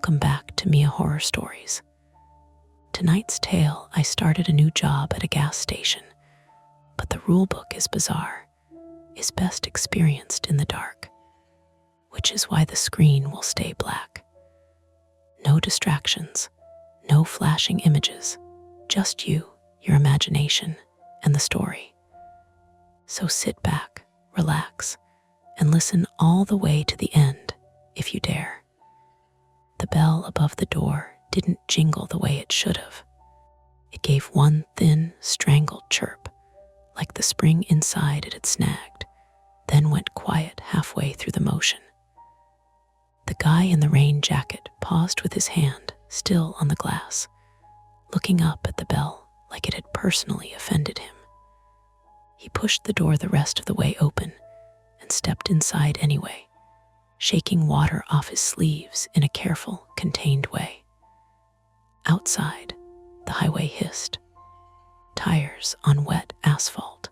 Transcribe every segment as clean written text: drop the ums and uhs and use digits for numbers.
welcome back to Mia Horror Stories. Tonight's tale, I started a new job at a gas station, but the rulebook is bizarre, is best experienced in the dark, which is why the screen will stay black. No distractions, no flashing images, just you, your imagination, and the story. So sit back, relax, and listen all the way to the end, if you dare. The bell above the door didn't jingle the way it should have. It gave one thin, strangled chirp, like the spring inside it had snagged, then went quiet halfway through the motion. The guy in the rain jacket paused with his hand still on the glass, looking up at the bell like it had personally offended him. He pushed the door the rest of the way open and stepped inside anyway, shaking water off his sleeves in a careful, contained way. Outside, the highway hissed, tires on wet asphalt,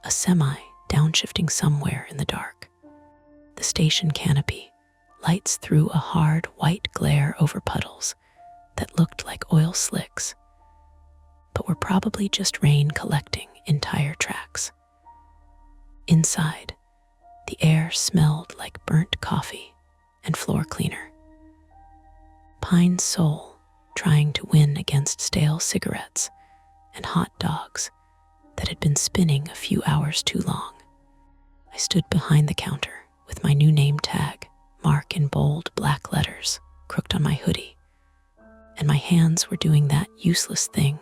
a semi downshifting somewhere in the dark. The station canopy lights through a hard white glare over puddles that looked like oil slicks, but were probably just rain collecting in tire tracks. Inside, the air smelled like burnt coffee and floor cleaner. Pine Sol trying to win against stale cigarettes and hot dogs that had been spinning a few hours too long. I stood behind the counter with my new name tag, Mark in bold black letters, crooked on my hoodie, and my hands were doing that useless thing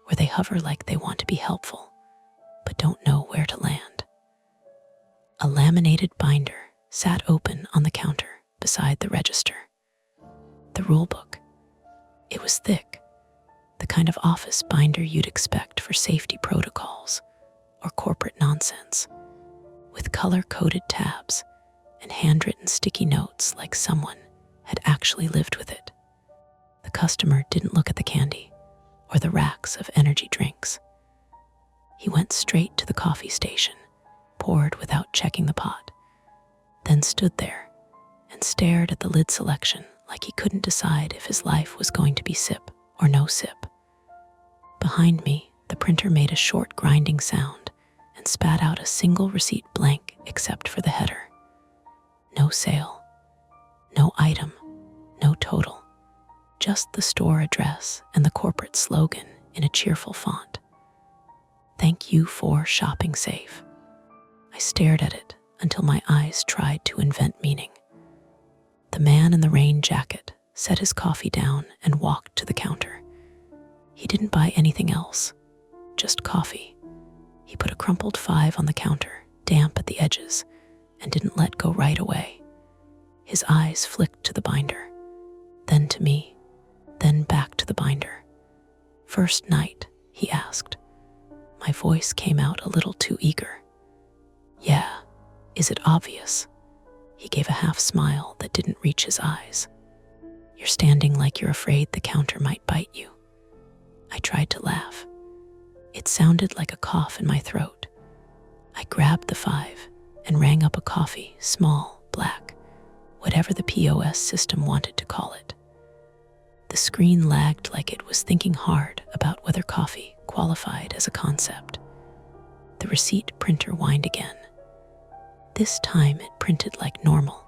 where they hover like they want to be helpful, but don't know where to land. A laminated binder sat open on the counter beside the register. The rulebook. It was thick, the kind of office binder you'd expect for safety protocols or corporate nonsense, with color-coded tabs and handwritten sticky notes like someone had actually lived with it. The customer didn't look at the candy or the racks of energy drinks. He went straight to the coffee station, poured without checking the pot, then stood there and stared at the lid selection like he couldn't decide if his life was going to be sip or no sip. Behind me, the printer made a short grinding sound and spat out a single receipt blank except for the header. No sale, no item, no total, just the store address and the corporate slogan in a cheerful font. Thank you for shopping safe. I stared at it until my eyes tried to invent meaning. The man in the rain jacket set his coffee down and walked to the counter. He didn't buy anything else, just coffee. He put a crumpled 5 on the counter, damp at the edges, and didn't let go right away. His eyes flicked to the binder, then to me, then back to the binder. First night, he asked. My voice came out a little too eager. Yeah, is it obvious? He gave a half smile that didn't reach his eyes. You're standing like you're afraid the counter might bite you. I tried to laugh. It sounded like a cough in my throat. I grabbed the 5 and rang up a coffee, small, black, whatever the POS system wanted to call it. The screen lagged like it was thinking hard about whether coffee qualified as a concept. The receipt printer whined again. This time it printed like normal,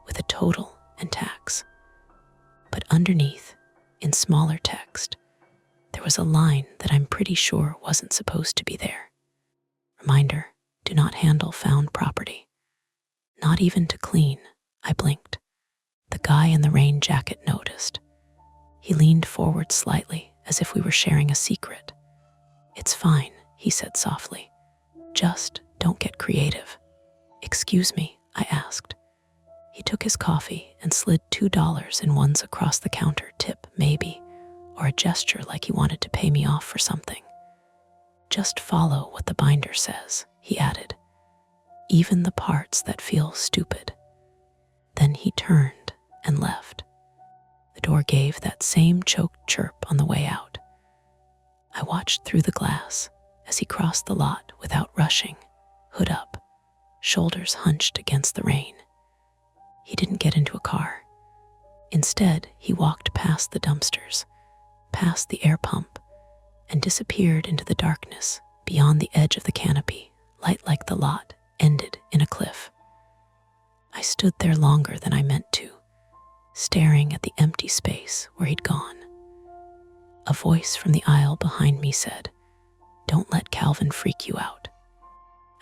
with a total and tax. But underneath, in smaller text, there was a line that I'm pretty sure wasn't supposed to be there. Reminder, do not handle found property. Not even to clean, I blinked. The guy in the rain jacket noticed. He leaned forward slightly as if we were sharing a secret. It's fine, he said softly. Just don't get creative. Excuse me, I asked. He took his coffee and slid $2 in ones across the counter, tip maybe, or a gesture like he wanted to pay me off for something. Just follow what the binder says, he added. Even the parts that feel stupid. Then he turned and left. The door gave that same choked chirp on the way out. I watched through the glass as he crossed the lot without rushing, hood up, shoulders hunched against the rain. He didn't get into a car. Instead, he walked past the dumpsters, past the air pump, and disappeared into the darkness beyond the edge of the canopy, light like the lot ended in a cliff. I stood there longer than I meant to, staring at the empty space where he'd gone. A voice from the aisle behind me said, "Don't let Calvin freak you out."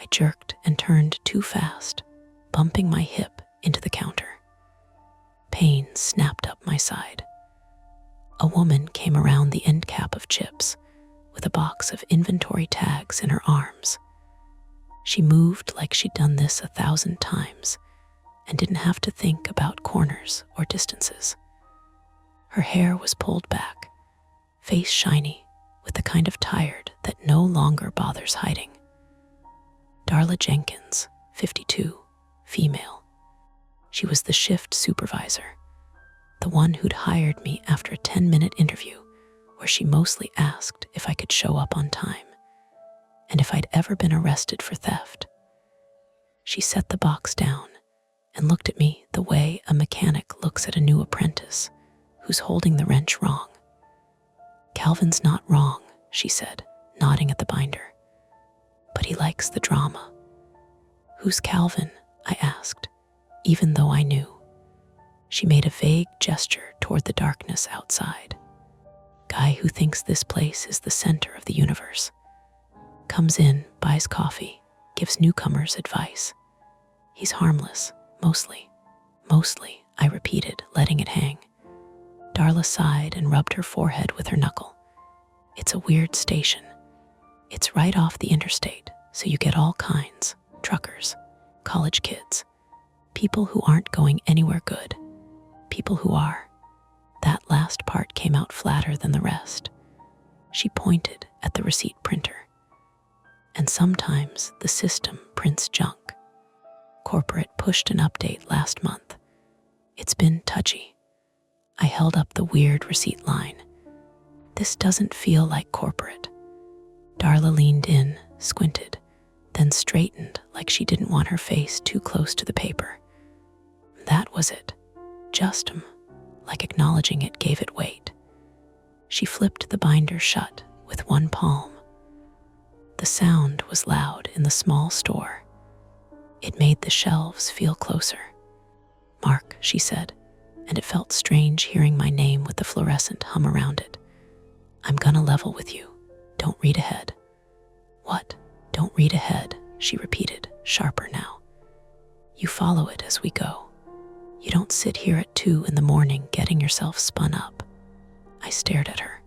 I jerked and turned too fast, bumping my hip into the counter. Pain snapped up my side. A woman came around the end cap of chips with a box of inventory tags in her arms. She moved like she'd done this 1,000 times and didn't have to think about corners or distances. Her hair was pulled back, face shiny with the kind of tired that no longer bothers hiding. Darla Jenkins, 52, female. She was the shift supervisor, the one who'd hired me after a 10-minute interview where she mostly asked if I could show up on time and if I'd ever been arrested for theft. She set the box down and looked at me the way a mechanic looks at a new apprentice who's holding the wrench wrong. "Calvin's not wrong," she said, nodding at the binder. "But he likes the drama." "Who's Calvin?" I asked, even though I knew. She made a vague gesture toward the darkness outside. "Guy who thinks this place is the center of the universe. Comes in, buys coffee, gives newcomers advice. He's harmless, mostly." "Mostly," I repeated, letting it hang. Darla sighed and rubbed her forehead with her knuckle. "It's a weird station. It's right off the interstate, so you get all kinds, truckers, college kids, people who aren't going anywhere good, people who are." That last part came out flatter than the rest. She pointed at the receipt printer. "And sometimes the system prints junk. Corporate pushed an update last month. It's been touchy." I held up the weird receipt line. "This doesn't feel like corporate." Darla leaned in, squinted, then straightened like she didn't want her face too close to the paper. That was it. Just like acknowledging it gave it weight. She flipped the binder shut with one palm. The sound was loud in the small store. It made the shelves feel closer. "Mark," she said, and it felt strange hearing my name with the fluorescent hum around it. "I'm gonna level with you. Don't read ahead." "What? Don't read ahead," she repeated, sharper now. "You follow it as we go. You don't sit here at 2 a.m. getting yourself spun up." I stared at her.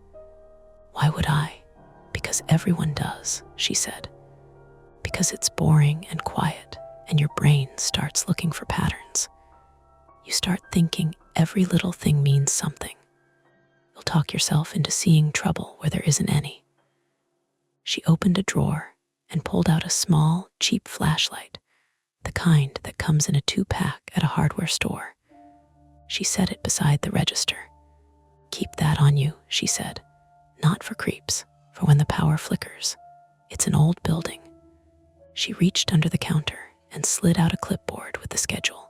"Why would I?" "Because everyone does," she said. "Because it's boring and quiet, and your brain starts looking for patterns. You start thinking every little thing means something. You'll talk yourself into seeing trouble where there isn't any." She opened a drawer and pulled out a small, cheap flashlight, the kind that comes in a 2-pack at a hardware store. She set it beside the register. "Keep that on you," she said. "Not for creeps, for when the power flickers. It's an old building." She reached under the counter and slid out a clipboard with the schedule.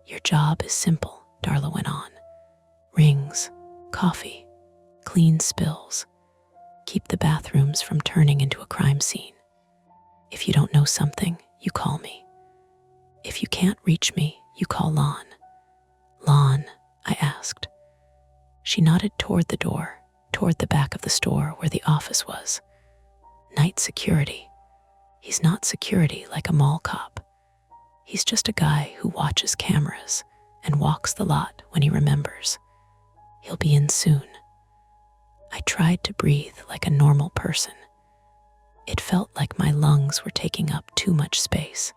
"Your job is simple," Darla went on. "Rings, coffee, clean spills. Keep the bathrooms from turning into a crime scene. If you don't know something, you call me. If you can't reach me, you call Lon." "Lon?" I asked. She nodded toward the door, toward the back of the store where the office was. "Night security. He's not security like a mall cop. He's just a guy who watches cameras and walks the lot when he remembers. He'll be in soon." I tried to breathe like a normal person. It felt like my lungs were taking up too much space.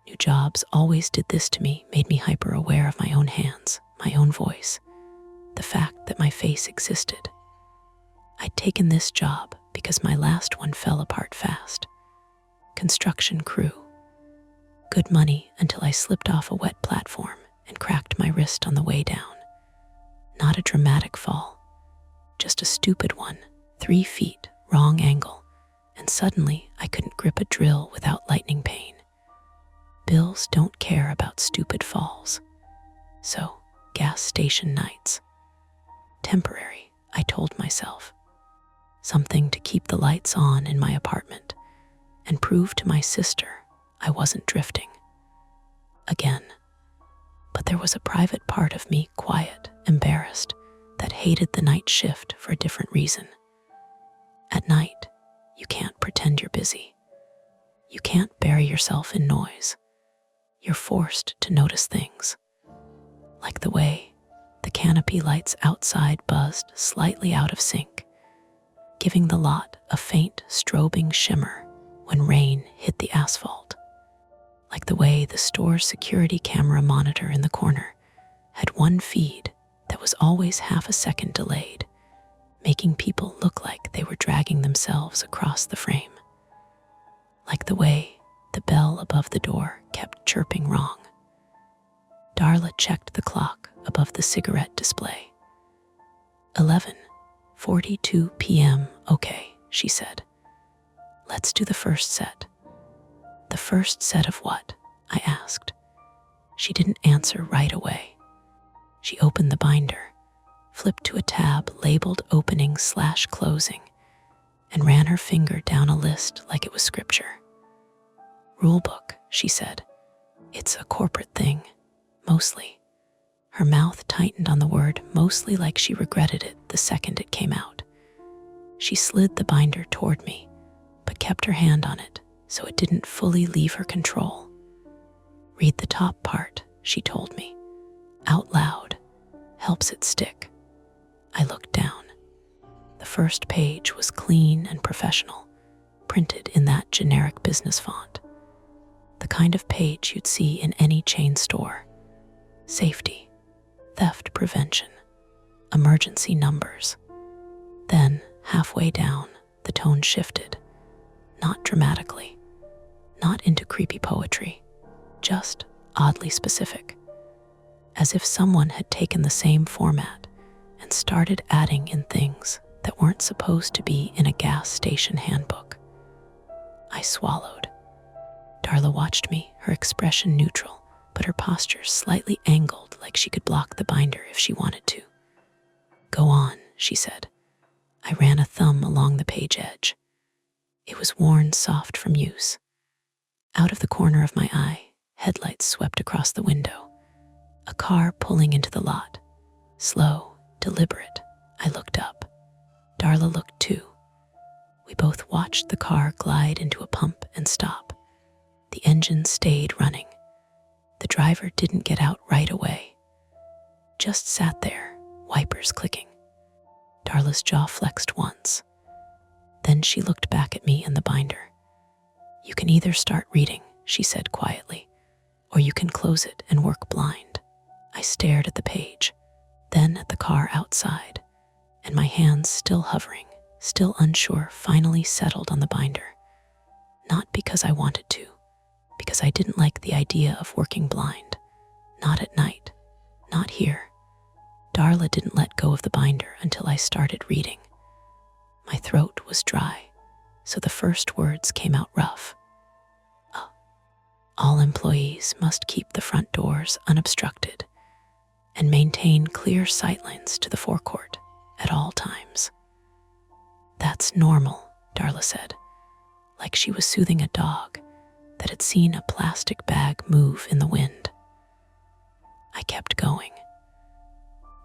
New jobs always did this to me, made me hyper-aware of my own hands, my own voice, the fact that my face existed. I'd taken this job because my last one fell apart fast. Construction crew. Good money until I slipped off a wet platform and cracked my wrist on the way down. Not a dramatic fall, just a stupid one, 3 feet, wrong angle, and suddenly I couldn't grip a drill without lightning pain. Bills don't care about stupid falls. So, gas station nights. Temporary, I told myself. Something to keep the lights on in my apartment and prove to my sister I wasn't drifting. Again. But there was a private part of me, quiet, embarrassed, that hated the night shift for a different reason. At night, you can't pretend you're busy. You can't bury yourself in noise. You're forced to notice things. Like the way the canopy lights outside buzzed slightly out of sync, giving the lot a faint strobing shimmer when rain hit the asphalt. Like the way the store's security camera monitor in the corner had one feed that was always half a second delayed, making people look like they were dragging themselves across the frame. Like the way the bell above the door kept chirping wrong. Darla checked the clock above the cigarette display. 11:42 p.m. Okay, she said. Let's do the first set. The first set of what? I asked. She didn't answer right away. She opened the binder, flipped to a tab labeled opening/closing, and ran her finger down a list like it was scripture. Rulebook, she said. It's a corporate thing, mostly. Her mouth tightened on the word mostly, like she regretted it the second it came out. She slid the binder toward me, but kept her hand on it so it didn't fully leave her control. Read the top part, she told me. Out loud. Helps it stick. I looked down. The first page was clean and professional, printed in that generic business font. The kind of page you'd see in any chain store. Safety, theft prevention, emergency numbers. Then, halfway down, the tone shifted. Not dramatically, not into creepy poetry, just oddly specific. As if someone had taken the same format and started adding in things that weren't supposed to be in a gas station handbook. I swallowed. Darla watched me, her expression neutral, but her posture slightly angled like she could block the binder if she wanted to. Go on, she said. I ran a thumb along the page edge. It was worn soft from use. Out of the corner of my eye, headlights swept across the window. A car pulling into the lot. Slow, deliberate. I looked up. Darla looked too. We both watched the car glide into a pump and stop. The engine stayed running. The driver didn't get out right away. Just sat there, wipers clicking. Darla's jaw flexed once. Then she looked back at me and the binder. You can either start reading, she said quietly, or you can close it and work blind. I stared at the page, then at the car outside, and my hands still hovering, still unsure, finally settled on the binder. Not because I wanted to, because I didn't like the idea of working blind. Not at night, not here. Darla didn't let go of the binder until I started reading. My throat was dry, so the first words came out rough. All employees must keep the front doors unobstructed and maintain clear sightlines to the forecourt at all times. That's normal, Darla said, like she was soothing a dog that had seen a plastic bag move in the wind. I kept going.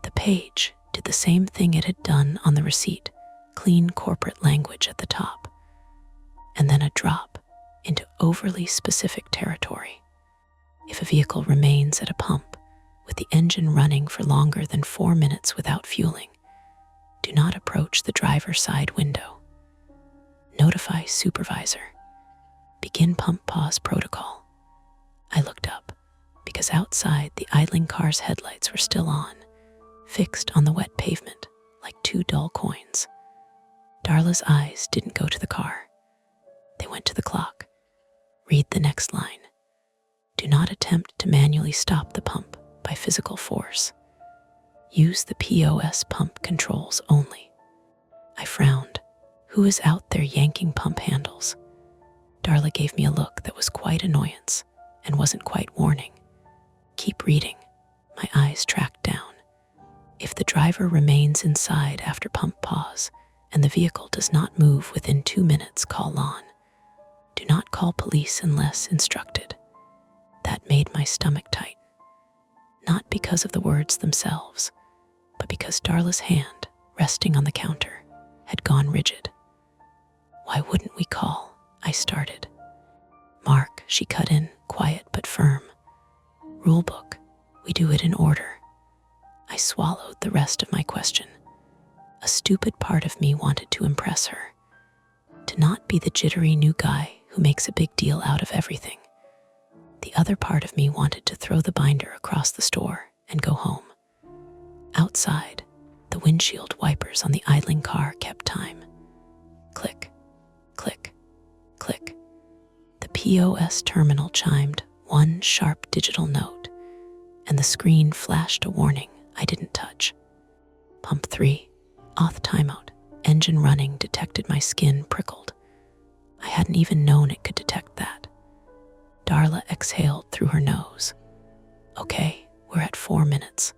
The page did the same thing it had done on the receipt, clean corporate language at the top, and then a drop into overly specific territory. If a vehicle remains at a pump with the engine running for longer than 4 minutes without fueling, do not approach the driver's side window. Notify supervisor. Begin pump pause protocol. I looked up because outside the idling car's headlights were still on, fixed on the wet pavement like 2 dull coins. Darla's eyes didn't go to the car. They went to the clock. Read the next line. Do not attempt to manually stop the pump by physical force. Use the POS pump controls only. I frowned. Who is out there yanking pump handles? Darla gave me a look that was quite annoyance and wasn't quite warning. Keep reading, My eyes tracked down. If the driver remains inside after pump pause and the vehicle does not move within 2 minutes, call on. Do not call police unless instructed. That made my stomach tight. Not because of the words themselves, but because Darla's hand, resting on the counter, had gone rigid. Why wouldn't we call? I started. Mark, she cut in, quiet but firm. Rulebook, we do it in order. I swallowed the rest of my question. A stupid part of me wanted to impress her, to not be the jittery new guy who makes a big deal out of everything. The other part of me wanted to throw the binder across the store and go home. Outside, the windshield wipers on the idling car kept time. Click, click, click. The POS terminal chimed one sharp digital note, and the screen flashed a warning I didn't touch. Pump 3, auth timeout, engine running detected. My skin prickled. I hadn't even known it could detect that. Darla exhaled through her nose. Okay, we're at 4 minutes.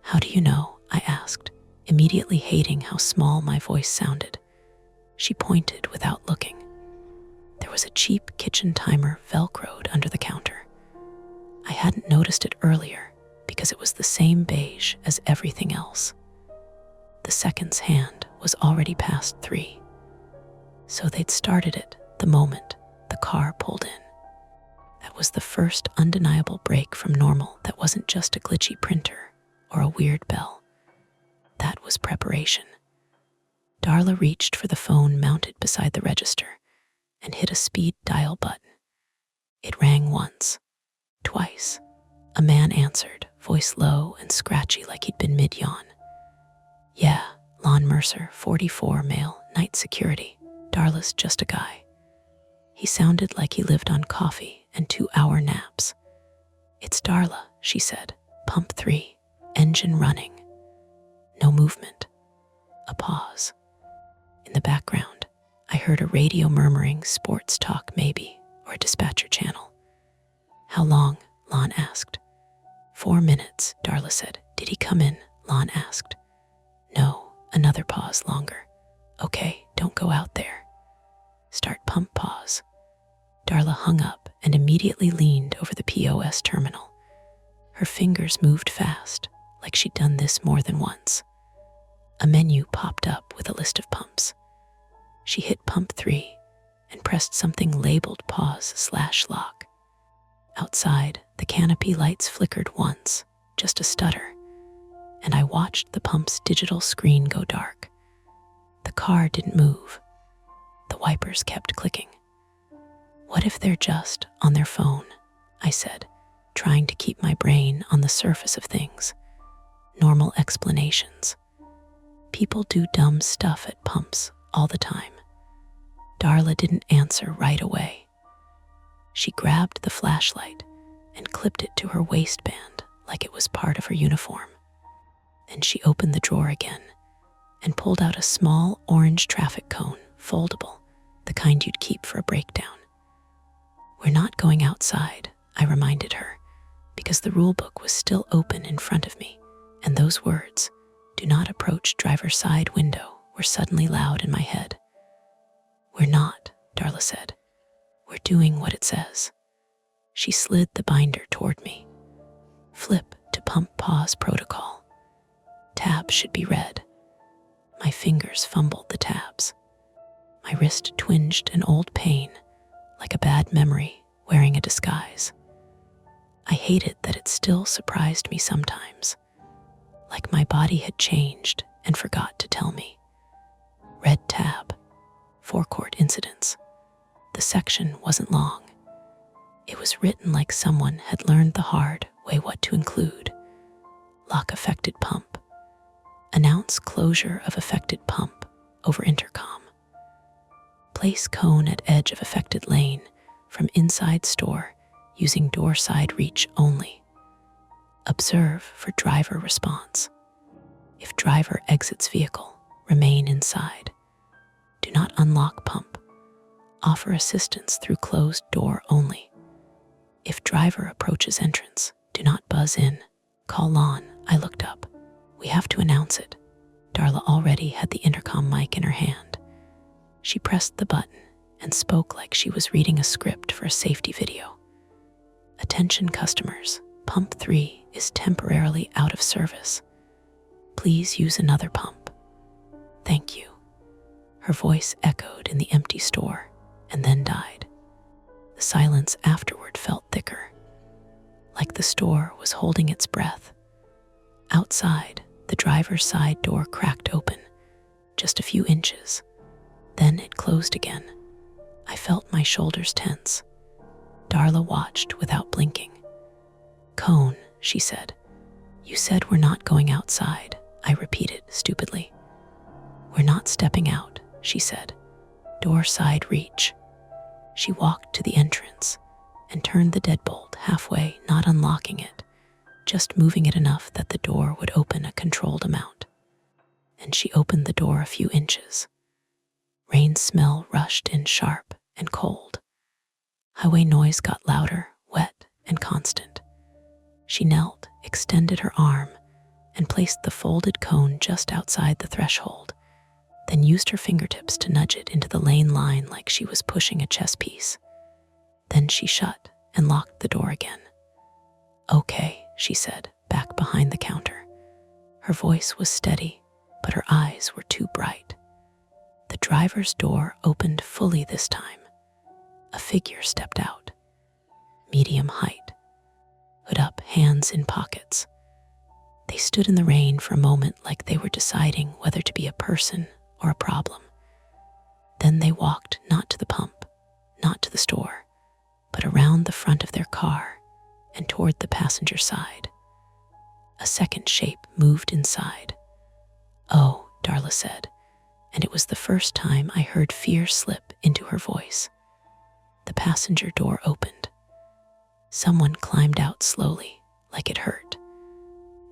How do you know? I asked, immediately hating how small my voice sounded. She pointed without looking. There was a cheap kitchen timer velcroed under the counter. I hadn't noticed it earlier because it was the same beige as everything else. The seconds hand was already past 3. So they'd started it the moment the car pulled in. That was the first undeniable break from normal that wasn't just a glitchy printer or a weird bell. That was preparation. Darla reached for the phone mounted beside the register and hit a speed dial button. It rang once, twice. A man answered, voice low and scratchy like he'd been mid-yawn. Yeah, Lon Mercer, 44, male, night security. Darla's just a guy. He sounded like he lived on coffee and 2-hour naps. It's Darla, she said. Pump 3, engine running. No movement. A pause. In the background, I heard a radio murmuring sports talk maybe, or a dispatcher channel. How long? Lon asked. 4 minutes, Darla said. Did he come in? Lon asked. No. Another pause longer. Okay, don't go out there. Start pump pause. Darla hung up and immediately leaned over the POS terminal. Her fingers moved fast, like she'd done this more than once. A menu popped up with a list of pumps. She hit pump 3 and pressed something labeled pause/lock. Outside, the canopy lights flickered once, just a stutter, and I watched the pump's digital screen go dark. The car didn't move. The wipers kept clicking. What if they're just on their phone? I said, trying to keep my brain on the surface of things. Normal explanations. People do dumb stuff at pumps all the time. Darla didn't answer right away. She grabbed the flashlight and clipped it to her waistband like it was part of her uniform. Then she opened the drawer again and pulled out a small orange traffic cone, foldable, the kind you'd keep for a breakdown. We're not going outside, I reminded her, because the rule book was still open in front of me, and those words, do not approach driver's side window, were suddenly loud in my head. We're not, Darla said. We're doing what it says. She slid the binder toward me. Flip to pump pause protocol. Tabs should be red. My fingers fumbled the tabs. My wrist twinged an old pain, like a bad memory wearing a disguise. I hated that it still surprised me sometimes, like my body had changed and forgot to tell me. Red tab, forecourt incidents. The section wasn't long. It was written like someone had learned the hard way what to include. Lock affected pump. Announce closure of affected pump over intercom. Place cone at edge of affected lane from inside store using door side reach only. Observe for driver response. If driver exits vehicle, remain inside. Do not unlock pump. Offer assistance through closed door only. If driver approaches entrance, do not buzz in. Call Lon, I looked up. We have to announce it. Darla already had the intercom mic in her hand. She pressed the button and spoke like she was reading a script for a safety video. Attention customers, pump 3 is temporarily out of service. Please use another pump. Thank you. Her voice echoed in the empty store and then died. The silence afterward felt thicker, like the store was holding its breath. Outside, the driver's side door cracked open, just a few inches. Then it closed again. I felt my shoulders tense. Darla watched without blinking. Cone, she said. You said we're not going outside, I repeated stupidly. We're not stepping out, she said. Door side reach. She walked to the entrance and turned the deadbolt halfway, not unlocking it, just moving it enough that the door would open a controlled amount. And she opened the door a few inches. Rain smell rushed in sharp and cold. Highway noise got louder, wet, and constant. She knelt, extended her arm, and placed the folded cone just outside the threshold, then used her fingertips to nudge it into the lane line like she was pushing a chess piece. Then she shut and locked the door again. Okay, she said, back behind the counter. Her voice was steady, but her eyes were too bright. The driver's door opened fully this time. A figure stepped out. Medium height. Hood up, hands in pockets. They stood in the rain for a moment like they were deciding whether to be a person or a problem. Then they walked not to the pump, not to the store, but around the front of their car and toward the passenger side. A second shape moved inside. Oh, Darla said, and it was the first time I heard fear slip into her voice. The passenger door opened. Someone climbed out slowly, like it hurt.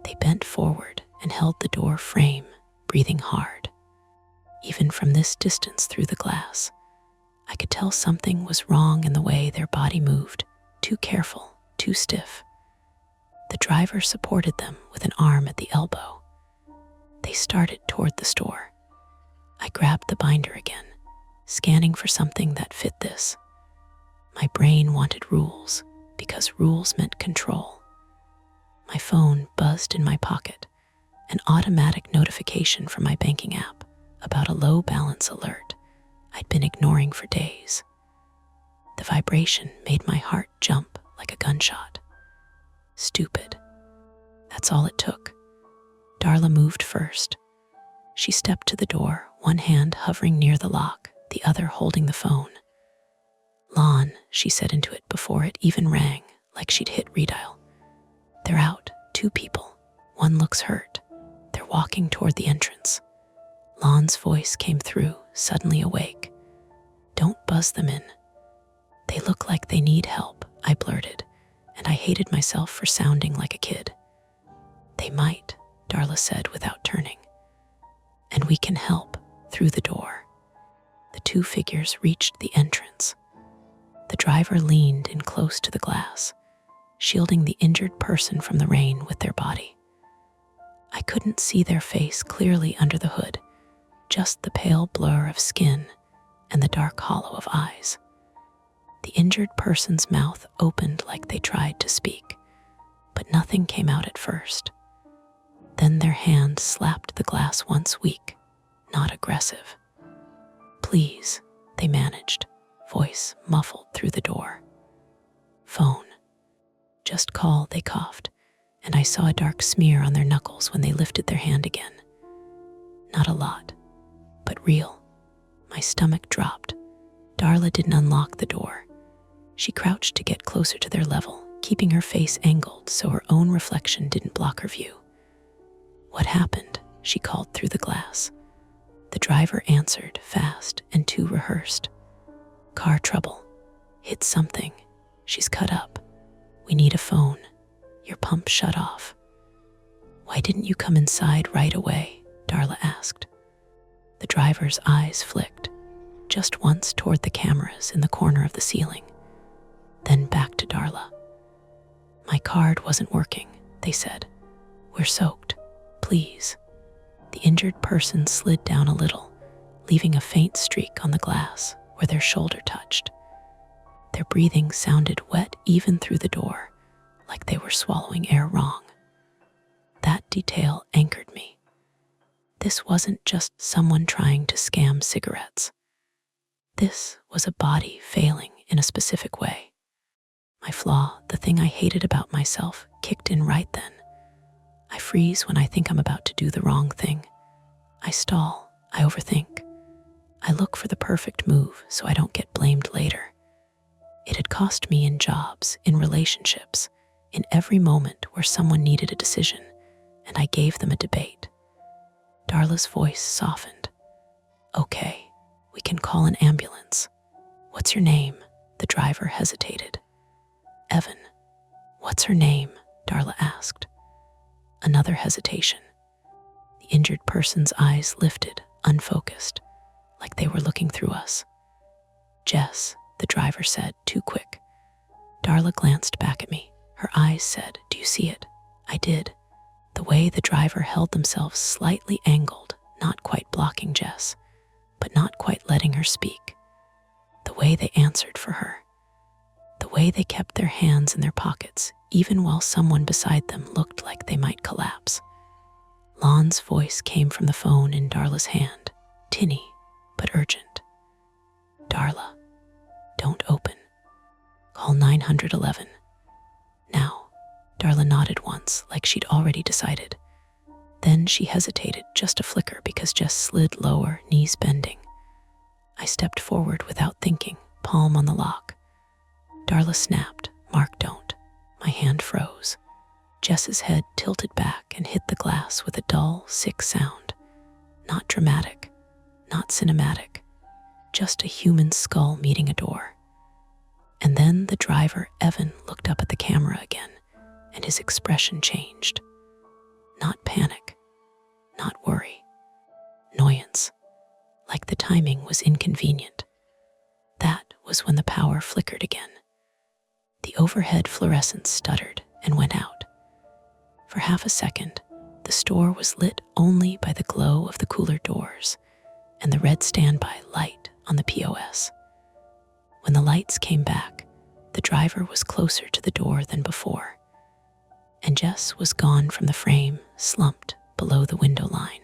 They bent forward and held the door frame, breathing hard. Even from this distance through the glass, I could tell something was wrong in the way their body moved, too careful, too stiff. The driver supported them with an arm at the elbow. They started toward the store. I grabbed the binder again, scanning for something that fit this. My brain wanted rules, because rules meant control. My phone buzzed in my pocket, an automatic notification from my banking app about a low balance alert I'd been ignoring for days. The vibration made my heart jump like a gunshot. Stupid. That's all it took. Darla moved first. She stepped to the door, one hand hovering near the lock, the other holding the phone. Lon, she said into it before it even rang, like she'd hit redial. They're out, 2 people. One looks hurt. They're walking toward the entrance. Lon's voice came through, suddenly awake. Don't buzz them in. They look like they need help, I blurted, and I hated myself for sounding like a kid. They might, Darla said without turning. And we can help through the door. The 2 figures reached the entrance. The driver leaned in close to the glass, shielding the injured person from the rain with their body. I couldn't see their face clearly under the hood, just the pale blur of skin and the dark hollow of eyes. The injured person's mouth opened like they tried to speak, but nothing came out at first. Then their hand slapped the glass once weak, not aggressive. Please, they managed, voice muffled through the door. Phone. Just call, they coughed, and I saw a dark smear on their knuckles when they lifted their hand again. Not a lot, but real. My stomach dropped. Darla didn't unlock the door. She crouched to get closer to their level, keeping her face angled so her own reflection didn't block her view. What happened? She called through the glass. The driver answered, fast and too rehearsed. Car trouble. Hit something. She's cut up. We need a phone. Your pump shut off. Why didn't you come inside right away? Darla asked. The driver's eyes flicked, just once toward the cameras in the corner of the ceiling, then back to Darla. My card wasn't working, they said. We're soaked. Please. The injured person slid down a little, leaving a faint streak on the glass where their shoulder touched. Their breathing sounded wet even through the door, like they were swallowing air wrong. That detail anchored me. This wasn't just someone trying to scam cigarettes. This was a body failing in a specific way. My flaw, the thing I hated about myself, kicked in right then. I freeze when I think I'm about to do the wrong thing. I stall, I overthink. I look for the perfect move so I don't get blamed later. It had cost me in jobs, in relationships, in every moment where someone needed a decision, and I gave them a debate. Darla's voice softened. Okay, we can call an ambulance. What's your name? The driver hesitated. Evan. What's her name? Darla asked. Another hesitation. The injured person's eyes lifted, unfocused, like they were looking through us. Jess, the driver said, too quick. Darla glanced back at me. Her eyes said, do you see it? I did. The way the driver held themselves slightly angled, not quite blocking Jess, but not quite letting her speak. The way they answered for her. The way they kept their hands in their pockets, even while someone beside them looked like they might collapse. Lon's voice came from the phone in Darla's hand, tinny but urgent. Darla, don't open. Call 911. Now. Darla nodded once, like she'd already decided. Then she hesitated just a flicker because Jess slid lower, knees bending. I stepped forward without thinking, palm on the lock. Darla snapped, Mark, don't. My hand froze. Jess's head tilted back and hit the glass with a dull, sick sound. Not dramatic, not cinematic, just a human skull meeting a door. And then the driver, Evan, looked up at the camera again, and his expression changed. Not panic, not worry, annoyance, like the timing was inconvenient. That was when the power flickered again. The overhead fluorescence stuttered and went out. For half a second, the store was lit only by the glow of the cooler doors and the red standby light on the POS. When the lights came back, the driver was closer to the door than before, and Jess was gone from the frame, slumped below the window line.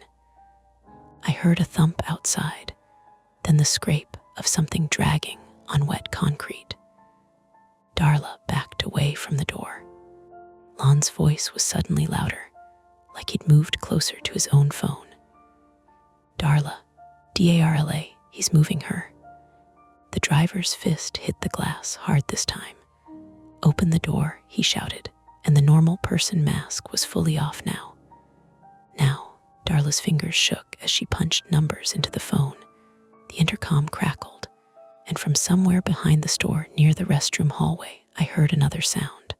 I heard a thump outside, then the scrape of something dragging on wet concrete. Darla backed away from the door. Lon's voice was suddenly louder, like he'd moved closer to his own phone. Darla, Darla, he's moving her. The driver's fist hit the glass hard this time. Open the door, he shouted, and the normal person mask was fully off now. Now, Darla's fingers shook as she punched numbers into the phone. The intercom crackled, and from somewhere behind the store near the restroom hallway, I heard another sound.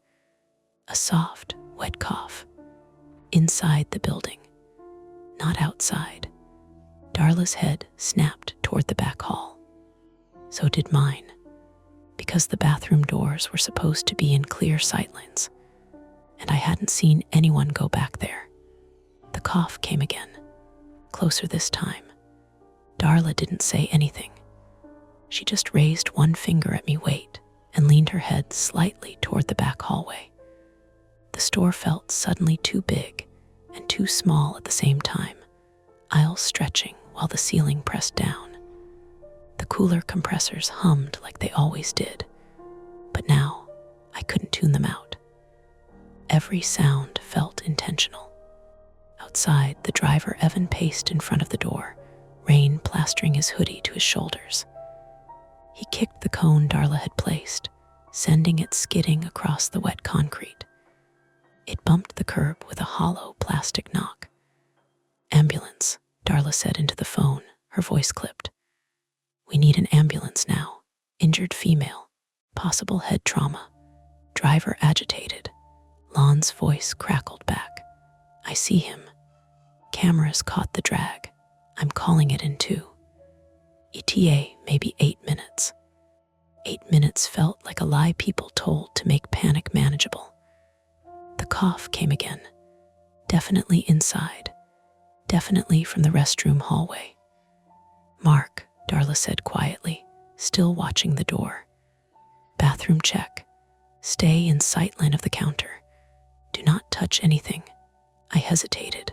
A soft, wet cough. Inside the building, not outside. Darla's head snapped toward the back hall. So did mine, because the bathroom doors were supposed to be in clear sightlines, and I hadn't seen anyone go back there. The cough came again, closer this time. Darla didn't say anything. She just raised one finger at me, wait, and leaned her head slightly toward the back hallway. The store felt suddenly too big and too small at the same time, aisles stretching while the ceiling pressed down. The cooler compressors hummed like they always did, but now I couldn't tune them out. Every sound felt intentional. Outside, the driver Evan paced in front of the door, rain plastering his hoodie to his shoulders. He kicked the cone Darla had placed, sending it skidding across the wet concrete. It bumped the curb with a hollow plastic knock. Ambulance, Darla said into the phone, her voice clipped. We need an ambulance now. Injured female. Possible head trauma. Driver agitated. Lon's voice crackled back. I see him. Cameras caught the drag. I'm calling it in 2. ETA, maybe 8 minutes. 8 minutes felt like a lie people told to make panic manageable. The cough came again, Definitely inside. Definitely from the restroom hallway. Mark, Darla said quietly, still watching the door. Bathroom check. Stay in sightline of the counter. Do not touch anything. I hesitated.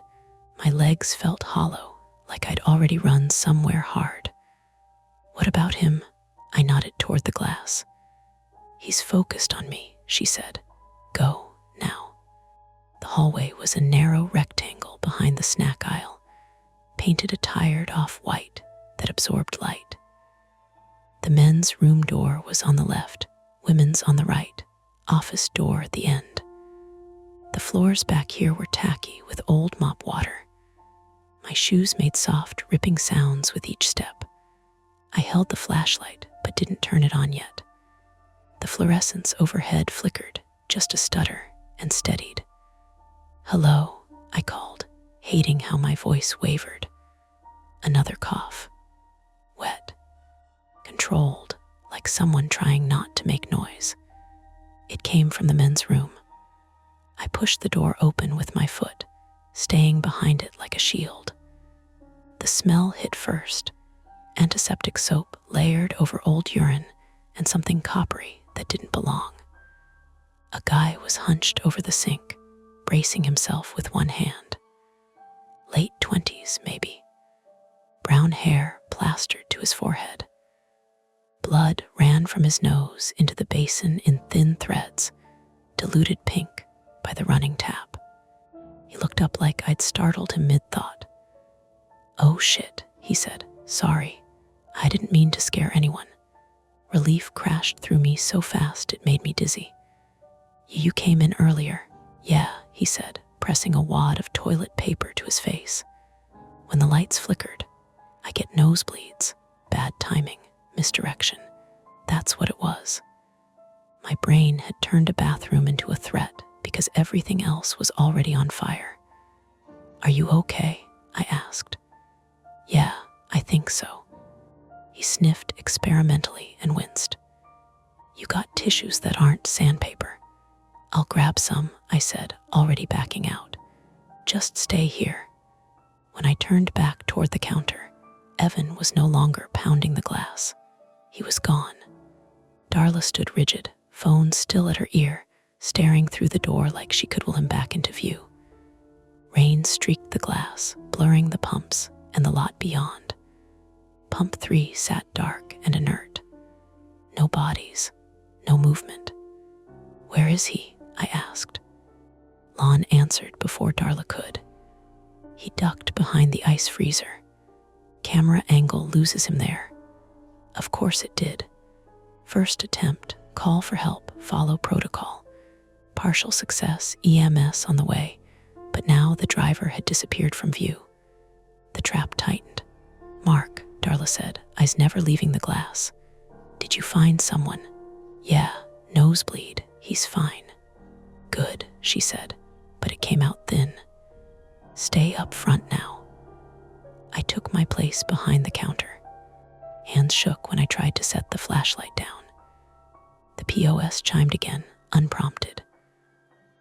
My legs felt hollow, like I'd already run somewhere hard. What about him? I nodded toward the glass. He's focused on me, she said. Go, now. The hallway was a narrow rectangle behind the snack aisle, painted a tired off-white that absorbed light. The men's room door was on the left, women's on the right, office door at the end. The floors back here were tacky with old mop water. My shoes made soft, ripping sounds with each step. I held the flashlight, but didn't turn it on yet. The fluorescence overhead flickered, just a stutter, and steadied. Hello, I called, hating how my voice wavered. Another cough. Wet. Controlled, like someone trying not to make noise. It came from the men's room. I pushed the door open with my foot, staying behind it like a shield. The smell hit first. Antiseptic soap layered over old urine and something coppery that didn't belong. A guy was hunched over the sink, bracing himself with one hand. Late 20s, maybe. Brown hair plastered to his forehead. Blood ran from his nose into the basin in thin threads, diluted pink by the running tap. He looked up like I'd startled him mid-thought. Oh shit, he said. Sorry, I didn't mean to scare anyone. Relief crashed through me so fast it made me dizzy. You came in earlier. Yeah, he said, pressing a wad of toilet paper to his face. When the lights flickered, I get nosebleeds, bad timing, misdirection. That's what it was. My brain had turned a bathroom into a threat because everything else was already on fire. Are you okay? I asked. Yeah, I think so. He sniffed experimentally and winced. You got tissues that aren't sandpaper. I'll grab some, I said, already backing out. Just stay here. When I turned back toward the counter, Evan was no longer pounding the glass. He was gone. Darla stood rigid, phone still at her ear, staring through the door like she could will him back into view. Rain streaked the glass, blurring the pumps and the lot beyond. Pump 3 sat dark and inert. No bodies, no movement. Where is he? I asked. Lon answered before Darla could. He ducked behind the ice freezer. Camera angle loses him there. Of course it did. First attempt, call for help, follow protocol. Partial success, EMS on the way, but now the driver had disappeared from view. The trap tightened. Mark, Darla said, I's never leaving the glass. Did you find someone? Yeah, nosebleed, he's fine. Good, she said, but it came out thin. Stay up front now. I took my place behind the counter. Hands shook when I tried to set the flashlight down. The POS chimed again, unprompted.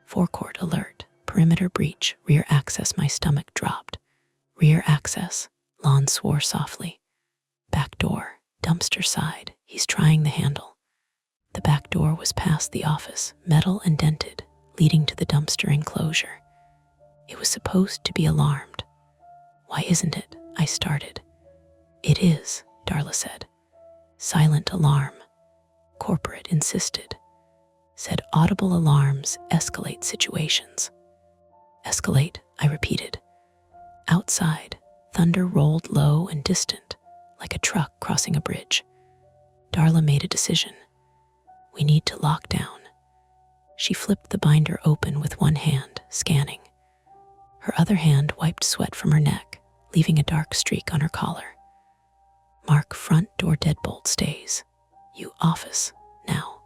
Forecourt alert, perimeter breach, rear access. My stomach dropped. Rear access, Lon swore softly. Back door, dumpster side, he's trying the handle. The back door was past the office, metal and dented, leading to the dumpster enclosure. It was supposed to be alarmed. Why isn't it? I started. It is, Darla said. Silent alarm. Corporate insisted. Said audible alarms escalate situations. Escalate, I repeated. Outside, thunder rolled low and distant, like a truck crossing a bridge. Darla made a decision. We need to lock down. She flipped the binder open with one hand, scanning. Her other hand wiped sweat from her neck, leaving a dark streak on her collar. Mark front door deadbolt stays. You office, now.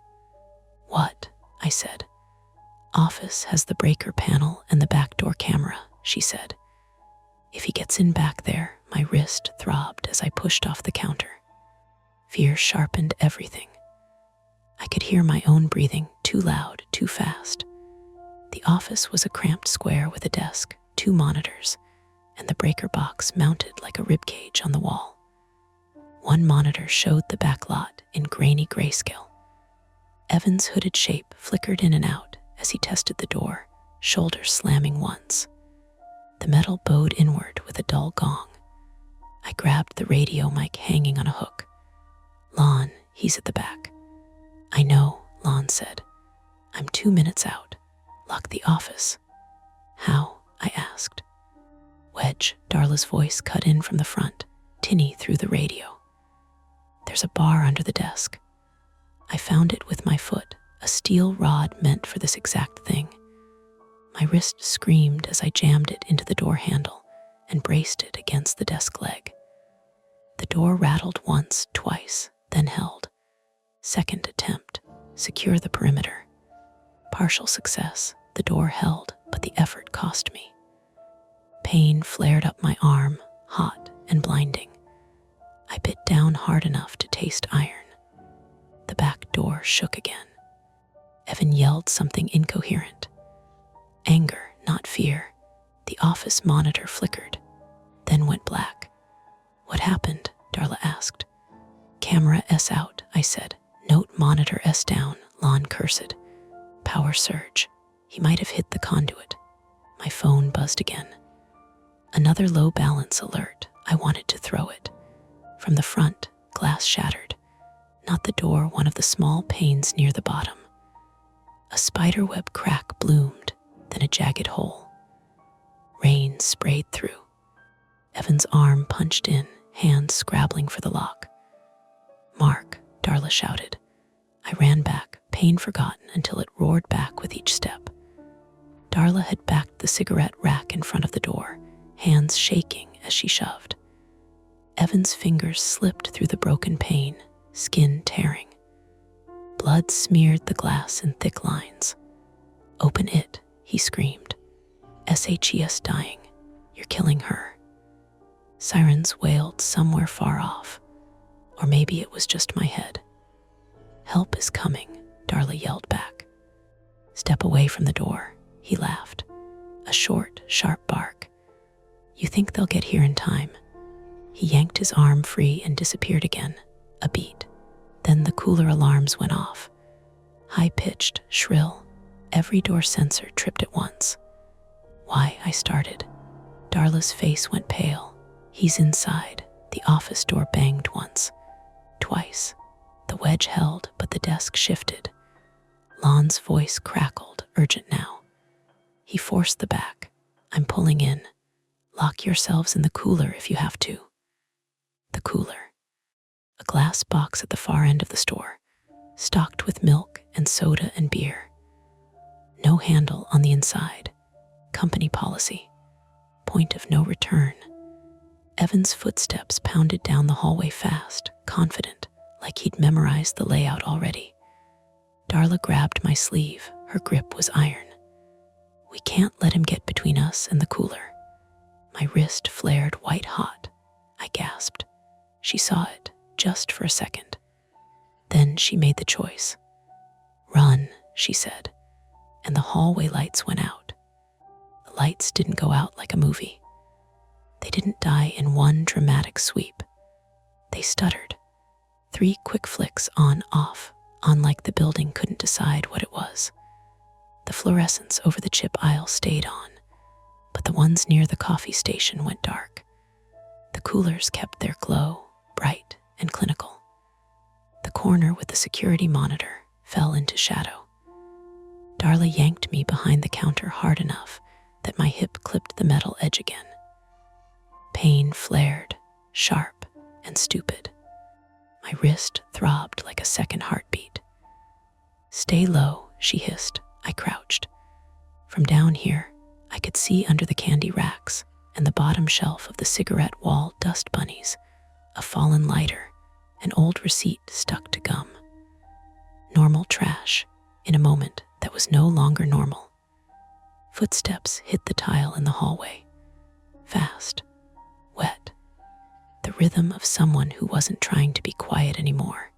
What? I said. Office has the breaker panel and the back door camera, she said. If he gets in back there, my wrist throbbed as I pushed off the counter. Fear sharpened everything. I could hear my own breathing, too loud, too fast. The office was a cramped square with a desk, 2 monitors, and the breaker box mounted like a ribcage on the wall. One monitor showed the back lot in grainy grayscale. Evan's hooded shape flickered in and out as he tested the door, shoulders slamming once. The metal bowed inward with a dull gong. I grabbed the radio mic hanging on a hook. "Lon, he's at the back." "I know," Lon said. "I'm 2 minutes out. Lock the office." "How?" I asked. "Wedge," Darla's voice cut in from the front, tinny through the radio. "There's a bar under the desk." I found it with my foot, a steel rod meant for this exact thing. My wrist screamed as I jammed it into the door handle and braced it against the desk leg. The door rattled once, twice, then held. Second attempt, secure the perimeter. Partial success, the door held, but the effort cost me. Pain flared up my arm, hot and blinding. I bit down hard enough to taste iron. The back door shook again. Evan yelled something incoherent. Anger, not fear. The office monitor flickered, then went black. "What happened?" Darla asked. "Camera S out," I said. "Note monitor S down," Lon cursed. "Power surge. He might have hit the conduit." My phone buzzed again. Another low balance alert. I wanted to throw it. From the front, glass shattered. Not the door, one of the small panes near the bottom. A spiderweb crack bloomed, then a jagged hole. Rain sprayed through. Evan's arm punched in, hands scrabbling for the lock. "Mark," Darla shouted. I ran back, pain forgotten until it roared back with each step. Darla had backed the cigarette rack in front of the door, hands shaking as she shoved. Evan's fingers slipped through the broken pane, skin tearing. Blood smeared the glass in thick lines. "Open it," he screamed. "SHES dying. You're killing her." Sirens wailed somewhere far off, or maybe it was just my head. "Help is coming," Darla yelled back. "Step away from the door," he laughed. A short, sharp bark. "You think they'll get here in time?" He yanked his arm free and disappeared again. A beat. Then the cooler alarms went off. High-pitched, shrill. Every door sensor tripped at once. "Why?" I started. Darla's face went pale. "He's inside." The office door banged once. Twice. The wedge held, but the desk shifted. Lon's voice crackled, urgent now. He forced the back. "I'm pulling in. Lock yourselves in the cooler if you have to." The cooler. A glass box at the far end of the store, stocked with milk and soda and beer. No handle on the inside. Company policy. Point of no return. Evan's footsteps pounded down the hallway fast, confident, like he'd memorized the layout already. Darla grabbed my sleeve. Her grip was iron. "We can't let him get between us and the cooler." My wrist flared white hot. I gasped. She saw it, just for a second. Then she made the choice. "Run," she said, and the hallway lights went out. The lights didn't go out like a movie. They didn't die in one dramatic sweep. They stuttered. 3 quick flicks on, off, on like the building couldn't decide what it was. The fluorescents over the chip aisle stayed on, but the ones near the coffee station went dark. The coolers kept their glow, bright and clinical. The corner with the security monitor fell into shadow. Darla yanked me behind the counter hard enough that my hip clipped the metal edge again. Pain flared, sharp and stupid. My wrist throbbed like a second heartbeat. "Stay low," she hissed. I crouched. From down here, I could see under the candy racks and the bottom shelf of the cigarette wall dust bunnies, a fallen lighter, an old receipt stuck to gum. Normal trash, in a moment that was no longer normal. Footsteps hit the tile in the hallway. Fast, wet. The rhythm of someone who wasn't trying to be quiet anymore.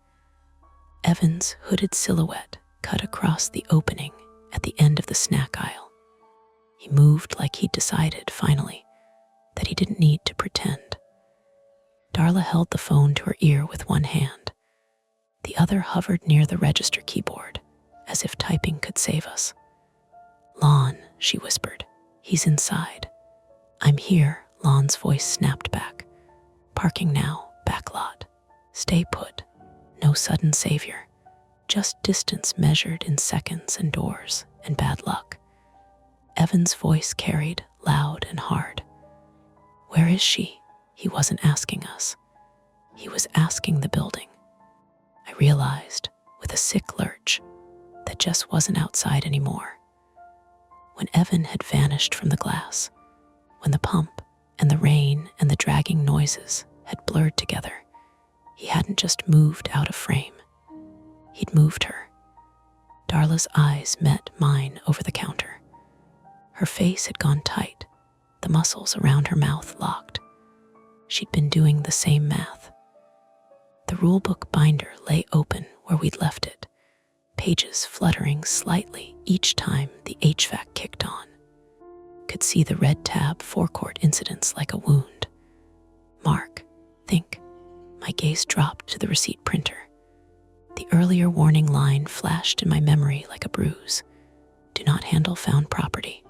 Evan's hooded silhouette cut across the opening at the end of the snack aisle. He moved like he'd decided, finally, that he didn't need to pretend. Darla held the phone to her ear with one hand. The other hovered near the register keyboard, as if typing could save us. "Lon," she whispered. "He's inside." "I'm here," Lon's voice snapped back. "Parking now, backlot. Stay put. No sudden savior. Just distance measured in seconds and doors and bad luck." Evan's voice carried, loud and hard. "Where is she?" He wasn't asking us. He was asking the building. I realized, with a sick lurch, that Jess wasn't outside anymore. When Evan had vanished from the glass, when the pump and the rain and the dragging noises had blurred together, he hadn't just moved out of frame. He'd moved her. Darla's eyes met mine over the counter. Her face had gone tight, the muscles around her mouth locked. She'd been doing the same math. The rulebook binder lay open where we'd left it, pages fluttering slightly each time the HVAC kicked on. Could see the red tab forecourt incidents like a wound. Mark, think. My gaze dropped to the receipt printer. The earlier warning line flashed in my memory like a bruise. Do not handle found property.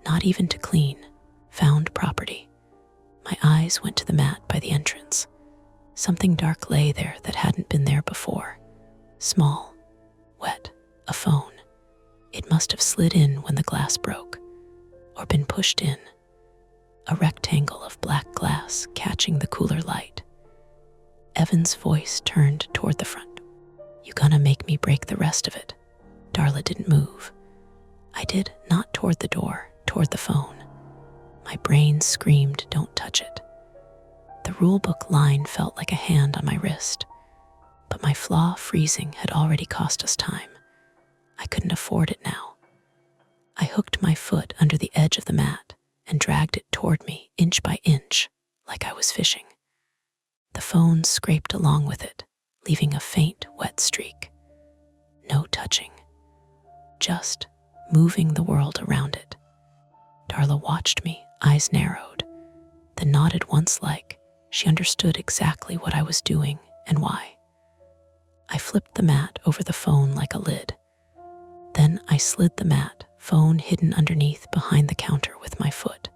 Not even to clean. Found property. My eyes went to the mat by the entrance. Something dark lay there that hadn't been there before. Small, wet, a phone. It must have slid in when the glass broke, or been pushed in. A rectangle of black glass catching the cooler light. Evan's voice turned toward the front. "You gonna make me break the rest of it?" Darla didn't move. I did, not toward the door, toward the phone. My brain screamed, "Don't touch it." The rulebook line felt like a hand on my wrist, but my flaw freezing had already cost us time. I couldn't afford it now. I hooked my foot under the edge of the mat and dragged it toward me inch by inch, like I was fishing. The phone scraped along with it, leaving a faint, wet streak. No touching. Just moving the world around it. Darla watched me, eyes narrowed, then nodded once like she understood exactly what I was doing and why. I flipped the mat over the phone like a lid. Then I slid the mat, phone hidden underneath behind the counter with my foot.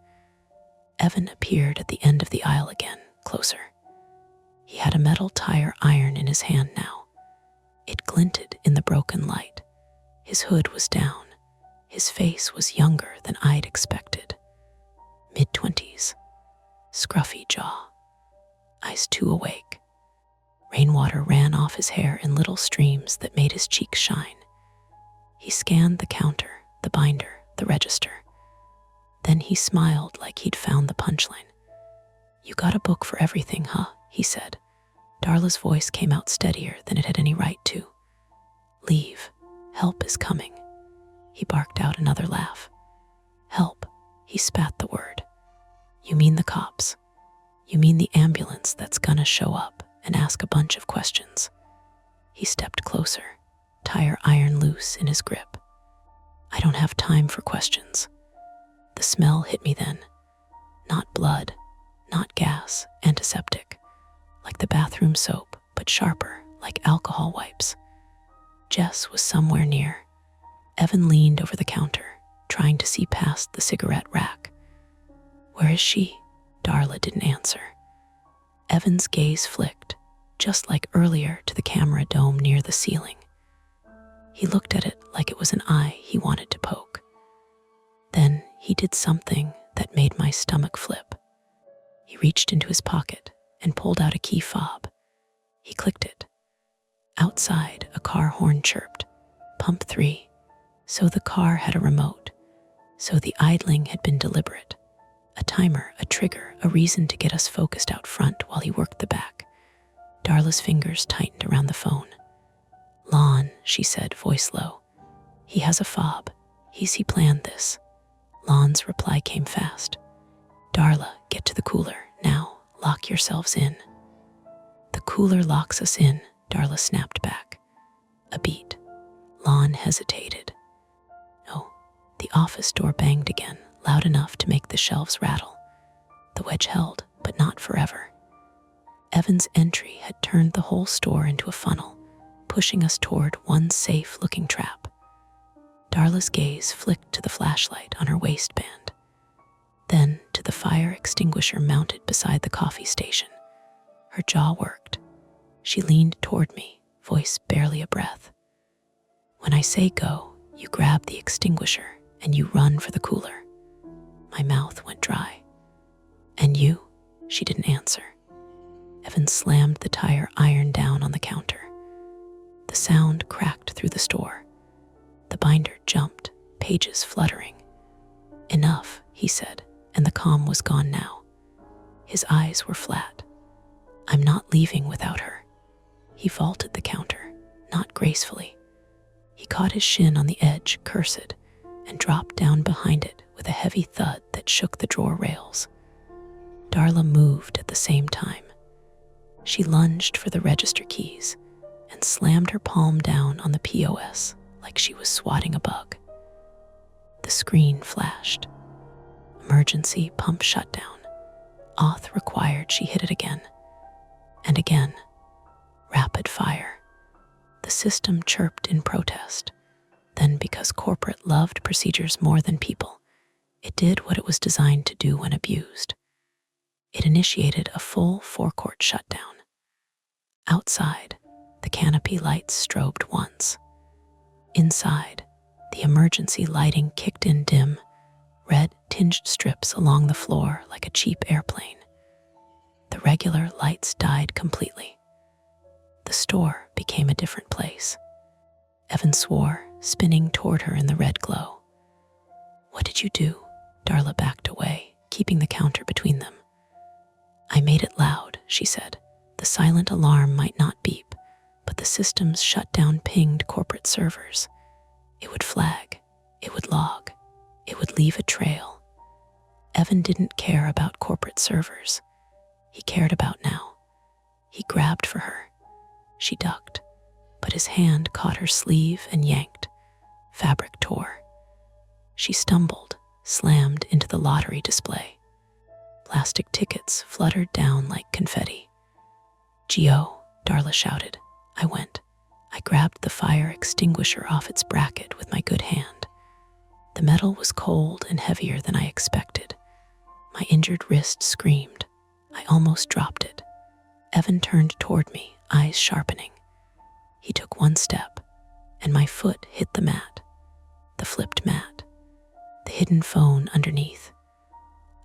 Evan appeared at the end of the aisle again, closer. He had a metal tire iron in his hand now. It glinted in the broken light. His hood was down. His face was younger than I'd expected. Mid-20s. Scruffy jaw. Eyes too awake. Rainwater ran off his hair in little streams that made his cheeks shine. He scanned the counter, the binder, the register. Then he smiled like he'd found the punchline. "You got a book for everything, huh?" he said. Darla's voice came out steadier than it had any right to. "Leave. Help is coming." He barked out another laugh. "Help," he spat the word. "You mean the cops. You mean the ambulance that's gonna show up and ask a bunch of questions." He stepped closer, tire iron loose in his grip. "I don't have time for questions." The smell hit me then. Not blood, not gas, antiseptic, like the bathroom soap, but sharper, like alcohol wipes. Jess was somewhere near. Evan leaned over the counter, trying to see past the cigarette rack. "Where is she?" Darla didn't answer. Evan's gaze flicked, just like earlier, to the camera dome near the ceiling. He looked at it like it was an eye he wanted to poke. Then he did something that made my stomach flip. He reached into his pocket and pulled out a key fob. He clicked it. Outside, a car horn chirped. Pump 3. So the car had a remote. So the idling had been deliberate. A timer, a trigger, a reason to get us focused out front while he worked the back. Darla's fingers tightened around the phone. "Lon," she said, voice low. "He has a fob. He planned this." Lon's reply came fast. "Darla, get to the cooler. Now, lock yourselves in." "The cooler locks us in," Darla snapped back. A beat. Lon hesitated. No, the office door banged again, loud enough to make the shelves rattle. The wedge held, but not forever. Evan's entry had turned the whole store into a funnel, pushing us toward one safe-looking trap. Darla's gaze flicked to the flashlight on her waistband, then to the fire extinguisher mounted beside the coffee station. Her jaw worked. She leaned toward me, voice barely a breath. "When I say go, you grab the extinguisher and you run for the cooler." My mouth went dry. "And you?" She didn't answer. Evan slammed the tire iron down on the counter. The sound cracked through the store. The binder jumped, pages fluttering. "Enough," he said, and the calm was gone now. His eyes were flat. "I'm not leaving without her." He vaulted the counter, not gracefully. He caught his shin on the edge, cursed, and dropped down behind it with a heavy thud that shook the drawer rails. Darla moved at the same time. She lunged for the register keys and slammed her palm down on the POS like she was swatting a bug. The screen flashed. Emergency pump shutdown. Auth required. She hit it again. And again. Rapid fire. The system chirped in protest. Then, because corporate loved procedures more than people, it did what it was designed to do when abused. It initiated a full forecourt shutdown. Outside, the canopy lights strobed once. Inside, the emergency lighting kicked in dim, red-tinged strips along the floor like a cheap airplane. The regular lights died completely. The store became a different place. Evan swore, spinning toward her in the red glow. "What did you do?" Darla backed away, keeping the counter between them. "I made it loud," she said. The silent alarm might not beep, but the system's shutdown pinged corporate servers. It would flag, it would log, it would leave a trail. Evan didn't care about corporate servers. He cared about now. He grabbed for her. She ducked, but his hand caught her sleeve and yanked. Fabric tore. She stumbled, slammed into the lottery display. Plastic tickets fluttered down like confetti. "Gio," Darla shouted. I went. I grabbed the fire extinguisher off its bracket with my good hand. The metal was cold and heavier than I expected. My injured wrist screamed. I almost dropped it. Evan turned toward me, eyes sharpening. He took one step, and my foot hit the mat. The flipped mat. The hidden phone underneath.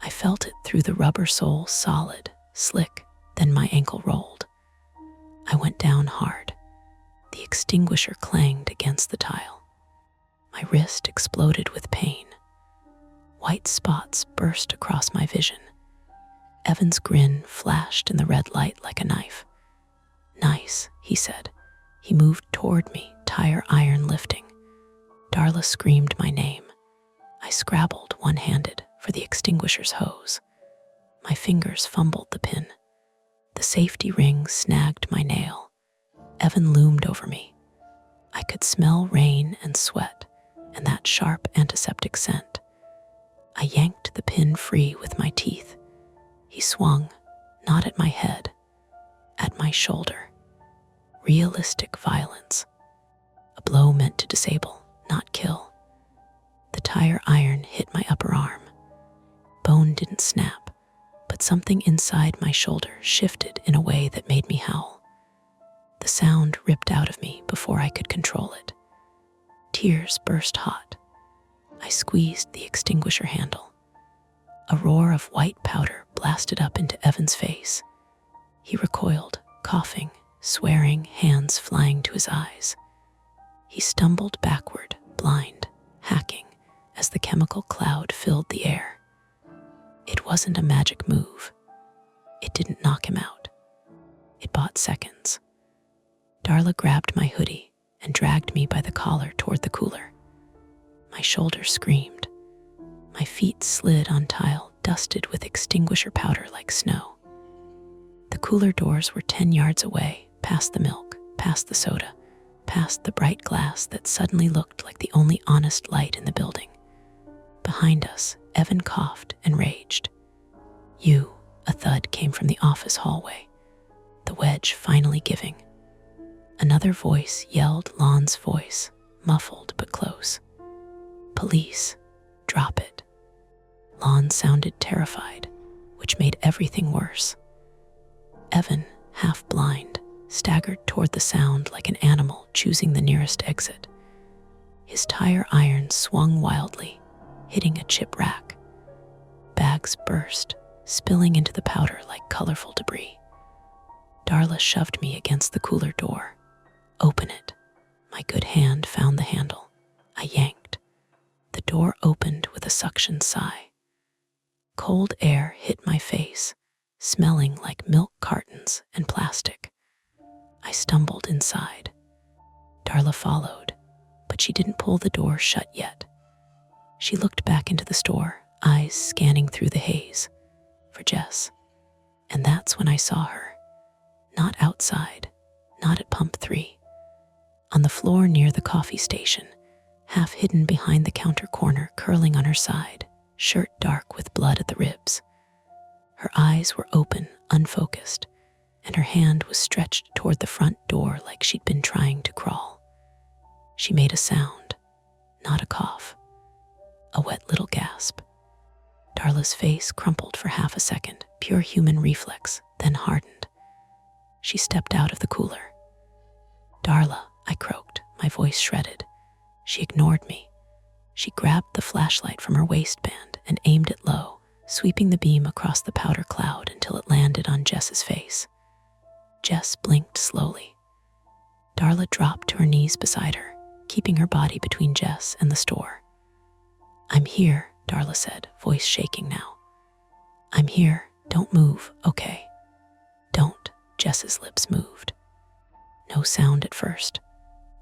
I felt it through the rubber sole, solid, slick, then my ankle rolled. I went down hard. The extinguisher clanged against the tile. My wrist exploded with pain. White spots burst across my vision. Evan's grin flashed in the red light like a knife. "Nice," he said. He moved toward me, tire iron lifting. Darla screamed my name. I scrabbled one-handed for the extinguisher's hose. My fingers fumbled the pin. The safety ring snagged my nail. Evan loomed over me. I could smell rain and sweat and that sharp antiseptic scent. I yanked the pin free with my teeth. He swung, not at my head, at my shoulder. Realistic violence. A blow meant to disable, not kill. The tire iron hit my upper arm. Bone didn't snap, but something inside my shoulder shifted in a way that made me howl. The sound ripped out of me before I could control it. Tears burst hot. I squeezed the extinguisher handle. A roar of white powder blasted up into Evan's face. He recoiled, coughing, swearing, hands flying to his eyes. He stumbled backward, blind, hacking, as the chemical cloud filled the air. It wasn't a magic move. It didn't knock him out. It bought seconds. Darla grabbed my hoodie and dragged me by the collar toward the cooler. My shoulder screamed. My feet slid on tile dusted with extinguisher powder like snow. The cooler doors were 10 yards away, past the milk, past the soda, past the bright glass that suddenly looked like the only honest light in the building. Behind us, Evan coughed and raged. "You," a thud came from the office hallway, the wedge finally giving. Another voice yelled Lon's voice, muffled but close. "Police, drop it." Lon sounded terrified, which made everything worse. Evan, half blind, staggered toward the sound like an animal choosing the nearest exit. His tire iron swung wildly, hitting a chip rack. Bags burst, spilling into the powder like colorful debris. Darla shoved me against the cooler door. "Open it." My good hand found the handle. I yanked. The door opened with a suction sigh. Cold air hit my face, smelling like milk cartons and plastic. I stumbled inside. Darla followed, but she didn't pull the door shut yet. She looked back into the store, eyes scanning through the haze, for Jess. And that's when I saw her. Not outside, not at pump 3. On the floor near the coffee station, half hidden behind the counter corner, curling on her side, shirt dark with blood at the ribs. Her eyes were open, unfocused, and her hand was stretched toward the front door like she'd been trying to crawl. She made a sound, not a cough, a wet little gasp. Darla's face crumpled for half a second, pure human reflex, then hardened. She stepped out of the cooler. "Darla," I croaked, my voice shredded. She ignored me. She grabbed the flashlight from her waistband and aimed it low, sweeping the beam across the powder cloud until it landed on Jess's face. Jess blinked slowly. Darla dropped to her knees beside her, keeping her body between Jess and the store. "I'm here," Darla said, voice shaking now. "I'm here. Don't move, okay?" "Don't." Jess's lips moved. No sound at first.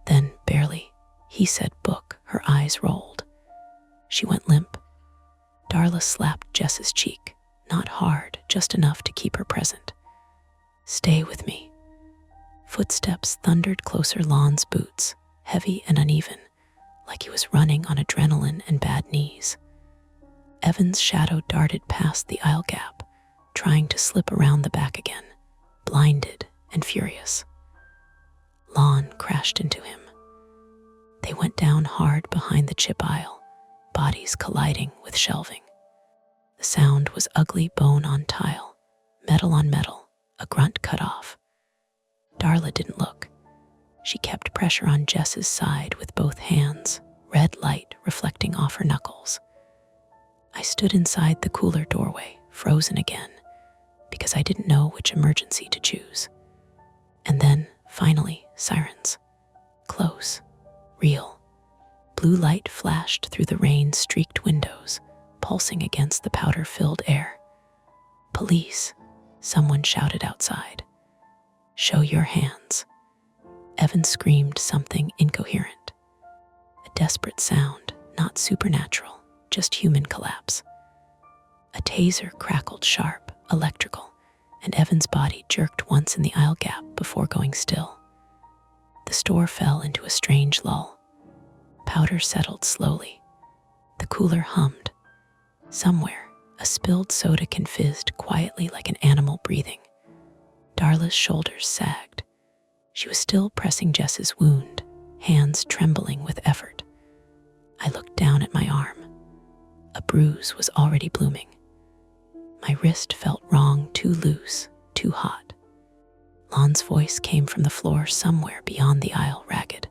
Then, barely, he said book. Her eyes rolled. She went limp. Darla slapped Jess's cheek, not hard, just enough to keep her present. "Stay with me." Footsteps thundered closer. Lon's boots, heavy and uneven, like he was running on adrenaline and bad knees. Evan's shadow darted past the aisle gap, trying to slip around the back again, blinded and furious. Lon crashed into him. They went down hard behind the chip aisle, bodies colliding with shelving. The sound was ugly bone on tile, metal on metal, a grunt cut off. Darla didn't look. She kept pressure on Jess's side with both hands, red light reflecting off her knuckles. I stood inside the cooler doorway, frozen again, because I didn't know which emergency to choose. And then, finally, sirens. Close. Real. Blue light flashed through the rain-streaked windows, pulsing against the powder-filled air. "Police," someone shouted outside. "Show your hands." Evan screamed something incoherent. A desperate sound, not supernatural, just human collapse. A taser crackled sharp, electrical, and Evan's body jerked once in the aisle gap before going still. The store fell into a strange lull. Powder settled slowly. The cooler hummed. Somewhere, a spilled soda can fizzed quietly like an animal breathing. Darla's shoulders sagged. She was still pressing Jess's wound, hands trembling with effort. I looked down at my arm. A bruise was already blooming. My wrist felt wrong, too loose, too hot. Lon's voice came from the floor somewhere beyond the aisle, ragged.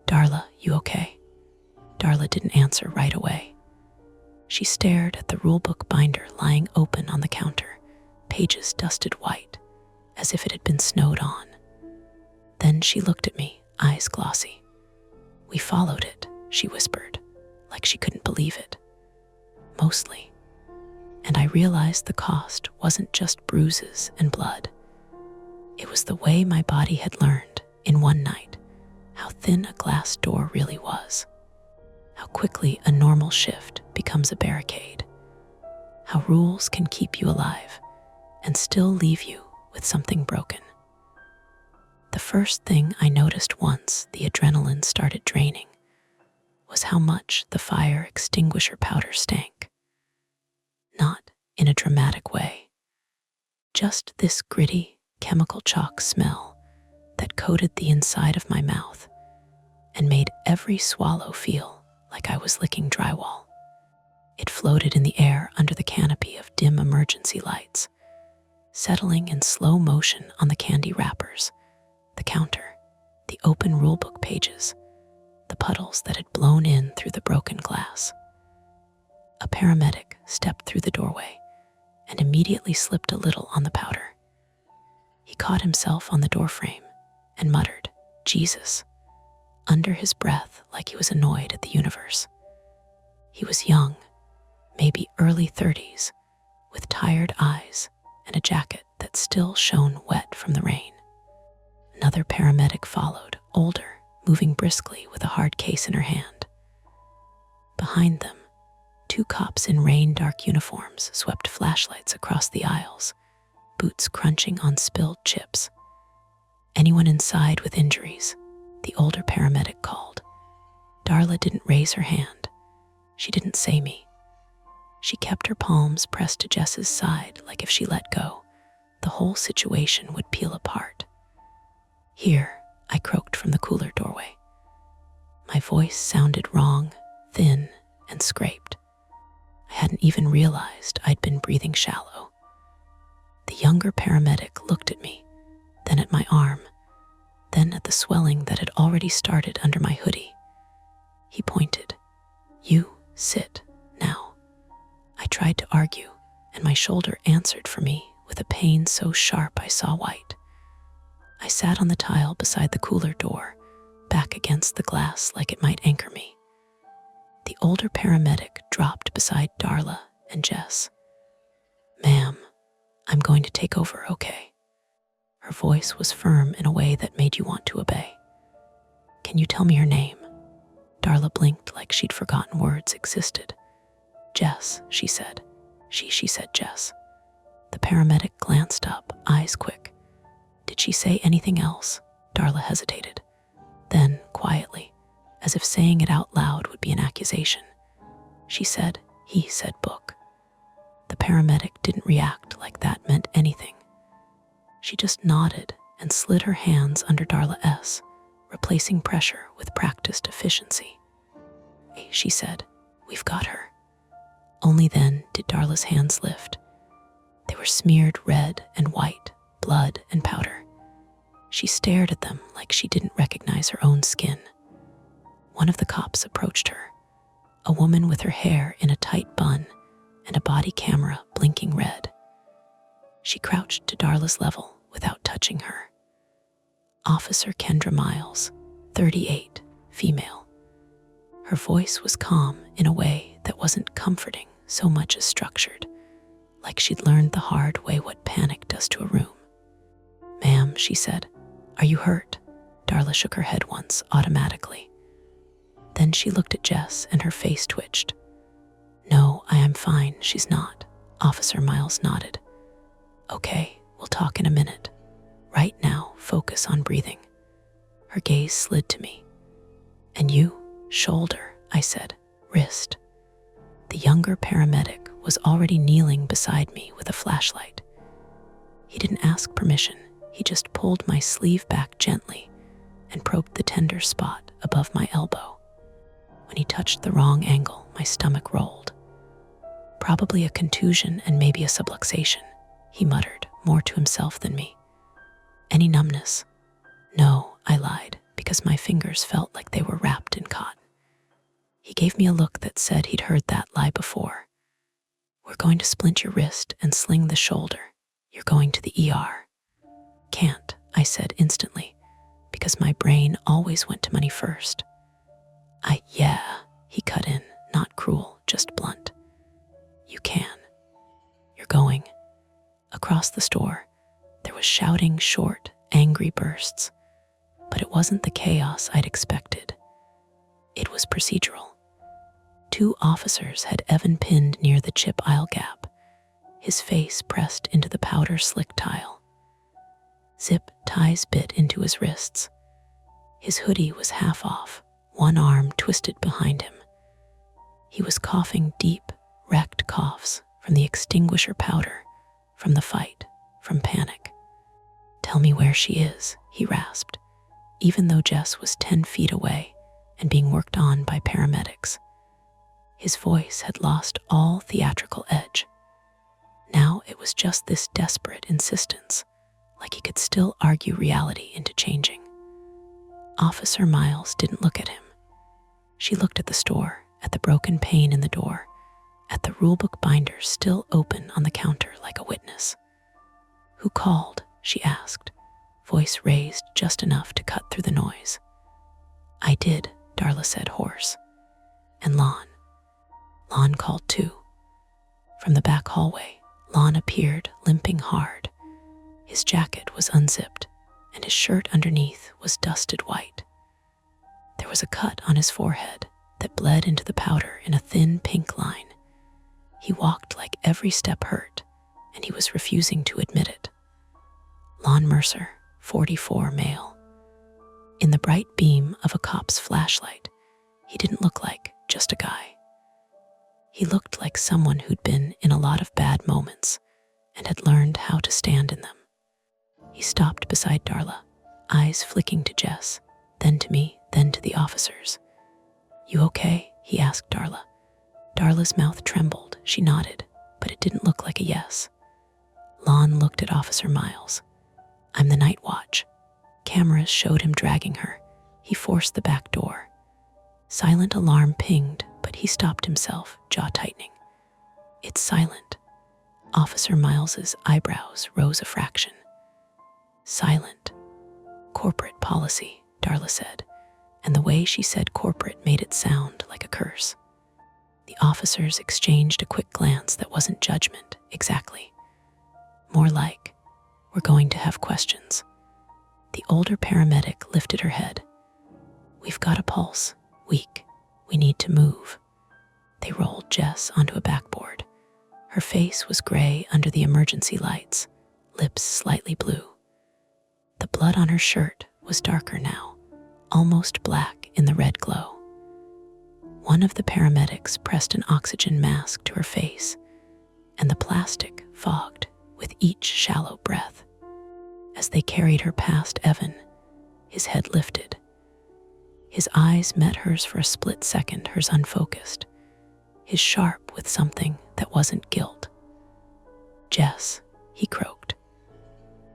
"Darla, you okay?" Darla didn't answer right away. She stared at the rulebook binder lying open on the counter, pages dusted white, as if it had been snowed on. Then she looked at me, eyes glossy. "We followed it," she whispered, like she couldn't believe it. "Mostly." And I realized the cost wasn't just bruises and blood. It was the way my body had learned, in one night, how thin a glass door really was. How quickly a normal shift becomes a barricade. How rules can keep you alive and still leave you with something broken. The first thing I noticed once the adrenaline started draining was how much the fire extinguisher powder stank. not in a dramatic way. Just this gritty, chemical chalk smell that coated the inside of my mouth and made every swallow feel like I was licking drywall. It floated in the air under the canopy of dim emergency lights, settling in slow motion on the candy wrappers, the counter, the open rulebook pages, the puddles that had blown in through the broken glass. A paramedic stepped through the doorway and immediately slipped a little on the powder. He caught himself on the doorframe and muttered, "Jesus," under his breath like he was annoyed at the universe. He was young, maybe early 30s, with tired eyes and a jacket that still shone wet from the rain. Another paramedic followed, older, moving briskly with a hard case in her hand. Behind them, 2 cops in rain-dark uniforms swept flashlights across the aisles, boots crunching on spilled chips. "Anyone inside with injuries?" the older paramedic called. Darla didn't raise her hand. She didn't say me. She kept her palms pressed to Jess's side like if she let go, the whole situation would peel apart. "Here," I croaked from the cooler doorway. My voice sounded wrong, thin, and scraped. I hadn't even realized I'd been breathing shallow. The younger paramedic looked at me, then at my arm, then at the swelling that had already started under my hoodie. He pointed. "You sit now." I tried to argue, and my shoulder answered for me with a pain so sharp I saw white. I sat on the tile beside the cooler door, back against the glass like it might anchor me. The older paramedic dropped beside Darla and Jess. "Ma'am, I'm going to take over, okay?" Her voice was firm in a way that made you want to obey. "Can you tell me her name?" Darla blinked like she'd forgotten words existed. "Jess," she said. She said Jess. The paramedic glanced up, eyes quick. "Did she say anything else?" Darla hesitated. Then, quietly, as if saying it out loud would be an accusation, she said, "He said book." The paramedic didn't react like that meant anything. She just nodded and slid her hands under Darla S., replacing pressure with practiced efficiency. "Hey," she said, "we've got her." Only then did Darla's hands lift. They were smeared red and white, blood and powder. She stared at them like she didn't recognize her own skin. One of the cops approached her, a woman with her hair in a tight bun and a body camera blinking red. She crouched to Darla's level without touching her. Officer Kendra Miles, 38, female. Her voice was calm in a way that wasn't comforting so much as structured, like she'd learned the hard way what panic does to a room. "Ma'am," she said, "are you hurt?" Darla shook her head once, automatically. Then she looked at Jess and her face twitched. "No, I am fine, she's not." Officer Miles nodded. "Okay, we'll talk in a minute. Right now, focus on breathing." Her gaze slid to me. "And you?" "Shoulder," I said. "Wrist." The younger paramedic was already kneeling beside me with a flashlight. He didn't ask permission. He just pulled my sleeve back gently and probed the tender spot above my elbow. When he touched the wrong angle, my stomach rolled. "Probably a contusion and maybe a subluxation," he muttered, more to himself than me. "Any numbness?" "No," I lied, because my fingers felt like they were wrapped in cotton. He gave me a look that said he'd heard that lie before. "We're going to splint your wrist and sling the shoulder. You're going to the ER." "Can't," I said instantly, because my brain always went to money first. Yeah," he cut in, not cruel, just blunt. "You can. You're going." Across the store, there was shouting, short, angry bursts, but it wasn't the chaos I'd expected. It was procedural. 2 officers had Evan pinned near the chip aisle gap, his face pressed into the powder-slick tile. Zip ties bit into his wrists. His hoodie was half off, one arm twisted behind him. He was coughing deep, wrecked coughs from the extinguisher powder, from the fight, from panic. "Tell me where she is," he rasped, even though Jess was 10 feet away and being worked on by paramedics. His voice had lost all theatrical edge. Now it was just this desperate insistence, like he could still argue reality into changing. Officer Miles didn't look at him. She looked at the store, at the broken pane in the door, at the rulebook binder still open on the counter like a witness. "Who called?" she asked, voice raised just enough to cut through the noise. "I did," Darla said, hoarse. "And Lon?" "Lon called too." From the back hallway, Lon appeared, limping hard. His jacket was unzipped, and his shirt underneath was dusted white. There was a cut on his forehead that bled into the powder in a thin pink line. He walked like every step hurt, and he was refusing to admit it. Lon Mercer, 44, male. In the bright beam of a cop's flashlight, he didn't look like just a guy. He looked like someone who'd been in a lot of bad moments and had learned how to stand in them. He stopped beside Darla, eyes flicking to Jess, then to me, then to the officers. "You okay?" he asked Darla. Darla's mouth trembled. She nodded, but it didn't look like a yes. Lon looked at Officer Miles. "I'm the night watch." Cameras showed him dragging her. He forced the back door. Silent alarm pinged, but he stopped himself, jaw tightening. "It's silent." Officer Miles's eyebrows rose a fraction. "Silent. Corporate policy," Darla said, and the way she said corporate made it sound like a curse. The officers exchanged a quick glance that wasn't judgment, exactly. More like, "We're going to have questions." The older paramedic lifted her head. "We've got a pulse, weak. We need to move." They rolled Jess onto a backboard. Her face was gray under the emergency lights, lips slightly blue. The blood on her shirt was darker now, almost black in the red glow. One of the paramedics pressed an oxygen mask to her face, and the plastic fogged with each shallow breath. As they carried her past Evan, his head lifted. His eyes met hers for a split second, hers unfocused, his sharp with something that wasn't guilt. "Jess," he croaked.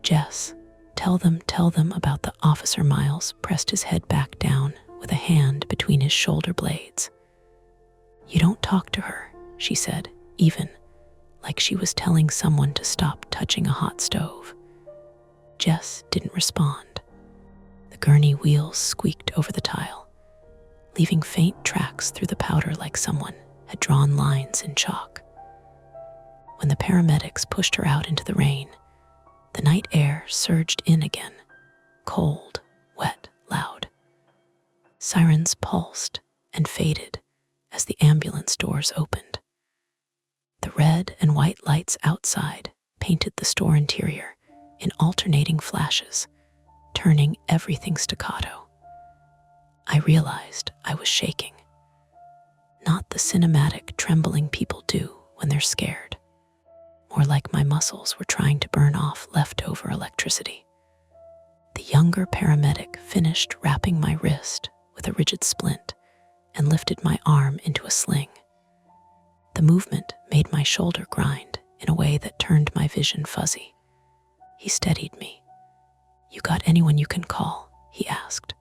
"Jess, tell them about the." Officer Miles pressed his head back down with a hand between his shoulder blades. "You don't talk to her," she said, even, like she was telling someone to stop touching a hot stove. Jess didn't respond. The gurney wheels squeaked over the tile, leaving faint tracks through the powder like someone had drawn lines in chalk. When the paramedics pushed her out into the rain, the night air surged in again, cold, wet, loud. Sirens pulsed and faded as the ambulance doors opened. The red and white lights outside painted the store interior in alternating flashes, turning everything staccato. I realized I was shaking. Not the cinematic trembling people do when they're scared, more like my muscles were trying to burn off leftover electricity. The younger paramedic finished wrapping my wrist with a rigid splint and lifted my arm into a sling. The movement made my shoulder grind in a way that turned my vision fuzzy. He steadied me. "You got anyone you can call?" he asked.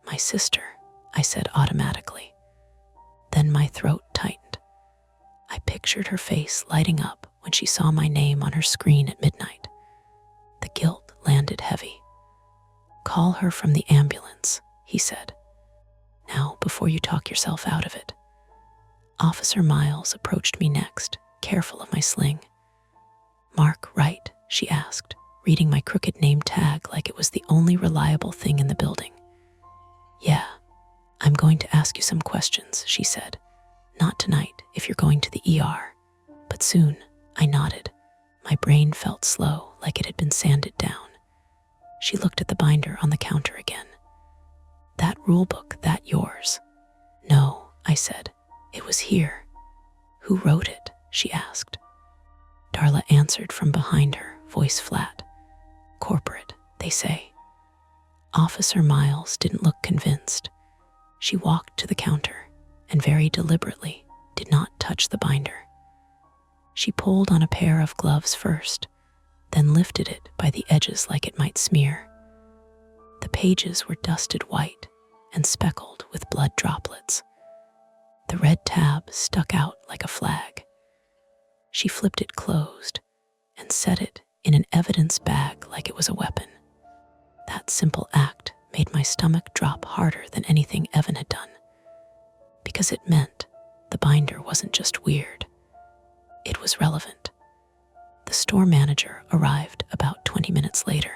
"My sister," I said automatically. Then my throat tightened. I pictured her face lighting up when she saw my name on her screen at midnight. The guilt landed heavy. "Call her from the ambulance," he said. "Now, before you talk yourself out of it." Officer Miles approached me next, careful of my sling. "Mark Wright?" she asked, reading my crooked name tag like it was the only reliable thing in the building. "Yeah, I'm going to ask you some questions," she said. "Not tonight, if you're going to the ER, but soon." I nodded. My brain felt slow, like it had been sanded down. She looked at the binder on the counter again. "That rulebook, that yours?" "No," I said. "It was here." "Who wrote it?" she asked. Darla answered from behind her, voice flat. Corporate, they say. Officer Miles didn't look convinced. She walked to the counter and very deliberately did not touch the binder. She pulled on a pair of gloves first, then lifted it by the edges like it might smear. The pages were dusted white and speckled with blood droplets. The red tab stuck out like a flag. She flipped it closed and set it in an evidence bag like it was a weapon. That simple act made my stomach drop harder than anything Evan had done, because it meant the binder wasn't just weird, it was relevant. The store manager arrived about 20 minutes later.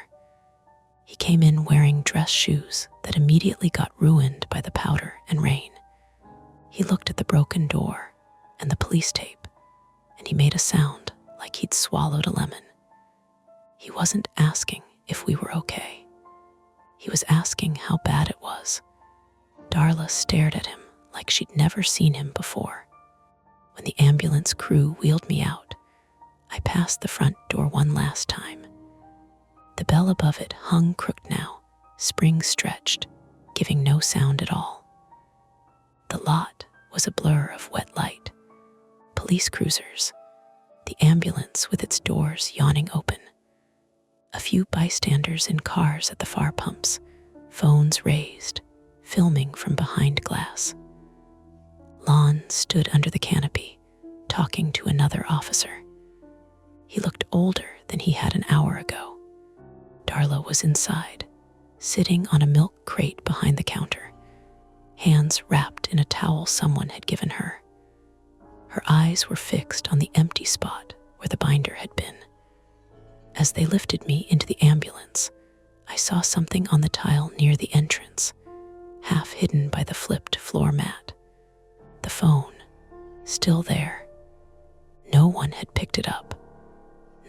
He came in wearing dress shoes that immediately got ruined by the powder and rain. He looked at the broken door and the police tape, and he made a sound like he'd swallowed a lemon. He wasn't asking if we were okay. He was asking how bad it was. Darla stared at him like she'd never seen him before. When the ambulance crew wheeled me out, I passed the front door one last time. The bell above it hung crooked now, springs stretched, giving no sound at all. The lot was a blur of wet light. Police cruisers, the ambulance with its doors yawning open, a few bystanders in cars at the far pumps, phones raised, filming from behind glass. Lon stood under the canopy, talking to another officer. He looked older than he had an hour ago. Darla was inside, sitting on a milk crate behind the counter, hands wrapped in a towel someone had given her. Her eyes were fixed on the empty spot where the binder had been. As they lifted me into the ambulance, I saw something on the tile near the entrance, half hidden by the flipped floor mat. The phone, still there. No one had picked it up.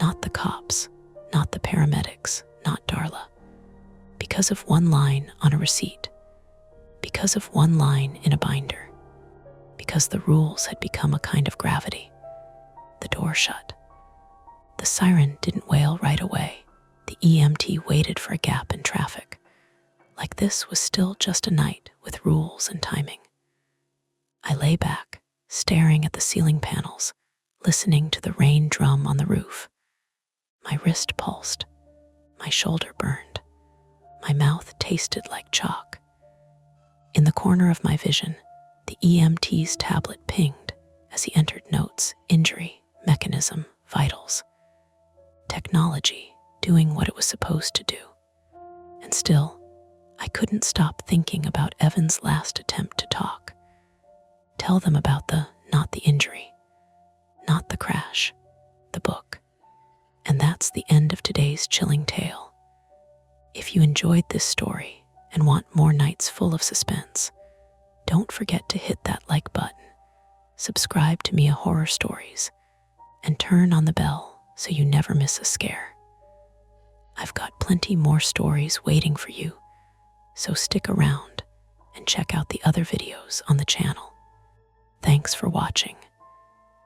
Not the cops, not the paramedics, not Darla. Because of one line on a receipt. Because of one line in a binder. Because the rules had become a kind of gravity. The door shut. The siren didn't wail right away. The EMT waited for a gap in traffic. Like this was still just a night with rules and timing. I lay back, staring at the ceiling panels, listening to the rain drum on the roof. My wrist pulsed. My shoulder burned. My mouth tasted like chalk. In the corner of my vision, the EMT's tablet pinged as he entered notes: injury, mechanism, vitals. Technology doing what it was supposed to do. And still, I couldn't stop thinking about Evan's last attempt to talk. Tell them about not the injury, not the crash, the book. And that's the end of today's chilling tale. If you enjoyed this story and want more nights full of suspense, don't forget to hit that like button, subscribe to Mia Horror Stories, and turn on the bell so you never miss a scare. I've got plenty more stories waiting for you, so stick around and check out the other videos on the channel. Thanks for watching,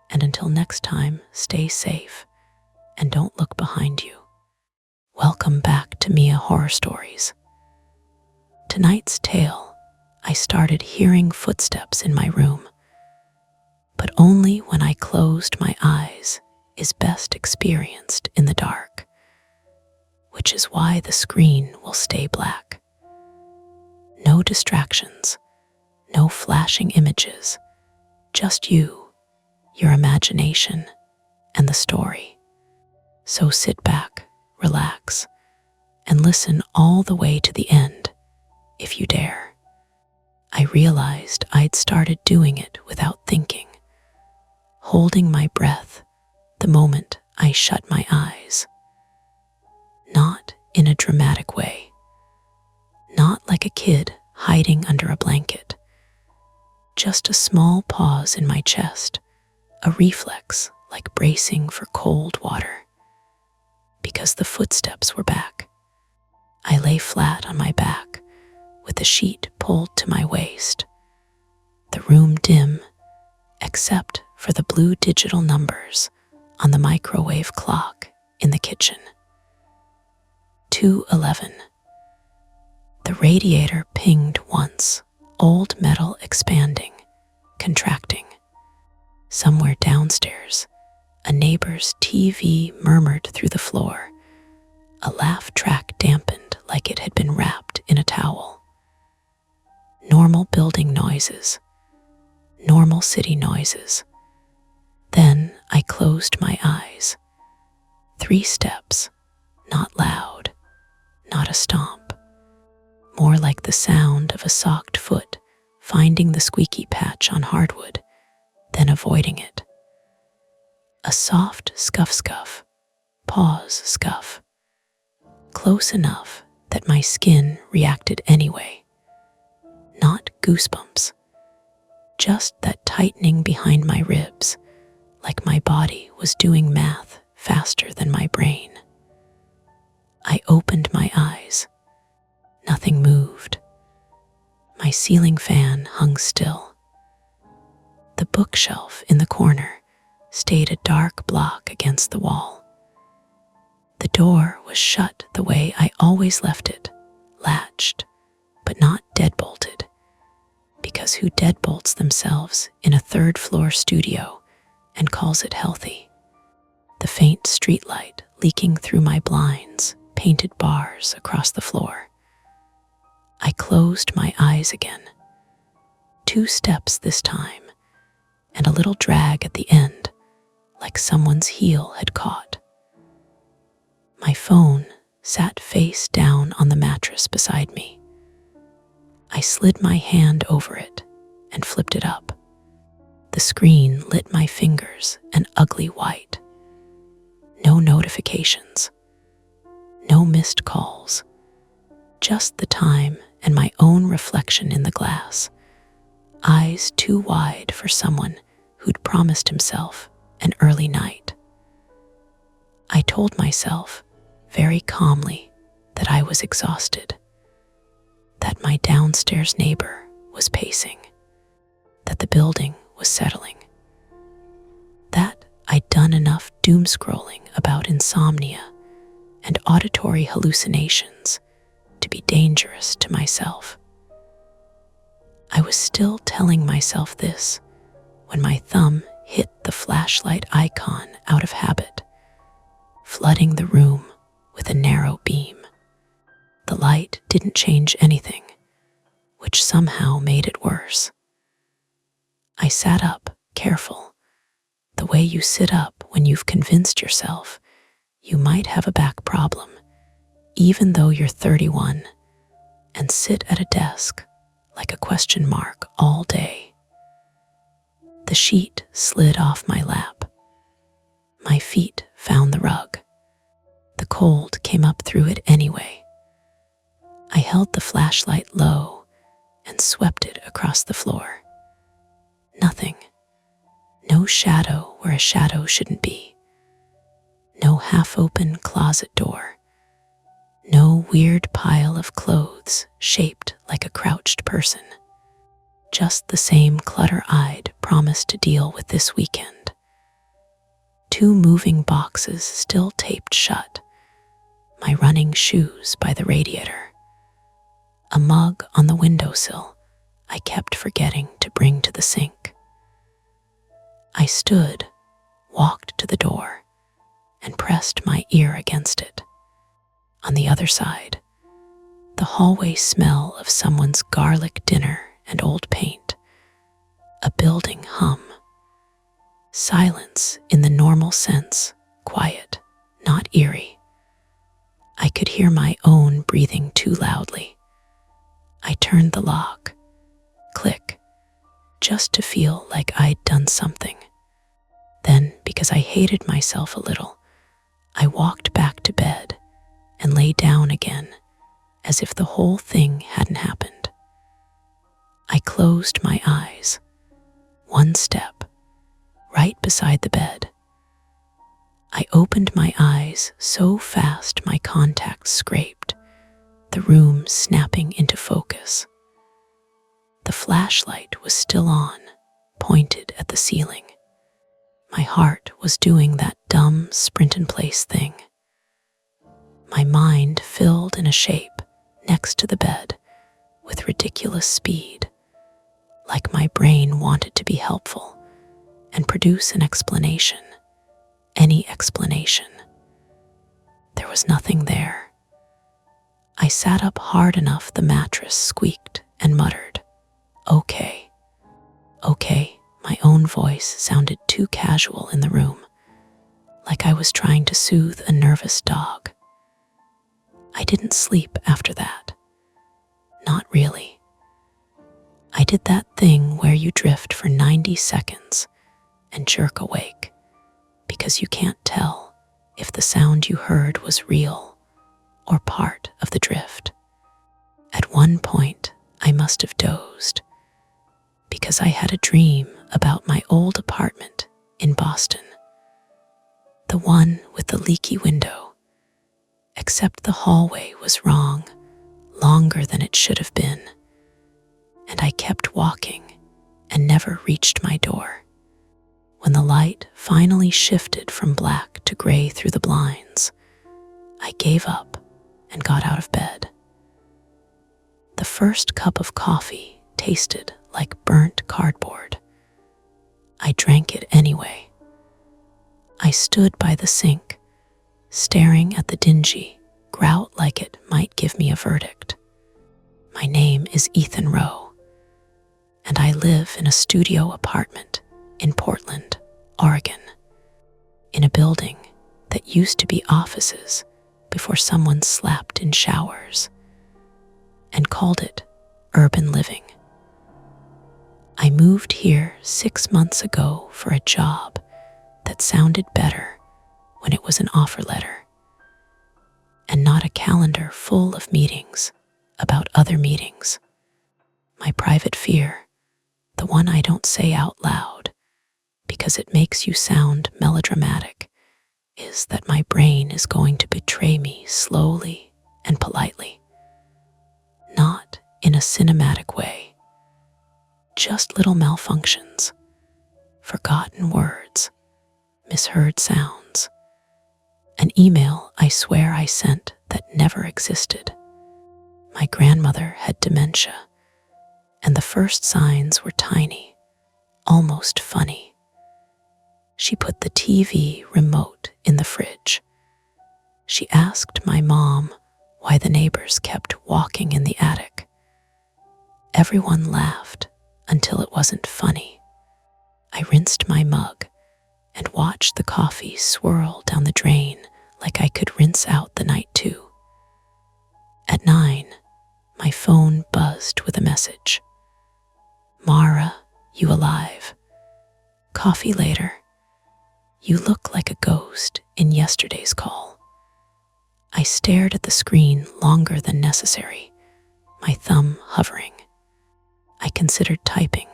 and until next time, stay safe and don't look behind you. Welcome back to Mia Horror Stories. Tonight's tale, I started hearing footsteps in my room, but only when I closed my eyes is best experienced in the dark, which is why the screen will stay black. No distractions, no flashing images, just you, your imagination, and the story. So sit back, relax, and listen all the way to the end, if you dare. I realized I'd started doing it without thinking, holding my breath the moment I shut my eyes. Not in a dramatic way, not like a kid hiding under a blanket. Just a small pause in my chest, a reflex like bracing for cold water. Because the footsteps were back. I lay flat on my back, with the sheet pulled to my waist. The room dim, except for the blue digital numbers on the microwave clock in the kitchen. 2:11. The radiator pinged once, old metal expanding, contracting. Somewhere downstairs, a neighbor's TV murmured through the floor, a laugh track dampened like it had been wrapped in a towel. Normal building noises, normal city noises. Then I closed my eyes. 3 steps, not loud, not a stomp. More like the sound of a socked foot finding the squeaky patch on hardwood, then avoiding it. A soft scuff, pause scuff. Close enough that my skin reacted anyway. Not goosebumps, just that tightening behind my ribs, like my body was doing math faster than my brain. I opened my eyes. Nothing moved. My ceiling fan hung still. The bookshelf in the corner stayed a dark block against the wall. The door was shut the way I always left it, latched, but not deadbolted, because who deadbolts themselves in a 3rd-floor studio and calls it healthy? The faint streetlight leaking through my blinds painted bars across the floor. I closed my eyes again. 2 steps this time, and a little drag at the end, like someone's heel had caught. My phone sat face down on the mattress beside me. I slid my hand over it and flipped it up. The screen lit my fingers an ugly white. No notifications. No missed calls. Just the time and my own reflection in the glass. Eyes too wide for someone who'd promised himself an early night. I told myself very calmly that I was exhausted, that my downstairs neighbor was pacing, that the building was settling, that I'd done enough doom scrolling about insomnia and auditory hallucinations to be dangerous to myself. I was still telling myself this when my thumb hit the flashlight icon out of habit, flooding the room with a narrow beam. The light didn't change anything, which somehow made it worse. I sat up, careful, the way you sit up when you've convinced yourself you might have a back problem, even though you're 31, and sit at a desk like a question mark all day. The sheet slid off my lap. My feet found the rug. The cold came up through it anyway. I held the flashlight low and swept it across the floor. Nothing. No shadow where a shadow shouldn't be. No half-open closet door. No weird pile of clothes shaped like a crouched person. Just the same clutter I'd promised to deal with this weekend. 2 moving boxes still taped shut. My running shoes by the radiator. A mug on the windowsill I kept forgetting to bring to the sink. I stood, walked to the door, and pressed my ear against it. On the other side, the hallway smell of someone's garlic dinner and old paint. A building hum. Silence in the normal sense, quiet, not eerie. I could hear my own breathing too loudly. I turned the lock. Click. Just to feel like I'd done something. Then, because I hated myself a little, I walked back to bed and lay down again as if the whole thing hadn't happened. I closed my eyes. 1 step, right beside the bed. I opened my eyes so fast my contacts scraped, the room snapping into focus. The flashlight was still on, pointed at the ceiling. My heart was doing that dumb sprint-in-place thing. My mind filled in a shape next to the bed with ridiculous speed, like my brain wanted to be helpful and produce an explanation, any explanation. There was nothing there. I sat up hard enough the mattress squeaked and muttered, "Okay, okay." My own voice sounded too casual in the room, like I was trying to soothe a nervous dog. I didn't sleep after that. Not really. I did that thing where you drift for 90 seconds and jerk awake because you can't tell if the sound you heard was real or part of the drift. At one point, I must have dozed because I had a dream about my old apartment in Boston, the one with the leaky window, except the hallway was wrong, longer than it should have been, and I kept walking and never reached my door. When the light finally shifted from black to gray through the blinds, I gave up and got out of bed. The first cup of coffee tasted like burnt cardboard. I drank it anyway. I stood by the sink, staring at the dingy grout like it might give me a verdict. My name is Ethan Rowe, and I live in a studio apartment in Portland, Oregon, in a building that used to be offices before someone slapped in showers and called it urban living. I moved here 6 months ago for a job that sounded better when it was an offer letter and not a calendar full of meetings about other meetings. My private fear, the one I don't say out loud because it makes you sound melodramatic, is that my brain is going to betray me slowly and politely. Not in a cinematic way. Just little malfunctions, forgotten words, misheard sounds. An email I swear I sent that never existed. My grandmother had dementia, and the first signs were tiny, almost funny. She put the TV remote in the fridge. She asked my mom why the neighbors kept walking in the attic. Everyone laughed until it wasn't funny. I rinsed my mug and watched the coffee swirl down the drain like I could rinse out the night too. At 9, my phone buzzed with a message. "Mara, you alive? Coffee later. You look like a ghost in yesterday's call." I stared at the screen longer than necessary, my thumb hovering. I considered typing.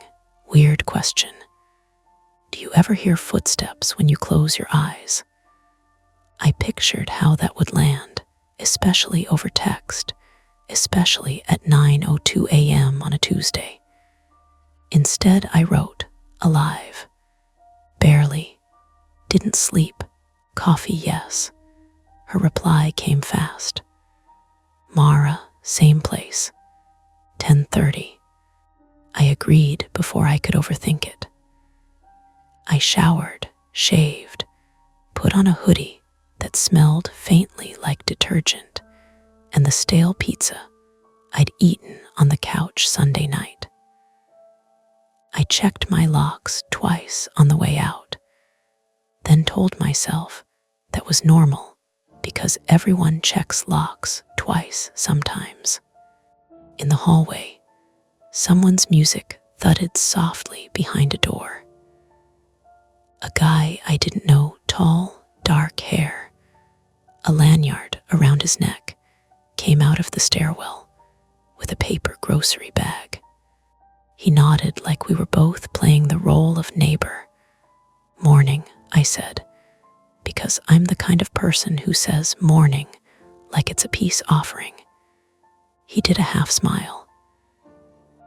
Weird question. Do you ever hear footsteps when you close your eyes? I pictured how that would land, especially over text, especially at 9:02 a.m. on a Tuesday. Instead, I wrote, "Alive. Barely. Didn't sleep. Coffee, yes." Her reply came fast. "Mara, same place. 10:30. I agreed before I could overthink it. I showered, shaved, put on a hoodie that smelled faintly like detergent and the stale pizza I'd eaten on the couch Sunday night. I checked my locks twice on the way out, then told myself that was normal because everyone checks locks twice sometimes. In the hallway, someone's music thudded softly behind a door. A guy I didn't know, tall, dark hair, a lanyard around his neck, came out of the stairwell with a paper grocery bag. He nodded like we were both playing the role of neighbor. "Morning," I said, because I'm the kind of person who says morning like it's a peace offering. He did a half smile.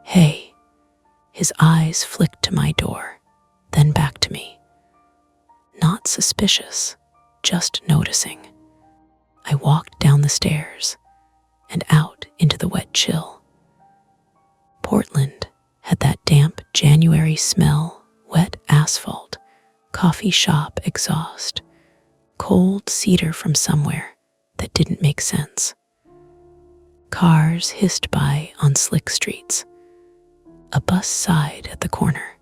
"Hey." His eyes flicked to my door, then back to me. Not suspicious, just noticing. I walked down the stairs and out into the wet chill. Portland had that damp January smell, wet asphalt, coffee shop exhaust, cold cedar from somewhere that didn't make sense. Cars hissed by on slick streets. A bus sighed at the corner.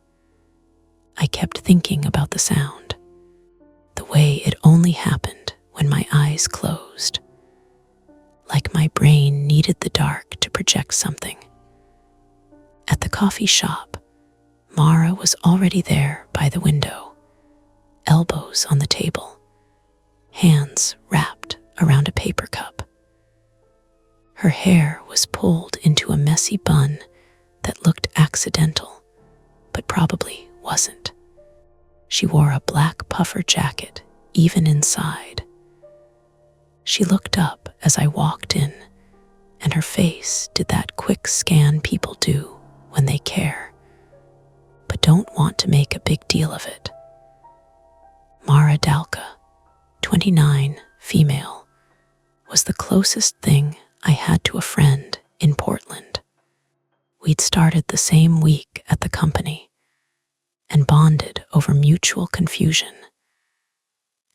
I kept thinking about the sound, the way it only happened when my eyes closed, like my brain needed the dark to project something. At the coffee shop, Mara was already there by the window, elbows on the table, hands wrapped around a paper cup. Her hair was pulled into a messy bun that looked accidental, but probably wasn't. She wore a black puffer jacket, even inside. She looked up as I walked in, and her face did that quick scan people do when they care, but don't want to make a big deal of it. Mara Dalka, 29, female, was the closest thing I had to a friend in Portland. We'd started the same week at the company and bonded over mutual confusion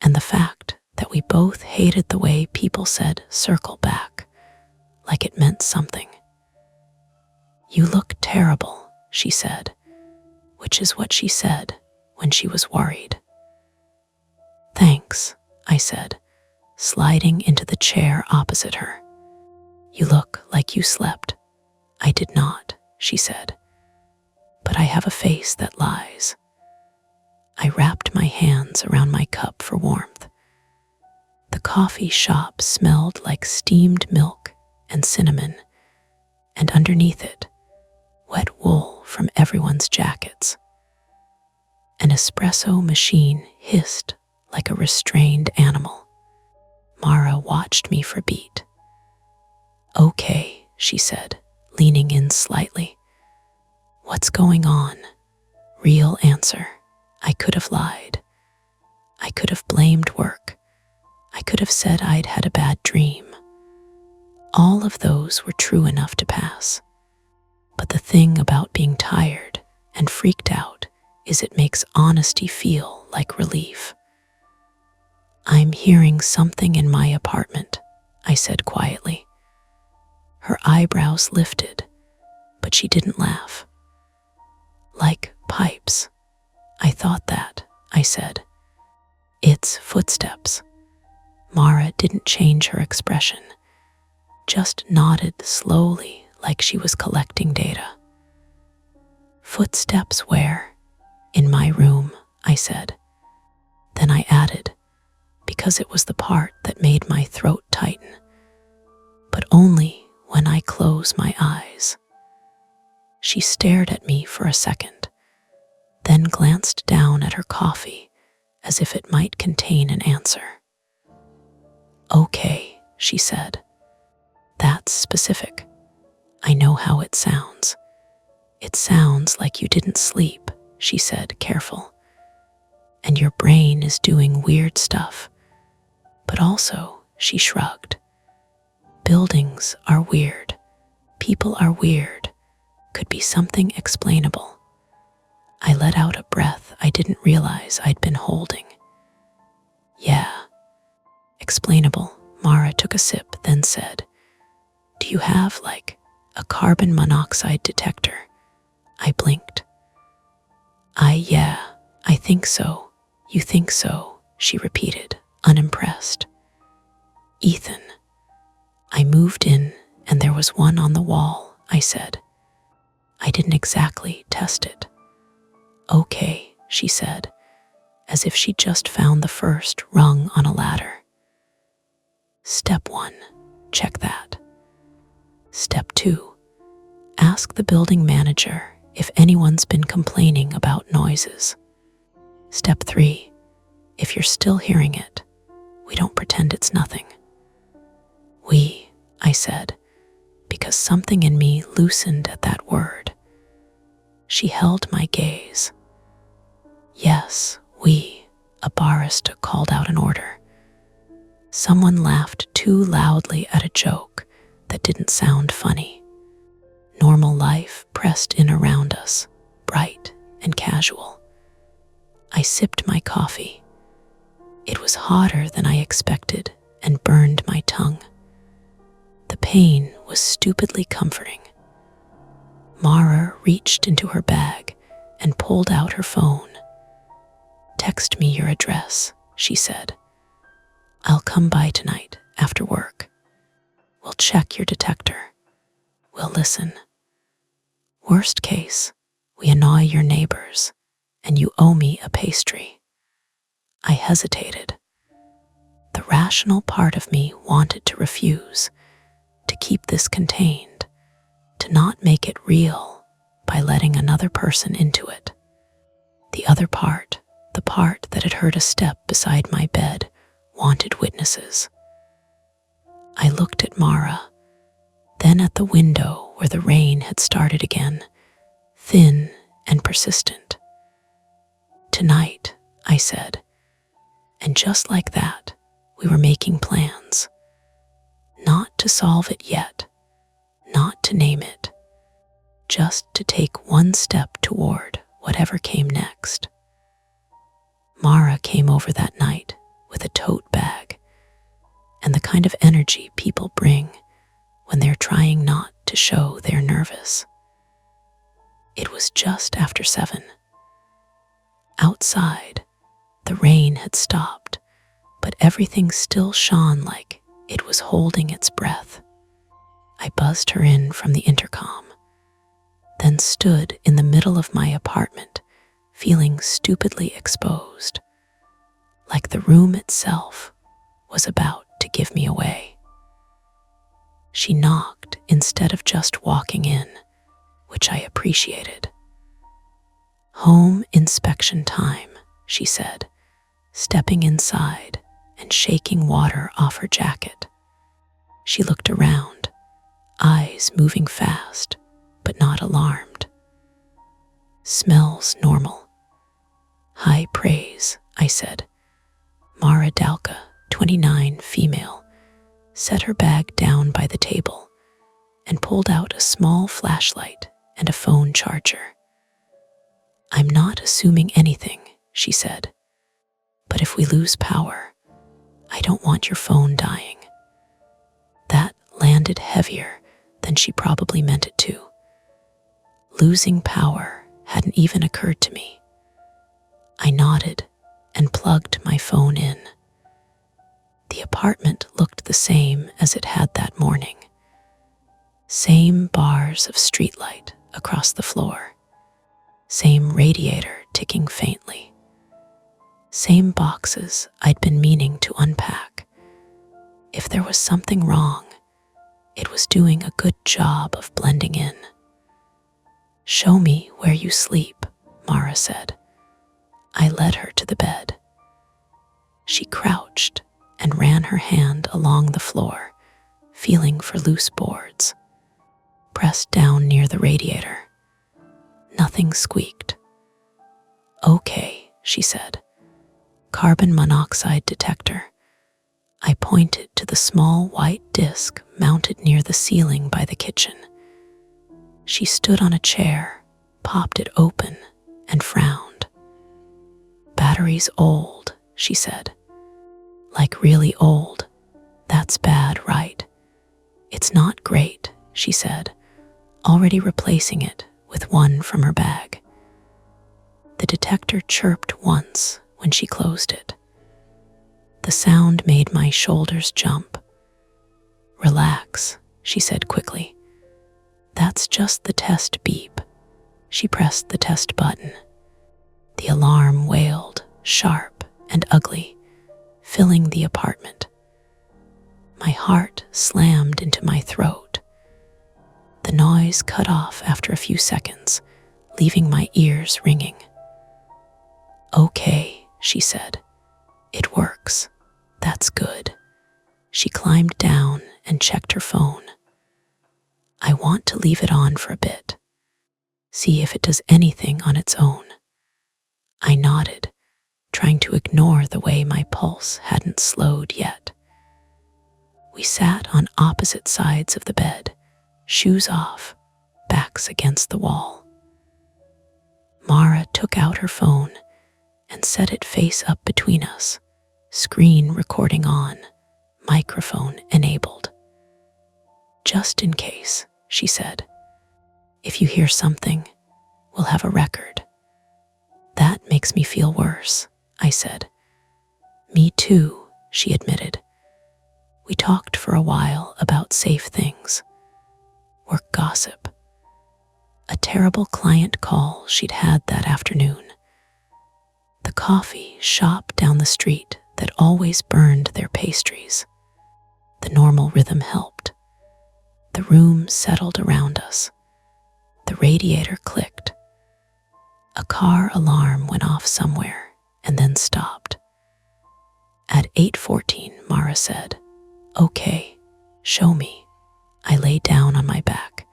and the fact that we both hated the way people said circle back, like it meant something. "You look terrible," she said, which is what she said when she was worried. "Thanks," I said, sliding into the chair opposite her. "You look like you slept." "I did not," she said, "but I have a face that lies." I wrapped my hands around my cup for warmth. The coffee shop smelled like steamed milk and cinnamon, and underneath it, wet wool from everyone's jackets. An espresso machine hissed like a restrained animal. Mara watched me for a beat. "Okay," she said, leaning in slightly. "What's going on?" Real answer. I could have lied. I could have blamed work. I could have said I'd had a bad dream. All of those were true enough to pass. But the thing about being tired and freaked out is it makes honesty feel like relief. "I'm hearing something in my apartment," I said quietly. Her eyebrows lifted, but she didn't laugh. "Like pipes." "I thought that," I said. "It's footsteps." Mara didn't change her expression, just nodded slowly like she was collecting data. "Footsteps where?" "In my room," I said. Then I added, because it was the part that made my throat tighten, "but only when I close my eyes." She stared at me for a second, then glanced down at her coffee as if it might contain an answer. "Okay," she said. "That's specific. I know how it sounds." "It sounds like you didn't sleep," she said, careful. "And your brain is doing weird stuff." But also, she shrugged. "Buildings are weird. People are weird. Could be something explainable." I let out a breath I didn't realize I'd been holding. "Yeah, explainable." Mara took a sip, then said, "Do you have, like, a carbon monoxide detector?" I blinked. Yeah, I think so." "You think so?" she repeated, unimpressed. "Ethan." I moved in, and there was one on the wall, I said. I didn't exactly test it. "Okay," she said, as if she'd just found the first rung on a ladder. "Step 1, check that. Step 2, ask the building manager if anyone's been complaining about noises. Step 3, if you're still hearing it, we don't pretend it's nothing." "We," I said, because something in me loosened at that word. She held my gaze. "Yes, we," a barista called out an order. Someone laughed too loudly at a joke that didn't sound funny. Normal life pressed in around us, bright and casual. I sipped my coffee. It was hotter than I expected and burned my tongue. The pain was stupidly comforting. Mara reached into her bag and pulled out her phone. "Text me your address," she said. "I'll come by tonight after work. We'll check your detector. We'll listen. Worst case, we annoy your neighbors, and you owe me a pastry." I hesitated. The rational part of me wanted to refuse, to keep this contained, to not make it real by letting another person into it. The other part, the part that had heard a step beside my bed, wanted witnesses. I looked at Mara, then at the window where the rain had started again, thin and persistent. "Tonight," I said, and just like that, we were making plans. Not to solve it yet, not to name it, just to take one step toward whatever came next. Mara came over that night with a tote bag and the kind of energy people bring when they're trying not to show they're nervous. It was just after 7. Outside, the rain had stopped, but everything still shone like it was holding its breath. I buzzed her in from the intercom, then stood in the middle of my apartment, feeling stupidly exposed, like the room itself was about to give me away. She knocked instead of just walking in, which I appreciated. "Home inspection time," she said, stepping inside and shaking water off her jacket. She looked around, eyes moving fast, but not alarmed. "Smells normal." "High praise," I said. Mara Dalka, 29, female, set her bag down by the table and pulled out a small flashlight and a phone charger. "I'm not assuming anything," she said, "but if we lose power, I don't want your phone dying." That landed heavier than she probably meant it to. Losing power hadn't even occurred to me. I nodded and plugged my phone in. The apartment looked the same as it had that morning. Same bars of streetlight across the floor. Same radiator ticking faintly. Same boxes I'd been meaning to unpack. If there was something wrong, it was doing a good job of blending in. "Show me where you sleep," Mara said. I led her to the bed. She crouched and ran her hand along the floor, feeling for loose boards. Pressed down near the radiator. Nothing squeaked. "Okay," she said. "Carbon monoxide detector." I pointed to the small white disc mounted near the ceiling by the kitchen. She stood on a chair, popped it open, and frowned. "Battery's old," she said. "Like really old. That's bad, right?" "It's not great," she said, already replacing it with one from her bag. The detector chirped once when she closed it. The sound made my shoulders jump. "Relax," she said quickly. "That's just the test beep." She pressed the test button. The alarm wailed, sharp and ugly, filling the apartment. My heart slammed into my throat. The noise cut off after a few seconds, leaving my ears ringing. "Okay," she said. "It works. That's good." She climbed down and checked her phone. "I want to leave it on for a bit. See if it does anything on its own." I nodded, trying to ignore the way my pulse hadn't slowed yet. We sat on opposite sides of the bed, shoes off, backs against the wall. Mara took out her phone and set it face up between us, screen recording on, microphone enabled. "Just in case," she said. "If you hear something, we'll have a record." "That makes me feel worse," I said. "Me too," she admitted. We talked for a while about safe things. Work gossip. A terrible client call she'd had that afternoon. The coffee shop down the street that always burned their pastries. The normal rhythm helped. The room settled around us. The radiator clicked. A car alarm went off somewhere and then stopped. At 8:14, Mara said, "Okay, show me." I lay down on my back.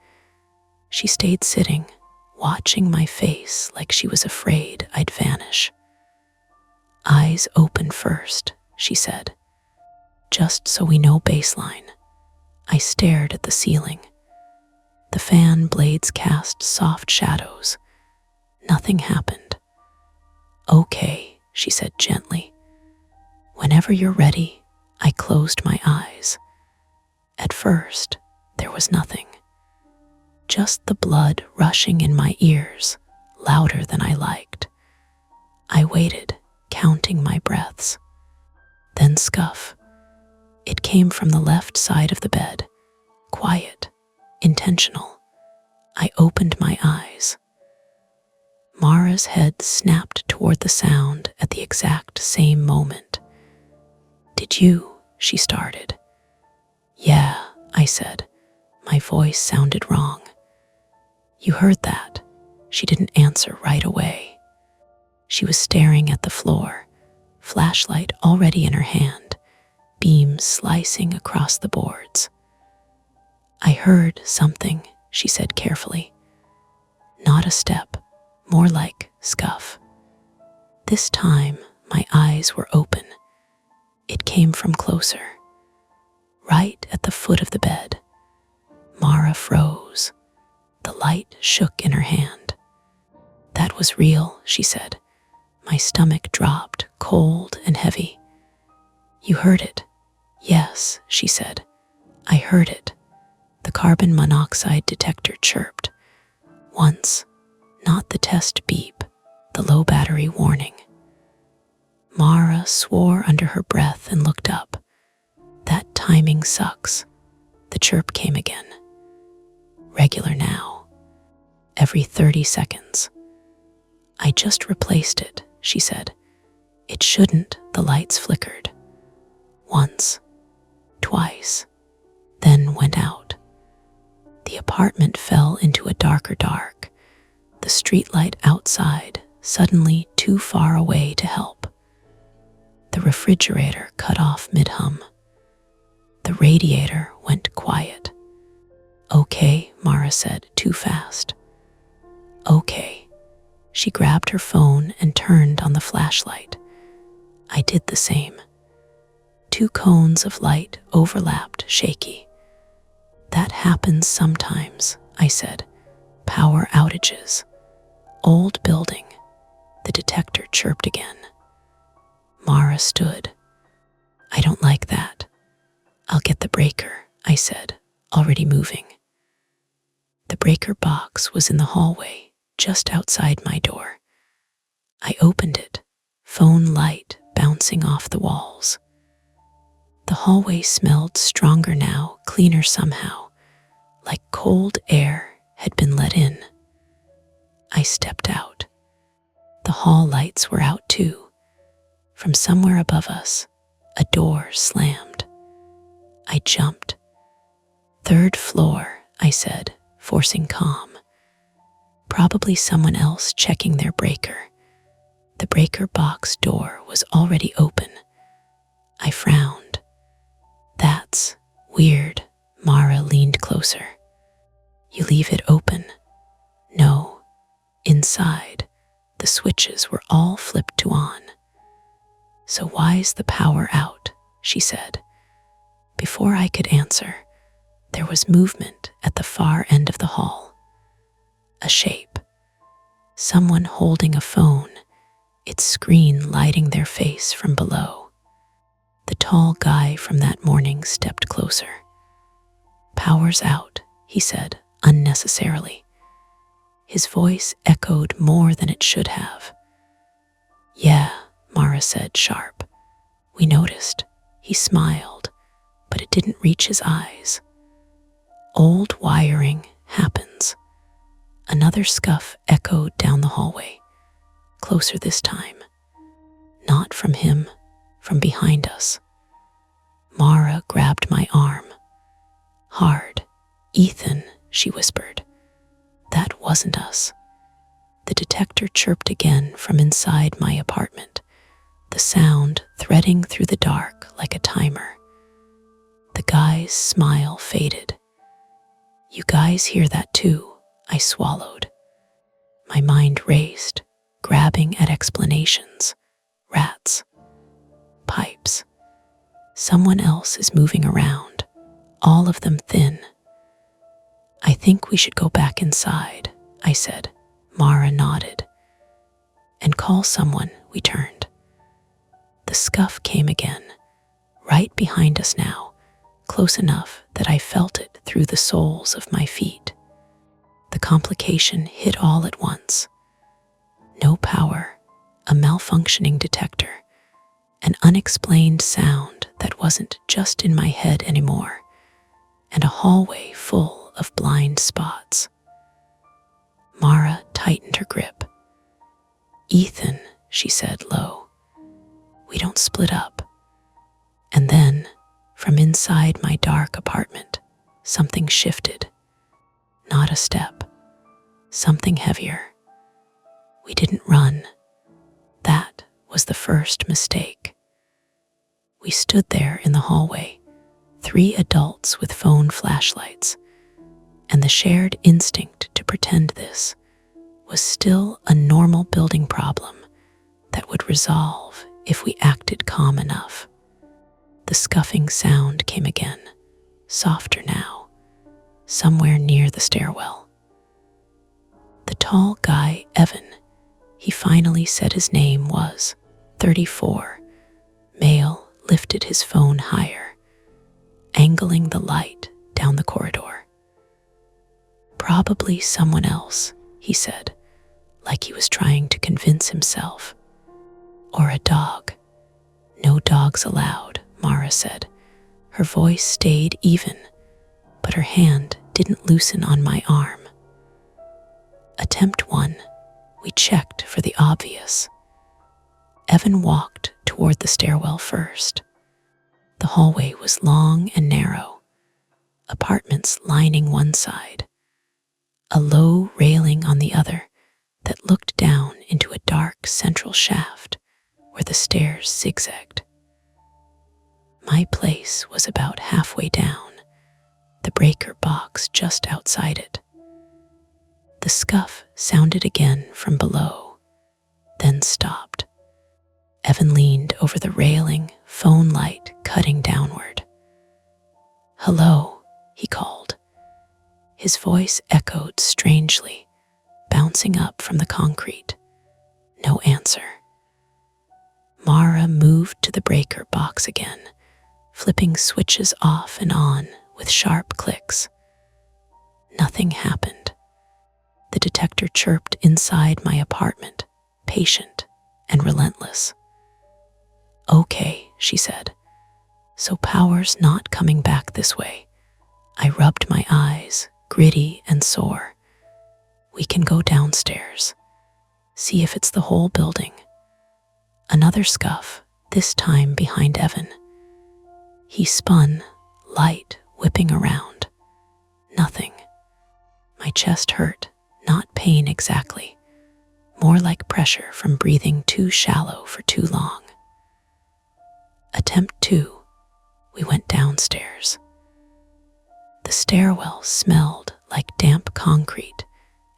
She stayed sitting, watching my face like she was afraid I'd vanish. "Eyes open first," she said. "Just so we know baseline." I stared at the ceiling. The fan blades cast soft shadows. Nothing happened. "Okay," she said gently. "Whenever you're ready." I closed my eyes. At first, there was nothing. Just the blood rushing in my ears, louder than I liked. I waited, counting my breaths. Then scuff. It came from the left side of the bed, quiet, intentional. I opened my eyes. Mara's head snapped toward the sound at the exact same moment. "Did you?" she started. "Yeah," I said. My voice sounded wrong. "You heard that?" She didn't answer right away. She was staring at the floor, flashlight already in her hand, beams slicing across the boards. "I heard something," she said carefully. "Not a step, more like scuff." This time, my eyes were open. It came from closer, right at the foot of the bed. Mara froze. The light shook in her hand. "That was real," she said. My stomach dropped, cold and heavy. "You heard it?" "Yes," she said. "I heard it." The carbon monoxide detector chirped. Once, not the test beep, the low battery warning. Mara swore under her breath and looked up. "That timing sucks." The chirp came again. "Regular now. Every 30 seconds. "I just replaced it," she said. "It shouldn't." The lights flickered. Once, twice, then went out. The apartment fell into a darker dark, the streetlight outside suddenly too far away to help. The refrigerator cut off mid-hum. The radiator went quiet. "Okay," Mara said, too fast. "Okay." She grabbed her phone and turned on the flashlight. I did the same. 2 cones of light overlapped, shaky. "That happens sometimes," I said. "Power outages. Old building." The detector chirped again. Mara stood. "I don't like that." "I'll get the breaker," I said, already moving. The breaker box was in the hallway, just outside my door. I opened it, phone light bouncing off the walls. The hallway smelled stronger now, cleaner somehow, like cold air had been let in. I stepped out. The hall lights were out too. From somewhere above us, a door slammed. I jumped. "3rd floor," I said, forcing calm. Probably someone else checking their breaker. The breaker box door was already open. I frowned. "That's weird." Mara leaned closer. "You leave it open?" "No." Inside, the switches were all flipped to on. "So why's the power out?" she said. Before I could answer, there was movement at the far end of the hall. A shape. Someone holding a phone, its screen lighting their face from below. The tall guy from that morning stepped closer. "Power's out," he said, unnecessarily. His voice echoed more than it should have. "Yeah," Mara said, sharp. "We noticed." He smiled, but it didn't reach his eyes. "Old wiring happens." Another scuff echoed down the hallway, closer this time. Not from him, from behind us. Mara grabbed my arm. Hard. "Ethan," she whispered. "That wasn't us." The detector chirped again from inside my apartment, the sound threading through the dark like a timer. The guy's smile faded. "You guys hear that too?" I swallowed. My mind raced, grabbing at explanations. Rats. Pipes. Someone else is moving around, all of them thin. "I think we should go back inside," I said. Mara nodded. "And call someone," we turned. The scuff came again, right behind us now, close enough that I felt it through the soles of my feet. The complication hit all at once. No power, a malfunctioning detector, an unexplained sound that wasn't just in my head anymore, and a hallway full of blind spots. Mara tightened her grip. "Ethan," she said low, "we don't split up." And then, from inside my dark apartment, something shifted. Not a step. Something heavier. We didn't run. That was the first mistake. We stood there in the hallway, 3 adults with phone flashlights, and the shared instinct to pretend this was still a normal building problem that would resolve if we acted calm enough. The scuffing sound came again, softer now, somewhere near the stairwell. The tall guy, Evan, he finally said his name was 34. Male, lifted his phone higher, angling the light down the corridor. "Probably someone else," he said, like he was trying to convince himself. "Or a dog." "No dogs allowed," Mara said. Her voice stayed even, but her hand didn't loosen on my arm. Attempt 1. We checked for the obvious. Evan walked toward the stairwell first. The hallway was long and narrow, apartments lining one side, a low railing on the other that looked down into a dark central shaft where the stairs zigzagged. My place was about halfway down, the breaker box just outside it. The scuff sounded again from below, then stopped. Evan leaned over the railing, phone light cutting downward. "Hello," he called. His voice echoed strangely, bouncing up from the concrete. No answer. Mara moved to the breaker box again, flipping switches off and on with sharp clicks. Nothing happened. The detector chirped inside my apartment, patient and relentless. "Okay," she said. "So power's not coming back this way." I rubbed my eyes, gritty and sore. "We can go downstairs. See if it's the whole building." Another scuff, this time behind Evan. He spun, light whipping around. Nothing. My chest hurt, not pain exactly, more like pressure from breathing too shallow for too long. Attempt 2. We went downstairs. The stairwell smelled like damp concrete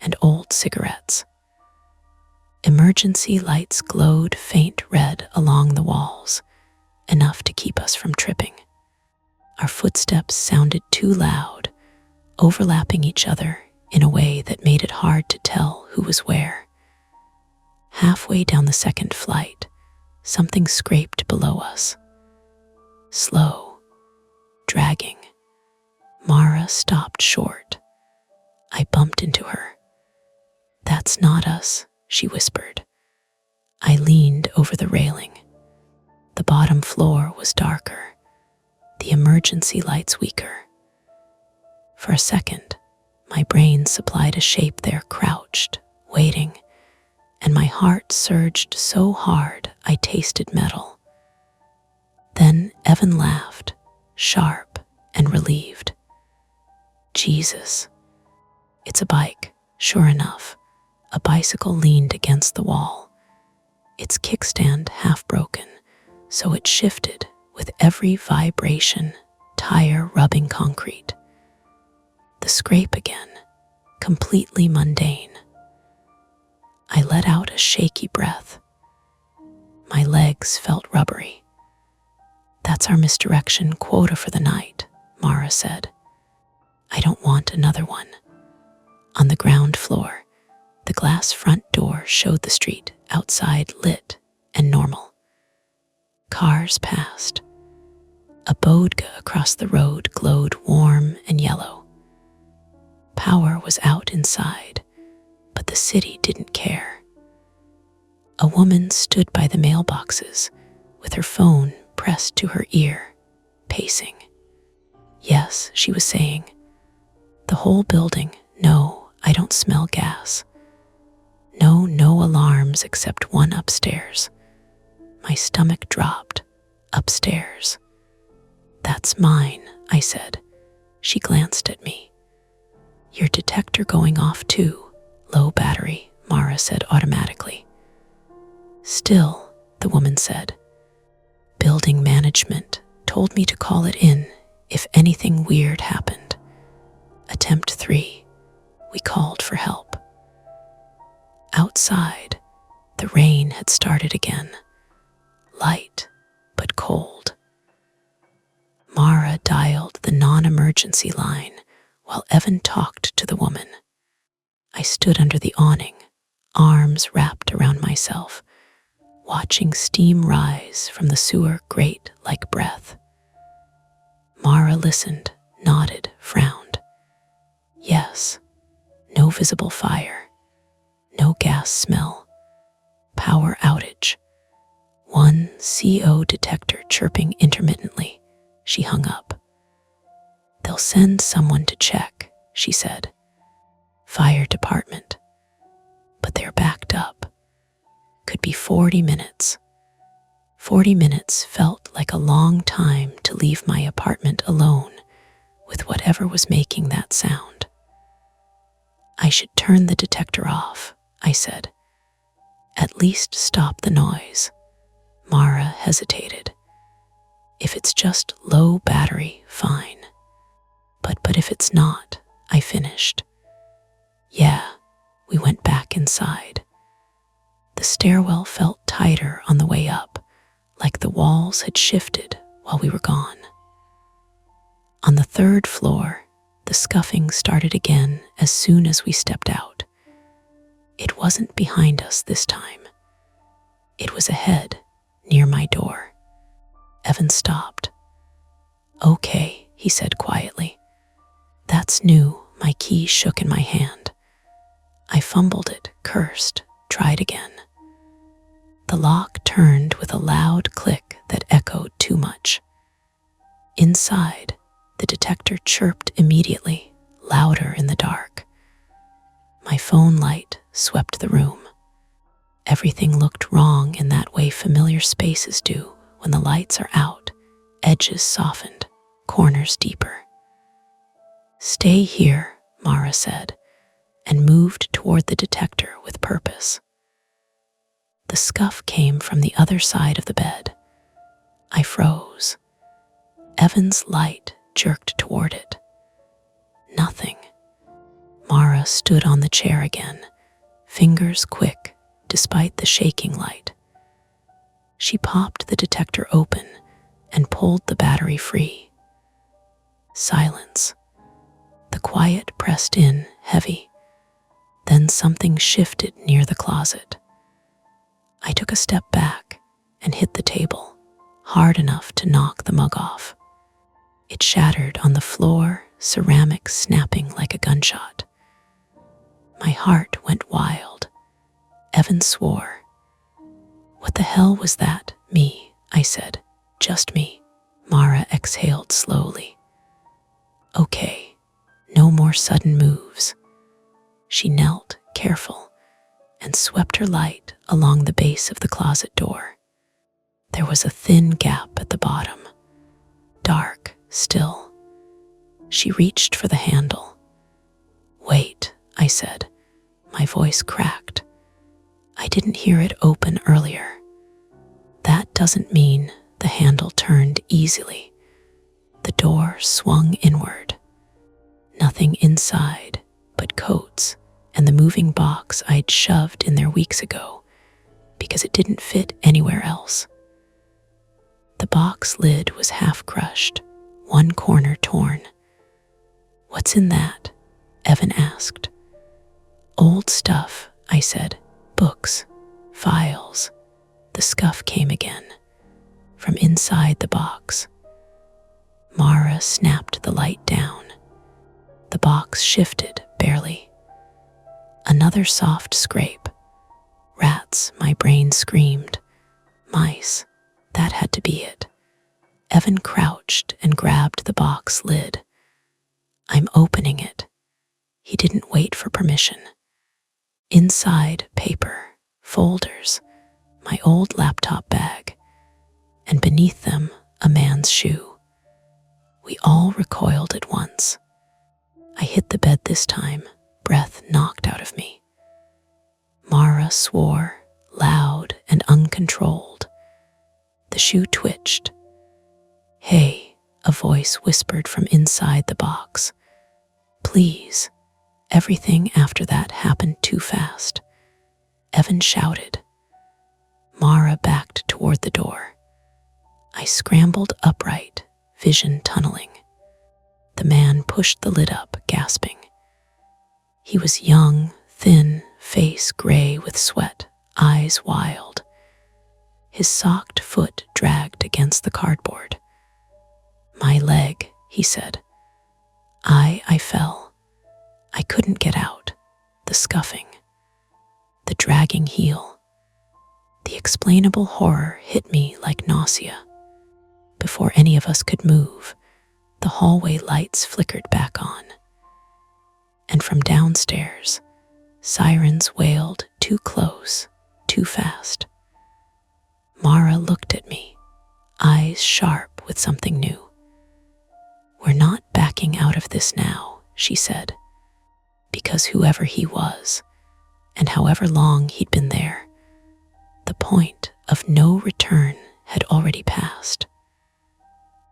and old cigarettes. Emergency lights glowed faint red along the walls, enough to keep us from tripping. Our footsteps sounded too loud, overlapping each other in a way that made it hard to tell who was where. Halfway down the second flight, something scraped below us. Slow, dragging. Mara stopped short. I bumped into her. "That's not us," she whispered. I leaned over the railing. The bottom floor was darker, the emergency lights weaker. For a second, my brain supplied a shape there crouched, waiting, and my heart surged so hard I tasted metal. Then Evan laughed, sharp and relieved. "Jesus, it's a bike." Sure enough, a bicycle leaned against the wall, its kickstand half broken, so it shifted with every vibration, tire rubbing concrete. The scrape again, completely mundane. I let out a shaky breath. My legs felt rubbery. "That's our misdirection quota for the night," Mara said. "I don't want another one." On the ground floor, the glass front door showed the street outside lit and normal. Cars passed. A bodega across the road glowed warm and yellow. Power was out inside, but the city didn't care. A woman stood by the mailboxes with her phone pressed to her ear, pacing. "Yes," she was saying. "The whole building. No, I don't smell gas. No alarms except one upstairs." My stomach dropped. Upstairs. "That's mine," I said. She glanced at me. "Your detector going off too. Low battery," Mara said automatically. "Still," the woman said. "Building management told me to call it in if anything weird happened. Attempt 3. We called for help." Outside, the rain had started again. Light, but cold. Mara dialed the non-emergency line while Evan talked to the woman. I stood under the awning, arms wrapped around myself, watching steam rise from the sewer grate like breath. Mara listened, nodded, frowned. Yes, no visible fire, no gas smell, power outage. One CO detector chirping intermittently. She hung up. "They'll send someone to check," she said. "Fire department. But they're backed up. Could be 40 minutes. 40 minutes felt like a long time to leave my apartment alone with whatever was making that sound. "I should turn the detector off," I said. "At least stop the noise." Mara hesitated. "If it's just low battery, fine. But if it's not," I finished. Yeah, we went back inside. The stairwell felt tighter on the way up, like the walls had shifted while we were gone. On the third floor, the scuffing started again as soon as we stepped out. It wasn't behind us this time. It was ahead, near my door. Evan stopped. "Okay," he said quietly. "That's new." My key shook in my hand. I fumbled it, cursed, tried again. The lock turned with a loud click that echoed too much. Inside, the detector chirped immediately, louder in the dark. My phone light swept the room. Everything looked wrong in that way familiar spaces do when the lights are out, edges softened, corners deeper. "Stay here," Mara said, and moved toward the detector with purpose. The scuff came from the other side of the bed. I froze. Evan's light jerked toward it. Nothing. Mara stood on the chair again, fingers quick, despite the shaking light. She popped the detector open and pulled the battery free. Silence. The quiet pressed in heavy. Then something shifted near the closet. I took a step back and hit the table, hard enough to knock the mug off. It shattered on the floor, ceramic snapping like a gunshot. My heart went wild. Evan swore. "What the hell was that?" "Me," I said. "Just me." Mara exhaled slowly. "Okay, no more sudden moves." She knelt, careful, and swept her light along the base of the closet door. There was a thin gap at the bottom, dark, still. She reached for the handle. "Wait," I said. My voice cracked. "I didn't hear it open earlier." "That doesn't mean." The handle turned easily. The door swung inward. Nothing inside but coats and the moving box I'd shoved in there weeks ago because it didn't fit anywhere else. The box lid was half crushed, one corner torn. "What's in that?" Evan asked. "Old stuff," I said. "Books, files." The scuff came again, from inside the box. Mara snapped the light down. The box shifted, barely. Another soft scrape. Rats, my brain screamed. Mice, that had to be it. Evan crouched and grabbed the box lid. "I'm opening it." He didn't wait for permission. Inside, paper, folders, my old laptop bag, and beneath them, a man's shoe. We all recoiled at once. I hit the bed this time, breath knocked out of me. Mara swore, loud and uncontrolled. The shoe twitched. "Hey," a voice whispered from inside the box. "Please." Everything after that happened too fast. Evan shouted. Mara backed toward the door. I scrambled upright, vision tunneling. The man pushed the lid up, gasping. He was young, thin, face gray with sweat, eyes wild. His socked foot dragged against the cardboard. "My leg," he said. I fell. I couldn't get out. The scuffing. The dragging heel. The explainable horror hit me like nausea. Before any of us could move, the hallway lights flickered back on. And from downstairs, sirens wailed too close, too fast. Mara looked at me, eyes sharp with something new. "We're not backing out of this now," she said, because whoever he was, and however long he'd been there, the point of no return had already passed.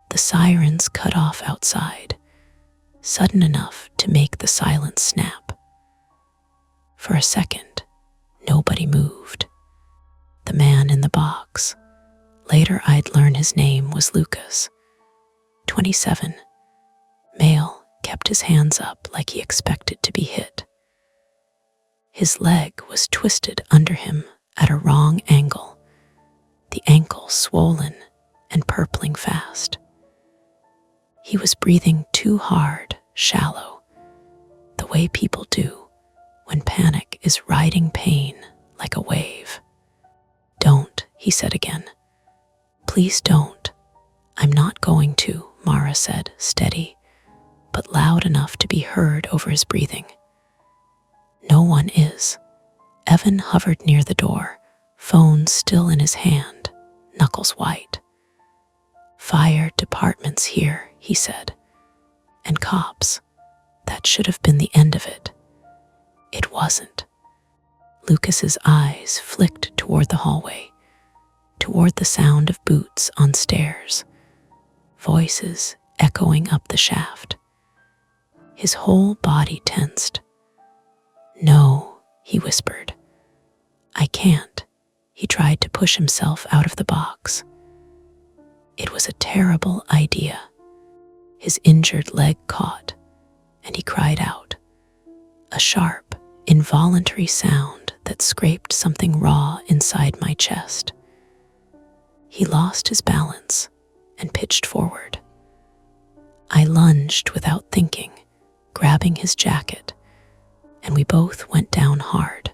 The sirens cut off outside, sudden enough to make the silence snap. For a second, nobody moved. The man in the box, later I'd learn his name was Lucas, 27, male, kept his hands up like he expected to be hit. His leg was twisted under him at a wrong angle, the ankle swollen and purpling fast. He was breathing too hard, shallow, the way people do when panic is riding pain like a wave. "Don't," he said again. "Please don't." "I'm not going to," Mara said, steady, but loud enough to be heard over his breathing. "No one is." Evan hovered near the door, phone still in his hand, knuckles white. "Fire department's here," he said. "And cops. That should have been the end of it." It wasn't. Lucas's eyes flicked toward the hallway, toward the sound of boots on stairs, voices echoing up the shaft. His whole body tensed. "No," he whispered. I can't. He tried to push himself out of the box. It was a terrible idea. His injured leg caught, and he cried out. A sharp, involuntary sound that scraped something raw inside my chest. He lost his balance and pitched forward. I lunged without thinking, grabbing his jacket, and we both went down hard.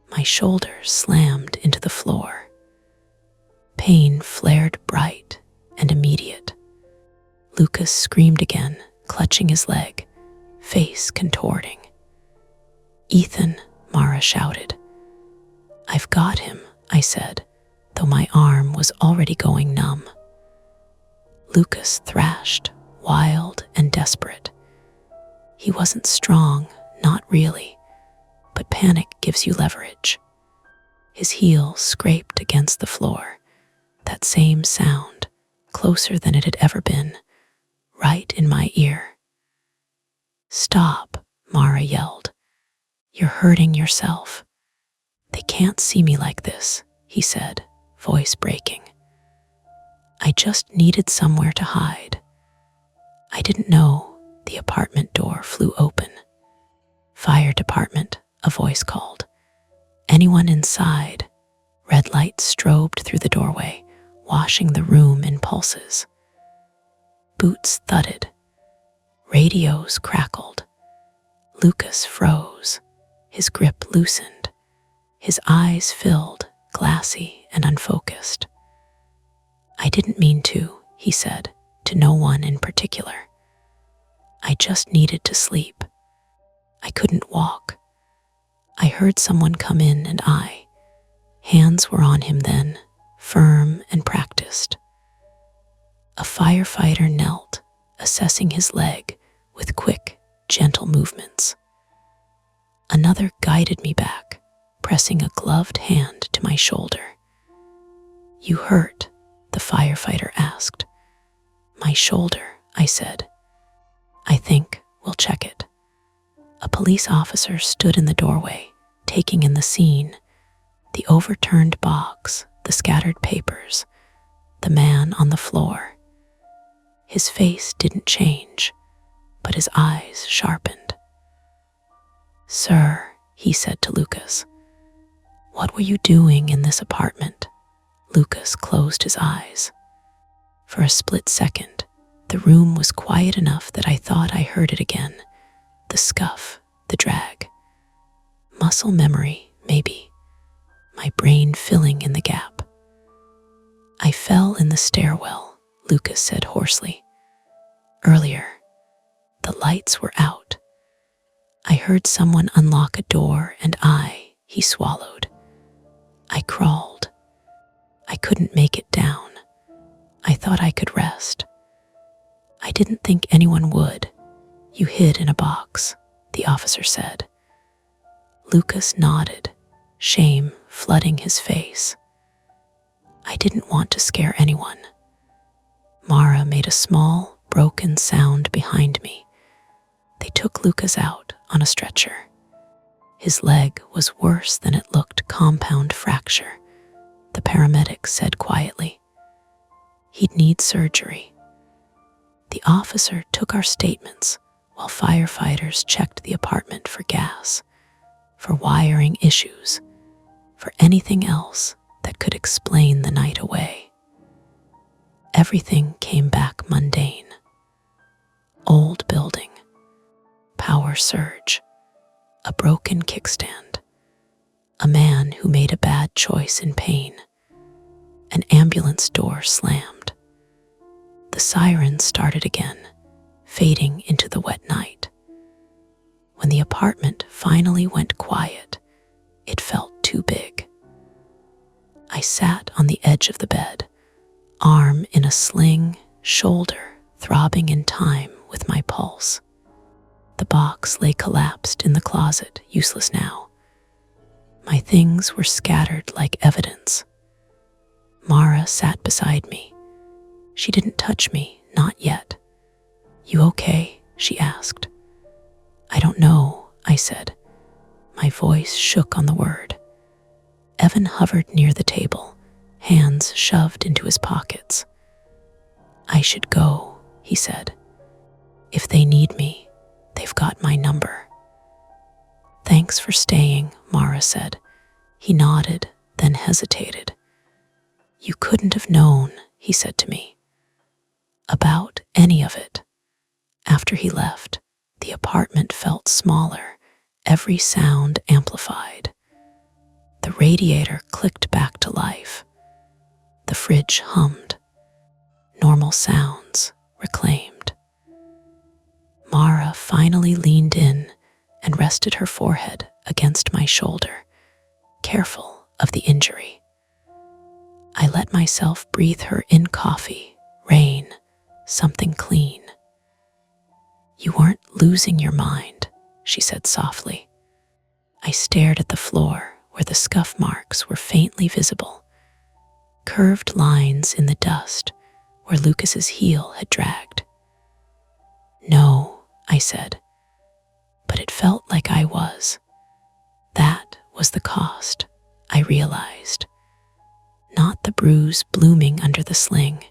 My shoulder slammed into the floor. Pain flared bright and immediate. Lucas screamed again, clutching his leg, face contorting. "Ethan," Mara shouted. "I've got him," I said, though my arm was already going numb. Lucas thrashed, wild and desperate. He wasn't strong, not really, but panic gives you leverage. His heel scraped against the floor, that same sound, closer than it had ever been, right in my ear. "Stop," Mara yelled. "You're hurting yourself." "They can't see me like this," he said, voice breaking. "I just needed somewhere to hide." I didn't know the apartment door flew open. "Fire department," a voice called. "Anyone inside?" Red light strobed through the doorway, washing the room in pulses. Boots thudded. Radios crackled. Lucas froze. His grip loosened. His eyes filled, glassy and unfocused. "I didn't mean to," he said, to no one in particular. "I just needed to sleep. I couldn't walk. I heard someone come in and hands were on him then, firm and practiced. A firefighter knelt, assessing his leg with quick, gentle movements. Another guided me back, pressing a gloved hand to my shoulder. "You hurt?" the firefighter asked. "My shoulder," I said. "I think we'll check it." A police officer stood in the doorway, taking in the scene, the overturned box, the scattered papers, the man on the floor. His face didn't change, but his eyes sharpened. "Sir," he said to Lucas, "what were you doing in this apartment?" Lucas closed his eyes. For a split second, the room was quiet enough that I thought I heard it again. The scuff, the drag. Muscle memory, maybe. My brain filling in the gap. "I fell in the stairwell," Lucas said hoarsely. "Earlier. The lights were out. I heard someone unlock a door and he swallowed. I crawled. I couldn't make it down. I thought I could rest. I didn't think anyone would. You hid in a box," the officer said. Lucas nodded, shame flooding his face. "I didn't want to scare anyone." Mara made a small, broken sound behind me. They took Lucas out on a stretcher. His leg was worse than it looked, compound fracture, the paramedic said quietly. He'd need surgery. The officer took our statements while firefighters checked the apartment for gas, for wiring issues, for anything else that could explain the night away. Everything came back mundane. Old building, power surge, a broken kickstand, a man who made a bad choice in pain, an ambulance door slammed. The siren started again, fading into the wet night. When the apartment finally went quiet, it felt too big. I sat on the edge of the bed, arm in a sling, shoulder throbbing in time with my pulse. The box lay collapsed in the closet, useless now. My things were scattered like evidence. Mara sat beside me. She didn't touch me, not yet. "You okay?" she asked. "I don't know," I said. My voice shook on the word. Evan hovered near the table, hands shoved into his pockets. "I should go," he said. "If they need me, they've got my number." "Thanks for staying," Mara said. He nodded, then hesitated. "You couldn't have known," he said to me, "about any of it." After he left, the apartment felt smaller, every sound amplified. The radiator clicked back to life. The fridge hummed. Normal sounds reclaimed. Mara finally leaned in and rested her forehead against my shoulder, careful of the injury. I let myself breathe her in coffee, rain, something clean. "You weren't losing your mind," she said softly. I stared at the floor where the scuff marks were faintly visible, curved lines in the dust where Lucas's heel had dragged. "No," I said, but it felt like I was. That was the cost, I realized. Not the bruise blooming under the sling,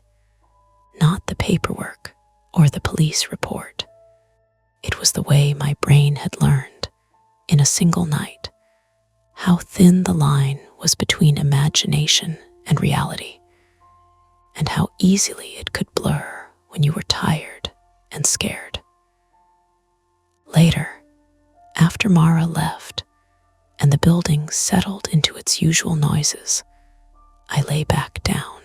not the paperwork or the police report. It was the way my brain had learned, in a single night, how thin the line was between imagination and reality, and how easily it could blur when you were tired and scared. Later, after Mara left and the building settled into its usual noises, I lay back down.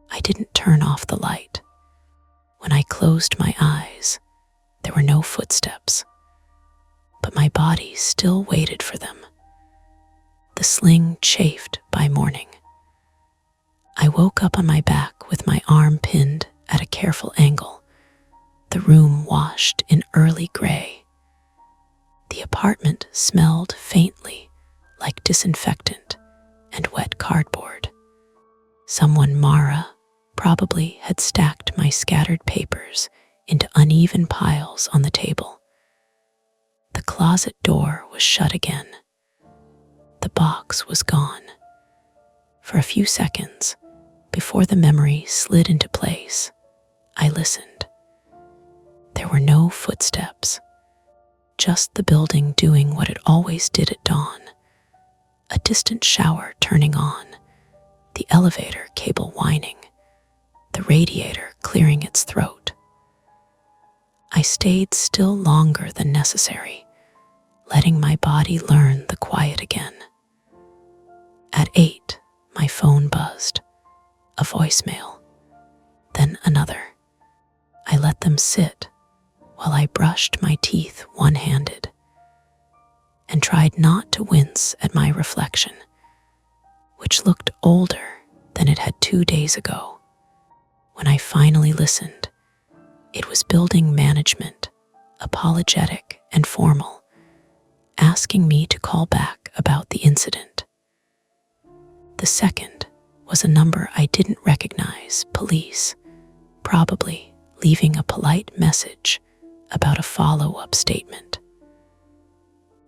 I didn't turn off the light. When I closed my eyes, there were no footsteps, but my body still waited for them. The sling chafed by morning. I woke up on my back with my arm pinned at a careful angle, the room washed in early gray. The apartment smelled faintly like disinfectant and wet cardboard. Someone, Mara, probably had stacked my scattered papers into uneven piles on the table. The closet door was shut again. The box was gone. For a few seconds, before the memory slid into place, I listened. There were no footsteps, just the building doing what it always did at dawn. A distant shower turning on, the elevator cable whining, the radiator clearing its throat. I stayed still longer than necessary, letting my body learn the quiet again. At 8, my phone buzzed, a voicemail, then another. I let them sit while I brushed my teeth one-handed and tried not to wince at my reflection, which looked older than it had 2 days ago. When I finally listened, it was building management, apologetic and formal, asking me to call back about the incident. The second was a number I didn't recognize, police, probably leaving a polite message about a follow-up statement.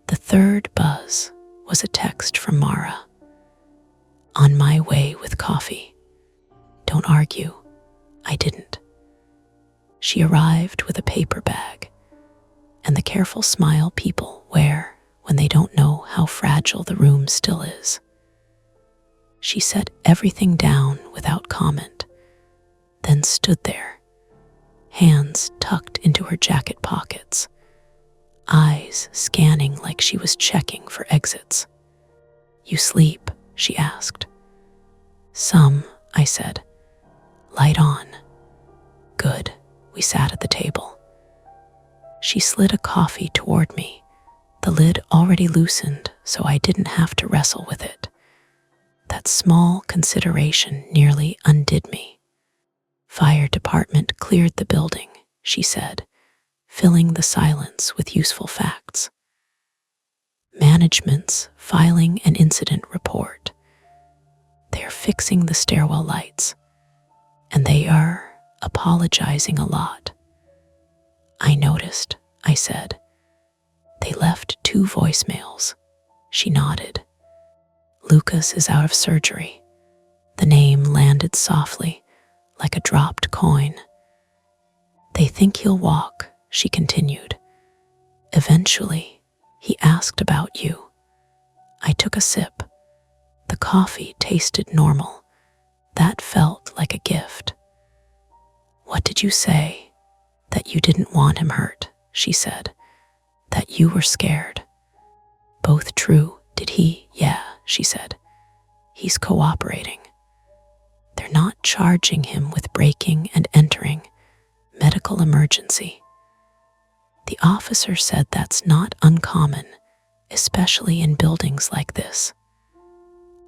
The third buzz was a text from Mara. "On my way with coffee. Don't argue." I didn't. She arrived with a paper bag and the careful smile people wear when they don't know how fragile the room still is. She set everything down without comment, then stood there, hands tucked into her jacket pockets, eyes scanning like she was checking for exits. "You sleep?" she asked. "Some," I said. "Light on." "Good." We sat at the table. She slid a coffee toward me, the lid already loosened so I didn't have to wrestle with it. That small consideration nearly undid me. "Fire department cleared the building," she said, filling the silence with useful facts. "Management's filing an incident report. They're fixing the stairwell lights, and they are apologizing a lot." "I noticed," I said. "They left 2 voicemails." She nodded. Lucas is out of surgery. The name landed softly, like a dropped coin. They think he'll walk, she continued. Eventually, he asked about you. I took a sip. The coffee tasted normal. That felt like a gift. What did you say? That you didn't want him hurt, she said. That you were scared. Both true. Did he? Yeah, she said. He's cooperating. They're not charging him with breaking and entering. Medical emergency. The officer said that's not uncommon, especially in buildings like this.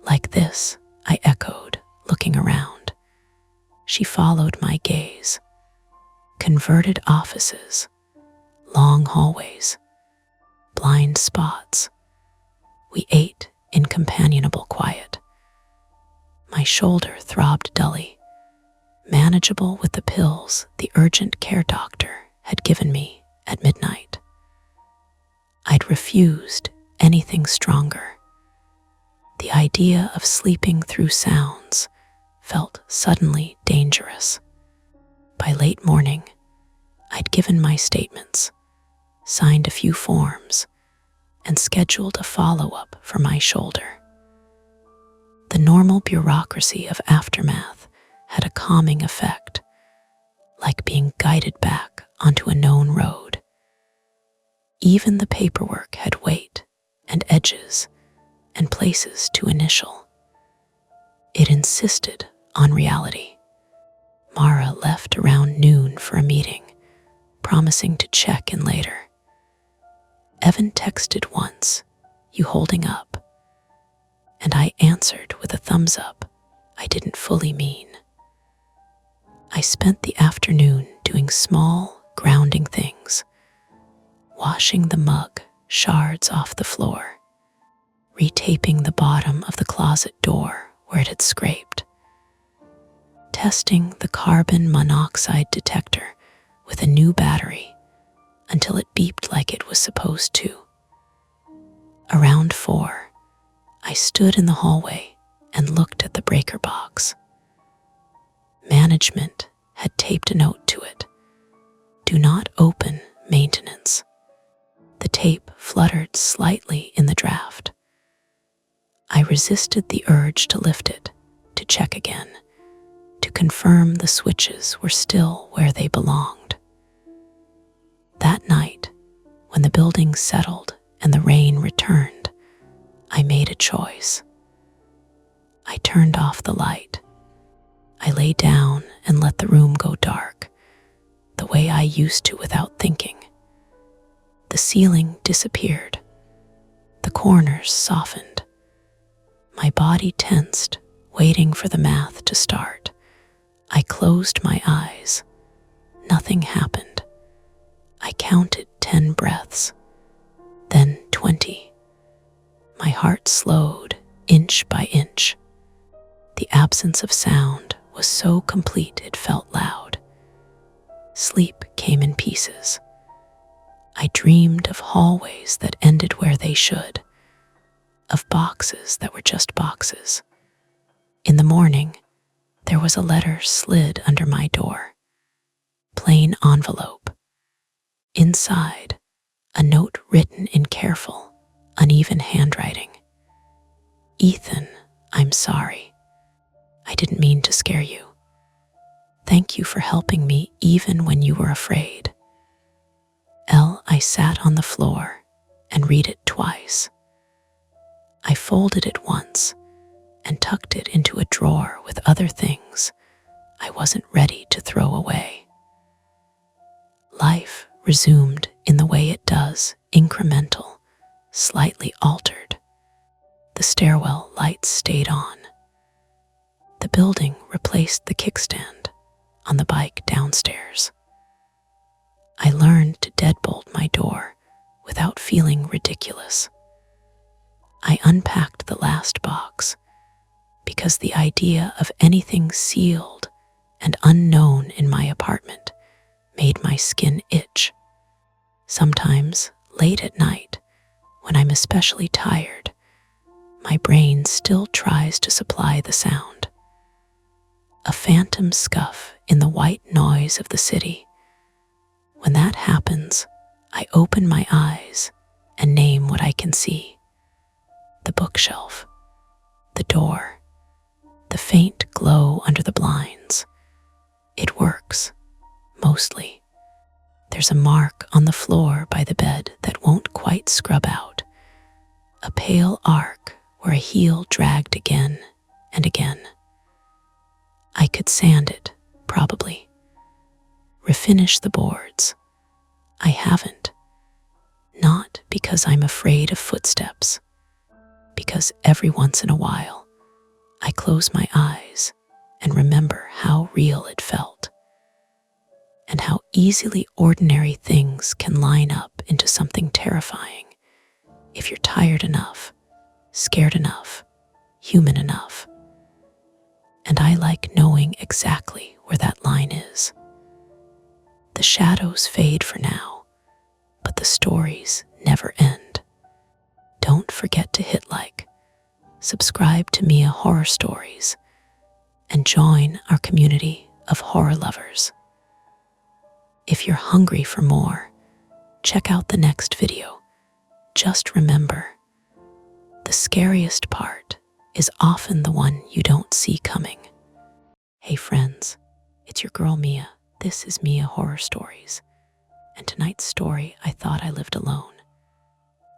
Like this, I echoed, looking around. She followed my gaze. Converted offices, long hallways, blind spots. We ate in companionable quiet. My shoulder throbbed dully, manageable with the pills the urgent care doctor had given me at midnight. I'd refused anything stronger. The idea of sleeping through sounds felt suddenly dangerous. By late morning, I'd given my statements, signed a few forms, and scheduled a follow-up for my shoulder. The normal bureaucracy of aftermath had a calming effect, like being guided back onto a known road. Even the paperwork had weight and edges and places to initial. It insisted on reality. Mara left around noon for a meeting, promising to check in later. Evan texted once, "You holding up?" And I answered with a thumbs up I didn't fully mean. I spent the afternoon doing small, grounding things, washing the mug shards off the floor, retaping the bottom of the closet door where it had scraped, testing the carbon monoxide detector with a new battery until it beeped like it was supposed to. Around 4, I stood in the hallway and looked at the breaker box. Management had taped a note to it. Do not open maintenance. The tape fluttered slightly in the draft. I resisted the urge to lift it, to check again, to confirm the switches were still where they belonged. That night, when the building settled and the rain returned, I made a choice. I turned off the light. I lay down and let the room go dark, the way I used to without thinking. The ceiling disappeared. The corners softened. My body tensed, waiting for the math to start. I closed my eyes. Nothing happened. I counted 10 breaths, then 20. My heart slowed, inch by inch. The absence of sound was so complete it felt loud. Sleep came in pieces. I dreamed of hallways that ended where they should, of boxes that were just boxes. In the morning, there was a letter slid under my door. Plain envelope. Inside, a note written in careful, uneven handwriting. Ethan, I'm sorry. I didn't mean to scare you. Thank you for helping me even when you were afraid. I sat on the floor and read it twice. I folded it once and tucked it into a drawer with other things I wasn't ready to throw away. Life resumed in the way it does, incremental, slightly altered. The stairwell lights stayed on. The building replaced the kickstand on the bike downstairs. I learned to deadbolt my door without feeling ridiculous. I unpacked the last box because the idea of anything sealed and unknown in my apartment made my skin itch. Sometimes, late at night, when I'm especially tired, my brain still tries to supply the sound. A phantom scuff in the white noise of the city. When that happens, I open my eyes and name what I can see. The bookshelf, the door, the faint glow under the blinds. It works, mostly. There's a mark on the floor by the bed that won't quite scrub out. A pale arc where a heel dragged again and again. I could sand it, probably. Refinish the boards. I haven't. Not because I'm afraid of footsteps. Because every once in a while, I close my eyes and remember how real it felt. And how easily ordinary things can line up into something terrifying if you're tired enough, scared enough, human enough. And I like knowing exactly where that line is. The shadows fade for now, but the stories never end. Don't forget to hit like, subscribe to Mia Horror Stories, and join our community of horror lovers. If you're hungry for more, check out the next video. Just remember, the scariest part is often the one you don't see coming. Hey friends, it's your girl Mia. This is Mia Horror Stories. And tonight's story, I thought I lived alone,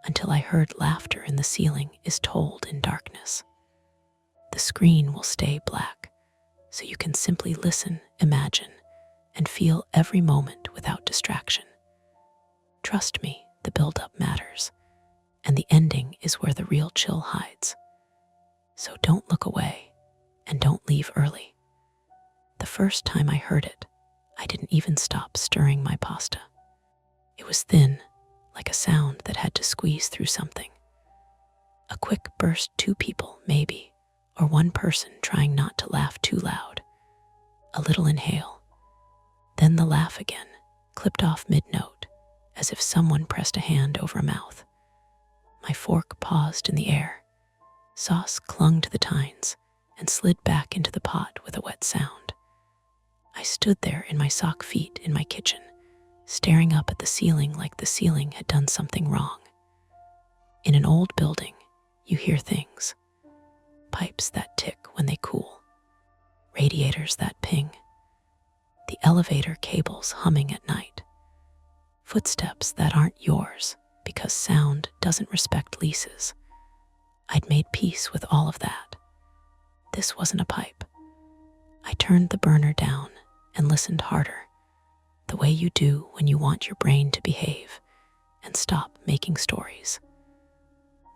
until I heard laughter in the ceiling is told in darkness. The screen will stay black, so you can simply listen, imagine, and feel every moment without distraction. Trust me, the build-up matters, and the ending is where the real chill hides. So don't look away, and don't leave early. The first time I heard it, I didn't even stop stirring my pasta. It was thin, like a sound that had to squeeze through something. A quick burst, 2 people, maybe, or one person trying not to laugh too loud. A little inhale. Then the laugh again, clipped off mid-note, as if someone pressed a hand over a mouth. My fork paused in the air. Sauce clung to the tines and slid back into the pot with a wet sound. I stood there in my sock feet in my kitchen, staring up at the ceiling like the ceiling had done something wrong. In an old building, you hear things. Pipes that tick when they cool. Radiators that ping. The elevator cables humming at night. Footsteps that aren't yours because sound doesn't respect leases. I'd made peace with all of that. This wasn't a pipe. I turned the burner down and listened harder, the way you do when you want your brain to behave and stop making stories.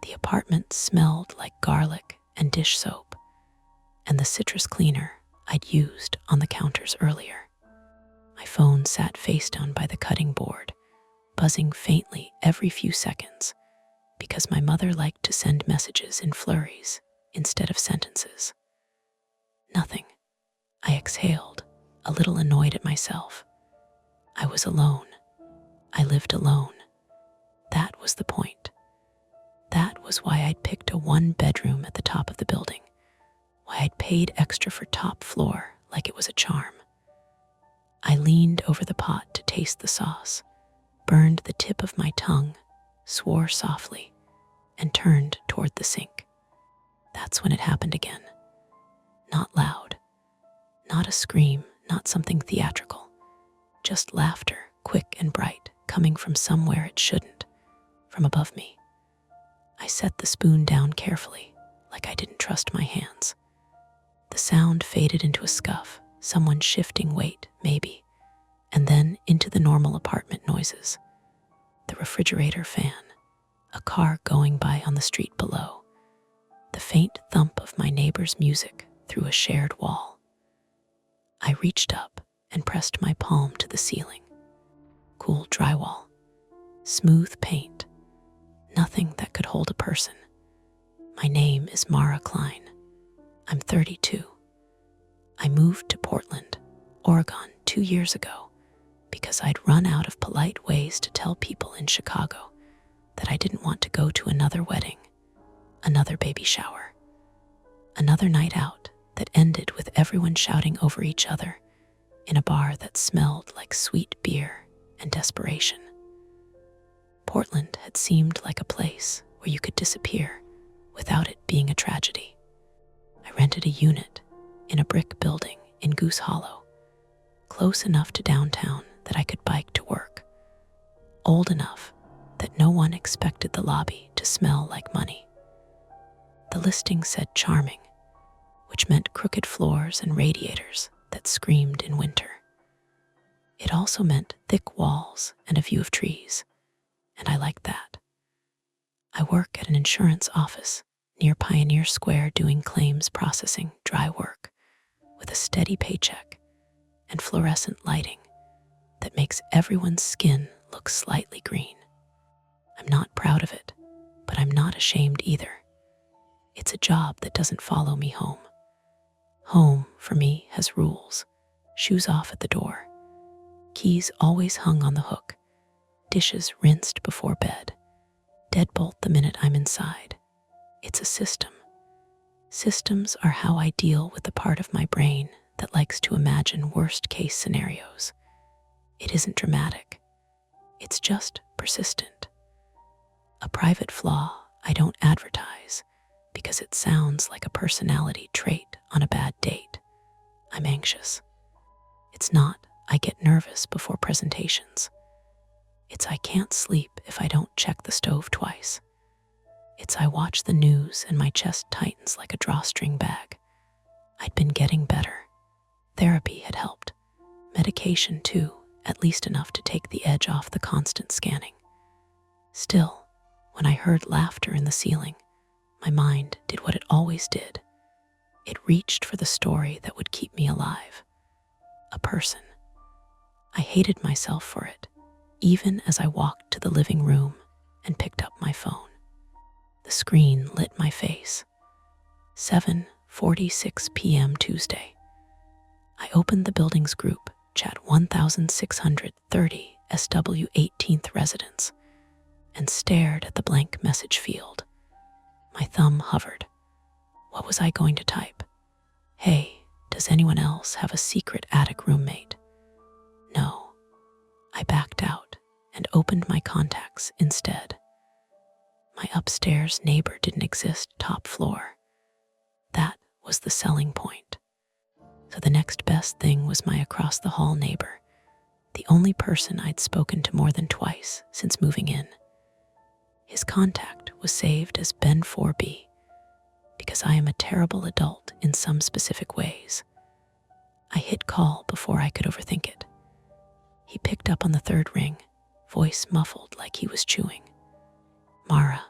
The apartment smelled like garlic and dish soap, and the citrus cleaner I'd used on the counters earlier. My phone sat face down by the cutting board, buzzing faintly every few seconds, because my mother liked to send messages in flurries instead of sentences. Nothing. I exhaled, a little annoyed at myself. I was alone. I lived alone. That was the point. That was why I'd picked a 1-bedroom at the top of the building, why I'd paid extra for top floor like it was a charm. I leaned over the pot to taste the sauce, burned the tip of my tongue, swore softly, and turned toward the sink. That's when it happened again. Not loud, not a scream, not something theatrical, just laughter, quick and bright, coming from somewhere it shouldn't, from above me. I set the spoon down carefully, like I didn't trust my hands. The sound faded into a scuff, someone shifting weight, maybe, and then into the normal apartment noises. The refrigerator fan, a car going by on the street below, the faint thump of my neighbor's music through a shared wall. I reached up and pressed my palm to the ceiling. Cool drywall, smooth paint, nothing that could hold a person. My name is Mara Klein. I'm 32. I moved to Portland, Oregon 2 years ago because I'd run out of polite ways to tell people in Chicago that I didn't want to go to another wedding, Another baby shower. Another night out that ended with everyone shouting over each other in a bar that smelled like sweet beer and desperation. Portland had seemed like a place where you could disappear without it being a tragedy. I rented a unit in a brick building in Goose Hollow, close enough to downtown that I could bike to work, old enough that no one expected the lobby to smell like money. The listing said charming, which meant crooked floors and radiators that screamed in winter. It also meant thick walls and a view of trees, and I liked that. I work at an insurance office near Pioneer Square doing claims processing dry work with a steady paycheck and fluorescent lighting that makes everyone's skin look slightly green. I'm not proud of it, but I'm not ashamed either. It's a job that doesn't follow me home. Home, for me, has rules. Shoes off at the door. Keys always hung on the hook. Dishes rinsed before bed. Deadbolt the minute I'm inside. It's a system. Systems are how I deal with the part of my brain that likes to imagine worst-case scenarios. It isn't dramatic. It's just persistent. A private flaw I don't advertise because it sounds like a personality trait on a bad date. I'm anxious. It's not I get nervous before presentations. It's I can't sleep if I don't check the stove twice. It's I watch the news and my chest tightens like a drawstring bag. I'd been getting better. Therapy had helped. Medication too, at least enough to take the edge off the constant scanning. Still, when I heard laughter in the ceiling, my mind did what it always did. It reached for the story that would keep me alive. A person. I hated myself for it, even as I walked to the living room and picked up my phone. The screen lit my face. 7:46 p.m. Tuesday. I opened the building's group, chat 1630 SW 18th residence, and stared at the blank message field. My thumb hovered. What was I going to type? Hey, does anyone else have a secret attic roommate? No. I backed out and opened my contacts instead. My upstairs neighbor didn't exist top floor. That was the selling point. So the next best thing was my across the hall neighbor, the only person I'd spoken to more than twice since moving in. His contact was saved as Ben 4B because I am a terrible adult in some specific ways. I hit call before I could overthink it. He picked up on the third ring, voice muffled like he was chewing. Mara.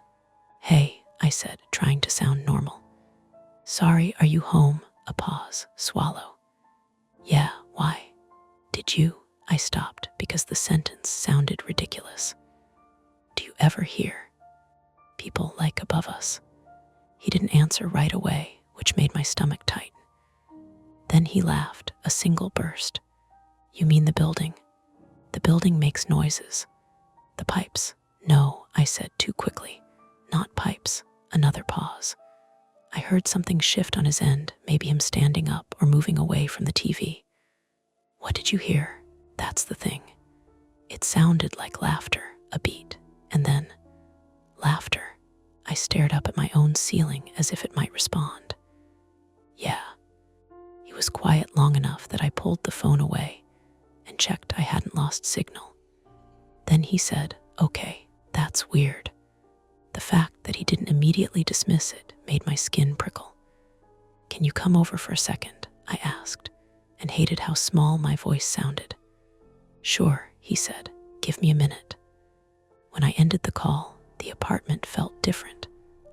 Hey, I said, trying to sound normal. Sorry, are you home? A pause, swallow. Yeah, why? Did you? I stopped because the sentence sounded ridiculous. Do you ever hear people like above us? He didn't answer right away, which made my stomach tighten. Then he laughed, a single burst. You mean the building? The building makes noises. The pipes. No, I said too quickly. Not pipes. Another pause. I heard something shift on his end, maybe him standing up or moving away from the TV. What did you hear? That's the thing. It sounded like laughter, a beat, and then laughter. I stared up at my own ceiling as if it might respond. Yeah. He was quiet long enough that I pulled the phone away and checked I hadn't lost signal. Then he said, okay, that's weird. The fact that he didn't immediately dismiss it made my skin prickle. Can you come over for a second? I asked, and hated how small my voice sounded. Sure, he said, give me a minute. When I ended the call, the apartment felt different,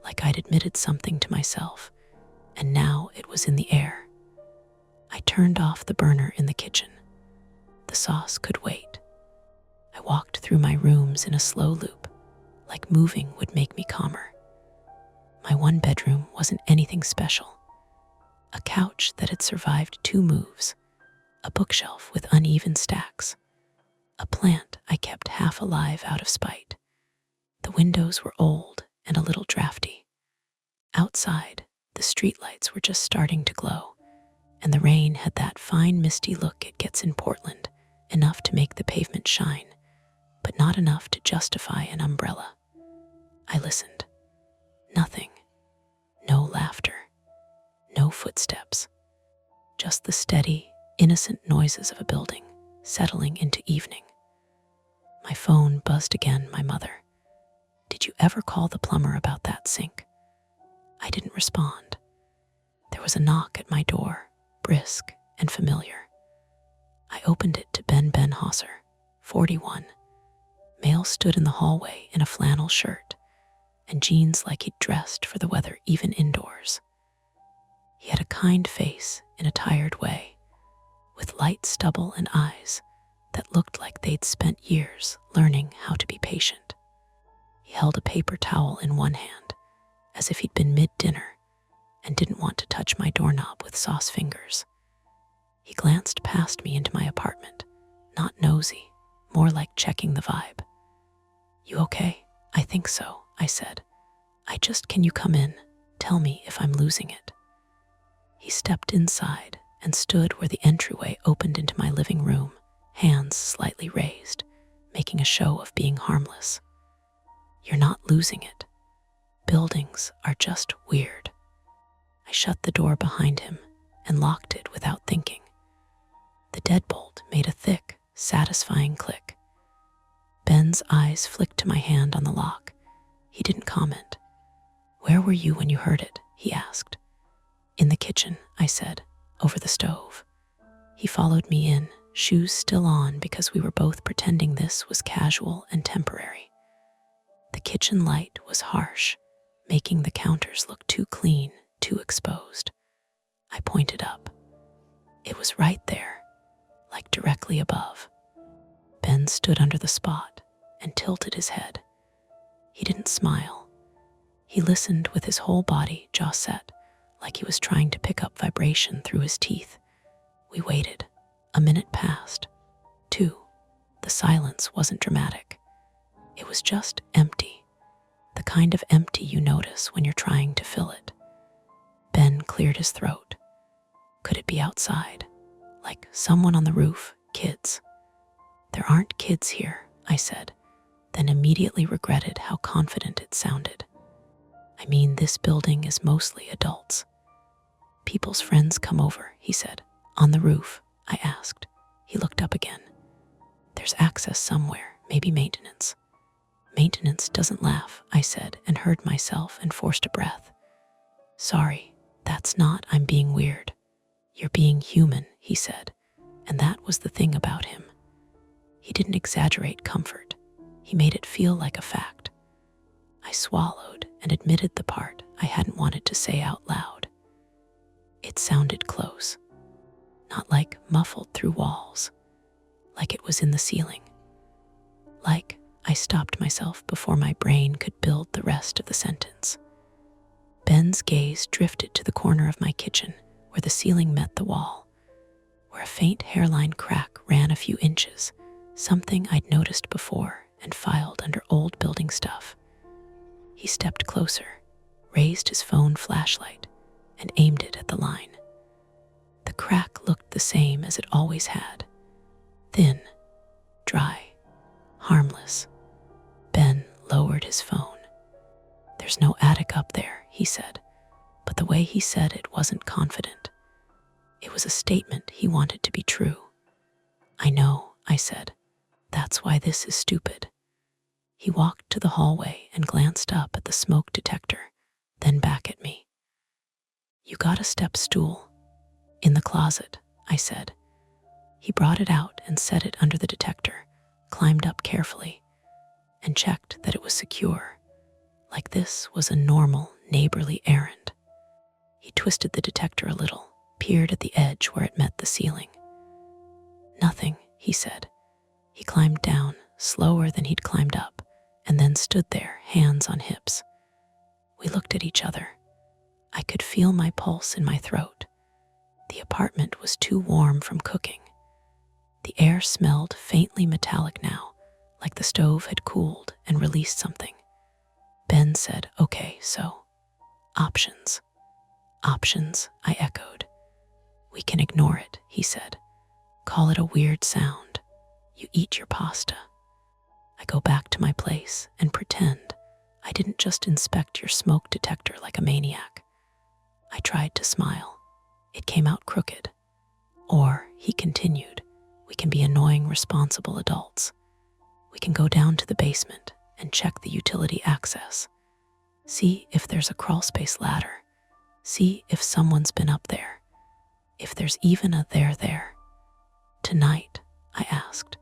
like I'd admitted something to myself, and now it was in the air. I turned off the burner in the kitchen. The sauce could wait. I walked through my rooms in a slow loop, like moving would make me calmer. My one bedroom wasn't anything special. A couch that had survived 2 moves, a bookshelf with uneven stacks, a plant I kept half alive out of spite. The windows were old and a little drafty. Outside, the streetlights were just starting to glow, and the rain had that fine misty look it gets in Portland, enough to make the pavement shine, but not enough to justify an umbrella. I listened. Nothing. No laughter. No footsteps. Just the steady, innocent noises of a building settling into evening. My phone buzzed again, my mother. Did you ever call the plumber about that sink? I didn't respond. There was a knock at my door, brisk and familiar. I opened it to Ben Benhauser, 41. Male stood in the hallway in a flannel shirt and jeans like he'd dressed for the weather even indoors. He had a kind face in a tired way, with light stubble and eyes that looked like they'd spent years learning how to be patient. He held a paper towel in one hand, as if he'd been mid-dinner and didn't want to touch my doorknob with sauce fingers. He glanced past me into my apartment, not nosy, more like checking the vibe. You okay? I think so, I said. Can you come in? Tell me if I'm losing it. He stepped inside and stood where the entryway opened into my living room, hands slightly raised, making a show of being harmless. You're not losing it. Buildings are just weird. I shut the door behind him and locked it without thinking. The deadbolt made a thick, satisfying click. Ben's eyes flicked to my hand on the lock. He didn't comment. Where were you when you heard it? He asked. In the kitchen, I said, over the stove. He followed me in, shoes still on because we were both pretending this was casual and temporary. The kitchen light was harsh, making the counters look too clean, too exposed. I pointed up. It was right there, like directly above. Ben stood under the spot and tilted his head. He didn't smile. He listened with his whole body jaw set, like he was trying to pick up vibration through his teeth. We waited. A minute passed. 2. The silence wasn't dramatic. It was just empty. The kind of empty you notice when you're trying to fill it. Ben cleared his throat. Could it be outside? Like someone on the roof? Kids? There aren't kids here, I said, then immediately regretted how confident it sounded. I mean, this building is mostly adults. People's friends come over, he said. On the roof, I asked. He looked up again. There's access somewhere, maybe maintenance. Maintenance doesn't laugh, I said, and heard myself and forced a breath. Sorry, that's not I'm being weird. You're being human, he said, and that was the thing about him. He didn't exaggerate comfort. He made it feel like a fact. I swallowed and admitted the part I hadn't wanted to say out loud. It sounded close, not like muffled through walls, like it was in the ceiling. Like I stopped myself before my brain could build the rest of the sentence. Ben's gaze drifted to the corner of my kitchen where the ceiling met the wall, where a faint hairline crack ran a few inches, something I'd noticed before and filed under old building stuff. He stepped closer, raised his phone flashlight, and aimed it at the line. The crack looked the same as it always had. Thin, dry, harmless. Ben lowered his phone. There's no attic up there, he said, but the way he said it wasn't confident. It was a statement he wanted to be true. I know, I said. That's why this is stupid. He walked to the hallway and glanced up at the smoke detector, then back at me. You got a step stool. In the closet, I said. He brought it out and set it under the detector, climbed up carefully, and checked that it was secure, like this was a normal, neighborly errand. He twisted the detector a little, peered at the edge where it met the ceiling. Nothing, he said. He climbed down, slower than he'd climbed up, and then stood there, hands on hips. We looked at each other. I could feel my pulse in my throat. The apartment was too warm from cooking. The air smelled faintly metallic now, like the stove had cooled and released something. Ben said, okay, so Options. Options, I echoed. We can ignore it, he said. Call it a weird sound. You eat your pasta. I go back to my place and pretend I didn't just inspect your smoke detector like a maniac. I tried to smile. It came out crooked. Or, he continued, we can be annoying, responsible adults. We can go down to the basement and check the utility access. See if there's a crawlspace ladder. See if someone's been up there. If there's even a there. Tonight, I asked,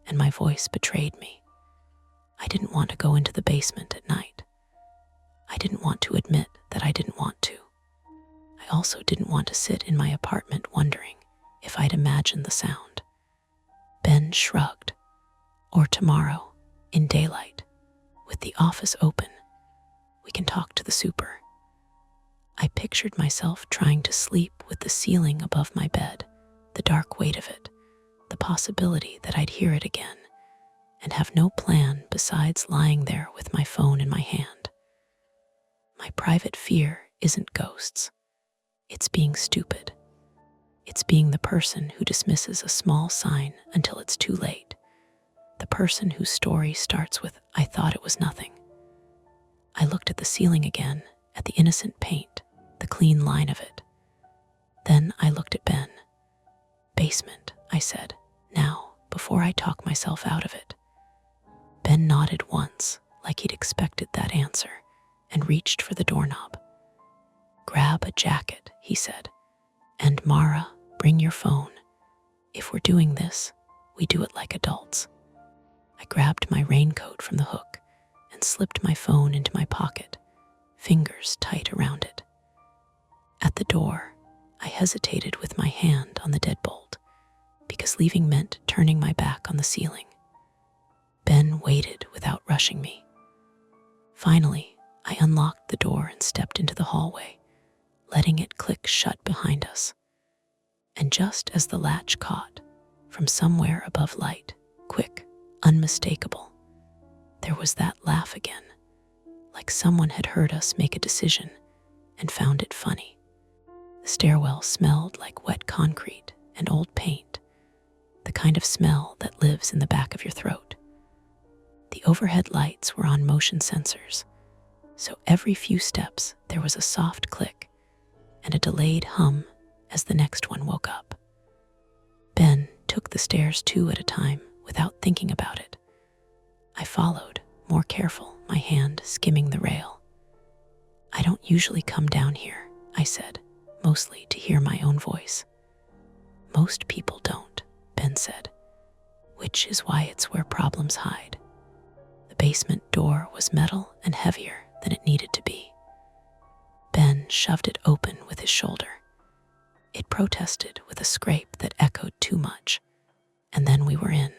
and my voice betrayed me. I didn't want to go into the basement at night. I didn't want to admit that I didn't want to. I also didn't want to sit in my apartment wondering if I'd imagined the sound. Ben shrugged. Or tomorrow, in daylight, with the office open, we can talk to the super. I pictured myself trying to sleep with the ceiling above my bed, the dark weight of it, the possibility that I'd hear it again, and have no plan besides lying there with my phone in my hand. My private fear isn't ghosts. It's being stupid. It's being the person who dismisses a small sign until it's too late. The person whose story starts with, I thought it was nothing. I looked at the ceiling again, at the innocent paint, the clean line of it. Then I looked at Ben. Basement, I said, now, before I talk myself out of it. Ben nodded once, like he'd expected that answer, and reached for the doorknob. Grab a jacket, he said. And Mara, bring your phone. If we're doing this, we do it like adults. I grabbed my raincoat from the hook and slipped my phone into my pocket, fingers tight around it. At the door, I hesitated with my hand on the deadbolt, because leaving meant turning my back on the ceiling. Ben waited without rushing me. Finally, I unlocked the door and stepped into the hallway, letting it click shut behind us. And just as the latch caught, from somewhere above light, quick, unmistakable, there was that laugh again, like someone had heard us make a decision and found it funny. The stairwell smelled like wet concrete and old paint, the kind of smell that lives in the back of your throat. The overhead lights were on motion sensors, so every few steps there was a soft click and a delayed hum as the next one woke up. Ben took the stairs 2 at a time without thinking about it. I followed, more careful, my hand skimming the rail. I don't usually come down here, I said, mostly to hear my own voice. Most people don't, Ben said, which is why it's where problems hide. The basement door was metal and heavier than it needed to be. Ben shoved it open with his shoulder. It protested with a scrape that echoed too much, and then we were in.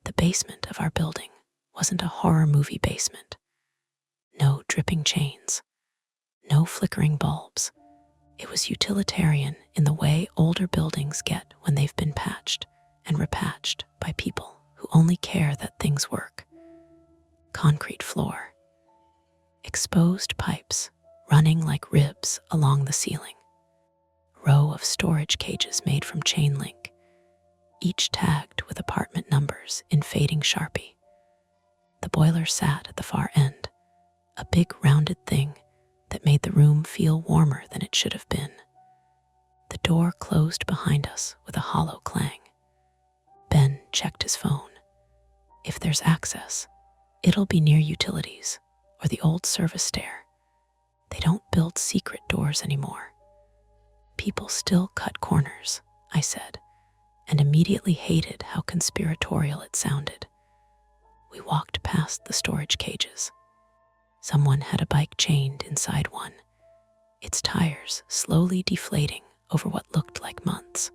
The basement of our building wasn't a horror movie basement. No dripping chains, no flickering bulbs. It was utilitarian in the way older buildings get when they've been patched and repatched by people who only care that things work. Concrete floor. Exposed pipes running like ribs along the ceiling. Row of storage cages made from chain link, each tagged with apartment numbers in fading Sharpie. The boiler sat at the far end, a big rounded thing that made the room feel warmer than it should have been. The door closed behind us with a hollow clang. Ben checked his phone. If there's access, it'll be near utilities or the old service stair. They don't build secret doors anymore. People still cut corners, I said, and immediately hated how conspiratorial it sounded. We walked past the storage cages. Someone had a bike chained inside one, its tires slowly deflating over what looked like months.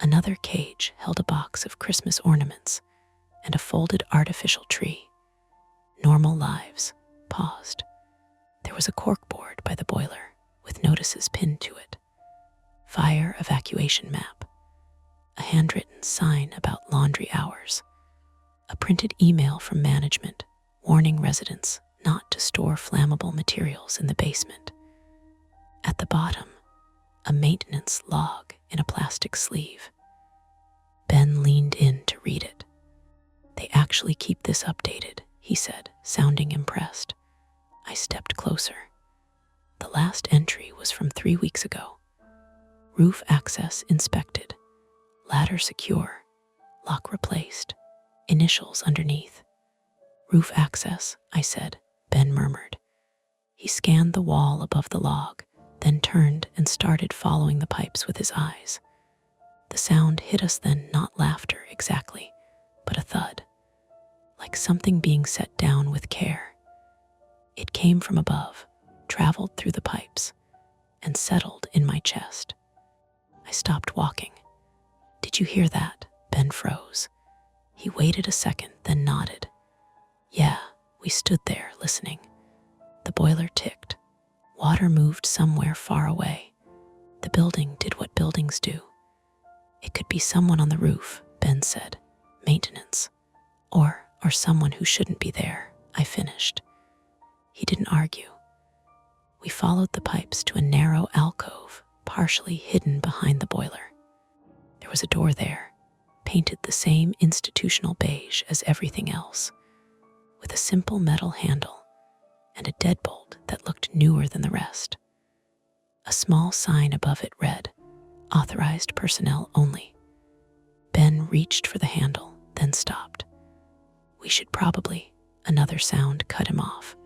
Another cage held a box of Christmas ornaments and a folded artificial tree. Normal lives paused. There was a corkboard by the boiler with notices pinned to it. Fire evacuation map. A handwritten sign about laundry hours. A printed email from management warning residents not to store flammable materials in the basement. At the bottom, a maintenance log in a plastic sleeve. Ben leaned in to read it. "They actually keep this updated," he said, sounding impressed. I stepped closer. The last entry was from 3 weeks ago. Roof access inspected. Ladder secure. Lock replaced. Initials underneath. "Roof access," I said. Ben murmured. He scanned the wall above the log, then turned and started following the pipes with his eyes. The sound hit us then, not laughter exactly, but a thud, like something being set down with care. It came from above, traveled through the pipes, and settled in my chest. I stopped walking. "Did you hear that?" Ben froze. He waited a second, then nodded. "Yeah," we stood there listening. The boiler ticked. Water moved somewhere far away. The building did what buildings do. "It could be someone on the roof," Ben said. "Maintenance. Or someone who shouldn't be there," I finished. He didn't argue. We followed the pipes to a narrow alcove, partially hidden behind the boiler. There was a door there, painted the same institutional beige as everything else, with a simple metal handle and a deadbolt that looked newer than the rest. A small sign above it read, "Authorized personnel only." Ben reached for the handle, then stopped. "We should probably," another sound cut him off.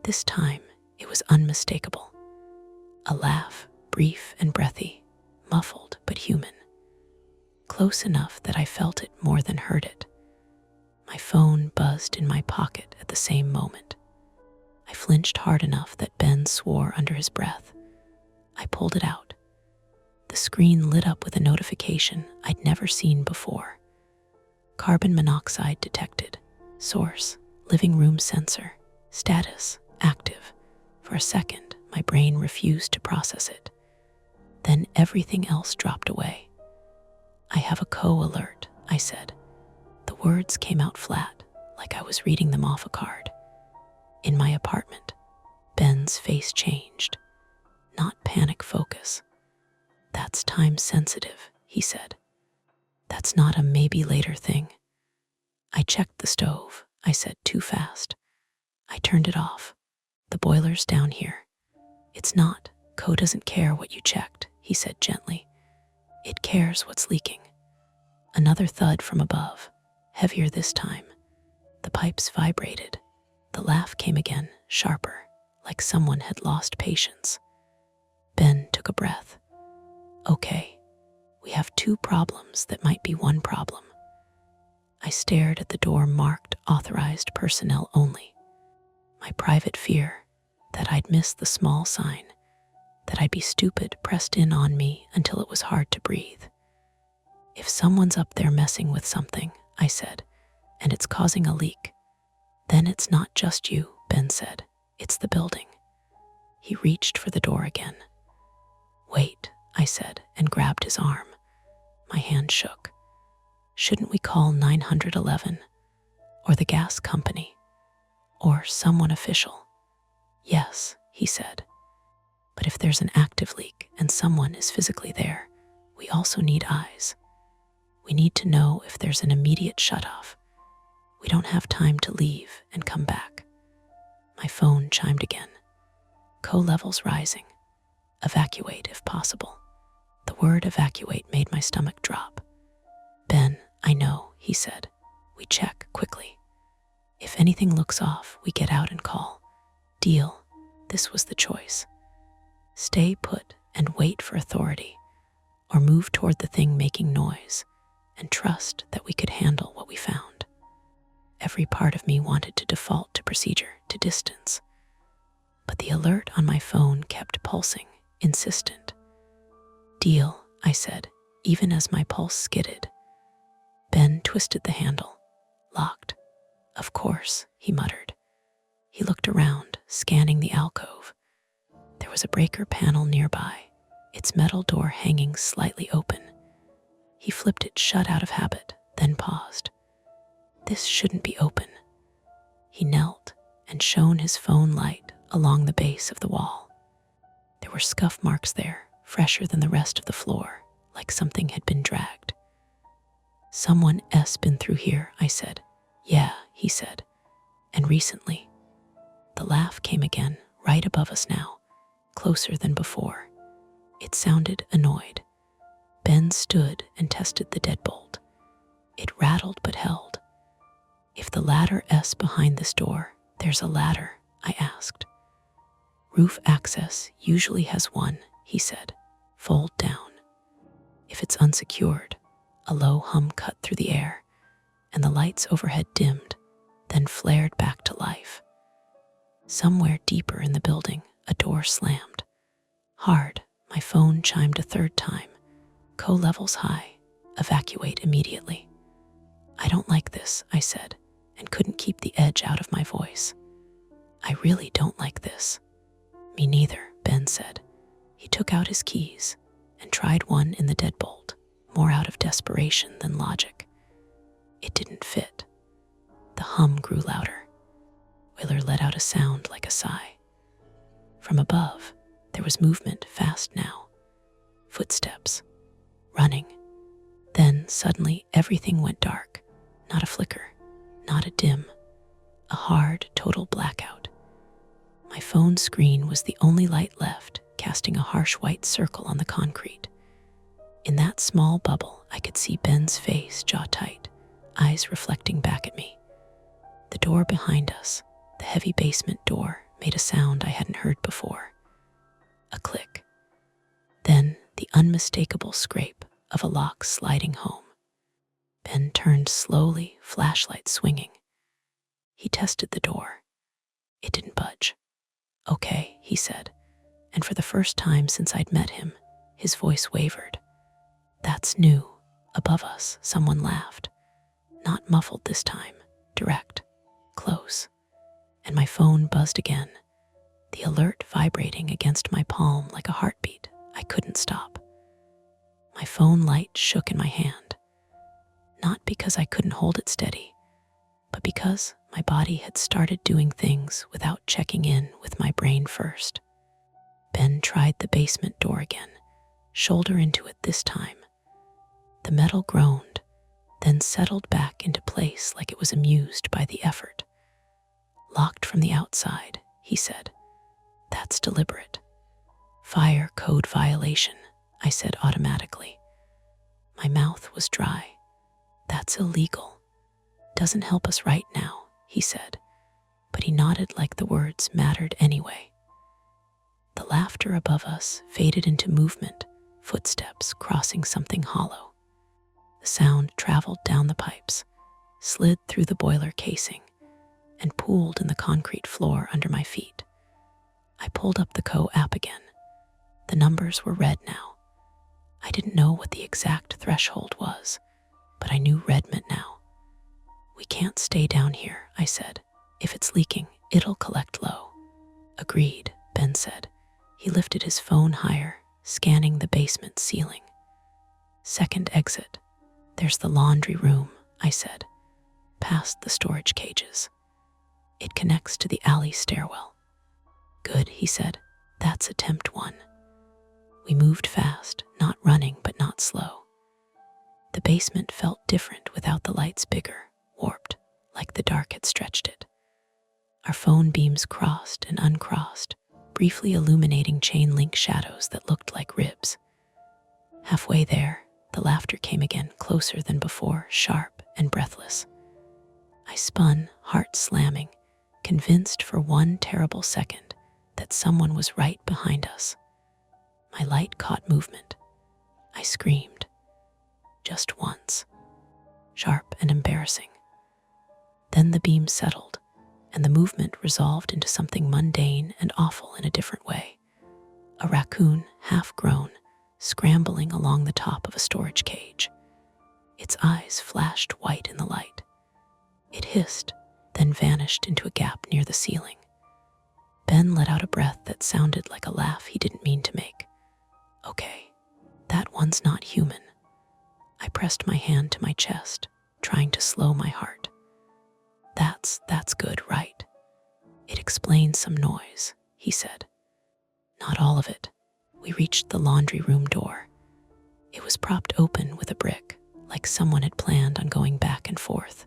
This time, it was unmistakable. A laugh, brief and breathy, muffled but human. Close enough that I felt it more than heard it. My phone buzzed in my pocket at the same moment. I flinched hard enough that Ben swore under his breath. I pulled it out. The screen lit up with a notification I'd never seen before. "Carbon monoxide detected. Source, living room sensor. Status, active." For a second, my brain refused to process it. Then everything else dropped away. "I have a co-alert," I said. The words came out flat, like I was reading them off a card. "In my apartment." Ben's face changed. Not panic focus. "That's time sensitive," he said. "That's not a maybe later thing." "I checked the stove," I said too fast. "I turned it off. The boiler's down here." "It's not. Co doesn't care what you checked," he said gently. "It cares what's leaking." Another thud from above, heavier this time. The pipes vibrated. The laugh came again, sharper, like someone had lost patience. Ben took a breath. "Okay, we have 2 problems that might be one problem." I stared at the door marked "Authorized personnel only." My private fear that I'd miss the small sign, that I'd be stupid, pressed in on me until it was hard to breathe. "If someone's up there messing with something," I said, "and it's causing a leak, then it's not just you," Ben said. "It's the building." He reached for the door again. "Wait," I said, and grabbed his arm. My hand shook. "Shouldn't we call 911? Or the gas company? Or someone official?" "Yes," he said. "But if there's an active leak and someone is physically there, we also need eyes. We need to know if there's an immediate shutoff. We don't have time to leave and come back." My phone chimed again. "Co-levels rising. Evacuate if possible." The word evacuate made my stomach drop. "Ben, I know," he said. "We check quickly. If anything looks off, we get out and call. Deal." This was the choice. Stay put and wait for authority, or move toward the thing making noise and trust that we could handle what we found. Every part of me wanted to default to procedure, to distance. But the alert on my phone kept pulsing, insistent. "Deal," I said, even as my pulse skidded. Ben twisted the handle. "Locked." "Of course," he muttered. He looked around, scanning the alcove. There was a breaker panel nearby, its metal door hanging slightly open. He flipped it shut out of habit, then paused. "This shouldn't be open." He knelt and shone his phone light along the base of the wall. There were scuff marks there, fresher than the rest of the floor, like something had been dragged. "Someone been through here," I said. "Yeah," he said. "And recently." The laugh came again, right above us now, closer than before. It sounded annoyed. Ben stood and tested the deadbolt. It rattled but held. "If the ladder's behind this door, there's a ladder," I asked. "Roof access usually has one," he said. "Fold down." "If it's unsecured." A low hum cut through the air, and the lights overhead dimmed, then flared back to life. Somewhere deeper in the building, a door slammed. Hard, my phone chimed a third time. "Co-levels high. Evacuate immediately." "I don't like this," I said, and couldn't keep the edge out of my voice. "I really don't like this." "Me neither," Ben said. He took out his keys and tried one in the deadbolt, more out of desperation than logic. It didn't fit. The hum grew louder. Willer let out a sound like a sigh. From above, there was movement, fast now. Footsteps. Running. Then, suddenly, everything went dark. Not a flicker. Not a dim. A hard, total blackout. My phone screen was the only light left, casting a harsh white circle on the concrete. In that small bubble, I could see Ben's face, jaw tight, eyes reflecting back at me. The door behind us, the heavy basement door, made a sound I hadn't heard before. A click. Then the unmistakable scrape of a lock sliding home. Ben turned slowly, flashlight swinging. He tested the door. It didn't budge. "Okay," he said, and for the first time since I'd met him, his voice wavered. "That's new." Above us, someone laughed. Not muffled this time, direct, close. And my phone buzzed again, the alert vibrating against my palm like a heartbeat I couldn't stop. My phone light shook in my hand, not because I couldn't hold it steady, but because my body had started doing things without checking in with my brain first. Ben tried the basement door again, shoulder into it this time. The metal groaned, then settled back into place like it was amused by the effort. "Locked from the outside," he said. "That's deliberate." "Fire code violation," I said automatically. My mouth was dry. "That's illegal. Doesn't help us right now," he said, but he nodded like the words mattered anyway. The laughter above us faded into movement, footsteps crossing something hollow. The sound traveled down the pipes, slid through the boiler casing, and pooled in the concrete floor under my feet. I pulled up the app again. The numbers were red now. I didn't know what the exact threshold was, but I knew red meant now. "We can't stay down here," I said. "If it's leaking, it'll collect low." "Agreed," Ben said. He lifted his phone higher, scanning the basement ceiling. "Second exit. There's the laundry room," I said, past the storage cages. "It connects to the alley stairwell." "Good," he said. "That's attempt 1. We moved fast, not running but not slow. The basement felt different without the lights, bigger, warped, like the dark had stretched it. Our phone beams crossed and uncrossed, briefly illuminating chain link shadows that looked like ribs. Halfway there, the laughter came again, closer than before, sharp and breathless. I spun, heart slamming, convinced for one terrible second that someone was right behind us. My light caught movement. I screamed. Just once. Sharp and embarrassing. Then the beam settled, and the movement resolved into something mundane and awful in a different way. A raccoon, half grown, scrambling along the top of a storage cage. Its eyes flashed white in the light. It hissed, then vanished into a gap near the ceiling. Ben let out a breath that sounded like a laugh he didn't mean to make. "Okay, that one's not human." I pressed my hand to my chest, trying to slow my heart. That's good, right?" explain some noise," he said. "Not all of it." We reached the laundry room door. It was propped open with a brick, like someone had planned on going back and forth.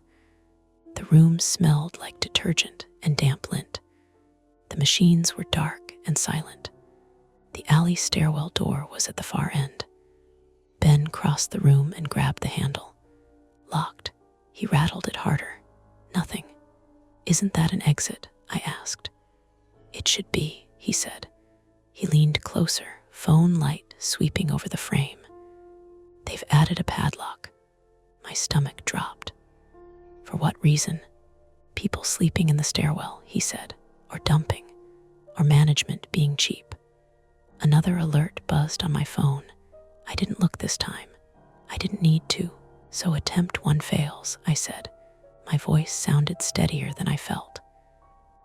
The room smelled like detergent and damp lint. The machines were dark and silent. The alley stairwell door was at the far end. Ben crossed the room and grabbed the handle. Locked. He rattled it harder. Nothing. "Isn't that an exit?" I asked. "It should be," he said. He leaned closer, phone light sweeping over the frame. "They've added a padlock." My stomach dropped. "For what reason?" "People sleeping in the stairwell," he said, "or dumping, or management being cheap." Another alert buzzed on my phone. I didn't look this time. I didn't need to, so attempt one fails, I said. My voice sounded steadier than I felt.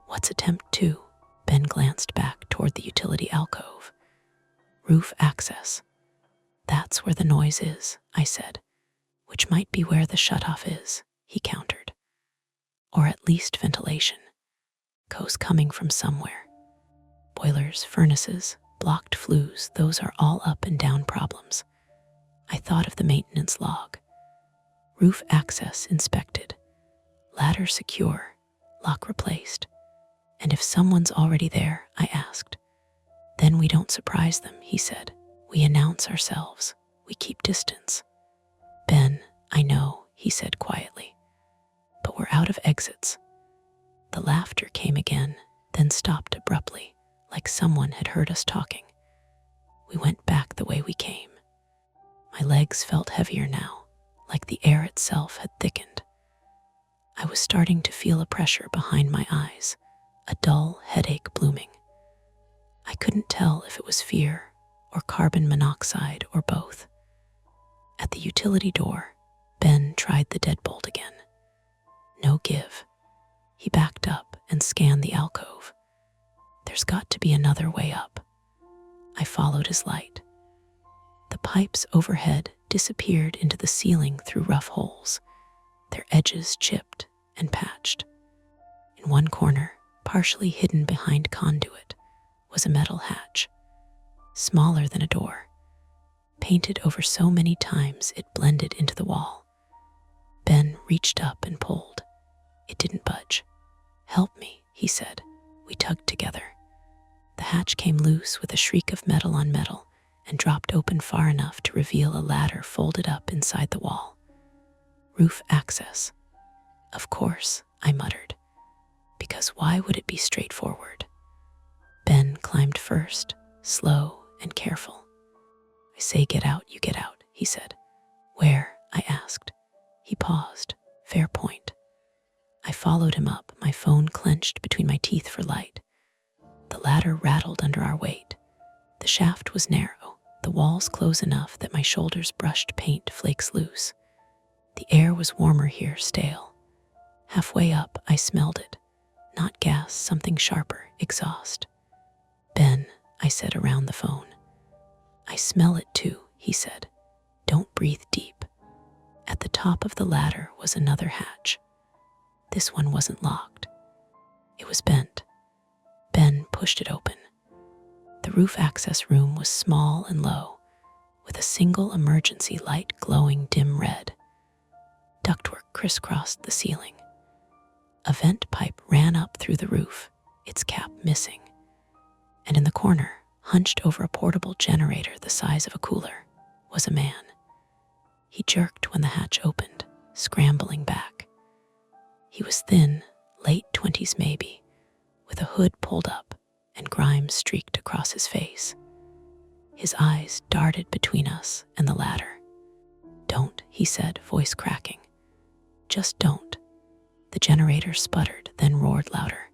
"What's attempt two?" Ben glanced back toward the utility alcove. "Roof access." "That's where the noise is," I said. "Which might be where the shutoff is," he countered. "Or at least ventilation. Goes coming from somewhere. Boilers, furnaces, blocked flues, those are all up and down problems." I thought of the maintenance log. Roof access inspected. Ladder secure. Lock replaced. "And if someone's already there," I asked. "Then we don't surprise them," he said. "We announce ourselves. We keep distance." "Ben, I know," he said quietly. "But we're out of exits." The laughter came again, then stopped abruptly, like someone had heard us talking. We went back the way we came. My legs felt heavier now, like the air itself had thickened. I was starting to feel a pressure behind my eyes, a dull headache blooming. I couldn't tell if it was fear or carbon monoxide or both. At the utility door, Ben tried the deadbolt again. No give. He backed up and scanned the alcove. "There's got to be another way up." I followed his light. The pipes overhead disappeared into the ceiling through rough holes, their edges chipped and patched. In one corner, partially hidden behind conduit, was a metal hatch, smaller than a door, painted over so many times it blended into the wall. Ben reached up and pulled. It didn't budge. "Help me," he said. We tugged together. The hatch came loose with a shriek of metal on metal and dropped open far enough to reveal a ladder folded up inside the wall. "Roof access." "Of course," I muttered, because why would it be straightforward? Ben climbed first, slow and careful. "I say get out, you get out," he said. "Where?" I asked. He paused. Fair point. I followed him up, my phone clenched between my teeth for light. The ladder rattled under our weight. The shaft was narrow, the walls close enough that my shoulders brushed paint flakes loose. The air was warmer here, stale. Halfway up, I smelled it. Not gas, something sharper, exhaust. "Ben," I said around the phone. "I smell it too," he said. "Don't breathe deep." At the top of the ladder was another hatch. This one wasn't locked. It was bent. Ben pushed it open. The roof access room was small and low, with a single emergency light glowing dim red. Ductwork crisscrossed the ceiling. A vent pipe ran up through the roof, its cap missing. And in the corner, hunched over a portable generator the size of a cooler, was a man. He jerked when the hatch opened, scrambling back. He was thin, late 20s maybe, with a hood pulled up and grime streaked across his face. His eyes darted between us and the ladder. "Don't," he said, voice cracking. "Just don't." The generator sputtered, then roared louder.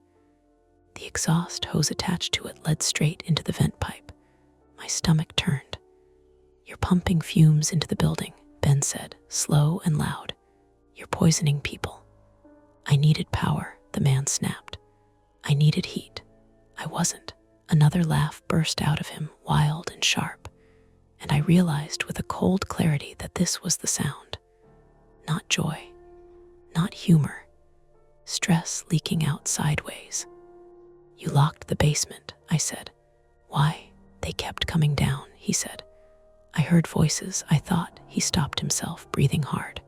The exhaust hose attached to it led straight into the vent pipe. My stomach turned. "You're pumping fumes into the building," Ben said, slow and loud. "You're poisoning people." "I needed power," the man snapped. "I needed heat." I wasn't. Another laugh burst out of him, wild and sharp, and I realized with a cold clarity that this was the sound. Not joy, not humor, stress leaking out sideways. You locked the basement, I said. Why? They kept coming down, he said. I heard voices, I thought. He stopped himself, breathing hard.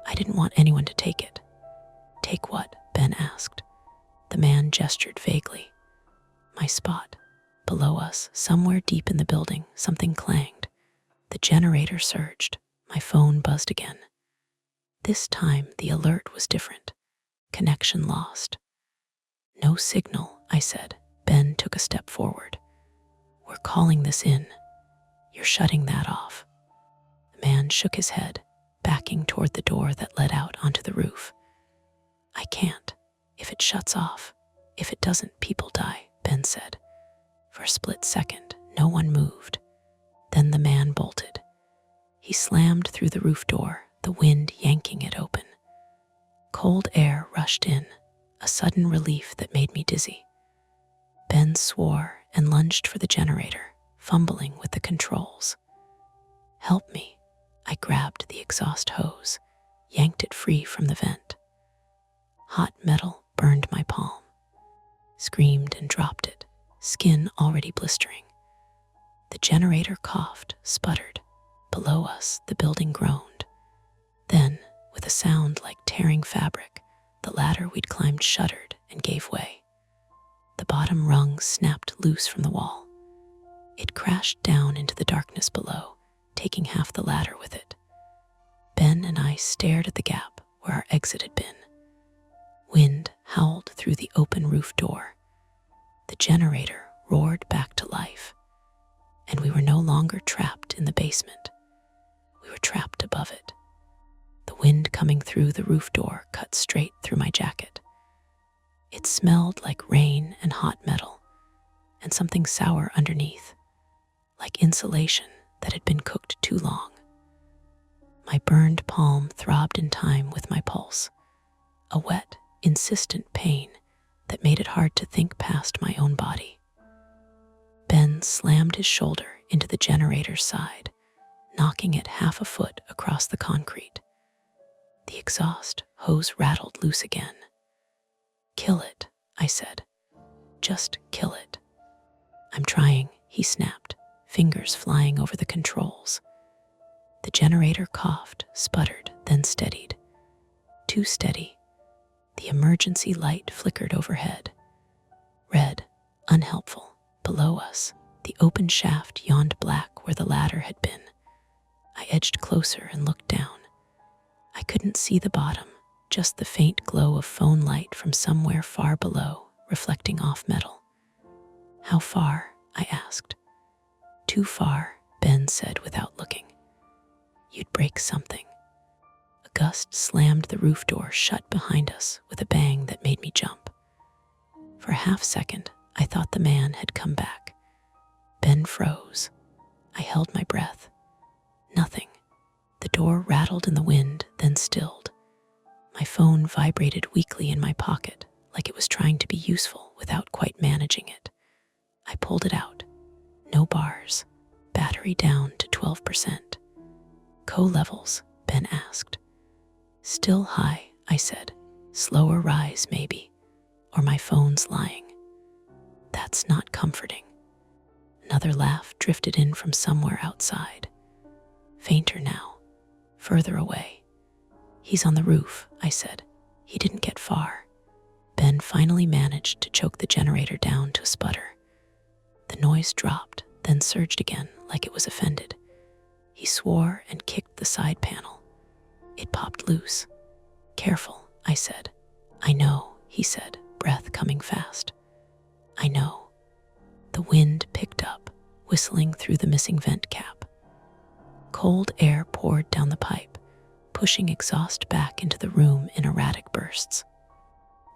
I didn't want anyone to take it. Take what? Ben asked. The man gestured vaguely. My spot. Below us, somewhere deep in the building, something clanged. The generator surged. My phone buzzed again. This time, the alert was different. Connection lost. No signal, I said. Ben took a step forward. We're calling this in. You're shutting that off. The man shook his head, backing toward the door that led out onto the roof. I can't. If it shuts off, if it doesn't, people die, Ben said. For a split second, no one moved. Then the man bolted. He slammed through the roof door, the wind yanking it open. Cold air rushed in, a sudden relief that made me dizzy. Ben swore and lunged for the generator, fumbling with the controls. Help me. I grabbed the exhaust hose, yanked it free from the vent. Hot metal burned my palm. Screamed and dropped it, skin already blistering. The generator coughed, sputtered. Below us, the building groaned. Then, with a sound like tearing fabric, the ladder we'd climbed shuddered and gave way. The bottom rung snapped loose from the wall. It crashed down into the darkness below, taking half the ladder with it. Ben and I stared at the gap where our exit had been. Wind howled through the open roof door. The generator roared back to life, and we were no longer trapped in the basement. We were trapped above it. The wind coming through the roof door cut straight through my jacket. It smelled like rain and hot metal, and something sour underneath, like insulation that had been cooked too long. My burned palm throbbed in time with my pulse, a wet, insistent pain that made it hard to think past my own body. Ben slammed his shoulder into the generator's side, knocking it half a foot across the concrete. The exhaust hose rattled loose again. Kill it, I said. Just kill it. I'm trying, he snapped, fingers flying over the controls. The generator coughed, sputtered, then steadied. Too steady. The emergency light flickered overhead. Red, unhelpful. Below us, the open shaft yawned black where the ladder had been. I edged closer and looked down. I couldn't see the bottom, just the faint glow of phone light from somewhere far below, reflecting off metal. How far? I asked. Too far, Ben said without looking. You'd break something. A gust slammed the roof door shut behind us with a bang that made me jump. For a half second, I thought the man had come back. Ben froze. I held my breath. Nothing. The door rattled in the wind, then stilled. My phone vibrated weakly in my pocket, like it was trying to be useful without quite managing it. I pulled it out. No bars. Battery down to 12%. Co-levels, Ben asked. Still high, I said. Slower rise, maybe. Or my phone's lying. That's not comforting. Another laugh drifted in from somewhere outside. Fainter now, further away. He's on the roof, I said. He didn't get far. Ben finally managed to choke the generator down to a sputter. The noise dropped, then surged again like it was offended. He swore and kicked the side panel. It popped loose. Careful, I said. I know, he said, breath coming fast. I know. The wind picked up, whistling through the missing vent cap. Cold air poured down the pipe, pushing exhaust back into the room in erratic bursts.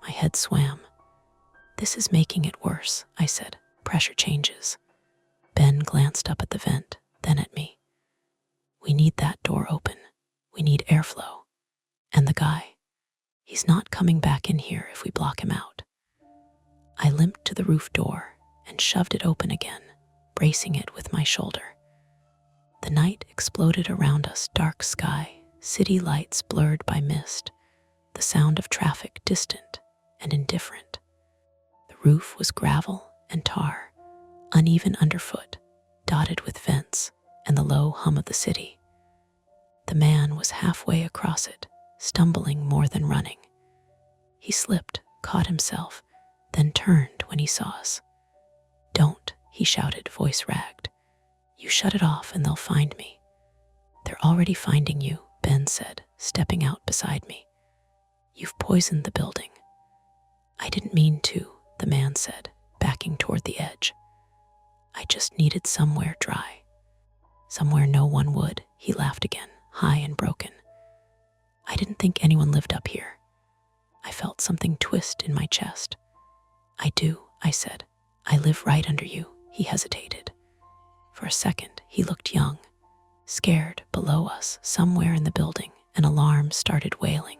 My head swam. This is making it worse, I said. Pressure changes. Ben glanced up at the vent, then at me. We need that door open. We need airflow. And the guy. He's not coming back in here if we block him out. I limped to the roof door and shoved it open again, bracing it with my shoulder. The night exploded around us, dark sky, city lights blurred by mist, the sound of traffic distant and indifferent. The roof was gravel and tar, uneven underfoot, dotted with vents and the low hum of the city. The man was halfway across it, stumbling more than running. He slipped, caught himself, then turned when he saw us. "Don't," he shouted, voice ragged. "You shut it off and they'll find me." "They're already finding you," Ben said, stepping out beside me. "You've poisoned the building." "I didn't mean to," the man said, backing toward the edge. "I just needed somewhere dry. Somewhere no one would," he laughed again, high and broken. "I didn't think anyone lived up here." I felt something twist in my chest. "I do," I said. "I live right under you." He hesitated. For a second, he looked young. Scared, below us, somewhere in the building, an alarm started wailing.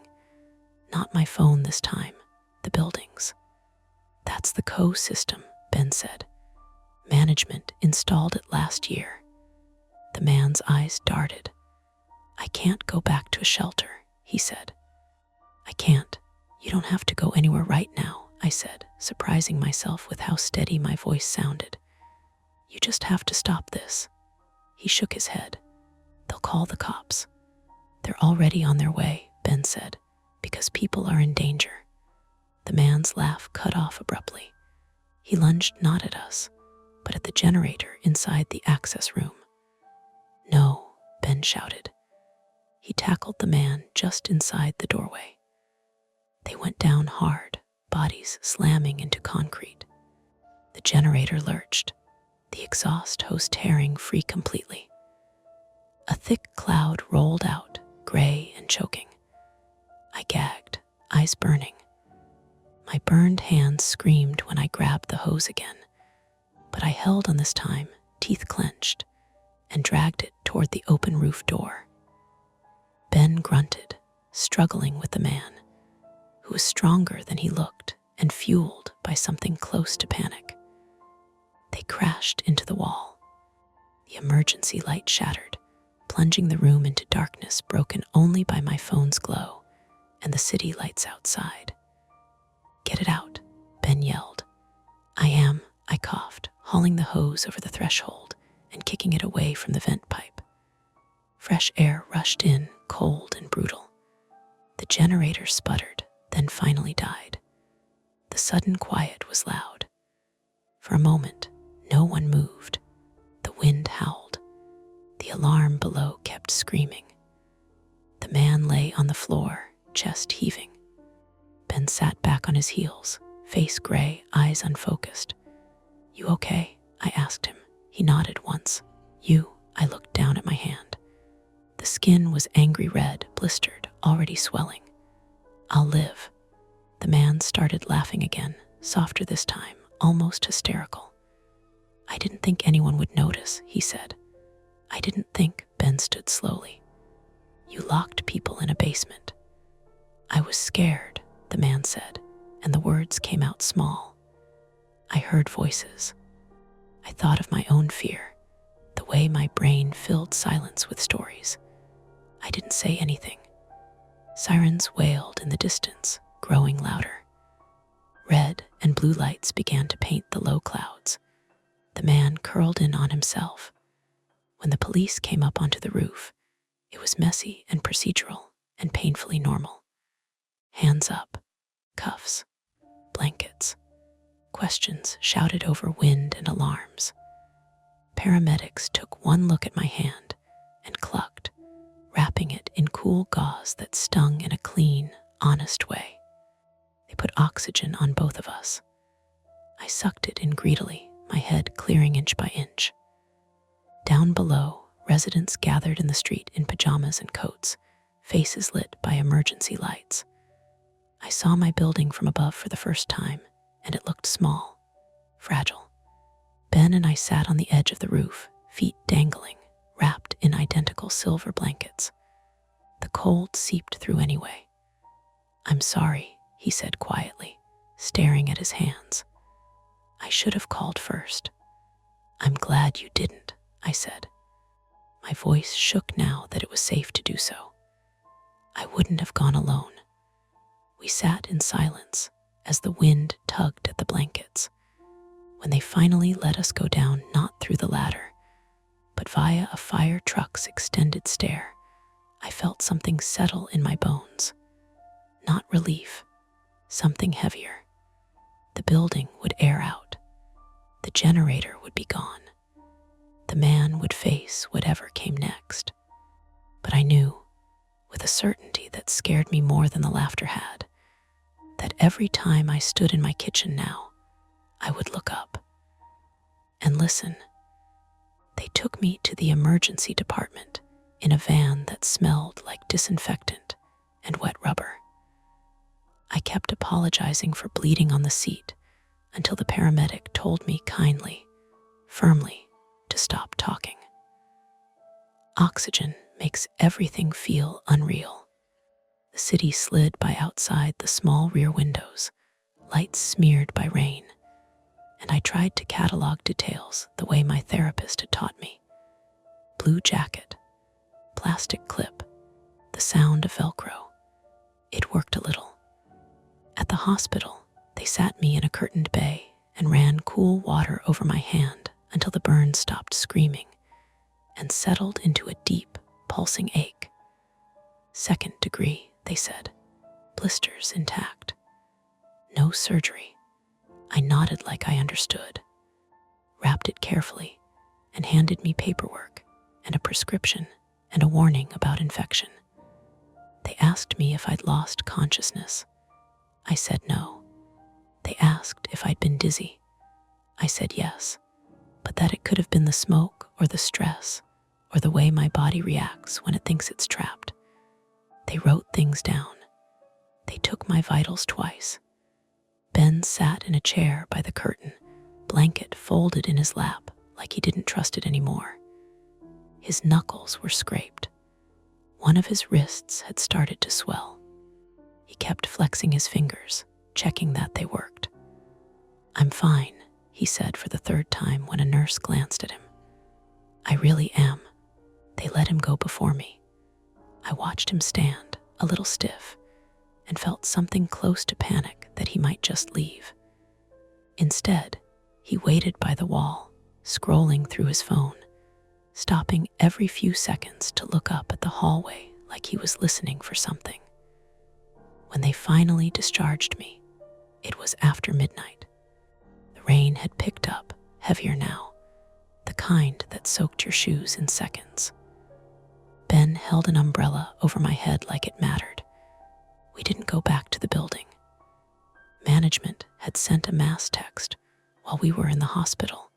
Not my phone this time, the building's. "That's the CO system," Ben said. "Management installed it last year." The man's eyes darted. "I can't go back to a shelter," he said. "I can't. You don't have to go anywhere right now," I said, surprising myself with how steady my voice sounded. "You just have to stop this." He shook his head. "They'll call the cops." "They're already on their way," Ben said, "because people are in danger." The man's laugh cut off abruptly. He lunged not at us, but at the generator inside the access room. "No," Ben shouted. He tackled the man just inside the doorway. They went down hard, bodies slamming into concrete. The generator lurched, the exhaust hose tearing free completely. A thick cloud rolled out, gray and choking. I gagged, eyes burning. My burned hands screamed when I grabbed the hose again, but I held on this time, teeth clenched, and dragged it toward the open roof door. Ben grunted, struggling with the man, who was stronger than he looked and fueled by something close to panic. They crashed into the wall. The emergency light shattered, plunging the room into darkness broken only by my phone's glow and the city lights outside. "Get it out," Ben yelled. "I am," I coughed, hauling the hose over the threshold and kicking it away from the vent pipe. Fresh air rushed in, cold and brutal. The generator sputtered, then finally died. The sudden quiet was loud. For a moment, no one moved. The wind howled. The alarm below kept screaming. The man lay on the floor, chest heaving. Ben sat back on his heels, face gray, eyes unfocused. "You okay?" I asked him. He nodded once. "You?" I looked down at my hand. The skin was angry red, blistered, already swelling. "I'll live." The man started laughing again, softer this time, almost hysterical. "I didn't think anyone would notice," he said. "I didn't think," Ben stood slowly. "You locked people in a basement." "I was scared," the man said, and the words came out small. I heard voices. I thought of my own fear, the way my brain filled silence with stories. I didn't say anything. Sirens wailed in the distance, growing louder. Red and blue lights began to paint the low clouds. The man curled in on himself. When the police came up onto the roof, it was messy and procedural and painfully normal. Hands up, cuffs, blankets, questions shouted over wind and alarms. Paramedics took one look at my hand and clucked, wrapping it in cool gauze that stung in a clean, honest way. They put oxygen on both of us. I sucked it in greedily, my head clearing inch by inch. Down below, residents gathered in the street in pajamas and coats, faces lit by emergency lights. I saw my building from above for the first time, and it looked small, fragile. Ben and I sat on the edge of the roof, feet dangling, wrapped in identical silver blankets. The cold seeped through anyway. "I'm sorry," he said quietly, staring at his hands. "I should have called first." "I'm glad you didn't," I said. My voice shook now that it was safe to do so. I wouldn't have gone alone. We sat in silence, as the wind tugged at the blankets. When they finally let us go down, not through the ladder, but via a fire truck's extended stair, I felt something settle in my bones. Not relief, something heavier. The building would air out. The generator would be gone. The man would face whatever came next. But I knew, with a certainty that scared me more than the laughter had, that every time I stood in my kitchen now, I would look up and listen. They took me to the emergency department in a van that smelled like disinfectant and wet rubber. I kept apologizing for bleeding on the seat until the paramedic told me kindly, firmly, to stop talking. Oxygen makes everything feel unreal. The city slid by outside the small rear windows, lights smeared by rain, and I tried to catalog details the way my therapist had taught me. Blue jacket, plastic clip, the sound of Velcro. It worked a little. At the hospital, they sat me in a curtained bay and ran cool water over my hand until the burn stopped screaming and settled into a deep, pulsing ache. 2nd degree, they said. Blisters intact. No surgery. I nodded like I understood, wrapped it carefully, and handed me paperwork and a prescription and a warning about infection. They asked me if I'd lost consciousness. I said no. They asked if I'd been dizzy. I said yes, but that it could have been the smoke or the stress or the way my body reacts when it thinks it's trapped. They wrote things down. They took my vitals twice. Ben sat in a chair by the curtain, blanket folded in his lap like he didn't trust it anymore. His knuckles were scraped. One of his wrists had started to swell. He kept flexing his fingers, checking that they worked. "I'm fine," he said for the 3rd time when a nurse glanced at him. "I really am." They let him go before me. I watched him stand, a little stiff, and felt something close to panic that he might just leave. Instead, he waited by the wall, scrolling through his phone, stopping every few seconds to look up at the hallway like he was listening for something. When they finally discharged me, it was after midnight. The rain had picked up, heavier now, the kind that soaked your shoes in seconds. Ben held an umbrella over my head like it mattered. We didn't go back to the building. Management had sent a mass text while we were in the hospital.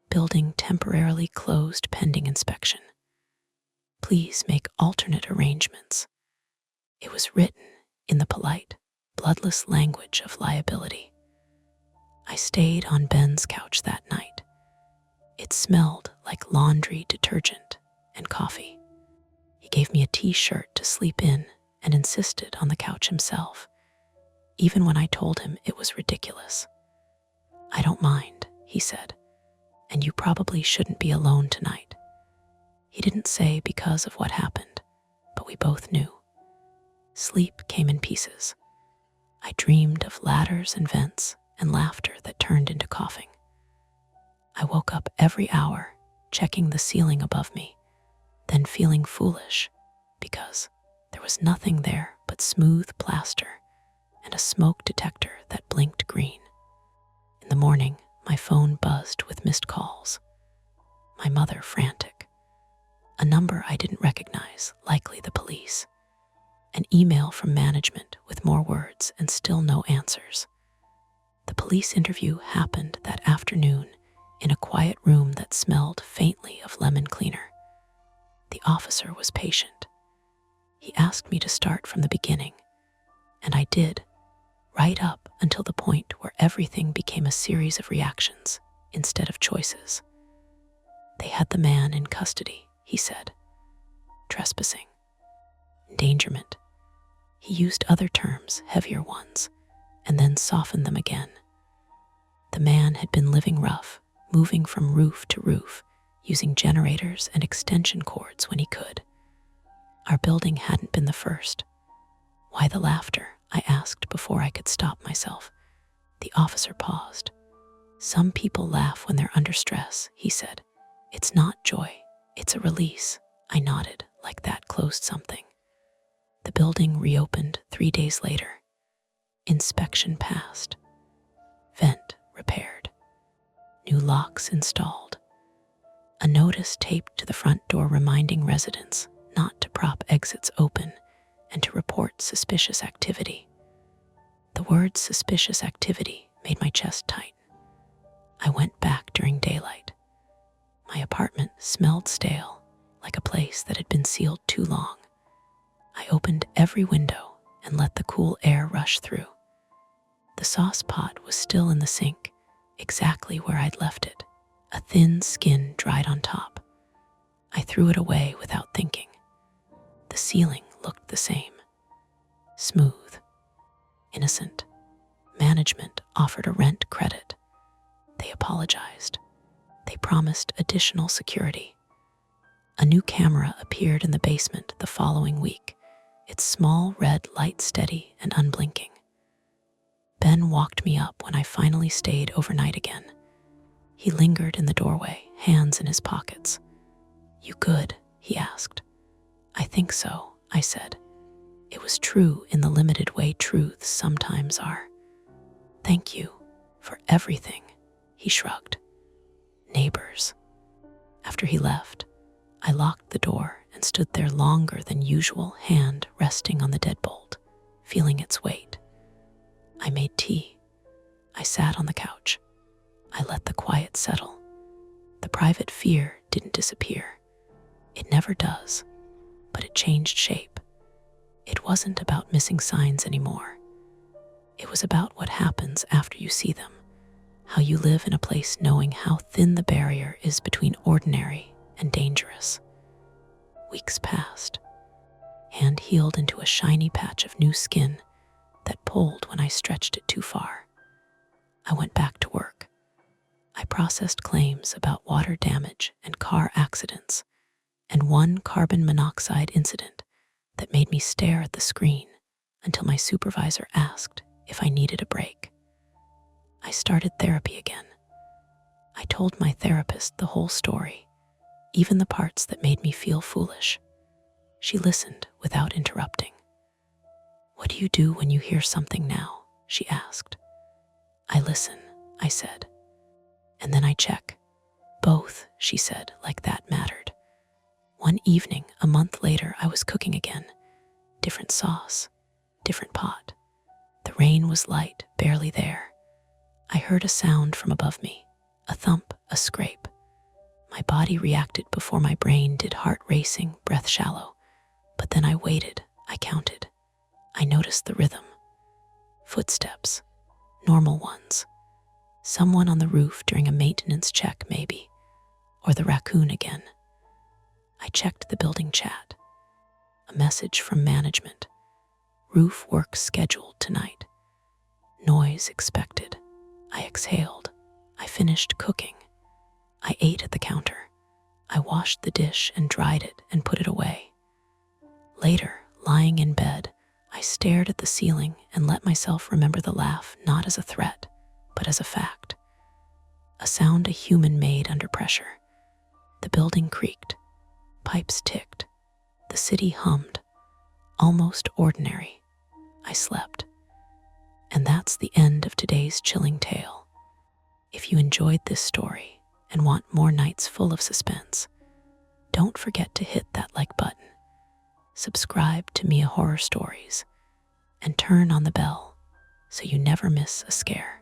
Building temporarily closed pending inspection. Please make alternate arrangements. It was written in the polite, bloodless language of liability. I stayed on Ben's couch that night. It smelled like laundry detergent and coffee. He gave me a t-shirt to sleep in and insisted on the couch himself, even when I told him it was ridiculous. "I don't mind," he said, "and you probably shouldn't be alone tonight." He didn't say because of what happened, but we both knew. Sleep came in pieces. I dreamed of ladders and vents and laughter that turned into coughing. I woke up every hour, checking the ceiling above me, then feeling foolish because there was nothing there but smooth plaster and a smoke detector that blinked green. In the morning, my phone buzzed with missed calls. My mother frantic. A number I didn't recognize, likely the police. An email from management with more words and still no answers. The police interview happened that afternoon in a quiet room that smelled faintly of lemon cleaner. The officer was patient. He asked me to start from the beginning, and I did, right up until the point where everything became a series of reactions instead of choices. They had the man in custody, he said. Trespassing. Endangerment. He used other terms, heavier ones, and then softened them again. The man had been living rough, moving from roof to roof, using generators and extension cords when he could. Our building hadn't been the first. Why the laughter? I asked before I could stop myself. The officer paused. Some people laugh when they're under stress, he said. It's not joy, it's a release. I nodded, like that closed something. The building reopened 3 days later. Inspection passed. Vent repaired. New locks installed. A notice taped to the front door reminding residents not to prop exits open and to report suspicious activity. The word suspicious activity made my chest tighten. I went back during daylight. My apartment smelled stale, like a place that had been sealed too long. I opened every window and let the cool air rush through. The sauce pot was still in the sink, exactly where I'd left it, a thin skin dried on top. I threw it away without thinking. The ceiling looked the same. Smooth. Innocent. Management offered a rent credit. They apologized. They promised additional security. A new camera appeared in the basement the following week, its small red light steady and unblinking. Ben walked me up when I finally stayed overnight again. He lingered in the doorway, hands in his pockets. "You good?" he asked. "I think so," I said. It was true in the limited way truths sometimes are. "Thank you for everything," he shrugged. Neighbors. After he left, I locked the door and stood there longer than usual, hand resting on the deadbolt, feeling its weight. I made tea. I sat on the couch. I let the quiet settle. The private fear didn't disappear. It never does, but it changed shape. It wasn't about missing signs anymore. It was about what happens after you see them, how you live in a place knowing how thin the barrier is between ordinary and dangerous. Weeks passed. Hand healed into a shiny patch of new skin that pulled when I stretched it too far. I went back to work. I processed claims about water damage and car accidents, and one carbon monoxide incident that made me stare at the screen until my supervisor asked if I needed a break. I started therapy again. I told my therapist the whole story, even the parts that made me feel foolish. She listened without interrupting. "What do you do when you hear something now?" she asked. "I listen," I said. "And then I check." "Both," she said, like that mattered. One evening, a month later, I was cooking again. Different sauce, different pot. The rain was light, barely there. I heard a sound from above me, a thump, a scrape. My body reacted before my brain did, heart racing, breath shallow. But then I waited, I counted. I noticed the rhythm. Footsteps, normal ones. Someone on the roof during a maintenance check, maybe. Or the raccoon again. I checked the building chat. A message from management. Roof work scheduled tonight. Noise expected. I exhaled. I finished cooking. I ate at the counter. I washed the dish and dried it and put it away. Later, lying in bed, I stared at the ceiling and let myself remember the laugh not as a threat, but as a fact. A sound a human made under pressure. The building creaked. Pipes ticked. The city hummed. Almost ordinary. I slept. And that's the end of today's chilling tale. If you enjoyed this story and want more nights full of suspense, don't forget to hit that like button, subscribe to Mia Horror Stories, and turn on the bell so you never miss a scare.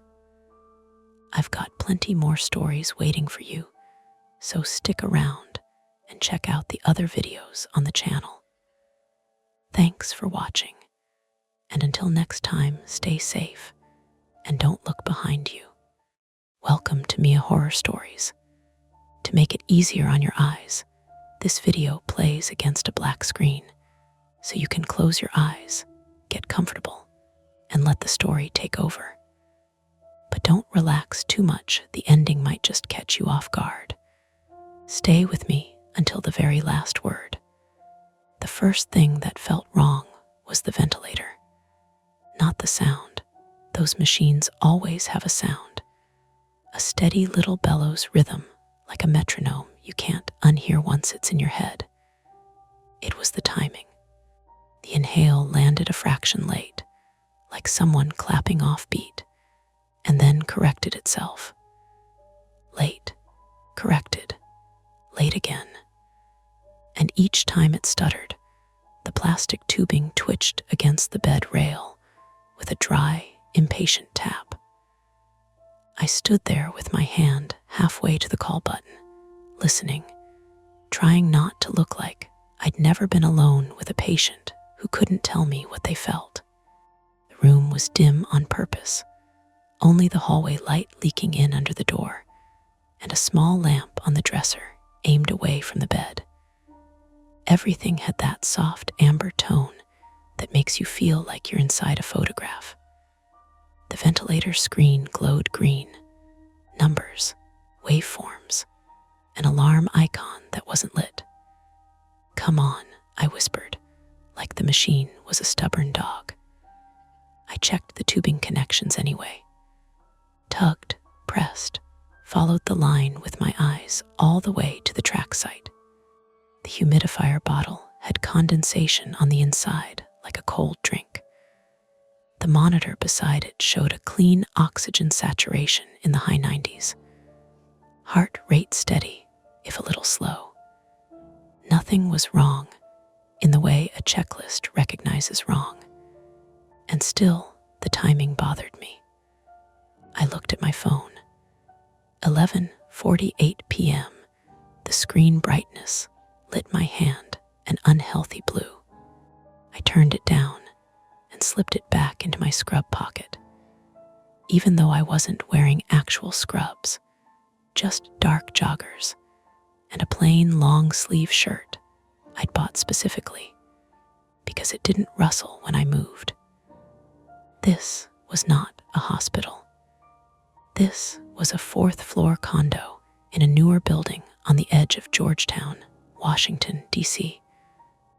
I've got plenty more stories waiting for you, so stick around and check out the other videos on the channel. Thanks for watching, and until next time, stay safe and don't look behind you. Welcome to Mia Horror Stories. To make it easier on your eyes, this video plays against a black screen, so you can close your eyes, get comfortable, and let the story take over. But don't relax too much, the ending might just catch you off guard. Stay with me until the very last word. The first thing that felt wrong was the ventilator. not the sound. Those machines always have a sound. A steady little bellows rhythm, like a metronome you can't unhear once it's in your head. It was the timing. The inhale landed a fraction late, like someone clapping off beat, and then corrected itself. Late, corrected, late again. And each time it stuttered, the plastic tubing twitched against the bed rail with a dry, impatient tap. I stood there with my hand halfway to the call button, listening, trying not to look like I'd never been alone with a patient who couldn't tell me what they felt. The room was dim on purpose, only the hallway light leaking in under the door, and a small lamp on the dresser aimed away from the bed. Everything had that soft amber tone that makes you feel like you're inside a photograph. The ventilator screen glowed green, numbers, waveforms, an alarm icon that wasn't lit. "Come on," I whispered, like the machine was a stubborn dog. I checked the tubing connections anyway. Tugged, pressed, followed the line with my eyes all the way to the track site. The humidifier bottle had condensation on the inside like a cold drink. The monitor beside it showed a clean oxygen saturation in the high 90s. Heart rate steady, if a little slow. Nothing was wrong in the way a checklist recognizes wrong. And still, the timing bothered me. I looked at my phone. 11:48 p.m. The screen brightness lit my hand an unhealthy blue. I turned it down and slipped it back into my scrub pocket. Even though I wasn't wearing actual scrubs, just dark joggers and a plain long-sleeve shirt I'd bought specifically because it didn't rustle when I moved. This was not a hospital. This was a fourth-floor condo in a newer building on the edge of Georgetown, Washington, D.C.,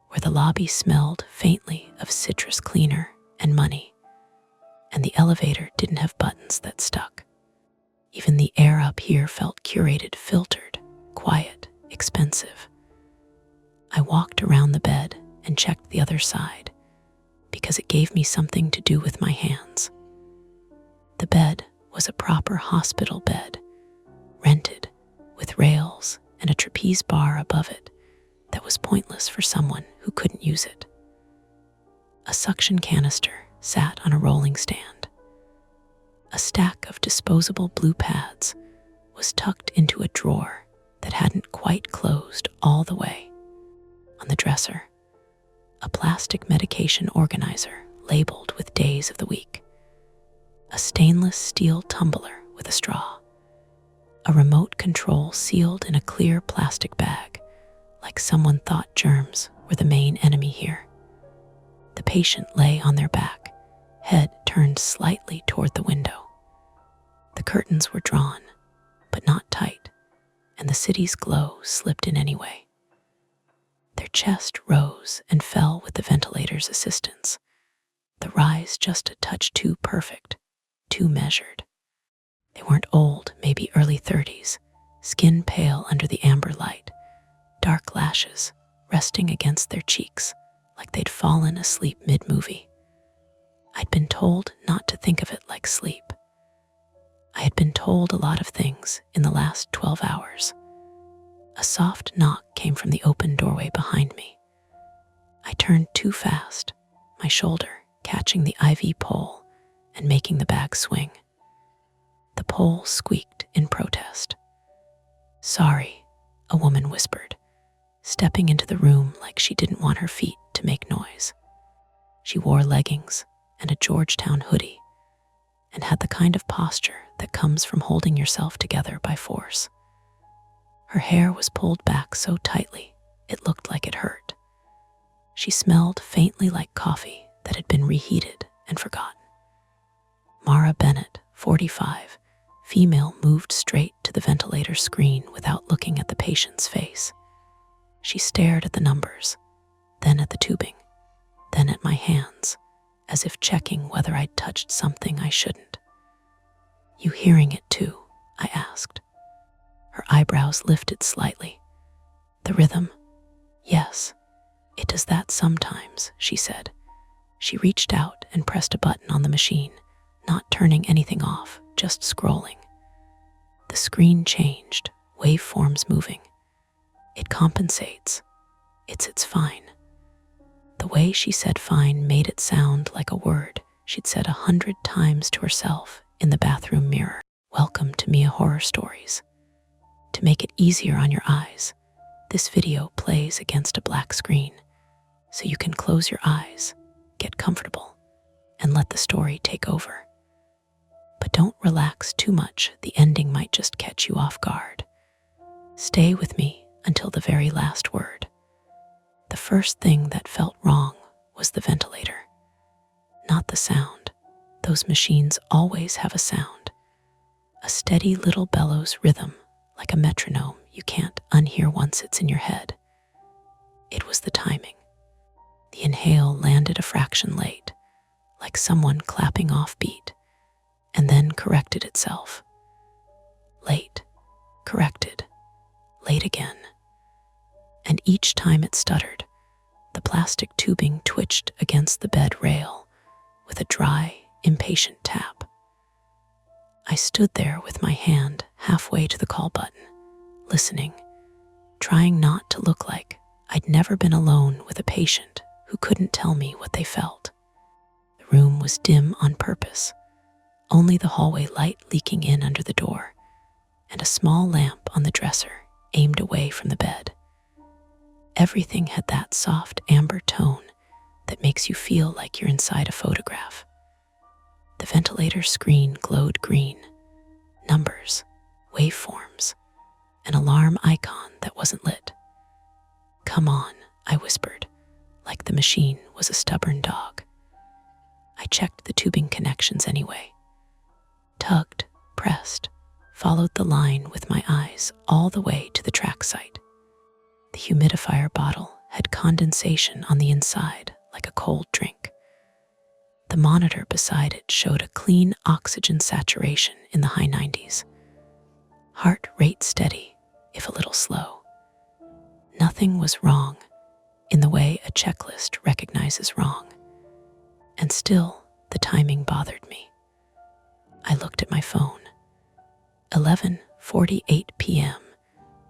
where the lobby smelled faintly of citrus cleaner and money, and the elevator didn't have buttons that stuck. Even the air up here felt curated, filtered, quiet, expensive. I walked around the bed and checked the other side because it gave me something to do with my hands. The bed was a proper hospital bed, rented, with rails and a trapeze bar above it that was pointless for someone who couldn't use it. A suction canister sat on a rolling stand. A stack of disposable blue pads was tucked into a drawer that hadn't quite closed all the way. On the dresser, a plastic medication organizer labeled with days of the week. A stainless steel tumbler with a straw. A remote control sealed in a clear plastic bag, like someone thought germs were the main enemy here. The patient lay on their back, head turned slightly toward the window. The curtains were drawn, but not tight, and the city's glow slipped in anyway. Their chest rose and fell with the ventilator's assistance, the rise just a touch too perfect, too measured. They weren't old, maybe early 30s, skin pale under the amber light, dark lashes resting against their cheeks like they'd fallen asleep mid-movie. I'd been told not to think of it like sleep. I had been told a lot of things in the last 12 hours. A soft knock came from the open doorway behind me. I turned too fast, my shoulder catching the IV pole and making the bag swing. The pole squeaked in protest. "Sorry," a woman whispered, stepping into the room like she didn't want her feet to make noise. She wore leggings and a Georgetown hoodie and had the kind of posture that comes from holding yourself together by force. Her hair was pulled back so tightly it looked like it hurt. She smelled faintly like coffee that had been reheated and forgotten. Mara Bennett, 45, female, moved straight to the ventilator screen without looking at the patient's face. She stared at the numbers, then at the tubing, then at my hands, as if checking whether I'd touched something I shouldn't. "You hearing it too?" I asked. Her eyebrows lifted slightly. "The rhythm?" "Yes, it does that sometimes," she said. She reached out and pressed a button on the machine, not turning anything off, just scrolling. The screen changed, waveforms moving. "It compensates. It's fine." The way she said fine made it sound like a word she'd said 100 times to herself in the bathroom mirror. "Welcome to Mia Horror Stories. To make it easier on your eyes, this video plays against a black screen, so you can close your eyes, get comfortable, and let the story take over. But don't relax too much, the ending might just catch you off guard. Stay with me until the very last word." The first thing that felt wrong was the ventilator. Not the sound. Those machines always have a sound. A steady little bellows rhythm, like a metronome you can't unhear once it's in your head. It was the timing. The inhale landed a fraction late, like someone clapping off beat, and then corrected itself. Late, corrected, late again. And each time it stuttered, the plastic tubing twitched against the bed rail with a dry, impatient tap. I stood there with my hand halfway to the call button, listening, trying not to look like I'd never been alone with a patient who couldn't tell me what they felt. The room was dim on purpose, only the hallway light leaking in under the door, and a small lamp on the dresser aimed away from the bed. Everything had that soft amber tone that makes you feel like you're inside a photograph. The ventilator screen glowed green, numbers, waveforms, an alarm icon that wasn't lit. "Come on," I whispered, like the machine was a stubborn dog. I checked the tubing connections anyway. Tugged, pressed, followed the line with my eyes all the way to the track site. The humidifier bottle had condensation on the inside like a cold drink. The monitor beside it showed a clean oxygen saturation in the high 90s. Heart rate steady, if a little slow. Nothing was wrong in the way a checklist recognizes wrong. And still, the timing bothered me. I looked at my phone. 11:48 p.m.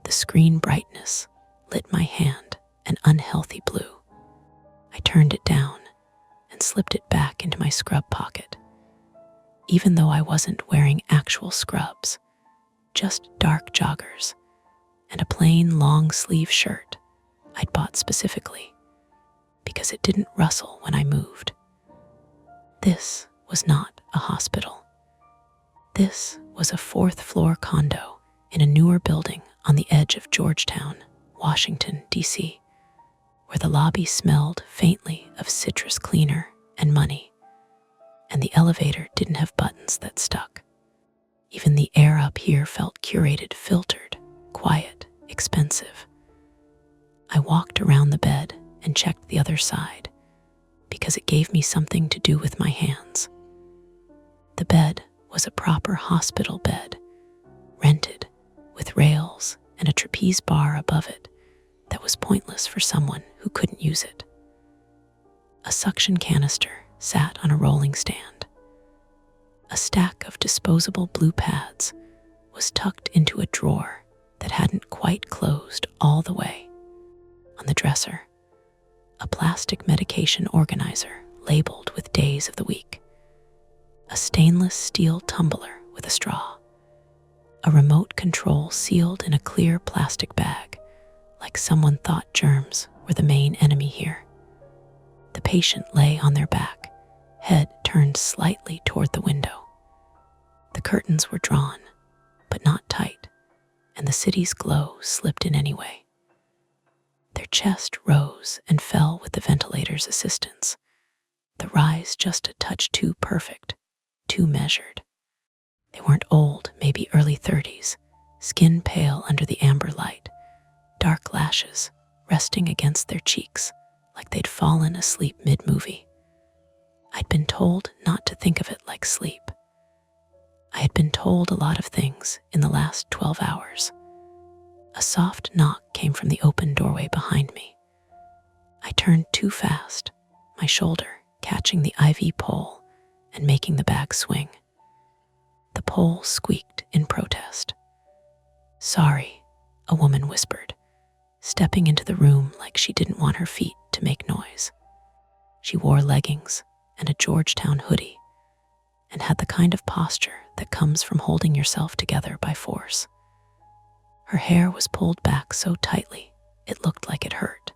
The screen brightness lit my hand an unhealthy blue. I turned it down and slipped it back into my scrub pocket. Even though I wasn't wearing actual scrubs, just dark joggers and a plain long-sleeve shirt I'd bought specifically because it didn't rustle when I moved. This was not a hospital. This was a 4th-floor condo in a newer building on the edge of Georgetown, Washington, D.C., where the lobby smelled faintly of citrus cleaner and money, and the elevator didn't have buttons that stuck. Even the air up here felt curated, filtered, quiet, expensive. I walked around the bed and checked the other side because it gave me something to do with my hands. The bed was a proper hospital bed, rented, with rails and a trapeze bar above it that was pointless for someone who couldn't use it. A suction canister sat on a rolling stand. A stack of disposable blue pads was tucked into a drawer that hadn't quite closed all the way. On the dresser, a plastic medication organizer labeled with days of the week. A stainless steel tumbler with a straw. A remote control sealed in a clear plastic bag, like someone thought germs were the main enemy here. The patient lay on their back, head turned slightly toward the window. The curtains were drawn, but not tight, and the city's glow slipped in anyway. Their chest rose and fell with the ventilator's assistance, the rise just a touch too perfect, too measured. They weren't old, maybe early 30s, skin pale under the amber light, dark lashes resting against their cheeks like they'd fallen asleep mid-movie. I'd been told not to think of it like sleep. I had been told a lot of things in the last 12 hours. A soft knock came from the open doorway behind me. I turned too fast, my shoulder catching the IV pole and making the bag swing. The pole squeaked in protest. "Sorry," a woman whispered, stepping into the room like she didn't want her feet to make noise. She wore leggings and a Georgetown hoodie and had the kind of posture that comes from holding yourself together by force. Her hair was pulled back so tightly it looked like it hurt.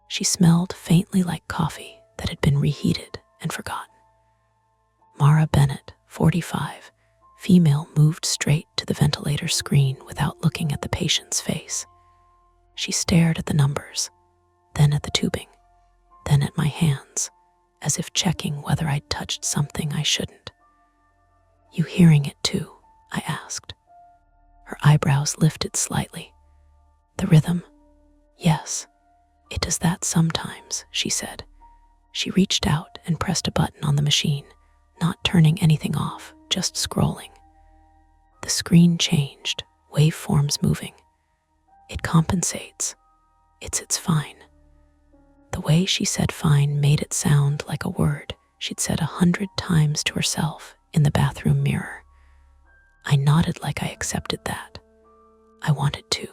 She smelled faintly like coffee that had been reheated and forgotten. Mara Bennett, 45, female, moved straight to the ventilator screen without looking at the patient's face. She stared at the numbers, then at the tubing, then at my hands, as if checking whether I'd touched something I shouldn't. "You hearing it too?" I asked. Her eyebrows lifted slightly. "The rhythm? Yes, it does that sometimes," she said. She reached out and pressed a button on the machine, not turning anything off, just scrolling. The screen changed, waveforms moving. "It compensates. It's fine." The way she said fine made it sound like a word she'd said 100 times to herself in the bathroom mirror. I nodded like I accepted that. I wanted to.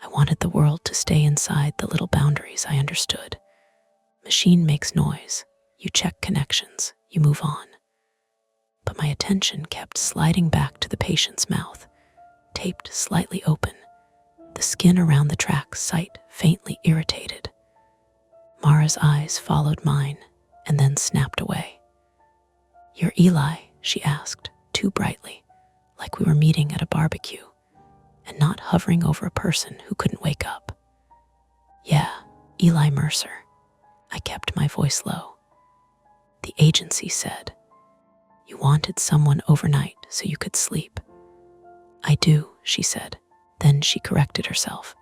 I wanted the world to stay inside the little boundaries I understood. Machine makes noise, you check connections, you move on. But my attention kept sliding back to the patient's mouth, taped slightly open, the skin around the track site faintly irritated. Mara's eyes followed mine and then snapped away. "You're Eli?" she asked, too brightly, like we were meeting at a barbecue, and not hovering over a person who couldn't wake up. "Yeah, Eli Mercer." I kept my voice low. "The agency said you wanted someone overnight so you could sleep." "I do," she said. Then she corrected herself.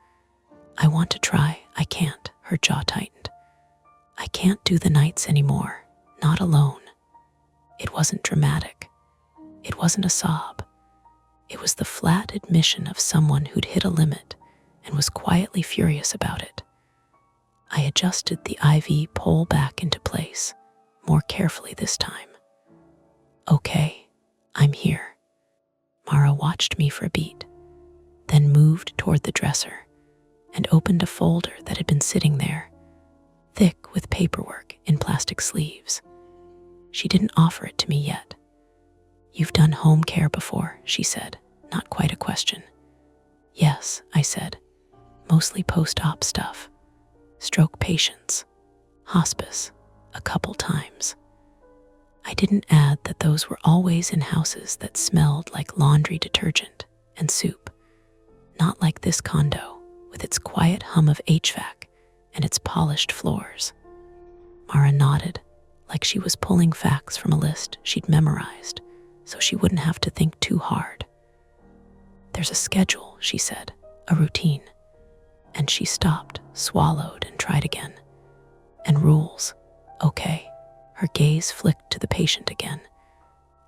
"I want to try. I can't." Her jaw tightened. "I can't do the nights anymore, not alone." It wasn't dramatic. It wasn't a sob. It was the flat admission of someone who'd hit a limit and was quietly furious about it. I adjusted the IV pole back into place, more carefully this time. "Okay, I'm here." Mara watched me for a beat, then moved toward the dresser and opened a folder that had been sitting there, thick with paperwork in plastic sleeves. She didn't offer it to me yet. "You've done home care before," she said, not quite a question. "Yes," I said, "mostly post-op stuff. Stroke patients, hospice, a couple times." I didn't add that those were always in houses that smelled like laundry detergent and soup, not like this condo with its quiet hum of HVAC and its polished floors. Mara nodded, like she was pulling facts from a list she'd memorized, so she wouldn't have to think too hard. "There's a schedule," she said, "a routine." And she stopped, swallowed, and tried again. "And rules. Okay." Her gaze flicked to the patient again,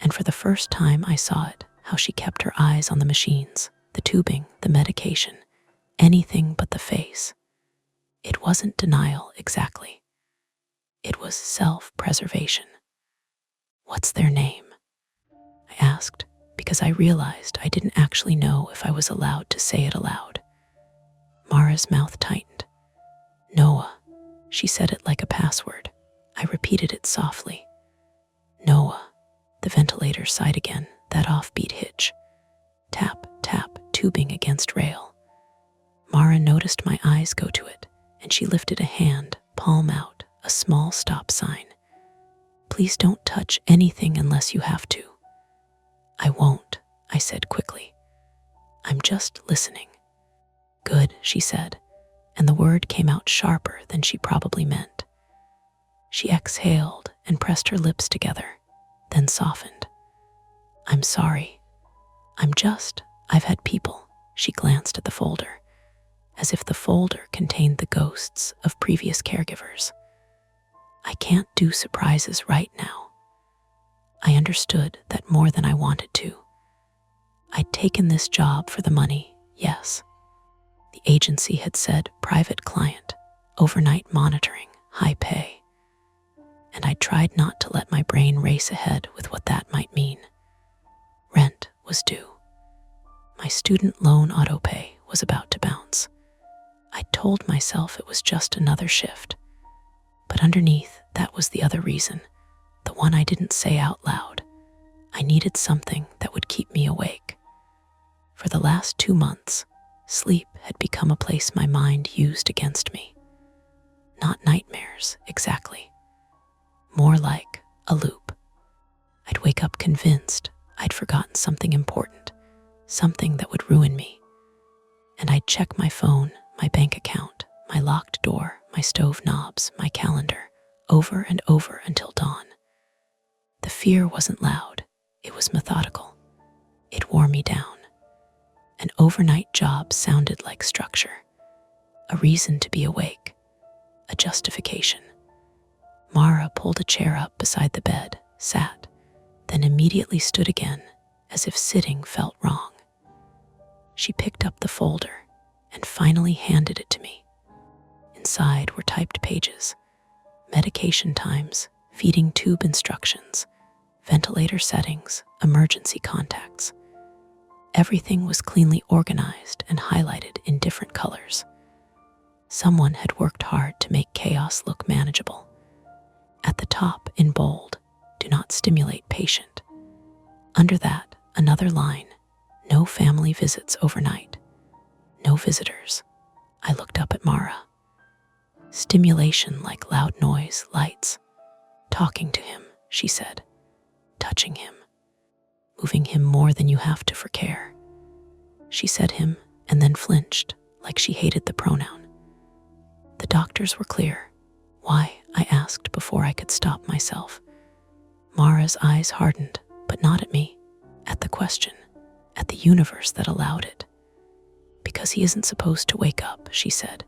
and for the first time I saw it, how she kept her eyes on the machines, the tubing, the medication, anything but the face. It wasn't denial exactly. It was self-preservation. "What's their name?" I asked, because I realized I didn't actually know if I was allowed to say it aloud. Mara's mouth tightened. "Noah." She said it like a password. I repeated it softly. "Noah." The ventilator sighed again, that offbeat hitch. Tap, tap, tubing against rail. Mara noticed my eyes go to it, and she lifted a hand, palm out, a small stop sign. "Please don't touch anything unless you have to." "I won't," I said quickly. "I'm just listening." "Good," she said, and the word came out sharper than she probably meant. She exhaled and pressed her lips together, then softened. "I'm sorry. I've had people." She glanced at the folder, as if the folder contained the ghosts of previous caregivers. I can't do surprises right now. I understood that more than I wanted to. I'd taken this job for the money, yes. The agency had said private client, overnight monitoring, high pay. And I tried not to let my brain race ahead with what that might mean. Rent was due. My student loan autopay was about to bounce. I told myself it was just another shift. But underneath, that was the other reason, the one I didn't say out loud. I needed something that would keep me awake. For the last 2 months, sleep had become a place my mind used against me. Not nightmares, exactly. More like a loop. I'd wake up convinced I'd forgotten something important, something that would ruin me. And I'd check my phone, my bank account, my locked door, my stove knobs, my calendar, over and over until dawn. The fear wasn't loud, it was methodical. It wore me down. An overnight job sounded like structure, a reason to be awake, a justification. Mara pulled a chair up beside the bed, sat, then immediately stood again, as if sitting felt wrong. She picked up the folder and finally handed it to me. Inside were typed pages, medication times, feeding tube instructions, ventilator settings, emergency contacts. Everything was cleanly organized and highlighted in different colors. Someone had worked hard to make chaos look manageable. At the top, in bold, "Do not stimulate patient." Under that, another line, "No family visits overnight. No visitors." I looked up at Mara. "Stimulation like loud noise, lights." "Talking to him," she said. "Touching him. Moving him more than you have to for care." She said him and then flinched, like she hated the pronoun. The doctors were clear. "Why?" I asked before I could stop myself. Mara's eyes hardened, but not at me, at the question, at the universe that allowed it. "Because he isn't supposed to wake up," she said,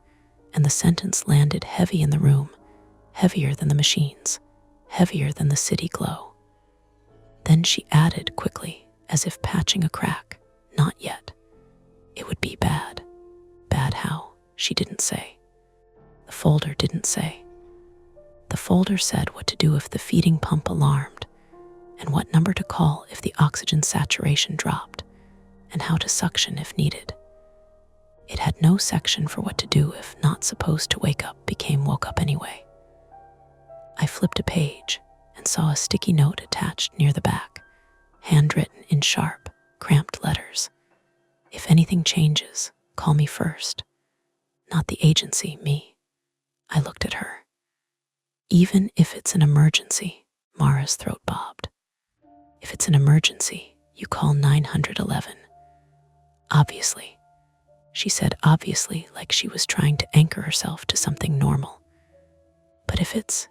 and the sentence landed heavy in the room, heavier than the machines, heavier than the city glow. Then she added quickly, as if patching a crack, "Not yet. It would be bad." Bad how? She didn't say. The folder didn't say. The folder said what to do if the feeding pump alarmed, and what number to call if the oxygen saturation dropped, and how to suction if needed. It had no section for what to do if not supposed to wake up became woke up anyway. I flipped a page and saw a sticky note attached near the back, handwritten in sharp, cramped letters. "If anything changes, call me first." Not the agency, me. I looked at her. "Even if it's an emergency," Mara's throat bobbed. "If it's an emergency, you call 911. Obviously." She said obviously like she was trying to anchor herself to something normal. "But if it's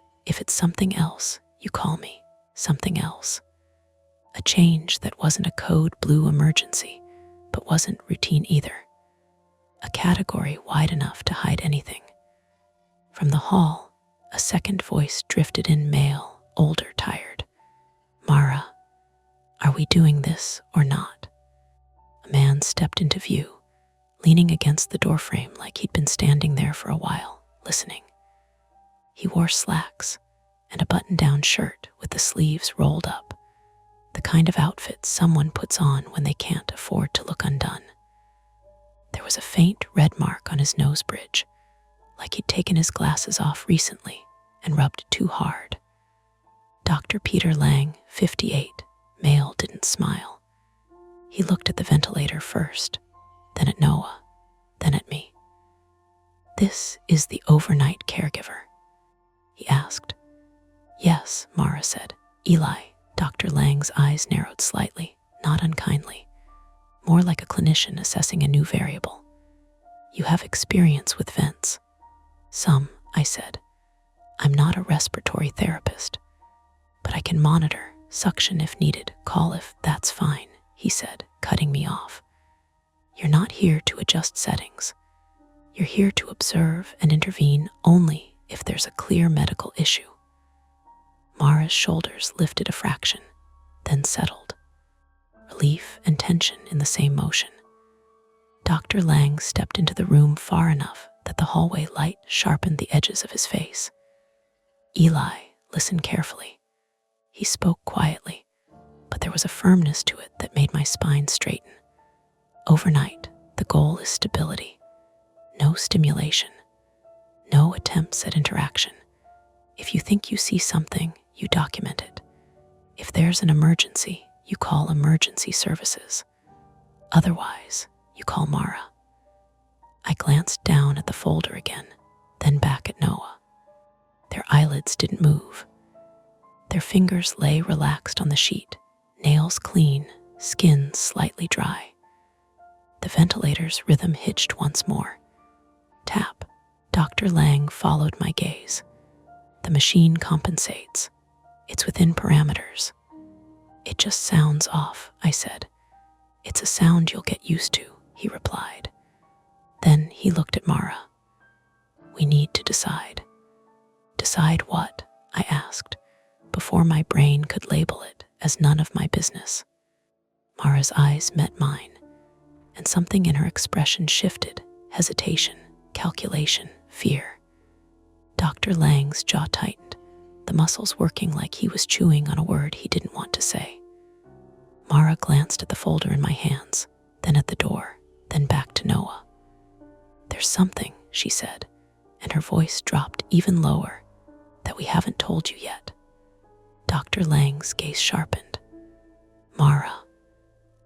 something else, you call me something else." A change that wasn't a code blue emergency, but wasn't routine either. A category wide enough to hide anything. From the hall, a second voice drifted in, male, older, tired. "Mara, are we doing this or not?" A man stepped into view, leaning against the doorframe like he'd been standing there for a while, listening. He wore slacks and a button-down shirt with the sleeves rolled up, the kind of outfit someone puts on when they can't afford to look undone. There was a faint red mark on his nose bridge, like he'd taken his glasses off recently and rubbed too hard. Dr. Peter Lang, 58, male, didn't smile. He looked at the ventilator first, then at Noah, then at me. "This is the overnight caregiver?" he asked. "Yes," Mara said. "Eli." Dr. Lang's eyes narrowed slightly, not unkindly, more like a clinician assessing a new variable. "You have experience with vents." "Some," I said. "I'm not a respiratory therapist, but I can monitor, suction if needed, call if that's fine," he said, cutting me off. "You're not here to adjust settings. You're here to observe and intervene only if there's a clear medical issue." Mara's shoulders lifted a fraction, then settled, relief and tension in the same motion. Dr. Lang stepped into the room far enough that the hallway light sharpened the edges of his face. Eli, listen carefully. He spoke quietly, but there was a firmness to it that made my spine straighten. Overnight, the goal is stability. No stimulation. No attempts at interaction. If you think you see something, you document it. If there's an emergency, you call emergency services. Otherwise, you call Mara. I glanced down at the folder again, then back at Noah. Their eyelids didn't move. Their fingers lay relaxed on the sheet, nails clean, skin slightly dry. The ventilator's rhythm hitched once more. Tap. Dr. Lang followed my gaze. The machine compensates. It's within parameters. It just sounds off, I said. It's a sound you'll get used to, he replied. Then he looked at Mara. We need to decide. Decide what? I asked, before my brain could label it as none of my business. Mara's eyes met mine, and something in her expression shifted, hesitation, calculation, fear. Dr. Lang's jaw tightened, the muscles working like he was chewing on a word he didn't want to say. Mara glanced at the folder in my hands, then at the door, then back to Noah. There's something, she said, and her voice dropped even lower, that we haven't told you yet. Dr. Lang's gaze sharpened. Mara,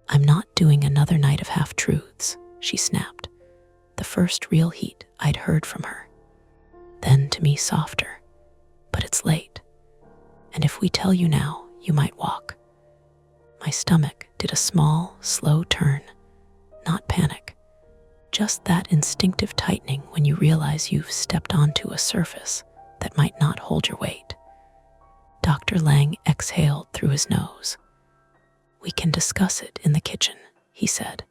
I'm not doing another night of half-truths, she snapped, the first real heat I'd heard from her. Then to me softer, but it's late, and if we tell you now, you might walk. My stomach did a small, slow turn, not panic, just that instinctive tightening when you realize you've stepped onto a surface that might not hold your weight. Dr. Lang exhaled through his nose. We can discuss it in the kitchen, he said,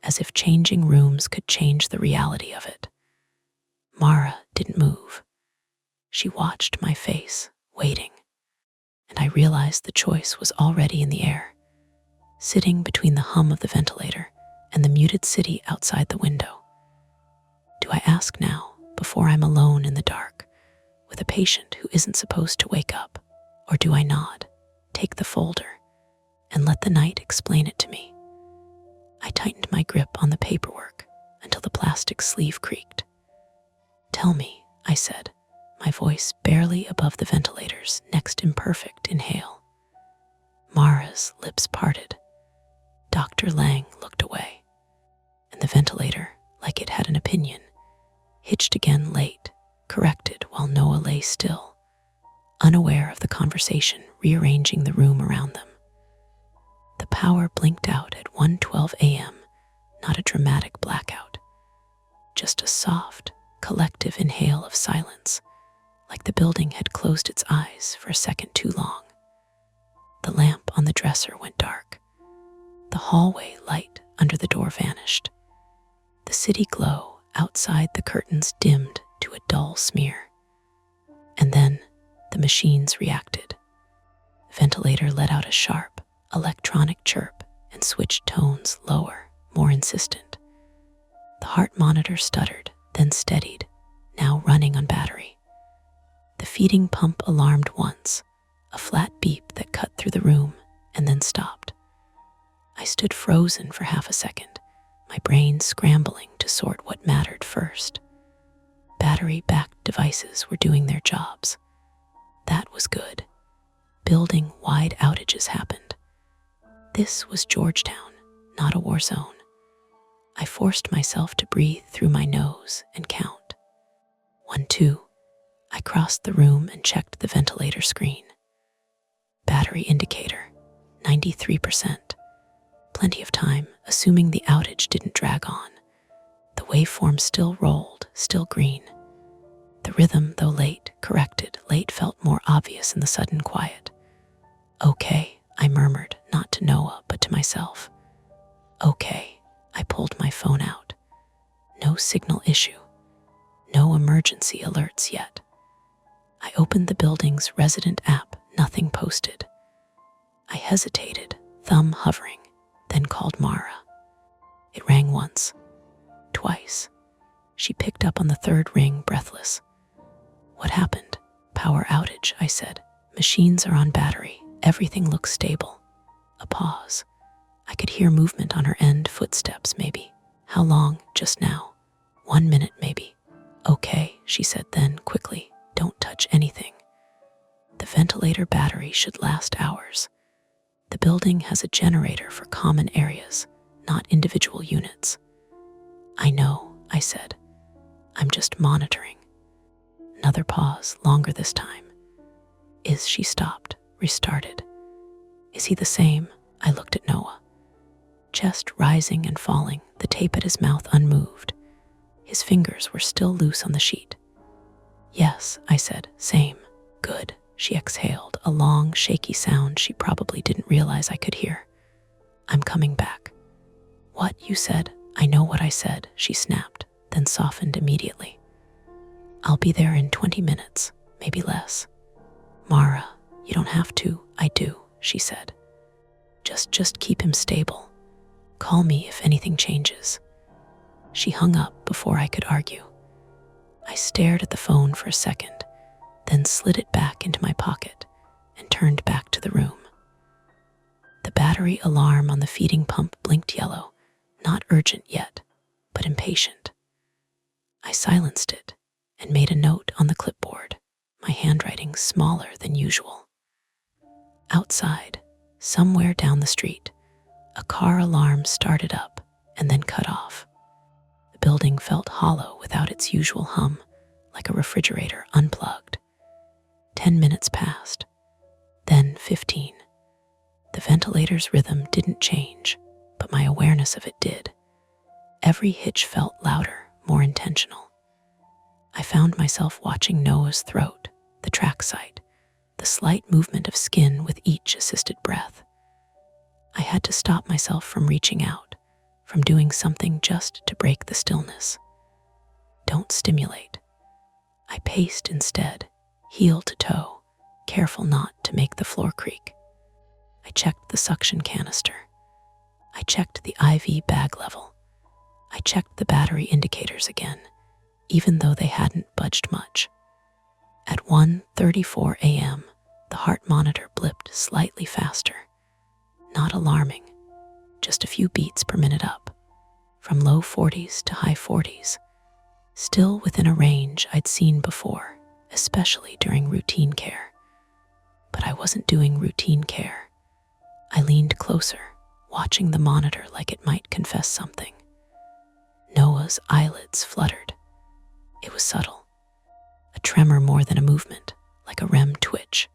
as if changing rooms could change the reality of it. Mara didn't move. She watched my face, waiting, and I realized the choice was already in the air, sitting between the hum of the ventilator and the muted city outside the window. Do I ask now, before I'm alone in the dark, with a patient who isn't supposed to wake up, or do I nod, take the folder, and let the night explain it to me? I tightened my grip on the paperwork until the plastic sleeve creaked. Tell me, I said, my voice barely above the ventilator's next imperfect inhale. Mara's lips parted. Dr. Lang looked away, and the ventilator, like it had an opinion, hitched again late, corrected while Noah lay still, unaware of the conversation rearranging the room around them. The power blinked out at 1:12 a.m., not a dramatic blackout, just a soft, collective inhale of silence, like the building had closed its eyes for a second too long. The lamp on the dresser went dark. The hallway light under the door vanished. The city glow outside the curtains dimmed to a dull smear. And then the machines reacted. The ventilator let out a sharp, electronic chirp and switched tones lower, more insistent. The heart monitor stuttered, then steadied, now running on battery. The feeding pump alarmed once, a flat beep that cut through the room and then stopped. I stood frozen for half a second, my brain scrambling to sort what mattered first. Battery-backed devices were doing their jobs. That was good. Building-wide outages happened. This was Georgetown, not a war zone. I forced myself to breathe through my nose and count. 1, 2. I crossed the room and checked the ventilator screen. Battery indicator, 93%. Plenty of time, assuming the outage didn't drag on. The waveform still rolled, still green. The rhythm, though late, corrected. Late felt more obvious in the sudden quiet. Okay, I murmured, not to Noah, but to myself. Okay, I pulled my phone out. No signal issue. No emergency alerts yet. I opened the building's resident app, Nothing posted. I hesitated, thumb hovering, then called Mara. It rang once, twice. She picked up on the third ring, breathless. What happened? Power outage, I said. Machines are on battery. Everything looks stable. A pause. I could hear movement on her end, footsteps maybe. How long? Just now. 1 minute maybe. Okay, she said then quickly. Don't touch anything. The ventilator battery should last hours. The building has a generator for common areas, not individual units. I know, I said. I'm just monitoring. Another pause, longer this time. She stopped, restarted. Is he the same? I looked at Noah. Chest rising and falling, the tape at his mouth unmoved. His fingers were still loose on the sheet. Yes, I said, same. Good. She exhaled, a long, shaky sound she probably didn't realize I could hear. I'm coming back. What? You said? I know what I said, she snapped, then softened immediately. I'll be there in 20 minutes, maybe less. Mara, you don't have to. I do, she said. Just keep him stable. Call me if anything changes. She hung up before I could argue. I stared at the phone for a second, then slid it back into my pocket and turned back to the room. The battery alarm on the feeding pump blinked yellow, not urgent yet, but impatient. I silenced it and made a note on the clipboard, my handwriting smaller than usual. Outside, somewhere down the street, a car alarm started up and then cut off. The building felt hollow without its usual hum, like a refrigerator unplugged. 10 minutes passed, then 15. The ventilator's rhythm didn't change, but my awareness of it did. Every hitch felt louder, more intentional. I found myself watching Noah's throat, the track site, the slight movement of skin with each assisted breath. I had to stop myself from reaching out, from doing something just to break the stillness. Don't stimulate. I paced instead, heel to toe, careful not to make the floor creak. I checked the suction canister. I checked the IV bag level. I checked the battery indicators again, even though they hadn't budged much. At 1:34 a.m., the heart monitor blipped slightly faster. Not alarming, just a few beats per minute up, from low 40s to high 40s, still within a range I'd seen before, especially during routine care. But I wasn't doing routine care. I leaned closer, watching the monitor like it might confess something. Noah's eyelids fluttered. It was subtle. A tremor more than a movement, like a REM twitch.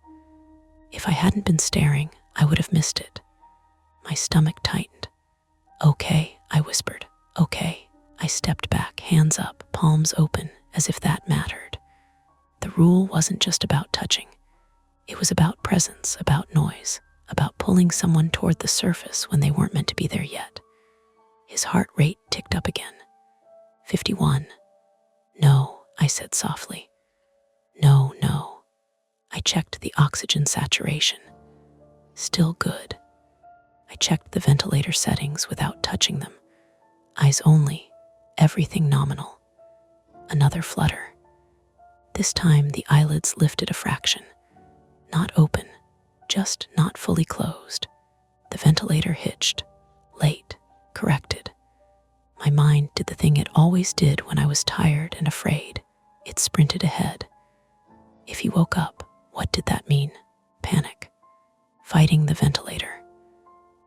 If I hadn't been staring, I would have missed it. My stomach tightened. Okay, I whispered. Okay. I stepped back, hands up, palms open, as if that mattered. The rule wasn't just about touching. It was about presence, about noise, about pulling someone toward the surface when they weren't meant to be there yet. His heart rate ticked up again. 51. No, I said softly. No. I checked the oxygen saturation. Still good. I checked the ventilator settings without touching them. Eyes only, everything nominal. Another flutter. This time the eyelids lifted a fraction. Not open, just not fully closed. The ventilator hitched. Late, corrected. My mind did the thing it always did when I was tired and afraid. It sprinted ahead. If he woke up, what did that mean? Panic. Fighting the ventilator.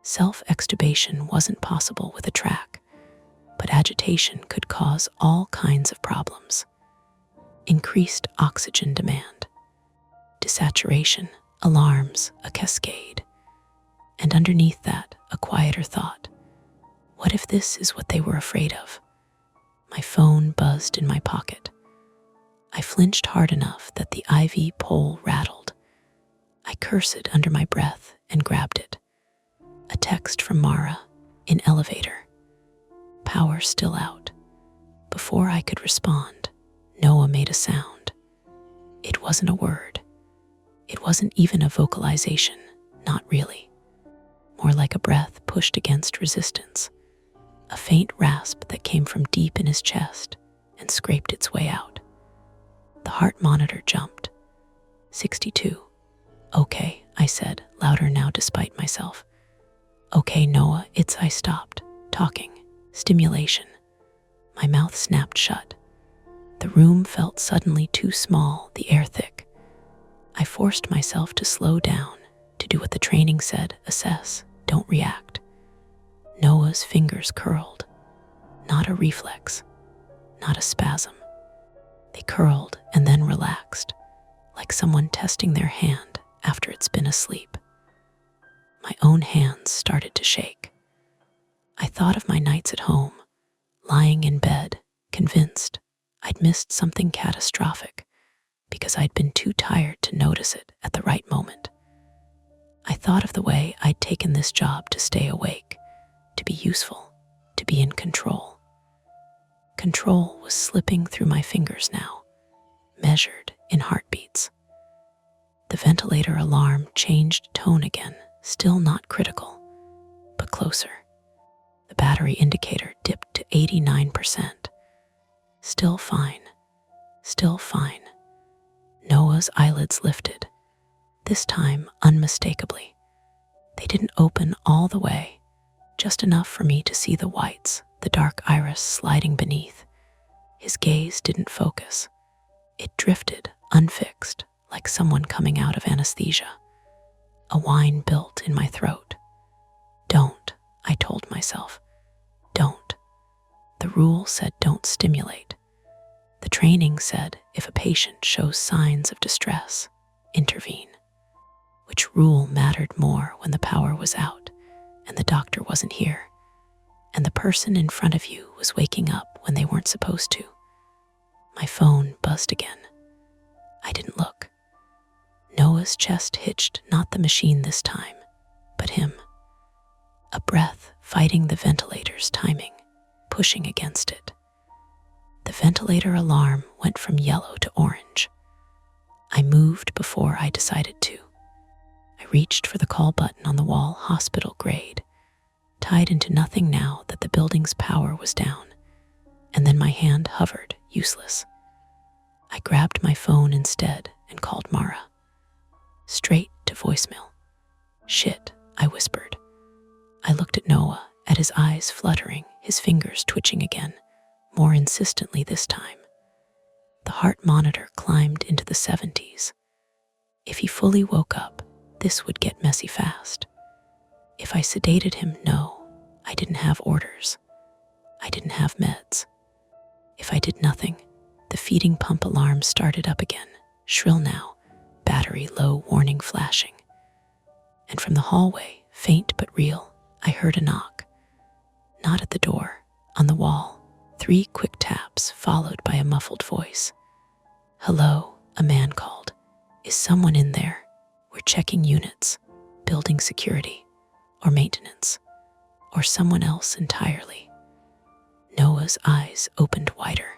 Self-extubation wasn't possible with a track, but agitation could cause all kinds of problems. Increased oxygen demand, desaturation, alarms, a cascade. And underneath that, a quieter thought. What if this is what they were afraid of? My phone buzzed in my pocket. I flinched hard enough that the IV pole rattled. I cursed under my breath and grabbed it. A text from Mara, in elevator. Power still out. Before I could respond, Noah made a sound. It wasn't a word. It wasn't even a vocalization, not really. More like a breath pushed against resistance, a faint rasp that came from deep in his chest and scraped its way out. The heart monitor jumped. 62. Okay, I said, louder now despite myself. Okay, Noah, I stopped. Talking. Stimulation. My mouth snapped shut. The room felt suddenly too small, the air thick. I forced myself to slow down, to do what the training said, assess, don't react. Noah's fingers curled. Not a reflex, not a spasm. They curled and then relaxed, like someone testing their hand after it's been asleep. My own hands started to shake. I thought of my nights at home, lying in bed, convinced I'd missed something catastrophic because I'd been too tired to notice it at the right moment. I thought of the way I'd taken this job to stay awake, to be useful, to be in control. Control was slipping through my fingers now, measured in heartbeats. The ventilator alarm changed tone again, still not critical, but closer. The battery indicator dipped to 89%. Still fine, still fine. Noah's eyelids lifted, this time unmistakably. They didn't open all the way, just enough for me to see the whites, the dark iris sliding beneath. His gaze didn't focus. It drifted, unfixed, like someone coming out of anesthesia. A whine built in my throat. Don't, I told myself. Don't. The rule said don't stimulate. The training said if a patient shows signs of distress, intervene. Which rule mattered more when the power was out and the doctor wasn't here, and the person in front of you was waking up when they weren't supposed to? My phone buzzed again. I didn't look. Noah's chest hitched, not the machine this time, but him. A breath fighting the ventilator's timing, pushing against it. The ventilator alarm went from yellow to orange. I moved before I decided to. I reached for the call button on the wall, hospital grade, tied into nothing now that the building's power was down, and then my hand hovered, useless. I grabbed my phone instead and called Mara. Straight to voicemail. Shit, I whispered. I looked at Noah, at his eyes fluttering, his fingers twitching again, more insistently this time. The heart monitor climbed into the 70s. If he fully woke up, this would get messy fast. If I sedated him, no, I didn't have orders. I didn't have meds. If I did nothing, the feeding pump alarm started up again, shrill now, battery low warning flashing. And from the hallway, faint but real, I heard a knock. Not at the door, on the wall, 3 quick taps followed by a muffled voice. Hello, a man called. Is someone in there? We're checking units, building security, or maintenance, or someone else entirely. Noah's eyes opened wider.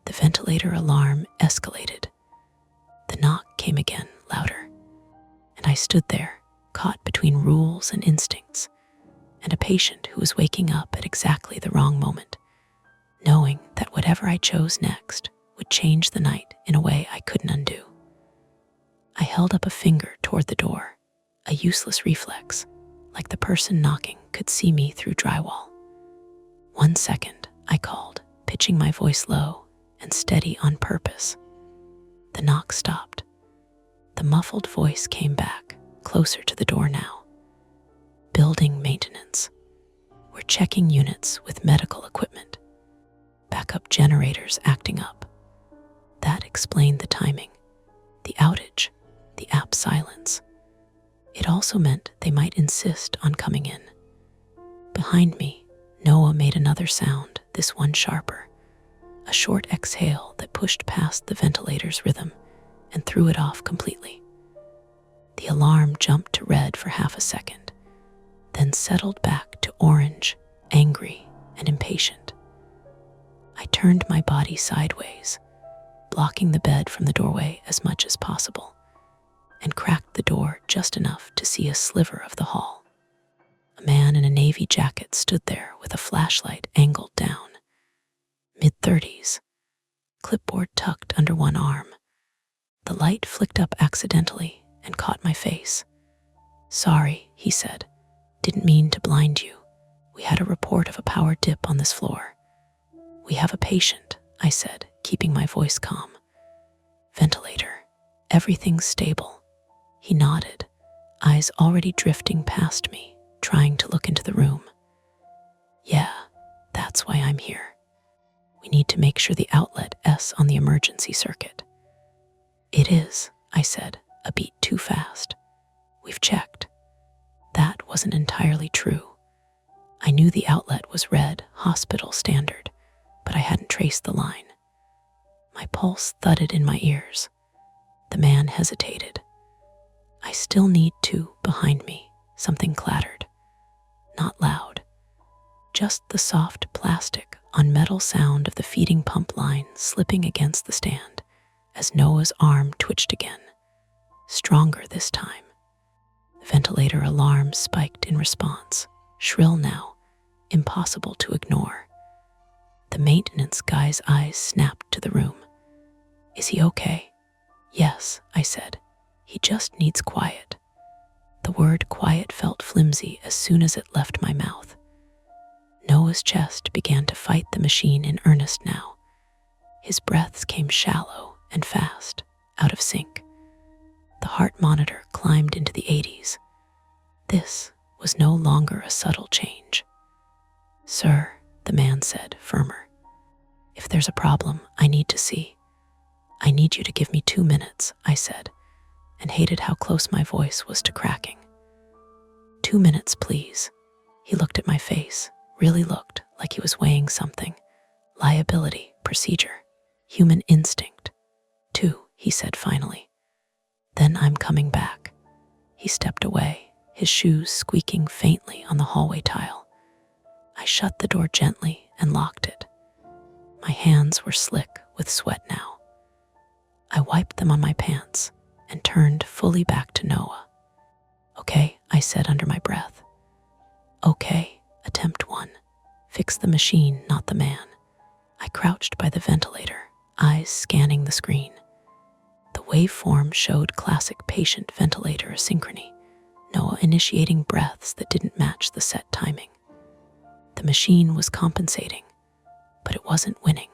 The ventilator alarm escalated. The knock came again, louder, and I stood there, caught between rules and instincts, and a patient who was waking up at exactly the wrong moment, knowing that whatever I chose next would change the night in a way I couldn't undo. I held up a finger toward the door, a useless reflex, like the person knocking could see me through drywall. 1 second, I called, pitching my voice low and steady on purpose. The knock stopped. The muffled voice came back, closer to the door now. Building maintenance. We're checking units with medical equipment. Backup generators acting up. That explained the timing, the outage, the app silence. It also meant they might insist on coming in. Behind me, Noah made another sound, this one sharper. A short exhale that pushed past the ventilator's rhythm and threw it off completely. The alarm jumped to red for half a second, then settled back to orange, angry and impatient. I turned my body sideways, blocking the bed from the doorway as much as possible, and cracked the door just enough to see a sliver of the hall. A man in a navy jacket stood there with a flashlight angled down. Mid-30s, clipboard tucked under one arm. The light flicked up accidentally and caught my face. "Sorry," he said. "Didn't mean to blind you. We had a report of a power dip on this floor." "We have a patient," I said, keeping my voice calm. "Ventilator. Everything's stable." He nodded, eyes already drifting past me, trying to look into the room. "Yeah, that's why I'm here. We need to make sure the outlet S on the emergency circuit." "It is," I said, a beat too fast. "We've checked." That wasn't entirely true. I knew the outlet was red, hospital standard, but I hadn't traced the line. My pulse thudded in my ears. The man hesitated. "I still need to," behind me, something clattered. Not loud, just the soft plastic on metal sound of the feeding pump line slipping against the stand as Noah's arm twitched again, stronger this time. The ventilator alarm spiked in response, shrill now, impossible to ignore. The maintenance guy's eyes snapped to the room. "Is he okay?" "Yes," I said. "He just needs quiet." The word quiet felt flimsy as soon as it left my mouth. Noah's chest began to fight the machine in earnest now. His breaths came shallow and fast, out of sync. The heart monitor climbed into the 80s. This was no longer a subtle change. "Sir," the man said, firmer. "If there's a problem, I need to see." "I need you to give me 2 minutes," I said, and hated how close my voice was to cracking. 2 minutes, please." He looked at my face, really looked like he was weighing something. Liability, procedure, human instinct. 2, he said finally. "Then I'm coming back." He stepped away, his shoes squeaking faintly on the hallway tile. I shut the door gently and locked it. My hands were slick with sweat now. I wiped them on my pants and turned fully back to Noah. "Okay," I said under my breath. "Okay, attempt 1. Fix the machine, not the man." I crouched by the ventilator, eyes scanning the screen. The waveform showed classic patient ventilator asynchrony, Noah initiating breaths that didn't match the set timing. The machine was compensating, but it wasn't winning.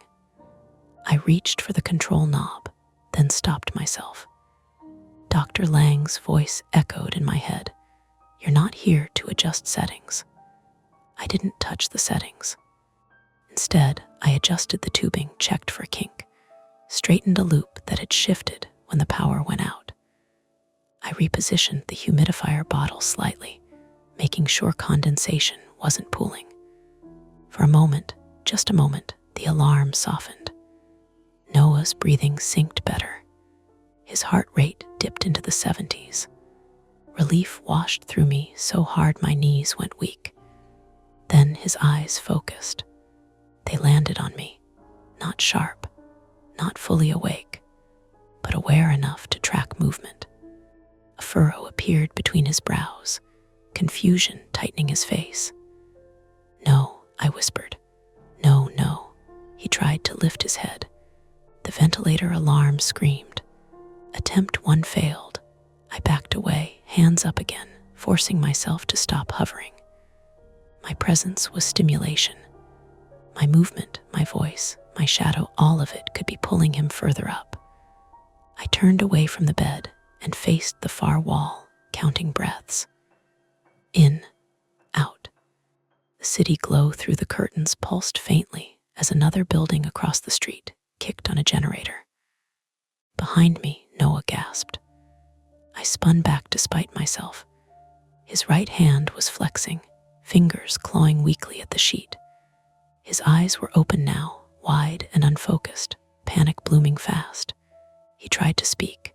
I reached for the control knob, then stopped myself. Dr. Lang's voice echoed in my head. "You're not here to adjust settings." I didn't touch the settings. Instead, I adjusted the tubing, checked for kink, straightened a loop that had shifted when the power went out. I repositioned the humidifier bottle slightly, making sure condensation wasn't pooling. For a moment, just a moment, the alarm softened. Noah's breathing synced better. His heart rate dipped into the 70s. Relief washed through me so hard my knees went weak. Then his eyes focused. They landed on me, not sharp, not fully awake, but aware enough to track movement. A furrow appeared between his brows, confusion tightening his face. "No," I whispered. "No, no." He tried to lift his head. The ventilator alarm screamed. Attempt 1 failed. I backed away, hands up again, forcing myself to stop hovering. My presence was stimulation. My movement, my voice, my shadow, all of it could be pulling him further up. I turned away from the bed and faced the far wall, counting breaths. In, out. The city glow through the curtains pulsed faintly as another building across the street kicked on a generator. Behind me, Noah gasped. I spun back despite myself. His right hand was flexing, fingers clawing weakly at the sheet. His eyes were open now, wide and unfocused, panic blooming fast. He tried to speak.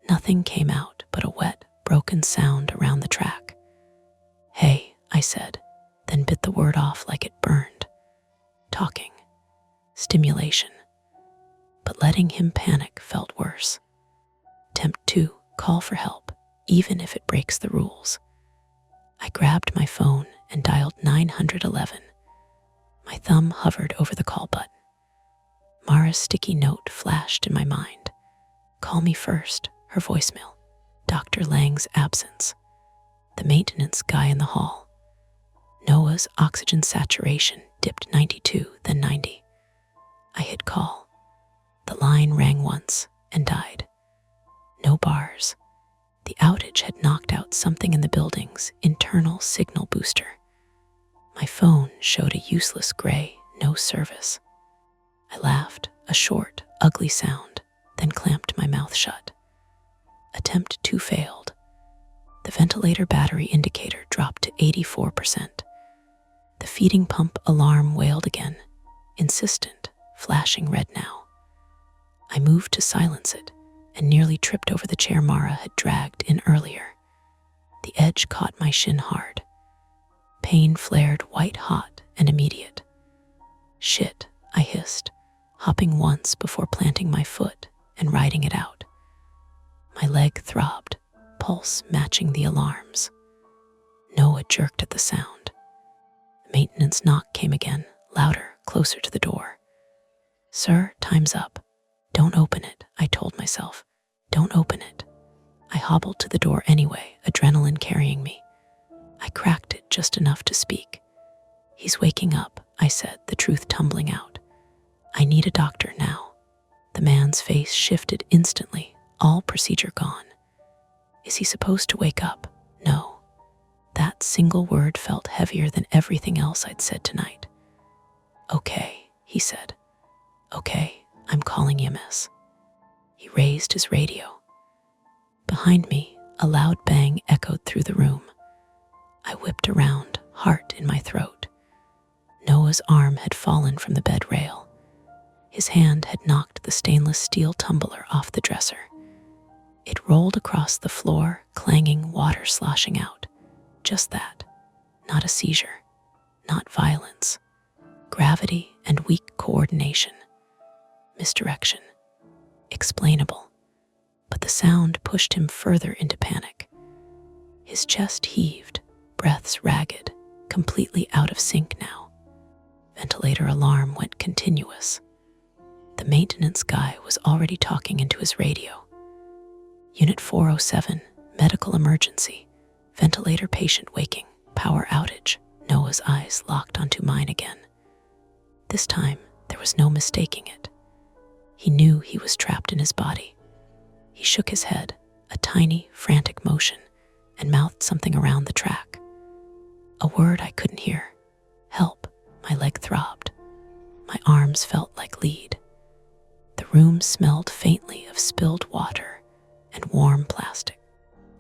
Nothing came out but a wet, broken sound around the track. "Hey," I said, then bit the word off like it burned. Talking. Stimulation. But letting him panic felt worse. Attempt 2, Call for help, even if it breaks the rules. I grabbed my phone and dialed 911. My thumb hovered over the call button. Mara's sticky note flashed in my mind. Call me first, her voicemail. Dr. Lang's absence. The maintenance guy in the hall. Noah's oxygen saturation dipped 92, then 90. I hit call. The line rang once and died. No bars. The outage had knocked out something in the building's internal signal booster. My phone showed a useless gray, no service. I laughed, a short, ugly sound, then clamped my mouth shut. Attempt 2 failed. The ventilator battery indicator dropped to 84%. The feeding pump alarm wailed again, insistent, flashing red now. I moved to silence it and nearly tripped over the chair Mara had dragged in earlier. The edge caught my shin hard. Pain flared white hot and immediate. Shit, I hissed, hopping once before planting my foot and riding it out. My leg throbbed, pulse matching the alarms. Noah jerked at the sound. The maintenance knock came again, louder, closer to the door. Sir, time's up. Don't open it, I told myself. Don't open it. I hobbled to the door anyway, adrenaline carrying me. I cracked it just enough to speak. He's waking up, I said, the truth tumbling out. I need a doctor now. The man's face shifted instantly, all procedure gone. Is he supposed to wake up? No. That single word felt heavier than everything else I'd said tonight. Okay, he said. Okay, I'm calling EMS. He raised his radio. Behind me, a loud bang echoed through the room. I whipped around, heart in my throat. Noah's arm had fallen from the bed rail. His hand had knocked the stainless steel tumbler off the dresser. It rolled across the floor, clanging, water sloshing out. Just that. Not a seizure. Not violence. Gravity and weak coordination. Misdirection. Explainable. But the sound pushed him further into panic. His chest heaved, breaths ragged, completely out of sync now. Ventilator alarm went continuous. The maintenance guy was already talking into his radio. Unit 407, medical emergency, ventilator patient waking, power outage. Noah's eyes locked onto mine again. This time, there was no mistaking it. He knew he was trapped in his body. He shook his head, a tiny, frantic motion, and mouthed something around the track. A word I couldn't hear. Help. My leg throbbed. My arms felt like lead. The room smelled faintly of spilled water and warm plastic.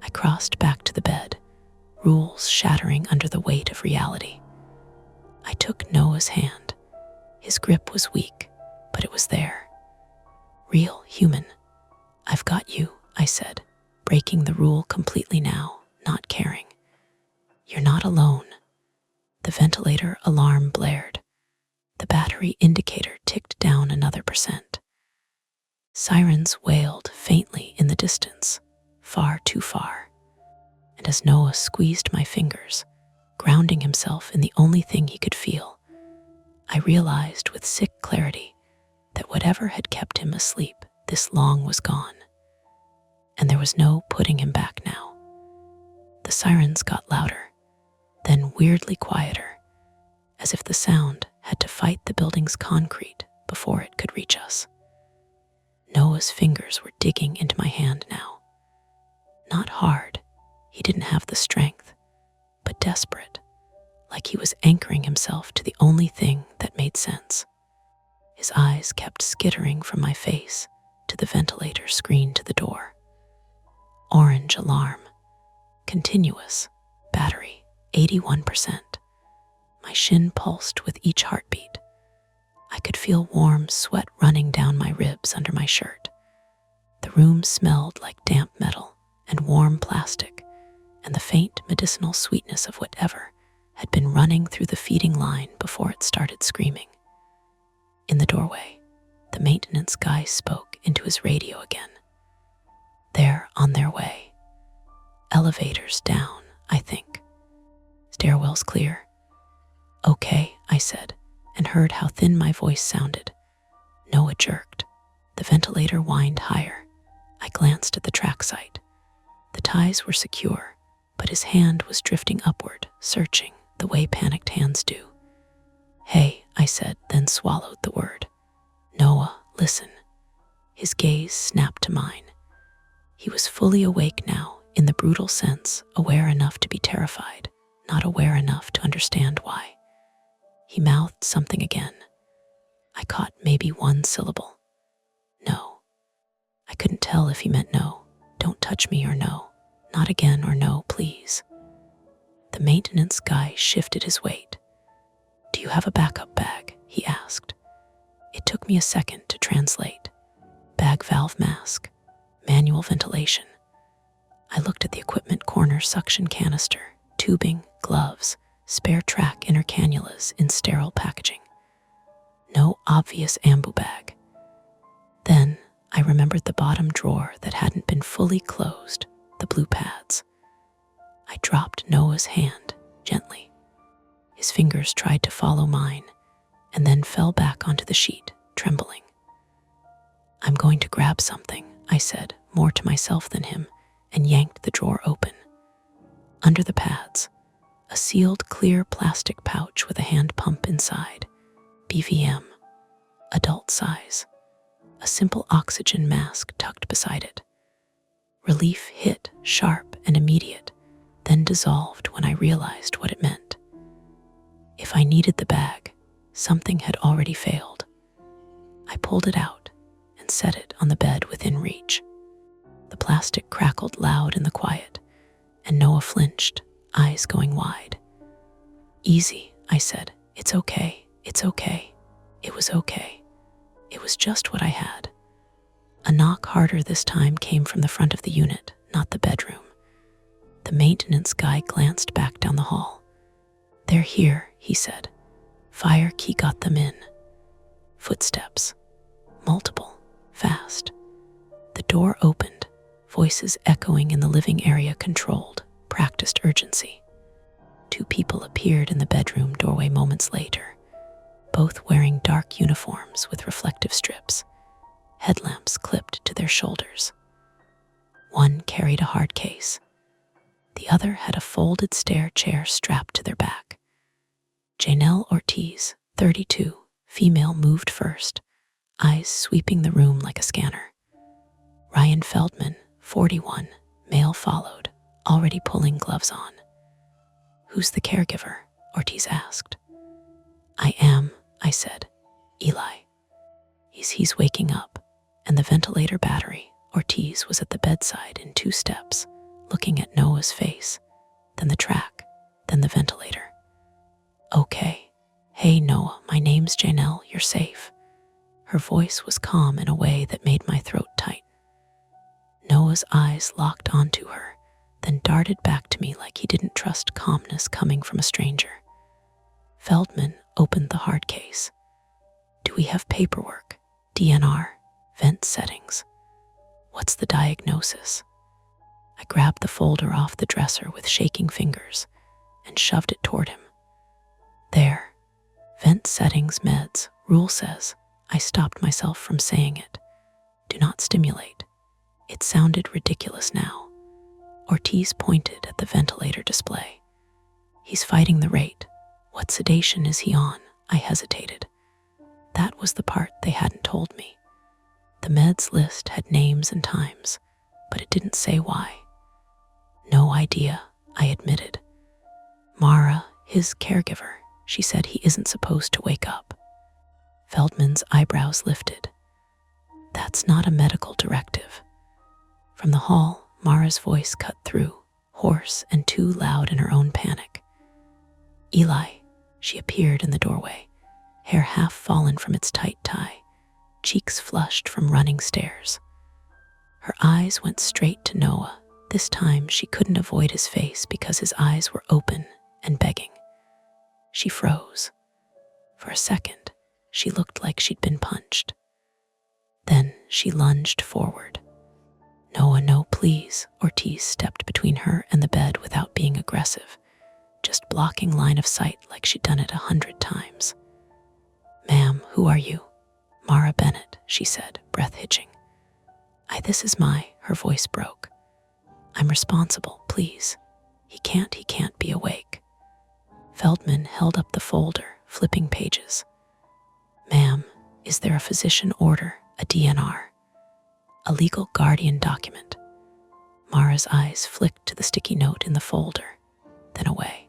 I crossed back to the bed, rules shattering under the weight of reality. I took Noah's hand. His grip was weak, but it was there. Real, human. I've got you, I said, breaking the rule completely now, not caring. You're not alone. The ventilator alarm blared. The battery indicator ticked down another %. Sirens wailed faintly in the distance, far too far. And as Noah squeezed my fingers, grounding himself in the only thing he could feel, I realized with sick clarity that whatever had kept him asleep this long was gone. And there was no putting him back now. The sirens got louder, then weirdly quieter, as if the sound had to fight the building's concrete before it could reach us. Noah's fingers were digging into my hand now. Not hard, he didn't have the strength, but desperate, like he was anchoring himself to the only thing that made sense. His eyes kept skittering from my face to the ventilator screen to the door. Orange alarm. Continuous. Battery. 81%. My shin pulsed with each heartbeat. I could feel warm sweat running down my ribs under my shirt. The room smelled like damp metal and warm plastic, and the faint medicinal sweetness of whatever had been running through the feeding line before it started screaming. In the doorway, the maintenance guy spoke into his radio again. They're on their way. Elevators down, I think. Stairwells clear. Okay, I said, and heard how thin my voice sounded. Noah jerked. The ventilator whined higher. I glanced at the track site. The ties were secure, but his hand was drifting upward, searching, the way panicked hands do. Hey, I said, then swallowed the word. Noah, listen. His gaze snapped to mine. He was fully awake now, in the brutal sense, aware enough to be terrified, not aware enough to understand why. He mouthed something again. I caught maybe one syllable. No. I couldn't tell if he meant no, don't touch me, or no, not again, or no, please. The maintenance guy shifted his weight. Do you have a backup bag? He asked. It took me a second to translate. Bag valve mask, manual ventilation. I looked at the equipment corner suction canister, tubing, gloves, spare track inner cannulas in sterile packaging. No obvious ambu bag. Then I remembered the bottom drawer that hadn't been fully closed, the blue pads. I dropped Noah's hand gently. His fingers tried to follow mine, and then fell back onto the sheet, trembling. I'm going to grab something, I said, more to myself than him, and yanked the drawer open. Under the pads, a sealed clear plastic pouch with a hand pump inside, BVM, adult size, a simple oxygen mask tucked beside it. Relief hit, sharp and immediate, then dissolved when I realized what it meant. If I needed the bag, something had already failed. I pulled it out and set it on the bed within reach. The plastic crackled loud in the quiet, and Noah flinched, eyes going wide. Easy, I said. It's okay. It's okay. It was okay. It was just what I had. A knock harder this time came from the front of the unit, not the bedroom. The maintenance guy glanced back down the hall. They're here, he said. Fire key got them in. Footsteps. Multiple. Fast. The door opened, voices echoing in the living area controlled, practiced urgency. 2 people appeared in the bedroom doorway moments later, both wearing dark uniforms with reflective strips, headlamps clipped to their shoulders. One carried a hard case. The other had a folded stair chair strapped to their back. Janelle Ortiz, 32, female, moved first, eyes sweeping the room like a scanner. Ryan Feldman, 41, male, followed, already pulling gloves on. Who's the caregiver? Ortiz asked. I am, I said. Eli. He's waking up, and the ventilator battery. Ortiz was at the bedside in 2 steps, looking at Noah's face, then the track, then the ventilator. Okay. Hey, Noah, my name's Janelle, you're safe. Her voice was calm in a way that made my throat tight. Noah's eyes locked onto her, then darted back to me like he didn't trust calmness coming from a stranger. Feldman opened the hard case. Do we have paperwork? DNR? Vent settings? What's the diagnosis? I grabbed the folder off the dresser with shaking fingers and shoved it toward him. There. Vent settings, meds, rule says. I stopped myself from saying it. Do not stimulate. It sounded ridiculous now. Ortiz pointed at the ventilator display. He's fighting the rate. What sedation is he on? I hesitated. That was the part they hadn't told me. The meds list had names and times, but it didn't say why. No idea, I admitted. Mara, his caregiver, she said he isn't supposed to wake up. Feldman's eyebrows lifted. That's not a medical directive. From the hall, Mara's voice cut through, hoarse and too loud in her own panic. Eli, she appeared in the doorway, hair half fallen from its tight tie, cheeks flushed from running stairs. Her eyes went straight to Noah. This time she couldn't avoid his face because his eyes were open and begging. She froze. For a second, she looked like she'd been punched. Then she lunged forward. Noah, no, please. Ortiz stepped between her and the bed without being aggressive, just blocking line of sight like she'd done it 100 times. Ma'am, who are you? Mara Bennett, she said, breath hitching. This is her voice broke. I'm responsible, please. He can't be awake. Feldman held up the folder, flipping pages. Ma'am, is there a physician order, a DNR? A legal guardian document? Mara's eyes flicked to the sticky note in the folder, then away.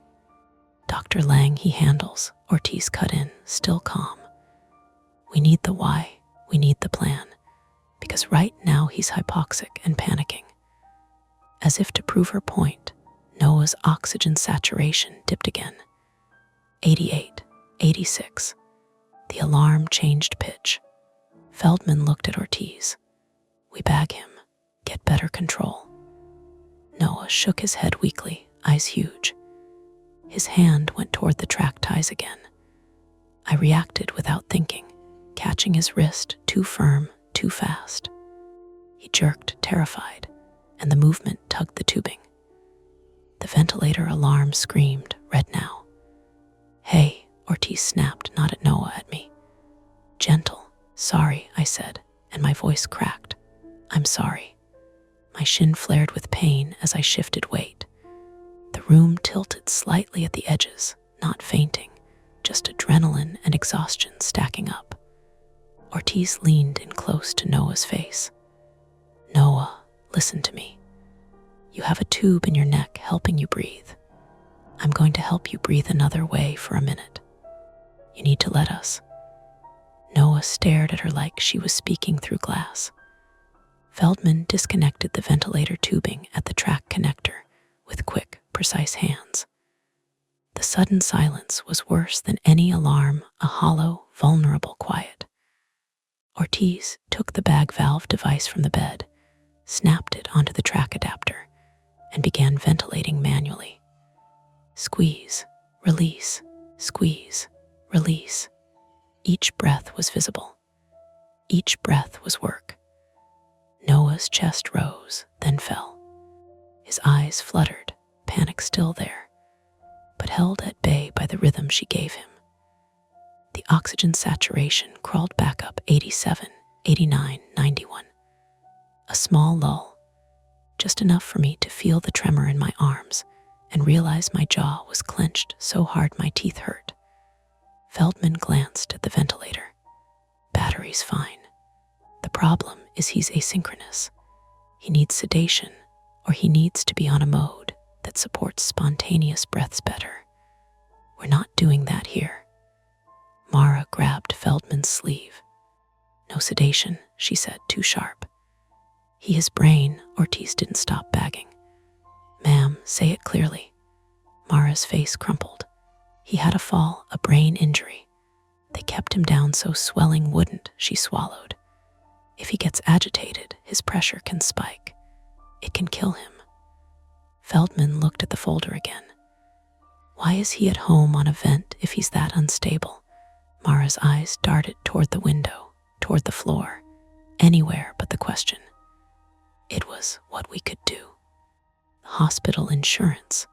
Dr. Lang he handles, Ortiz cut in, still calm. We need the why, we need the plan, because right now he's hypoxic and panicking. As if to prove her point, Noah's oxygen saturation dipped again. 88, 86. The alarm changed pitch. Feldman looked at Ortiz. We bag him, get better control. Noah shook his head weakly, eyes huge. His hand went toward the track ties again. I reacted without thinking, catching his wrist too firm, too fast. He jerked, terrified, and the movement tugged the tubing. The ventilator alarm screamed, red now. Hey, Ortiz snapped, not at Noah, at me. Gentle. Sorry, I said, and my voice cracked. I'm sorry. My shin flared with pain as I shifted weight. The room tilted slightly at the edges, not fainting, just adrenaline and exhaustion stacking up. Ortiz leaned in close to Noah's face. Noah, listen to me. You have a tube in your neck helping you breathe. I'm going to help you breathe another way for a minute. You need to let us. Noah stared at her like she was speaking through glass. Feldman disconnected the ventilator tubing at the track connector with quick, precise hands. The sudden silence was worse than any alarm, a hollow, vulnerable quiet. Ortiz took the bag valve device from the bed, snapped it onto the track adapter, and began ventilating manually. Squeeze, release, squeeze, release. Each breath was visible. Each breath was work. Noah's chest rose, then fell. His eyes fluttered, panic still there, but held at bay by the rhythm she gave him. The oxygen saturation crawled back up 87, 89, 91. A small lull, just enough for me to feel the tremor in my arms and realize my jaw was clenched so hard my teeth hurt. Feldman glanced at the ventilator. Battery's fine. The problem is he's asynchronous. He needs sedation, or he needs to be on a mode that supports spontaneous breaths better. We're not doing that here. Mara grabbed Feldman's sleeve. No sedation, she said, too sharp. He has brain, Ortiz didn't stop bagging. Ma'am, say it clearly. Mara's face crumpled. He had a fall, a brain injury. They kept him down so swelling wouldn't, she swallowed. If he gets agitated, his pressure can spike. It can kill him. Feldman looked at the folder again. Why is he at home on a vent if he's that unstable? Mara's eyes darted toward the window, toward the floor, anywhere but the question. It was what we could do. Hospital insurance.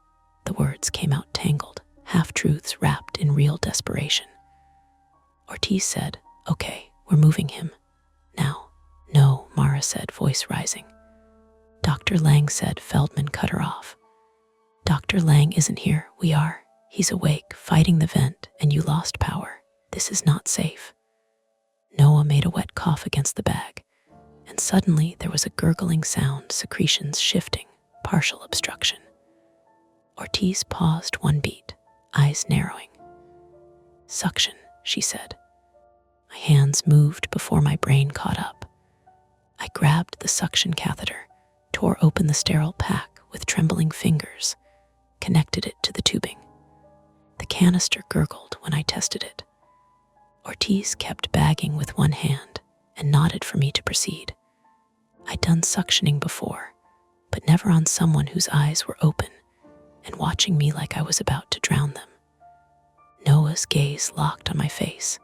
The words came out tangled, half-truths wrapped in real desperation. Ortiz said, okay, we're moving him. Now. No, Mara said, voice rising. Dr. Lang said. Feldman cut her off. Dr. Lang isn't here, we are. He's awake, fighting the vent, and you lost power. This is not safe. Noah made a wet cough against the bag, and suddenly there was a gurgling sound, secretions shifting, partial obstruction. Ortiz paused one beat, eyes narrowing. Suction, she said. My hands moved before my brain caught up. I grabbed the suction catheter, tore open the sterile pack with trembling fingers, connected it to the tubing. The canister gurgled when I tested it. Ortiz kept bagging with one hand and nodded for me to proceed. I'd done suctioning before, but never on someone whose eyes were open and watching me like I was about to drown them. Noah's gaze locked on my face.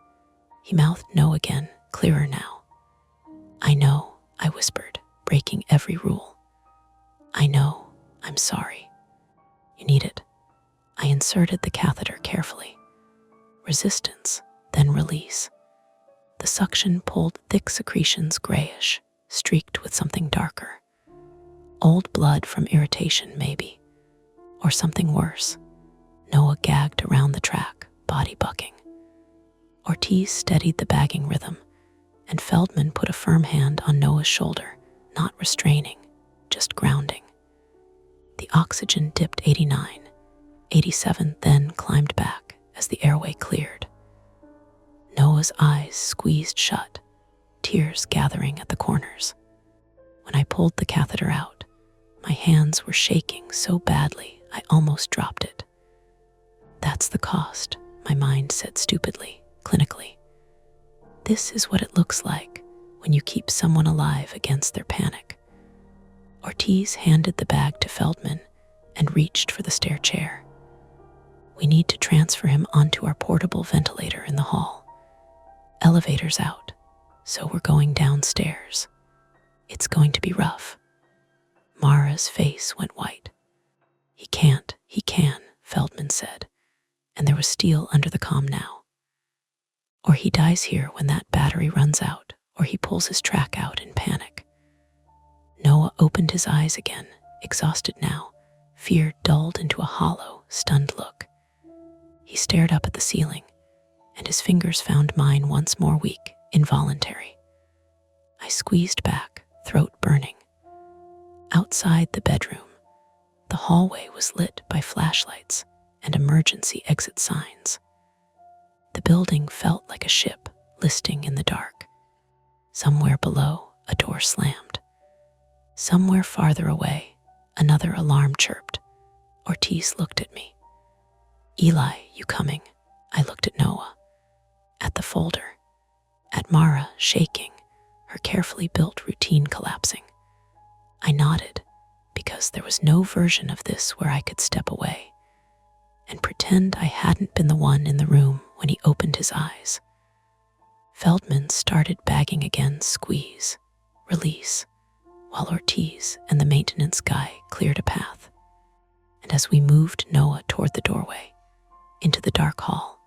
He mouthed no again, clearer now. I know, I whispered, breaking every rule. I know, I'm sorry. You need it. I inserted the catheter carefully. Resistance, then release. The suction pulled thick secretions grayish, streaked with something darker. Old blood from irritation, maybe. Or something worse. Noah gagged around the track, body bucking. Ortiz steadied the bagging rhythm, and Feldman put a firm hand on Noah's shoulder, not restraining, just grounding. The oxygen dipped 89, 87, then climbed back as the airway cleared. Noah's eyes squeezed shut, tears gathering at the corners. When I pulled the catheter out, my hands were shaking so badly I almost dropped it. That's the cost, my mind said stupidly, clinically. This is what it looks like when you keep someone alive against their panic. Ortiz handed the bag to Feldman and reached for the stair chair. We need to transfer him onto our portable ventilator in the hall. Elevator's out, so we're going downstairs. It's going to be rough. Mara's face went white. He can't, he can, Feldman said, and there was steel under the comm now. Or he dies here when that battery runs out, or he pulls his track out in panic. Noah opened his eyes again, exhausted now, fear dulled into a hollow, stunned look. He stared up at the ceiling, and his fingers found mine once more weak, involuntary. I squeezed back, throat burning. Outside the bedroom, the hallway was lit by flashlights and emergency exit signs. The building felt like a ship listing in the dark. Somewhere below, a door slammed. Somewhere farther away, another alarm chirped. Ortiz looked at me. Eli, you coming? I looked at Noah, at the folder, at Mara shaking, her carefully built routine collapsing. I nodded, because there was no version of this where I could step away and pretend I hadn't been the one in the room when he opened his eyes. Feldman started bagging again, squeeze, release, while Ortiz and the maintenance guy cleared a path. And as we moved Noah toward the doorway, into the dark hall,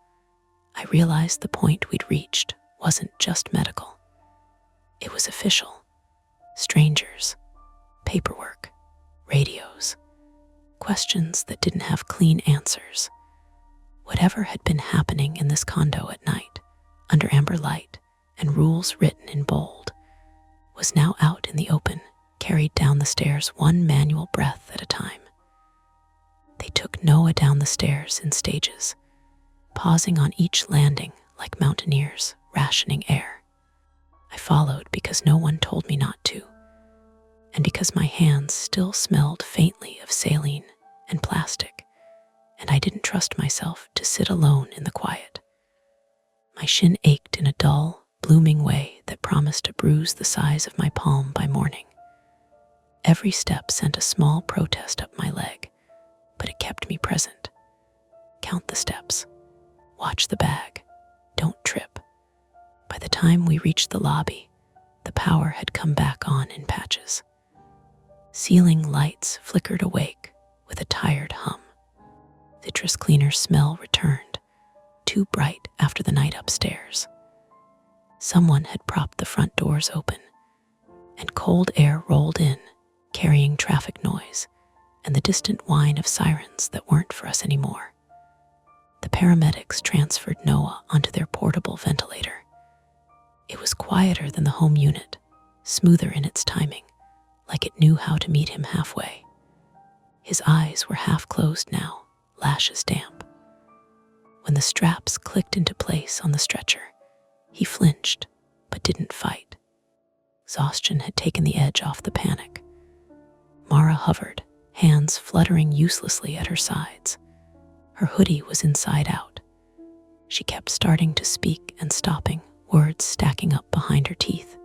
I realized the point we'd reached wasn't just medical. It was official. Strangers, paperwork, radios, questions that didn't have clean answers. Whatever had been happening in this condo at night, under amber light and rules written in bold, was now out in the open, carried down the stairs one manual breath at a time. They took Noah down the stairs in stages, pausing on each landing like mountaineers rationing air. I followed because no one told me not to, and because my hands still smelled faintly of saline and plastic, and I didn't trust myself to sit alone in the quiet. My shin ached in a dull, blooming way that promised to bruise the size of my palm by morning. Every step sent a small protest up my leg, but it kept me present. Count the steps. Watch the bag. Don't trip. By the time we reached the lobby, the power had come back on in patches. Ceiling lights flickered awake with a tired hum. Citrus cleaner smell returned, too bright after the night upstairs. Someone had propped the front doors open, and cold air rolled in, carrying traffic noise and the distant whine of sirens that weren't for us anymore. The paramedics transferred Noah onto their portable ventilator. It was quieter than the home unit, smoother in its timing, like it knew how to meet him halfway. His eyes were half closed now, lashes damp. When the straps clicked into place on the stretcher, he flinched, but didn't fight. Exhaustion had taken the edge off the panic. Mara hovered, hands fluttering uselessly at her sides. Her hoodie was inside out. She kept starting to speak and stopping, words stacking up behind her teeth.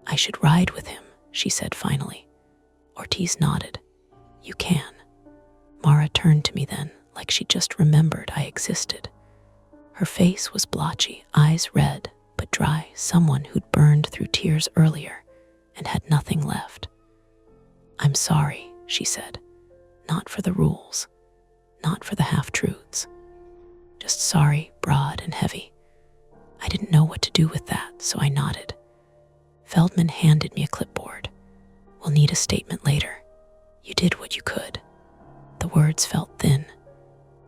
I should ride with him, she said finally. Ortiz nodded. You can. Mara turned to me then, like she just remembered I existed. Her face was blotchy, eyes red, but dry, someone who'd burned through tears earlier and had nothing left. "I'm sorry," she said. "Not for the rules, not for the half-truths. Just sorry, broad and heavy." I didn't know what to do with that, so I nodded. Feldman handed me a clipboard. "We'll need a statement later. You did what you could." The words felt thin.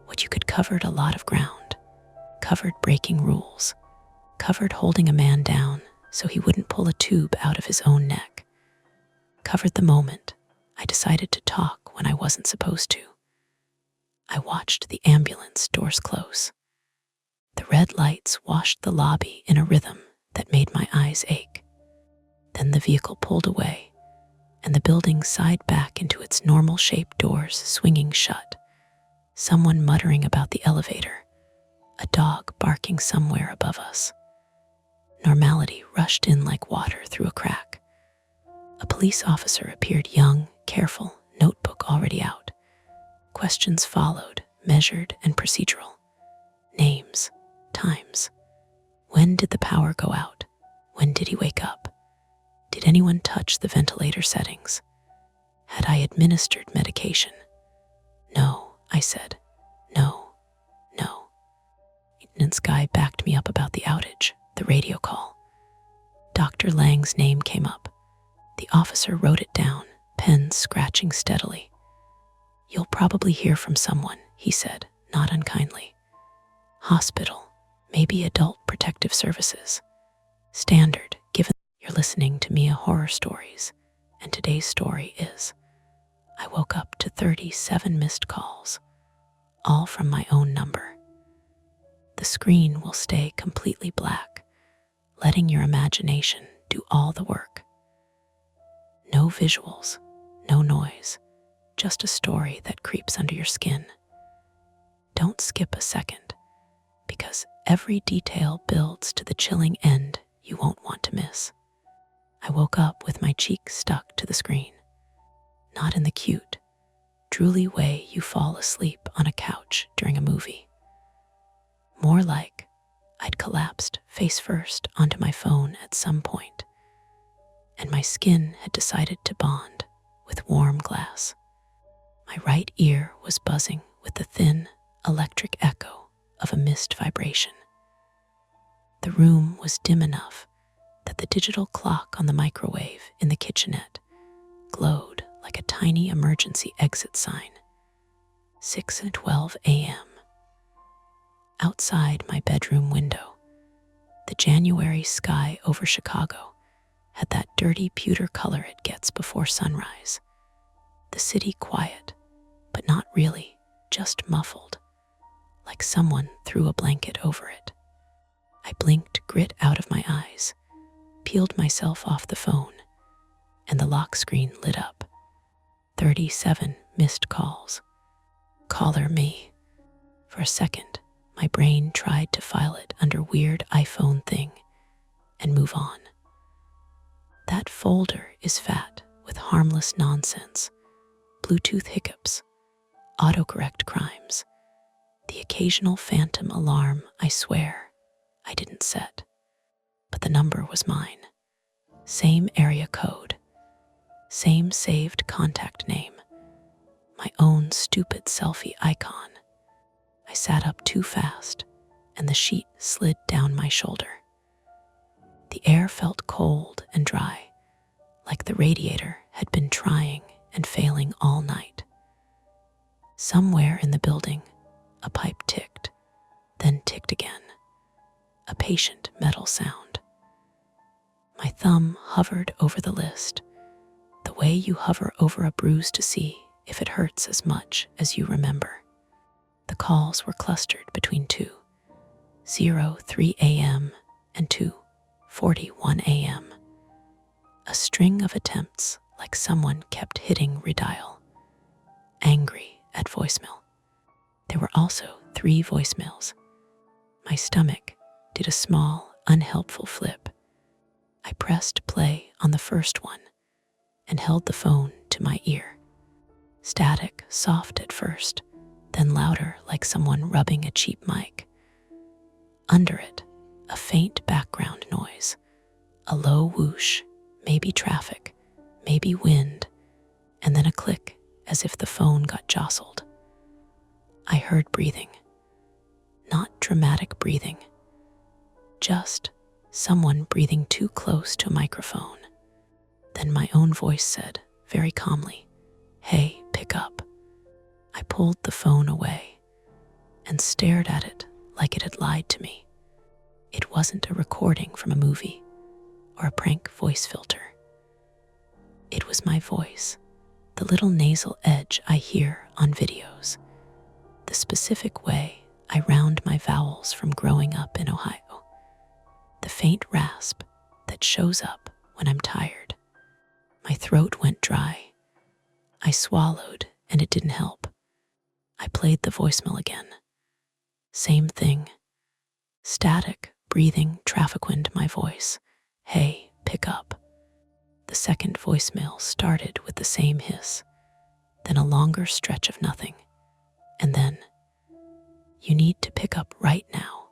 What you could covered a lot of ground. Covered breaking rules. Covered holding a man down so he wouldn't pull a tube out of his own neck. Covered the moment I decided to talk when I wasn't supposed to. I watched the ambulance doors close. The red lights washed the lobby in a rhythm that made my eyes ache. Then the vehicle pulled away, and the building sighed back into its normal-shaped doors swinging shut. Someone muttering about the elevator, a dog barking somewhere above us. Normality rushed in like water through a crack. A police officer appeared, young, careful, notebook already out. Questions followed, measured and procedural. Names, times. When did the power go out? When did he wake up? Did anyone touch the ventilator settings? Had I administered medication? "No," I said. "No, no." Maintenance guy backed me up about the outage, the radio call. Dr. Lang's name came up. The officer wrote it down, pen scratching steadily. "You'll probably hear from someone," he said, not unkindly. "Hospital, maybe adult protective services. Standard, given you're listening to Mia Horror Stories, and today's story is, I woke up to 37 missed calls, all from my own number." The screen will stay completely black, letting your imagination do all the work. No visuals, no noise, just a story that creeps under your skin. Don't skip a second, because every detail builds to the chilling end you won't want to miss. I woke up with my cheek stuck to the screen. Not in the cute, drooly way you fall asleep on a couch during a movie. More like I'd collapsed face first onto my phone at some point, and my skin had decided to bond with warm glass. My right ear was buzzing with the thin, electric echo of a missed vibration. The room was dim enough that the digital clock on the microwave in the kitchenette glowed like a tiny emergency exit sign. 6:12 a.m. Outside my bedroom window, the January sky over Chicago had that dirty pewter color it gets before sunrise. The city quiet, but not really, just muffled, like someone threw a blanket over it. I blinked grit out of my eyes, peeled myself off the phone, and the lock screen lit up. 37 missed calls. Caller me. For a second, my brain tried to file it under weird iPhone thing and move on. That folder is fat with harmless nonsense, Bluetooth hiccups, autocorrect crimes, the occasional phantom alarm I swear I didn't set. But the number was mine. Same area code, same saved contact name, my own stupid selfie icon. I sat up too fast, and the sheet slid down my shoulder. The air felt cold and dry, like the radiator had been trying and failing all night. Somewhere in the building, a pipe ticked, then ticked again, a patient metal sound. My thumb hovered over the list, the way you hover over a bruise to see if it hurts as much as you remember. The calls were clustered between 2:03 a.m. and 2:41 a.m. A string of attempts like someone kept hitting redial. Angry at voicemail. There were also 3 voicemails. My stomach did a small, unhelpful flip. I pressed play on the first one and held the phone to my ear. Static, soft at first, then louder like someone rubbing a cheap mic. Under it, a faint background noise, a low whoosh, maybe traffic, maybe wind, and then a click as if the phone got jostled. I heard breathing. Not dramatic breathing, just someone breathing too close to a microphone. Then my own voice said, very calmly, "Hey, pick up." I pulled the phone away and stared at it like it had lied to me. It wasn't a recording from a movie or a prank voice filter. It was my voice, the little nasal edge I hear on videos, the specific way I round my vowels from growing up in Ohio, the faint rasp that shows up when I'm tired. My throat went dry. I swallowed, and it didn't help. I played the voicemail again. Same thing. Static, breathing traffic wind my voice. "Hey, pick up." The second voicemail started with the same hiss, then a longer stretch of nothing, and then, "You need to pick up right now."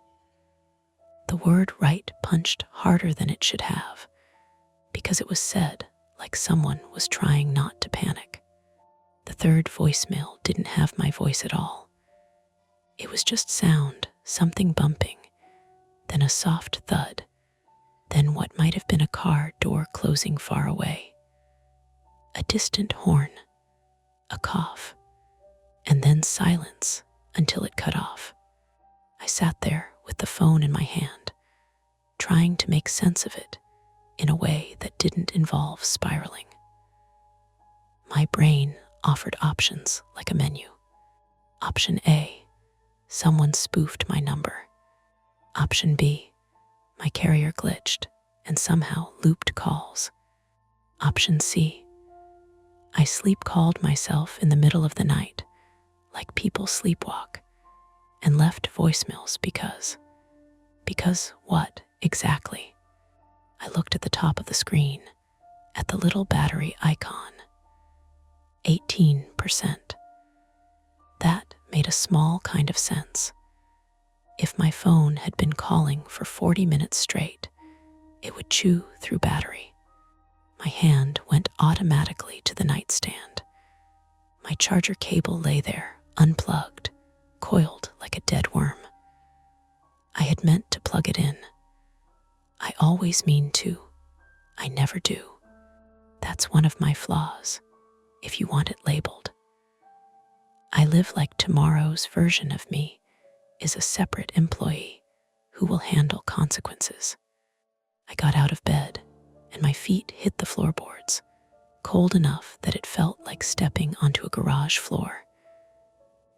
The word right punched harder than it should have, because it was said like someone was trying not to panic. The third voicemail didn't have my voice at all. It was just sound, something bumping, then a soft thud, then what might have been a car door closing far away, a distant horn, a cough, and then silence until it cut off. I sat there with the phone in my hand, trying to make sense of it in a way that didn't involve spiraling. My brain offered options like a menu. Option A, someone spoofed my number. Option B, my carrier glitched and somehow looped calls. Option C, I sleep-called myself in the middle of the night, like people sleepwalk, and left voicemails because what exactly? I looked at the top of the screen, at the little battery icon. 18%. That made a small kind of sense. If my phone had been calling for 40 minutes straight, it would chew through battery. My hand went automatically to the nightstand. My charger cable lay there, unplugged, coiled like a dead worm. I had meant to plug it in. I always mean to. I never do. That's one of my flaws, if you want it labeled. I live like tomorrow's version of me is a separate employee who will handle consequences. I got out of bed, and my feet hit the floorboards, cold enough that it felt like stepping onto a garage floor.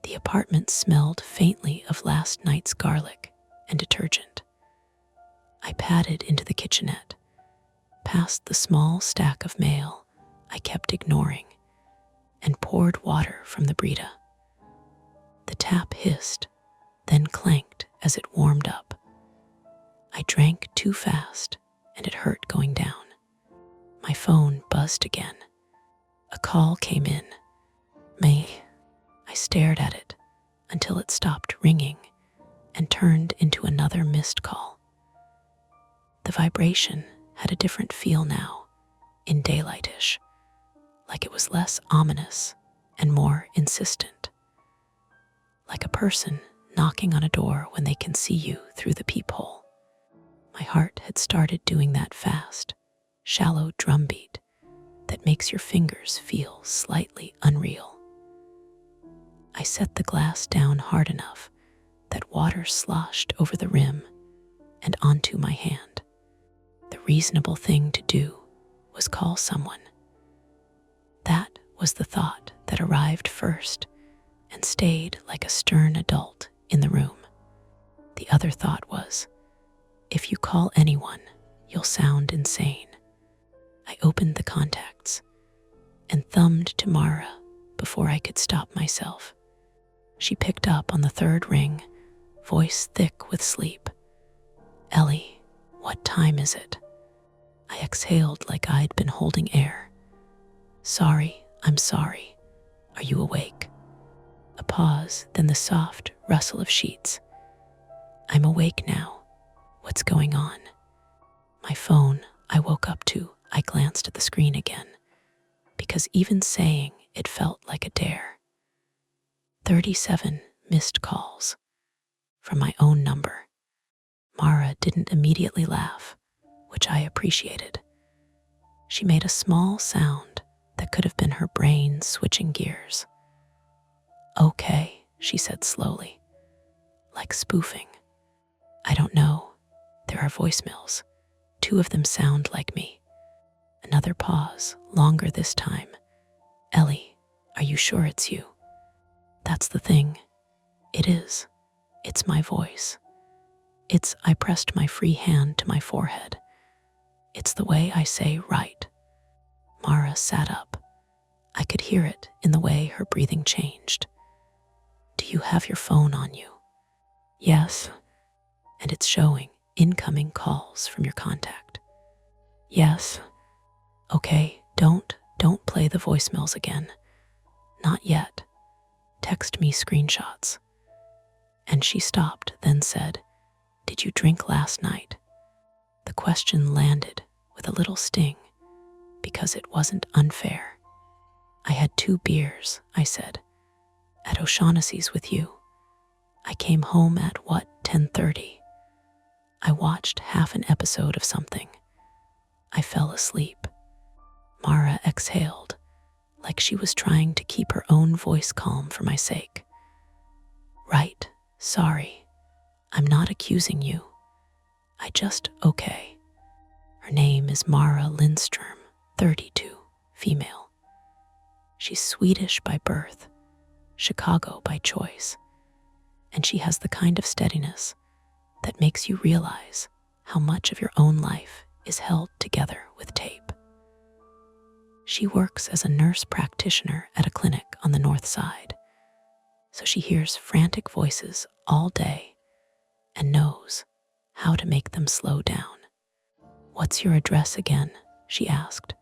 The apartment smelled faintly of last night's garlic and detergent. I padded into the kitchenette, past the small stack of mail I kept ignoring, and poured water from the Brita. The tap hissed, then clanked as it warmed up. I drank too fast, and it hurt going down. My phone buzzed again. A call came in. May. I stared at it until it stopped ringing and turned into another missed call. The vibration had a different feel now, in daylight-ish, like it was less ominous and more insistent. Like a person knocking on a door when they can see you through the peephole. My heart had started doing that fast, shallow drumbeat that makes your fingers feel slightly unreal. I set the glass down hard enough that water sloshed over the rim and onto my hand. The reasonable thing to do was call someone. That was the thought that arrived first and stayed like a stern adult in the room. The other thought was, if you call anyone, you'll sound insane. I opened the contacts and thumbed to Mara before I could stop myself. She picked up on the third ring, voice thick with sleep. "Ellie, what time is it?" I exhaled like I'd been holding air. "Sorry, I'm sorry. Are you awake?" A pause, then the soft rustle of sheets. "I'm awake now. What's going on?" My phone, I woke up to, I glanced at the screen again, because even saying it felt like a dare. 37 missed calls from my own number. Mara didn't immediately laugh, which I appreciated. She made a small sound that could have been her brain switching gears. "Okay," she said slowly, like spoofing. "I don't know. There are voicemails. 2 of them sound like me." Another pause, longer this time. "Ellie, are you sure it's you?" "That's the thing. It is. It's my voice. I pressed my free hand to my forehead. It's the way I say right." Mara sat up. I could hear it in the way her breathing changed. "Do you have your phone on you?" "Yes." "And it's showing incoming calls from your contact?" "Yes." "Okay, don't play the voicemails again. Not yet. Text me screenshots." And she stopped, then said, "Did you drink last night?" The question landed with a little sting, because it wasn't unfair. "I had 2 beers," I said, "at O'Shaughnessy's with you. I came home at, 10:30. I watched half an episode of something. I fell asleep." Mara exhaled, like she was trying to keep her own voice calm for my sake. "Right, sorry. I'm not accusing you. Okay." Her name is Mara Lindstrom, 32, female. She's Swedish by birth, Chicago by choice, and she has the kind of steadiness that makes you realize how much of your own life is held together with tape. She works as a nurse practitioner at a clinic on the North Side, so she hears frantic voices all day and knows how to make them slow down. "What's your address again?" she asked.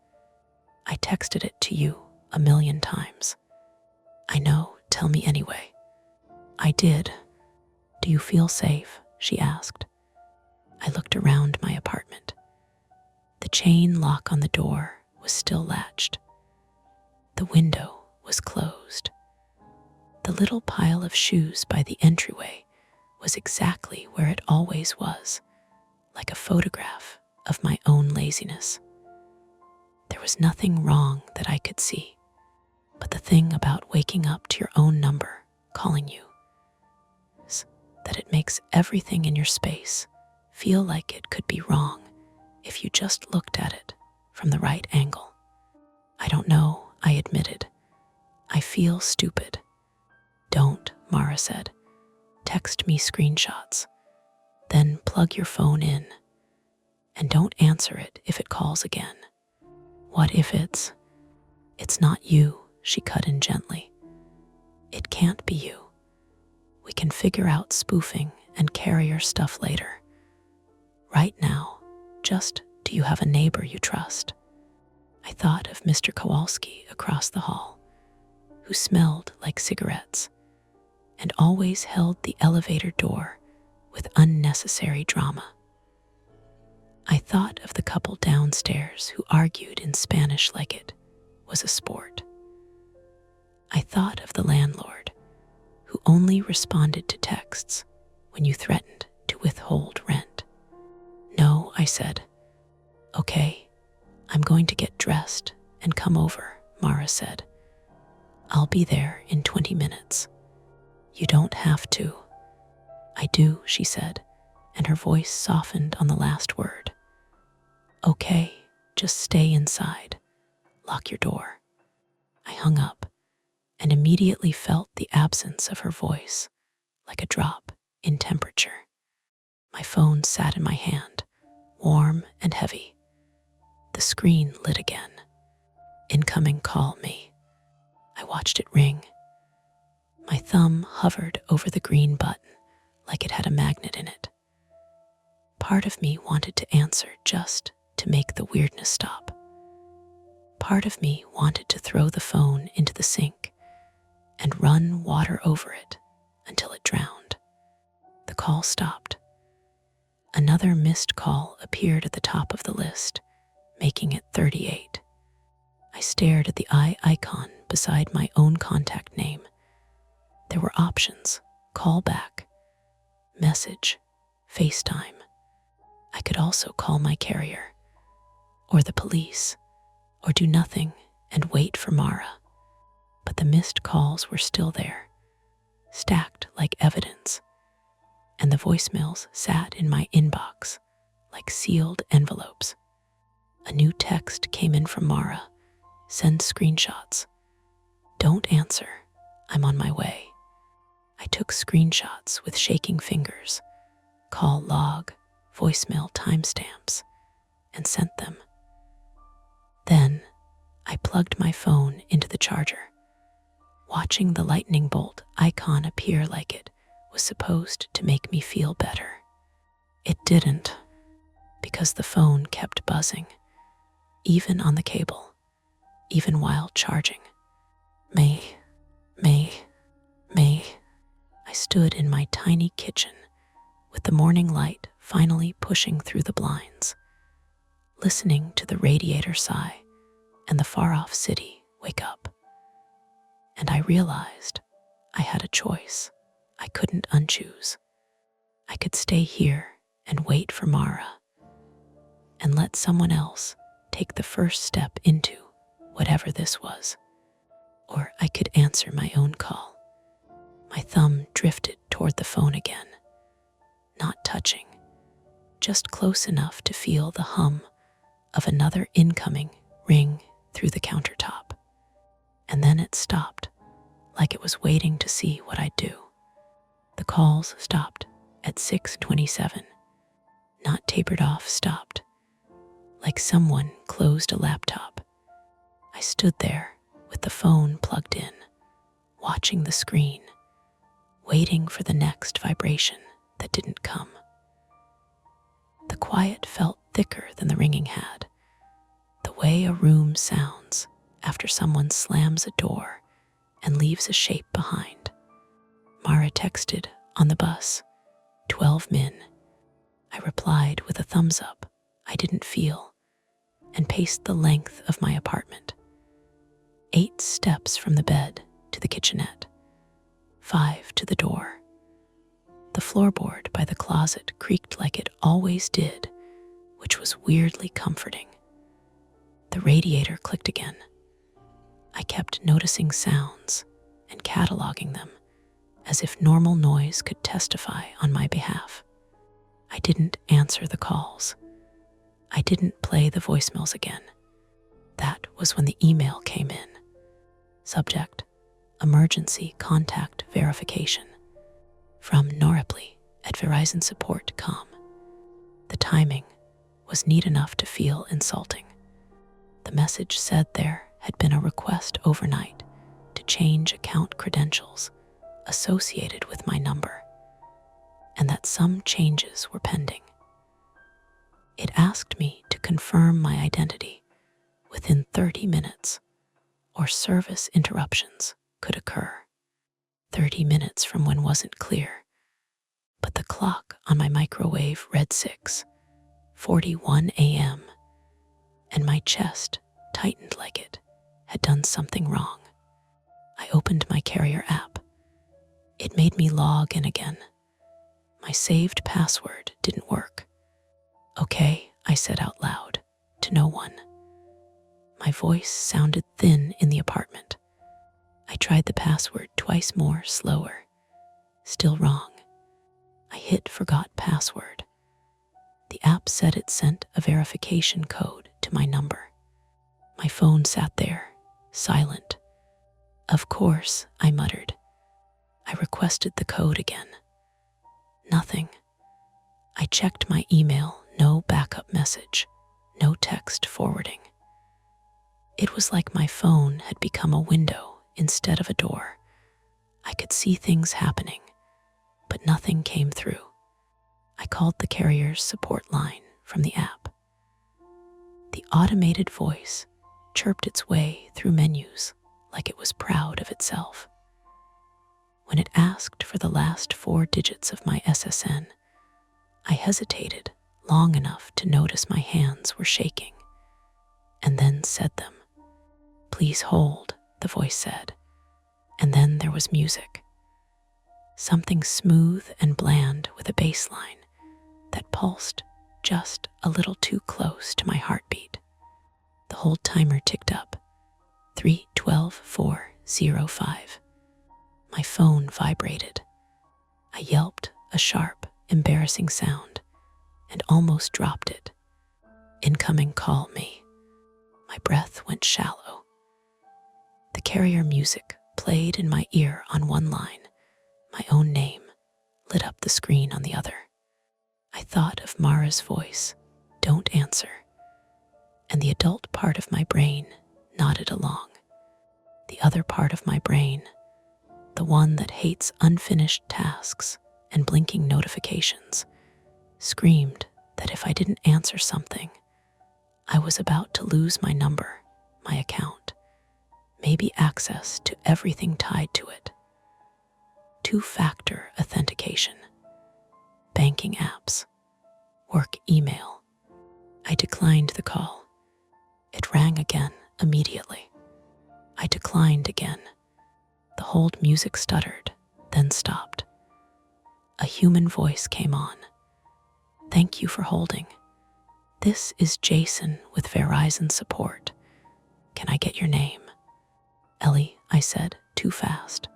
"I texted it to you 1,000,000 times." "I know, tell me anyway." "I did." "Do you feel safe?" she asked. I looked around my apartment. The chain lock on the door was still latched. The window was closed. The little pile of shoes by the entryway was exactly where it always was, like a photograph of my own laziness. There was nothing wrong that I could see, but the thing about waking up to your own number calling you is that it makes everything in your space feel like it could be wrong if you just looked at it from the right angle. "I don't know," I admitted. "I feel stupid." "Don't," Mara said. "Text me screenshots. Then plug your phone in. And don't answer it if it calls again." "What if It's not you," she cut in gently. "It can't be you. We can figure out spoofing and carrier stuff later. Right now, do you have a neighbor you trust?" I thought of Mr. Kowalski across the hall, who smelled like cigarettes and always held the elevator door with unnecessary drama. I thought of the couple downstairs who argued in Spanish like it was a sport. I thought of the landlord who only responded to texts when you threatened to withhold rent. "No," I said. "Okay, I'm going to get dressed and come over," Mara said. "I'll be there in 20 minutes. "You don't have to." "I do," she said, and her voice softened on the last word. "Okay, just stay inside. Lock your door." I hung up and immediately felt the absence of her voice, like a drop in temperature. My phone sat in my hand, warm and heavy. The screen lit again. "Incoming call me." I watched it ring. My thumb hovered over the green button like it had a magnet in it. Part of me wanted to answer just to make the weirdness stop. Part of me wanted to throw the phone into the sink and run water over it until it drowned. The call stopped. Another missed call appeared at the top of the list, making it 38. I stared at the eye icon beside my own contact name. There were options: call back, message, FaceTime. I could also call my carrier, or the police, or do nothing and wait for Mara. But the missed calls were still there, stacked like evidence, and the voicemails sat in my inbox like sealed envelopes. A new text came in from Mara. Send screenshots. Don't answer. I'm on my way. I took screenshots with shaking fingers, call log, voicemail timestamps, and sent them. Then I plugged my phone into the charger, watching the lightning bolt icon appear like it was supposed to make me feel better. It didn't, because the phone kept buzzing, even on the cable, even while charging. May. I stood in my tiny kitchen with the morning light finally pushing through the blinds, listening to the radiator sigh and the far-off city wake up. And I realized I had a choice I couldn't unchoose. I could stay here and wait for Mara and let someone else take the first step into whatever this was. Or I could answer my own call. My thumb drifted toward the phone again, not touching, just close enough to feel the hum of another incoming ring through the countertop. And then it stopped, like it was waiting to see what I'd do. The calls stopped at 6:27, not tapered off, stopped, like someone closed a laptop. I stood there with the phone plugged in, watching the screen, waiting for the next vibration that didn't come. The quiet felt thicker than the ringing had, the way a room sounds after someone slams a door and leaves a shape behind. Mara texted on the bus, 12 min. I replied with a thumbs up I didn't feel and paced the length of my apartment. 8 steps from the bed to the kitchenette, 5 to the door. The floorboard by the closet creaked like it always did, which was weirdly comforting. The radiator clicked again. I kept noticing sounds and cataloging them as if normal noise could testify on my behalf. I didn't answer the calls. I didn't play the voicemails again. That was when the email came in. Subject: emergency contact verification. From Norripley at Verizon Support.com. The timing was neat enough to feel insulting. The message said there had been a request overnight to change account credentials associated with my number, and that some changes were pending. It asked me to confirm my identity within 30 minutes, or service interruptions could occur. 30 minutes from when wasn't clear, but the clock on my microwave read 6:41 a.m., and my chest tightened like it had done something wrong. I opened my carrier app. It made me log in again. My saved password didn't work. Okay, I said out loud, to no one. My voice sounded thin in the apartment. I tried the password twice more, slower. Still wrong. I hit forgot password. The app said it sent a verification code to my number. My phone sat there, silent. Of course, I muttered. I requested the code again. Nothing. I checked my email, no backup message, no text forwarding. It was like my phone had become a window instead of a door. I could see things happening, but nothing came through. I called the carrier's support line from the app. The automated voice chirped its way through menus like it was proud of itself. When it asked for the last 4 digits of my SSN, I hesitated long enough to notice my hands were shaking. and then said them. "Please hold," the voice said, and then there was music. Something smooth and bland with a bass line that pulsed just a little too close to my heartbeat. The whole timer ticked up. 3:12:4:05. My phone vibrated. I yelped a sharp, embarrassing sound and almost dropped it. "Incoming call me." My breath went shallow. The carrier music played in my ear on one line. My own name lit up the screen on the other. I thought of Mara's voice, "Don't answer," and the adult part of my brain nodded along. The other part of my brain, the one that hates unfinished tasks and blinking notifications, screamed that if I didn't answer something, I was about to lose my number, my account, maybe access to everything tied to it. Two-factor authentication, banking apps, work email. I declined the call. It rang again immediately. I declined again. The hold music stuttered, then stopped. A human voice came on. "Thank you for holding. This is Jason with Verizon support. Can I get your name?" "Ellie," I said, too fast.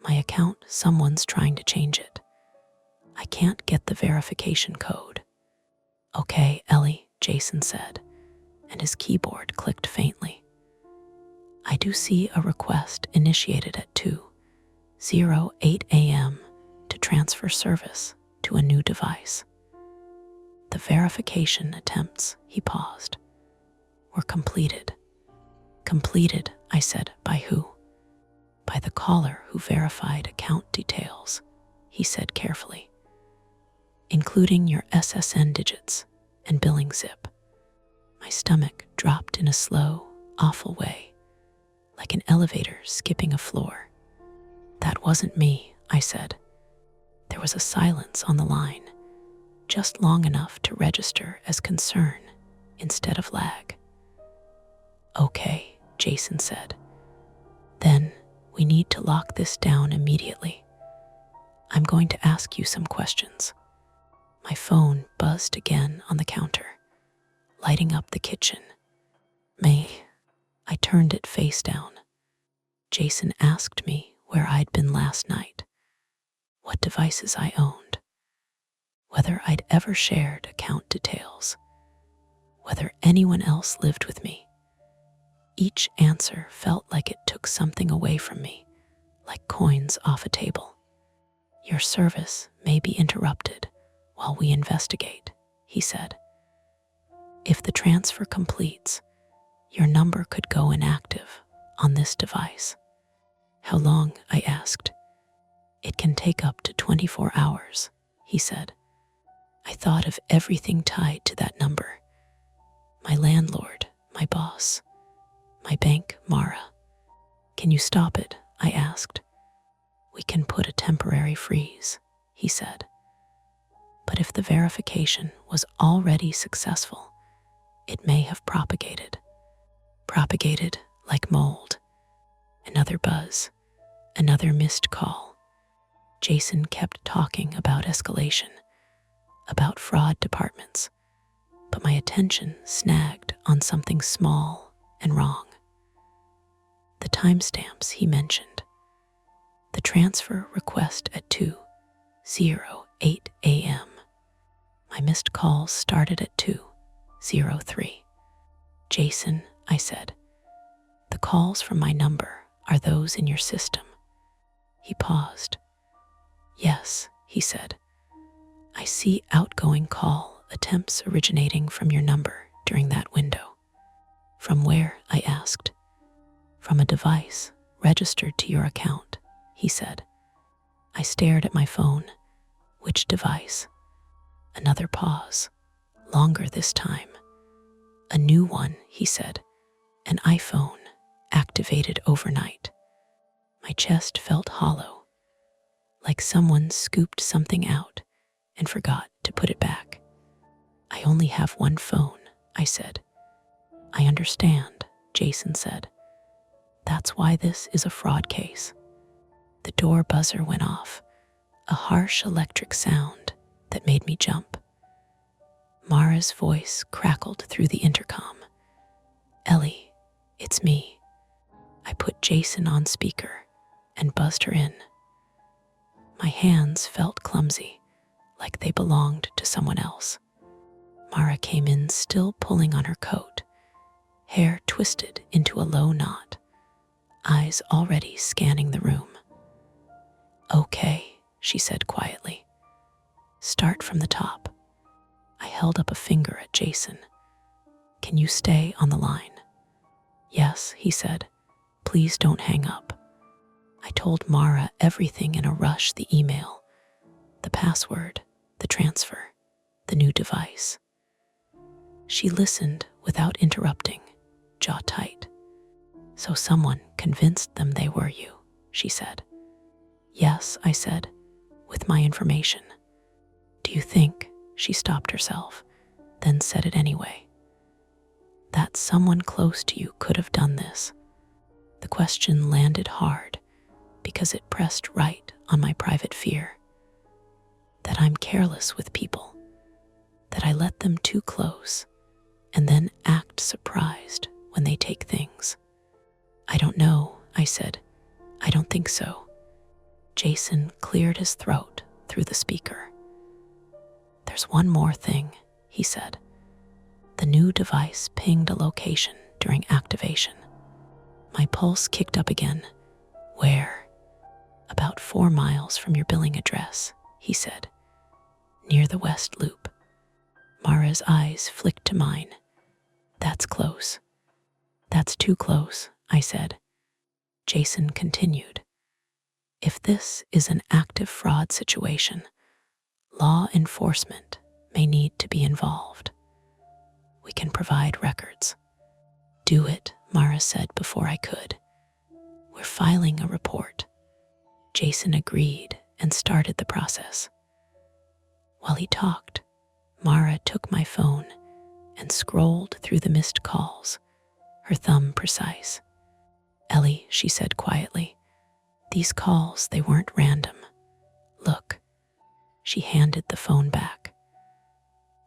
"My account, someone's trying to change it. I can't get the verification code." "Okay, Ellie," Jason said, and his keyboard clicked faintly. "I do see a request initiated at 2:08 a.m. to transfer service to a new device. The verification attempts," he paused, "were completed." "Completed," I said. "By who?" "By the caller who verified account details," he said carefully, "including your SSN digits and billing zip." My stomach dropped in a slow, awful way, like an elevator skipping a floor. "That wasn't me," I said. There was a silence on the line, just long enough to register as concern instead of lag. "Okay," Jason said. "Then we need to lock this down immediately. I'm going to ask you some questions." My phone buzzed again on the counter, lighting up the kitchen. "May?" I turned it face down. Jason asked me where I'd been last night, what devices I owned, whether I'd ever shared account details, whether anyone else lived with me. Each answer felt like it took something away from me, like coins off a table. "Your service may be interrupted while we investigate," he said. "If the transfer completes, your number could go inactive on this device." "How long?" I asked. "It can take up to 24 hours, he said. I thought of everything tied to that number. My landlord, my boss, my bank, Mara. "Can you stop it?" I asked. "We can put a temporary freeze," he said. But if the verification was already successful, it may have propagated like mold. Another buzz, another missed call. Jason kept talking about escalation, about fraud departments, but my attention snagged on something small and wrong. The timestamps he mentioned. The transfer request at 2:08 a.m. My missed calls started at 2:03. "Jason," I said, "the calls from my number, are those in your system?" He paused. "Yes," he said. "I see outgoing call attempts originating from your number during that window." "From where?" I asked. "From a device registered to your account," he said. I stared at my phone. "Which device?" Another pause, longer this time. "A new one," he said. "An iPhone, activated overnight." My chest felt hollow, like someone scooped something out and forgot to put it back. "I only have one phone," I said. I understand, Jason said. That's why this is a fraud case. The door buzzer went off, a harsh electric sound that made me jump. Mara's voice crackled through the intercom. Ellie, it's me. I put Jason on speaker and buzzed her in. My hands felt clumsy, like they belonged to someone else. Mara came in still pulling on her coat, hair twisted into a low knot, eyes already scanning the room. Okay, she said quietly. Start from the top. I held up a finger at Jason. Can you stay on the line? Yes, he said. Please don't hang up. I told Mara everything in a rush, the email, the password, the transfer, the new device. She listened without interrupting, jaw tight. So someone convinced them they were you, she said. Yes, I said, with my information. Do you think, she stopped herself, then said it anyway, that someone close to you could have done this? The question landed hard because it pressed right on my private fear. That I'm careless with people, that I let them too close and then act surprised when they take things. I don't know, I said. I don't think so. Jason cleared his throat through the speaker. There's one more thing, he said. The new device pinged a location during activation. My pulse kicked up again. Where? About 4 miles from your billing address, he said. Near the West Loop. Mara's eyes flicked to mine. That's close. That's too close, I said. Jason continued. If this is an active fraud situation, law enforcement may need to be involved. We can provide records. Do it, Mara said before I could. We're filing a report. Jason agreed and started the process. While he talked, Mara took my phone and scrolled through the missed calls, her thumb precise. Ellie, she said quietly, these calls, they weren't random. Look. She handed the phone back.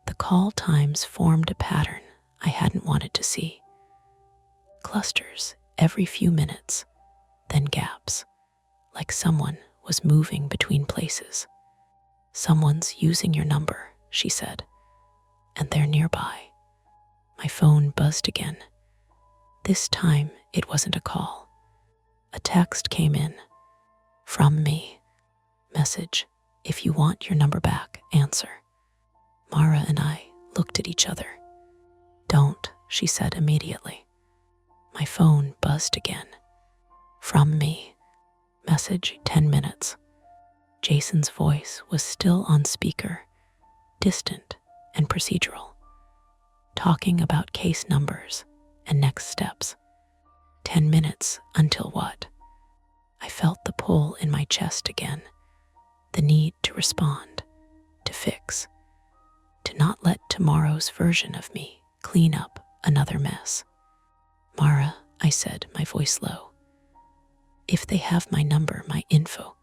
The call times formed a pattern I hadn't wanted to see. Clusters every few minutes, then gaps, like someone was moving between places. Someone's using your number, she said, and they're nearby. My phone buzzed again. This time, it wasn't a call. A text came in. From me. Message. If you want your number back, answer. Mara and I looked at each other. Don't, she said immediately. My phone buzzed again. From me. Message 10 minutes. Jason's voice was still on speaker, distant and procedural, talking about case numbers and next steps. 10 minutes until what? I felt the pull in my chest again, the need to respond, to fix, to not let tomorrow's version of me clean up another mess. Mara, I said, my voice low. If they have my number, my info,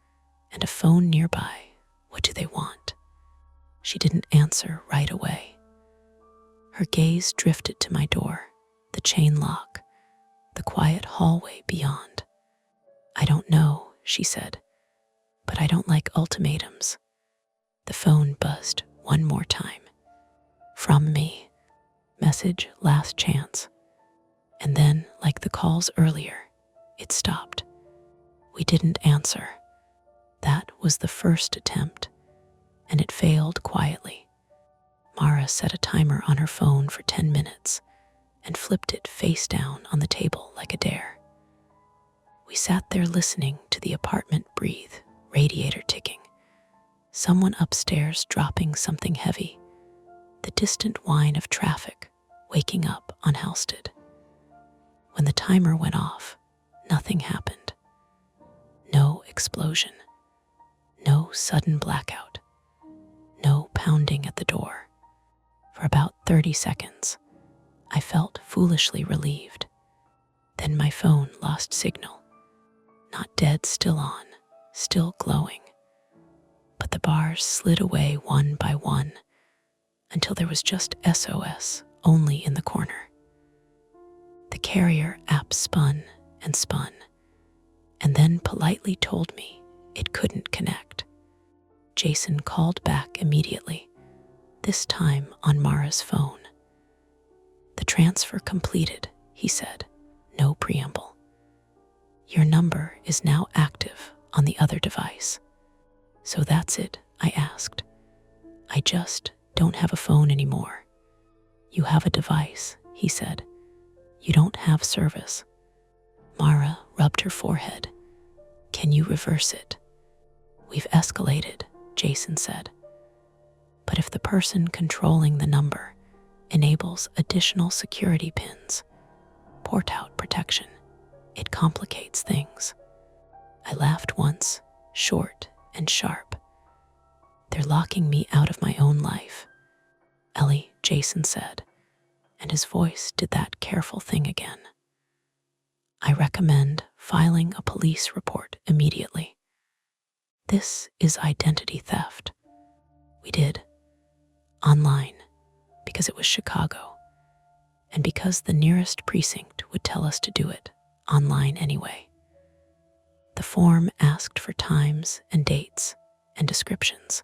and a phone nearby, what do they want? She didn't answer right away. Her gaze drifted to my door, the chain lock, the quiet hallway beyond. I don't know, she said, but I don't like ultimatums. The phone buzzed one more time. From me. Message last chance. And then, like the calls earlier, it stopped. We didn't answer. That was the first attempt, and it failed quietly. Mara set a timer on her phone for 10 minutes and flipped it face down on the table like a dare. We sat there listening to the apartment breathe, radiator ticking, someone upstairs dropping something heavy, the distant whine of traffic waking up on Halsted. When the timer went off, nothing happened. No explosion. No sudden blackout. No pounding at the door. For about 30 seconds, I felt foolishly relieved. Then my phone lost signal. Not dead, still on, still glowing. But the bars slid away one by one until there was just SOS only in the corner. The carrier app spun and then politely told me it couldn't connect. Jason called back immediately, this time on Mara's phone. "The transfer completed," he said, no preamble. "Your number is now active on the other device." "So that's it?" I asked. "I just don't have a phone anymore." "You have a device," he said. "You don't have service." Mara rubbed her forehead. "Can you reverse it?" "We've escalated," Jason said. "But if the person controlling the number enables additional security pins, port-out protection, it complicates things." I laughed once, short and sharp. "They're locking me out of my own life." "Ellie," Jason said, and his voice did that careful thing again. "I recommend filing a police report immediately. This is identity theft." We did. Online, because it was Chicago, and because the nearest precinct would tell us to do it online anyway. The form asked for times and dates and descriptions,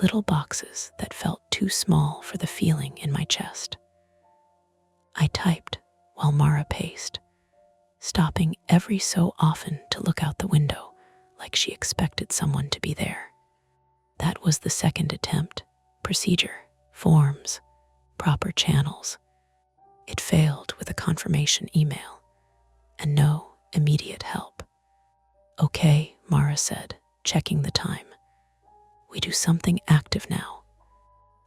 little boxes that felt too small for the feeling in my chest. I typed while Mara paced, stopping every so often to look out the window like she expected someone to be there. That was the second attempt. Procedure, forms, proper channels. It failed with a confirmation email and no immediate help. "Okay," Mara said, checking the time. "We do something active now."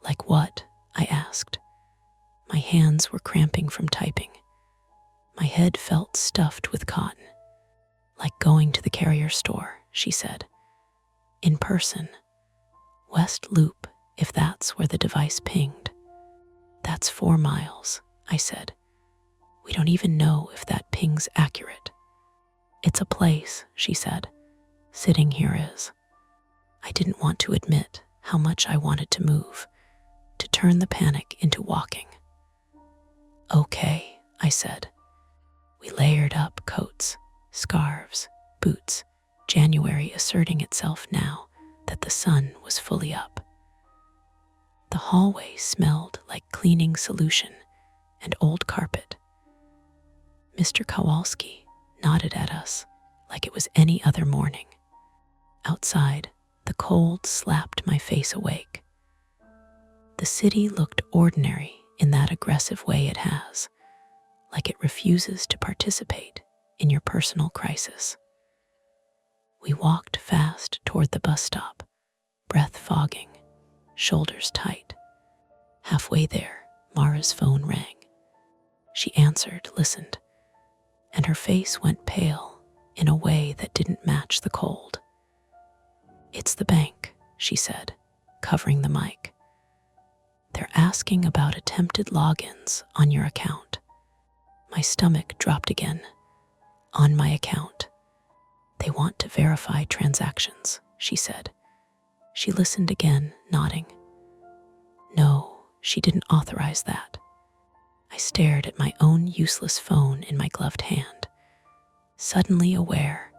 "Like what?" I asked. My hands were cramping from typing. My head felt stuffed with cotton. "Like going to the carrier store," she said. "In person. West Loop, if that's where the device pinged." "That's 4 miles, I said. "We don't even know if that ping's accurate." "It's a place," she said. "Sitting here is." I didn't want to admit how much I wanted to move, to turn the panic into walking. "Okay," I said. We layered up coats, scarves, boots, January asserting itself now that the sun was fully up. The hallway smelled like cleaning solution and old carpet. Mr. Kowalski nodded at us like it was any other morning. Outside, the cold slapped my face awake. The city looked ordinary in that aggressive way it has, like it refuses to participate in your personal crisis. We walked fast toward the bus stop, breath fogging, shoulders tight. Halfway there, Mara's phone rang. She answered, listened, and her face went pale in a way that didn't match the cold. "It's the bank," she said, covering the mic. "They're asking about attempted logins on your account." My stomach dropped again. "On my account. They want to verify transactions," she said. She listened again, nodding. "No, she didn't authorize that." I stared at my own useless phone in my gloved hand, suddenly aware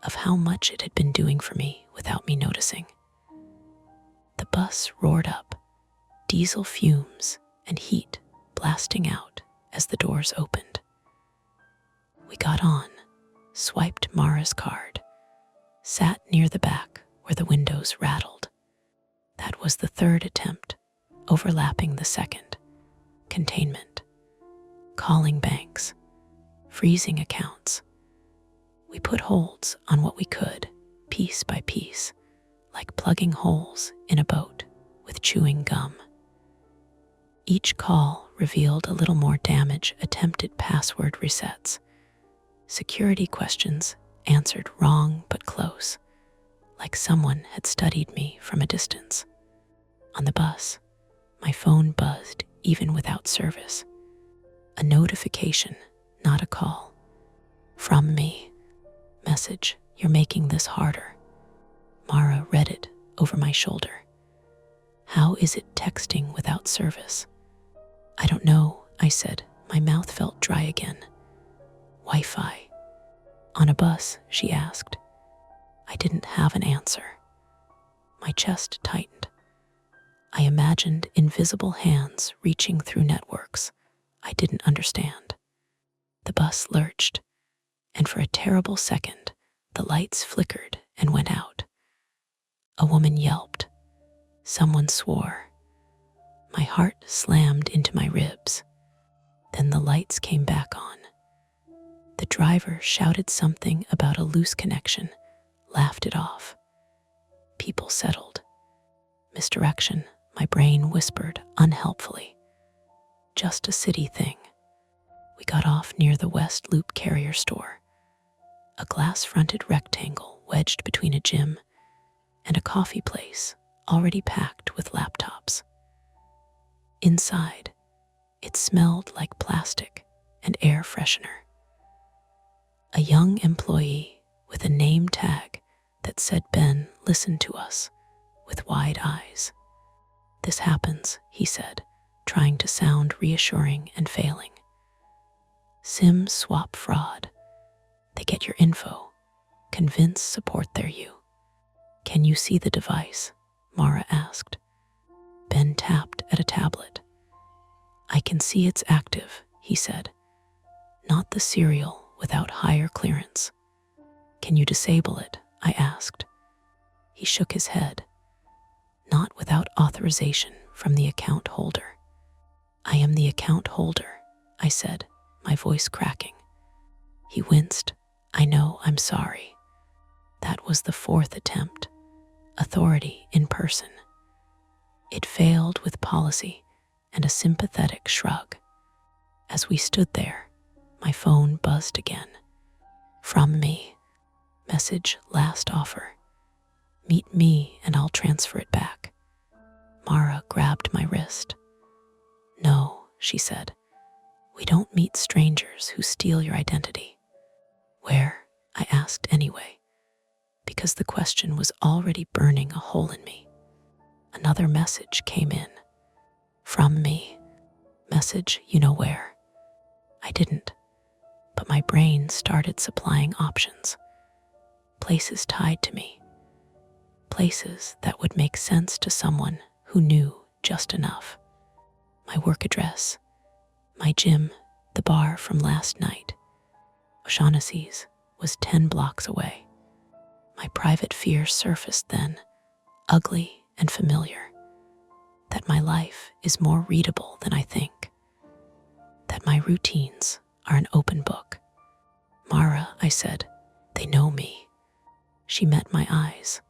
of how much it had been doing for me without me noticing. The bus roared up, diesel fumes and heat blasting out as the doors opened. We got on, swiped Mara's card, sat near the back where the windows rattled. That was the third attempt, overlapping the second. Containment. Calling banks. Freezing accounts. We put holds on what we could, piece by piece, like plugging holes in a boat with chewing gum. Each call revealed a little more damage, attempted password resets, security questions answered wrong but close, like someone had studied me from a distance. On the bus, my phone buzzed even without service. A notification, not a call. From me. Message, you're making this harder. Mara read it over my shoulder. How is it texting without service? I don't know, I said. My mouth felt dry again. Wi-Fi. On a bus, she asked. I didn't have an answer. My chest tightened. I imagined invisible hands reaching through networks I didn't understand. The bus lurched, and for a terrible second, the lights flickered and went out. A woman yelped. Someone swore. My heart slammed into my ribs. Then the lights came back on. The driver shouted something about a loose connection, laughed it off. People settled. Misdirection, my brain whispered unhelpfully. Just a city thing. We got off near the West Loop Carrier store, a glass-fronted rectangle wedged between a gym and a coffee place already packed with laptops. Inside, it smelled like plastic and air freshener. A young employee with a name tag that said Ben listened to us with wide eyes. This happens, he said, trying to sound reassuring and failing. SIM swap fraud. They get your info, convince support they're you. Can you see the device? Mara asked. Ben tapped at a tablet. I can see it's active, he said. Not the serial without higher clearance. Can you disable it? I asked. He shook his head. Not without authorization from the account holder. I am the account holder, I said, my voice cracking. He winced. I know, I'm sorry. That was the fourth attempt. Authority in person. It failed with policy and a sympathetic shrug. As we stood there, my phone buzzed again. From me. Message, last offer. Meet me and I'll transfer it back. Mara grabbed my wrist. No, she said. We don't meet strangers who steal your identity. Where? I asked anyway, because the question was already burning a hole in me. Another message came in. From me. Message, you know where. I didn't, but my brain started supplying options. Places tied to me. Places that would make sense to someone who knew just enough. My work address, my gym, the bar from last night. O'Shaughnessy's was 10 blocks away. My private fear surfaced then, ugly and familiar. That my life is more readable than I think. That my routines are an open book. Mara, I said, they know me. She met my eyes.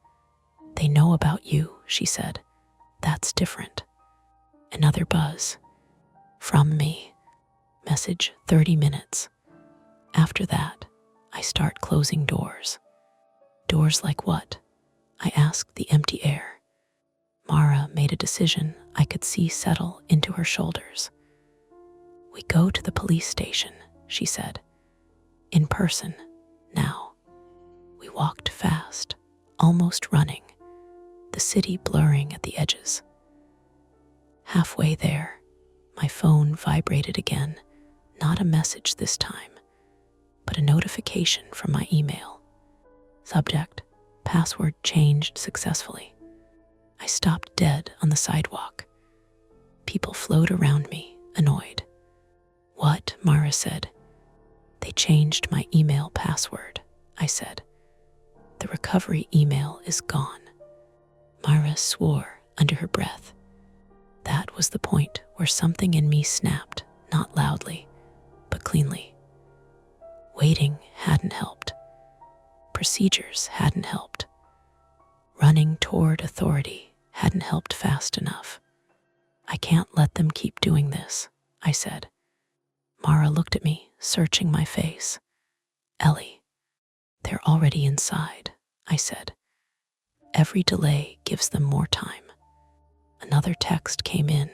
They know about you, she said. That's different. Another buzz. From me. Message, 30 minutes. After that, I start closing doors. Doors like what? I asked the empty air. Mara made a decision I could see settle into her shoulders. We go to the police station, she said. In person, now. We walked fast, almost running, the city blurring at the edges. Halfway there, my phone vibrated again, not a message this time, but a notification from my email. Subject, password changed successfully. I stopped dead on the sidewalk. People flowed around me, annoyed. What? Mara said. They changed my email password, I said. The recovery email is gone. Mara swore under her breath. That was the point where something in me snapped, not loudly, but cleanly. Waiting hadn't helped. Procedures hadn't helped. Running toward authority hadn't helped fast enough. I can't let them keep doing this, I said. Mara looked at me, searching my face. Ellie, they're already inside, I said. Every delay gives them more time. Another text came in,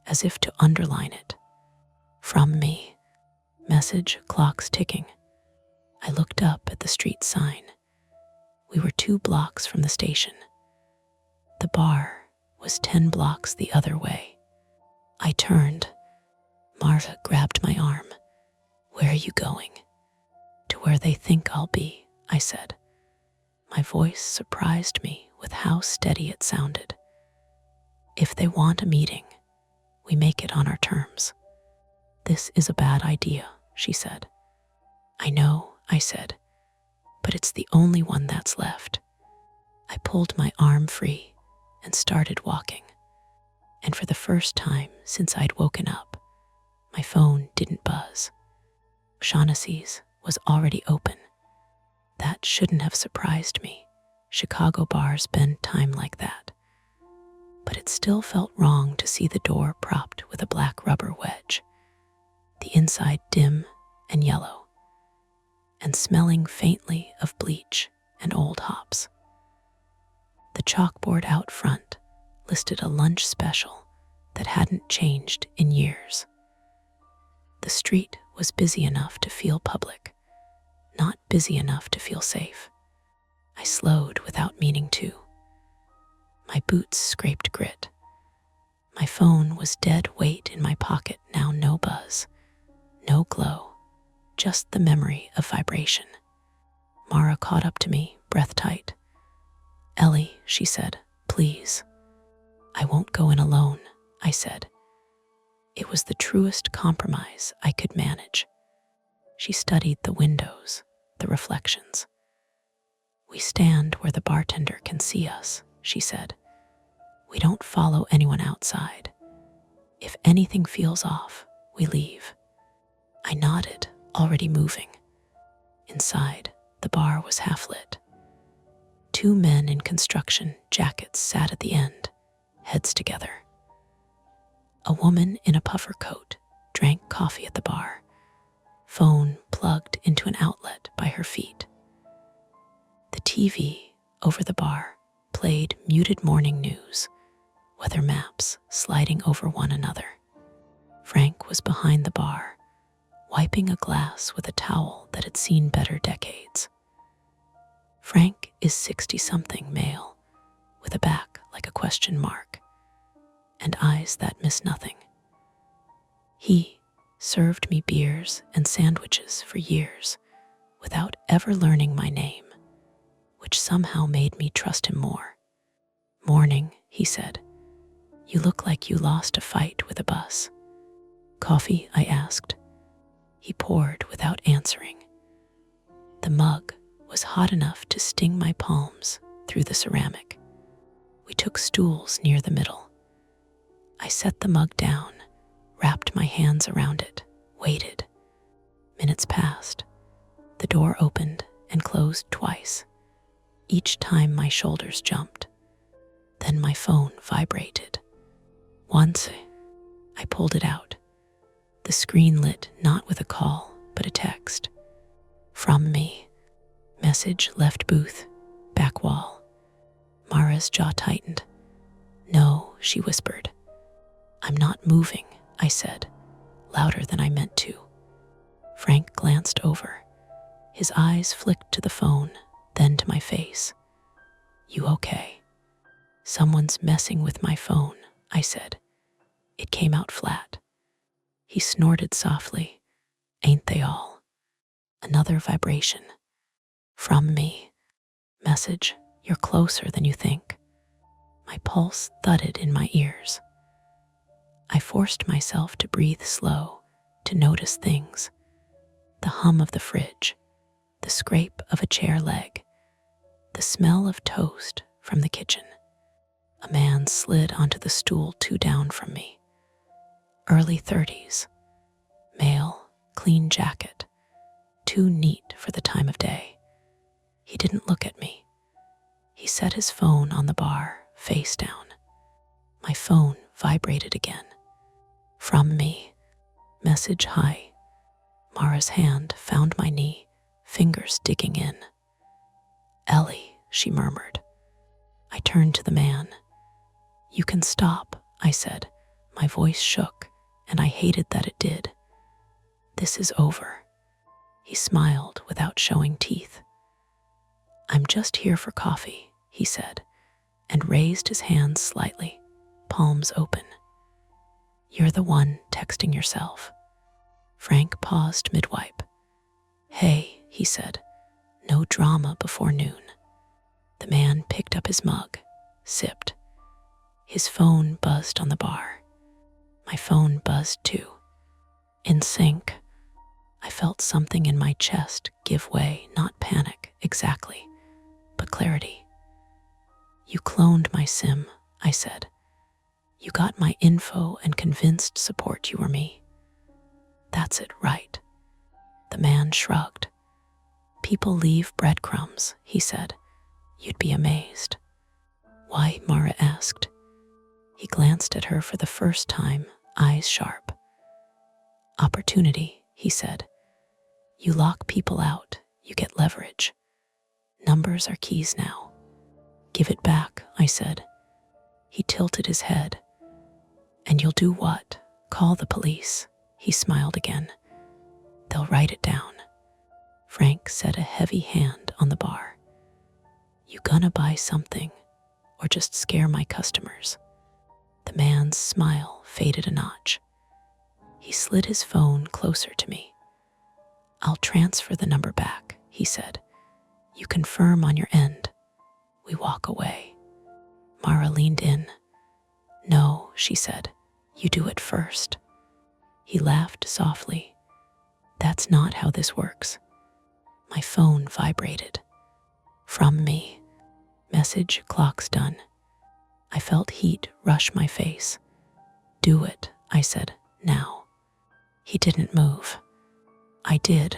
as if to underline it. From me. Message, clocks ticking. I looked up at the street sign. We were 2 blocks from the station. The bar was 10 blocks the other way. I turned. Marva grabbed my arm. Where are you going? To where they think I'll be, I said. My voice surprised me with how steady it sounded. If they want a meeting, we make it on our terms. This is a bad idea, she said. I know, I said, but it's the only one that's left. I pulled my arm free and started walking. And for the first time since I'd woken up, my phone didn't buzz. Shaughnessy's was already open. That shouldn't have surprised me. Chicago bars bend time like that. But it still felt wrong to see the door propped with a black rubber wedge, the inside dim and yellow, and smelling faintly of bleach and old hops. The chalkboard out front listed a lunch special that hadn't changed in years. The street was busy enough to feel public, not busy enough to feel safe. I slowed without meaning to. My boots scraped grit. My phone was dead weight in my pocket now, no buzz, no glow, just the memory of vibration. Mara caught up to me, breath tight. Ellie, she said, please. I won't go in alone, I said. It was the truest compromise I could manage. She studied the windows, the reflections. We stand where the bartender can see us, she said. We don't follow anyone outside. If anything feels off, we leave. I nodded, already moving. Inside, the bar was half lit. 2 men in construction jackets sat at the end, heads together. A woman in a puffer coat drank coffee at the bar, phone plugged into an outlet by her feet. The TV over the bar played muted morning news, weather maps sliding over one another. Frank was behind the bar, wiping a glass with a towel that had seen better decades. Frank is 60-something male, with a back like a question mark, and eyes that miss nothing. He served me beers and sandwiches for years without ever learning my name, which somehow made me trust him more. Morning, he said. You look like you lost a fight with a bus. Coffee, I asked. He poured without answering. The mug was hot enough to sting my palms through the ceramic. We took stools near the middle. I set the mug down, wrapped my hands around it, waited. Minutes passed. The door opened and closed twice. Each time my shoulders jumped. Then my phone vibrated. Once, I pulled it out. The screen lit not with a call, but a text. From me. Message left booth, back wall. Mara's jaw tightened. No, she whispered. I'm not moving, I said, louder than I meant to. Frank glanced over. His eyes flicked to the phone, then to my face. You okay? Someone's messing with my phone, I said. It came out flat. He snorted softly. Ain't they all? Another vibration. From me. Message, you're closer than you think. My pulse thudded in my ears. I forced myself to breathe slow, to notice things. The hum of the fridge, the scrape of a chair leg, the smell of toast from the kitchen. A man slid onto the stool 2 down from me. Early 30s. Male, clean jacket, too neat for the time of day. He didn't look at me. He set his phone on the bar, face down. My phone vibrated again. From me. Message hi. Mara's hand found my knee, fingers digging in. Ellie, she murmured. I turned to the man. You can stop, I said. My voice shook, and I hated that it did. This is over. He smiled without showing teeth. I'm just here for coffee, he said, and raised his hands slightly, palms open. You're the one texting yourself. Frank paused mid-wipe. Hey, he said, no drama before noon. The man picked up his mug, sipped. His phone buzzed on the bar. My phone buzzed too. In sync, I felt something in my chest give way, not panic exactly, but clarity. You cloned my SIM, I said. You got my info and convinced support you were me. That's it, right? The man shrugged. People leave breadcrumbs, he said. You'd be amazed. Why? Mara asked. He glanced at her for the first time, eyes sharp. Opportunity, he said. You lock people out, you get leverage. Numbers are keys now. Give it back, I said. He tilted his head. And you'll do what? Call the police. He smiled again. They'll write it down. Frank set a heavy hand on the bar. You gonna buy something, or just scare my customers? The man's smile faded a notch. He slid his phone closer to me. I'll transfer the number back, he said. You confirm on your end. We walk away. Mara leaned in. No, she said. You do it first. He laughed softly. That's not how this works. My phone vibrated. From me. Message, clock's done. I felt heat rush my face. Do it, I said, now. He didn't move. I did.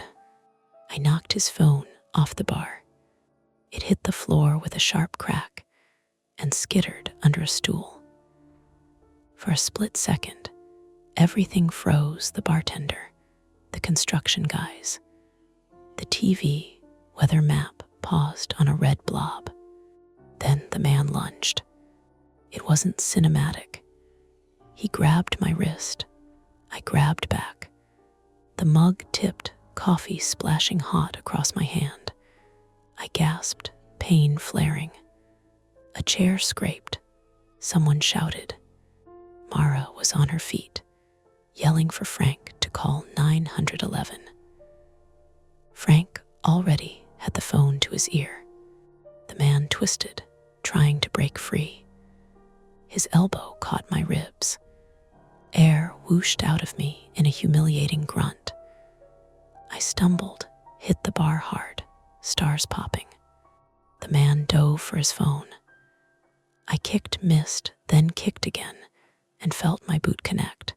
I knocked his phone off the bar. It hit the floor with a sharp crack and skittered under a stool. For a split second, everything froze: the bartender, the construction guys. The TV weather map paused on a red blob. Then the man lunged. It wasn't cinematic. He grabbed my wrist. I grabbed back. The mug tipped, coffee splashing hot across my hand. I gasped, pain flaring. A chair scraped. Someone shouted. Mara was on her feet, yelling for Frank to call 911. Frank already had the phone to his ear. The man twisted, trying to break free. His elbow caught my ribs. Air whooshed out of me in a humiliating grunt. I stumbled, hit the bar hard, stars popping. The man dove for his phone. I kicked, missed, then kicked again, and felt my boot connect.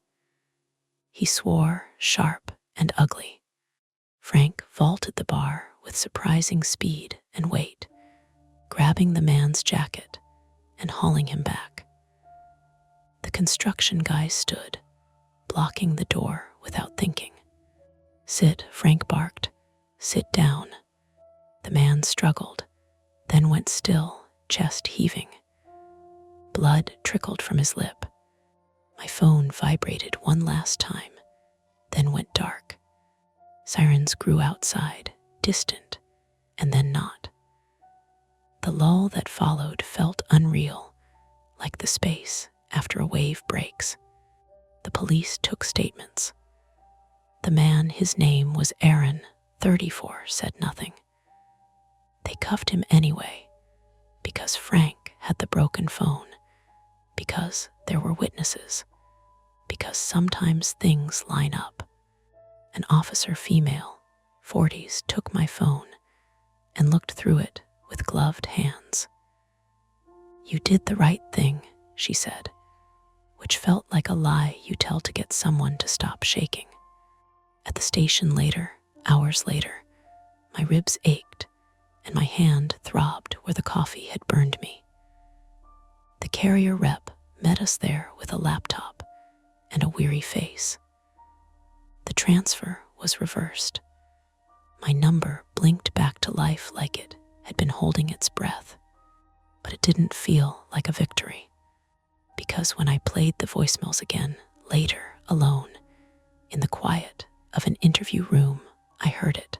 He swore, sharp and ugly. Frank vaulted the bar with surprising speed and weight, grabbing the man's jacket and hauling him back. The construction guy stood, blocking the door without thinking. Sit, Frank barked. Sit down. The man struggled, then went still, chest heaving. Blood trickled from his lip. My phone vibrated one last time, then went dark. Sirens grew outside, distant, and then not. The lull that followed felt unreal, like the space after a wave breaks. The police took statements. The man, his name was Aaron, 34, said nothing. They cuffed him anyway, because Frank had the broken phone, because there were witnesses, because sometimes things line up. An officer, female, 40s, took my phone and looked through it with gloved hands. You did the right thing, she said, which felt like a lie you tell to get someone to stop shaking. At the station later, hours later, my ribs ached and my hand throbbed where the coffee had burned me. The carrier rep met us there with a laptop and a weary face. The transfer was reversed. My number blinked back to life like it had been holding its breath, but it didn't feel like a victory, because when I played the voicemails again, later, alone, in the quiet, of an interview room, I heard it.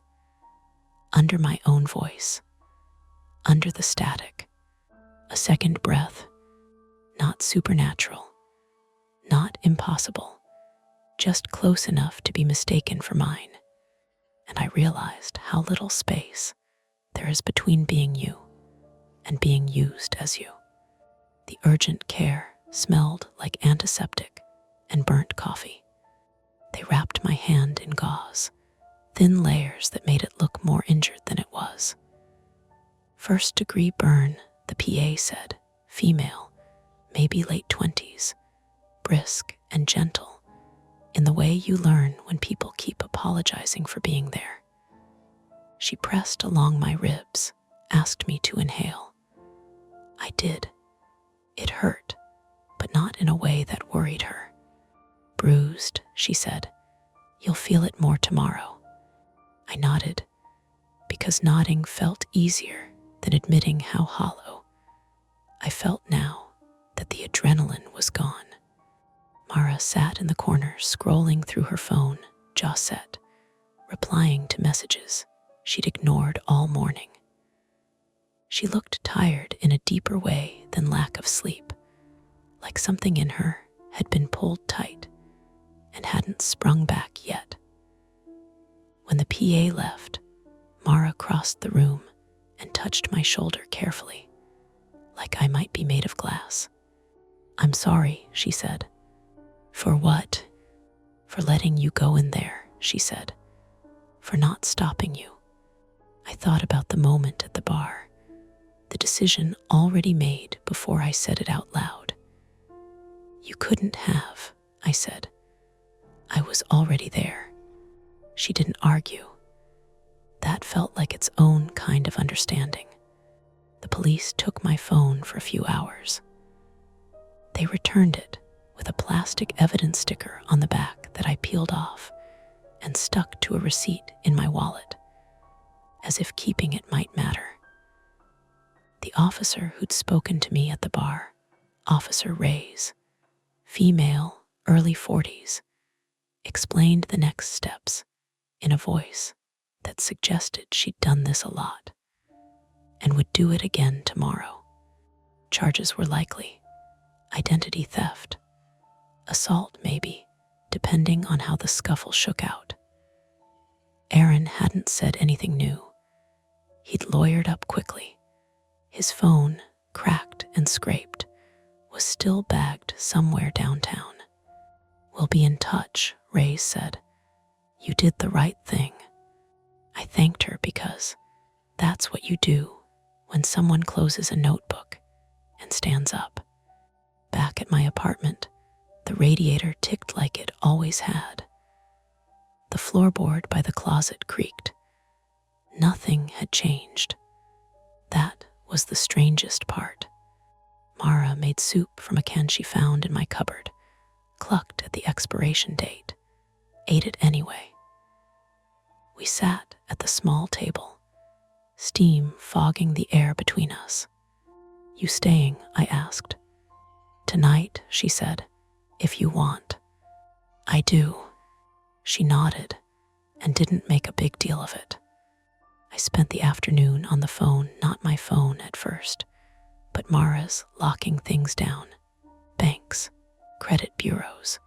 Under my own voice. Under the static. A second breath. Not supernatural. Not impossible. Just close enough to be mistaken for mine. And I realized how little space there is between being you and being used as you. The urgent care smelled like antiseptic and burnt coffee. They wrapped my hand in gauze, thin layers that made it look more injured than it was. First-degree burn, the PA said, female, maybe late 20s, brisk and gentle, in the way you learn when people keep apologizing for being there. She pressed along my ribs, asked me to inhale. I did. It hurt, but not in a way that worried her. Bruised, she said. You'll feel it more tomorrow. I nodded, because nodding felt easier than admitting how hollow. I felt now that the adrenaline was gone. Mara sat in the corner, scrolling through her phone, jaw set, replying to messages she'd ignored all morning. She looked tired in a deeper way than lack of sleep, like something in her had been pulled tight and hadn't sprung back yet. When the PA left, Mara crossed the room and touched my shoulder carefully, like I might be made of glass. I'm sorry, she said. For what? For letting you go in there, she said. For not stopping you. I thought about the moment at the bar, the decision already made before I said it out loud. You couldn't have, I said. I was already there. She didn't argue. That felt like its own kind of understanding. The police took my phone for a few hours. They returned it with a plastic evidence sticker on the back that I peeled off and stuck to a receipt in my wallet, as if keeping it might matter. The officer who'd spoken to me at the bar, Officer Reyes, female, early 40s, explained the next steps in a voice that suggested she'd done this a lot and would do it again tomorrow. Charges were likely identity theft, assault maybe, depending on how the scuffle shook out. Aaron hadn't said anything new. He'd lawyered up quickly. His phone, cracked and scraped, was still bagged somewhere downtown. We'll be in touch, Reyes said. You did the right thing. I thanked her because that's what you do when someone closes a notebook and stands up. Back at my apartment, the radiator ticked like it always had. The floorboard by the closet creaked. Nothing had changed. That was the strangest part. Mara made soup from a can she found in my cupboard, clucked at the expiration date, ate it anyway. We sat at the small table, steam fogging the air between us. You staying? I asked. Tonight, she said, if you want. I do. She nodded and didn't make a big deal of it. I spent the afternoon on the phone, not my phone at first, but Mara's, locking things down. Banks, credit bureaus,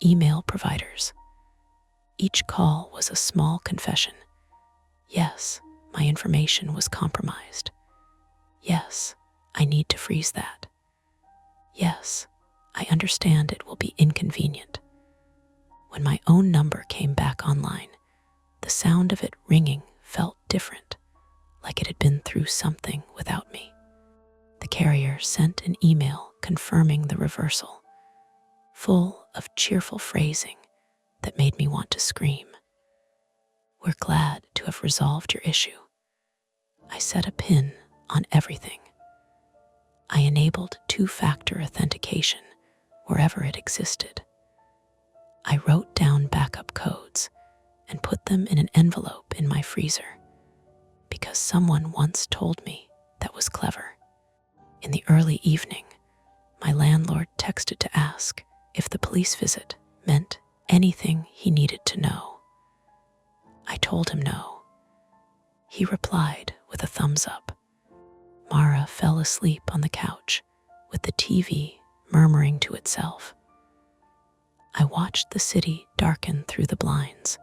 email providers. Each call was a small confession. Yes, my information was compromised. Yes, I need to freeze that. Yes, I understand it will be inconvenient. When my own number came back online, the sound of it ringing felt different, like it had been through something without me. The carrier sent an email confirming the reversal, full of cheerful phrasing that made me want to scream. We're glad to have resolved your issue. I set a pin on everything. I enabled two-factor authentication wherever it existed. I wrote down backup codes and put them in an envelope in my freezer because someone once told me that was clever. In the early evening, my landlord texted to ask if the police visit meant anything he needed to know. I told him no. He replied with a thumbs up. Mara fell asleep on the couch, with the TV murmuring to itself. I watched the city darken through the blinds,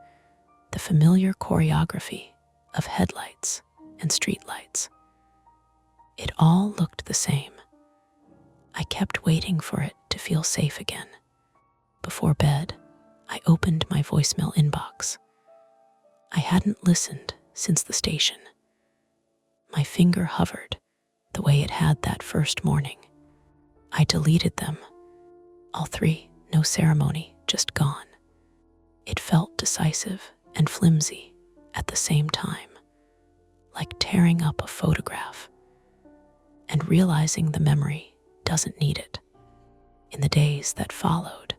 the familiar choreography of headlights and streetlights. It all looked the same. I kept waiting for it to feel safe again. Before bed, I opened my voicemail inbox. I hadn't listened since the station. My finger hovered the way it had that first morning. I deleted them. All 3, no ceremony, just gone. It felt decisive and flimsy at the same time, like tearing up a photograph and realizing the memory doesn't need it. In the days that followed,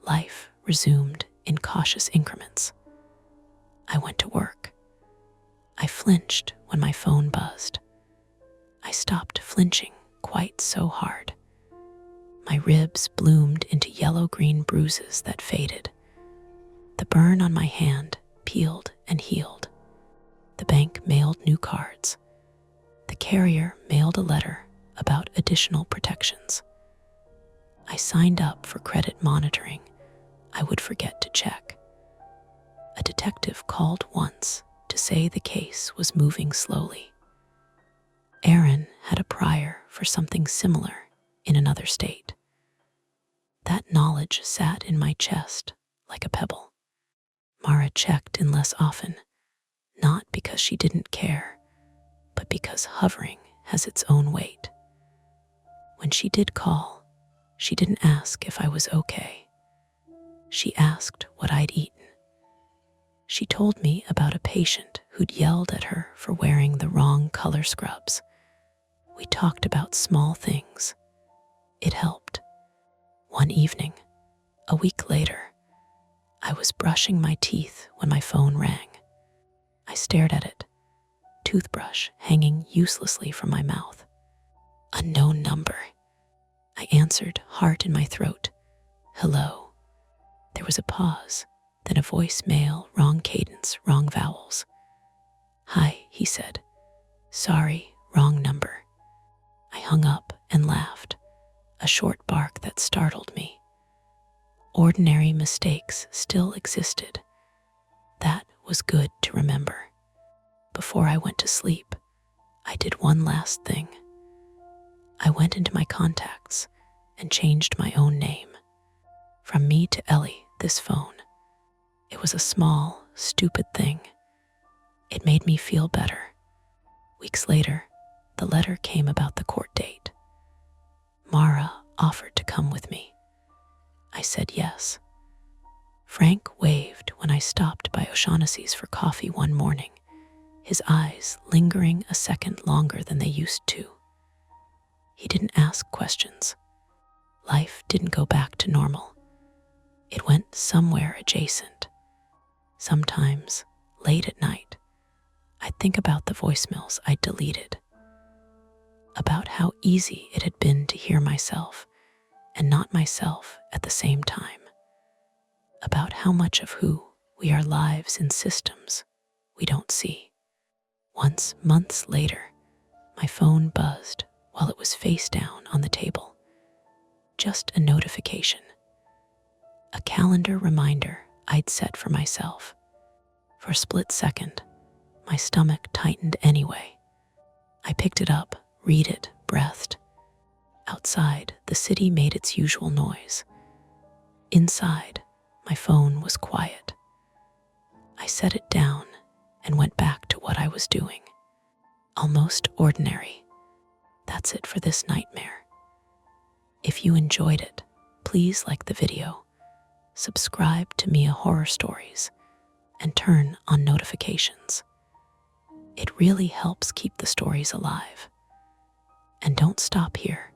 life resumed in cautious increments. I went to work. I flinched when my phone buzzed. I stopped flinching quite so hard. My ribs bloomed into yellow-green bruises that faded. The burn on my hand peeled and healed. The bank mailed new cards. The carrier mailed a letter about additional protections. I signed up for credit monitoring I would forget to check. A detective called once to say the case was moving slowly. Aaron had a prior for something similar in another state. That knowledge sat in my chest like a pebble. Mara checked in less often, not because she didn't care, but because hovering has its own weight. When she did call, she didn't ask if I was okay. She asked what I'd eaten. She told me about a patient who'd yelled at her for wearing the wrong color scrubs. We talked about small things. It helped. One evening, a week later, I was brushing my teeth when my phone rang. I stared at it, toothbrush hanging uselessly from my mouth. Unknown number. I answered, heart in my throat. Hello. There was a pause, then a voicemail, wrong cadence, wrong vowels. Hi, he said. Sorry, wrong number. I hung up and laughed, a short bark that startled me. Ordinary mistakes still existed. That was good to remember. Before I went to sleep, I did one last thing. I went into my contacts and changed my own name. From me to Ellie, this phone. It was a small, stupid thing. It made me feel better. Weeks later, the letter came about the court date. Mara offered to come with me. I said yes. Frank waved when I stopped by O'Shaughnessy's for coffee one morning, his eyes lingering a second longer than they used to. He didn't ask questions. Life didn't go back to normal. It went somewhere adjacent. Sometimes, late at night, I'd think about the voicemails I'd deleted, about how easy it had been to hear myself and not myself at the same time, about how much of who we are lives in systems we don't see. Once, months later, my phone buzzed while it was face down on the table. Just a notification. A calendar reminder I'd set for myself. For a split second, my stomach tightened anyway. I picked it up, read it, breathed. Outside, the city made its usual noise. Inside, my phone was quiet. I set it down and went back to what I was doing. Almost ordinary. That's it for this nightmare. If you enjoyed it, please like the video, subscribe to Mia Horror Stories, and turn on notifications. It really helps keep the stories alive. And don't stop here.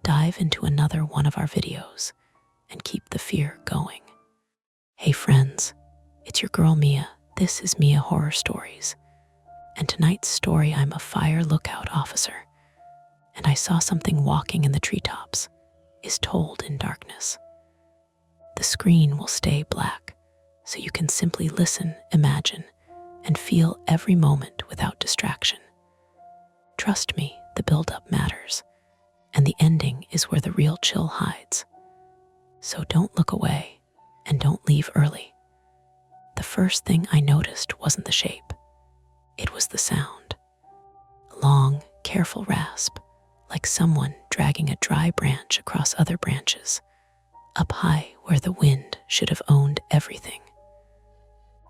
Dive into another one of our videos and keep the fear going. Hey friends, it's your girl Mia. This is Mia Horror Stories. And tonight's story, I'm a fire lookout officer, and I saw something walking in the treetops, is told in darkness. The screen will stay black, so you can simply listen, imagine, and feel every moment without distraction. Trust me, the build-up matters, and the ending is where the real chill hides. So don't look away, and don't leave early. The first thing I noticed wasn't the shape. It was the sound. A long, careful rasp, like someone dragging a dry branch across other branches, up high where the wind should have owned everything.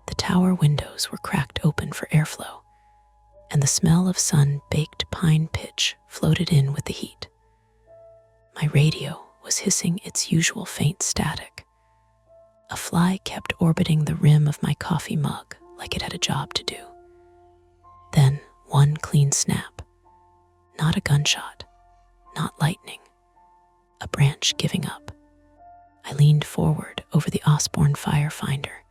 The tower windows were cracked open for airflow, and the smell of sun-baked pine pitch floated in with the heat. My radio was hissing its usual faint static. A fly kept orbiting the rim of my coffee mug like it had a job to do. Then one clean snap. Not a gunshot, not lightning, a branch giving up. I leaned forward over the Osborne fire finder,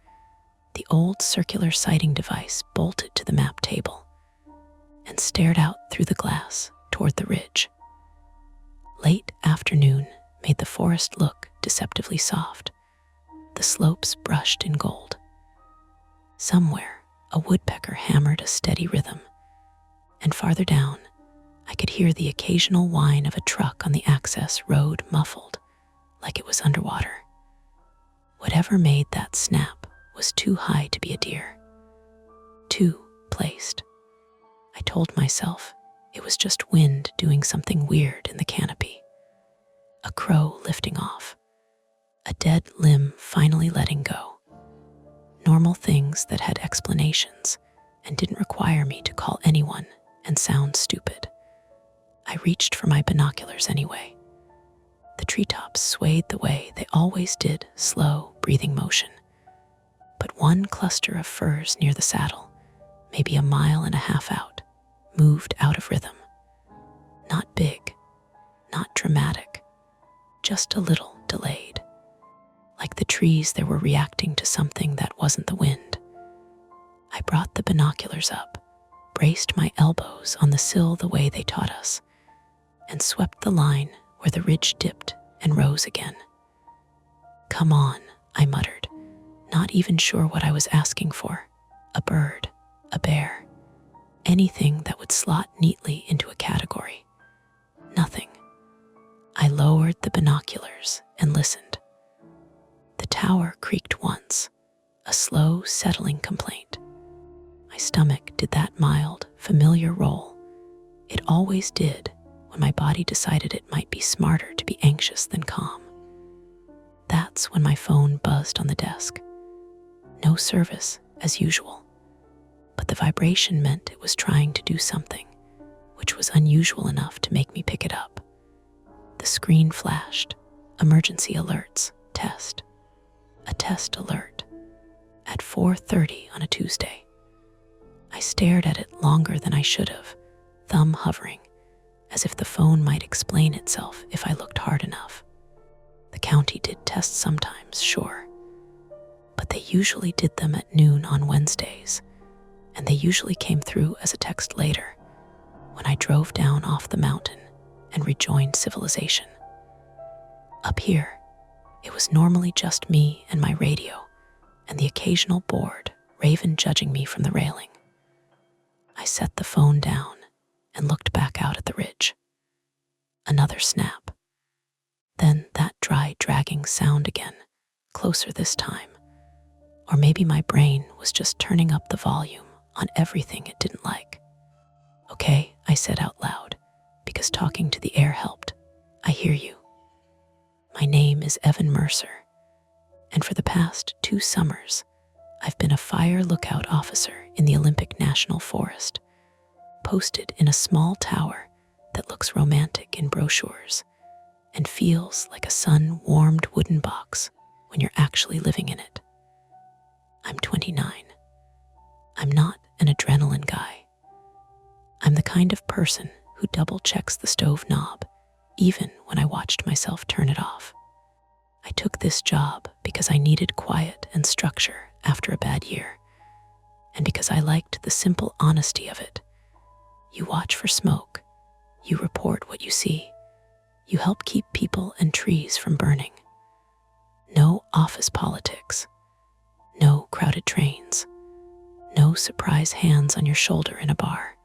the old circular sighting device bolted to the map table, and stared out through the glass toward the ridge. Late afternoon made the forest look deceptively soft, the slopes brushed in gold. Somewhere, a woodpecker hammered a steady rhythm, and farther down, I could hear the occasional whine of a truck on the access road muffled, like it was underwater. Whatever made that snap was too high to be a deer. Too placed. I told myself it was just wind doing something weird in the canopy. A crow lifting off. A dead limb finally letting go. Normal things that had explanations and didn't require me to call anyone and sound stupid. I reached for my binoculars anyway. The treetops swayed the way they always did, slow, breathing motion. But one cluster of firs near the saddle, maybe a mile and a half out, moved out of rhythm. Not big, not dramatic, just a little delayed. Like the trees, they were reacting to something that wasn't the wind. I brought the binoculars up, braced my elbows on the sill the way they taught us, and swept the line where the ridge dipped and rose again. "Come on," I muttered, not even sure what I was asking for. A bird, a bear, anything that would slot neatly into a category. Nothing. I lowered the binoculars and listened. The tower creaked once, a slow, settling complaint. My stomach did that mild, familiar roll. It always did when my body decided it might be smarter to be anxious than calm. That's when my phone buzzed on the desk. No service, as usual, but the vibration meant it was trying to do something, which was unusual enough to make me pick it up. The screen flashed. Emergency alerts. Test. A test alert. At 4:30 on a Tuesday. I stared at it longer than I should have, thumb hovering, as if the phone might explain itself if I looked hard enough. The county did tests sometimes, sure, but they usually did them at noon on Wednesdays, and they usually came through as a text later, when I drove down off the mountain and rejoined civilization. Up here, it was normally just me and my radio, and the occasional bored raven judging me from the railing. I set the phone down and looked back out at the ridge. Another snap. Then that dry, dragging sound again, closer this time. Or maybe my brain was just turning up the volume on everything it didn't like. "Okay," I said out loud, because talking to the air helped. "I hear you. My name is Evan Mercer, and for the past 2 summers, I've been a fire lookout officer in the Olympic National Forest, posted in a small tower that looks romantic in brochures and feels like a sun-warmed wooden box when you're actually living in it. I'm 29. I'm not an adrenaline guy. I'm the kind of person who double-checks the stove knob, even when I watched myself turn it off. I took this job because I needed quiet and structure after a bad year, and because I liked the simple honesty of it. You watch for smoke, you report what you see, you help keep people and trees from burning. No office politics, no crowded trains, No surprise hands on your shoulder in a bar.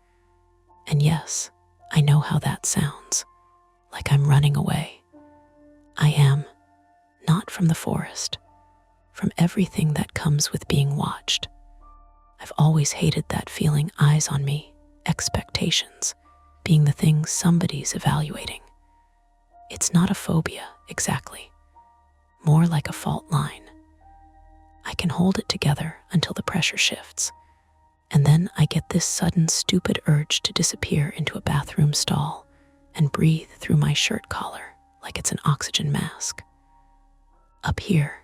And yes, I know how that sounds. Like I'm running away. I am. Not from the forest. From everything that comes with being watched. I've always hated that feeling, eyes on me, expectations, being the thing somebody's evaluating. It's not a phobia, exactly. More like a fault line. I can hold it together until the pressure shifts. And then I get this sudden, stupid urge to disappear into a bathroom stall and breathe through my shirt collar like it's an oxygen mask. Up here,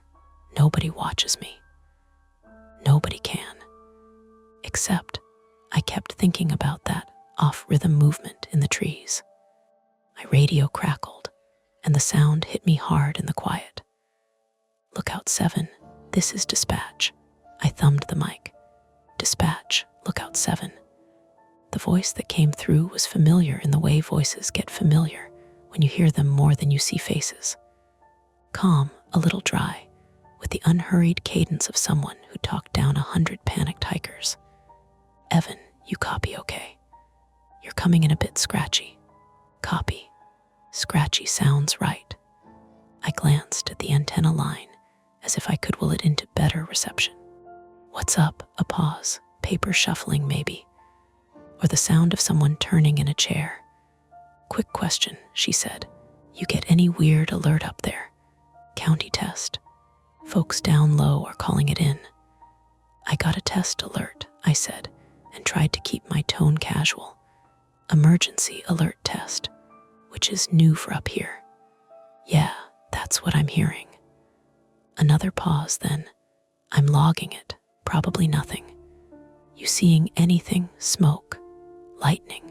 nobody watches me. Nobody can. Except I kept thinking about that off-rhythm movement in the trees. My radio crackled, and the sound hit me hard in the quiet. Lookout 7, this is dispatch. I thumbed the mic. Dispatch, Lookout 7. The voice that came through was familiar in the way voices get familiar when you hear them more than you see faces. Calm, a little dry, with the unhurried cadence of someone who talked down 100 panicked hikers. Evan, you copy okay? You're coming in a bit scratchy. Copy. Scratchy sounds right. I glanced at the antenna line as if I could will it into better reception. What's up? A pause, paper shuffling maybe, or the sound of someone turning in a chair. Quick question, she said. You get any weird alert up there? County test. Folks down low are calling it in. I got a test alert, I said, and tried to keep my tone casual. Emergency alert test, which is new for up here. Yeah, that's what I'm hearing. Another pause then. I'm logging it, probably nothing. You seeing anything? Smoke? Lightning?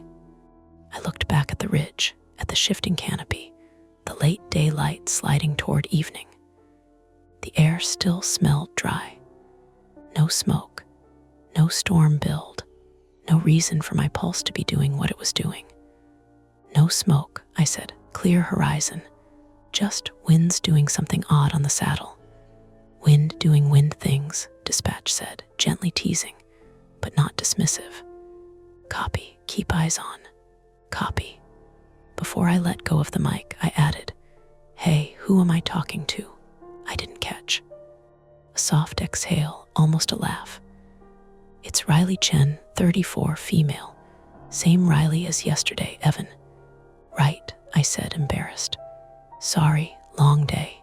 I looked back at the ridge, at the shifting canopy, the late daylight sliding toward evening. The air still smelled dry. No smoke, no storm build, no reason for my pulse to be doing what it was doing. No smoke, I said, clear horizon. Just winds doing something odd on the saddle. Wind doing wind things, dispatch said, gently teasing, but not dismissive. Copy, keep eyes on. Copy. Before I let go of the mic, I added, hey, who am I talking to? I didn't catch. A soft exhale, almost a laugh. It's Riley Chen, 34, female. Same Riley as yesterday, Evan. Right, I said, embarrassed. Sorry, long day.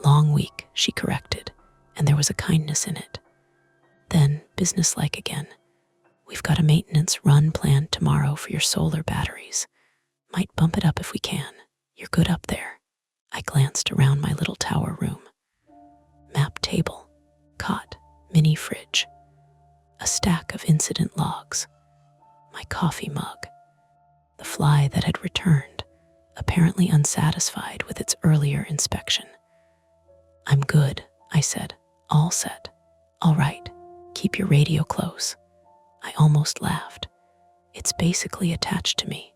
Long week, she corrected, and there was a kindness in it. Then, businesslike again. We've got a maintenance run planned tomorrow for your solar batteries. Might bump it up if we can. You're good up there. I glanced around my little tower room. Map table, cot, mini fridge, a stack of incident logs, my coffee mug, the fly that had returned, apparently unsatisfied with its earlier inspection. I'm good, I said, all set. All right, keep your radio close. I almost laughed. It's basically attached to me.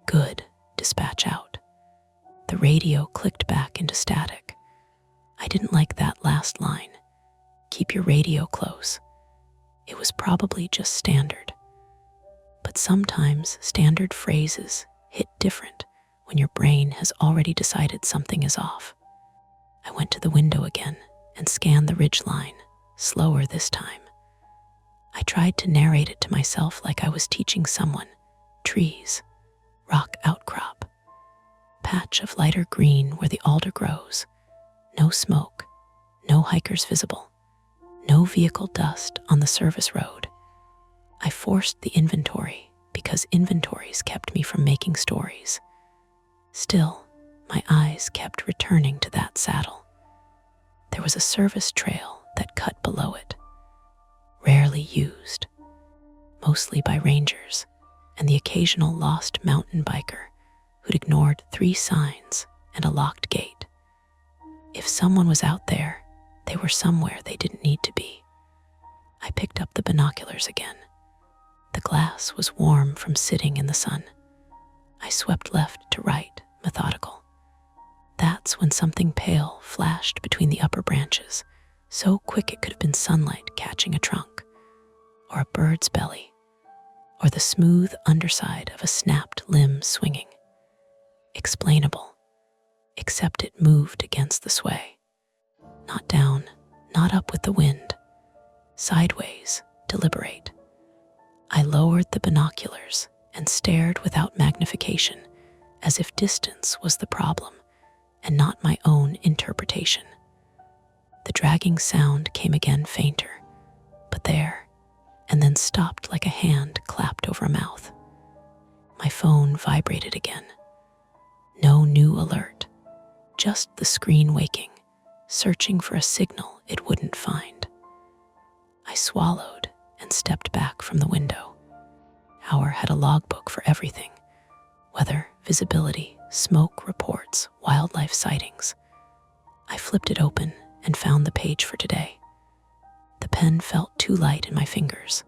Good, dispatch out. The radio clicked back into static. I didn't like that last line. Keep your radio close. It was probably just standard. But sometimes standard phrases hit different when your brain has already decided something is off. I went to the window again and scanned the ridgeline, slower this time. I tried to narrate it to myself like I was teaching someone. Trees, rock outcrop, patch of lighter green where the alder grows, no smoke, no hikers visible, no vehicle dust on the service road. I forced the inventory because inventories kept me from making stories. Still, my eyes kept returning to that saddle. There was a service trail that cut below it, rarely used, mostly by rangers and the occasional lost mountain biker who'd ignored 3 signs and a locked gate. If someone was out there, they were somewhere they didn't need to be. I picked up the binoculars again. The glass was warm from sitting in the sun. I swept left to right, methodical. That's when something pale flashed between the upper branches, so quick it could have been sunlight catching a trunk. or a bird's belly, or the smooth underside of a snapped limb swinging. Explainable, except it moved against the sway. Not down, not up with the wind. Sideways, deliberate. I lowered the binoculars and stared without magnification, as if distance was the problem and not my own interpretation. The dragging sound came again fainter, but there, and then stopped like a hand clapped over a mouth. My phone vibrated again. No new alert, just the screen waking, searching for a signal it wouldn't find. I swallowed and stepped back from the window. Our had a logbook for everything: weather, visibility, smoke reports, wildlife sightings. I flipped it open and found the page for today. The pen felt too light in my fingers.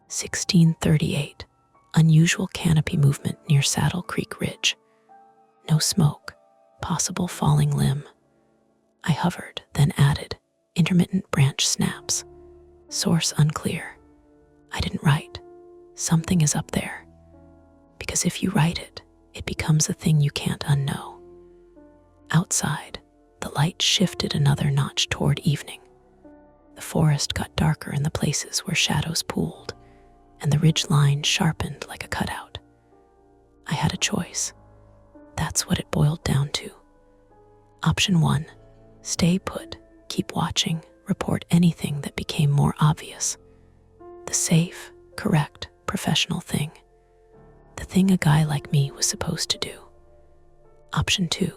1638, unusual canopy movement near Saddle Creek Ridge. No smoke, possible falling limb. I hovered, then added, intermittent branch snaps. Source unclear. I didn't write. Something is up there. Because if you write it, it becomes a thing you can't unknow. Outside, the light shifted another notch toward evening. The forest got darker in the places where shadows pooled, and the ridge line sharpened like a cutout. I had a choice. That's what it boiled down to. Option 1, stay put, keep watching, report anything that became more obvious. The safe, correct, professional thing. The thing a guy like me was supposed to do. Option 2,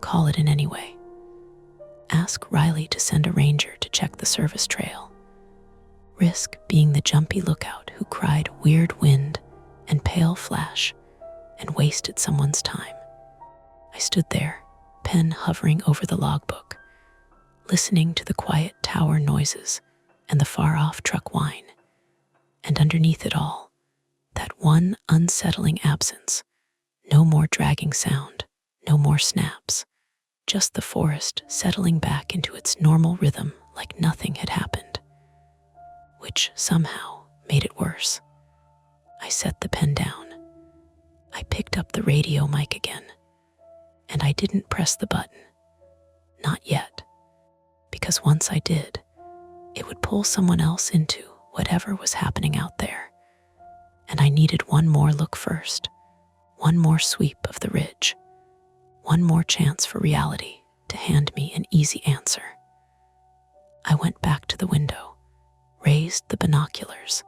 call it in anyway. Ask Riley to send a ranger to check the service trail. Risk being the jumpy lookout who cried weird wind and pale flash and wasted someone's time. I stood there, pen hovering over the logbook, listening to the quiet tower noises and the far-off truck whine. And underneath it all, that one unsettling absence. No more dragging sound, no more snaps, just the forest settling back into its normal rhythm like nothing had happened, which somehow made it worse. I set the pen down. I picked up the radio mic again, and I didn't press the button. Not yet, because once I did, it would pull someone else into whatever was happening out there. And I needed one more look first, one more sweep of the ridge, one more chance for reality to hand me an easy answer. I went back to the window, raised the binoculars,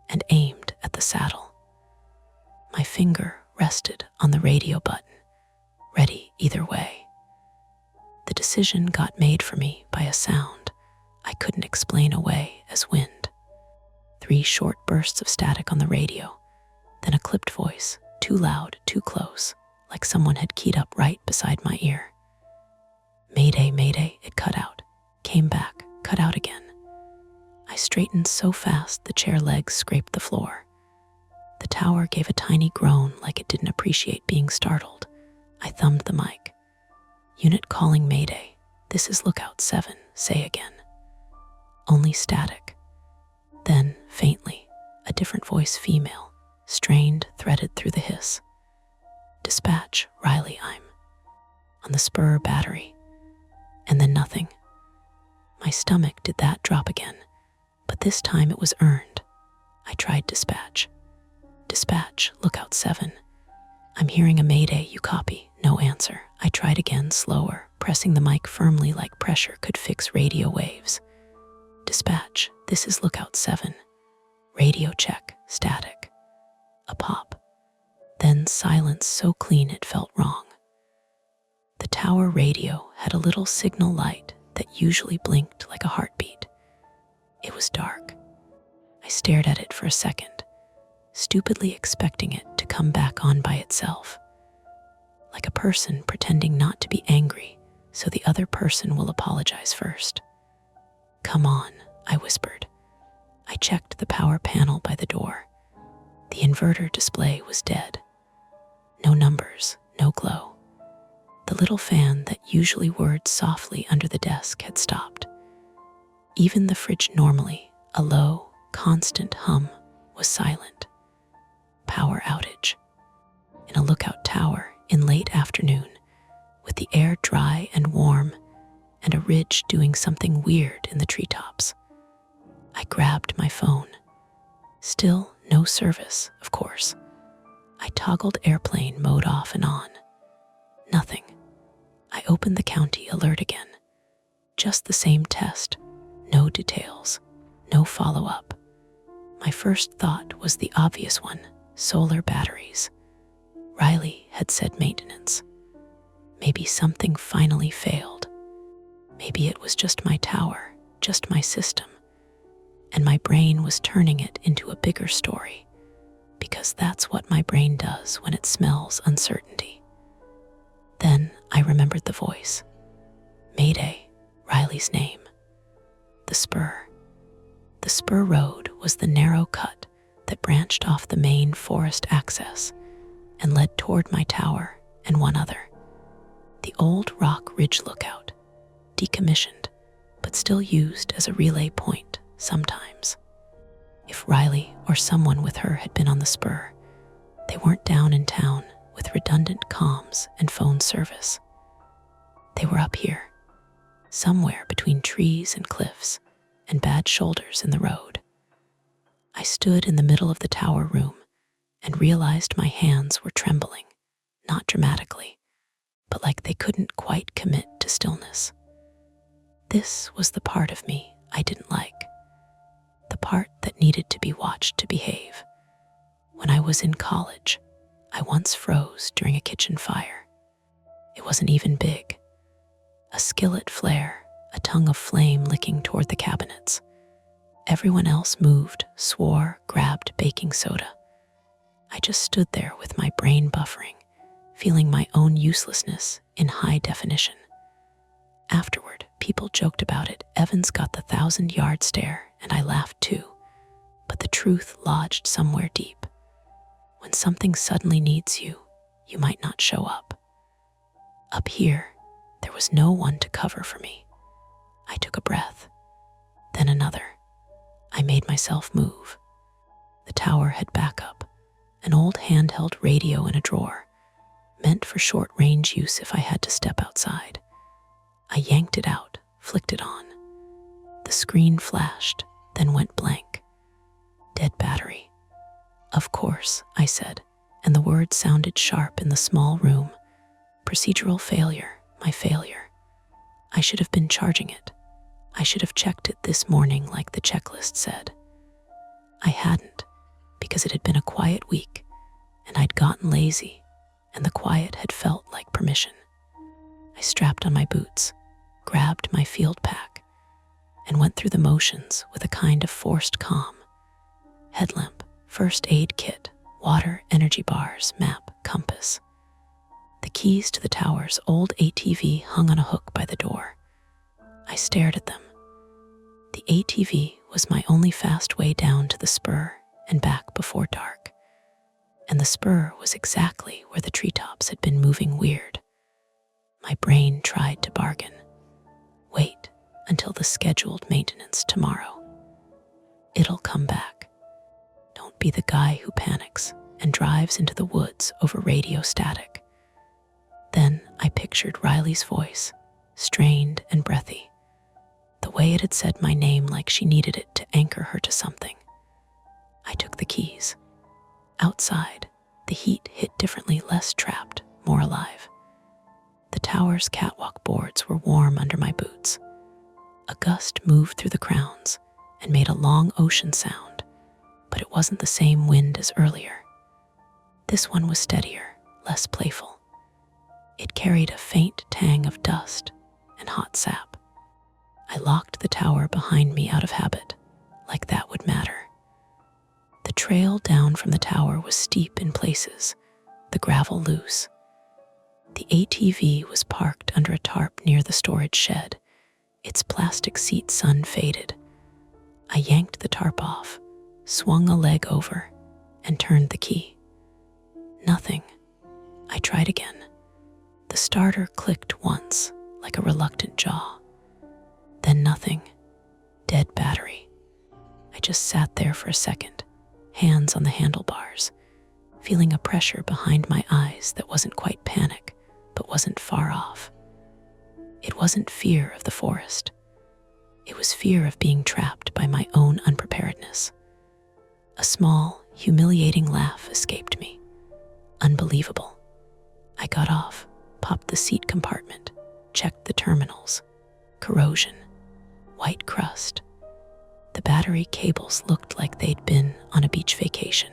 and aimed at the saddle. My finger rested on the radio button, ready either way. The decision got made for me by a sound I couldn't explain away as wind. 3 short bursts of static on the radio, then a clipped voice, too loud, too close, like someone had keyed up right beside my ear. Mayday, mayday, it cut out, came back, cut out again. I straightened so fast the chair legs scraped the floor. The tower gave a tiny groan like it didn't appreciate being startled. I thumbed the mic. Unit calling mayday. This is lookout 7, say again. Only static. Then, faintly, a different voice, female, strained, threaded through the hiss. Dispatch, Riley, I'm on the spur battery. And then nothing. My stomach did that drop again, but this time it was earned. I tried dispatch. Dispatch, lookout 7. I'm hearing a mayday, you copy? No answer. I tried again, slower, pressing the mic firmly like pressure could fix radio waves. Dispatch, this is lookout 7. Radio check, static. A pop. Then silence so clean it felt wrong. The tower radio had a little signal light that usually blinked like a heartbeat. It was dark. I stared at it for a second, stupidly expecting it to come back on by itself. Like a person pretending not to be angry so the other person will apologize first. Come on, I whispered. I checked the power panel by the door. The inverter display was dead. No numbers, no glow. The little fan that usually whirred softly under the desk had stopped. Even the fridge, normally a low, constant hum was silent. Power outage. In a lookout tower in late afternoon, with the air dry and warm and a ridge doing something weird in the treetops. I grabbed my phone. Still no service, of course. I toggled airplane mode off and on. Nothing. I opened the county alert again. Just the same test. No details. No follow-up. My first thought was the obvious one, solar batteries. Riley had said maintenance. Maybe something finally failed. Maybe it was just my tower, just my system. And my brain was turning it into a bigger story, because that's what my brain does when it smells uncertainty. Then I remembered the voice. Mayday, Riley's name. The spur. The spur road was the narrow cut that branched off the main forest access and led toward my tower and one other. The old Rock Ridge lookout, decommissioned, but still used as a relay point sometimes. If Riley or someone with her had been on the spur, they weren't down in town with redundant comms and phone service. They were up here, somewhere between trees and cliffs and bad shoulders in the road. I stood in the middle of the tower room and realized my hands were trembling, not dramatically, but like they couldn't quite commit to stillness. This was the part of me I didn't like, the part that needed to be watched to behave. When I was in college, I once froze during a kitchen fire. It wasn't even big. A skillet flare, a tongue of flame licking toward the cabinets. Everyone else moved, swore, grabbed baking soda. I just stood there with my brain buffering, feeling my own uselessness in high definition. Afterward, people joked about it. Evans got the 1,000-yard stare, and I laughed too. But the truth lodged somewhere deep. When something suddenly needs you, you might not show up. Up here, there was no one to cover for me. I took a breath, then another. I made myself move. The tower had backup, an old handheld radio in a drawer, meant for short-range use if I had to step outside. I yanked it out, flicked it on. The screen flashed, then went blank. Dead battery. Of course, I said, and the words sounded sharp in the small room. Procedural failure, my failure. I should have been charging it. I should have checked it this morning like the checklist said. I hadn't, because it had been a quiet week, and I'd gotten lazy, and the quiet had felt like permission. I strapped on my boots, grabbed my field pack, and went through the motions with a kind of forced calm. Headlamp, first aid kit, water, energy bars, map, compass. The keys to the tower's old ATV hung on a hook by the door. I stared at them. The ATV was my only fast way down to the spur and back before dark. And the spur was exactly where the treetops had been moving weird. My brain tried to bargain. Wait until the scheduled maintenance tomorrow. It'll come back. Don't be the guy who panics and drives into the woods over radio static. Then I pictured Riley's voice, strained and breathy, the way it had said my name like she needed it to anchor her to something. I took the keys. Outside, the heat hit differently, less trapped, more alive. The tower's catwalk boards were warm under my boots. A gust moved through the crowns and made a long ocean sound, but it wasn't the same wind as earlier. This one was steadier, less playful. It carried a faint tang of dust and hot sap. I locked the tower behind me out of habit, like that would matter. The trail down from the tower was steep in places, the gravel loose. The ATV was parked under a tarp near the storage shed, its plastic seat sun-faded. I yanked the tarp off, swung a leg over, and turned the key. Nothing. I tried again. The starter clicked once, like a reluctant jaw. Then nothing. Dead battery. I just sat there for a second, hands on the handlebars, feeling a pressure behind my eyes that wasn't quite panic, but wasn't far off. It wasn't fear of the forest. It was fear of being trapped by my own unpreparedness. A small, humiliating laugh escaped me. Unbelievable. I got off, popped the seat compartment, checked the terminals. Corrosion. White crust. The battery cables looked like they'd been on a beach vacation.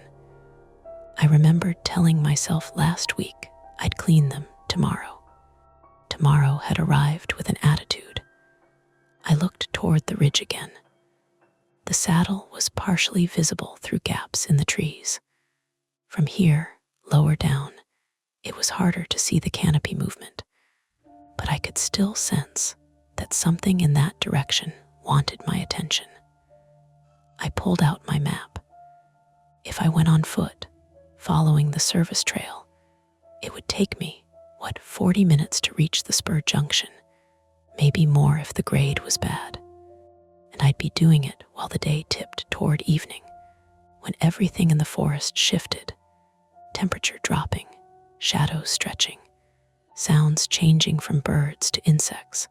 I remembered telling myself last week I'd clean them tomorrow. Tomorrow had arrived with an attitude. I looked toward the ridge again. The saddle was partially visible through gaps in the trees. From here, lower down, it was harder to see the canopy movement, but I could still sense that something in that direction wanted my attention. I pulled out my map. If I went on foot, following the service trail, it would take me, 40 minutes to reach the spur junction, maybe more if the grade was bad. And I'd be doing it while the day tipped toward evening, when everything in the forest shifted, temperature dropping, shadows stretching, sounds changing from birds to insects,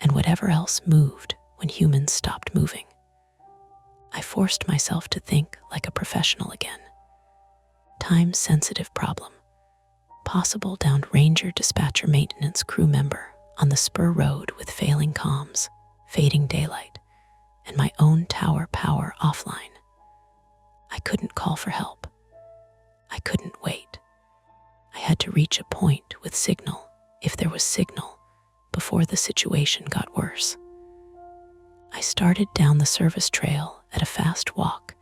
and whatever else moved when humans stopped moving. I forced myself to think like a professional again. Time-sensitive problem. Possible downed ranger dispatcher maintenance crew member on the spur road with failing comms, fading daylight, and my own tower power offline. I couldn't call for help. I couldn't wait. I had to reach a point with signal, if there was signal, before the situation got worse. I started down the service trail at a fast walk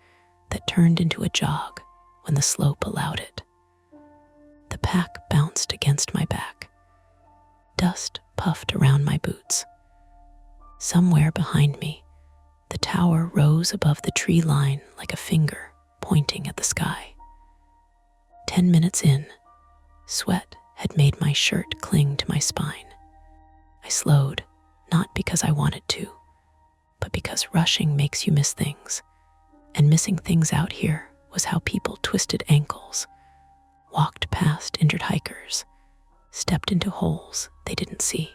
that turned into a jog when the slope allowed it. The pack bounced against my back. Dust puffed around my boots. Somewhere behind me, the tower rose above the tree line like a finger pointing at the sky. 10 minutes in, sweat had made my shirt cling to my spine. I slowed, not because I wanted to, but because rushing makes you miss things, and missing things out here was how people twisted ankles, walked past injured hikers, stepped into holes they didn't see.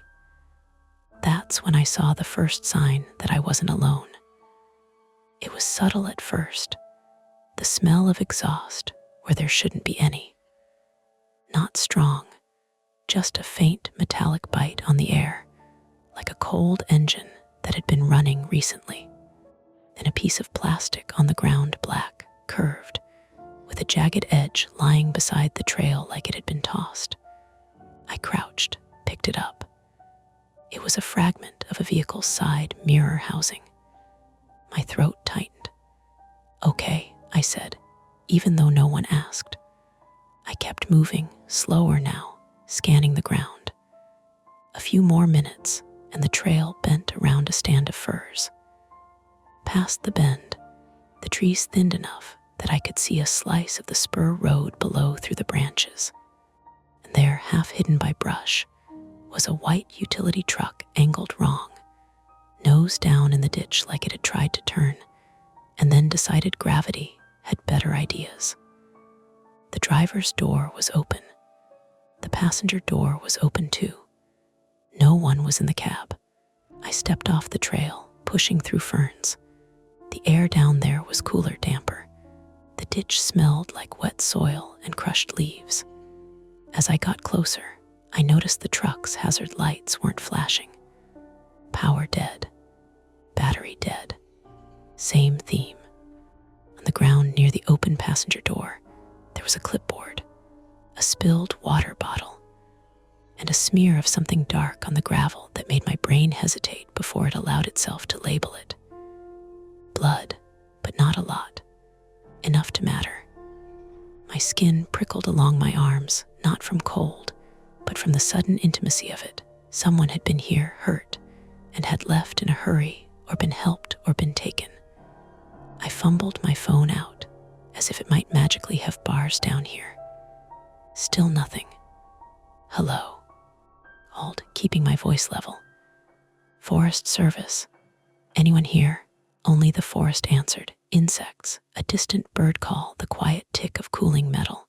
That's when I saw the first sign that I wasn't alone. It was subtle at first, the smell of exhaust where there shouldn't be any. Not strong, just a faint metallic bite on the air, like a cold engine that had been running recently. Then a piece of plastic on the ground, black, curved, with a jagged edge lying beside the trail like it had been tossed. I crouched, picked it up. It was a fragment of a vehicle's side mirror housing. My throat tightened. "Okay," I said, even though no one asked. I kept moving, slower now, scanning the ground. A few more minutes, and the trail bent around a stand of firs. Past the bend, the trees thinned enough that I could see a slice of the spur road below through the branches. And there, half hidden by brush, was a white utility truck angled wrong, nose down in the ditch like it had tried to turn, and then decided gravity had better ideas. The driver's door was open. The passenger door was open too. No one was in the cab. I stepped off the trail, pushing through ferns. The air down there was cooler, damper. The ditch smelled like wet soil and crushed leaves. As I got closer, I noticed the truck's hazard lights weren't flashing. Power dead. Battery dead. Same theme. On the ground near the open passenger door, there was a clipboard, a spilled water bottle, and a smear of something dark on the gravel that made my brain hesitate before it allowed itself to label it. Blood, but not a lot. Enough to matter. My skin prickled along my arms, not from cold, but from the sudden intimacy of it. Someone had been here, hurt, and had left in a hurry, or been helped, or been taken. I fumbled my phone out, as if it might magically have bars down here. Still nothing. "Hello," called, keeping my voice level. "Forest Service. Anyone here?" Only the forest answered, Insects, a distant bird call, the quiet tick of cooling metal.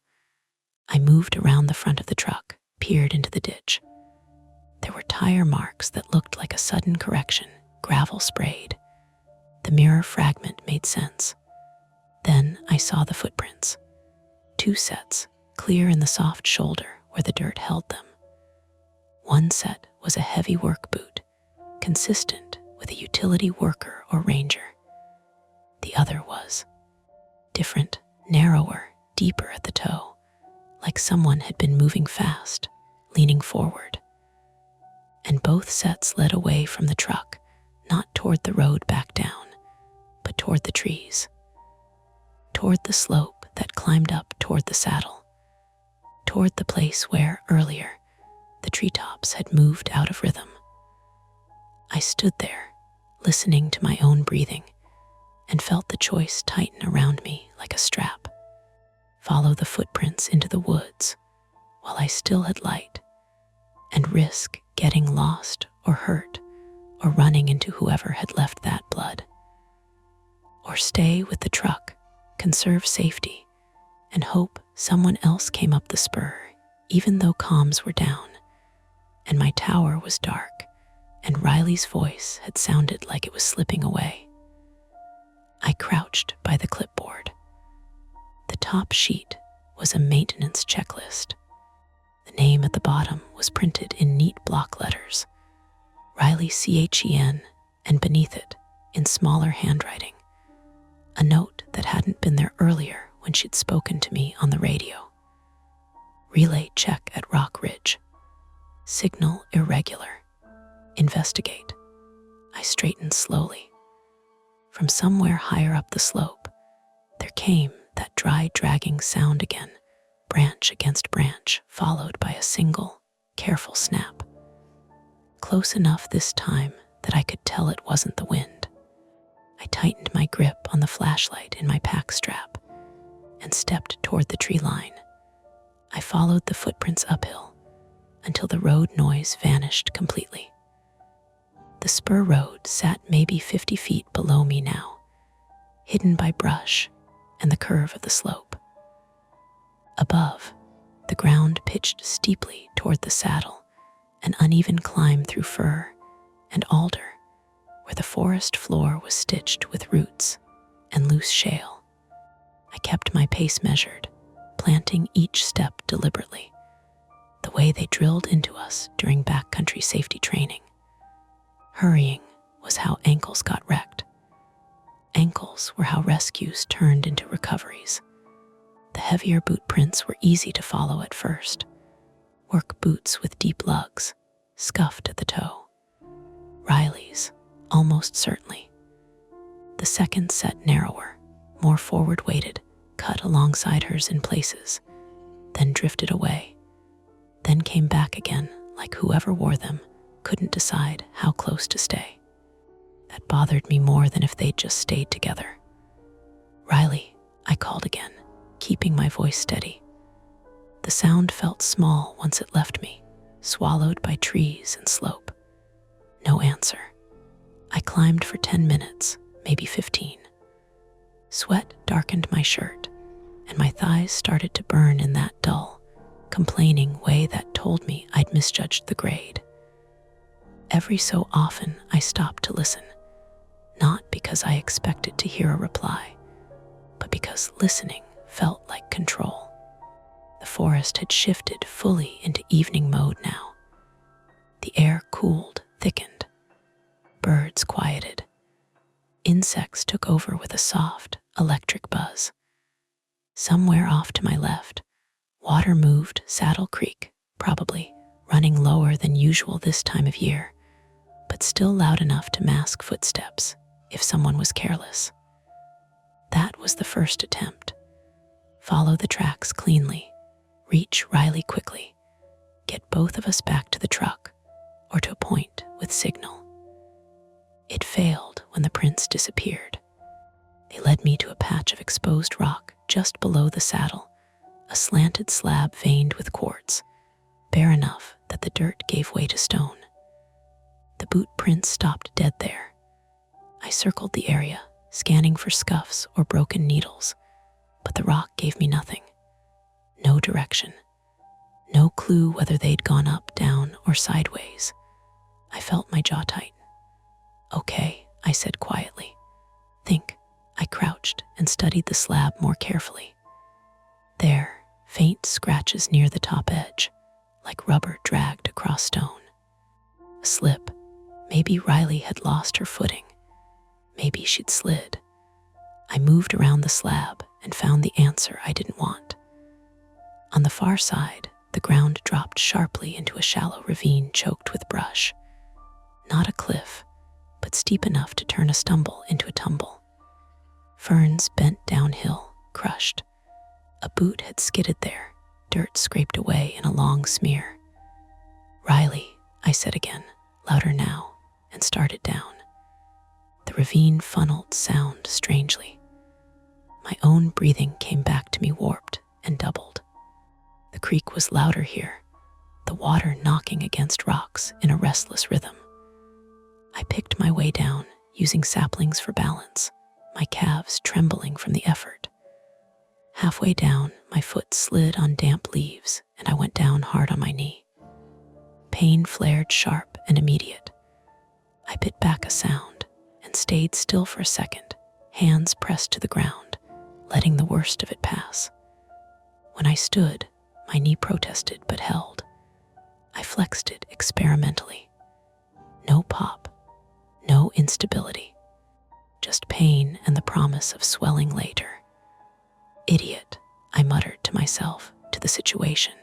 I moved around the front of the truck, peered into the ditch. There were tire marks that looked like a sudden correction, gravel sprayed. The mirror fragment made sense. Then I saw the footprints. 2 sets, clear in the soft shoulder where the dirt held them. One set was a heavy work boot, consistent with a utility worker or ranger. The other was different, narrower, deeper at the toe, like someone had been moving fast, leaning forward. And both sets led away from the truck, not toward the road back down, but toward the trees, toward the slope that climbed up toward the saddle, toward the place where, earlier, the treetops had moved out of rhythm. I stood there, listening to my own breathing, and felt the choice tighten around me like a strap. Follow the footprints into the woods while I still had light, and risk getting lost or hurt or running into whoever had left that blood. Or stay with the truck, conserve safety, and hope someone else came up the spur, even though comms were down, and my tower was dark, and Riley's voice had sounded like it was slipping away. I crouched by the clipboard. The top sheet was a maintenance checklist. The name at the bottom was printed in neat block letters, Riley CHEN, and beneath it, in smaller handwriting, a note that hadn't been there earlier when she'd spoken to me on the radio. Relay check at Rock Ridge. Signal irregular. Investigate. I straightened slowly. From somewhere higher up the slope, there came that dry, dragging sound again, branch against branch, followed by a single, careful snap. Close enough this time that I could tell it wasn't the wind. I tightened my grip on the flashlight in my pack strap and stepped toward the tree line. I followed the footprints uphill until the road noise vanished completely. The spur road sat maybe 50 feet below me now, hidden by brush and the curve of the slope. Above, the ground pitched steeply toward the saddle, an uneven climb through fir and alder, where the forest floor was stitched with roots and loose shale. I kept my pace measured, planting each step deliberately, the way they drilled into us during backcountry safety training. Hurrying was how ankles got wrecked. Ankles were how rescues turned into recoveries. The heavier boot prints were easy to follow at first. Work boots with deep lugs, scuffed at the toe. Riley's, almost certainly. The second set narrower, more forward-weighted, cut alongside hers in places, then drifted away, then came back again like whoever wore them couldn't decide how close to stay. That bothered me more than if they'd just stayed together. "Riley," I called again, keeping my voice steady. The sound felt small once it left me, swallowed by trees and slope. No answer. I climbed for 10 minutes, maybe 15. Sweat darkened my shirt, and my thighs started to burn in that dull, complaining way that told me I'd misjudged the grade. Every so often, I stopped to listen, not because I expected to hear a reply, but because listening felt like control. The forest had shifted fully into evening mode now. The air cooled, thickened. Birds quieted. Insects took over with a soft, electric buzz. Somewhere off to my left, water moved Saddle Creek, probably running lower than usual this time of year, but still loud enough to mask footsteps if someone was careless. That was the first attempt. Follow the tracks cleanly, reach Riley quickly, get both of us back to the truck or to a point with signal. It failed when the prints disappeared. They led me to a patch of exposed rock just below the saddle, a slanted slab veined with quartz, bare enough that the dirt gave way to stone. The boot prints stopped dead there. I circled the area, scanning for scuffs or broken needles, but the rock gave me nothing. No direction. No clue whether they'd gone up, down, or sideways. I felt my jaw tighten. "Okay," I said quietly. "Think." I crouched and studied the slab more carefully. There, faint scratches near the top edge, like rubber dragged across stone. A slip. Maybe Riley had lost her footing. Maybe she'd slid. I moved around the slab and found the answer I didn't want. On the far side, the ground dropped sharply into a shallow ravine choked with brush. Not a cliff, but steep enough to turn a stumble into a tumble. Ferns bent downhill, crushed. A boot had skidded there, dirt scraped away in a long smear. "Riley," I said again, louder now, and started down. The ravine funneled sound strangely. My own breathing came back to me warped and doubled. The creek was louder here, the water knocking against rocks in a restless rhythm. I picked my way down, using saplings for balance, my calves trembling from the effort. Halfway down, my foot slid on damp leaves, and I went down hard on my knee. Pain flared sharp and immediate. I bit back a sound and stayed still for a second, hands pressed to the ground, letting the worst of it pass. When I stood, my knee protested but held. I flexed it experimentally. No pop, no instability, just pain and the promise of swelling later. "Idiot," I muttered to myself, to the situation,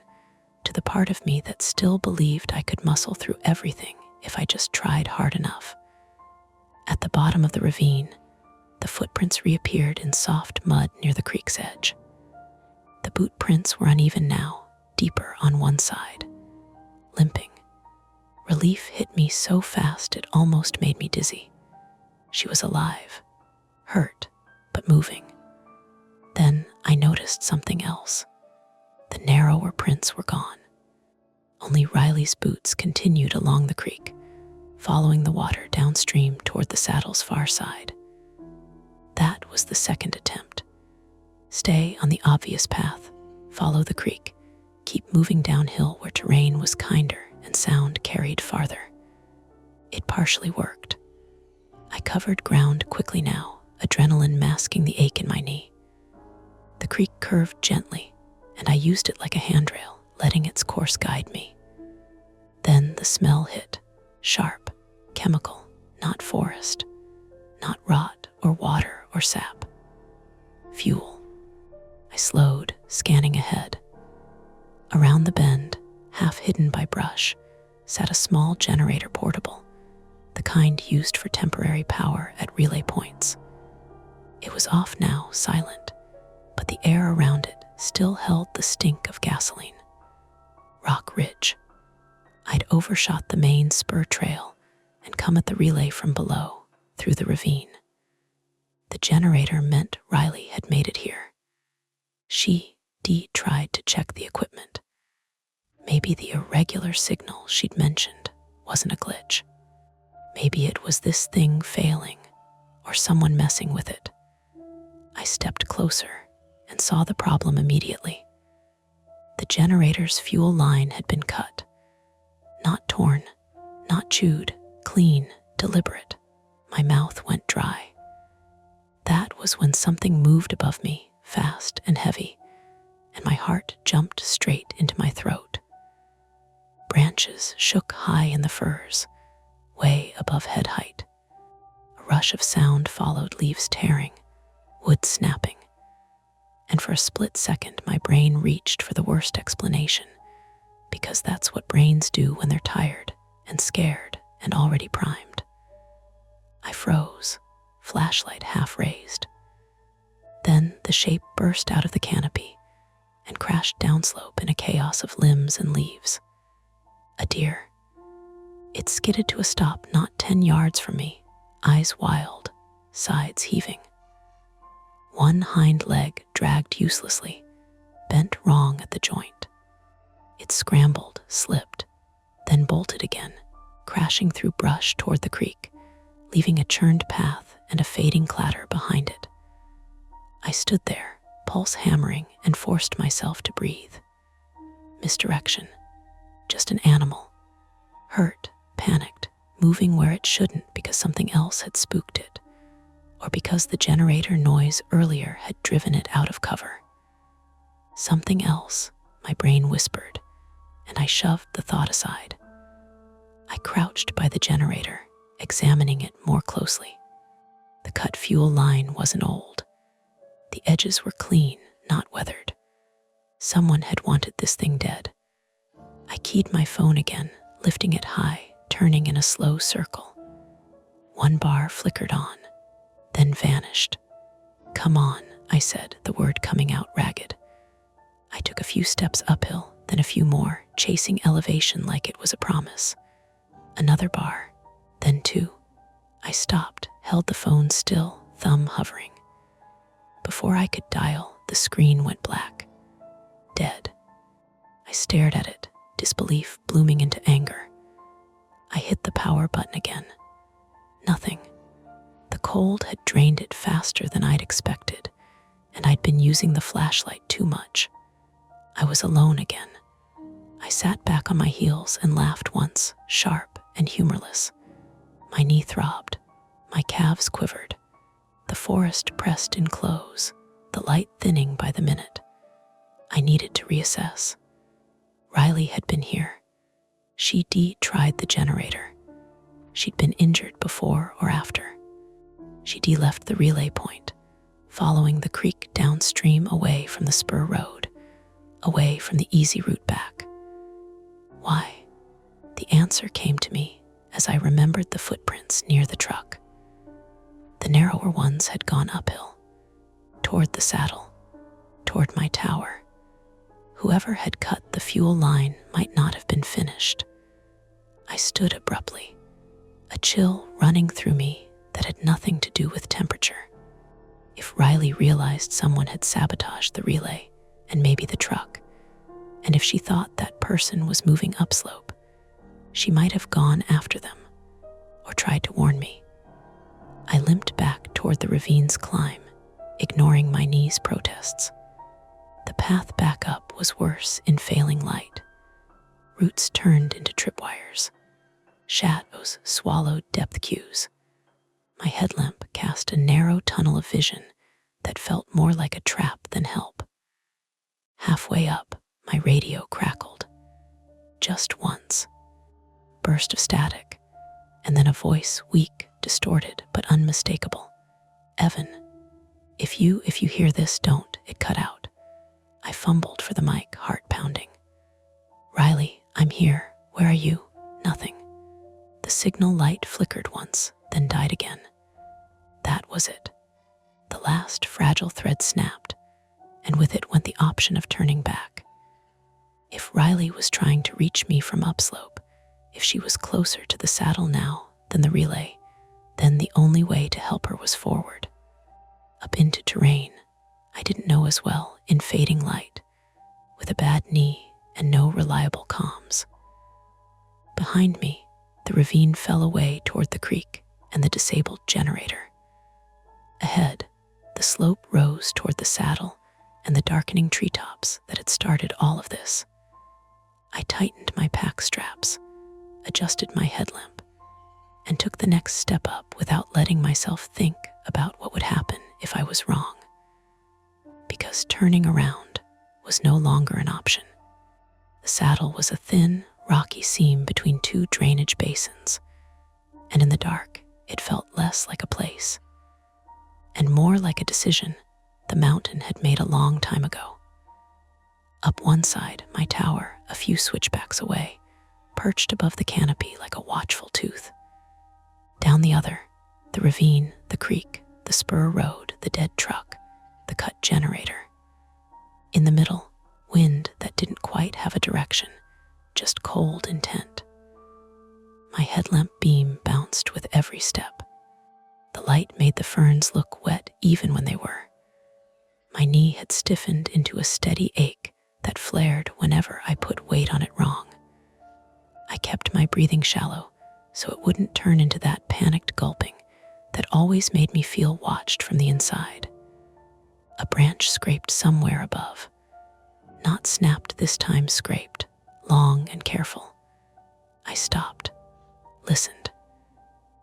to the part of me that still believed I could muscle through everything if I just tried hard enough. At the bottom of the ravine, the footprints reappeared in soft mud near the creek's edge. The boot prints were uneven now, deeper on one side. Limping. Relief hit me so fast it almost made me dizzy. She was alive, hurt, but moving. Then I noticed something else. The narrower prints were gone. Only Riley's boots continued along the creek, following the water downstream toward the saddle's far side. That was the second attempt. Stay on the obvious path, follow the creek, keep moving downhill where terrain was kinder and sound carried farther. It partially worked. I covered ground quickly now, adrenaline masking the ache in my knee. The creek curved gently, and I used it like a handrail, letting its course guide me. Then the smell hit, sharp, chemical, not forest, not rot or water or sap. Fuel. I slowed, scanning ahead. Around the bend, half hidden by brush, sat a small generator portable, the kind used for temporary power at relay points. It was off now, silent, but the air around it still held the stink of gasoline. Rock Ridge. I'd overshot the main spur trail and come at the relay from below, through the ravine. The generator meant Riley had made it here. Dee tried to check the equipment. Maybe the irregular signal she'd mentioned wasn't a glitch. Maybe it was this thing failing, or someone messing with it. I stepped closer and saw the problem immediately. The generator's fuel line had been cut. Not torn, not chewed, clean, deliberate. My mouth went dry. That was when something moved above me, fast and heavy, and my heart jumped straight into my throat. Branches shook high in the firs, way above head height. A rush of sound followed, leaves tearing, wood snapping. And for a split second, my brain reached for the worst explanation, because that's what brains do when they're tired and scared and already primed. I froze, flashlight half raised. Then the shape burst out of the canopy and crashed downslope in a chaos of limbs and leaves. A deer. It skidded to a stop not 10 yards from me, eyes wild, sides heaving. One hind leg dragged uselessly, bent wrong at the joint. It scrambled, slipped, then bolted again, crashing through brush toward the creek, leaving a churned path and a fading clatter behind it. I stood there, pulse hammering, and forced myself to breathe. Misdirection. Just an animal. Hurt, panicked, moving where it shouldn't because something else had spooked it, or because the generator noise earlier had driven it out of cover. Something else, my brain whispered, and I shoved the thought aside. I crouched by the generator, examining it more closely. The cut fuel line wasn't old. The edges were clean, not weathered. Someone had wanted this thing dead. I keyed my phone again, lifting it high, turning in a slow circle. One bar flickered on, then vanished. "Come on," I said, the word coming out ragged. I took a few steps uphill, then a few more, chasing elevation like it was a promise. Another bar, then two. I stopped, held the phone still, thumb hovering. Before I could dial, the screen went black. Dead. I stared at it, disbelief blooming into anger. I hit the power button again. Nothing. The cold had drained it faster than I'd expected, and I'd been using the flashlight too much. I was alone again. I sat back on my heels and laughed once, sharp and humorless. My knee throbbed. My calves quivered. The forest pressed in close, the light thinning by the minute. I needed to reassess. Riley had been here. She'd tried the generator. She'd been injured before or after. She'd left the relay point, following the creek downstream away from the spur road, away from the easy route back. Why? The answer came to me as I remembered the footprints near the truck. The narrower ones had gone uphill, toward the saddle, toward my tower. Whoever had cut the fuel line might not have been finished. I stood abruptly, a chill running through me that had nothing to do with temperature. If Riley realized someone had sabotaged the relay, and maybe the truck, and if she thought that person was moving upslope, she might have gone after them, or tried to warn me. I limped back toward the ravine's climb, ignoring my knee's protests. The path back up was worse in failing light. Roots turned into tripwires. Shadows swallowed depth cues. My headlamp cast a narrow tunnel of vision that felt more like a trap than help. Halfway up, my radio crackled. Just once. Burst of static, and then a voice, weak, distorted, but unmistakable. "Evan, if you hear this, don't," it cut out. I fumbled for the mic, heart pounding. "Riley, I'm here. Where are you?" Nothing. The signal light flickered once, then died again. That was it. The last fragile thread snapped, and with it went the option of turning back. If Riley was trying to reach me from upslope, if she was closer to the saddle now than the relay, then the only way to help her was forward. Up into terrain I didn't know as well, in fading light, with a bad knee and no reliable comms. Behind me, the ravine fell away toward the creek and the disabled generator. Ahead, the slope rose toward the saddle and the darkening treetops that had started all of this. I tightened my pack straps, adjusted my headlamp, and took the next step up without letting myself think about what would happen if I was wrong. Because turning around was no longer an option. The saddle was a thin, rocky seam between two drainage basins, and in the dark, it felt less like a place, and more like a decision the mountain had made a long time ago. Up one side, my tower, a few switchbacks away, perched above the canopy like a watchful tooth. Down the other, the ravine, the creek, the spur road, the dead truck, the cut generator. In the middle, wind that didn't quite have a direction, just cold intent. My headlamp beam bounced with every step. The light made the ferns look wet even when they were. My knee had stiffened into a steady ache that flared whenever I put weight on it wrong. I kept my breathing shallow so it wouldn't turn into that panicked gulping that always made me feel watched from the inside. A branch scraped somewhere above. Not snapped this time, scraped, long and careful. I stopped, listened.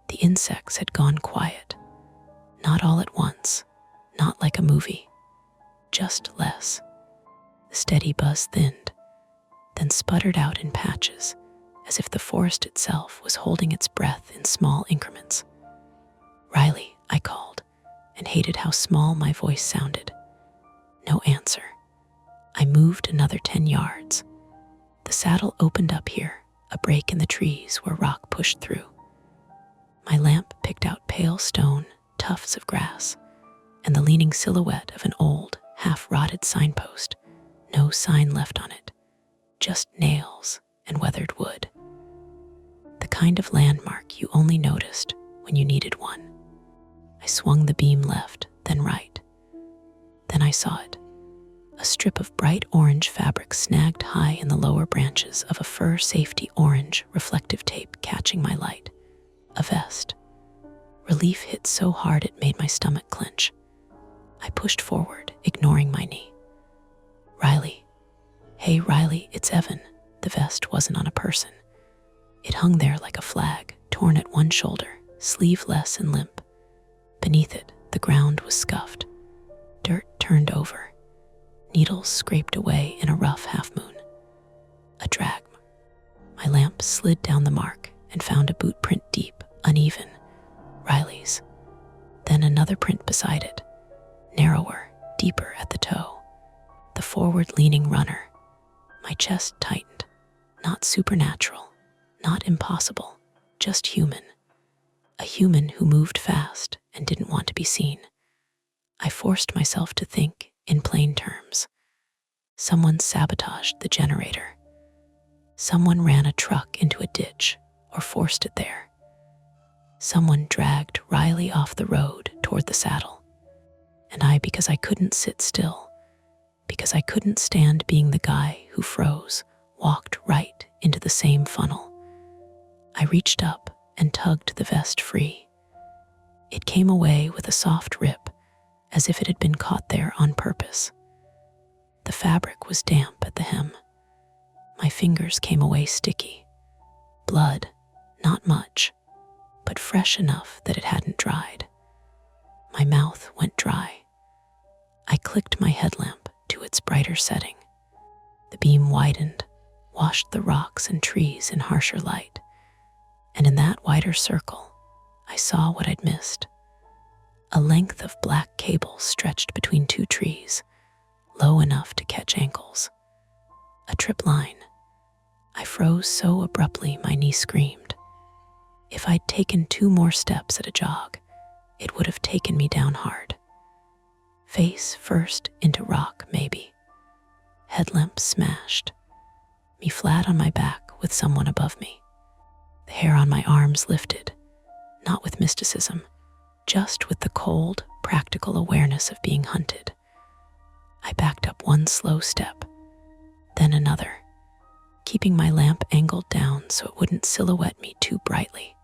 The insects had gone quiet. Not all at once, not like a movie, just less. The steady buzz thinned, then sputtered out in patches, as if the forest itself was holding its breath in small increments. "Riley," I called, and hated how small my voice sounded. No answer. I moved another 10 yards. The saddle opened up here, a break in the trees where rock pushed through. My lamp picked out pale stone, tufts of grass, and the leaning silhouette of an old, half-rotted signpost. No sign left on it, just nails and weathered wood. The kind of landmark you only noticed when you needed one. I swung the beam left, then right. Then I saw it. A strip of bright orange fabric snagged high in the lower branches of a fur safety orange reflective tape catching my light. A vest. Relief hit so hard it made my stomach clench. I pushed forward, ignoring my knee. "Riley." "Hey, Riley, it's Evan." The vest wasn't on a person. It hung there like a flag, torn at one shoulder, sleeveless and limp. Beneath it, the ground was scuffed. Dirt turned over. Needles scraped away in a rough half-moon. A drag. My lamp slid down the mark and found a boot print deep, uneven. Riley's. Then another print beside it, narrower, deeper at the toe. The forward-leaning runner. My chest tightened. Not supernatural, not impossible, just human. A human who moved fast and didn't want to be seen. I forced myself to think in plain terms. Someone sabotaged the generator. Someone ran a truck into a ditch or forced it there. Someone dragged Riley off the road toward the saddle. And I, because I couldn't sit still, because I couldn't stand being the guy who froze, walked right into the same funnel. I reached up and tugged the vest free. It came away with a soft rip, as if it had been caught there on purpose. The fabric was damp at the hem. My fingers came away sticky. Blood, not much, but fresh enough that it hadn't dried. My mouth went dry. I clicked my headlamp to its brighter setting. The beam widened, washed the rocks and trees in harsher light. And in that wider circle, I saw what I'd missed. A length of black cable stretched between two trees, low enough to catch ankles. A trip line. I froze so abruptly my knee screamed. If I'd taken 2 more steps at a jog, it would have taken me down hard. Face first into rock, maybe. Headlamp smashed. Me flat on my back with someone above me. The hair on my arms lifted, not with mysticism, just with the cold, practical awareness of being hunted. I backed up 1 slow step, then another, keeping my lamp angled down so it wouldn't silhouette me too brightly.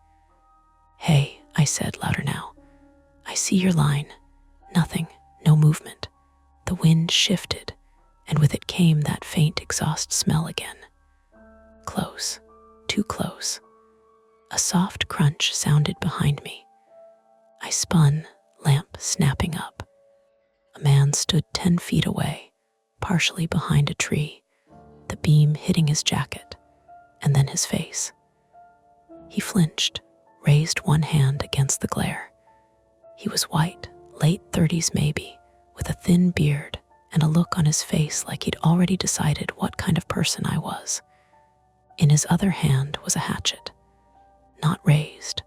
"Hey," I said louder now. "I see your line. Nothing, no movement." The wind shifted, and with it came that faint exhaust smell again. Close, too close. A soft crunch sounded behind me. I spun, lamp snapping up. A man stood 10 feet away, partially behind a tree, the beam hitting his jacket, and then his face. He flinched, raised one hand against the glare. He was white, late 30s maybe, with a thin beard and a look on his face like he'd already decided what kind of person I was. In his other hand was a hatchet, not raised,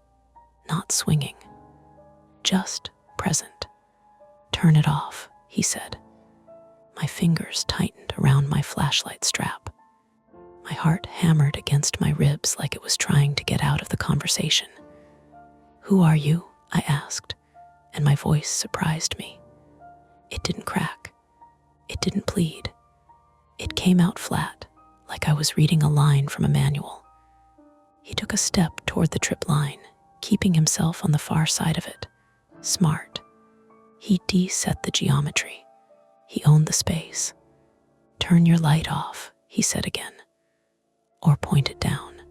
not swinging, just present. "Turn it off," he said. My fingers tightened around my flashlight strap. My heart hammered against my ribs like it was trying to get out of the conversation. "Who are you?" I asked, and my voice surprised me. It didn't crack. It didn't plead. It came out flat, like I was reading a line from a manual. He took a step toward the trip line, keeping himself on the far side of it. Smart. He de-set the geometry. He owned the space. "Turn your light off," he said again. "Or point it down."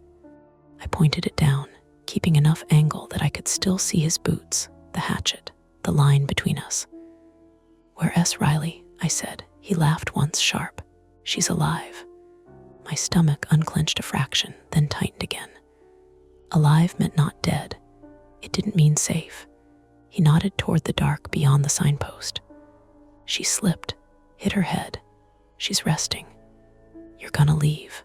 I pointed it down, keeping enough angle that I could still see his boots, the hatchet, the line between us. "Where's Riley?" I said. He laughed once sharp. "She's alive." My stomach unclenched a fraction, then tightened again. Alive meant not dead. It didn't mean safe. He nodded toward the dark beyond the signpost. "She slipped, hit her head. She's resting. You're gonna leave."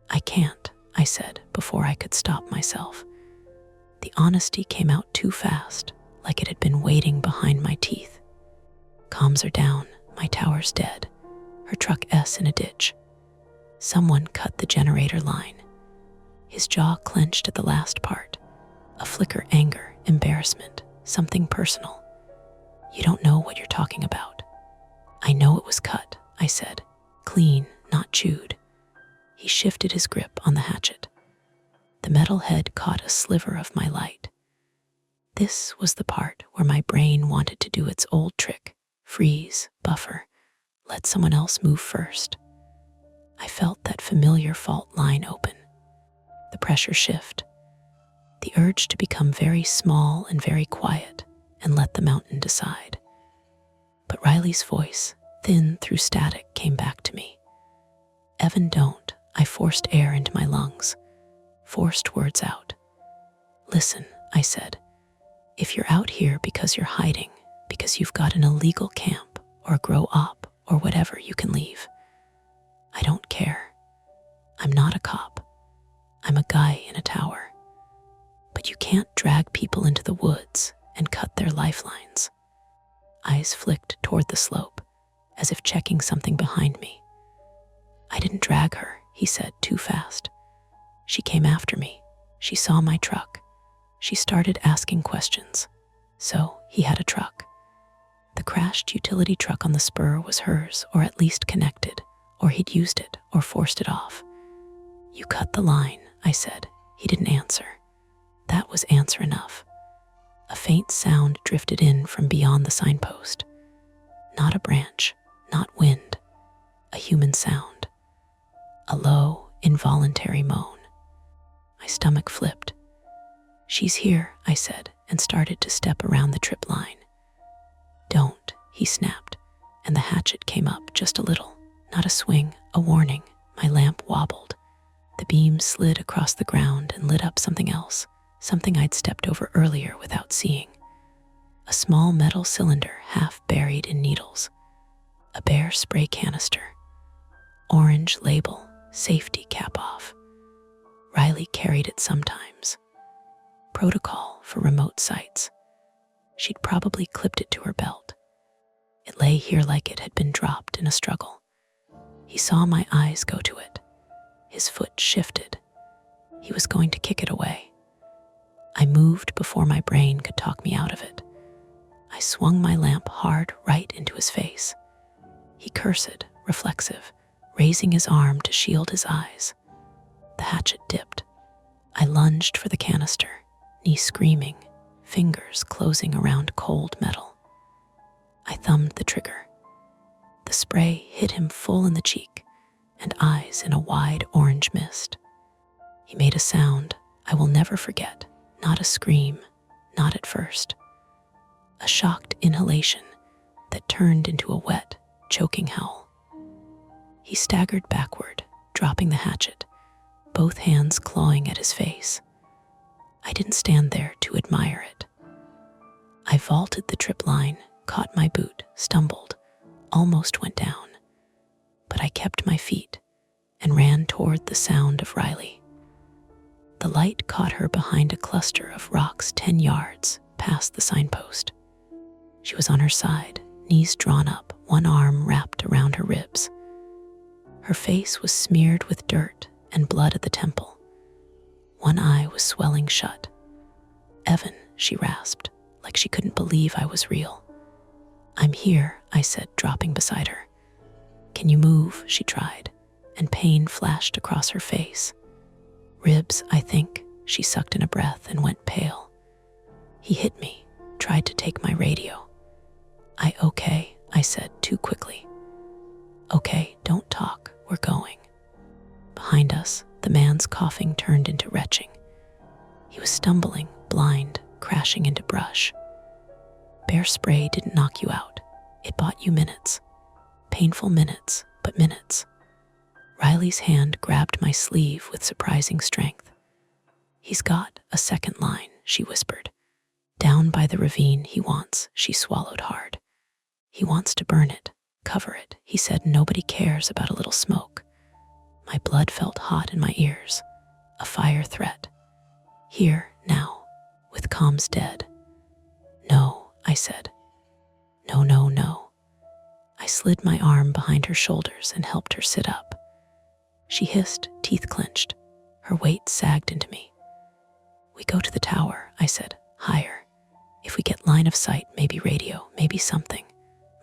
"I can't," I said before I could stop myself. The honesty came out too fast, like it had been waiting behind my teeth. "Comms are down. My tower's dead. Her truck S in a ditch. Someone cut the generator line." His jaw clenched at the last part. A flicker, anger, embarrassment, something personal. "You don't know what you're talking about." "I know it was cut," I said. "Clean, not chewed." He shifted his grip on the hatchet. The metal head caught a sliver of my light. This was the part where my brain wanted to do its old trick. Freeze, buffer, let someone else move first. I felt that familiar fault line open. The pressure shift. The urge to become very small and very quiet and let the mountain decide. But Riley's voice, thin through static, came back to me. "Evan, don't." I forced air into my lungs, forced words out. "Listen," I said. "If you're out here because you're hiding, because you've got an illegal camp or grow up or whatever, you can leave. I don't care. I'm not a cop. I'm a guy in a tower. But you can't drag people into the woods and cut their lifelines." Eyes flicked toward the slope, as if checking something behind me. "I didn't drag her," he said too fast. "She came after me. She saw my truck. She started asking questions. So he had a truck. The crashed utility truck on the spur was hers, or at least connected, or he'd used it or forced it off." "You cut the line," I said. He didn't answer. That was answer enough. A faint sound drifted in from beyond the signpost. Not a branch, not wind, a human sound. A low, involuntary moan. My stomach flipped. "She's here," I said, and started to step around the trip line. "Don't," he snapped, and the hatchet came up just a little. Not a swing, a warning. My lamp wobbled. The beam slid across the ground and lit up something else, something I'd stepped over earlier without seeing. A small metal cylinder half buried in needles. A bare spray canister. Orange label, safety cap off. Riley carried it sometimes. Protocol for remote sites. She'd probably clipped it to her belt. It lay here like it had been dropped in a struggle. He saw my eyes go to it. His foot shifted. He was going to kick it away. I moved before my brain could talk me out of it. I swung my lamp hard right into his face. He cursed, reflexive, raising his arm to shield his eyes. The hatchet dipped. I lunged for the canister, knee screaming, fingers closing around cold metal. I thumbed the trigger. The spray hit him full in the cheek, and eyes in a wide orange mist. He made a sound I will never forget, not a scream, not at first. A shocked inhalation that turned into a wet, choking howl. He staggered backward, dropping the hatchet, both hands clawing at his face. I didn't stand there to admire it. I vaulted the trip line, caught my boot, stumbled, almost went down. But I kept my feet and ran toward the sound of Riley. The light caught her behind a cluster of rocks 10 yards past the signpost. She was on her side, knees drawn up, one arm wrapped around her ribs. Her face was smeared with dirt and blood at the temple. One eye was swelling shut. "Evan," she rasped, like she couldn't believe I was real. "I'm here," I said, dropping beside her. "Can you move?" she tried, and pain flashed across her face. "Ribs, I think," She sucked in a breath and went pale. He hit me, tried to take my radio. Okay, I said too quickly. Okay, don't talk, we're going. Behind us, the man's coughing turned into retching. He was stumbling, blind, crashing into brush. Bear spray didn't knock you out. It bought you minutes. Painful minutes, but minutes. Riley's hand grabbed my sleeve with surprising strength. He's got a second line, she whispered. Down by the ravine he wants, she swallowed hard. He wants to burn it, cover it. He said nobody cares about a little smoke. My blood felt hot in my ears. A fire threat. Here, now, with comms dead. No, I said. No, no, no. I slid my arm behind her shoulders and helped her sit up. She hissed, teeth clenched. Her weight sagged into me. We go to the tower, I said, higher. If we get line of sight, maybe radio, maybe something.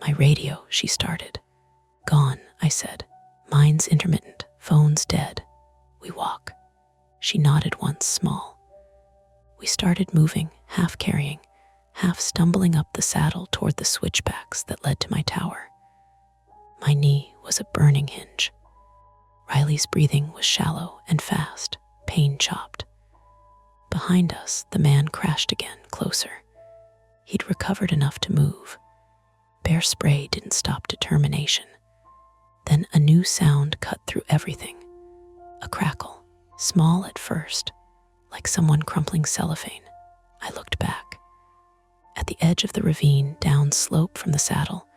My radio, she started. Gone, I said. Mine's intermittent, phone's dead. We walk. She nodded once, small. We started moving, half carrying, half stumbling up the saddle toward the switchbacks that led to my tower. My knee was a burning hinge. Riley's breathing was shallow and fast, pain chopped. Behind us, the man crashed again, closer. He'd recovered enough to move. Bear spray didn't stop determination. Then a new sound cut through everything. A crackle, small at first, like someone crumpling cellophane. I looked back. At the edge of the ravine, down slope from the saddle,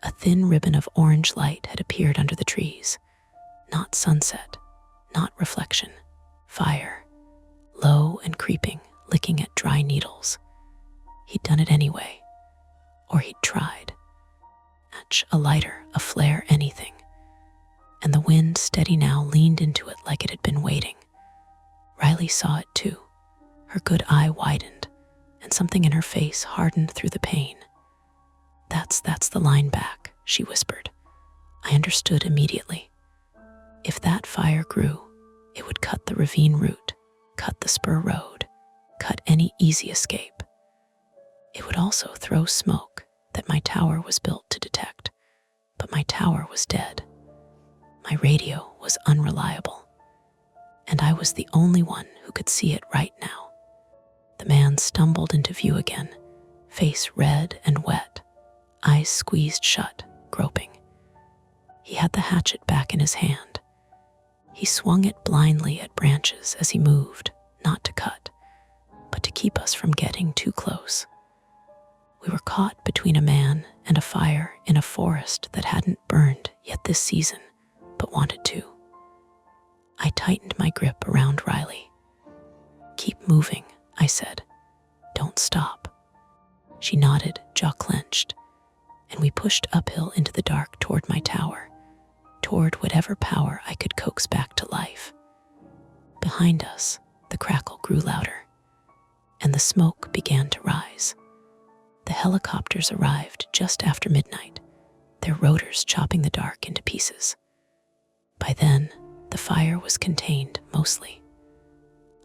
a thin ribbon of orange light had appeared under the trees. Not sunset, not reflection, fire, low and creeping, licking at dry needles. He'd done it anyway, or he'd tried. Match, a lighter, a flare, anything. And the wind, steady now, leaned into it like it had been waiting. Riley saw it too. Her good eye widened, and something in her face hardened through the pain. That's the line back, she whispered. I understood immediately. If that fire grew, it would cut the ravine route, cut the spur road, cut any easy escape. It would also throw smoke that my tower was built to detect, but my tower was dead. My radio was unreliable, and I was the only one who could see it right now. The man stumbled into view again, face red and wet, eyes squeezed shut, groping. He had the hatchet back in his hand. He swung it blindly at branches as he moved, not to cut, but to keep us from getting too close. We were caught between a man and a fire in a forest that hadn't burned yet this season, but wanted to. I tightened my grip around Riley. Keep moving, I said. Don't stop. She nodded, jaw clenched, and we pushed uphill into the dark toward my tower, toward whatever power I could coax back to life. Behind us, the crackle grew louder, and the smoke began to rise. The helicopters arrived just after midnight, their rotors chopping the dark into pieces. By then, the fire was contained mostly.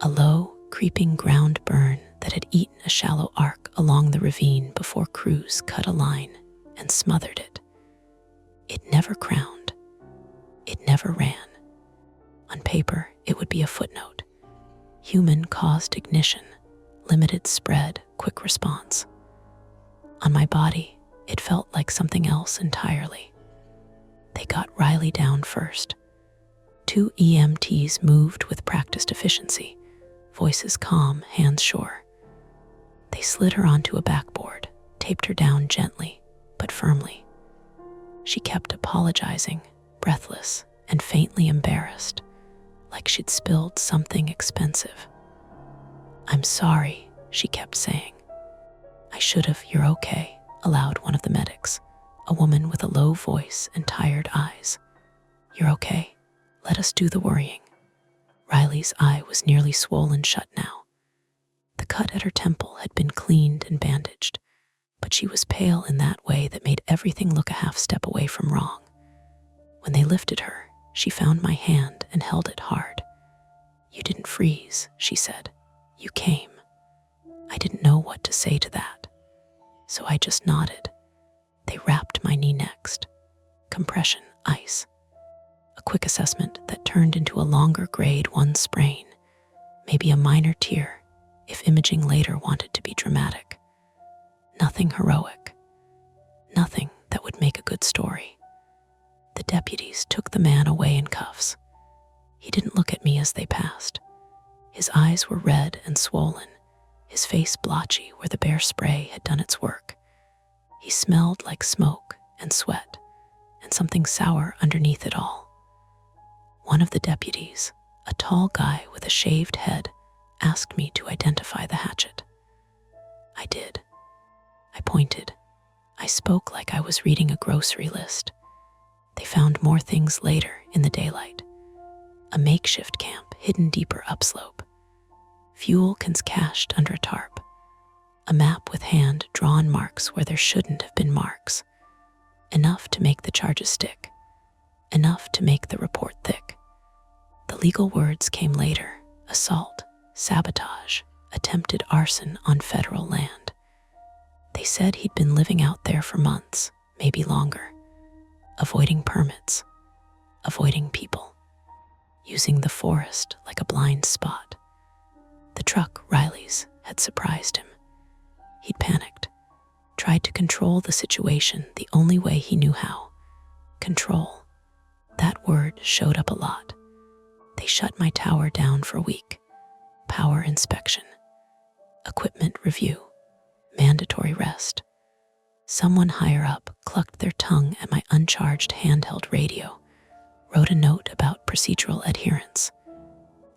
A low, creeping ground burn that had eaten a shallow arc along the ravine before crews cut a line and smothered it. It never crowned. It never ran. On paper, it would be a footnote. Human-caused ignition, limited spread, quick response. On my body, it felt like something else entirely. They got Riley down first. 2 EMTs moved with practiced efficiency, voices calm, hands sure. They slid her onto a backboard, taped her down gently, but firmly. She kept apologizing, breathless and faintly embarrassed, like she'd spilled something expensive. I'm sorry, she kept saying. I should have, you're okay, allowed one of the medics, a woman with a low voice and tired eyes. You're okay. Let us do the worrying. Riley's eye was nearly swollen shut now. The cut at her temple had been cleaned and bandaged, but she was pale in that way that made everything look a half step away from wrong. When they lifted her, she found my hand and held it hard. You didn't freeze, she said. You came. I didn't know what to say to that, so I just nodded. They wrapped my knee next. Compression, ice. A quick assessment that turned into a longer grade 1 sprain, maybe a minor tear if imaging later wanted to be dramatic. Nothing heroic. Nothing that would make a good story. The deputies took the man away in cuffs. He didn't look at me as they passed. His eyes were red and swollen, his face blotchy where the bear spray had done its work. He smelled like smoke and sweat, and something sour underneath it all. One of the deputies, a tall guy with a shaved head, asked me to identify the hatchet. I did. I pointed. I spoke like I was reading a grocery list. They found more things later in the daylight. A makeshift camp hidden deeper upslope. Fuel cans cached under a tarp. A map with hand-drawn marks where there shouldn't have been marks. Enough to make the charges stick. Enough to make the report thick. The legal words came later: assault, sabotage, attempted arson on federal land. They said he'd been living out there for months, maybe longer, avoiding permits, avoiding people, using the forest like a blind spot. The truck, Riley's, had surprised him. He'd panicked, tried to control the situation the only way he knew how. Control. That word showed up a lot. They shut my tower down for a week. Power inspection. Equipment review. Mandatory rest. Someone higher up clucked their tongue at my uncharged handheld radio, wrote a note about procedural adherence,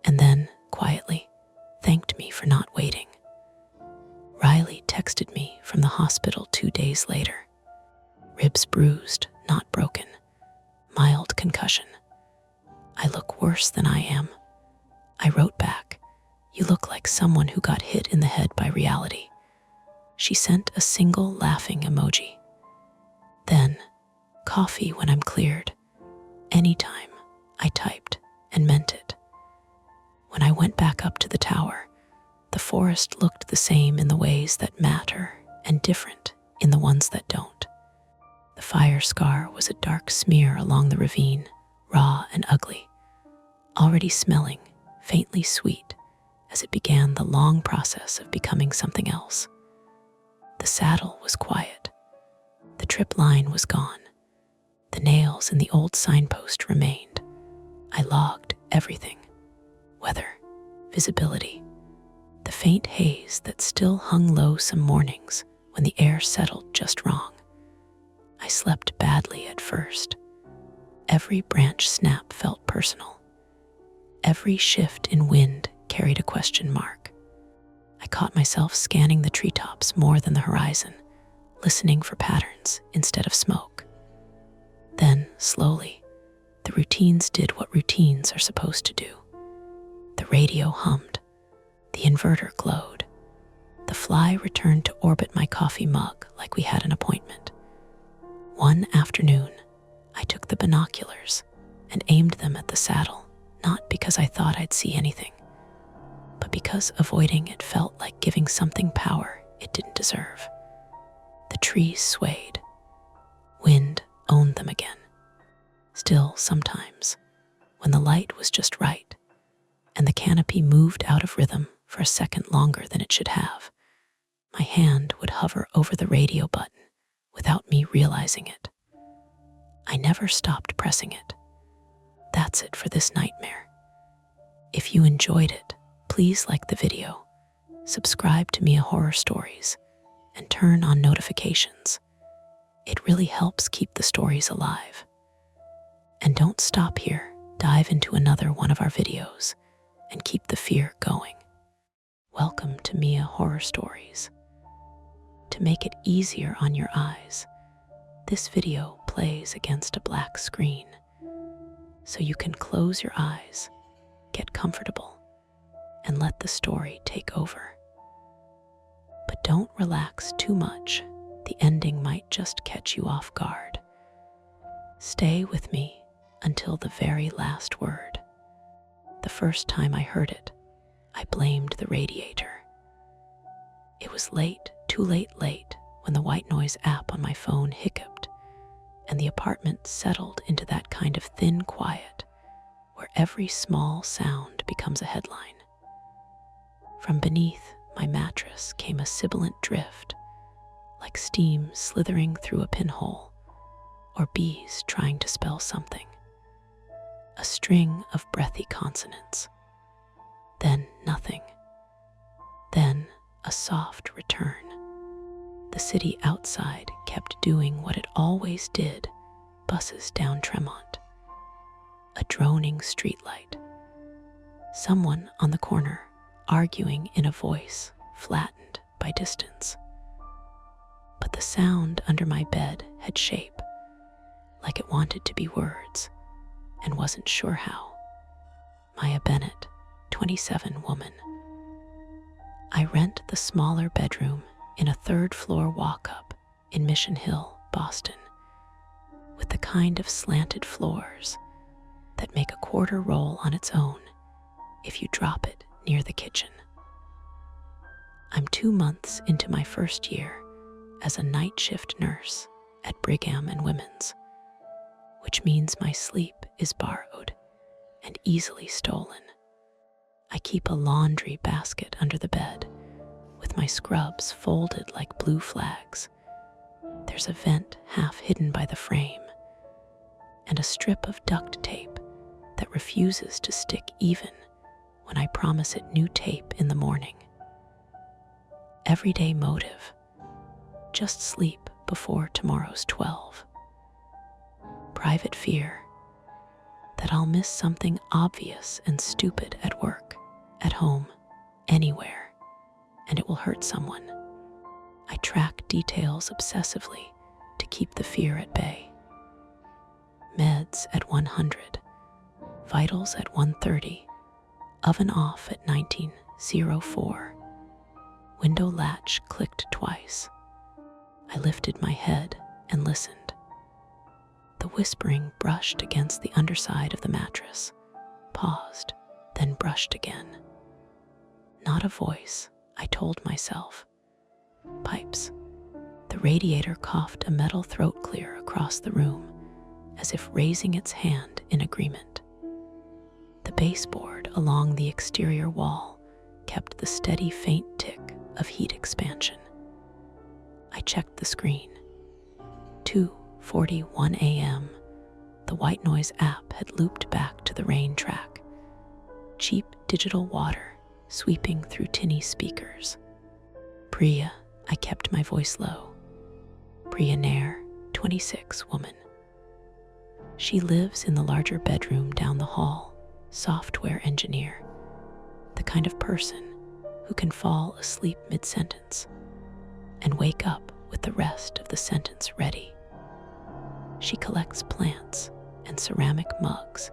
and then, quietly, thanked me for not waiting. Riley texted me from the hospital 2 days later. Ribs bruised, not broken. Mild concussion. I look worse than I am. I wrote back, you look like someone who got hit in the head by reality. She sent a single laughing emoji. Then, coffee when I'm cleared. Anytime, I typed and meant it. When I went back up to the tower, the forest looked the same in the ways that matter and different in the ones that don't. The fire scar was a dark smear along the ravine, raw and ugly, already smelling faintly sweet as it began the long process of becoming something else. The saddle was quiet. The trip line was gone. The nails in the old signpost remained. I logged everything: weather, visibility, the faint haze that still hung low some mornings when the air settled just wrong. I slept badly at first. Every branch snap felt personal. Every shift in wind carried a question mark. I caught myself scanning the treetops more than the horizon, listening for patterns instead of smoke. Then, slowly, the routines did what routines are supposed to do. The radio hummed. The inverter glowed. The fly returned to orbit my coffee mug like we had an appointment. One afternoon, I took the binoculars and aimed them at the saddle, not because I thought I'd see anything, but because avoiding it felt like giving something power it didn't deserve. The trees swayed. Wind owned them again. Still, sometimes, when the light was just right, and the canopy moved out of rhythm for a second longer than it should have, my hand would hover over the radio button without me realizing it. I never stopped pressing it. That's it for this nightmare. If you enjoyed it, please like the video, subscribe to Mia Horror Stories, and turn on notifications. It really helps keep the stories alive. And don't stop here, dive into another one of our videos and keep the fear going. Welcome to Mia Horror Stories. To make it easier on your eyes, this video plays against a black screen, so you can close your eyes, get comfortable, and let the story take over. But don't relax too much. The ending might just catch you off guard. Stay with me until the very last word. The first time I heard it, I blamed the radiator. It was late, too late, when the white noise app on my phone hiccuped, and the apartment settled into that kind of thin quiet where every small sound becomes a headline. From beneath my mattress came a sibilant drift, like steam slithering through a pinhole, or bees trying to spell something. A string of breathy consonants. Then nothing. Then a soft return. The city outside kept doing what it always did, buses down Tremont. A droning streetlight. Someone on the corner arguing in a voice flattened by distance. But the sound under my bed had shape, like it wanted to be words, and wasn't sure how. Maya Bennett, 27 woman. I rent the smaller bedroom in a third-floor walk-up in Mission Hill, Boston, with the kind of slanted floors that make a quarter roll on its own if you drop it near the kitchen. I'm 2 months into my first year as a night shift nurse at Brigham and Women's, which means my sleep is borrowed and easily stolen. I keep a laundry basket under the bed with my scrubs folded like blue flags. There's a vent half hidden by the frame and a strip of duct tape that refuses to stick even when I promise it new tape in the morning. Everyday motive: just sleep before tomorrow's 12. Private fear that I'll miss something obvious and stupid at work, at home, anywhere, and it will hurt someone. I track details obsessively to keep the fear at bay. Meds at 100, vitals at 130, oven off at 1904. Window latch clicked twice. I lifted my head and listened. The whispering brushed against the underside of the mattress, paused, then brushed again. Not a voice, I told myself. Pipes. The radiator coughed a metal throat clear across the room, as if raising its hand in agreement. The baseboard along the exterior wall kept the steady faint tick of heat expansion. I checked the screen. 2:41 a.m. The white noise app had looped back to the rain track. Cheap digital water sweeping through tinny speakers. Priya, I kept my voice low. Priya Nair, 26 woman. She lives in the larger bedroom down the hall, software engineer, the kind of person who can fall asleep mid-sentence and wake up with the rest of the sentence ready. She collects plants and ceramic mugs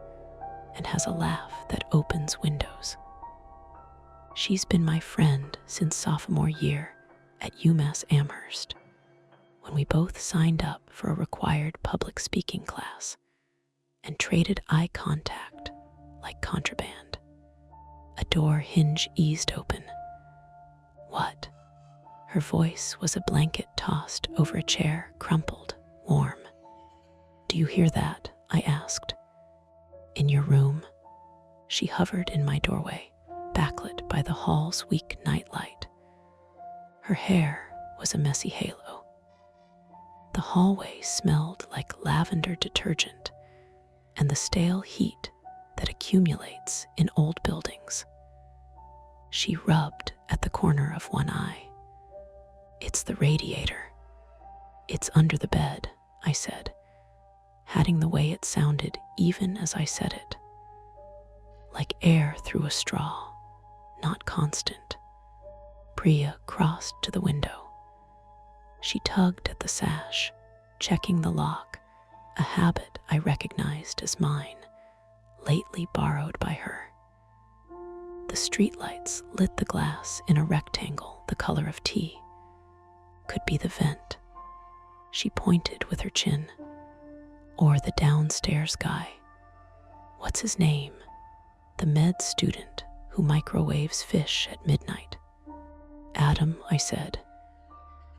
and has a laugh that opens windows. She's been my friend since sophomore year at UMass Amherst, when we both signed up for a required public speaking class and traded eye contact like contraband. A door hinge eased open. What? Her voice was a blanket tossed over a chair, crumpled, warm. Do you hear that? I asked. In your room? She hovered in my doorway, backlit by the hall's weak nightlight. Her hair was a messy halo. The hallway smelled like lavender detergent and the stale heat that accumulates in old buildings. She rubbed at the corner of one eye. It's the radiator. It's under the bed, I said, adding the way it sounded even as I said it. Like air through a straw, not constant. Priya crossed to the window. She tugged at the sash, checking the lock, a habit I recognized as mine, lately borrowed by her. The streetlights lit the glass in a rectangle the color of tea. Could be the vent. She pointed with her chin. Or the downstairs guy. What's his name? The med student who microwaves fish at midnight. Adam, I said.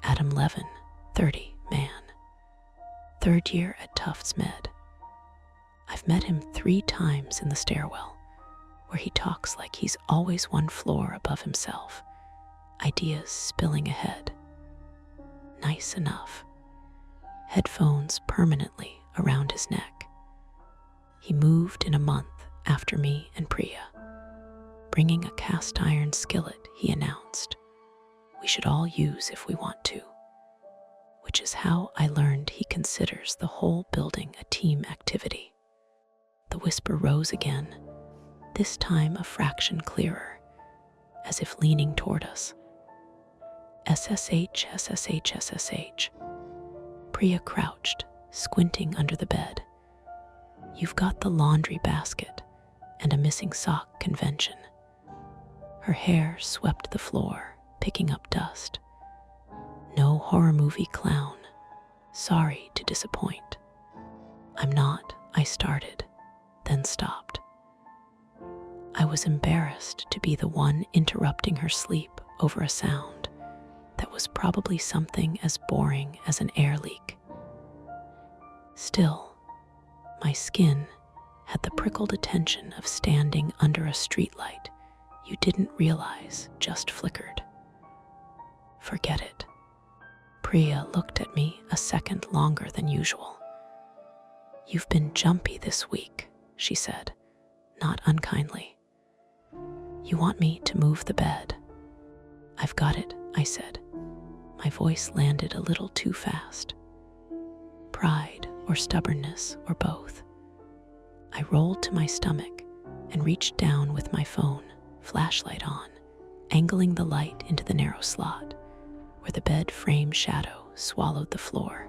Adam Levin, 30, man. 3rd year at Tufts Med. I've met him 3 times in the stairwell, where he talks like he's always one floor above himself, ideas spilling ahead. Nice enough. Headphones permanently around his neck. He moved in a month after me and Priya, bringing a cast iron skillet he announced we should all use if we want to, which is how I learned he considers the whole building a team activity. The whisper rose again, this time a fraction clearer, as if leaning toward us. SSH, SSH, SSH. Priya crouched, squinting under the bed. You've got the laundry basket and a missing sock convention. Her hair swept the floor, picking up dust. No horror movie clown. Sorry to disappoint. I'm not, I started, then stopped. I was embarrassed to be the one interrupting her sleep over a sound that was probably something as boring as an air leak. Still, my skin had the prickled attention of standing under a streetlight you didn't realize just flickered. Forget it. Priya looked at me a second longer than usual. You've been jumpy this week, she said, not unkindly. You want me to move the bed? I've got it, I said. My voice landed a little too fast. Pride or stubbornness or both. I rolled to my stomach and reached down with my phone, flashlight on, angling the light into the narrow slot where the bed frame shadow swallowed the floor.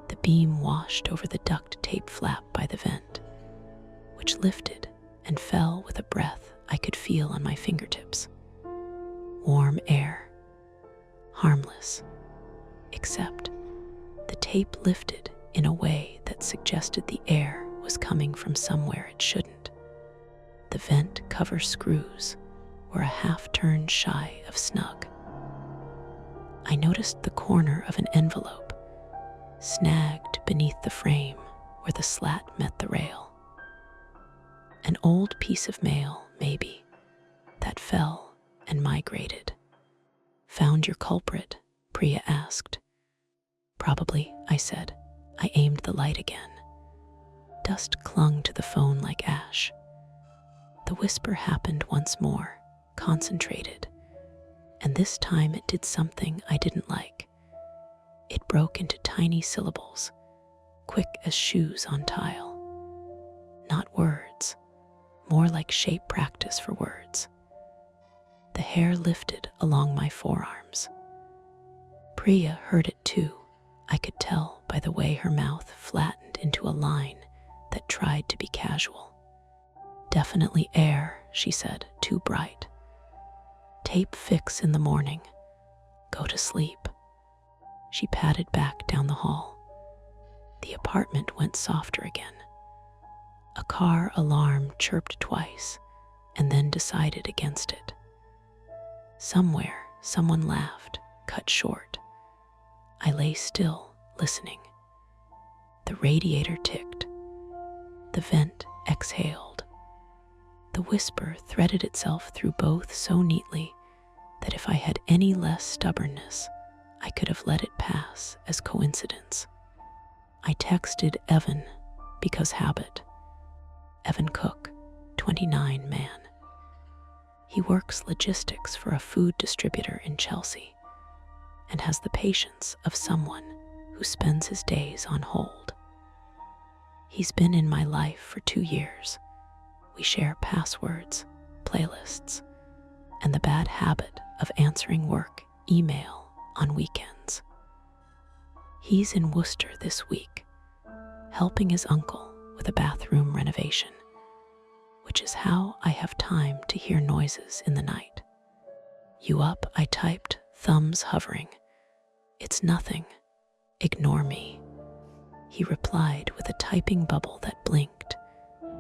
The beam washed over the duct tape flap by the vent, which lifted and fell with a breath I could feel on my fingertips. Warm air. Harmless. Except the tape lifted in a way that suggested the air was coming from somewhere it shouldn't. The vent cover screws were a half-turn shy of snug. I noticed the corner of an envelope, snagged beneath the frame where the slat met the rail. An old piece of mail, maybe, that fell and migrated. Found your culprit? Priya asked. Probably, I said. I aimed the light again. Dust clung to the phone like ash. The whisper happened once more, concentrated, and this time it did something I didn't like. It broke into tiny syllables, quick as shoes on tile. Not words, more like shape practice for words. The hair lifted along my forearms. Priya heard it too. I could tell by the way her mouth flattened into a line that tried to be casual. Definitely air, she said, too bright. Tape fix in the morning. Go to sleep. She padded back down the hall. The apartment went softer again. A car alarm chirped twice and then decided against it. Somewhere, someone laughed, cut short. I lay still, listening. The radiator ticked. The vent exhaled. The whisper threaded itself through both so neatly that if I had any less stubbornness, I could have let it pass as coincidence. I texted Evan because habit. Evan Cook, 29, man. He works logistics for a food distributor in Chelsea and has the patience of someone who spends his days on hold. He's been in my life for 2 years. We share passwords, playlists, and the bad habit of answering work email on weekends. He's in Worcester this week, helping his uncle with a bathroom renovation, which is how I have time to hear noises in the night. You up? I typed, thumbs hovering. It's nothing. Ignore me. He replied with a typing bubble that blinked,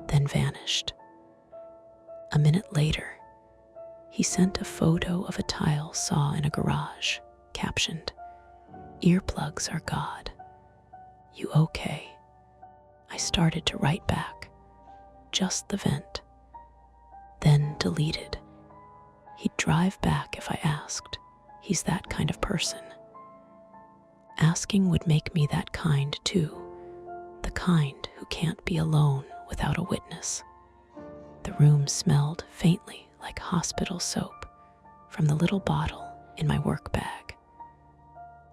then vanished. A minute later, he sent a photo of a tile saw in a garage, captioned, "Earplugs are God. You okay?" I started to write back, "Just the vent," then deleted. He'd drive back if I asked. He's that kind of person. Asking would make me that kind too, the kind who can't be alone without a witness. The room smelled faintly like hospital soap from the little bottle in my work bag.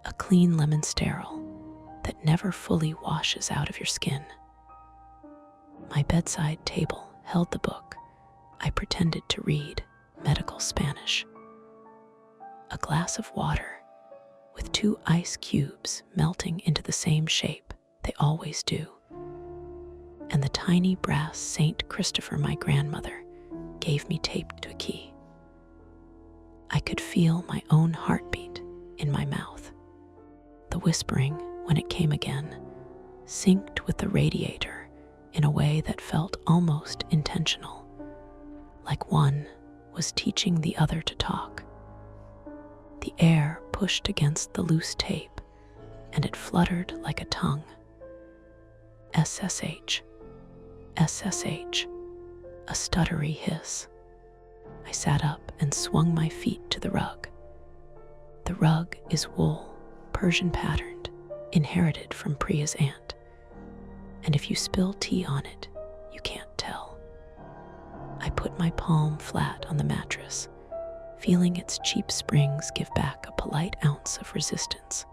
A clean lemon sterile that never fully washes out of your skin. My bedside table held the book I pretended to read, medical Spanish. A glass of water with 2 ice cubes melting into the same shape they always do. And the tiny brass Saint Christopher my grandmother gave me taped to a key. I could feel my own heartbeat in my mouth. The whispering, when it came again, synced with the radiator in a way that felt almost intentional, like one was teaching the other to talk. The air pushed against the loose tape, and it fluttered like a tongue. SSH, SSH, a stuttery hiss. I sat up and swung my feet to the rug. The rug is wool, Persian patterned, inherited from Priya's aunt. And if you spill tea on it, you can't tell. I put my palm flat on the mattress, feeling its cheap springs give back a polite ounce of resistance.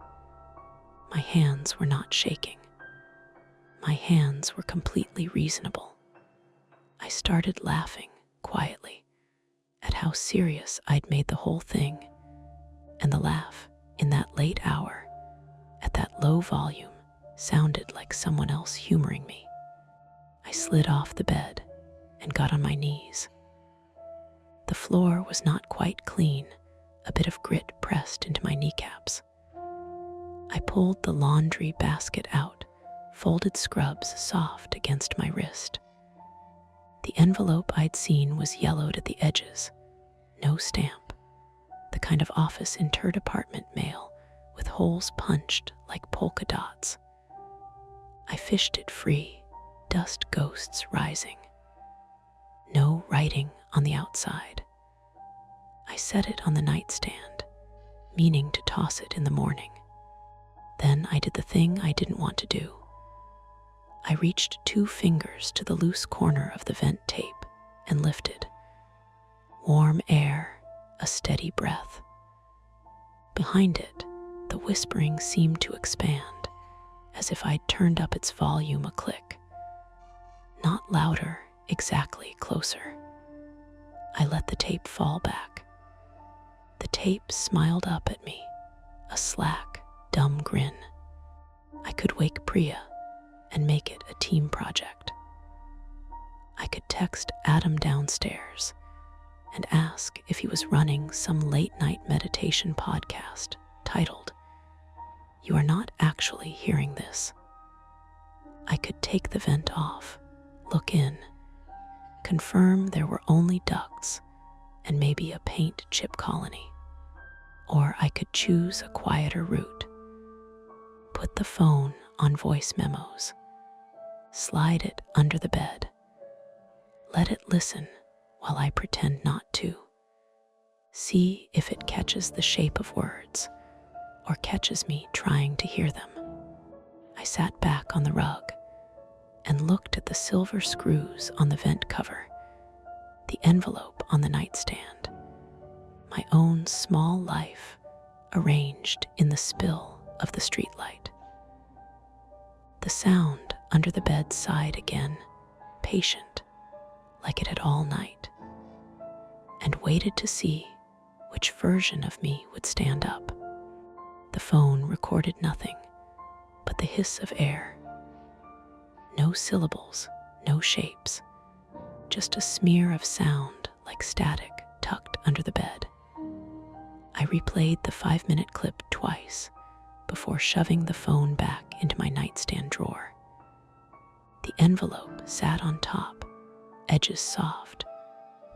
My hands were not shaking. My hands were completely reasonable. I started laughing quietly at how serious I'd made the whole thing, and the laugh in that late hour, at that low volume, sounded like someone else humoring me. I slid off the bed and got on my knees. The floor was not quite clean, a bit of grit pressed into my kneecaps. I pulled the laundry basket out, folded scrubs soft against my wrist. The envelope I'd seen was yellowed at the edges, no stamp, the kind of office inter-department mail with holes punched like polka dots. I fished it free, dust ghosts rising. No writing on the outside. I set it on the nightstand, meaning to toss it in the morning. Then I did the thing I didn't want to do. I reached 2 fingers to the loose corner of the vent tape and lifted. Warm air, a steady breath. Behind it, the whispering seemed to expand, as if I'd turned up its volume a click. Not louder, exactly closer. I let the tape fall back. The tape smiled up at me, a slack, dumb grin. I could wake Priya and make it a team project. I could text Adam downstairs and ask if he was running some late-night meditation podcast titled, "You Are Not Actually Hearing This." I could take the vent off, look in, confirm there were only ducts and maybe a paint chip colony. Or I could choose a quieter route. Put the phone on voice memos. Slide it under the bed. Let it listen while I pretend not to. See if it catches the shape of words or catches me trying to hear them. I sat back on the rug and looked at the silver screws on the vent cover, the envelope on the nightstand, my own small life arranged in the spill of the streetlight. The sound under the bed sighed again, patient, like it had all night, and waited to see which version of me would stand up. The phone recorded nothing but the hiss of air. No syllables, no shapes, just a smear of sound like static tucked under the bed. I replayed the 5-minute clip twice before shoving the phone back into my nightstand drawer. The envelope sat on top, edges soft,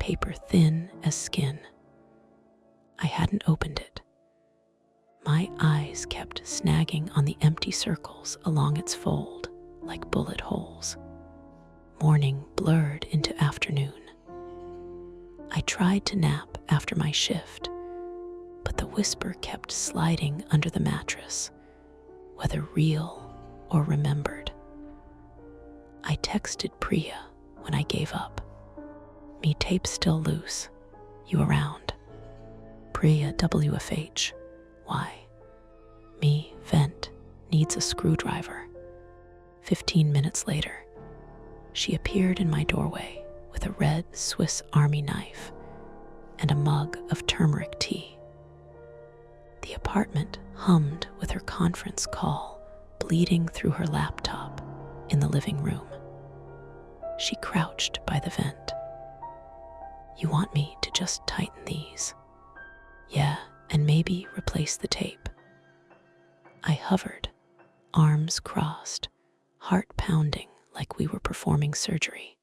paper thin as skin. I hadn't opened it. My eyes kept snagging on the empty circles along its fold like bullet holes. Morning blurred into afternoon. I tried to nap after my shift, but the whisper kept sliding under the mattress, whether real or remembered. I texted Priya when I gave up. Me tape still loose. You around? Priya WFH. Why? Me vent needs a screwdriver. 15 minutes later, she appeared in my doorway with a red Swiss Army knife and a mug of turmeric tea. The apartment hummed with her conference call bleeding through her laptop in the living room. She crouched by the vent. You want me to just tighten these? Yeah, and maybe replace the tape. I hovered, arms crossed, heart pounding like we were performing surgery.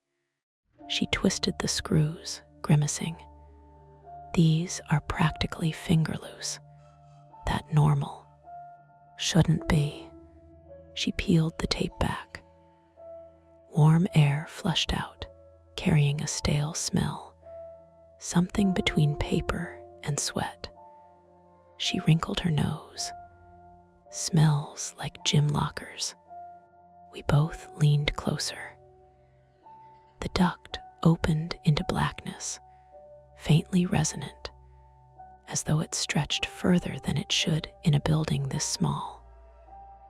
She twisted the screws, grimacing. These are practically finger loose. That normal. Shouldn't be. She peeled the tape back. Warm air flushed out, carrying a stale smell, something between paper and sweat. She wrinkled her nose. Smells like gym lockers. We both leaned closer. The duct opened into blackness, faintly resonant, as though it stretched further than it should in a building this small.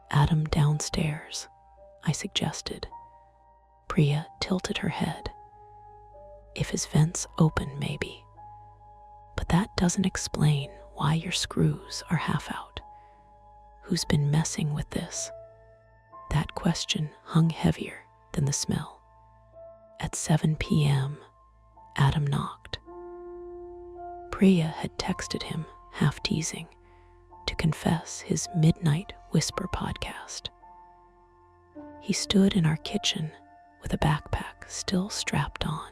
Adam downstairs, I suggested. Priya tilted her head. If his vents open, maybe. But that doesn't explain why your screws are half out. Who's been messing with this? That question hung heavier than the smell. At 7 p.m., Adam knocked. Priya had texted him, half teasing, to confess his Midnight Whisper podcast. He stood in our kitchen with a backpack still strapped on,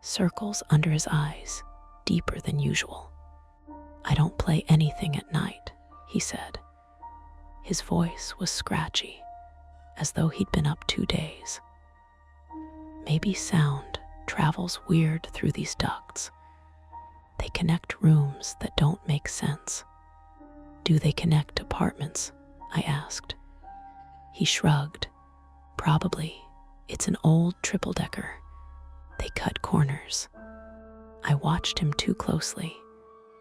circles under his eyes, deeper than usual. I don't play anything at night, he said. His voice was scratchy, as though he'd been up 2 days. Maybe sound travels weird through these ducts. They connect rooms that don't make sense. Do they connect apartments? I asked. He shrugged. Probably. It's an old triple-decker. They cut corners. I watched him too closely.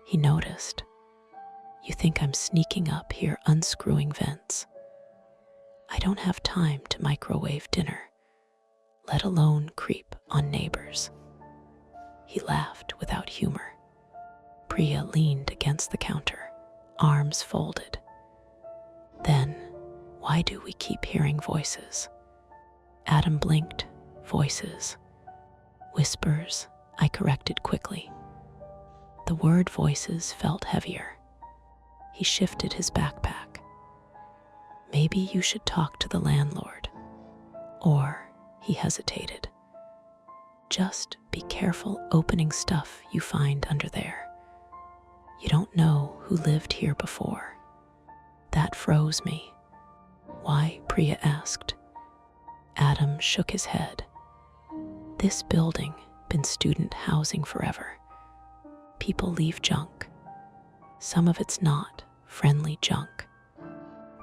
He noticed. You think I'm sneaking up here unscrewing vents? I don't have time to microwave dinner, let alone creep on neighbors. He laughed without humor. Priya leaned against the counter, arms folded. Then, why do we keep hearing voices? Adam blinked. Voices. Whispers, I corrected quickly. The word voices felt heavier. He shifted his backpack. Maybe you should talk to the landlord. Or, he hesitated. Just be careful opening stuff you find under there. You don't know who lived here before. That froze me. Why? Priya asked. Adam shook his head. This building been student housing forever. People leave junk. Some of it's not friendly junk.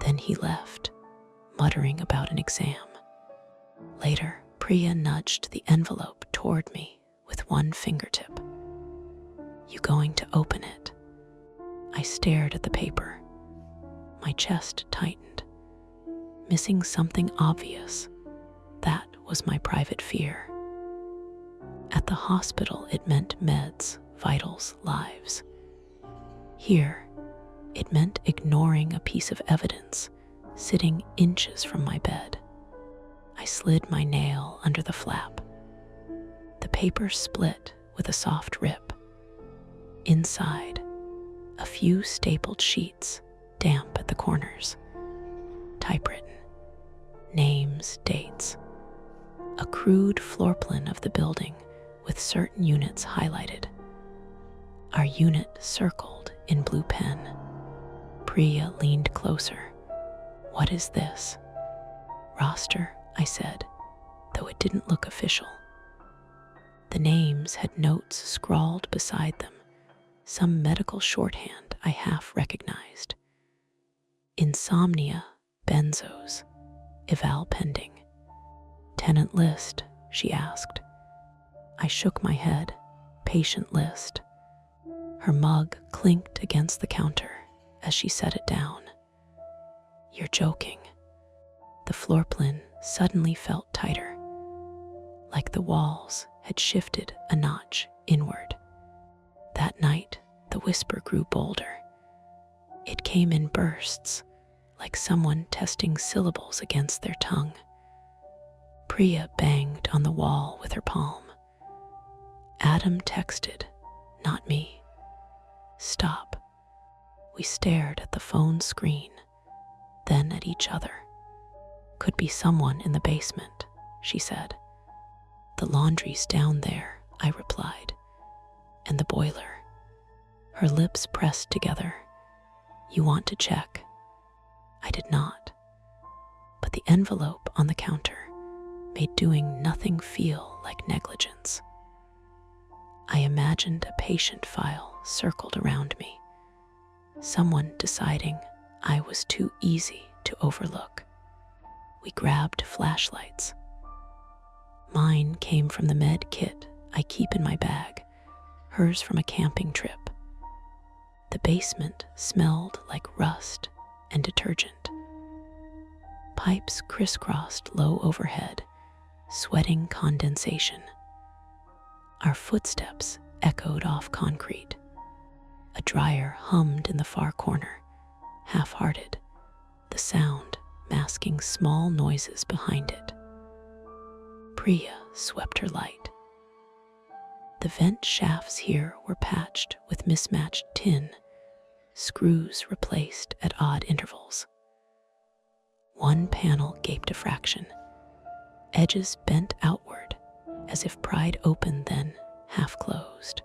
Then he left, muttering about an exam. Later, Priya nudged the envelope toward me with one fingertip. You going to open it? I stared at the paper. My chest tightened. Missing something obvious. That was my private fear. At the hospital, it meant meds, vitals, lives. Here, it meant ignoring a piece of evidence sitting inches from my bed. I slid my nail under the flap. The paper split with a soft rip. Inside, a few stapled sheets, damp at the corners. Typewritten. Names, dates. A crude floor plan of the building with certain units highlighted. Our unit circled in blue pen. Priya leaned closer. "What is this?" "Roster," I said, though it didn't look official. The names had notes scrawled beside them, some medical shorthand I half recognized. Insomnia, benzos, eval pending. "Tenant list?" she asked. I shook my head. "Patient list." Her mug clinked against the counter as she set it down. "You're joking." The floor plan suddenly felt tighter, like the walls had shifted a notch inward. That night, the whisper grew bolder. It came in bursts, like someone testing syllables against their tongue. Priya banged on the wall with her palm. "Adam texted, not me." "Stop." We stared at the phone screen, then at each other. "Could be someone in the basement," she said. "The laundry's down there," I replied. "And the boiler." Her lips pressed together. "You want to check?" I did not. But the envelope on the counter made doing nothing feel like negligence. I imagined a patient file circled around me, someone deciding I was too easy to overlook. We grabbed flashlights. Mine came from the med kit I keep in my bag, hers from a camping trip. The basement smelled like rust and detergent. Pipes crisscrossed low overhead, sweating condensation. Our footsteps echoed off concrete. A dryer hummed in the far corner, half-hearted, the sound masking small noises behind it. Priya swept her light. The vent shafts here were patched with mismatched tin, screws replaced at odd intervals. One panel gaped a fraction, edges bent outward as if pried open then half closed.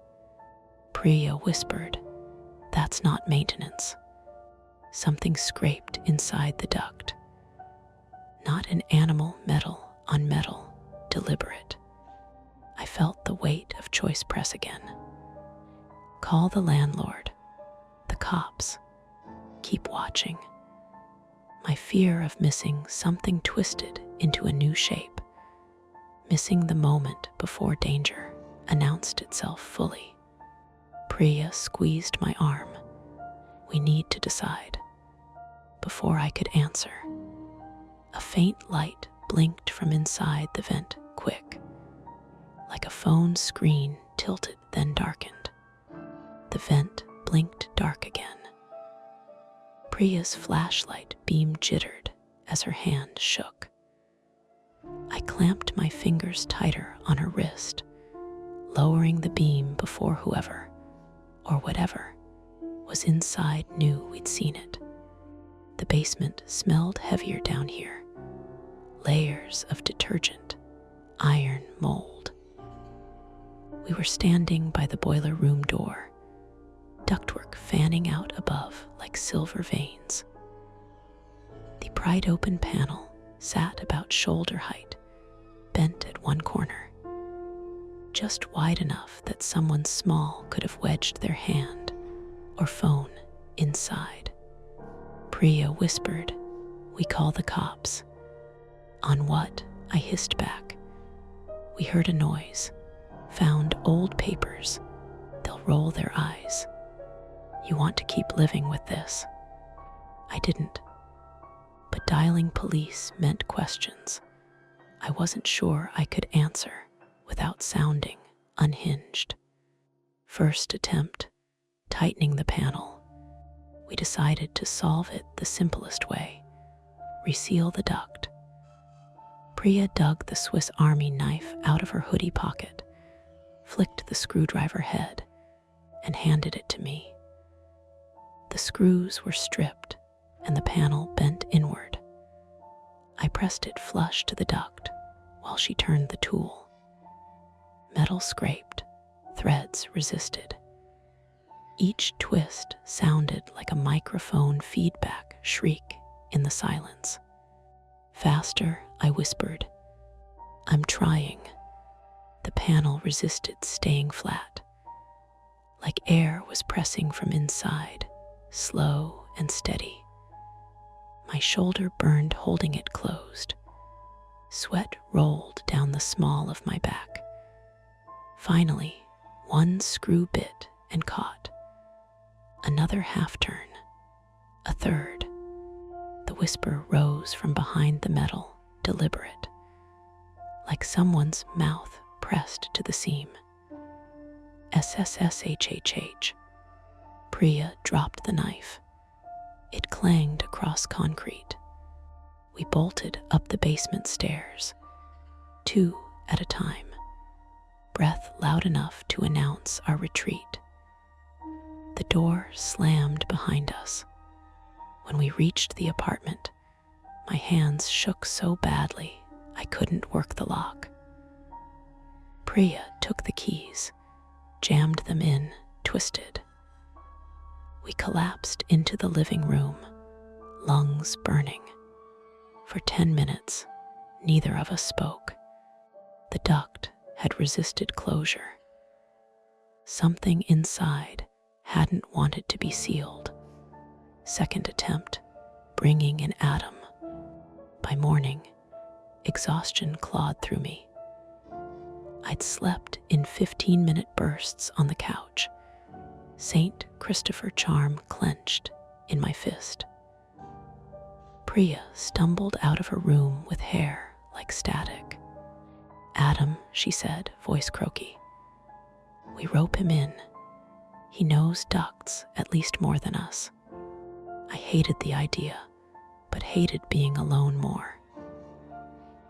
Priya whispered, "That's not maintenance." Something scraped inside the duct. Not an animal metal on metal, deliberate. I felt the weight of choice press again. "Call the landlord. The cops. Keep watching." My fear of missing something twisted into a new shape. Missing the moment before danger announced itself fully. Priya squeezed my arm. "We need to decide." Before I could answer, a faint light blinked from inside the vent, quick, like a phone screen tilted then darkened. The vent blinked dark again. Priya's flashlight beam jittered as her hand shook. I clamped my fingers tighter on her wrist, lowering the beam before whoever, or whatever, was inside knew we'd seen it. The basement smelled heavier down here. Layers of detergent, iron mold. We were standing by the boiler room door, ductwork fanning out above like silver veins. The pried open panel sat about shoulder height, bent at one corner, just wide enough that someone small could have wedged their hand or phone inside. Priya whispered, "We call the cops." "On what?" I hissed back. We heard a noise. "Found old papers. They'll roll their eyes." "You want to keep living with this?" I didn't. But dialing police meant questions. I wasn't sure I could answer without sounding unhinged. First attempt, tightening the panel. We decided to solve it the simplest way. Reseal the duct. Priya dug the Swiss Army knife out of her hoodie pocket, flicked the screwdriver head, and handed it to me. The screws were stripped and the panel bent inward. I pressed it flush to the duct while she turned the tool. Metal scraped, threads resisted. Each twist sounded like a microphone feedback shriek in the silence. Faster, I whispered. I'm trying. The panel resisted staying flat, like air was pressing from inside, slow and steady. My shoulder burned holding it closed. Sweat rolled down the small of my back. Finally, one screw bit and caught. Another half turn. A third. The whisper rose from behind the metal, deliberate, like someone's mouth pressed to the seam. SSSHHH. Priya dropped the knife. It clanged across concrete. We bolted up the basement stairs, 2 at a time, breath loud enough to announce our retreat. The door slammed behind us. When we reached the apartment, my hands shook so badly I couldn't work the lock. Priya took the keys, jammed them in, twisted. We collapsed into the living room, lungs burning. For 10 minutes, neither of us spoke. The duct had resisted closure. Something inside hadn't wanted to be sealed. Second attempt, bringing an atom. By morning, exhaustion clawed through me. I'd slept in 15-minute bursts on the couch, St. Christopher charm clenched in my fist. Priya stumbled out of her room with hair like static. Adam, she said, voice croaky. We rope him in. He knows ducts at least more than us. I hated the idea, but hated being alone more.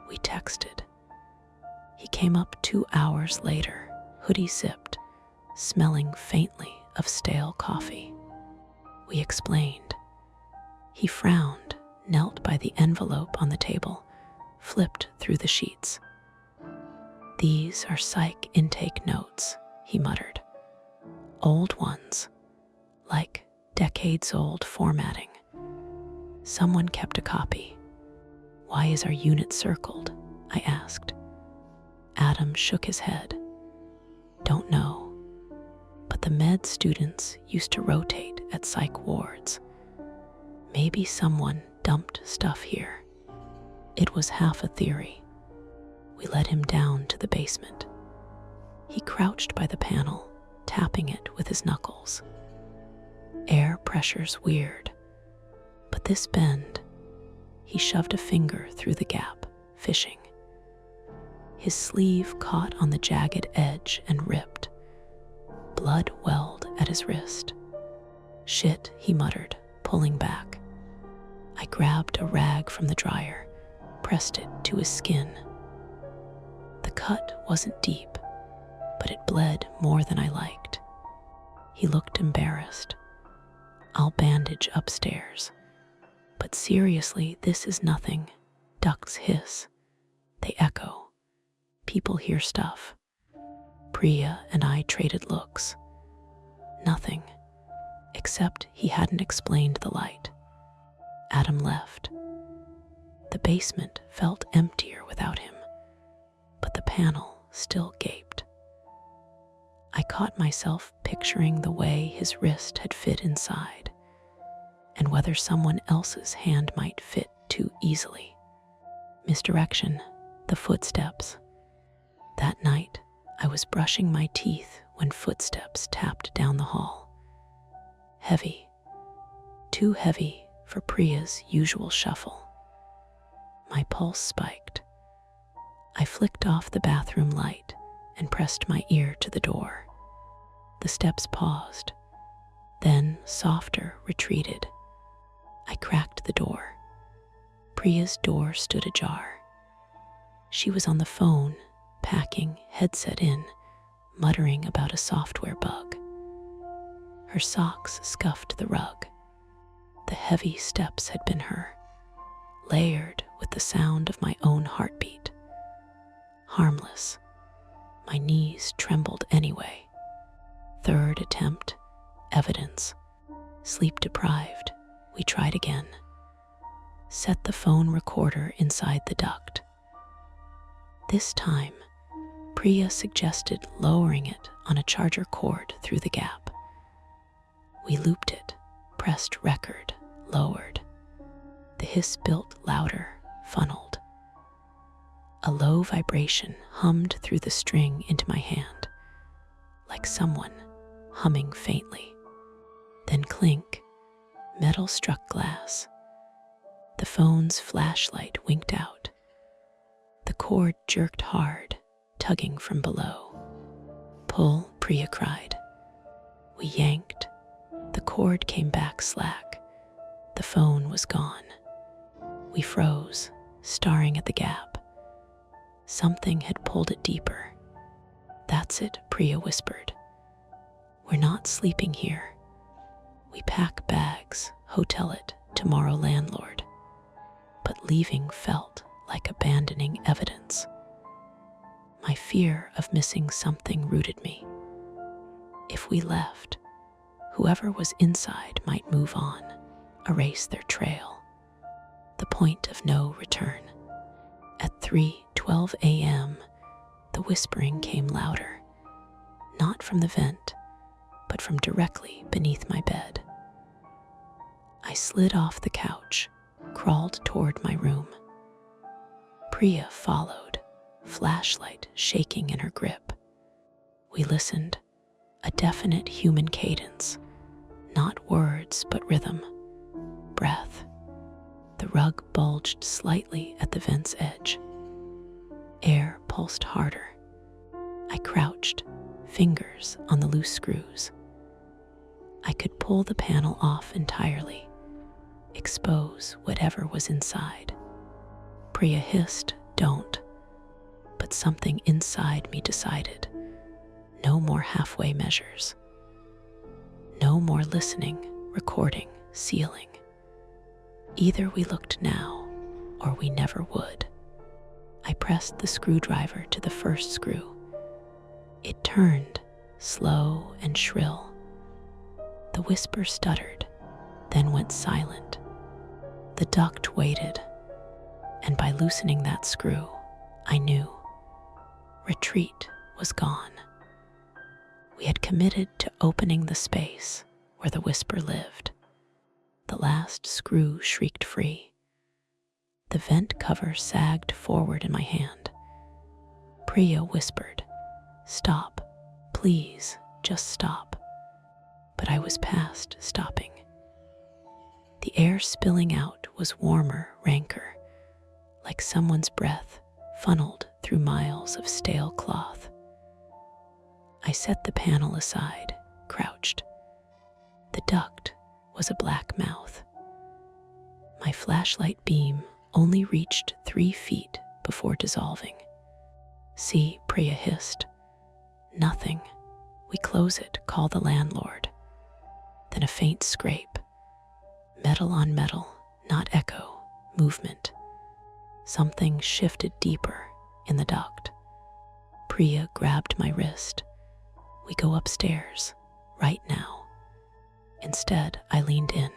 We texted. He came up 2 hours later, hoodie zipped, smelling faintly of stale coffee. We explained. He frowned, knelt by the envelope on the table, flipped through the sheets. These are psych intake notes, he muttered. Old ones, like decades-old formatting. Someone kept a copy. Why is our unit circled? I asked. Adam shook his head. Don't know. But the med students used to rotate at psych wards. Maybe someone dumped stuff here. It was half a theory. We led him down to the basement. He crouched by the panel, tapping it with his knuckles. Air pressure's weird. But this bend, he shoved a finger through the gap, fishing. His sleeve caught on the jagged edge and ripped. Blood welled at his wrist. Shit, he muttered, pulling back. I grabbed a rag from the dryer, pressed it to his skin. The cut wasn't deep, but it bled more than I liked. He looked embarrassed. I'll bandage upstairs. But seriously, this is nothing. Ducks hiss. They echo. People hear stuff. Priya and I traded looks. Nothing, except he hadn't explained the light. Adam left. The basement felt emptier without him, but the panel still gaped. I caught myself picturing the way his wrist had fit inside, and whether someone else's hand might fit too easily. Misdirection, the footsteps. That night, I was brushing my teeth when footsteps tapped down the hall. Heavy. Too heavy for Priya's usual shuffle. My pulse spiked. I flicked off the bathroom light and pressed my ear to the door. The steps paused, then, softer, retreated. I cracked the door. Priya's door stood ajar. She was on the phone, packing, headset in, muttering about a software bug. Her socks scuffed the rug. The heavy steps had been her, layered with the sound of my own heartbeat. Harmless, My knees trembled anyway. Third attempt, evidence. Sleep deprived, we tried again. Set the phone recorder inside the duct. This time, Priya suggested lowering it on a charger cord through the gap. We looped it, pressed record, lowered. The hiss built louder, funneled. A low vibration hummed through the string into my hand, like someone humming faintly. Then clink, metal struck glass. The phone's flashlight winked out. The cord jerked hard, tugging from below. Pull, Priya cried. We yanked. The cord came back slack. The phone was gone. We froze, staring at the gap. Something had pulled it deeper. That's it, Priya whispered. We're not sleeping here. We pack bags, hotel it, tomorrow landlord. But leaving felt like abandoning evidence. My fear of missing something rooted me. If we left, whoever was inside might move on, erase their trail. The point of no return. At 3:12 a.m., the whispering came louder, not from the vent, but from directly beneath my bed. I slid off the couch, crawled toward my room. Priya followed, flashlight shaking in her grip. We listened, a definite human cadence, not words but rhythm, breath. The rug bulged slightly at the vent's edge. Air pulsed harder. I crouched, fingers on the loose screws. I could pull the panel off entirely, expose whatever was inside. Priya hissed, "Don't." But something inside me decided, no more halfway measures. No more listening, recording, sealing. Either we looked now, or we never would. I pressed the screwdriver to the first screw. It turned, slow and shrill. The whisper stuttered, then went silent. The duct waited, and by loosening that screw, I knew. Retreat was gone. We had committed to opening the space where the whisper lived. The last screw shrieked free. The vent cover sagged forward in my hand. Priya whispered, "Stop, please, just stop." But I was past stopping. The air spilling out was warmer, ranker, like someone's breath funneled through miles of stale cloth. I set the panel aside, crouched. The duct was a black mouth. My flashlight beam only reached 3 feet before dissolving. "See," Priya hissed. "Nothing. We close it, call the landlord." Then a faint scrape. Metal on metal, not echo, movement. Something shifted deeper in the duct. Priya grabbed my wrist. "We go upstairs, right now." Instead, I leaned in.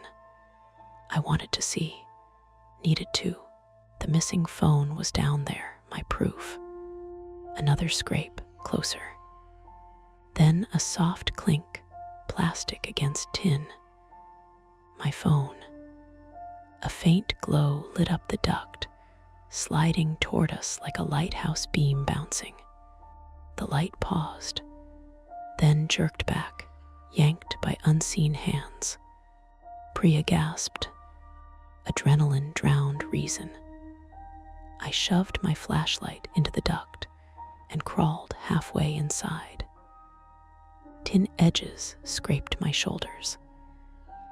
I wanted to see, needed to. The missing phone was down there, my proof. Another scrape, closer. Then a soft clink, plastic against tin. My phone. A faint glow lit up the duct, sliding toward us like a lighthouse beam bouncing. The light paused, then jerked back, yanked by unseen hands. Priya gasped. Adrenaline drowned reason. I shoved my flashlight into the duct and crawled halfway inside. Tin edges scraped my shoulders.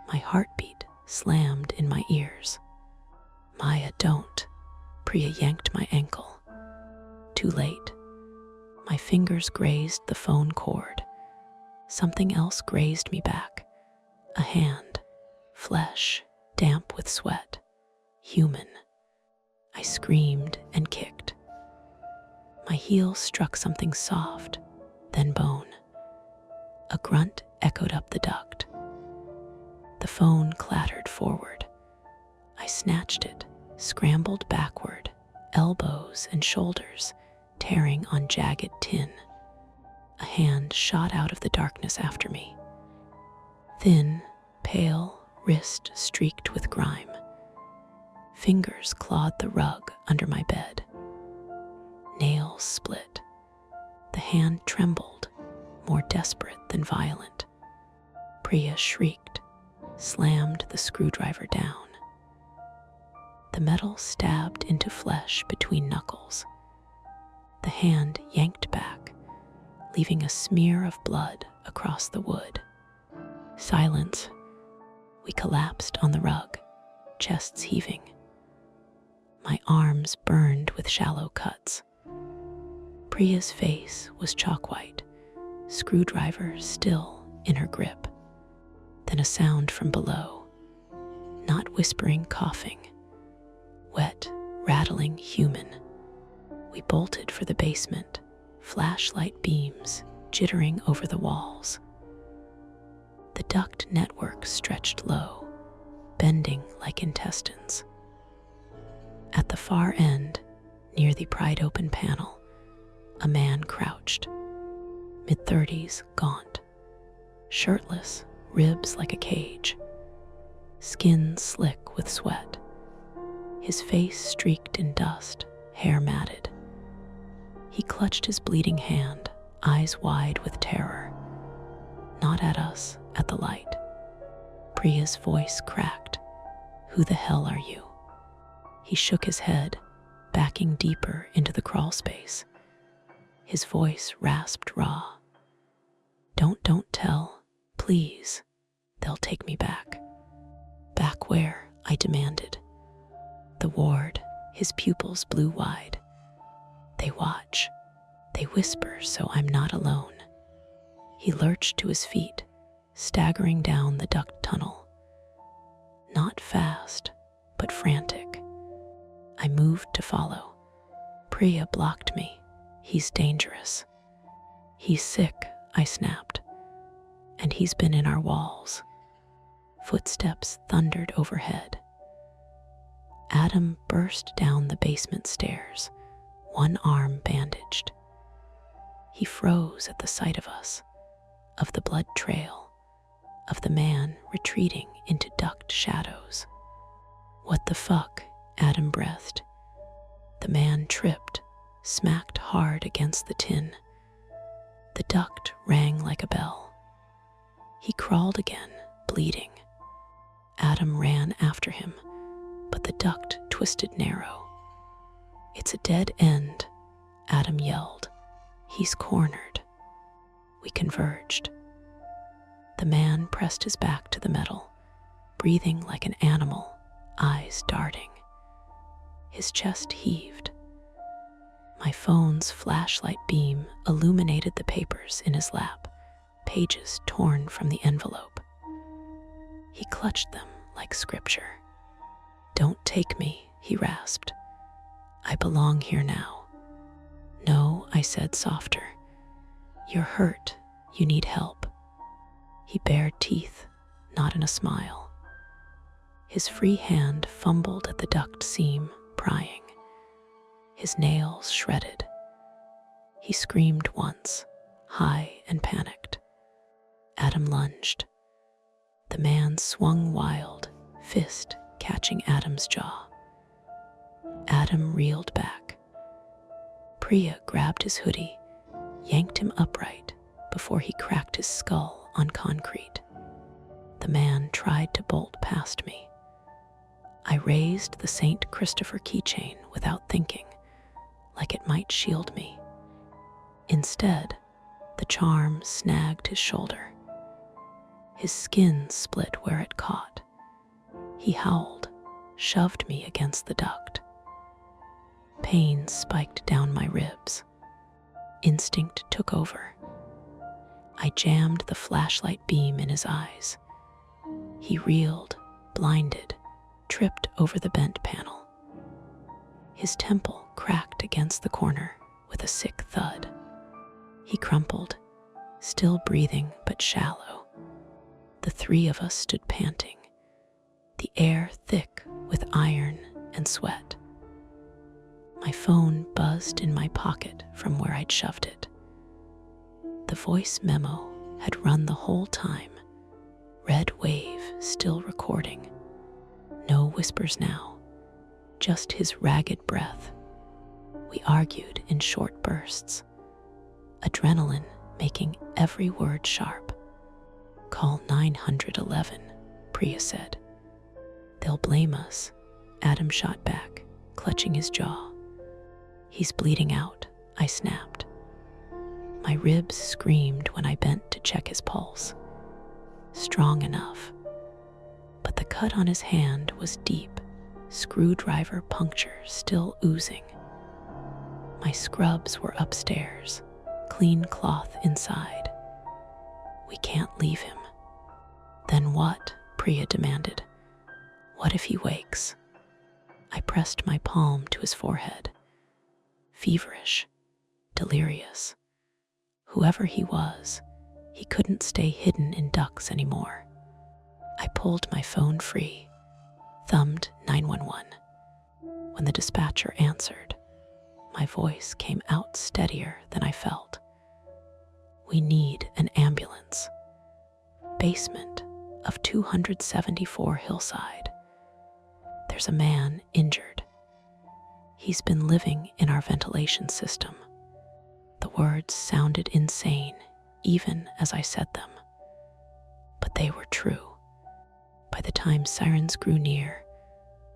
My heartbeat slammed in my ears. "Maya, don't." Priya yanked my ankle. Too late. My fingers grazed the phone cord. Something else grazed me back. A hand. Flesh, damp with sweat. Human. I screamed and kicked. My heel struck something soft, then bone. A grunt echoed up the duct. The phone clattered forward. I snatched it, scrambled backward, elbows and shoulders tearing on jagged tin. A hand shot out of the darkness after me. Thin, pale wrist streaked with grime. Fingers clawed the rug under my bed. Nails split. The hand trembled, more desperate than violent. Priya shrieked, slammed the screwdriver down. The metal stabbed into flesh between knuckles. The hand yanked back, leaving a smear of blood across the wood. Silence. We collapsed on the rug, chests heaving. My arms burned with shallow cuts. Priya's face was chalk white, screwdriver still in her grip. Then a sound from below, not whispering, coughing, wet, rattling, human. We bolted for the basement, flashlight beams jittering over the walls. The duct network stretched low, bending like intestines. At the far end, near the pried-open panel, a man crouched, mid-30s, gaunt, shirtless, ribs like a cage, skin slick with sweat, his face streaked in dust, hair matted. He clutched his bleeding hand, eyes wide with terror. Not at us, at the light. Priya's voice cracked. "Who the hell are you?" He shook his head, backing deeper into the crawl space. His voice rasped raw. Don't tell, please. They'll take me back." "Back where?" I demanded. The ward, his pupils blew wide. "They watch. They whisper so I'm not alone." He lurched to his feet, staggering down the duct tunnel. Not fast, but frantic. I moved to follow. Priya blocked me. "He's dangerous." "He's sick," I snapped. "And he's been in our walls." Footsteps thundered overhead. Adam burst down the basement stairs, one arm bandaged. He froze at the sight of us, of the blood trail, of the man retreating into duct shadows. "What the fuck?" Adam breathed. The man tripped, smacked hard against the tin. The duct rang like a bell. He crawled again, bleeding. Adam ran after him, but the duct twisted narrow. "It's a dead end," Adam yelled. "He's cornered." We converged. The man pressed his back to the metal, breathing like an animal, eyes darting. His chest heaved. My phone's flashlight beam illuminated the papers in his lap, pages torn from the envelope. He clutched them like scripture. "Don't take me," he rasped. "I belong here now." "No," I said softer. "You're hurt. You need help." He bared teeth, not in a smile. His free hand fumbled at the duct seam, prying. His nails shredded. He screamed once, high and panicked. Adam lunged. The man swung wild, fist catching Adam's jaw. Adam reeled back. Priya grabbed his hoodie, yanked him upright before he cracked his skull on concrete. The man tried to bolt past me. I raised the St. Christopher keychain without thinking, like it might shield me. Instead, the charm snagged his shoulder. His skin split where it caught. He howled, shoved me against the duct. Pain spiked down my ribs. Instinct took over. I jammed the flashlight beam in his eyes. He reeled, blinded, tripped over the bent panel. His temple cracked against the corner with a sick thud. He crumpled, still breathing but shallow. The three of us stood panting, the air thick with iron and sweat. My phone buzzed in my pocket from where I'd shoved it. The voice memo had run the whole time, red wave still recording. No whispers now, just his ragged breath. We argued in short bursts, adrenaline making every word sharp. "Call 911, Priya said. "They'll blame us," Adam shot back, clutching his jaw. "He's bleeding out," I snapped. My ribs screamed when I bent to check his pulse. Strong enough. But the cut on his hand was deep, screwdriver puncture still oozing. My scrubs were upstairs, clean cloth inside. "We can't leave him." "Then what?" Priya demanded. "What if he wakes?" I pressed my palm to his forehead. Feverish, delirious. Whoever he was, he couldn't stay hidden in ducks anymore. I pulled my phone free, thumbed 911. When the dispatcher answered, my voice came out steadier than I felt. "We need an ambulance. Basement of 274 Hillside. There's a man injured. He's been living in our ventilation system." The words sounded insane, even as I said them. But they were true. By the time sirens grew near,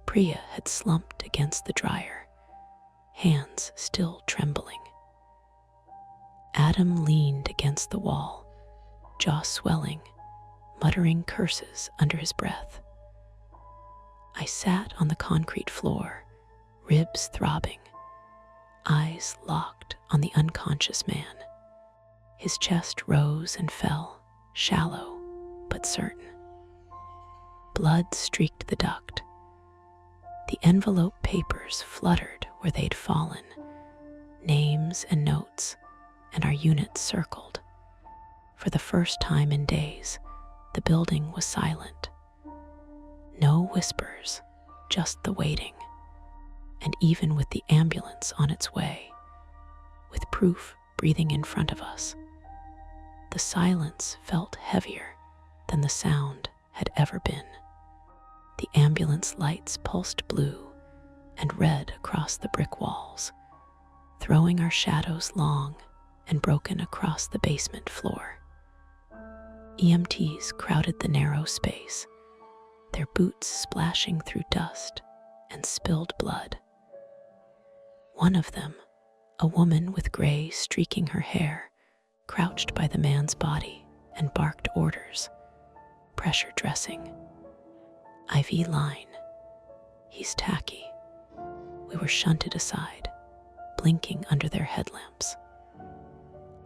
Priya had slumped against the dryer, hands still trembling. Adam leaned against the wall, jaw swelling, muttering curses under his breath. I sat on the concrete floor, ribs throbbing, eyes locked on the unconscious man. His chest rose and fell, shallow but certain. Blood streaked the duct. The envelope papers fluttered where they'd fallen, names and notes, and our unit circled. For the first time in days, the building was silent. No whispers, just the waiting. And even with the ambulance on its way, with proof breathing in front of us, the silence felt heavier than the sound had ever been. The ambulance lights pulsed blue and red across the brick walls, throwing our shadows long and broken across the basement floor. EMTs crowded the narrow space, their boots splashing through dust and spilled blood. One of them, a woman with gray streaking her hair, crouched by the man's body and barked orders. "Pressure dressing. IV line. He's tacky." We were shunted aside, blinking under their headlamps.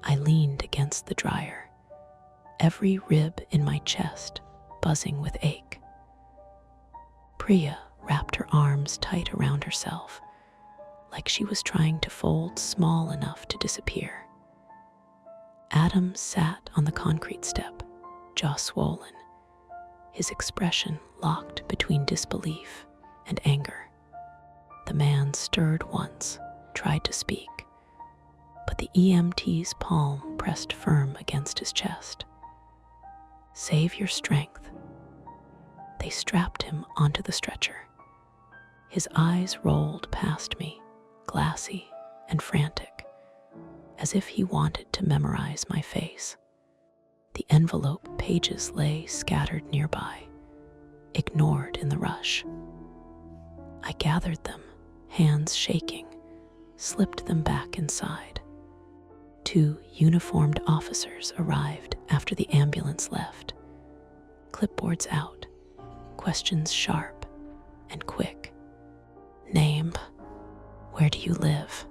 I leaned against the dryer, every rib in my chest buzzing with ache. Priya wrapped her arms tight around herself, like she was trying to fold small enough to disappear. Adam sat on the concrete step, jaw swollen, his expression locked between disbelief and anger. The man stirred once, tried to speak, but the EMT's palm pressed firm against his chest. "Save your strength." They strapped him onto the stretcher. His eyes rolled past me, glassy and frantic, as if he wanted to memorize my face. The envelope pages lay scattered nearby, ignored in the rush. I gathered them, hands shaking, slipped them back inside. 2 uniformed officers arrived after the ambulance left, clipboards out, questions sharp and quick. "Name. Where do you live?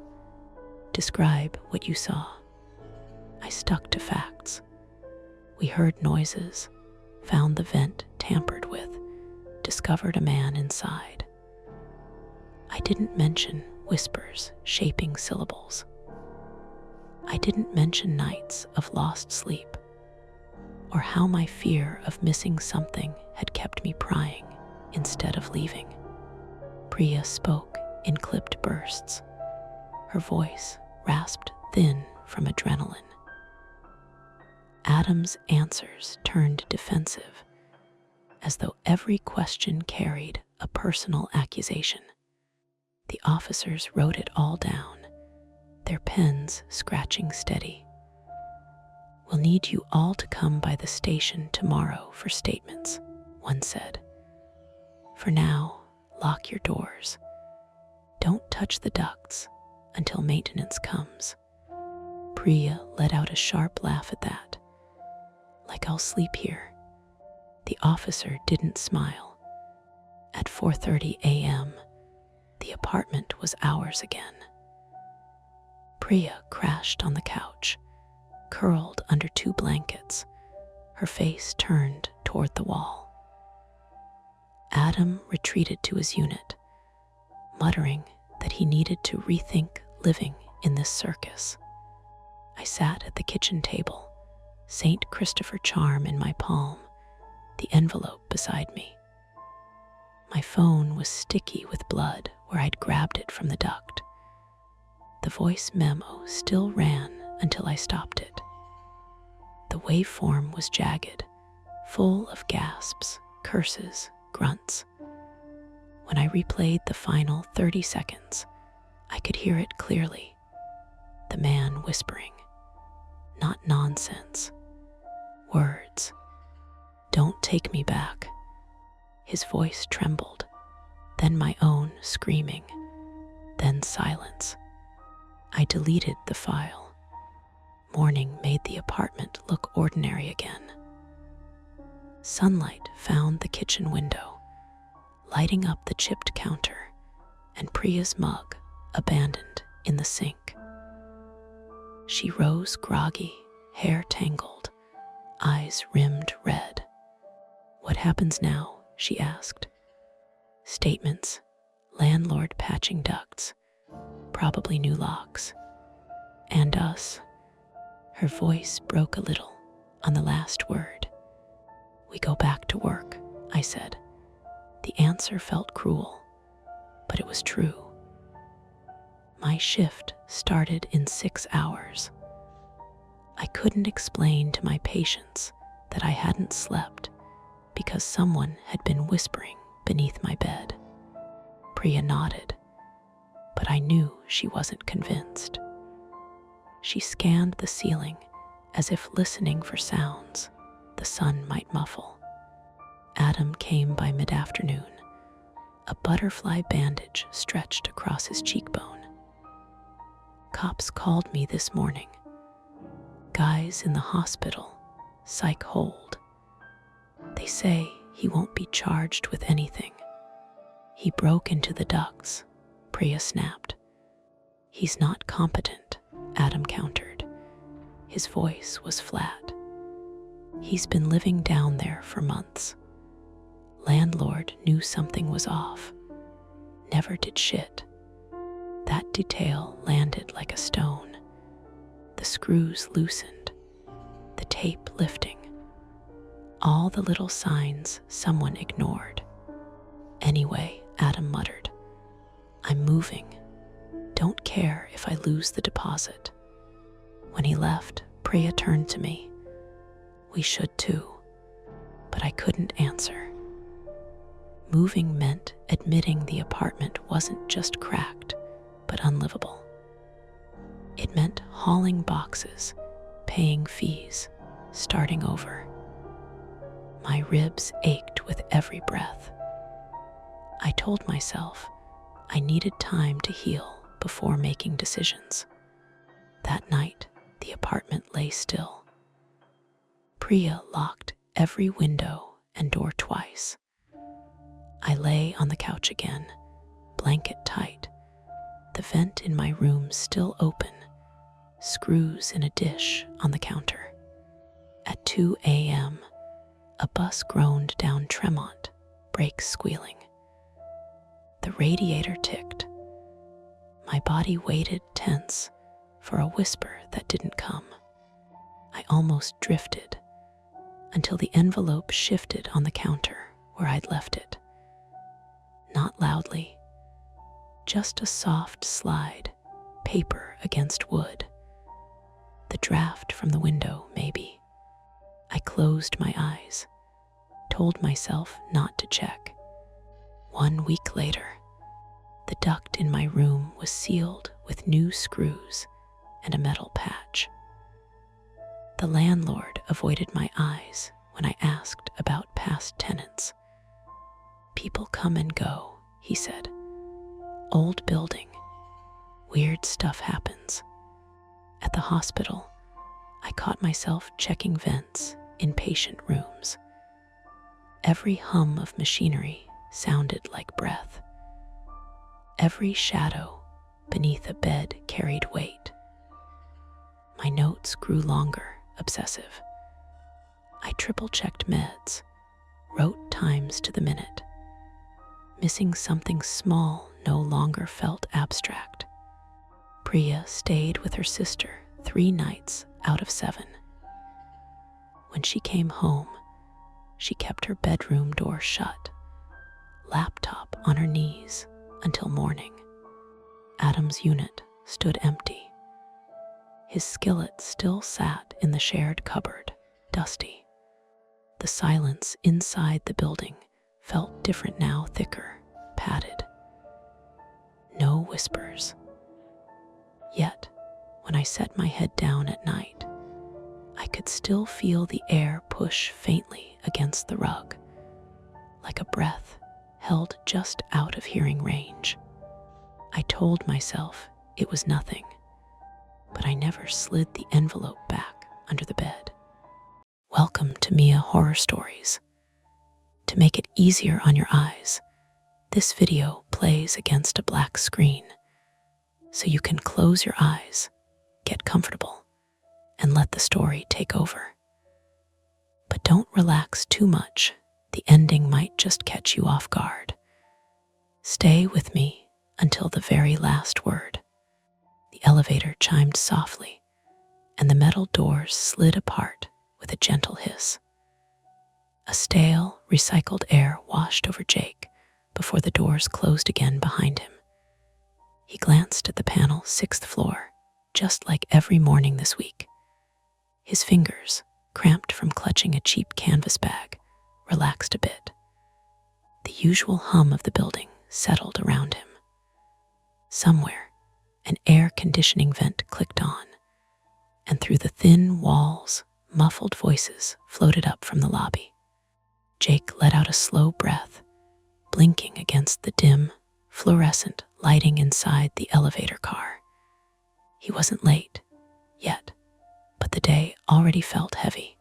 Describe what you saw." I stuck to facts. We heard noises, found the vent tampered with, discovered a man inside. I didn't mention whispers shaping syllables. I didn't mention nights of lost sleep, or how my fear of missing something had kept me prying instead of leaving. Priya spoke in clipped bursts, her voice rasped thin from adrenaline. Adam's answers turned defensive, as though every question carried a personal accusation. The officers wrote it all down, their pens scratching steady. "We'll need you all to come by the station tomorrow for statements," one said. "For now, lock your doors. Don't touch the ducts until maintenance comes." Priya let out a sharp laugh at that. "Like I'll sleep here." The officer didn't smile. At 4:30 a.m., the apartment was ours again. Priya crashed on the couch, curled under 2 blankets, her face turned toward the wall. Adam retreated to his unit, muttering that he needed to rethink living in this circus. I sat at the kitchen table, St. Christopher charm in my palm, the envelope beside me. My phone was sticky with blood where I'd grabbed it from the duct. The voice memo still ran until I stopped it. The waveform was jagged, full of gasps, curses, grunts. When I replayed the final 30 seconds, I could hear it clearly. The man whispering. Not nonsense. Words. "Don't take me back." His voice trembled, then my own screaming, then silence. I deleted the file. Morning made the apartment look ordinary again. Sunlight found the kitchen window, lighting up the chipped counter and Priya's mug abandoned in the sink. She rose groggy, hair tangled, eyes rimmed red. "What happens now?" she asked. "Statements, landlord patching ducts, probably new locks. And us." Her voice broke a little on the last word. "We go back to work," I said. The answer felt cruel, but it was true. My shift started in 6 hours. I couldn't explain to my patients that I hadn't slept because someone had been whispering beneath my bed. Priya nodded, but I knew she wasn't convinced. She scanned the ceiling as if listening for sounds the sun might muffle. Adam came by mid-afternoon, a butterfly bandage stretched across his cheekbone. "Cops called me this morning. Guys in the hospital, psych hold. They say he won't be charged with anything. He broke into the ducts," Priya snapped. "He's not competent," Adam countered. His voice was flat. "He's been living down there for months. Landlord knew something was off. Never did shit." That detail landed like a stone. The screws loosened, the tape lifting. All the little signs someone ignored. "Anyway," Adam muttered, "I'm moving. Don't care if I lose the deposit." When he left, Priya turned to me. "We should too," but I couldn't answer. Moving meant admitting the apartment wasn't just cracked, but unlivable. It meant hauling boxes, paying fees, starting over. My ribs ached with every breath. I told myself I needed time to heal before making decisions. That night, the apartment lay still. Priya locked every window and door twice. I lay on the couch again, blanket tight, the vent in my room still open, screws in a dish on the counter. At 2 a.m., a bus groaned down Tremont, brakes squealing. The radiator ticked. My body waited tense, for a whisper that didn't come. I almost drifted until the envelope shifted on the counter where I'd left it. Not loudly, just a soft slide, paper against wood. The draft from the window, maybe. I closed my eyes, told myself not to check. 1 week later, the duct in my room was sealed with new screws and a metal patch. The landlord avoided my eyes when I asked about past tenants. People come and go, he said. Old building. Weird stuff happens. At the hospital, I caught myself checking vents in patient rooms. Every hum of machinery sounded like breath. Every shadow beneath a bed carried weight. My notes grew longer, obsessive. I triple-checked meds, wrote times to the minute. Missing something small no longer felt abstract. Priya stayed with her sister 3 nights out of 7. When she came home, she kept her bedroom door shut, laptop on her knees until morning. Adam's unit stood empty. His skillet still sat in the shared cupboard, dusty. The silence inside the building felt different now, thicker, padded. No whispers. Yet, when I set my head down at night, I could still feel the air push faintly against the rug, like a breath held just out of hearing range. I told myself it was nothing, but I never slid the envelope back under the bed. Welcome to Mia Horror Stories. To make it easier on your eyes, this video plays against a black screen, so you can close your eyes, get comfortable, and let the story take over. But don't relax too much. The ending might just catch you off guard. Stay with me until the very last word. The elevator chimed softly, and the metal doors slid apart with a gentle hiss. A stale, recycled air washed over Jake before the doors closed again behind him. He glanced at the panel, 6th floor, just like every morning this week. His fingers, cramped from clutching a cheap canvas bag, relaxed a bit. The usual hum of the building settled around him. Somewhere, an air conditioning vent clicked on, and through the thin walls, muffled voices floated up from the lobby. Jake let out a slow breath, blinking against the dim, fluorescent lighting inside the elevator car. He wasn't late, yet, but the day already felt heavy.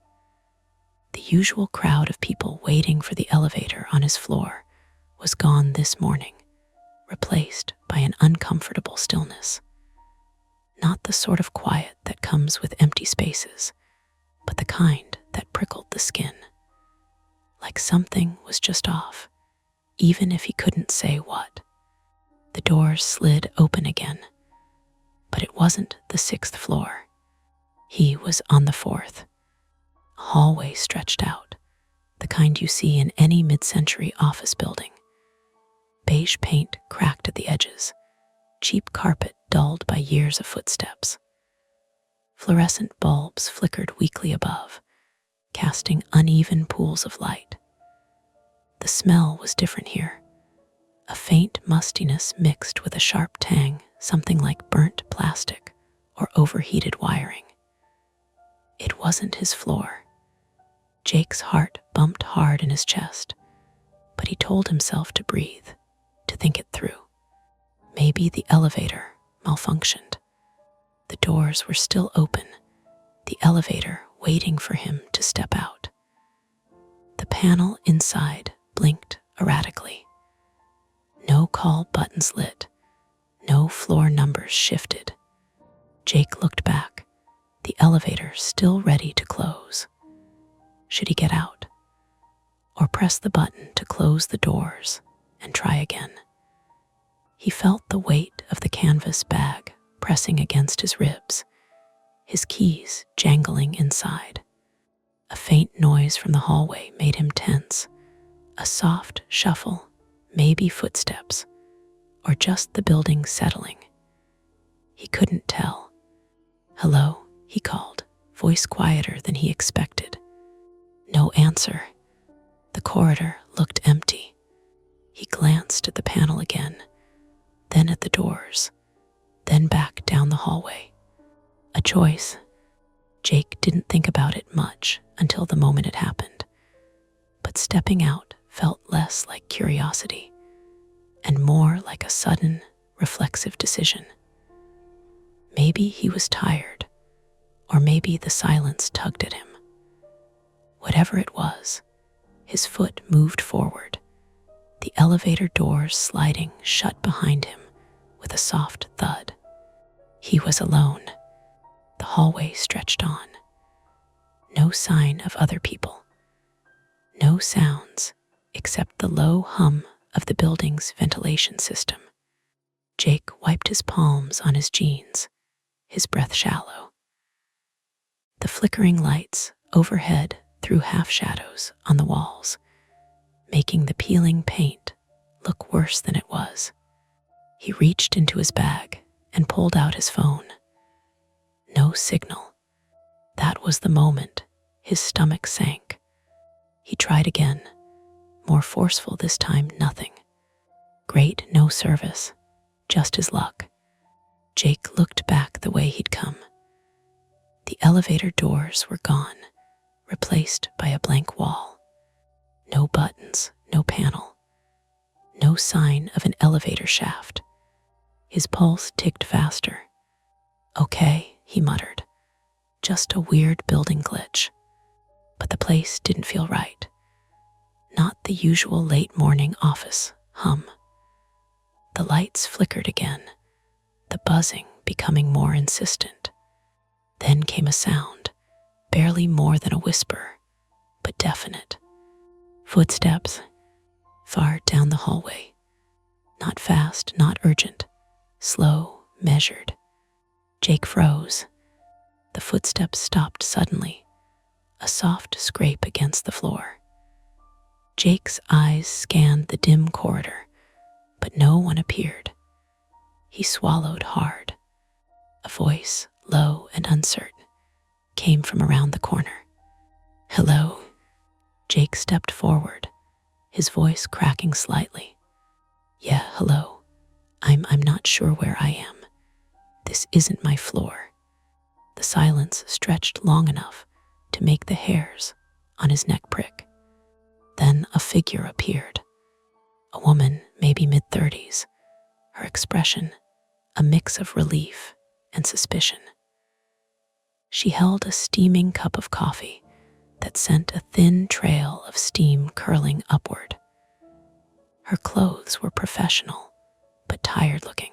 The usual crowd of people waiting for the elevator on his floor was gone this morning, replaced by an uncomfortable stillness. Not the sort of quiet that comes with empty spaces, but the kind that prickled the skin. Like something was just off, even if he couldn't say what. The doors slid open again, but it wasn't the 6th floor. He was on the 4th. A hallway stretched out, the kind you see in any mid-century office building. Beige paint cracked at the edges, cheap carpet dulled by years of footsteps. Fluorescent bulbs flickered weakly above, casting uneven pools of light. The smell was different here. A faint mustiness mixed with a sharp tang, something like burnt plastic or overheated wiring. It wasn't his floor. Jake's heart bumped hard in his chest, but he told himself to breathe, to think it through. Maybe the elevator malfunctioned. The doors were still open, the elevator waiting for him to step out. The panel inside blinked erratically. No call buttons lit, no floor numbers shifted. Jake looked back, the elevator still ready to close. Should he get out? Or press the button to close the doors and try again? He felt the weight of the canvas bag pressing against his ribs, his keys jangling inside. A faint noise from the hallway made him tense, a soft shuffle, maybe footsteps, or just the building settling. He couldn't tell. "Hello," he called, voice quieter than he expected. No answer. The corridor looked empty. He glanced at the panel again, then at the doors, then back down the hallway. A choice. Jake didn't think about it much until the moment it happened. But stepping out felt less like curiosity and more like a sudden, reflexive decision. Maybe he was tired, or maybe the silence tugged at him. Whatever it was, his foot moved forward, the elevator doors sliding shut behind him with a soft thud. He was alone. The hallway stretched on. No sign of other people. No sounds except the low hum of the building's ventilation system. Jake wiped his palms on his jeans, his breath shallow. The flickering lights overhead threw half shadows on the walls, making the peeling paint look worse than it was. He reached into his bag and pulled out his phone. No signal. That was the moment his stomach sank. He tried again, more forceful this time, nothing. Great, no service, just his luck. Jake looked back the way he'd come. The elevator doors were gone, replaced by a blank wall. No buttons, no panel, no sign of an elevator shaft. His pulse ticked faster. "Okay," he muttered. "Just a weird building glitch." But the place didn't feel right. Not the usual late morning office hum. The lights flickered again, the buzzing becoming more insistent. Then came a sound, barely more than a whisper, but definite. Footsteps, far down the hallway. Not fast, not urgent, slow, measured. Jake froze. The footsteps stopped suddenly, a soft scrape against the floor. Jake's eyes scanned the dim corridor, but no one appeared. He swallowed hard. A voice, low and uncertain, came from around the corner. "Hello?" Jake stepped forward, his voice cracking slightly. "Yeah, hello. I'm not sure where I am. This isn't my floor." The silence stretched long enough to make the hairs on his neck prick. Then a figure appeared. A woman, maybe mid-30s, her expression a mix of relief and suspicion. She held a steaming cup of coffee that sent a thin trail of steam curling upward. Her clothes were professional, but tired-looking.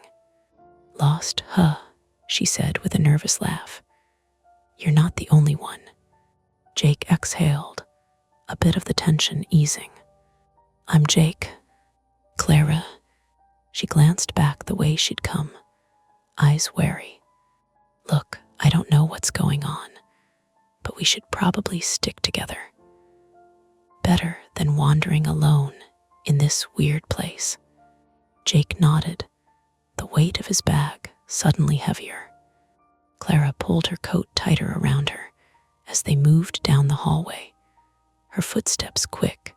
"Lost, huh?" she said with a nervous laugh. "You're not the only one." Jake exhaled, a bit of the tension easing. "I'm Jake. Clara." She glanced back the way she'd come, eyes wary. "Look, I don't know what's going on, but we should probably stick together. Better than wandering alone in this weird place." Jake nodded, the weight of his bag suddenly heavier. Clara pulled her coat tighter around her as they moved down the hallway, her footsteps quick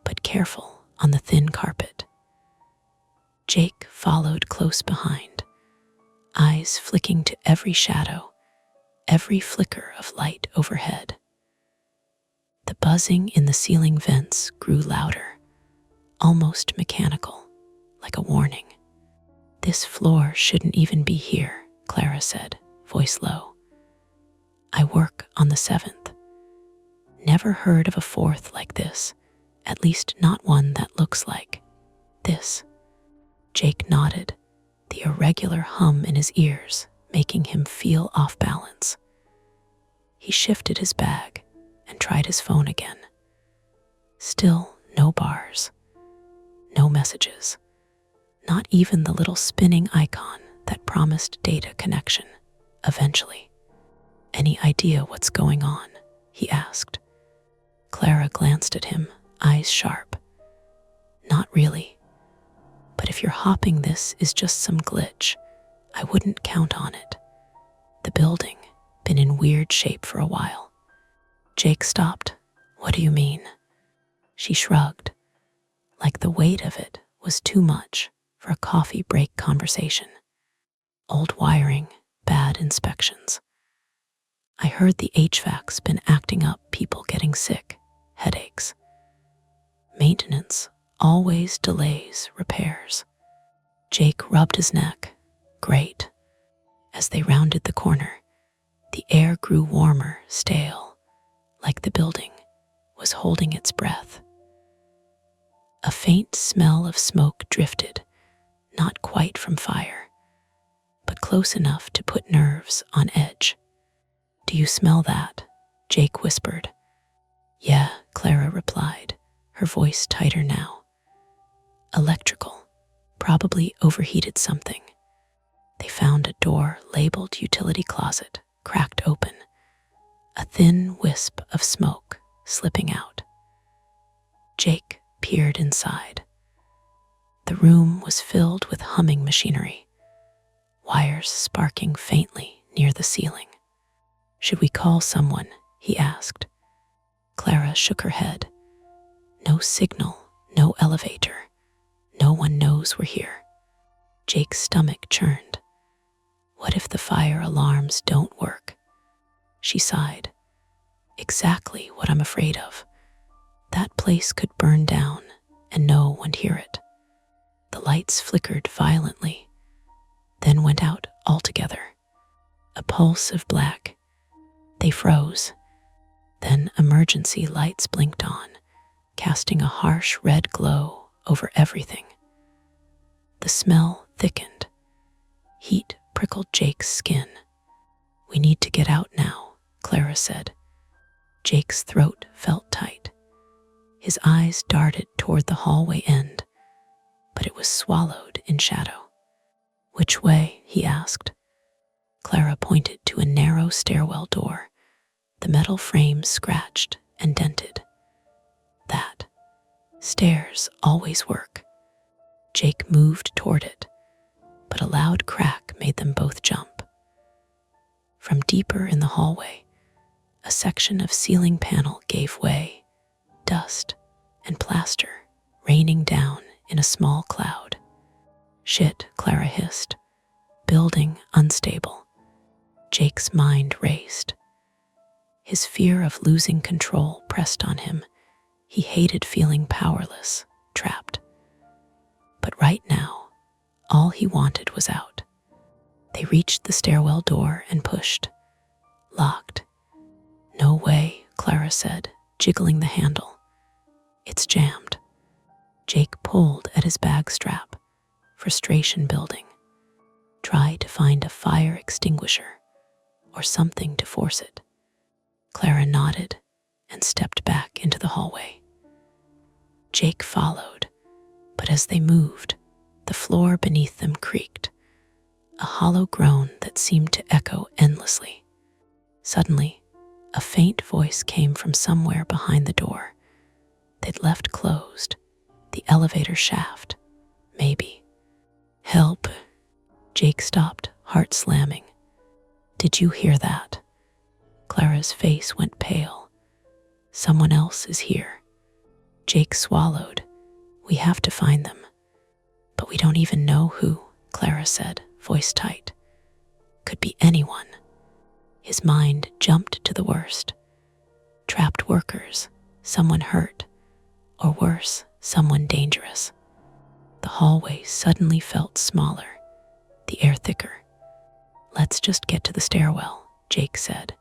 but careful on the thin carpet. Jake followed close behind, eyes flicking to every shadow, every flicker of light overhead. The buzzing in the ceiling vents grew louder, almost mechanical, like a warning. "This floor shouldn't even be here," Clara said, voice low. "I work on the 7th. Never heard of a 4th like this, at least not one that looks like this." Jake nodded, the irregular hum in his ears making him feel off balance. He shifted his bag and tried his phone again. Still no bars, no messages, not even the little spinning icon that promised data connection, eventually. "Any idea what's going on?" he asked. Clara glanced at him, eyes sharp. "Not really. But if you're hopping this is just some glitch, I wouldn't count on it. The building, been in weird shape for a while." Jake stopped. "What do you mean?" She shrugged, like the weight of it was too much for a coffee break conversation. "Old wiring, bad inspections. I heard the HVAC's been acting up, people getting sick, headaches. Maintenance always delays repairs." Jake rubbed his neck. "Great." As they rounded the corner, the air grew warmer, stale, like the building was holding its breath. A faint smell of smoke drifted, not quite from fire, but close enough to put nerves on edge. "Do you smell that?" Jake whispered. "Yeah," Clara replied, her voice tighter now. "Electrical. Probably overheated something." They found a door labeled utility closet, cracked open, a thin wisp of smoke slipping out. Jake peered inside. The room was filled with humming machinery, wires sparking faintly near the ceiling. "Should we call someone?" he asked. Clara shook her head. "No signal, no elevator. No one knows we're here." Jake's stomach churned. "What if the fire alarms don't work?" She sighed. "Exactly what I'm afraid of. That place could burn down and no one'd hear it." The lights flickered violently, then went out altogether. A pulse of black. They froze. Then emergency lights blinked on, casting a harsh red glow over everything. The smell thickened. Heat prickled Jake's skin. "We need to get out now," Clara said. Jake's throat felt tight. His eyes darted toward the hallway end, but it was swallowed in shadow. "Which way?" he asked. Clara pointed to a narrow stairwell door, the metal frame scratched and dented. "That. Stairs always work." Jake moved toward it, but a loud crack made them both jump. From deeper in the hallway, a section of ceiling panel gave way, dust and plaster raining down in a small cloud. "Shit," Clara hissed. "Building unstable." Jake's mind raced. His fear of losing control pressed on him. He hated feeling powerless, trapped. But right now, all he wanted was out. They reached the stairwell door and pushed. Locked. "No way," Clara said, jiggling the handle. "It's jammed." Jake pulled at his bag strap, frustration building. "Try to find a fire extinguisher or something to force it." Clara nodded and stepped back into the hallway. Jake followed, but as they moved, the floor beneath them creaked, a hollow groan that seemed to echo endlessly. Suddenly, a faint voice came from somewhere behind the door. They'd left closed, the elevator shaft, maybe. "Help!" Jake stopped, heart slamming. "Did you hear that?" Clara's face went pale. "Someone else is here." Jake swallowed. "We have to find them." "But we don't even know who," Clara said, voice tight. "Could be anyone." His mind jumped to the worst. Trapped workers, someone hurt, or worse, someone dangerous. The hallway suddenly felt smaller, the air thicker. "Let's just get to the stairwell," Jake said,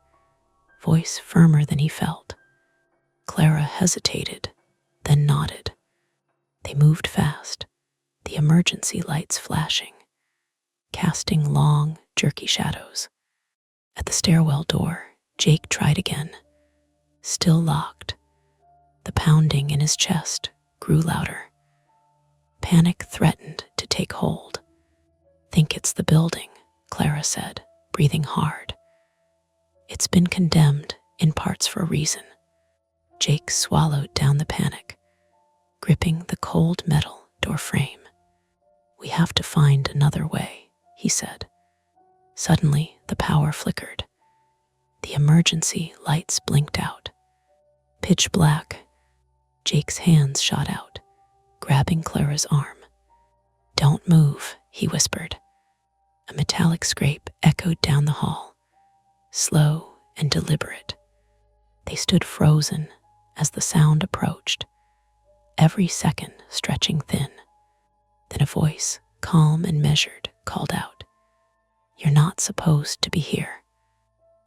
voice firmer than he felt. Clara hesitated, then nodded. They moved fast, the emergency lights flashing, casting long, jerky shadows. At the stairwell door, Jake tried again. Still locked. The pounding in his chest grew louder. Panic threatened to take hold. Think it's the building, Clara said, breathing hard. It's been condemned, in parts for a reason. Jake swallowed down the panic, gripping the cold metal door frame. We have to find another way, he said. Suddenly, the power flickered. The emergency lights blinked out. Pitch black. Jake's hands shot out, grabbing Clara's arm. Don't move, he whispered. A metallic scrape echoed down the hall, slow and deliberate. They stood frozen as the sound approached, every second stretching thin. Then a voice, calm and measured, called out, "You're not supposed to be here."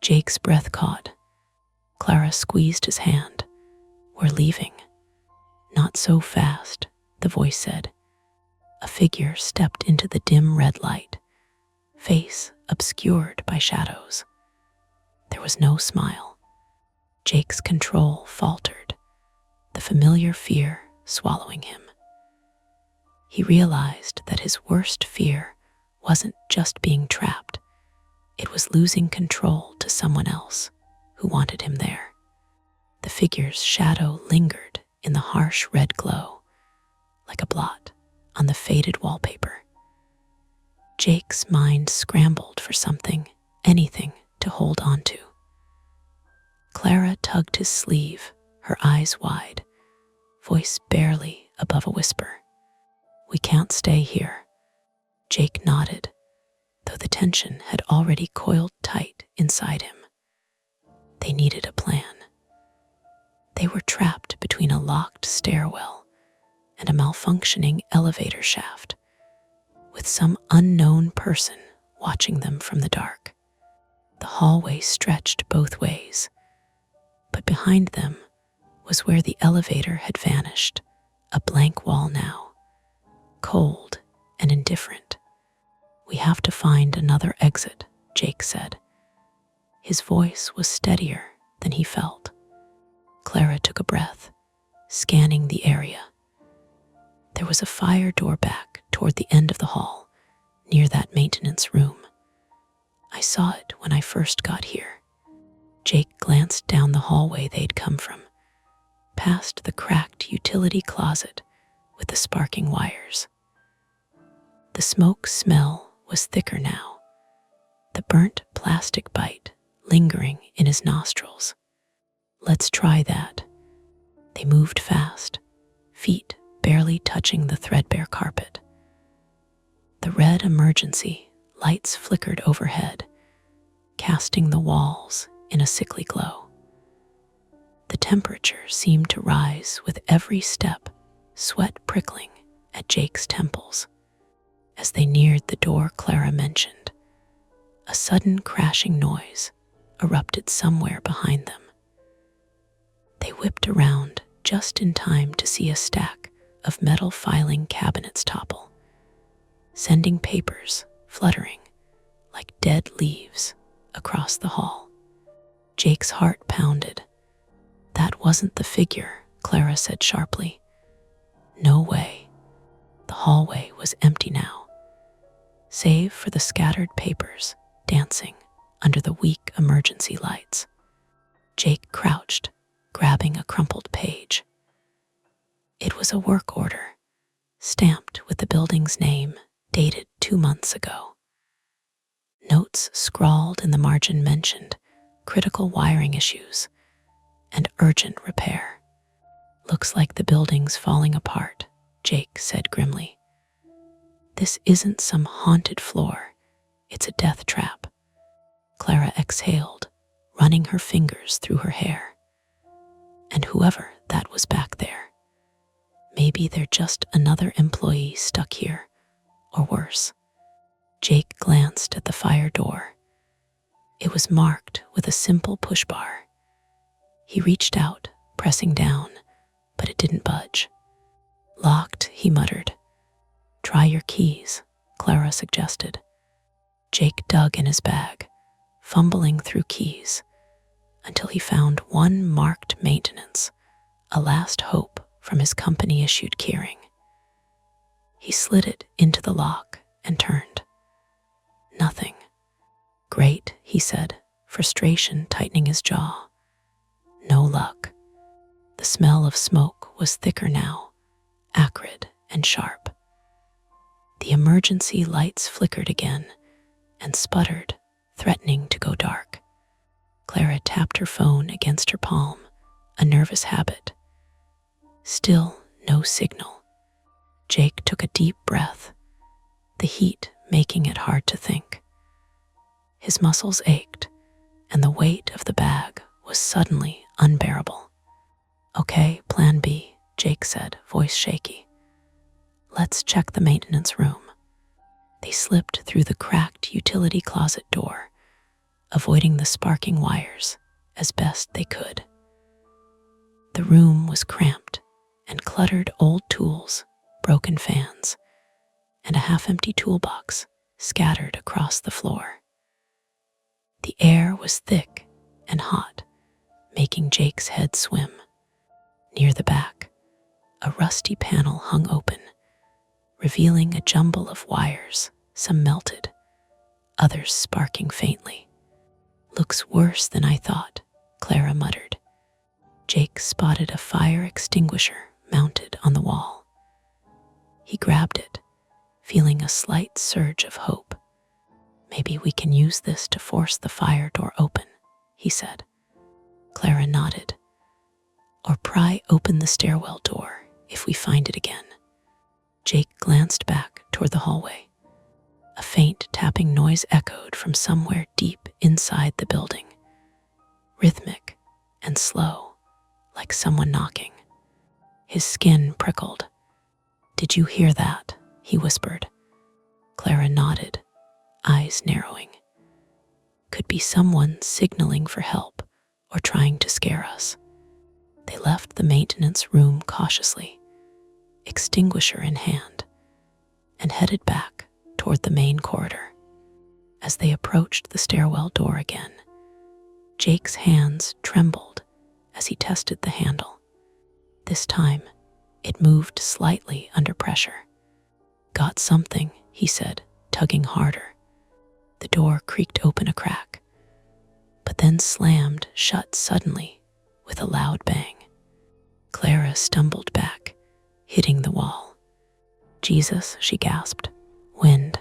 Jake's breath caught. Clara squeezed his hand. "We're leaving." "Not so fast," the voice said. A figure stepped into the dim red light, face obscured by shadows. There was no smile. Jake's control faltered, the familiar fear swallowing him. He realized that his worst fear wasn't just being trapped. It was losing control to someone else who wanted him there. The figure's shadow lingered in the harsh red glow, like a blot on the faded wallpaper. Jake's mind scrambled for something, anything to hold on to. Clara tugged his sleeve, her eyes wide, voice barely above a whisper. "We can't stay here." Jake nodded, though the tension had already coiled tight inside him. They needed a plan. They were trapped between a locked stairwell and a malfunctioning elevator shaft, with some unknown person watching them from the dark. The hallway stretched both ways, but behind them was where the elevator had vanished, a blank wall now, cold and indifferent. "We have to find another exit," Jake said. His voice was steadier than he felt. Clara took a breath, scanning the area. There was a fire door back toward the end of the hall, near that maintenance room. "I saw it when I first got here." Jake glanced down the hallway they'd come from, past the cracked utility closet with the sparking wires. The smoke smell was thicker now, the burnt plastic bite lingering in his nostrils. "Let's try that." They moved fast, feet barely touching the threadbare carpet. The red emergency lights flickered overhead, casting the walls in a sickly glow. The temperature seemed to rise with every step, sweat prickling at Jake's temples. As they neared the door Clara mentioned, a sudden crashing noise erupted somewhere behind them. They whipped around just in time to see a stack of metal filing cabinets topple, sending papers fluttering like dead leaves across the hall. Jake's heart pounded. "That wasn't the figure," Clara said sharply. "No way." The hallway was empty now, save for the scattered papers dancing under the weak emergency lights. Jake crouched, grabbing a crumpled page. It was a work order, stamped with the building's name, dated 2 months ago. Notes scrawled in the margin mentioned critical wiring issues and urgent repair. "Looks like the building's falling apart," Jake said grimly. "This isn't some haunted floor, it's a death trap." Clara exhaled, running her fingers through her hair. And whoever that was back there, maybe they're just another employee stuck here, or worse. Jake glanced at the fire door. It was marked with a simple push bar. He reached out, pressing down, but it didn't budge. "Locked," he muttered. "Try your keys," Clara suggested. Jake dug in his bag, fumbling through keys, until he found one marked maintenance, a last hope from his company-issued keyring. He slid it into the lock and turned. Great, he said, frustration tightening his jaw. No luck. The smell of smoke was thicker now, acrid and sharp. The emergency lights flickered again and sputtered, threatening to go dark. Clara tapped her phone against her palm, a nervous habit. Still no signal. Jake took a deep breath, the heat making it hard to think. His muscles ached, and the weight of the bag was suddenly unbearable. Okay, plan B, Jake said, voice shaky. Let's check the maintenance room. They slipped through the cracked utility closet door, avoiding the sparking wires as best they could. The room was cramped and cluttered old tools, broken fans, and a half-empty toolbox scattered across the floor. The air was thick and hot, making Jake's head swim. Near the back, a rusty panel hung open, revealing a jumble of wires, some melted, others sparking faintly. Looks worse than I thought, Clara muttered. Jake spotted a fire extinguisher mounted on the wall. He grabbed it, feeling a slight surge of hope. Maybe we can use this to force the fire door open, he said. Clara nodded. Or pry open the stairwell door if we find it again. Jake glanced back toward the hallway. A faint tapping noise echoed from somewhere deep inside the building, rhythmic and slow, like someone knocking. His skin prickled. Did you hear that? He whispered. Clara nodded, eyes narrowing. Could be someone signaling for help or trying to scare us. They left the maintenance room cautiously, extinguisher in hand, and headed back toward the main corridor. As they approached the stairwell door again, Jake's hands trembled as he tested the handle. This time, it moved slightly under pressure. Got something, he said, tugging harder. The door creaked open a crack, but then slammed shut suddenly with a loud bang. Clara stumbled back, hitting the wall. Jesus, she gasped. Wind.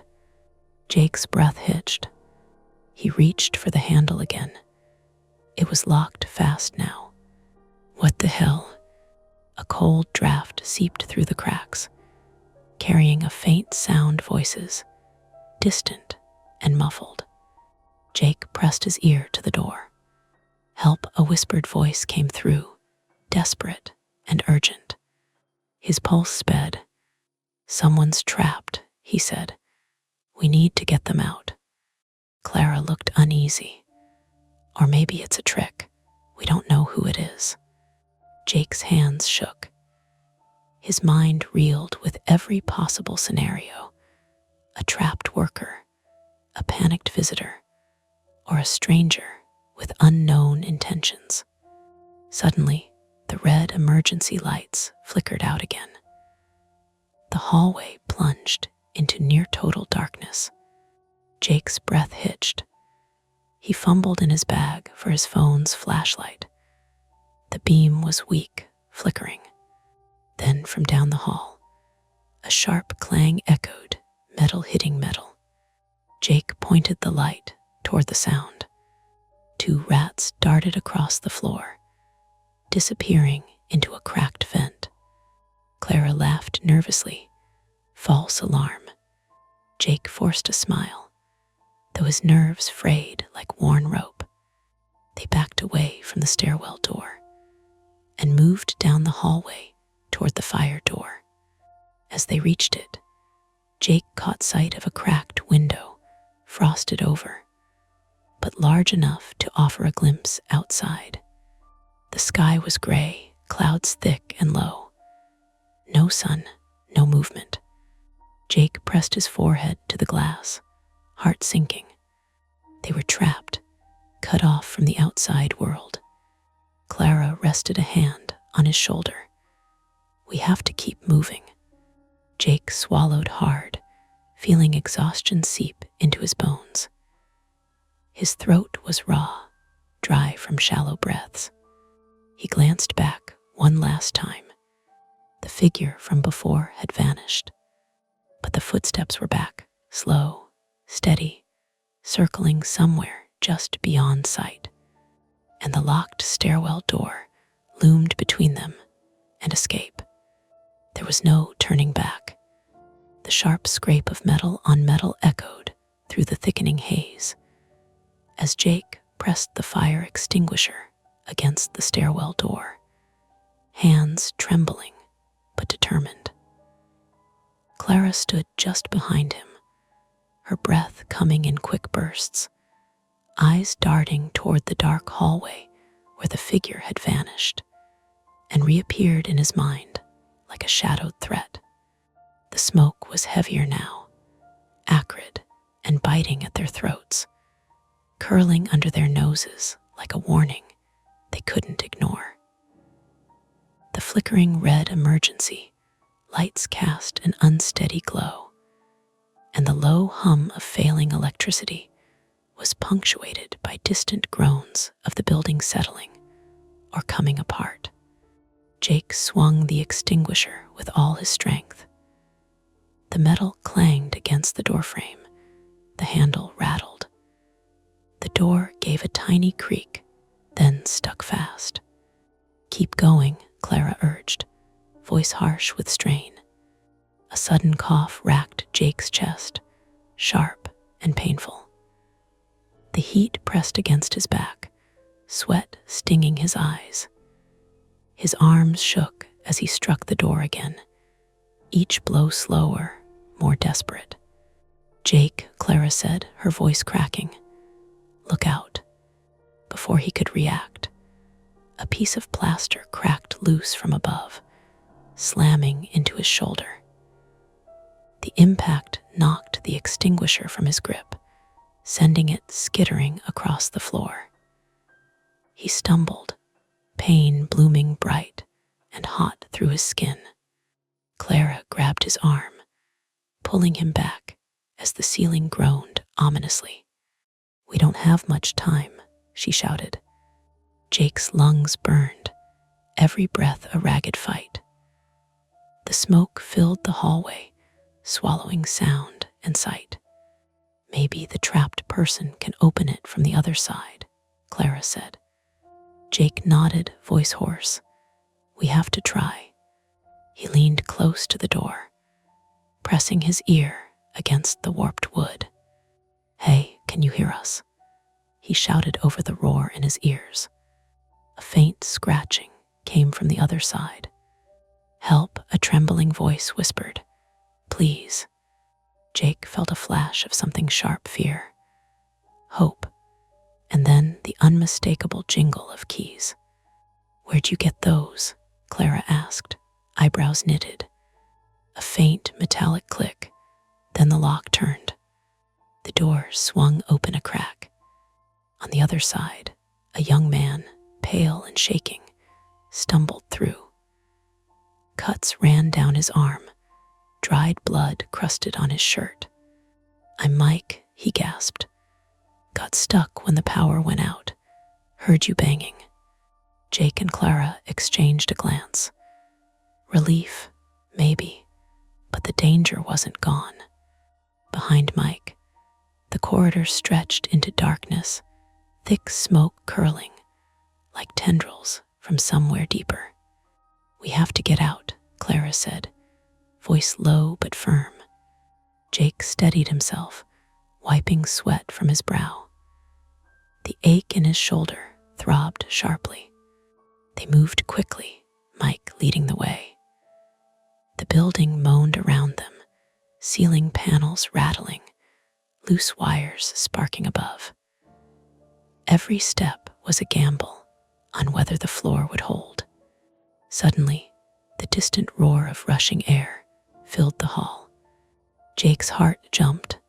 Jake's breath hitched. He reached for the handle again. It was locked fast now. What the hell? A cold draft seeped through the cracks, carrying a faint sound voices, distant and muffled. Jake pressed his ear to the door. Help, a whispered voice came through, desperate and urgent. His pulse sped. Someone's trapped, he said. We need to get them out. Clara looked uneasy. Or maybe it's a trick. We don't know who it is. Jake's hands shook. His mind reeled with every possible scenario. A trapped worker, a panicked visitor, or a stranger with unknown intentions. Suddenly, the red emergency lights flickered out again. The hallway plunged into near-total darkness. Jake's breath hitched. He fumbled in his bag for his phone's flashlight. The beam was weak, flickering. Then from down the hall, a sharp clang echoed, metal hitting metal. Jake pointed the light toward the sound. 2 rats darted across the floor, disappearing into a cracked vent. Clara laughed nervously. False alarm. Jake forced a smile, though his nerves frayed like worn rope. They backed away from the stairwell door and moved down the hallway toward the fire door. As they reached it, Jake caught sight of a cracked window, frosted over, but large enough to offer a glimpse outside. The sky was gray, clouds thick and low. No sun, no movement. Jake pressed his forehead to the glass, heart sinking. They were trapped, cut off from the outside world. Clara rested a hand on his shoulder. We have to keep moving. Jake swallowed hard, feeling exhaustion seep into his bones. His throat was raw, dry from shallow breaths. He glanced back one last time. The figure from before had vanished, but the footsteps were back, slow, steady, circling somewhere just beyond sight, and the locked stairwell door loomed between them and escape. There was no turning back. The sharp scrape of metal on metal echoed through the thickening haze as Jake pressed the fire extinguisher against the stairwell door, hands trembling but determined. Clara stood just behind him, her breath coming in quick bursts, eyes darting toward the dark hallway where the figure had vanished and reappeared in his mind like a shadowed threat. The smoke was heavier now, acrid and biting at their throats, curling under their noses like a warning they couldn't ignore. The flickering red emergency lights cast an unsteady glow, and the low hum of failing electricity was punctuated by distant groans of the building settling or coming apart. Jake swung the extinguisher with all his strength. The metal clanged against the doorframe. The handle rattled. The door gave a tiny creak, then stuck fast. "Keep going," Clara urged, voice harsh with strain. A sudden cough racked Jake's chest, sharp and painful. The heat pressed against his back, sweat stinging his eyes. His arms shook as he struck the door again, each blow slower, more desperate. "Jake," Clara said, her voice cracking. "Look out." Before he could react, a piece of plaster cracked loose from above, slamming into his shoulder. The impact knocked the extinguisher from his grip, sending it skittering across the floor. He stumbled, pain blooming bright and hot through his skin. Clara grabbed his arm, pulling him back as the ceiling groaned ominously. "We don't have much time," she shouted. Jake's lungs burned, every breath a ragged fight. The smoke filled the hallway, swallowing sound and sight. "Maybe the trapped person can open it from the other side," Clara said. Jake nodded, voice hoarse. "We have to try." He leaned close to the door, pressing his ear against the warped wood. "Hey, can you hear us?" He shouted over the roar in his ears. A faint scratching came from the other side. "Help," a trembling voice whispered. "Please." Jake felt a flash of something sharp fear, hope, and then the unmistakable jingle of keys. "Where'd you get those?" Clara asked, eyebrows knitted. A faint metallic click, then the lock turned. The door swung open a crack. On the other side, a young man, pale and shaking, stumbled through. Cuts ran down his arm, dried blood crusted on his shirt. "I'm Mike," he gasped. "Got stuck when the power went out. Heard you banging." Jake and Clara exchanged a glance. Relief, maybe, but the danger wasn't gone. Behind Mike, the corridor stretched into darkness, thick smoke curling like tendrils from somewhere deeper. "We have to get out," Clara said, voice low but firm. Jake steadied himself, wiping sweat from his brow. The ache in his shoulder throbbed sharply. They moved quickly, Mike leading the way. The building moaned around them, ceiling panels rattling, loose wires sparking above. Every step was a gamble on whether the floor would hold. Suddenly, the distant roar of rushing air filled the hall. Jake's heart jumped.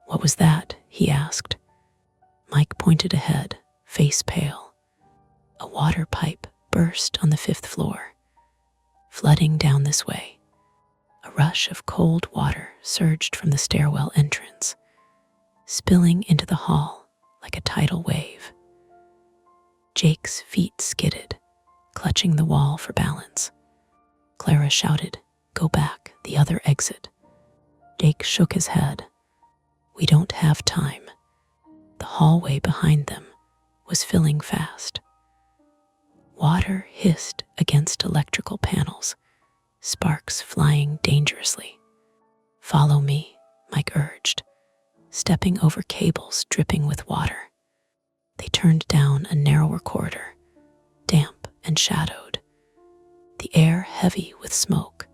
"What was that?" he asked. Mike pointed ahead, face pale. A water pipe burst on the 5th floor, flooding down this way. A rush of cold water surged from the stairwell entrance, spilling into the hall like a tidal wave. Jake's feet skidded, clutching the wall for balance. Clara shouted, "Go back, the other exit." Jake shook his head. "We don't have time." The hallway behind them was filling fast. Water hissed against electrical panels, sparks flying dangerously. "Follow me," Mike urged, stepping over cables dripping with water. They turned down a narrower corridor, damp and shadowed, the air heavy with smoke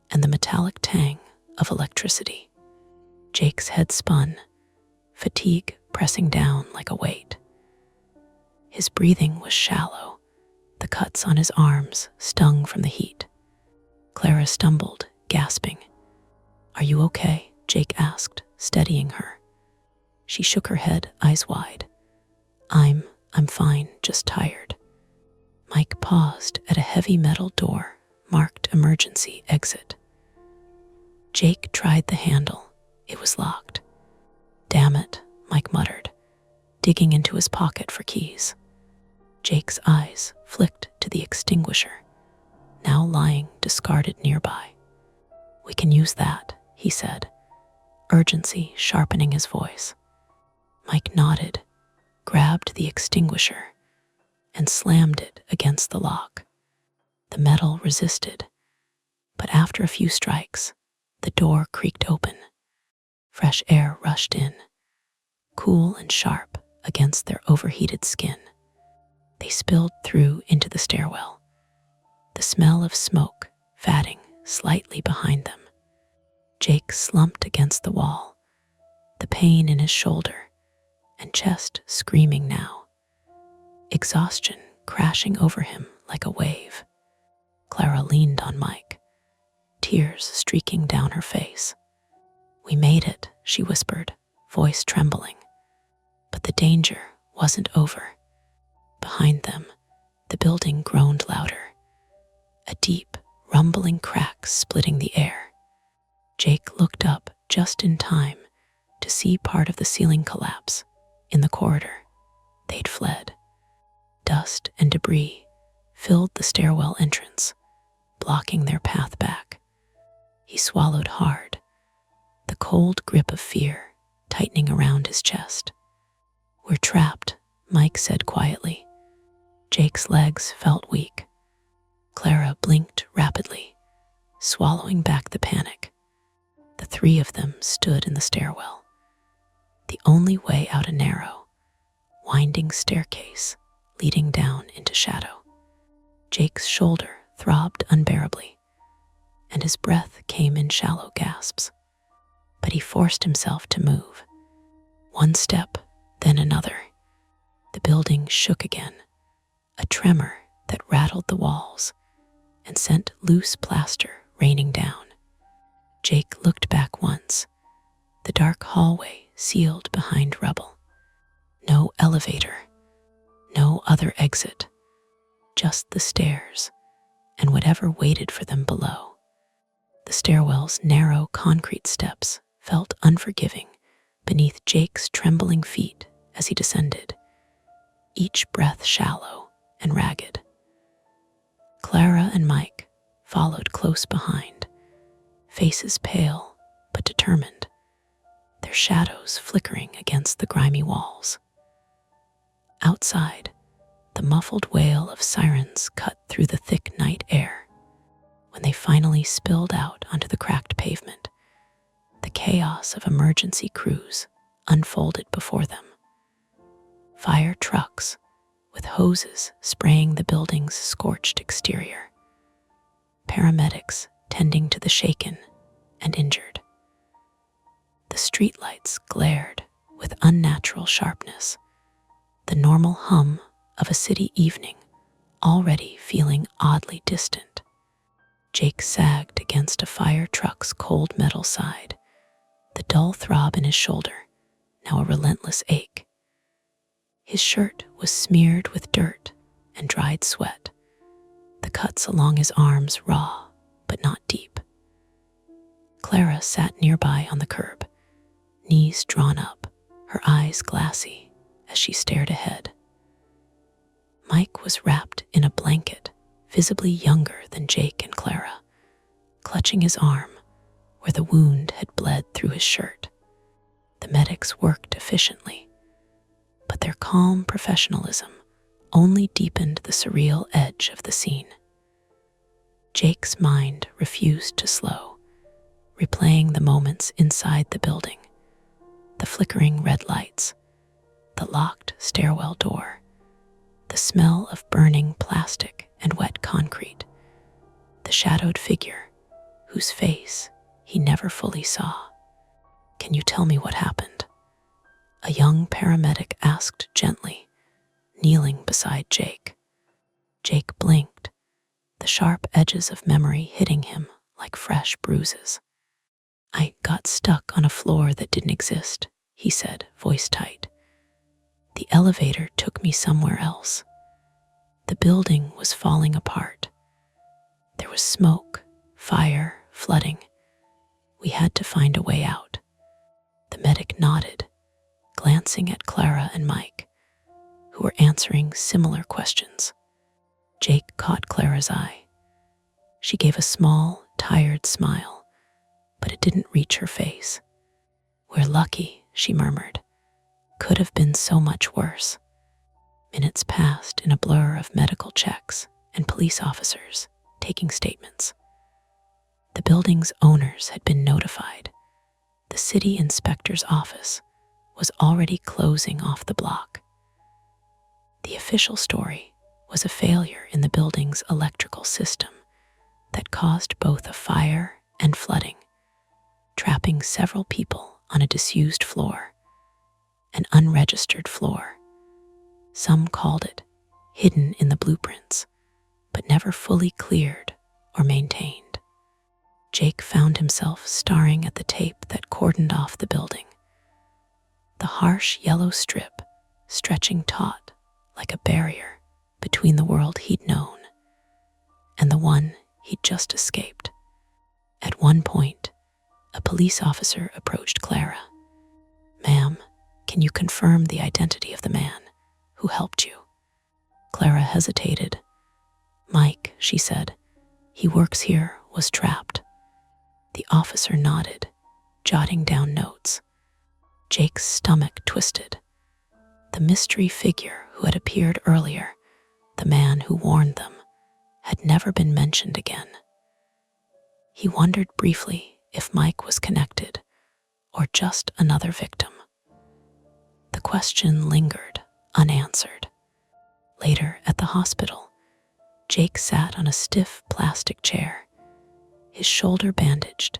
and the metallic tang of electricity. Jake's head spun, fatigue pressing down like a weight. His breathing was shallow, the cuts on his arms stung from the heat. Clara stumbled, gasping. "Are you okay?" Jake asked, steadying her. She shook her head, eyes wide. I'm fine, just tired." Mike paused at a heavy metal door marked emergency exit. Jake tried the handle. It was locked. "Damn it," Mike muttered, digging into his pocket for keys. Jake's eyes flicked to the extinguisher, now lying discarded nearby. "We can use that," he said, urgency sharpening his voice. Mike nodded, grabbed the extinguisher, and slammed it against the lock. The metal resisted, but after a few strikes, the door creaked open. Fresh air rushed in, cool and sharp against their overheated skin. They spilled through into the stairwell, the smell of smoke fatting slightly behind them. Jake slumped against the wall, the pain in his shoulder and chest screaming now, exhaustion crashing over him like a wave. Clara leaned on Mike, tears streaking down her face. "We made it," she whispered, voice trembling. But the danger wasn't over. Behind them, the building groaned louder, a deep, rumbling crack splitting the air. Jake looked up just in time to see part of the ceiling collapse. In the corridor, they'd fled. Dust and debris filled the stairwell entrance, blocking their path back. He swallowed hard, the cold grip of fear tightening around his chest. "We're trapped," Mike said quietly. Jake's legs felt weak. Clara blinked rapidly, swallowing back the panic. The three of them stood in the stairwell, the only way out a narrow, winding staircase leading down into shadow. Jake's shoulder throbbed unbearably, and his breath came in shallow gasps. But he forced himself to move. One step, then another. The building shook again, a tremor that rattled the walls and sent loose plaster raining down. Jake looked back once, the dark hallway sealed behind rubble. No elevator, no other exit, just the stairs and whatever waited for them below. The stairwell's narrow concrete steps felt unforgiving beneath Jake's trembling feet as he descended, each breath shallow and ragged. Clara and Mike followed close behind, faces pale but determined, their shadows flickering against the grimy walls. Outside, the muffled wail of sirens cut through the thick night air. When they finally spilled out onto the cracked pavement, the chaos of emergency crews unfolded before them. Fire trucks with hoses spraying the building's scorched exterior. Paramedics tending to the shaken and injured. The streetlights glared with unnatural sharpness, the normal hum of a city evening already feeling oddly distant. Jake sagged against a fire truck's cold metal side, the dull throb in his shoulder, now a relentless ache. His shirt was smeared with dirt and dried sweat, the cuts along his arms raw but not deep. Clara sat nearby on the curb, knees drawn up, her eyes glassy as she stared ahead. Mike was wrapped in a blanket, visibly younger than Jake and Clara, clutching his arm where the wound had bled through his shirt. The medics worked efficiently, but their calm professionalism only deepened the surreal edge of the scene. Jake's mind refused to slow, replaying the moments inside the building, the flickering red lights, the locked stairwell door, the smell of burning plastic and wet concrete, the shadowed figure whose face he never fully saw. "Can you tell me what happened?" a young paramedic asked gently, kneeling beside Jake. Jake blinked, the sharp edges of memory hitting him like fresh bruises. "I got stuck on a floor that didn't exist," he said, voice tight. "The elevator took me somewhere else. The building was falling apart. There was smoke, fire, flooding. We had to find a way out." The medic nodded, glancing at Clara and Mike, who were answering similar questions. Jake caught Clara's eye. She gave a small, tired smile, but it didn't reach her face. "We're lucky," she murmured. "Could have been so much worse." Minutes passed in a blur of medical checks and police officers taking statements. The building's owners had been notified. The city inspector's office was already closing off the block. The official story was a failure in the building's electrical system that caused both a fire and flooding, trapping several people on a disused floor, an unregistered floor. Some called it hidden in the blueprints, but never fully cleared or maintained. Jake found himself staring at the tape that cordoned off the building. The harsh yellow strip stretching taut like a barrier between the world he'd known and the one he'd just escaped. At one point, a police officer approached Clara. "Ma'am, can you confirm the identity of the man who helped you?" Clara hesitated. "Mike," she said. "He works here, was trapped." The officer nodded, jotting down notes. Jake's stomach twisted. The mystery figure who had appeared earlier, the man who warned them, had never been mentioned again. He wondered briefly if Mike was connected or just another victim. The question lingered, unanswered. Later at the hospital, Jake sat on a stiff plastic chair, his shoulder bandaged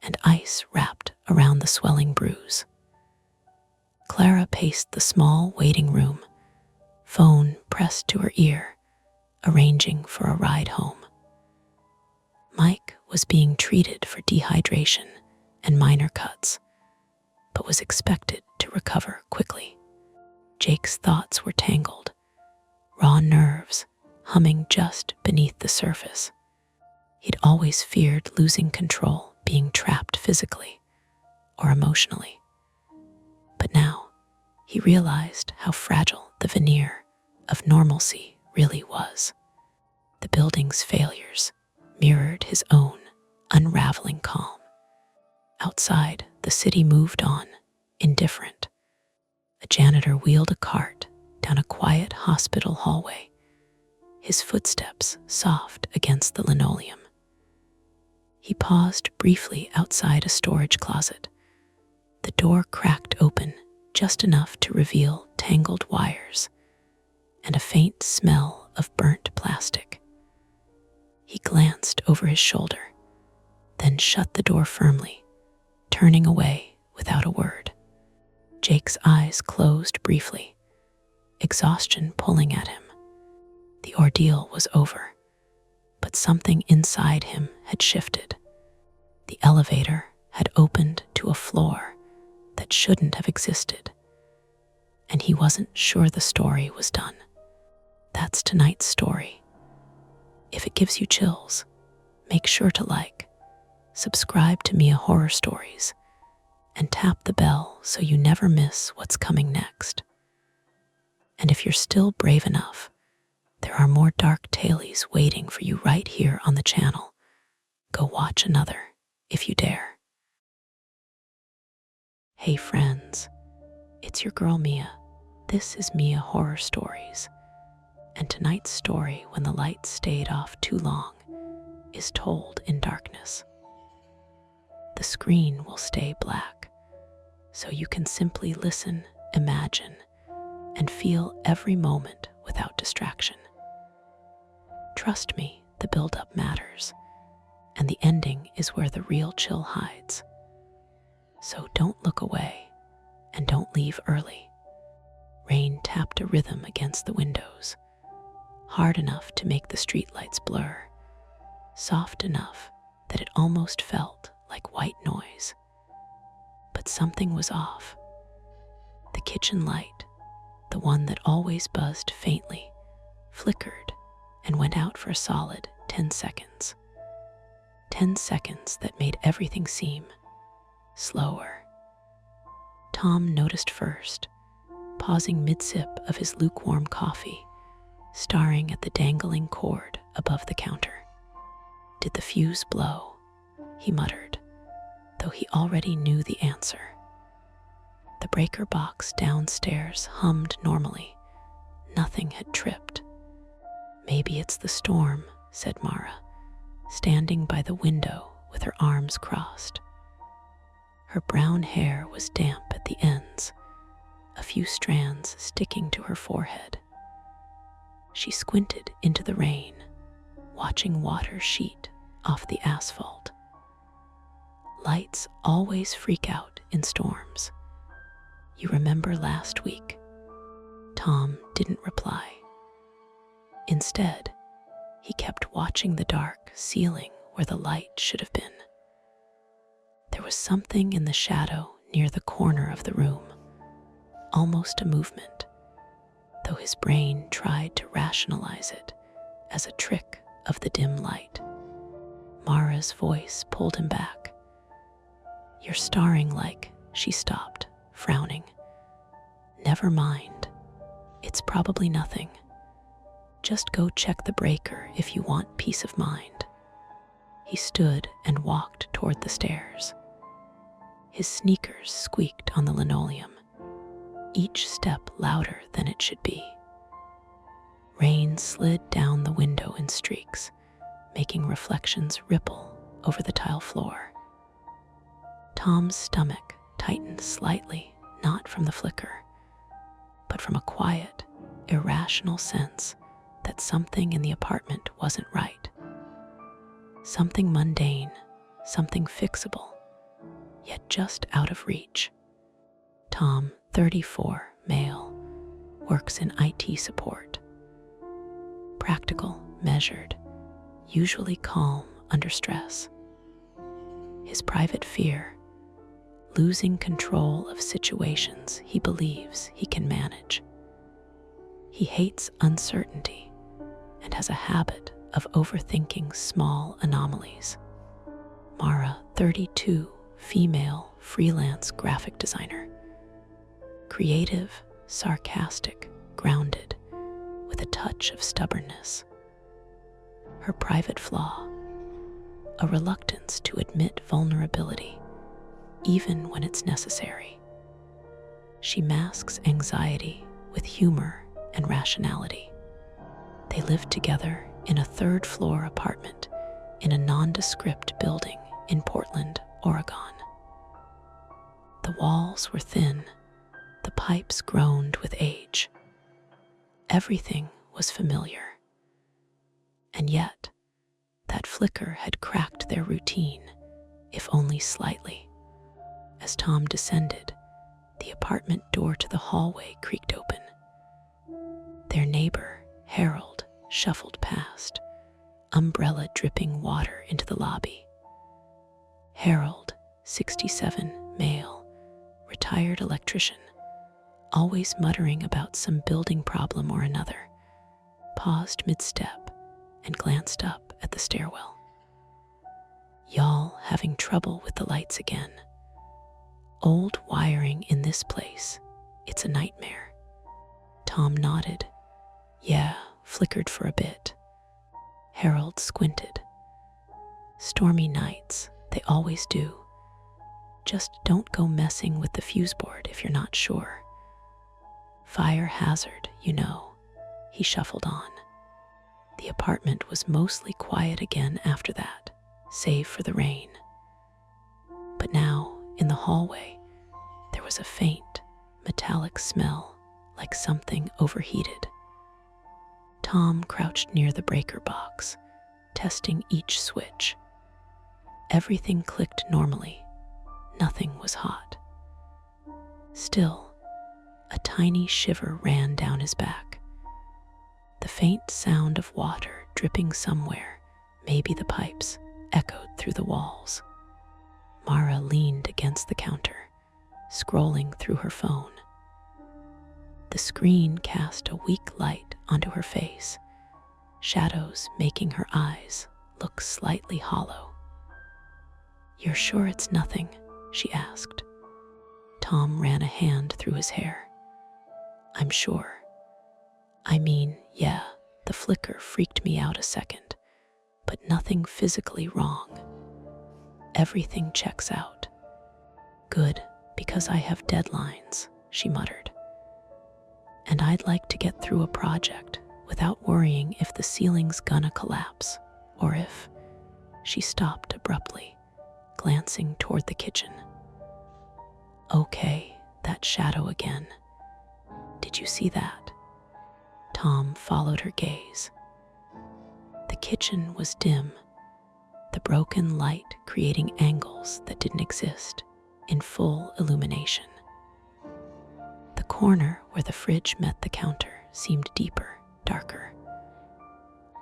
and ice wrapped around the swelling bruise. Clara paced the small waiting room, phone pressed to her ear, arranging for a ride home. Mike was being treated for dehydration and minor cuts, but was expected to recover quickly. Jake's thoughts were tangled, raw nerves humming just beneath the surface. He'd always feared losing control, being trapped physically or emotionally. But now he realized how fragile the veneer of normalcy really was. The building's failures mirrored his own unraveling calm. Outside, the city moved on, indifferent. A janitor wheeled a cart down a quiet hospital hallway, his footsteps soft against the linoleum. He paused briefly outside a storage closet. The door cracked open just enough to reveal tangled wires and a faint smell of burnt plastic. He glanced over his shoulder, then shut the door firmly, turning away without a word. Jake's eyes closed briefly, exhaustion pulling at him. The ordeal was over, but something inside him had shifted. The elevator had opened to a floor that shouldn't have existed, and he wasn't sure the story was done. That's tonight's story. If it gives you chills, make sure to like, subscribe to Mia Horror Stories, and tap the bell so you never miss what's coming next. And if you're still brave enough, there are more dark tailies waiting for you right here on the channel. Go watch another, if you dare. Hey friends, it's your girl Mia. This is Mia Horror Stories. And tonight's story, When the Lights Stayed Off Too Long, is told in darkness. The screen will stay black, so you can simply listen, imagine, and feel every moment without distraction. Trust me, the build-up matters, and the ending is where the real chill hides. So don't look away, and don't leave early. Rain tapped a rhythm against the windows, hard enough to make the streetlights blur, soft enough that it almost felt like white noise. But something was off. The kitchen light, the one that always buzzed faintly, flickered and went out for a solid 10 seconds. 10 seconds that made everything seem slower. Tom noticed first, pausing mid-sip of his lukewarm coffee, staring at the dangling cord above the counter. Did the fuse blow? He muttered, though he already knew the answer. The breaker box downstairs hummed normally. Nothing had tripped. Maybe it's the storm, said Mara, standing by the window with her arms crossed. Her brown hair was damp at the ends, a few strands sticking to her forehead. She squinted into the rain, watching water sheet off the asphalt. Lights always freak out in storms. You remember last week? Tom didn't reply. Instead, he kept watching the dark ceiling where the light should have been. There was something in the shadow near the corner of the room, almost a movement, though his brain tried to rationalize it as a trick of the dim light. Mara's voice pulled him back. You're starring like, she stopped, frowning. Never mind. It's probably nothing. Just go check the breaker if you want peace of mind. He stood and walked toward the stairs. His sneakers squeaked on the linoleum, each step louder than it should be. Rain slid down the window in streaks, making reflections ripple over the tile floor. Tom's stomach tightened slightly, not from the flicker, but from a quiet, irrational sense that something in the apartment wasn't right. Something mundane, something fixable, yet just out of reach. Tom, 34, male, works in IT support. Practical, measured, usually calm under stress. His private fear, losing control of situations he believes he can manage. He hates uncertainty and has a habit of overthinking small anomalies. Mara, 32, female, freelance graphic designer. Creative, sarcastic, grounded, with a touch of stubbornness. Her private flaw, a reluctance to admit vulnerability, even when it's necessary. She masks anxiety with humor and rationality. They lived together in a third-floor apartment in a nondescript building in Portland, Oregon. The walls were thin, the pipes groaned with age. Everything was familiar. And yet, that flicker had cracked their routine, if only slightly. As Tom descended, the apartment door to the hallway creaked open. Their neighbor, Harold, shuffled past, umbrella dripping water into the lobby. Harold, 67, male, retired electrician, always muttering about some building problem or another, paused mid-step and glanced up at the stairwell. Y'all having trouble with the lights again. Old wiring in this place. It's a nightmare. Tom nodded. Yeah, flickered for a bit. Harold squinted. Stormy nights, they always do. Just don't go messing with the fuse board if you're not sure. Fire hazard, you know. He shuffled on. The apartment was mostly quiet again after that, save for the rain. But now, in the hallway, there was a faint, metallic smell, like something overheated. Tom crouched near the breaker box, testing each switch. Everything clicked normally. Nothing was hot. Still, a tiny shiver ran down his back. The faint sound of water dripping somewhere, maybe the pipes, echoed through the walls. Mara leaned against the counter, scrolling through her phone. The screen cast a weak light onto her face, shadows making her eyes look slightly hollow. "You're sure it's nothing?" she asked. Tom ran a hand through his hair. "I'm sure. I mean, yeah, the flicker freaked me out a second, but nothing physically wrong. Everything checks out." "Good, because I have deadlines," she muttered. "And I'd like to get through a project without worrying if the ceiling's gonna collapse, or if—" She stopped abruptly, glancing toward the kitchen. "Okay, that shadow again. Did you see that?" Tom followed her gaze. The kitchen was dim, the broken light creating angles that didn't exist in full illumination. The corner where the fridge met the counter seemed deeper, darker.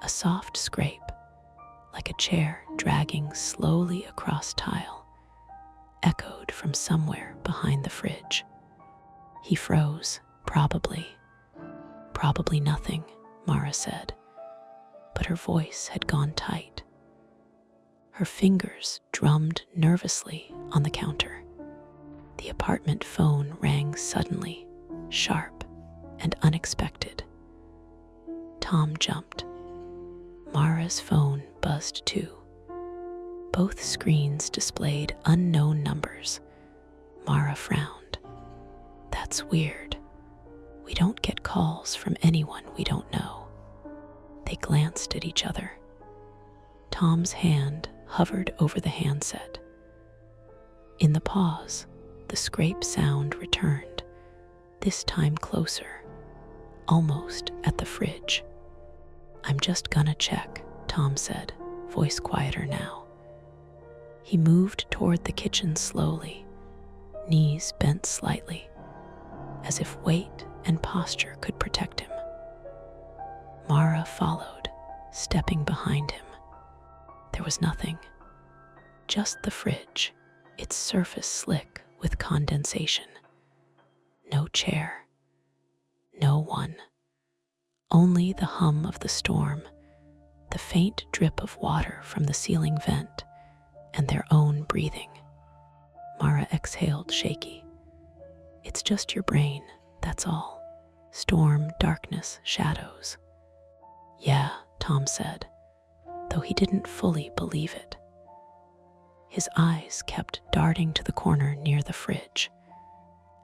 A soft scrape, like a chair dragging slowly across tile, echoed from somewhere behind the fridge. He froze. Probably nothing, Mara said, but her voice had gone tight. Her fingers drummed nervously on the counter. The apartment phone rang suddenly, sharp and unexpected. Tom jumped. Mara's phone buzzed too. Both screens displayed unknown numbers. Mara frowned. "That's weird. We don't get calls from anyone we don't know." They glanced at each other. Tom's hand hovered over the handset. In the pause, the scrape sound returned, this time closer, almost at the fridge. "I'm just gonna check," Tom said, voice quieter now. He moved toward the kitchen slowly, knees bent slightly, as if weight and posture could protect him. Mara followed, stepping behind him. There was nothing, just the fridge, its surface slick with condensation. No chair, no one. Only the hum of the storm, the faint drip of water from the ceiling vent, and their own breathing. Mara exhaled, shaky. "It's just your brain, that's all. Storm, darkness, shadows." "Yeah," Tom said, though he didn't fully believe it. His eyes kept darting to the corner near the fridge,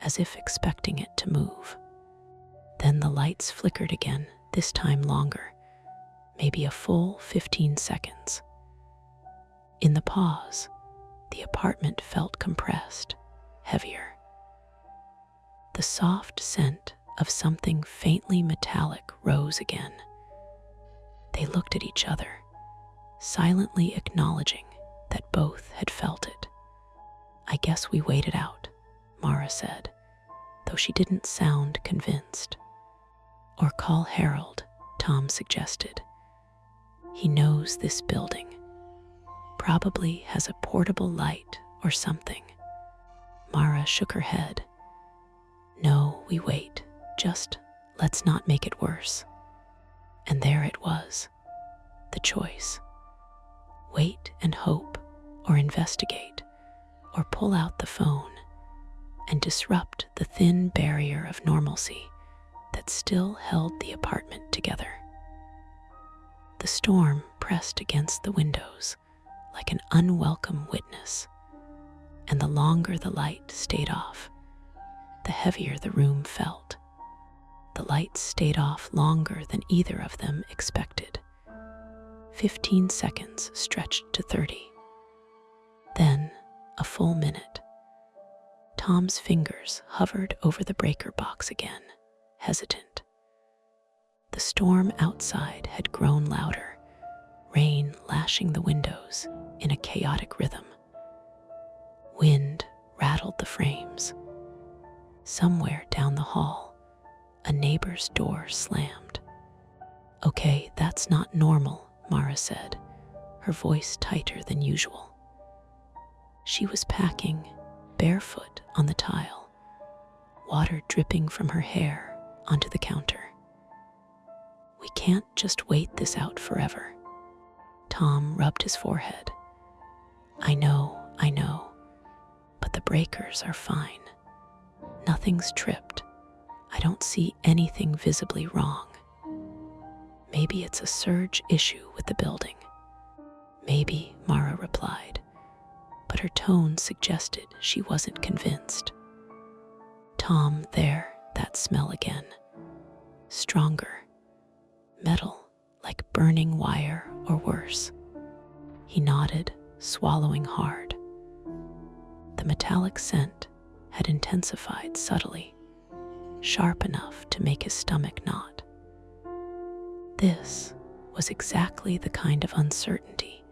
as if expecting it to move. Then the lights flickered again, this time longer, maybe a full 15 seconds. In the pause, the apartment felt compressed, heavier. The soft scent of something faintly metallic rose again. They looked at each other, silently acknowledging that both had felt it. "I guess we waited out," Mara said, though she didn't sound convinced. "Or call Harold," Tom suggested. "He knows this building. Probably has a portable light or something." Mara shook her head. "No, we wait. Just let's not make it worse." And there it was, the choice. Wait and hope, or investigate, or pull out the phone and disrupt the thin barrier of normalcy that that still held the apartment together. The storm pressed against the windows like an unwelcome witness, and the longer the light stayed off, the heavier the room felt. The lights stayed off longer than either of them expected. 15 seconds stretched to 30. Then, a full minute. Tom's fingers hovered over the breaker box again, hesitant. The storm outside had grown louder, rain lashing the windows in a chaotic rhythm. Wind rattled the frames. Somewhere down the hall, a neighbor's door slammed. "Okay, that's not normal," Mara said, her voice tighter than usual. She was packing, barefoot on the tile, water dripping from her hair onto the counter. "We can't just wait this out forever." Tom rubbed his forehead. I know, but the breakers are fine. Nothing's tripped. I don't see anything visibly wrong. Maybe it's a surge issue with the building." "Maybe," Mara replied, but her tone suggested she wasn't convinced. "Tom, that smell again. Stronger. Metal, like burning wire or worse." He nodded, swallowing hard. The metallic scent had intensified subtly, sharp enough to make his stomach knot. This was exactly the kind of uncertainty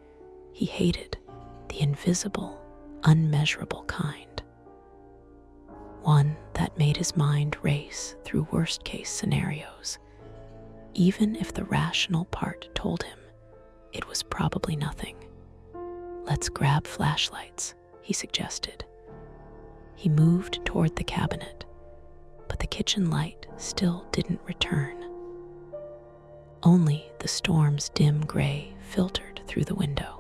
he hated, the invisible, unmeasurable kind. One that made his mind race through worst-case scenarios, even if the rational part told him it was probably nothing. "Let's grab flashlights," he suggested. He moved toward the cabinet, but the kitchen light still didn't return. Only the storm's dim gray filtered through the window.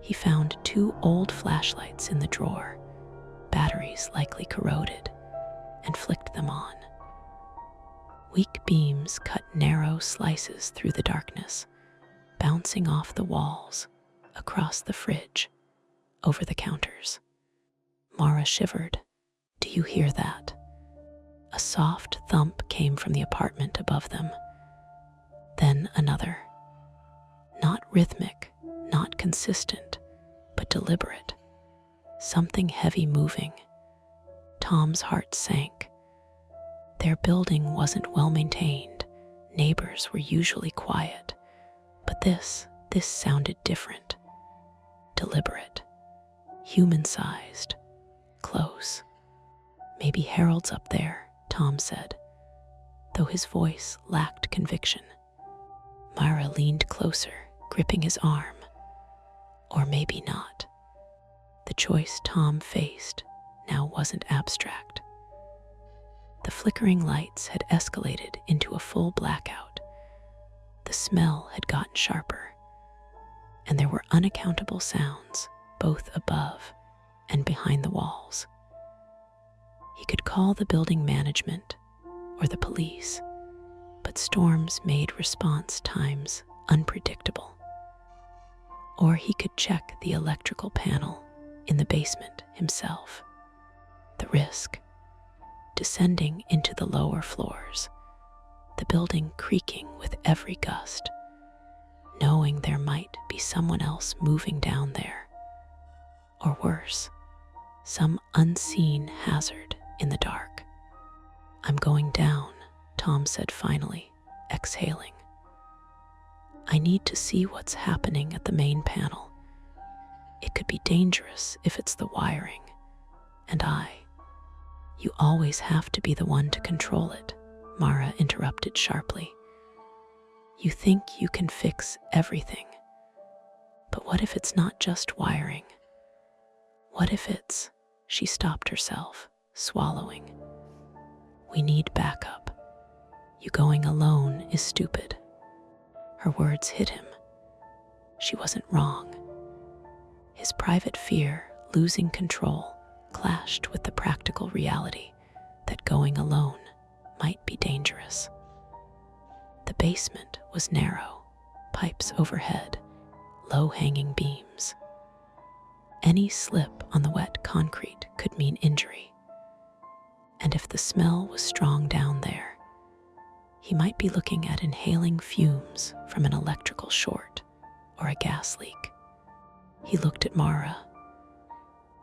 He found 2 old flashlights in the drawer, batteries likely corroded, and flicked them on. Weak beams cut narrow slices through the darkness, bouncing off the walls, across the fridge, over the counters. Mara shivered. "Do you hear that?" A soft thump came from the apartment above them. Then another. Not rhythmic, not consistent, but deliberate. Something heavy moving. Tom's heart sank. Their building wasn't well maintained. Neighbors were usually quiet. But this sounded different. Deliberate. Human-sized. Close. "Maybe Harold's up there," Tom said, though his voice lacked conviction. Myra leaned closer, gripping his arm. Or maybe not. The choice Tom faced now wasn't abstract. The flickering lights had escalated into a full blackout. The smell had gotten sharper, and there were unaccountable sounds both above and behind the walls. He could call the building management or the police, but storms made response times unpredictable. Or he could check the electrical panel in the basement himself. The risk, descending into the lower floors, the building creaking with every gust, knowing there might be someone else moving down there. Or worse, some unseen hazard in the dark. "I'm going down," Tom said finally, exhaling. "I need to see what's happening at the main panel. It could be dangerous if it's the wiring. And You always have to be the one to control it," Mara interrupted sharply. "You think you can fix everything. But what if it's not just wiring? What if it's..." She stopped herself, swallowing. "We need backup. You going alone is stupid." Her words hit him. She wasn't wrong. His private fear, losing control, clashed with the practical reality that going alone might be dangerous. The basement was narrow, pipes overhead, low-hanging beams. Any slip on the wet concrete could mean injury. And if the smell was strong down there, he might be looking at inhaling fumes from an electrical short or a gas leak. He looked at Mara.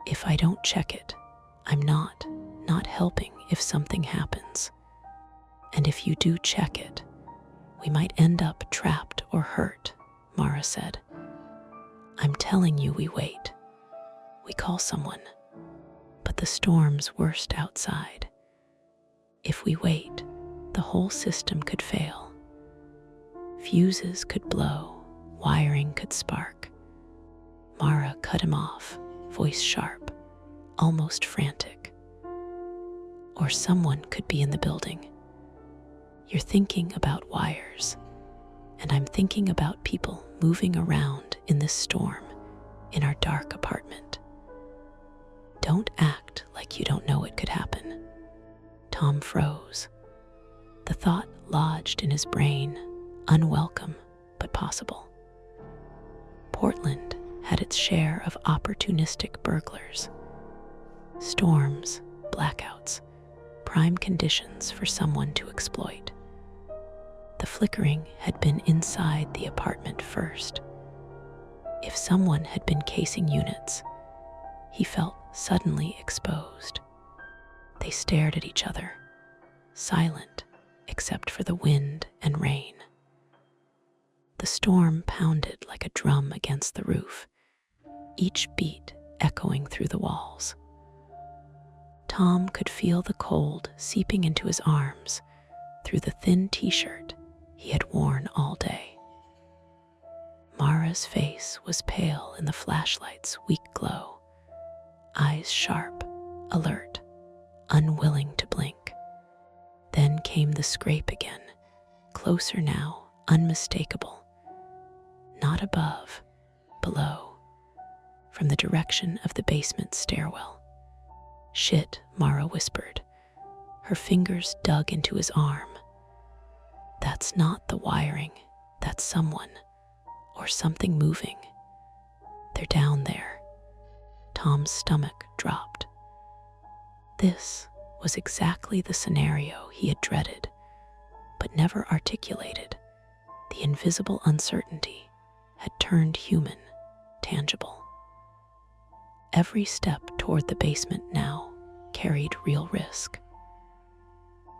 If I don't check it, I'm not helping if something happens. And if you do check it, we might end up trapped or hurt, Mara said. I'm telling you, we wait. We call someone. But the storm's worst outside. If we wait, the whole system could fail. Fuses could blow, wiring could spark. Mara cut him off, voice sharp, almost frantic. Or someone could be in the building. You're thinking about wires, and I'm thinking about people moving around in this storm in our dark apartment. Don't act like you don't know it could happen. Tom froze. The thought lodged in his brain, unwelcome but possible. Portland had its share of opportunistic burglars. Storms, blackouts, prime conditions for someone to exploit. The flickering had been inside the apartment first. If someone had been casing units, he felt suddenly exposed. They stared at each other, silent except for the wind and rain. The storm pounded like a drum against the roof, each beat echoing through the walls. Tom could feel the cold seeping into his arms through the thin t-shirt he had worn all day. Mara's face was pale in the flashlight's weak glow, eyes sharp, alert, unwilling to blink. Then came the scrape again, closer now, unmistakable. Not above, below, from the direction of the basement stairwell. Shit, Mara whispered. Her fingers dug into his arm. That's not the wiring, that's someone, or something moving. They're down there. Tom's stomach dropped. This was exactly the scenario he had dreaded, but never articulated. The invisible uncertainty had turned human, tangible. Every step toward the basement now carried real risk.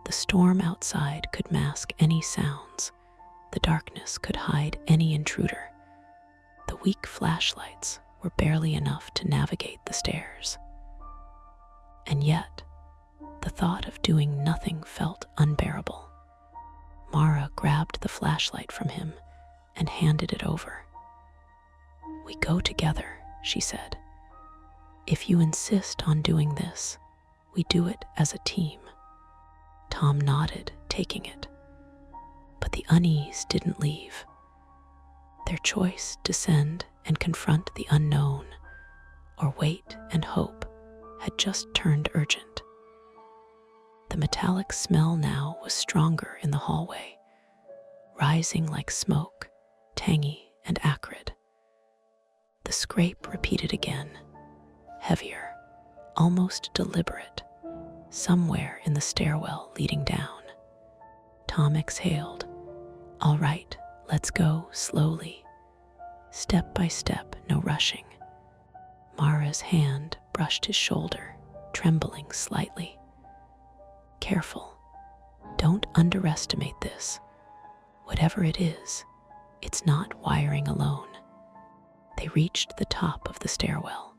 The storm outside could mask any sounds. The darkness could hide any intruder. The weak flashlights were barely enough to navigate the stairs. And yet, the thought of doing nothing felt unbearable. Mara grabbed the flashlight from him and handed it over. We go together, she said. If you insist on doing this, we do it as a team. Tom nodded, taking it. But the unease didn't leave. Their choice, descend and confront the unknown, or wait and hope, had just turned urgent. The metallic smell now was stronger in the hallway, rising like smoke, tangy and acrid. The scrape repeated again, heavier, almost deliberate, somewhere in the stairwell leading down. Tom exhaled. All right, let's go slowly. Step by step, no rushing. Mara's hand brushed his shoulder, trembling slightly. Careful. Don't underestimate this. Whatever it is, it's not wiring alone. They reached the top of the stairwell.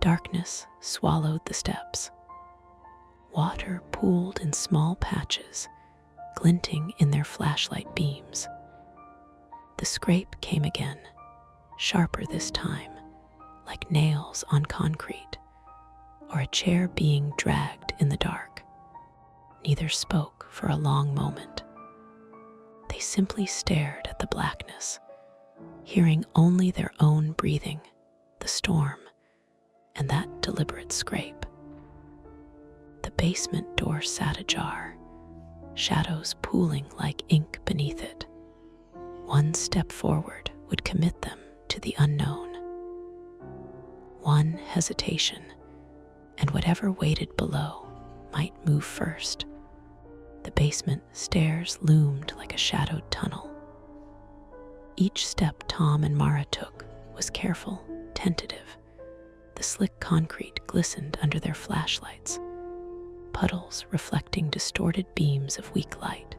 Darkness swallowed the steps. Water pooled in small patches, glinting in their flashlight beams. The scrape came again, sharper this time, like nails on concrete, or a chair being dragged in the dark. Neither spoke for a long moment. They simply stared at the blackness, hearing only their own breathing, the storm, and that deliberate scrape. The basement door sat ajar, shadows pooling like ink beneath it. One step forward would commit them to the unknown. One hesitation, and whatever waited below might move first. The basement stairs loomed like a shadowed tunnel. Each step Tom and Mara took was careful, tentative. The slick concrete glistened under their flashlights, puddles reflecting distorted beams of weak light.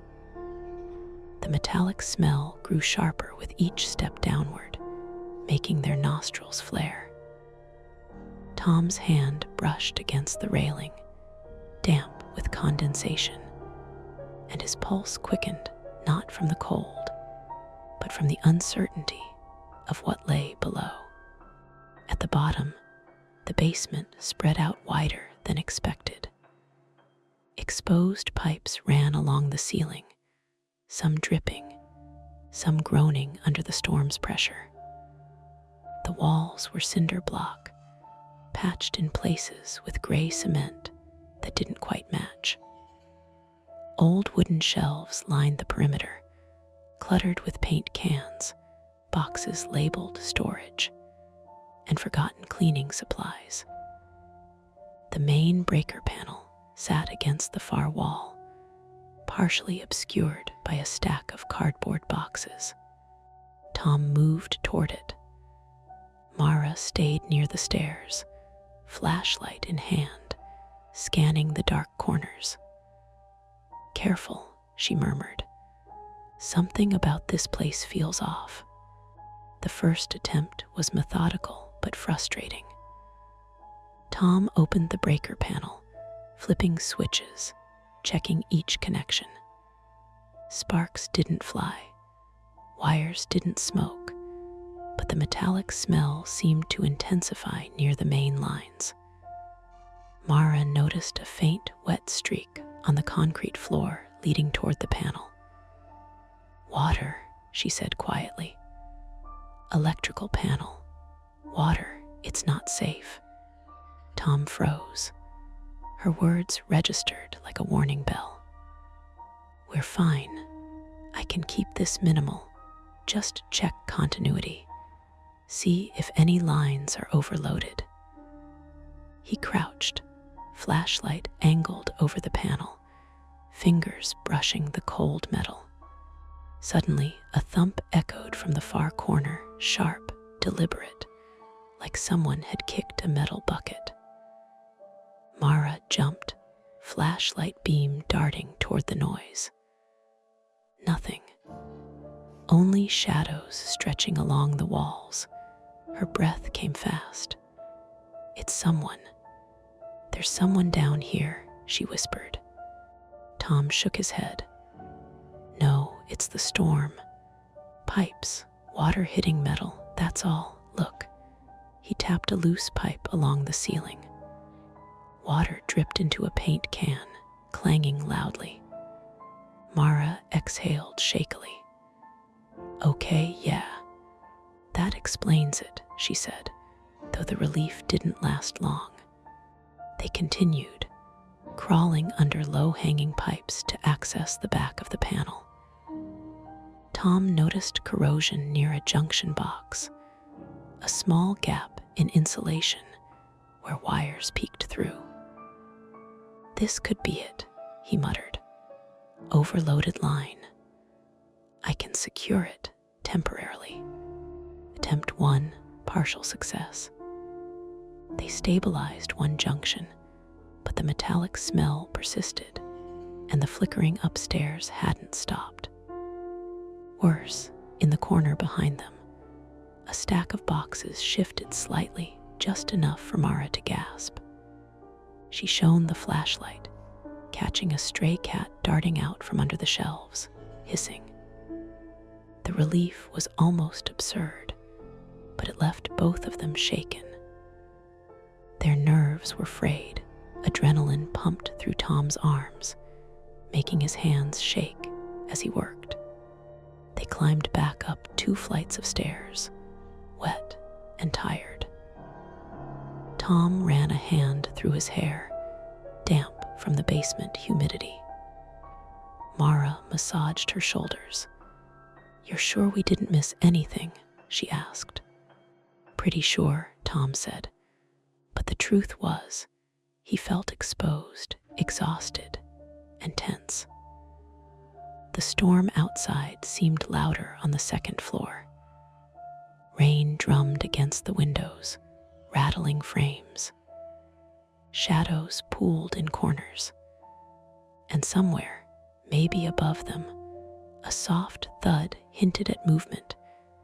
The metallic smell grew sharper with each step downward, making their nostrils flare. Tom's hand brushed against the railing, damp with condensation, and his pulse quickened not from the cold, but from the uncertainty of what lay below. At the bottom, the basement spread out wider than expected. Exposed pipes ran along the ceiling, some dripping, some groaning under the storm's pressure. The walls were cinder block, patched in places with gray cement that didn't quite match. Old wooden shelves lined the perimeter, cluttered with paint cans, boxes labeled storage, and forgotten cleaning supplies. The main breaker panel sat against the far wall, partially obscured by a stack of cardboard boxes. Tom moved toward it. Mara stayed near the stairs, flashlight in hand, scanning the dark corners. "Careful," she murmured. "Something about this place feels off." The first attempt was methodical but frustrating. Tom opened the breaker panel, flipping switches, checking each connection. Sparks didn't fly, wires didn't smoke, but the metallic smell seemed to intensify near the main lines. Mara noticed a faint, wet streak on the concrete floor leading toward the panel. "Water," she said quietly. "Electrical panel. Water, it's not safe." Tom froze. Her words registered like a warning bell. "We're fine. I can keep this minimal. Just check continuity. See if any lines are overloaded." He crouched, flashlight angled over the panel, fingers brushing the cold metal. Suddenly, a thump echoed from the far corner, sharp, deliberate, like someone had kicked a metal bucket. Mara jumped, flashlight beam darting toward the noise. Nothing. Only shadows stretching along the walls. Her breath came fast. "It's someone. There's someone down here," she whispered. Tom shook his head. "No, it's the storm. Pipes, water hitting metal, that's all. Look." He tapped a loose pipe along the ceiling. Water dripped into a paint can, clanging loudly. Mara exhaled shakily. "Okay, yeah. That explains it," she said, though the relief didn't last long. They continued, crawling under low-hanging pipes to access the back of the panel. Tom noticed corrosion near a junction box, a small gap in insulation where wires peeked through. "This could be it," he muttered. "Overloaded line. I can secure it temporarily." Attempt 1, partial success. They stabilized one junction, but the metallic smell persisted, and the flickering upstairs hadn't stopped. Worse, in the corner behind them, a stack of boxes shifted slightly, just enough for Mara to gasp. She shone the flashlight, catching a stray cat darting out from under the shelves, hissing. The relief was almost absurd, but it left both of them shaken. Their nerves were frayed, adrenaline pumped through Tom's arms, making his hands shake as he worked. They climbed back up 2 flights of stairs, wet and tired. Tom ran a hand through his hair, damp from the basement humidity. massaged her shoulders. "You're sure we didn't miss anything?" she asked. "Pretty sure," Tom said. But the truth was, he felt exposed, exhausted, and tense. The storm outside seemed louder on the second floor. Rain drummed against the windows, rattling frames. Shadows pooled in corners. And somewhere, maybe above them, a soft thud hinted at movement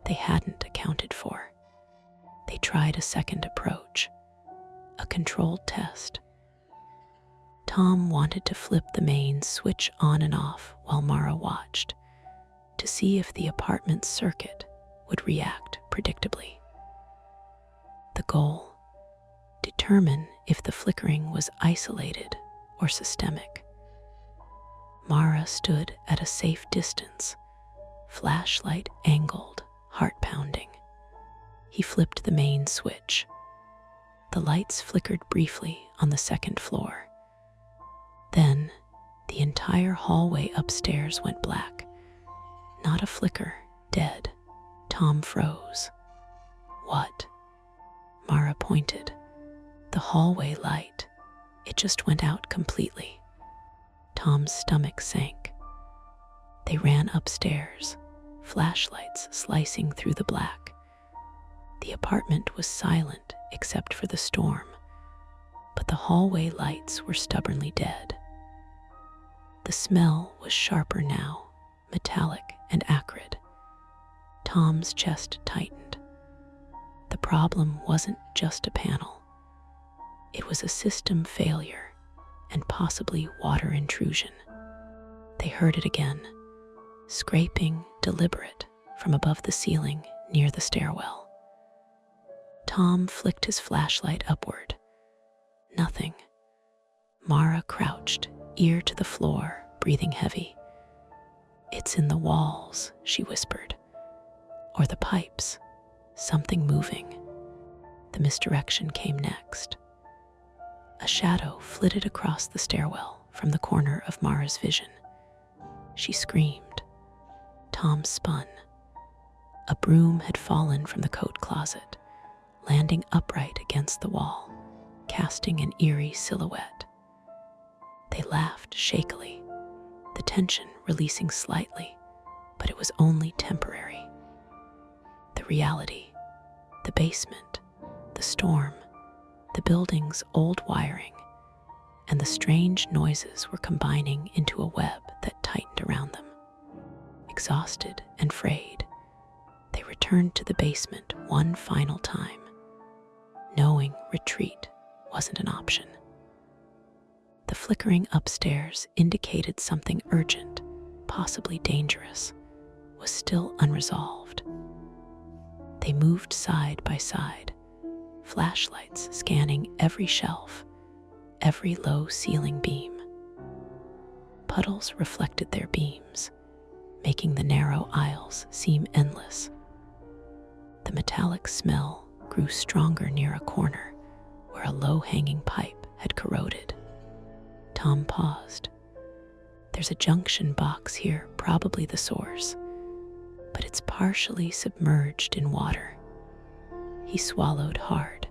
they hadn't accounted for. They tried a second approach, a controlled test. Tom wanted to flip the mains switch on and off while Mara watched, to see if the apartment's circuit would react predictably. The goal: determine if the flickering was isolated or systemic. Mara stood at a safe distance, flashlight angled, heart pounding. He flipped the main switch. The lights flickered briefly on the second floor. Then, the entire hallway upstairs went black. Not a flicker, dead. Tom froze. "What?" Mara pointed. "The hallway light. It just went out completely." Tom's stomach sank. They ran upstairs, flashlights slicing through the black. The apartment was silent except for the storm, but the hallway lights were stubbornly dead. The smell was sharper now, metallic and acrid. Tom's chest tightened. The problem wasn't just a panel. It was a system failure and possibly water intrusion. They heard it again, scraping, deliberate, from above the ceiling near the stairwell. Tom flicked his flashlight upward. Nothing. Mara crouched, ear to the floor, breathing heavy. "It's in the walls," she whispered. "Or the pipes. Something moving." The misdirection came next. A shadow flitted across the stairwell from the corner of Mara's vision. She screamed. Tom spun. A broom had fallen from the coat closet, landing upright against the wall, casting an eerie silhouette. They laughed shakily, the tension releasing slightly, but it was only temporary. The reality, the basement, the storm, the building's old wiring, and the strange noises were combining into a web that tightened around them. Exhausted and frayed, they returned to the basement one final time, knowing retreat wasn't an option. The flickering upstairs indicated something urgent, possibly dangerous, was still unresolved. They moved side by side, flashlights scanning every shelf, every low ceiling beam. Puddles reflected their beams, making the narrow aisles seem endless. The metallic smell grew stronger near a corner where a low-hanging pipe had corroded. Tom paused. "There's a junction box here, probably the source, but it's partially submerged in water." He swallowed hard.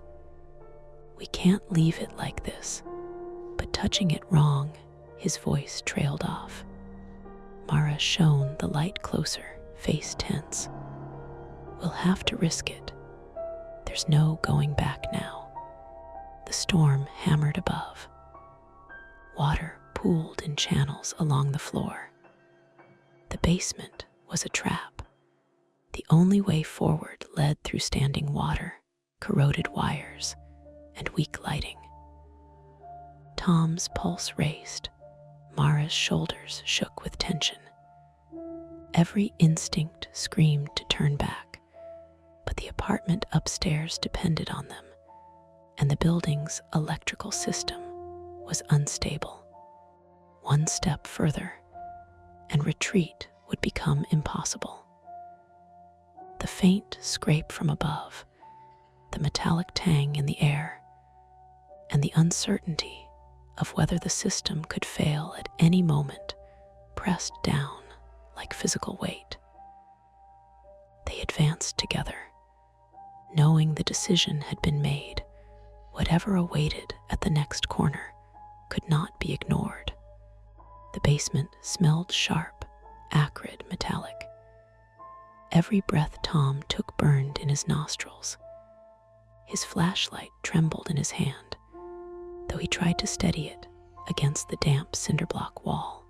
"We can't leave it like this," but touching it wrong, his voice trailed off. Mara shone the light closer, face tense. "We'll have to risk it. There's no going back now." The storm hammered above. Water pooled in channels along the floor. The basement was a trap. The only way forward led through standing water, corroded wires, and weak lighting. Tom's pulse raced. Mara's shoulders shook with tension. Every instinct screamed to turn back, but the apartment upstairs depended on them, and the building's electrical system was unstable. One step further, and retreat would become impossible. The faint scrape from above, the metallic tang in the air, and the uncertainty of whether the system could fail at any moment pressed down like physical weight. They advanced together, knowing the decision had been made. Whatever awaited at the next corner could not be ignored. The basement smelled sharp, acrid, metallic. Every breath Tom took burned in his nostrils. His flashlight trembled in his hand, though he tried to steady it against the damp cinderblock wall.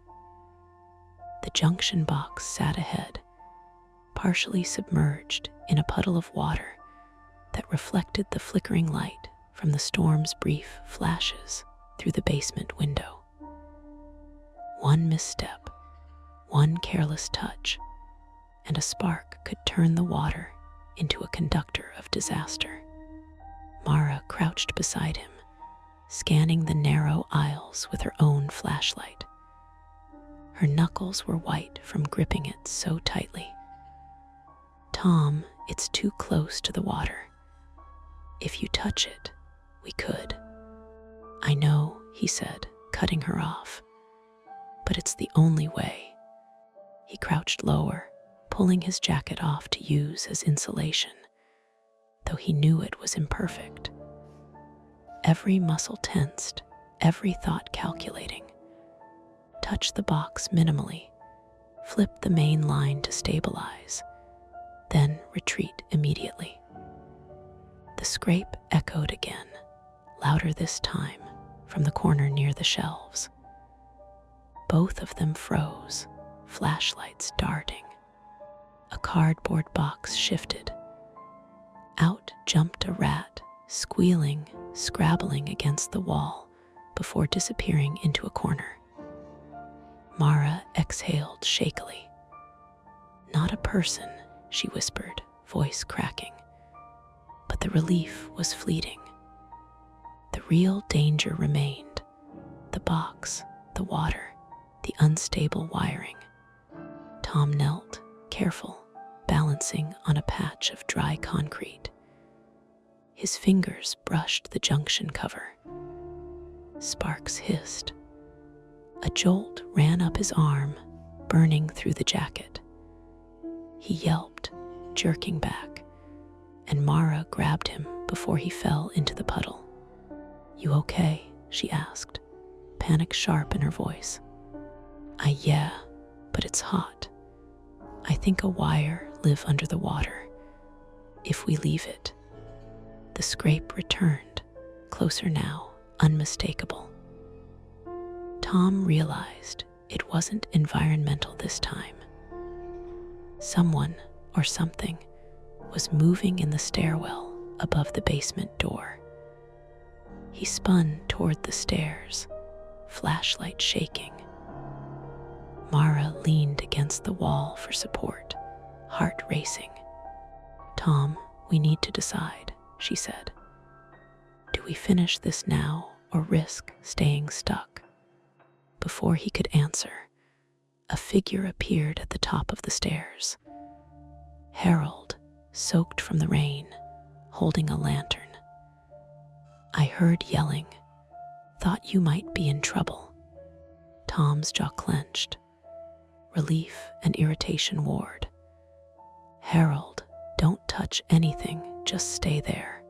The junction box sat ahead, partially submerged in a puddle of water that reflected the flickering light from the storm's brief flashes through the basement window. One misstep, one careless touch, and a spark could turn the water into a conductor of disaster. Mara crouched beside him, scanning the narrow aisles with her own flashlight. Her knuckles were white from gripping it so tightly. "Tom, it's too close to the water. If you touch it, we could." "I know," he said, cutting her off, "but it's the only way." He crouched lower, pulling his jacket off to use as insulation, though he knew it was imperfect. Every muscle tensed, every thought calculating. Touch the box minimally, flip the main line to stabilize, then retreat immediately. The scrape echoed again, louder this time, from the corner near the shelves. Both of them froze, flashlights darting. A cardboard box shifted. Out jumped a rat, squealing, scrabbling against the wall before disappearing into a corner. Mara exhaled shakily. "Not a person," she whispered, voice cracking. But the relief was fleeting. The real danger remained: the box, the water, the unstable wiring. Tom knelt, careful, balancing on a patch of dry concrete. His fingers brushed the junction cover. Sparks hissed. A jolt ran up his arm, burning through the jacket. He yelped, jerking back, and Mara grabbed him before he fell into the puddle. "You okay?" she asked, panic sharp in her voice. Yeah, but it's hot. I think a wire live under the water. If we leave it." The scrape returned, closer now, unmistakable. Tom realized it wasn't environmental this time. Someone or something was moving in the stairwell above the basement door. He spun toward the stairs, flashlight shaking. Mara leaned against the wall for support, heart racing. "Tom, we need to decide," she said. "Do we finish this now or risk staying stuck?" Before he could answer, a figure appeared at the top of the stairs. Harold, soaked from the rain, holding a lantern. "I heard yelling. Thought you might be in trouble." Tom's jaw clenched. Relief and irritation warred. "Harold, don't touch anything, just stay there."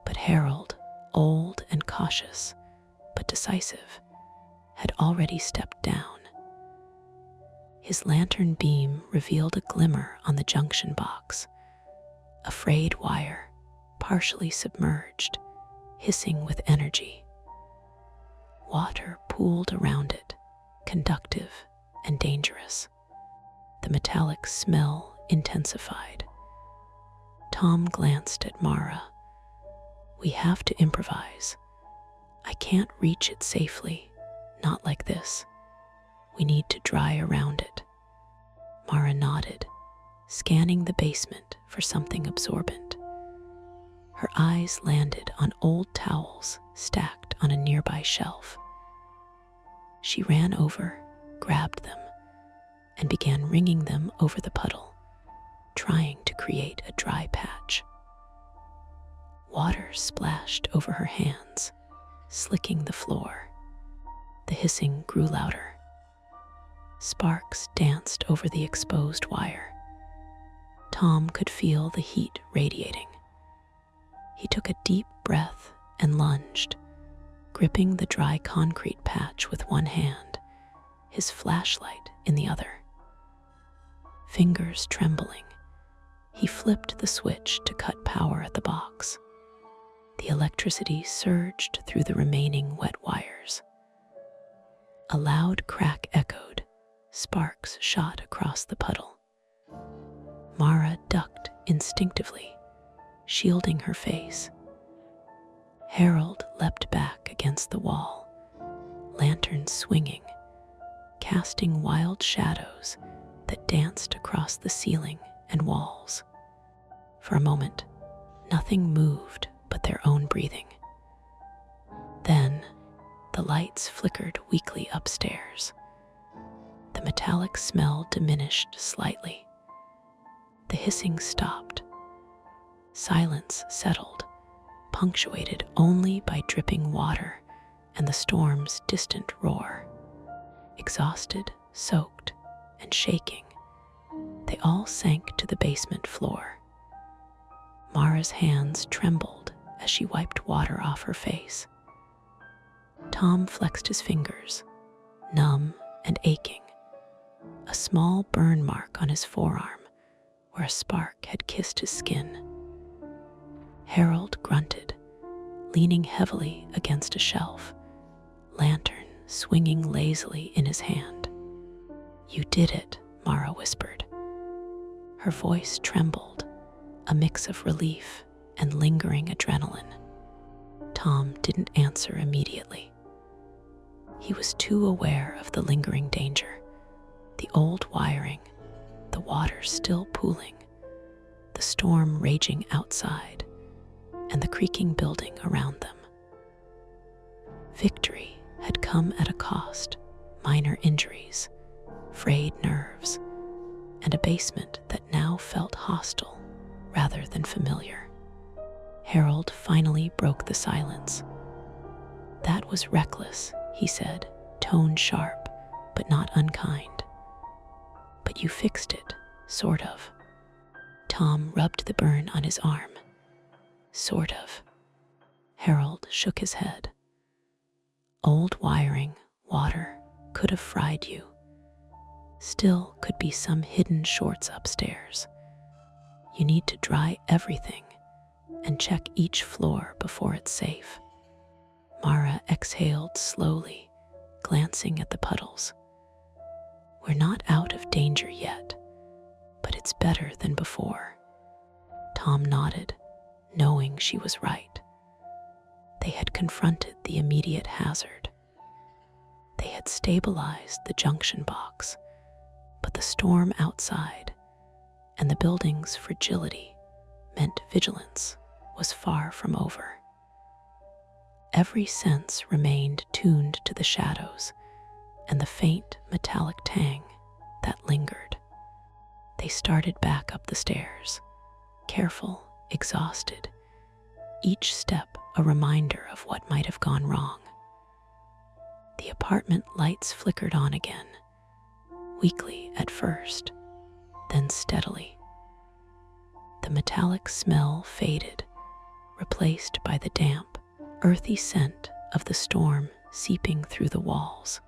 But Harold, old and cautious, but decisive, had already stepped down. His lantern beam revealed a glimmer on the junction box, a frayed wire, partially submerged, hissing with energy. Water pooled around it, conductive and dangerous. The metallic smell intensified. Tom glanced at Mara. "We have to improvise. I can't reach it safely, not like this. We need to dry around it." Mara nodded, scanning the basement for something absorbent. Her eyes landed on old towels stacked on a nearby shelf. She ran over, grabbed them, and began wringing them over the puddle, trying to create a dry patch. Water splashed over her hands, slicking the floor. The hissing grew louder. Sparks danced over the exposed wire. Tom could feel the heat radiating. He took a deep breath and lunged, gripping the dry concrete patch with one hand, his flashlight in the other. Fingers trembling, he flipped the switch to cut power at the box. The electricity surged through the remaining wet wires. A loud crack echoed. Sparks shot across the puddle. Mara ducked instinctively, shielding her face. Harold leapt back against the wall, lantern swinging, casting wild shadows that danced across the ceiling and walls. For a moment, nothing moved but their own breathing. Then, the lights flickered weakly upstairs. The metallic smell diminished slightly. The hissing stopped. Silence settled, punctuated only by dripping water and the storm's distant roar. Exhausted, soaked, and shaking, they all sank to the basement floor. Mara's hands trembled as she wiped water off her face. Tom flexed his fingers, numb and aching. A small burn mark on his forearm where a spark had kissed his skin. Harold grunted, leaning heavily against a shelf, lantern swinging lazily in his hand. "You did it," Mara whispered. Her voice trembled, a mix of relief and lingering adrenaline. Tom didn't answer immediately. He was too aware of the lingering danger, the old wiring, the water still pooling, the storm raging outside, and the creaking building around them. Victory had come at a cost: minor injuries, frayed nerves, and a basement that now felt hostile rather than familiar. Harold finally broke the silence. "That was reckless," he said, tone sharp, but not unkind. "But you fixed it, sort of." Tom rubbed the burn on his arm. "Sort of." Harold shook his head. "Old wiring, water, could have fried you. Still could be some hidden shorts upstairs. You need to dry everything and check each floor before it's safe." Mara exhaled slowly, glancing at the puddles. "We're not out of danger yet, but it's better than before." Tom nodded, knowing she was right. They had confronted the immediate hazard. They had stabilized the junction box, but the storm outside and the building's fragility meant vigilance was far from over. Every sense remained tuned to the shadows and the faint metallic tang that lingered. They started back up the stairs, careful, exhausted, each step a reminder of what might have gone wrong. The apartment lights flickered on again, weakly at first, then steadily. The metallic smell faded, replaced by the damp, earthy scent of the storm seeping through the walls.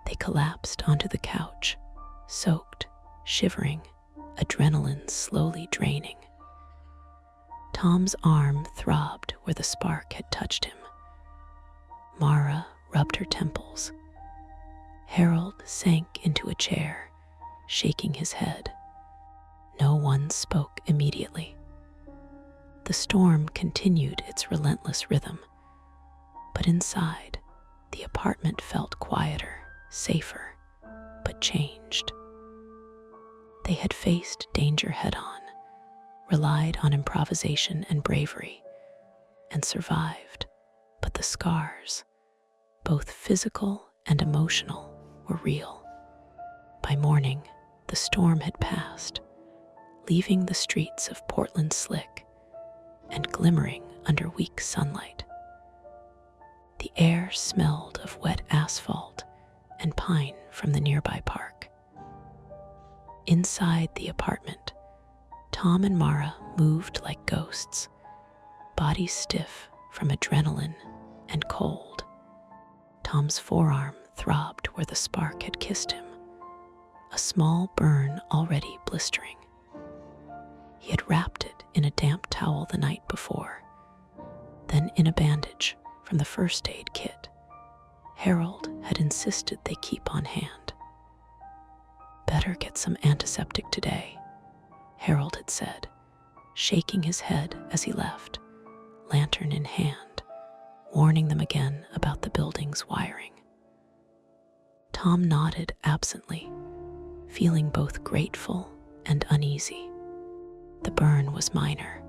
They collapsed onto the couch, soaked, shivering, adrenaline slowly draining. Tom's arm throbbed where the spark had touched him. Mara rubbed her temples. Harold sank into a chair, shaking his head. No one spoke immediately. The storm continued its relentless rhythm, but inside, the apartment felt quieter, safer, but changed. They had faced danger head-on, relied on improvisation and bravery, and survived, but the scars, both physical and emotional, were real. By morning, the storm had passed, leaving the streets of Portland slick and glimmering under weak sunlight. The air smelled of wet asphalt and pine from the nearby park. Inside the apartment, Tom and Mara moved like ghosts, bodies stiff from adrenaline and cold. Tom's forearm throbbed where the spark had kissed him, a small burn already blistering. He had wrapped it in a damp towel the night before, then in a bandage from the first aid kit Harold had insisted they keep on hand. "Better get some antiseptic today," Harold had said, shaking his head as he left, lantern in hand, warning them again about the building's wiring. Tom nodded absently, feeling both grateful and uneasy. The burn was minor,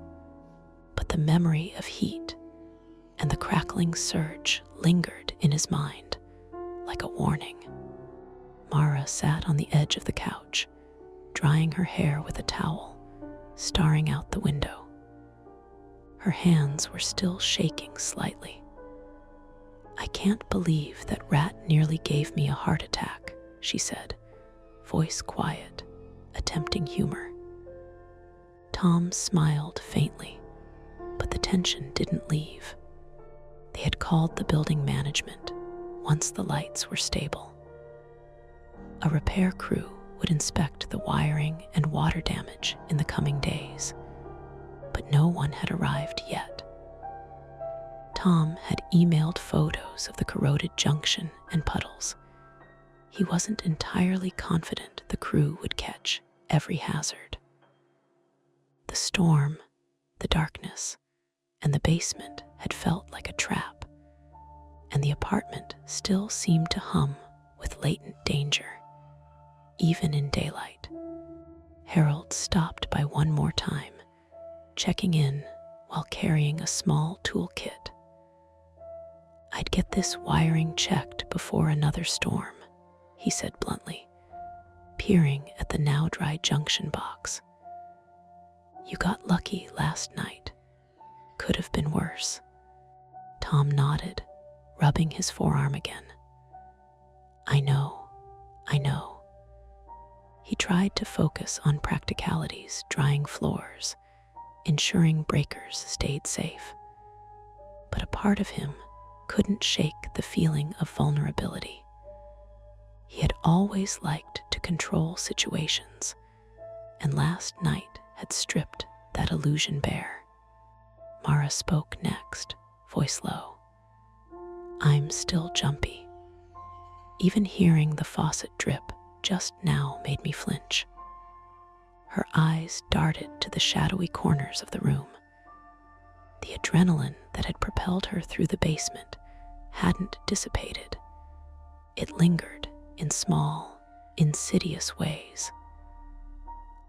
but the memory of heat and the crackling surge lingered in his mind like a warning. Mara sat on the edge of the couch, drying her hair with a towel, staring out the window. Her hands were still shaking slightly. "I can't believe that rat nearly gave me a heart attack," she said, voice quiet, attempting humor. Tom smiled faintly, but the tension didn't leave. They had called the building management once the lights were stable. A repair crew would inspect the wiring and water damage in the coming days, but no one had arrived yet. Tom had emailed photos of the corroded junction and puddles. He wasn't entirely confident the crew would catch every hazard. The storm, the darkness, and the basement had felt like a trap, and the apartment still seemed to hum with latent danger, even in daylight. Harold stopped by one more time, checking in while carrying a small toolkit. "I'd get this wiring checked before another storm," he said bluntly, peering at the now dry junction box. "You got lucky last night. Could have been worse." Tom nodded, rubbing his forearm again. I know. He tried to focus on practicalities, drying floors, ensuring breakers stayed safe. But a part of him couldn't shake the feeling of vulnerability. He had always liked to control situations, and last night had stripped that illusion bare. Mara spoke next, voice low. "I'm still jumpy. Even hearing the faucet drip just now made me flinch." Her eyes darted to the shadowy corners of the room. The adrenaline that had propelled her through the basement hadn't dissipated. It lingered in small, insidious ways.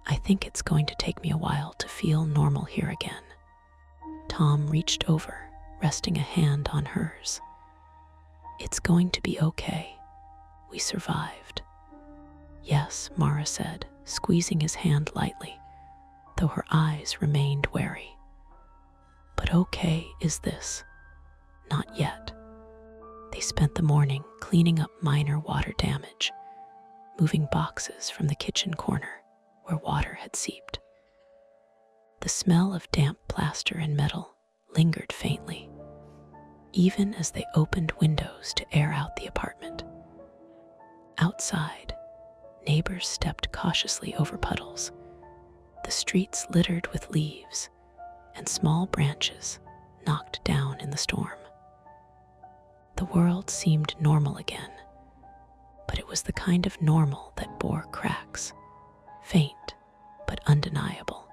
"I think it's going to take me a while to feel normal here again." Tom reached over, resting a hand on hers. "It's going to be okay. We survived." "Yes," Mara said, squeezing his hand lightly, though her eyes remained wary. "But okay is this? Not yet." They spent the morning cleaning up minor water damage, moving boxes from the kitchen corner where water had seeped. The smell of damp plaster and metal lingered faintly, even as they opened windows to air out the apartment. Outside, neighbors stepped cautiously over puddles, the streets littered with leaves and small branches knocked down in the storm. The world seemed normal again, but it was the kind of normal that bore cracks, faint but undeniable.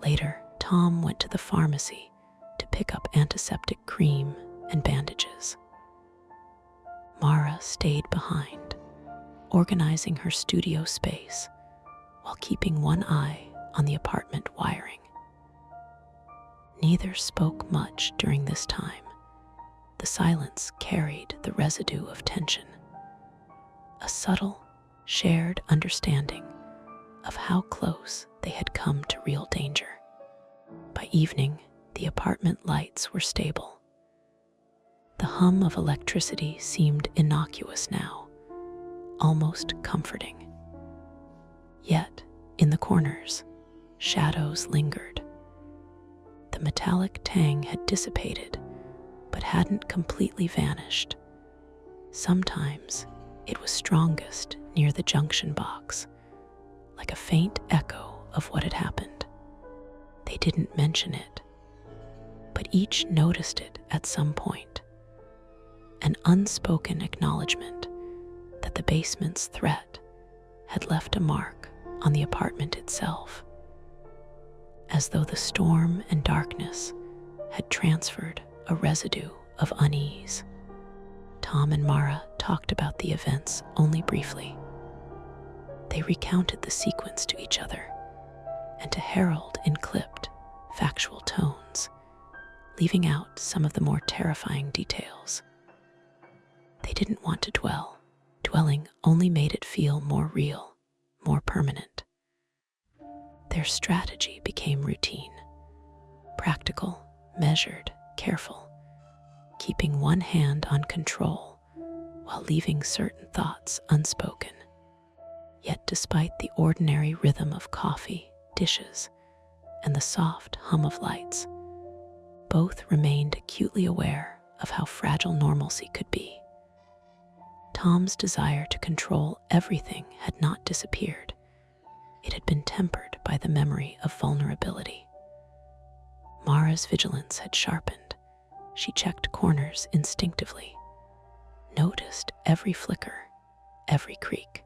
Later, Tom went to the pharmacy to pick up antiseptic cream and bandages. Mara stayed behind, organizing her studio space while keeping one eye on the apartment wiring. Neither spoke much during this time. The silence carried the residue of tension, a subtle, shared understanding of how close they had come to real danger. By evening, the apartment lights were stable. The hum of electricity seemed innocuous now, almost comforting. Yet, in the corners, shadows lingered. The metallic tang had dissipated, but hadn't completely vanished. Sometimes it was strongest near the junction box, like a faint echo of what had happened. They didn't mention it, but each noticed it at some point. An unspoken acknowledgement that the basement's threat had left a mark on the apartment itself, as though the storm and darkness had transferred a residue of unease. Tom and Mara talked about the events only briefly. They recounted the sequence to each other and to Harold in clipped, factual tones, leaving out some of the more terrifying details. They didn't want to dwell. Dwelling only made it feel more real, more permanent. Their strategy became routine, practical, measured, careful, keeping one hand on control while leaving certain thoughts unspoken. Yet despite the ordinary rhythm of coffee, dishes, and the soft hum of lights, both remained acutely aware of how fragile normalcy could be. Tom's desire to control everything had not disappeared. It had been tempered by the memory of vulnerability. Mara's vigilance had sharpened. She checked corners instinctively, noticed every flicker, every creak.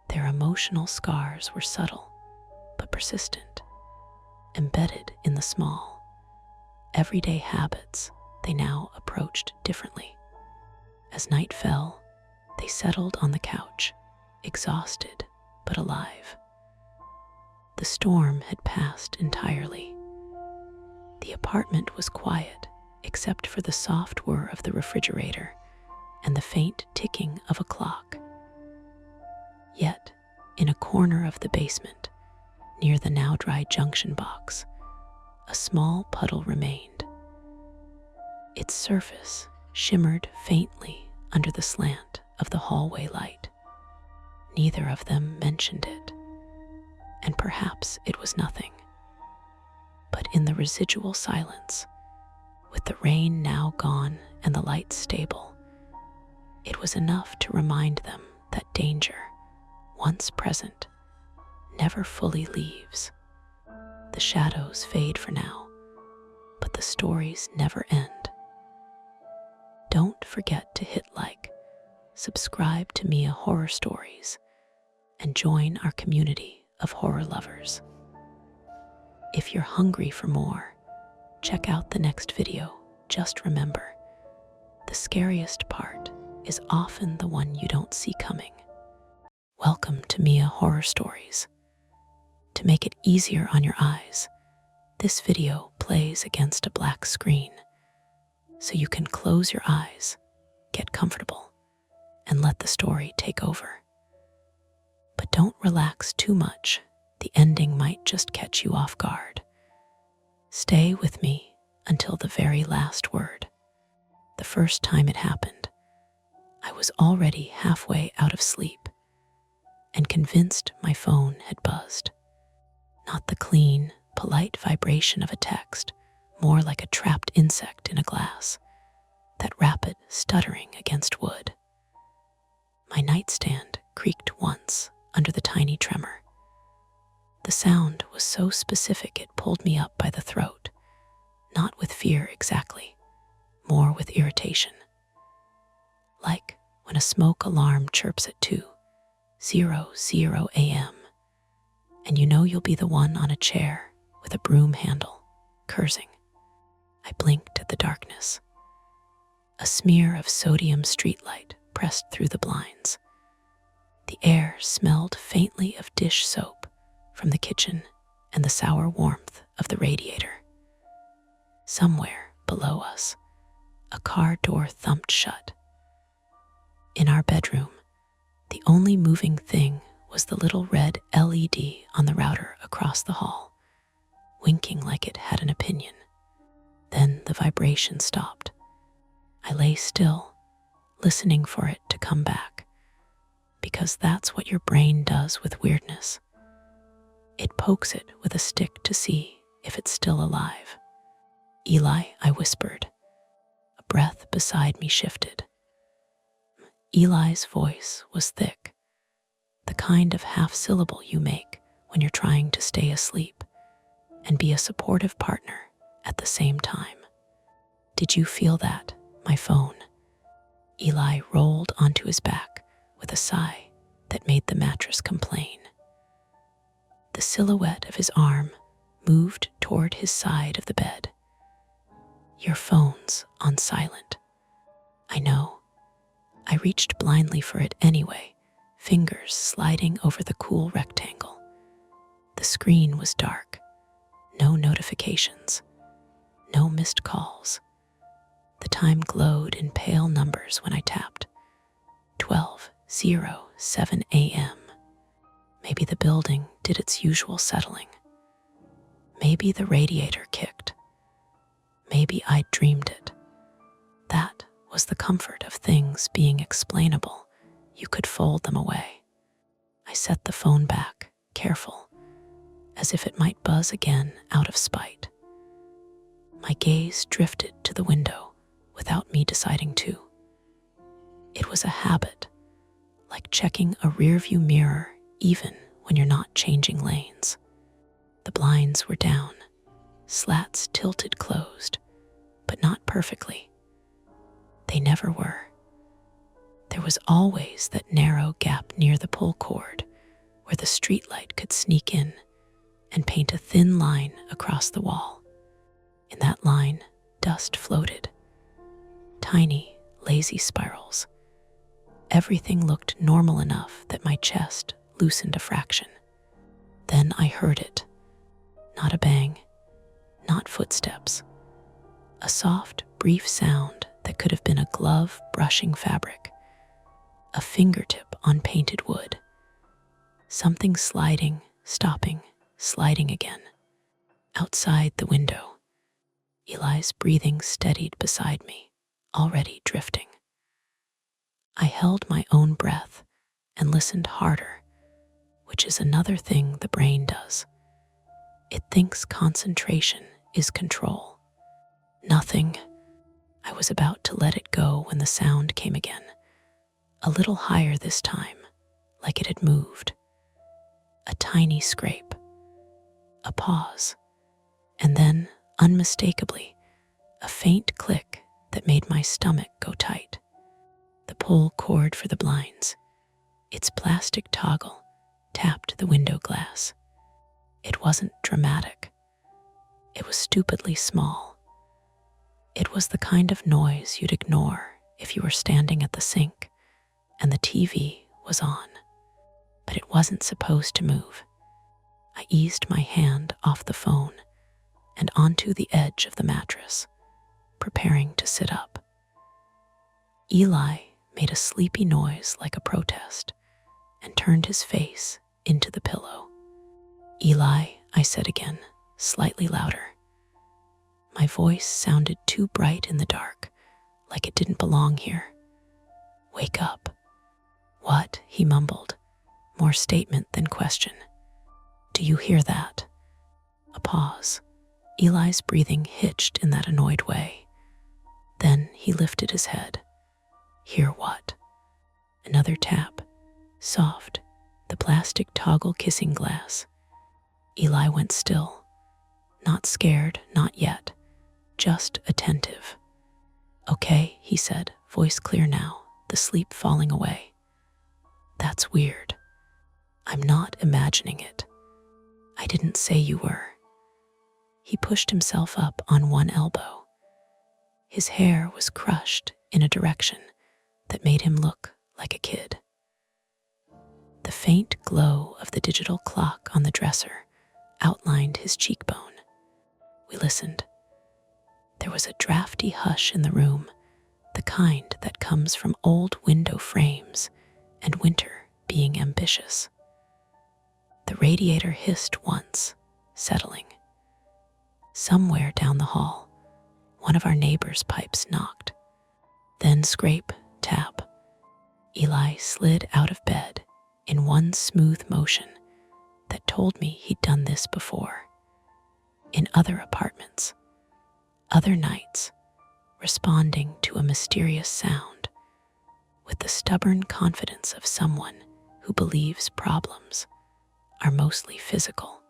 Their emotional scars were subtle, but persistent, embedded in the small, everyday habits they now approached differently. As night fell, they settled on the couch, exhausted but alive. The storm had passed entirely. The apartment was quiet, except for the soft whir of the refrigerator and the faint ticking of a clock. Yet, in a corner of the basement, near the now dry junction box, a small puddle remained. Its surface shimmered faintly under the slant of the hallway light. Neither of them mentioned it, and perhaps it was nothing. But in the residual silence, with the rain now gone and the lights stable, it was enough to remind them that danger, once present, never fully leaves. The shadows fade for now, but the stories never end. Don't forget to hit like, subscribe to Mia Horror Stories, and join our community of horror lovers. If you're hungry for more, check out the next video. Just remember, the scariest part is often the one you don't see coming. Welcome to Mia Horror Stories. To make it easier on your eyes, this video plays against a black screen, so you can close your eyes, get comfortable, and let the story take over. But don't relax too much. The ending might just catch you off guard. Stay with me until the very last word. The first time it happened, I was already halfway out of sleep and convinced my phone had buzzed. Not the clean, polite vibration of a text, more like a trapped insect in a glass, that rapid stuttering against wood. My nightstand creaked once under the tiny tremor. The sound was so specific it pulled me up by the throat, not with fear exactly, more with irritation. Like when a smoke alarm chirps at 2:00 a.m., and you know you'll be the one on a chair with a broom handle, cursing. I blinked at the darkness. A smear of sodium streetlight pressed through the blinds. The air smelled faintly of dish soap from the kitchen and the sour warmth of the radiator. Somewhere below us, a car door thumped shut. In our bedroom, the only moving thing was the little red LED on the router across the hall, winking like it had an opinion. Then the vibration stopped. I lay still, listening for it to come back, because that's what your brain does with weirdness. It pokes it with a stick to see if it's still alive. Eli, I whispered. A breath beside me shifted. Eli's voice was thick, the kind of half-syllable you make when you're trying to stay asleep and be a supportive partner at the same time. Did you feel that, my phone? Eli rolled onto his back with a sigh that made the mattress complain. The silhouette of his arm moved toward his side of the bed. Your phone's on silent. I know. I reached blindly for it anyway, fingers sliding over the cool rectangle. The screen was dark. No notifications. No missed calls. The time glowed in pale numbers when I tapped. 12:07 a.m. Maybe the building did its usual settling. Maybe the radiator kicked. Maybe I dreamed it. That was the comfort of things being explainable. You could fold them away. I set the phone back, careful, as if it might buzz again out of spite. My gaze drifted to the window without me deciding to. It was a habit, like checking a rearview mirror even when you're not changing lanes. The blinds were down, slats tilted closed, but not perfectly. They never were. There was always that narrow gap near the pull cord where the streetlight could sneak in and paint a thin line across the wall. In that line, dust floated. Tiny, lazy spirals. Everything looked normal enough that my chest loosened a fraction. Then I heard it. Not a bang, not footsteps. A soft, brief sound that could have been a glove brushing fabric. A fingertip on painted wood. Something sliding, stopping, sliding again. Outside the window, Eli's breathing steadied beside me, already drifting. I held my own breath and listened harder, which is another thing the brain does. It thinks concentration is control. Nothing. I was about to let it go when the sound came again, a little higher this time, like it had moved. A tiny scrape, a pause, and then, unmistakably, a faint click that made my stomach go tight. The pull cord for the blinds, its plastic toggle, tapped the window glass. It wasn't dramatic. It was stupidly small. It was the kind of noise you'd ignore if you were standing at the sink and the TV was on. But it wasn't supposed to move. I eased my hand off the phone and onto the edge of the mattress, preparing to sit up. Eli made a sleepy noise like a protest and turned his face into the pillow. Eli, I said again, slightly louder. My voice sounded too bright in the dark, like it didn't belong here. Wake up. What? He mumbled, more statement than question. Do you hear that? A pause. Eli's breathing hitched in that annoyed way. Then he lifted his head. Hear what? Another tap. Soft. The plastic toggle kissing glass. Eli went still. Not scared, not yet. Just attentive. Okay, he said, voice clear now, the sleep falling away. That's weird. I'm not imagining it. I didn't say you were. He pushed himself up on one elbow. His hair was crushed in a direction that made him look like a kid. The faint glow of the digital clock on the dresser outlined his cheekbone. We listened. There was a drafty hush in the room, the kind that comes from old window frames and winter being ambitious. The radiator hissed once, settling. Somewhere down the hall, one of our neighbors' pipes knocked. Then scrape, tap. Eli slid out of bed, in one smooth motion that told me he'd done this before. In other apartments, other nights, responding to a mysterious sound with the stubborn confidence of someone who believes problems are mostly physical.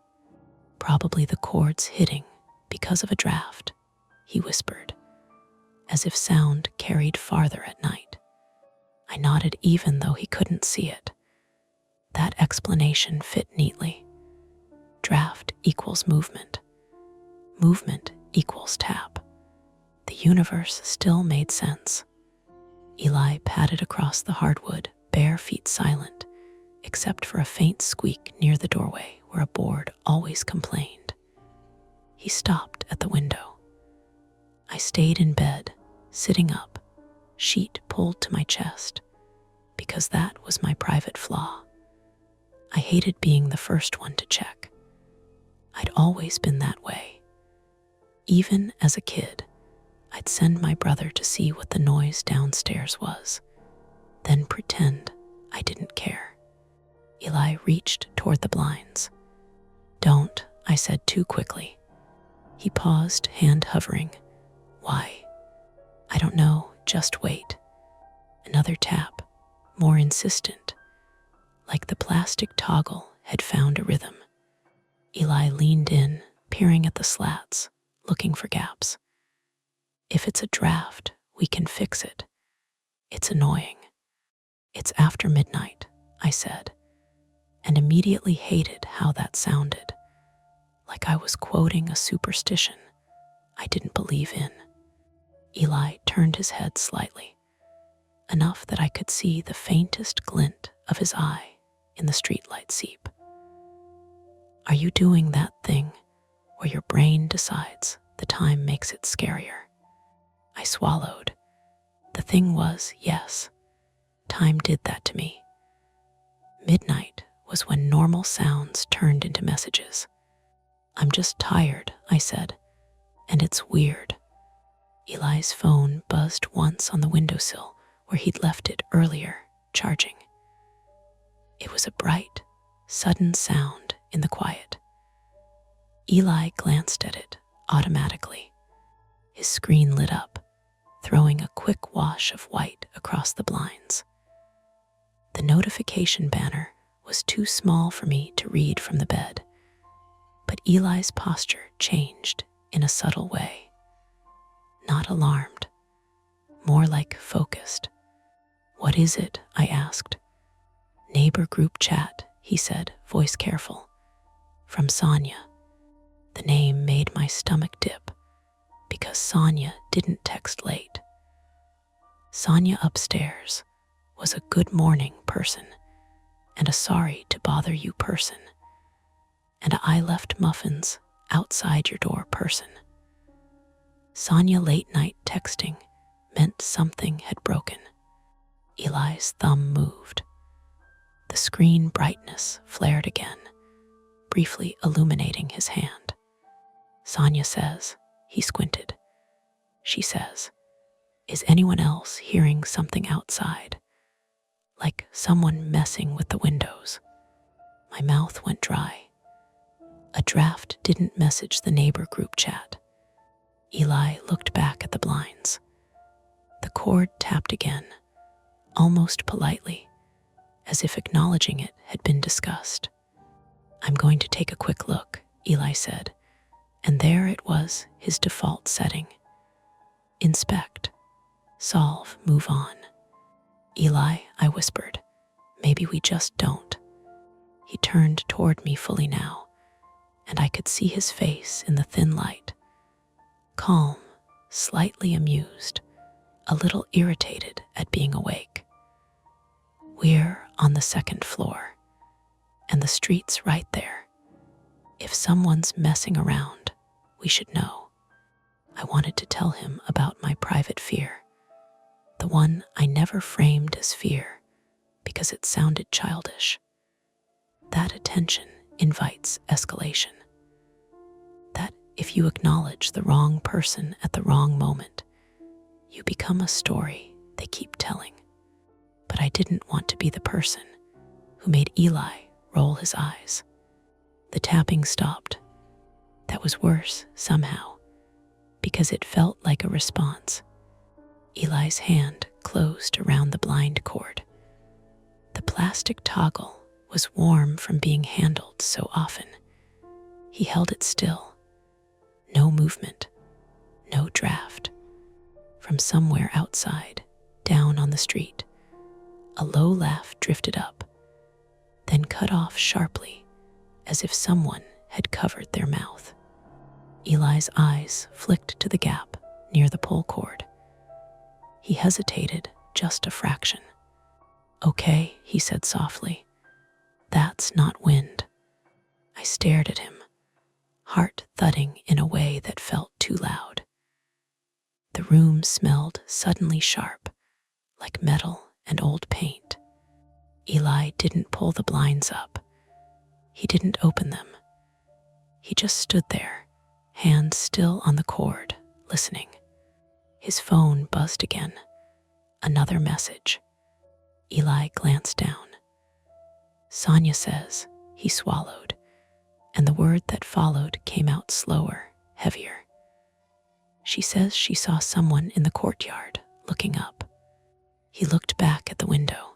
Probably the chords hitting because of a draft, he whispered, as if sound carried farther at night. I nodded even though he couldn't see it. That explanation fit neatly. Draft equals movement. Movement equals tap. The universe still made sense. Eli padded across the hardwood, bare feet silent, except for a faint squeak near the doorway where a board always complained. He stopped at the window. I stayed in bed, sitting up, sheet pulled to my chest, because that was my private flaw. I hated being the first one to check. I'd always been that way. Even as a kid, I'd send my brother to see what the noise downstairs was, then pretend I didn't care. Eli reached toward the blinds. Don't, I said too quickly. He paused, hand hovering. Why? I don't know, just wait. Another tap, more insistent, like the plastic toggle had found a rhythm. Eli leaned in, peering at the slats, looking for gaps. If it's a draft, we can fix it. It's annoying. It's after midnight, I said, and immediately hated how that sounded, like I was quoting a superstition I didn't believe in. Eli turned his head slightly, enough that I could see the faintest glint of his eye in the streetlight seep. Are you doing that thing where your brain decides the time makes it scarier? I swallowed. The thing was, yes, time did that to me. Midnight was when normal sounds turned into messages. I'm just tired, I said, and it's weird. Eli's phone buzzed once on the windowsill where he'd left it earlier, charging. It was a bright, sudden sound in the quiet. Eli glanced at it automatically. His screen lit up, throwing a quick wash of white across the blinds. The notification banner was too small for me to read from the bed, but Eli's posture changed in a subtle way. Not alarmed, more like focused. What is it? I asked. Neighbor group chat, he said, voice careful. From Sonia. The name made my stomach dip, because Sonia didn't text late. Sonia upstairs was a good morning person and a sorry to bother you person, and a I left muffins outside your door person. Sonia late night texting meant something had broken. Eli's thumb moved. The screen brightness flared again, briefly illuminating his hand. Sonia says, he squinted. She says, is anyone else hearing something outside? Like someone messing with the windows. My mouth went dry. A draft didn't message the neighbor group chat. Eli looked back at the blinds. The cord tapped again, almost politely, as if acknowledging it had been discussed. I'm going to take a quick look, Eli said, and there it was, his default setting. Inspect, solve, move on. Eli, I whispered, maybe we just don't. He turned toward me fully now, and I could see his face in the thin light. Calm, slightly amused, a little irritated at being awake. We're on the second floor, and the street's right there. If someone's messing around, we should know. I wanted to tell him about my private fear, the one I never framed as fear because it sounded childish. That attention invites escalation. That if you acknowledge the wrong person at the wrong moment, you become a story they keep telling. But I didn't want to be the person who made Eli roll his eyes. The tapping stopped. That was worse, somehow, because it felt like a response. Eli's hand closed around the blind cord. The plastic toggle was warm from being handled so often. He held it still. No movement, no draft. From somewhere outside, down on the street, a low laugh drifted up, then cut off sharply, as if someone had covered their mouth. Eli's eyes flicked to the gap near the pull cord. He hesitated just a fraction. "Okay," he said softly. "That's not wind." I stared at him, heart thudding in a way that felt too loud. The room smelled suddenly sharp, like metal and old paint. Eli didn't pull the blinds up. He didn't open them. He just stood there, hand still on the cord, listening. His phone buzzed again. Another message. Eli glanced down. "Sonia says," he swallowed, and the word that followed came out slower, heavier. "She says she saw someone in the courtyard, looking up." He looked back at the window.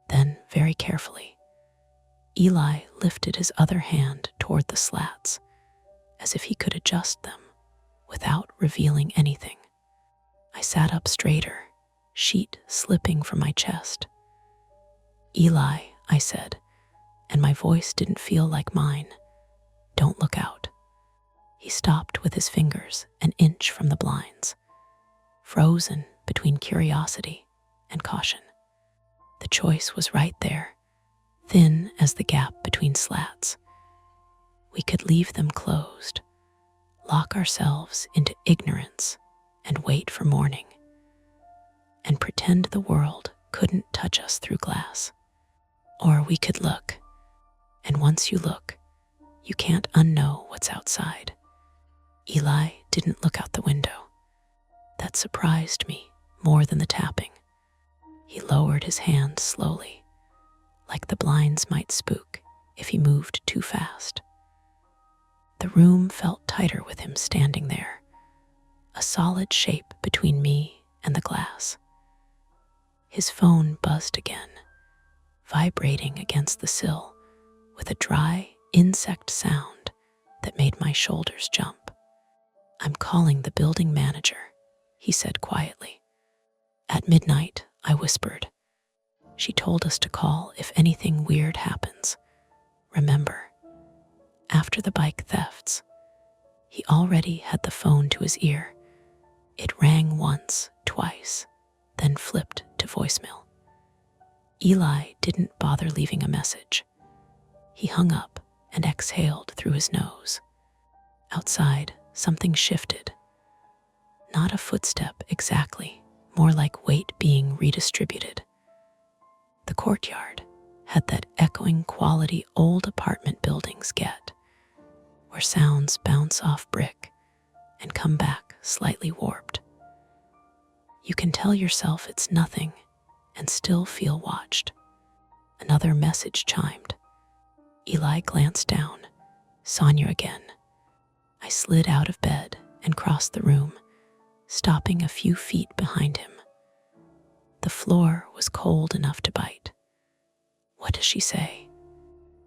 Then, very carefully, Eli lifted his other hand toward the slats, as if he could adjust them without revealing anything. I sat up straighter, sheet slipping from my chest. "Eli," I said, and my voice didn't feel like mine. "Don't look out." He stopped with his fingers an inch from the blinds, frozen between curiosity and caution. The choice was right there, thin as the gap between slats. We could leave them closed, lock ourselves into ignorance and wait for morning, and pretend the world couldn't touch us through glass. Or we could look, and once you look, you can't unknow what's outside. Eli didn't look out the window. That surprised me more than the tapping. He lowered his hand slowly, like the blinds might spook if he moved too fast. The room felt tighter with him standing there, a solid shape between me and the glass. His phone buzzed again, vibrating against the sill with a dry insect sound that made my shoulders jump. "I'm calling the building manager," he said quietly. "At midnight," I whispered. "She told us to call if anything weird happens. Remember, after the bike thefts." He already had the phone to his ear. It rang once, twice, then flipped to voicemail. Eli didn't bother leaving a message. He hung up and exhaled through his nose. Outside, something shifted. Not a footstep exactly, more like weight being redistributed. The courtyard had that echoing quality old apartment buildings get, where sounds bounce off brick and come back slightly warped. You can tell yourself it's nothing and still feel watched. Another message chimed. Eli glanced down. "Sonia again." I slid out of bed and crossed the room, stopping a few feet behind him. The floor was cold enough to bite. "What does she say?"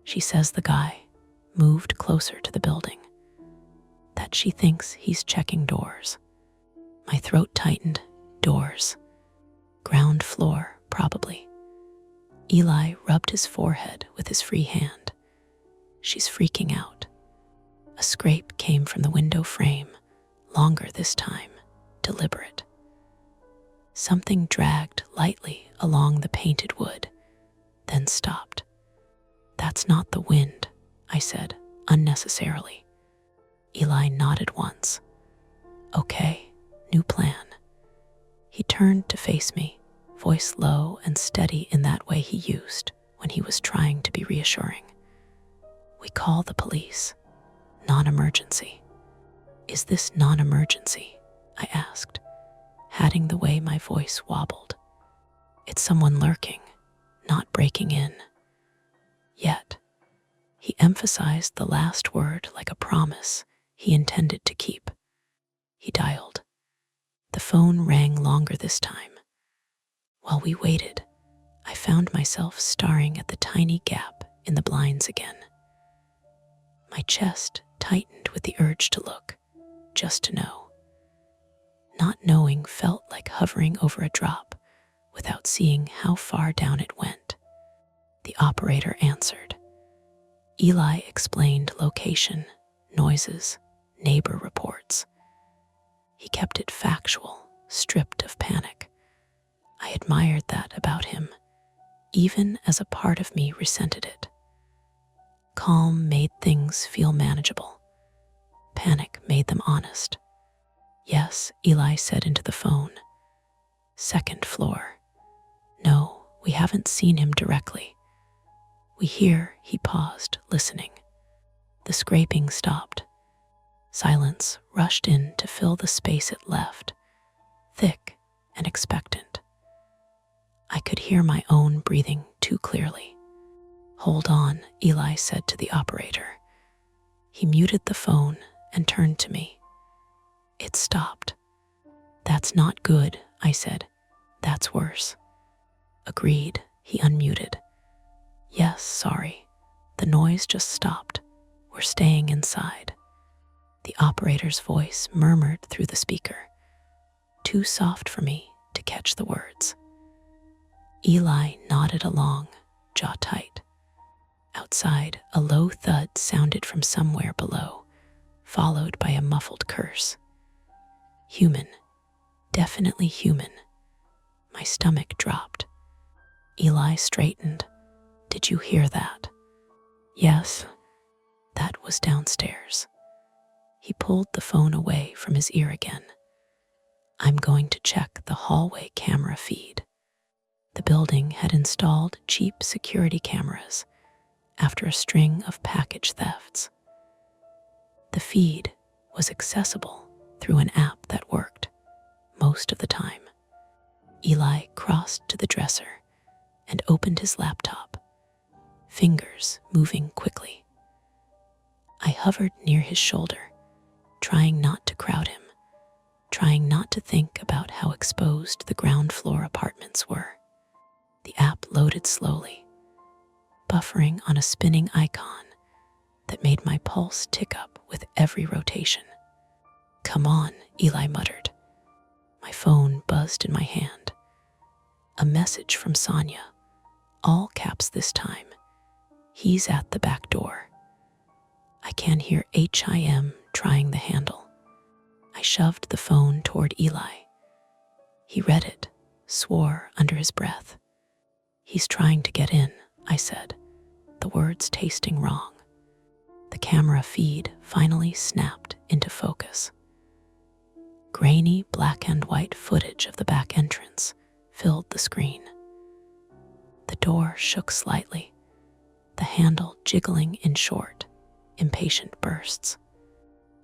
"She says the guy moved closer to the building, that she thinks he's checking doors." My throat tightened. Doors. Ground floor, probably. Eli rubbed his forehead with his free hand. "She's freaking out." A scrape came from the window frame, longer this time, deliberate. Something dragged lightly along the painted wood, then stopped. "That's not the wind," I said, unnecessarily. Eli nodded once. "Okay, new plan." He turned to face me, voice low and steady in that way he used when he was trying to be reassuring. "We call the police. Non-emergency." "Is this non-emergency?" I asked, hatting the way my voice wobbled. "It's someone lurking, not breaking in." He emphasized the last word like a promise he intended to keep. He dialed. The phone rang longer this time. While we waited, I found myself staring at the tiny gap in the blinds again. My chest tightened with the urge to look, just to know. Not knowing felt like hovering over a drop without seeing how far down it went. The operator answered. Eli explained location, noises, neighbor reports. He kept it factual, stripped of panic. I admired that about him, even as a part of me resented it. Calm made things feel manageable. Panic made them honest. Yes, Eli said into the phone. Second floor. No, we haven't seen him directly. We hear, he paused, listening. The scraping stopped. Silence rushed in to fill the space it left, thick and expectant. I could hear my own breathing too clearly. Hold on, Eli said to the operator. He muted the phone and turned to me. It stopped. That's not good, I said. That's worse. Agreed, he unmuted. Yes, sorry. The noise just stopped. We're staying inside. The operator's voice murmured through the speaker, too soft for me to catch the words. Eli nodded along, jaw tight. Outside, a low thud sounded from somewhere below, followed by a muffled curse. Human. Definitely human. My stomach dropped. Eli straightened. Did you hear that? Yes. That was downstairs. He pulled the phone away from his ear again. I'm going to check the hallway camera feed. The building had installed cheap security cameras after a string of package thefts. The feed was accessible through an app that worked most of the time. Eli crossed to the dresser and opened his laptop, fingers moving quickly. I hovered near his shoulder, trying not to crowd him, trying not to think about how exposed the ground floor apartments were. The app loaded slowly, buffering on a spinning icon that made my pulse tick up with every rotation. Come on, Eli muttered. My phone buzzed in my hand. A message from Sonia, all caps this time. He's at the back door. I can hear HIM trying the handle. I shoved the phone toward Eli. He read it, swore under his breath. He's trying to get in, I said, the words tasting wrong. The camera feed finally snapped into focus. Grainy black and white footage of the back entrance filled the screen. The door shook slightly, the handle jiggling in short, impatient bursts.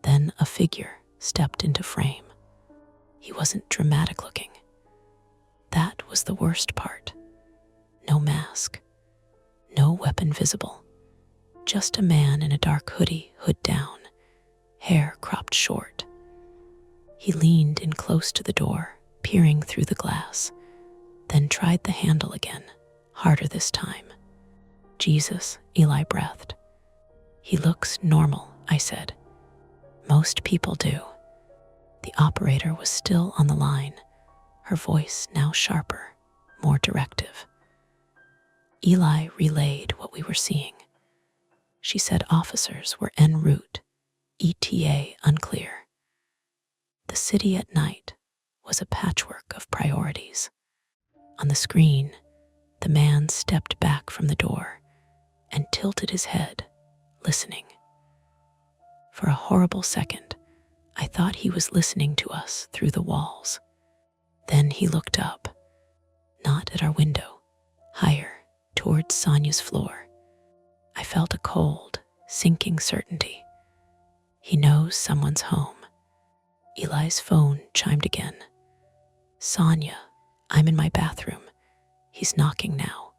Then a figure stepped into frame. He wasn't dramatic looking. That was the worst part. No mask, no weapon visible, just a man in a dark hoodie, hood down, hair cropped short. He leaned in close to the door, peering through the glass, then tried the handle again, harder this time. Jesus, Eli breathed. He looks normal, I said. Most people do. The operator was still on the line, her voice now sharper, more directive. Eli relayed what we were seeing. She said officers were en route, ETA unclear. The city at night was a patchwork of priorities. On the screen, the man stepped back from the door and tilted his head, listening. For a horrible second, I thought he was listening to us through the walls. Then he looked up, not at our window, higher, towards Sonia's floor. I felt a cold, sinking certainty. He knows someone's home. Eli's phone chimed again. Sonia, I'm in my bathroom. He's knocking now.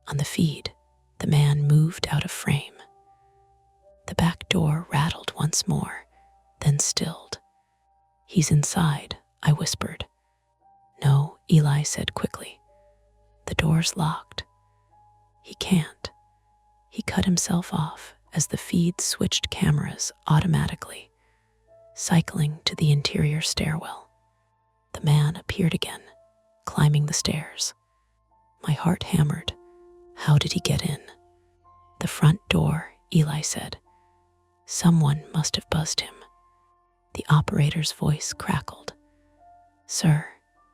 On the feed, the man moved out of frame. door rattled once more, then stilled. "He's inside," I whispered. "No," Eli said quickly. "The door's locked." "He can't." He cut himself off as the feed switched cameras automatically, cycling to the interior stairwell. The man appeared again, climbing the stairs. My heart hammered. How did he get in? "The front door," Eli said. "Someone must have buzzed him." The operator's voice crackled. "Sir,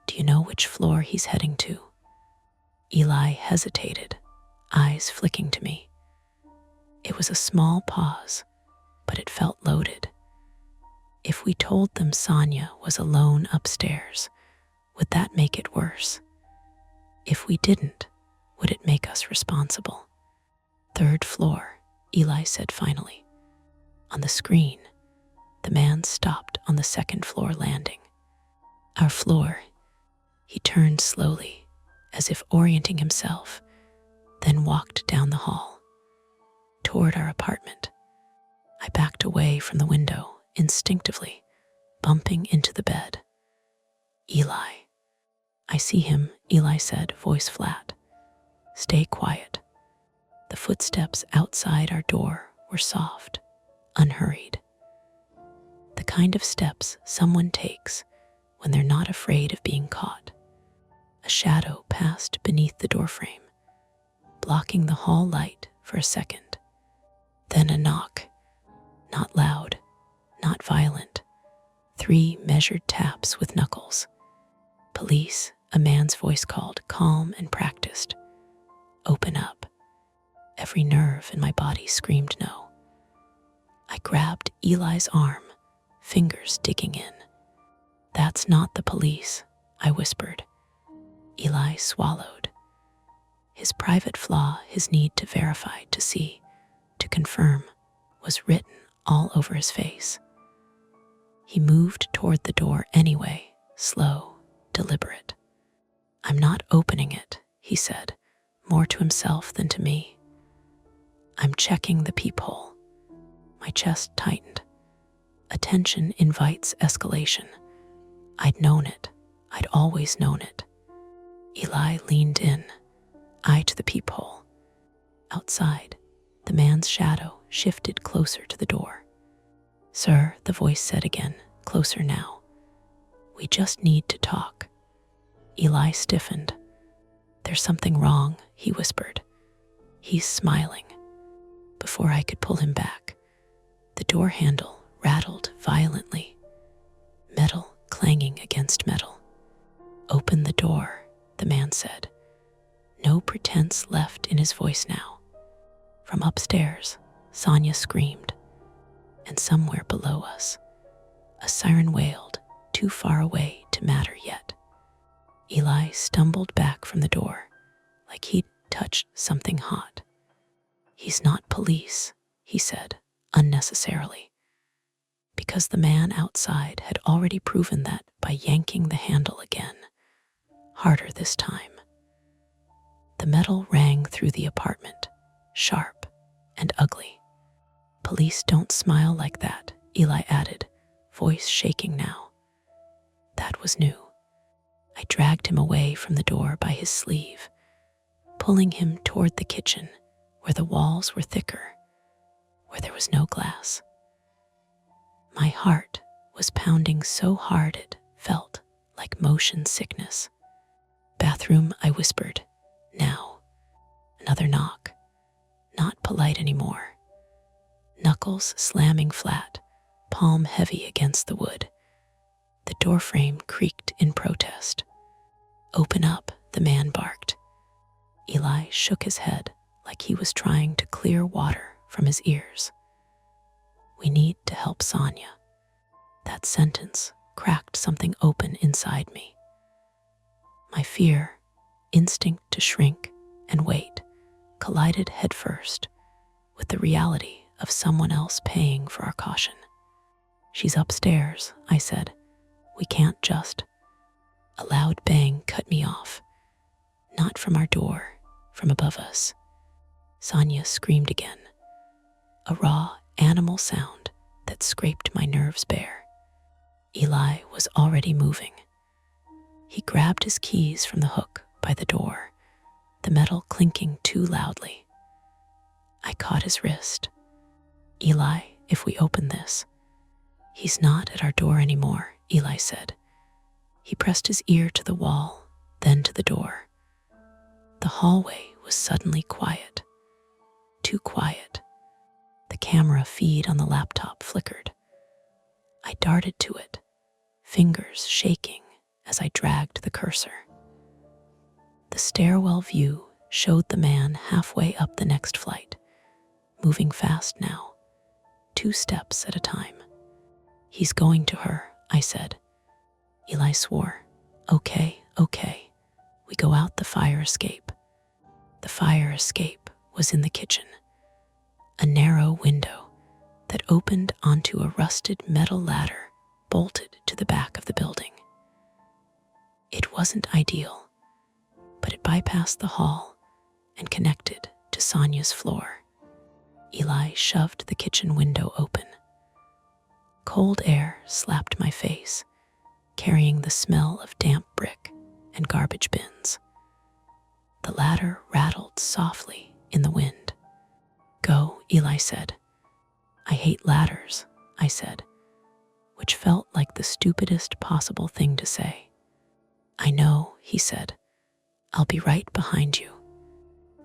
do you know which floor he's heading to?" Eli hesitated, eyes flicking to me. It was a small pause, but it felt loaded. If we told them Sonia was alone upstairs, would that make it worse? If we didn't, would it make us responsible? "Third floor," Eli said finally. On the screen, the man stopped on the second floor landing. "Our floor." He turned slowly, as if orienting himself, then walked down the hall, toward our apartment. I backed away from the window, instinctively, bumping into the bed. "Eli." "I see him," Eli said, voice flat. "Stay quiet." The footsteps outside our door were soft, unhurried. The kind of steps someone takes when they're not afraid of being caught. A shadow passed beneath the doorframe, blocking the hall light for a second. Then a knock. Not loud, not violent. 3 measured taps with knuckles. "Police," a man's voice called, calm and practiced. "Open up." Every nerve in my body screamed no. I grabbed Eli's arm, fingers digging in. "That's not the police," I whispered. Eli swallowed. His private flaw, his need to verify, to see, to confirm, was written all over his face. He moved toward the door anyway, slow, deliberate. "I'm not opening it," he said, more to himself than to me. "I'm checking the peephole." My chest tightened. Attention invites escalation. I'd known it. I'd always known it. Eli leaned in, eye to the peephole. Outside, the man's shadow shifted closer to the door. "Sir," the voice said again, closer now. "We just need to talk." Eli stiffened. "There's something wrong," he whispered. "He's smiling." Before I could pull him back, the door handle rattled violently, metal clanging against metal. "Open the door," the man said. No pretense left in his voice now. From upstairs, Sonia screamed, and somewhere below us, a siren wailed, too far away to matter yet. Eli stumbled back from the door, like he'd touched something hot. "He's not police," he said, unnecessarily, because the man outside had already proven that by yanking the handle again, harder this time. The metal rang through the apartment, sharp and ugly. "Police don't smile like that," Eli added, voice shaking now. That was new. I dragged him away from the door by his sleeve, pulling him toward the kitchen, where the walls were thicker, where there was no glass. My heart was pounding so hard it felt like motion sickness. "Bathroom," I whispered. "Now." Another knock. Not polite anymore. Knuckles slamming flat, palm heavy against the wood. The doorframe creaked in protest. "Open up," the man barked. Eli shook his head like he was trying to clear water from his ears. "We need to help Sonia." That sentence cracked something open inside me. My fear, instinct to shrink and wait, collided headfirst with the reality of someone else paying for our caution. "She's upstairs," I said. "We can't just..." A loud bang cut me off. Not from our door, from above us. Sonia screamed again. A raw, animal sound that scraped my nerves bare. Eli was already moving. He grabbed his keys from the hook by the door, the metal clinking too loudly. I caught his wrist. "Eli, if we open this." "He's not at our door anymore," Eli said. He pressed his ear to the wall, then to the door. The hallway was suddenly quiet. Too quiet. The camera feed on the laptop flickered. I darted to it, fingers shaking as I dragged the cursor. The stairwell view showed the man halfway up the next flight, moving fast now, 2 steps at a time. "He's going to her," I said. Eli swore. Okay. We go out the fire escape." The fire escape was in the kitchen, a narrow window that opened onto a rusted metal ladder bolted to the back of the building. It wasn't ideal, but it bypassed the hall and connected to Sonia's floor. Eli shoved the kitchen window open. Cold air slapped my face, carrying the smell of damp brick and garbage bins. The ladder rattled softly in the wind. "Go," Eli said. "I hate ladders," I said, which felt like the stupidest possible thing to say. "I know," he said. "I'll be right behind you."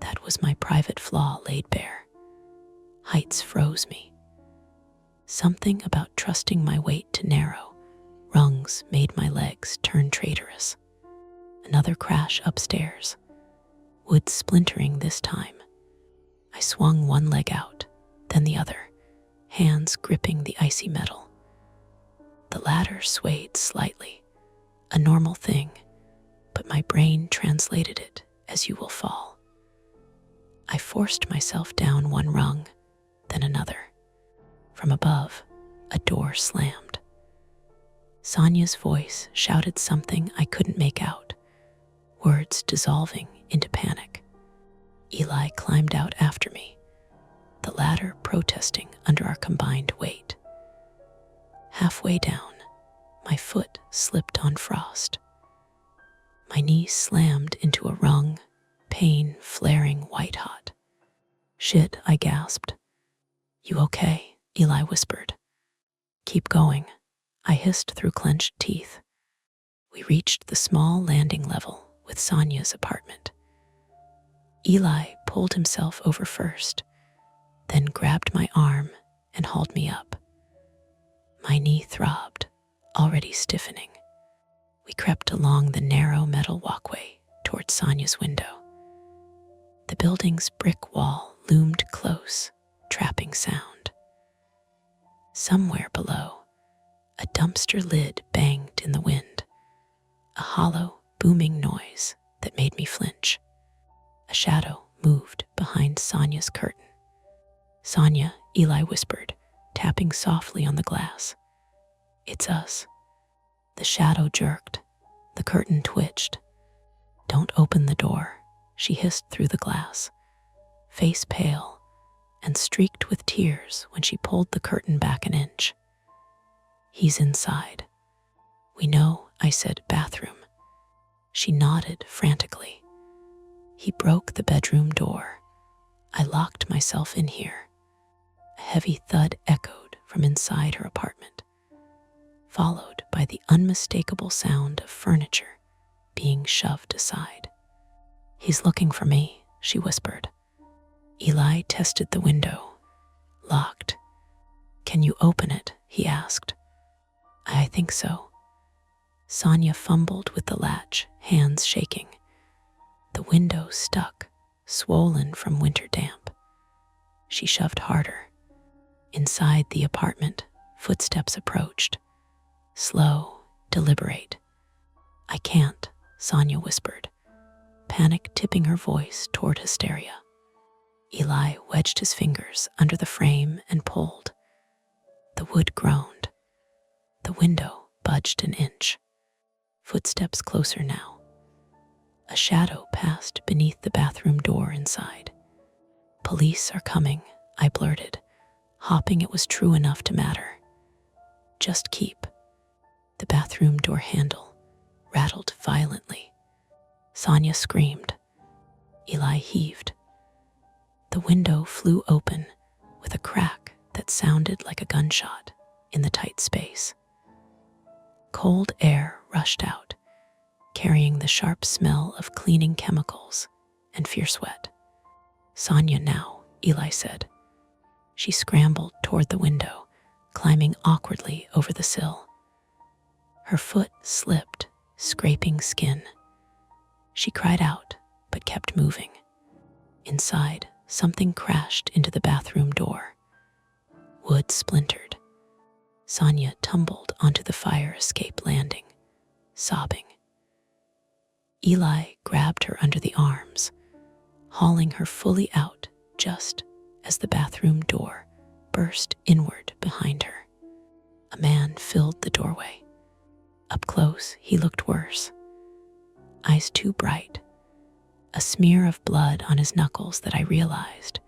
That was my private flaw laid bare. Heights froze me. Something about trusting my weight to narrow rungs made my legs turn traitorous. Another crash upstairs, wood splintering this time. I swung one leg out, then the other, hands gripping the icy metal. The ladder swayed slightly, a normal thing, but my brain translated it as "you will fall." I forced myself down one rung, then another. From above, a door slammed. Sonia's voice shouted something I couldn't make out, words dissolving into panic. Eli climbed out after me, the ladder protesting under our combined weight. Halfway down, my foot slipped on frost. My knee slammed into a rung, pain flaring white-hot. "Shit," I gasped. "You okay?" Eli whispered. "Keep going," I hissed through clenched teeth. We reached the small landing level with Sonia's apartment. Eli pulled himself over first, then grabbed my arm and hauled me up. My knee throbbed, already stiffening. We crept along the narrow metal walkway towards Sonia's window. The building's brick wall loomed close, trapping sound. Somewhere below, a dumpster lid banged in the wind, a hollow, booming noise that made me flinch. A shadow moved behind Sonia's curtain. "Sonia," Eli whispered, tapping softly on the glass. "It's us." The shadow jerked. The curtain twitched. "Don't open the door," she hissed through the glass, face pale and streaked with tears when she pulled the curtain back an inch. "He's inside." "We know," I said, "bathroom." She nodded frantically. "He broke the bedroom door. I locked myself in here." A heavy thud echoed from inside her apartment, followed by the unmistakable sound of furniture being shoved aside. "He's looking for me," she whispered. Eli tested the window. Locked. "Can you open it?" he asked. "I think so." Sonia fumbled with the latch, hands shaking. The window stuck, swollen from winter damp. She shoved harder. Inside the apartment, footsteps approached. Slow, deliberate. "I can't," Sonia whispered, panic tipping her voice toward hysteria. Eli wedged his fingers under the frame and pulled. The wood groaned. The window budged an inch. Footsteps closer now. A shadow passed beneath the bathroom door inside. "Police are coming," I blurted, hopping it was true enough to matter. Just keep. The bathroom door handle rattled violently. Sonia screamed. Eli heaved. The window flew open with a crack that sounded like a gunshot in the tight space. Cold air rushed out, carrying the sharp smell of cleaning chemicals and fierce sweat. Sonia now, Eli said. She scrambled toward the window, climbing awkwardly over the sill. Her foot slipped, scraping skin. She cried out, but kept moving. Inside, something crashed into the bathroom door. Wood splintered. Sonia tumbled onto the fire escape landing, sobbing. Eli grabbed her under the arms, hauling her fully out just as the bathroom door burst inward behind her. A man filled the doorway. Up close, he looked worse. Eyes too bright. A smear of blood on his knuckles that I realized,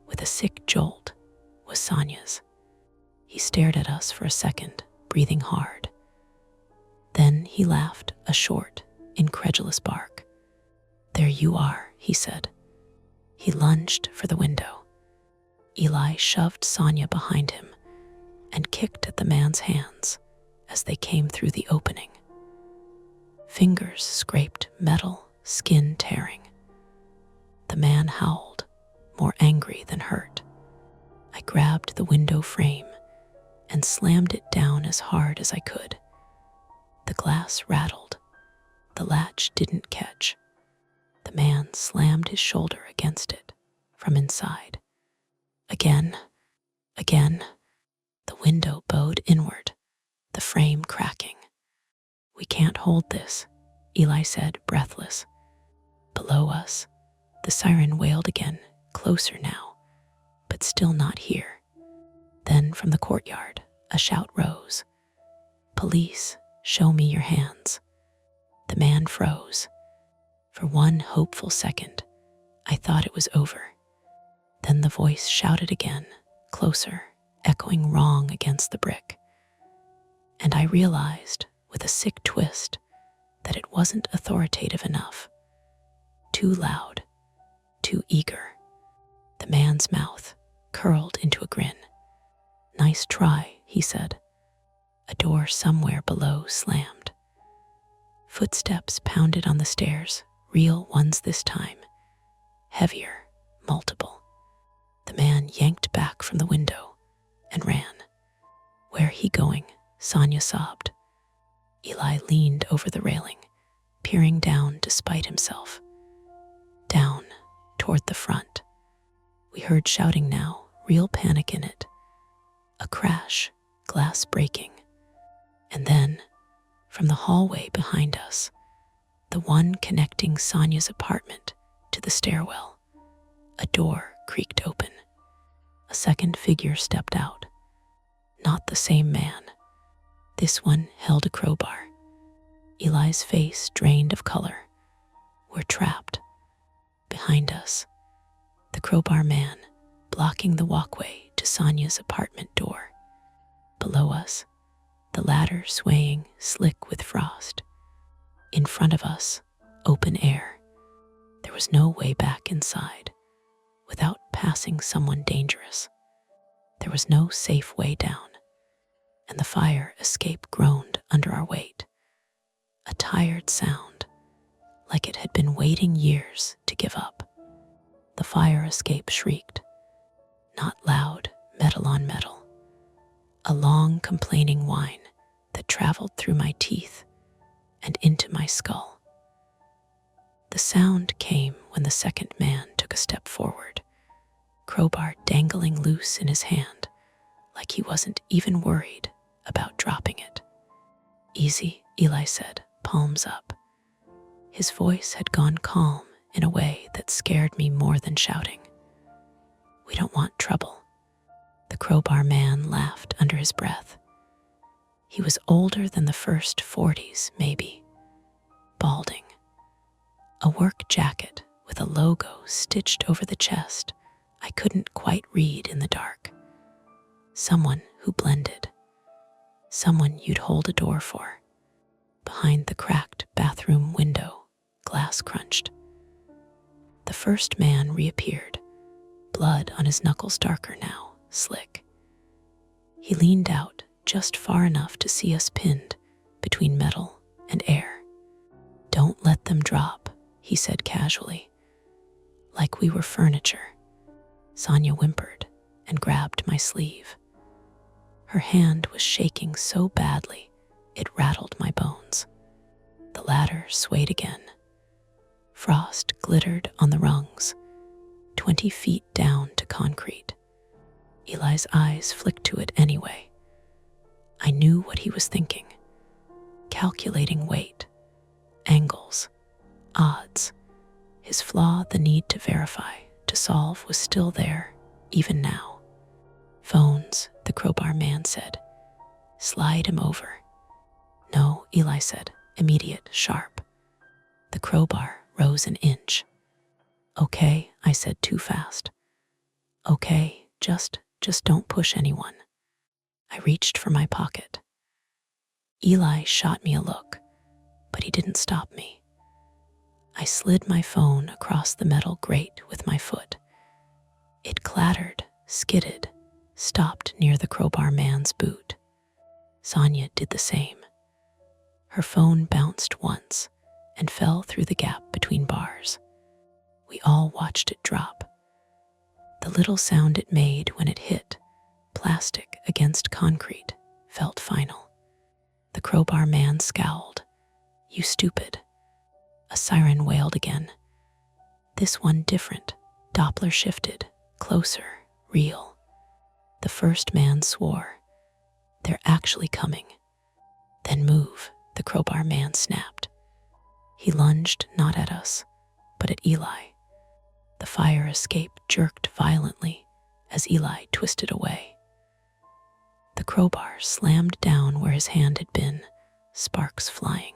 with a sick jolt, was Sonia's. He stared at us for a second, breathing hard. Then he laughed a short, incredulous bark. There you are, he said. He lunged for the window. Eli shoved Sonia behind him and kicked at the man's hands as they came through the opening. Fingers scraped metal, skin tearing. The man howled, more angry than hurt. I grabbed the window frame and slammed it down as hard as I could. The glass rattled. The latch didn't catch. The man slammed his shoulder against it from inside. Again, the window bowed inward, the frame cracking. We can't hold this, Eli said, breathless. Below us, the siren wailed again, closer now, but still not here. Then from the courtyard, a shout rose. Police, show me your hands. The man froze. For one hopeful second, I thought it was over. Then the voice shouted again, closer, echoing wrong against the brick. And I realized, with a sick twist, that it wasn't authoritative enough. Too loud, too eager. The man's mouth curled into a grin. Nice try, he said. A door somewhere below slammed. Footsteps pounded on the stairs, real ones this time. Heavier, multiple. The man yanked back from the window and ran. Where he going? Sonia sobbed. Eli leaned over the railing, peering down despite himself. Down, toward the front. We heard shouting now, real panic in it. A crash, glass breaking. And then, from the hallway behind us, the one connecting Sonia's apartment to the stairwell, a door creaked open. A second figure stepped out. Not the same man. This one held a crowbar. Eli's face drained of color. We're trapped. Behind us, the crowbar man blocking the walkway to Sonia's apartment door. Below us, the ladder swaying slick with frost. In front of us, open air. There was no way back inside without passing someone dangerous. There was no safe way down, and the fire escape groaned under our weight. A tired sound, like it had been waiting years to give up. The fire escape shrieked, not loud, metal on metal. A long, complaining whine that traveled through my teeth and into my skull. The sound came when the second man took a step forward, crowbar dangling loose in his hand, like he wasn't even worried about dropping it. Easy, Eli said, palms up. His voice had gone calm in a way that scared me more than shouting. We don't want trouble. The crowbar man laughed under his breath. He was older than the first 40s, maybe. Balding. A work jacket with a logo stitched over the chest I couldn't quite read in the dark. Someone who blended. Someone you'd hold a door for. Behind the cracked bathroom window, glass crunched. The first man reappeared, blood on his knuckles darker now, slick. He leaned out just far enough to see us pinned between metal and air. "Don't let them drop," he said casually, like we were furniture. Sonia whimpered and grabbed my sleeve. Her hand was shaking so badly it rattled my bones. The ladder swayed again. Frost glittered on the rungs, 20 feet down to concrete. Eli's eyes flicked to it anyway. I knew what he was thinking. Calculating weight, angles, odds. His flaw, the need to verify, to solve, was still there, even now. "Phones," the crowbar man said. "Slide him over." "No," Eli said, immediate, sharp. The crowbar rose an inch. "Okay," I said too fast. "Okay, just don't push anyone." I reached for my pocket. Eli shot me a look, but he didn't stop me. I slid my phone across the metal grate with my foot. It clattered, skidded, stopped near the crowbar man's boot. Sonia did the same. Her phone bounced once and fell through the gap between bars. We all watched it drop. The little sound it made when it hit plastic against concrete felt final. The crowbar man scowled. "You stupid." A siren wailed again. This one different. Doppler shifted, closer, real. The first man swore. "They're actually coming." "Then move," the crowbar man snapped. He lunged not at us, but at Eli. The fire escape jerked violently as Eli twisted away. The crowbar slammed down where his hand had been, sparks flying.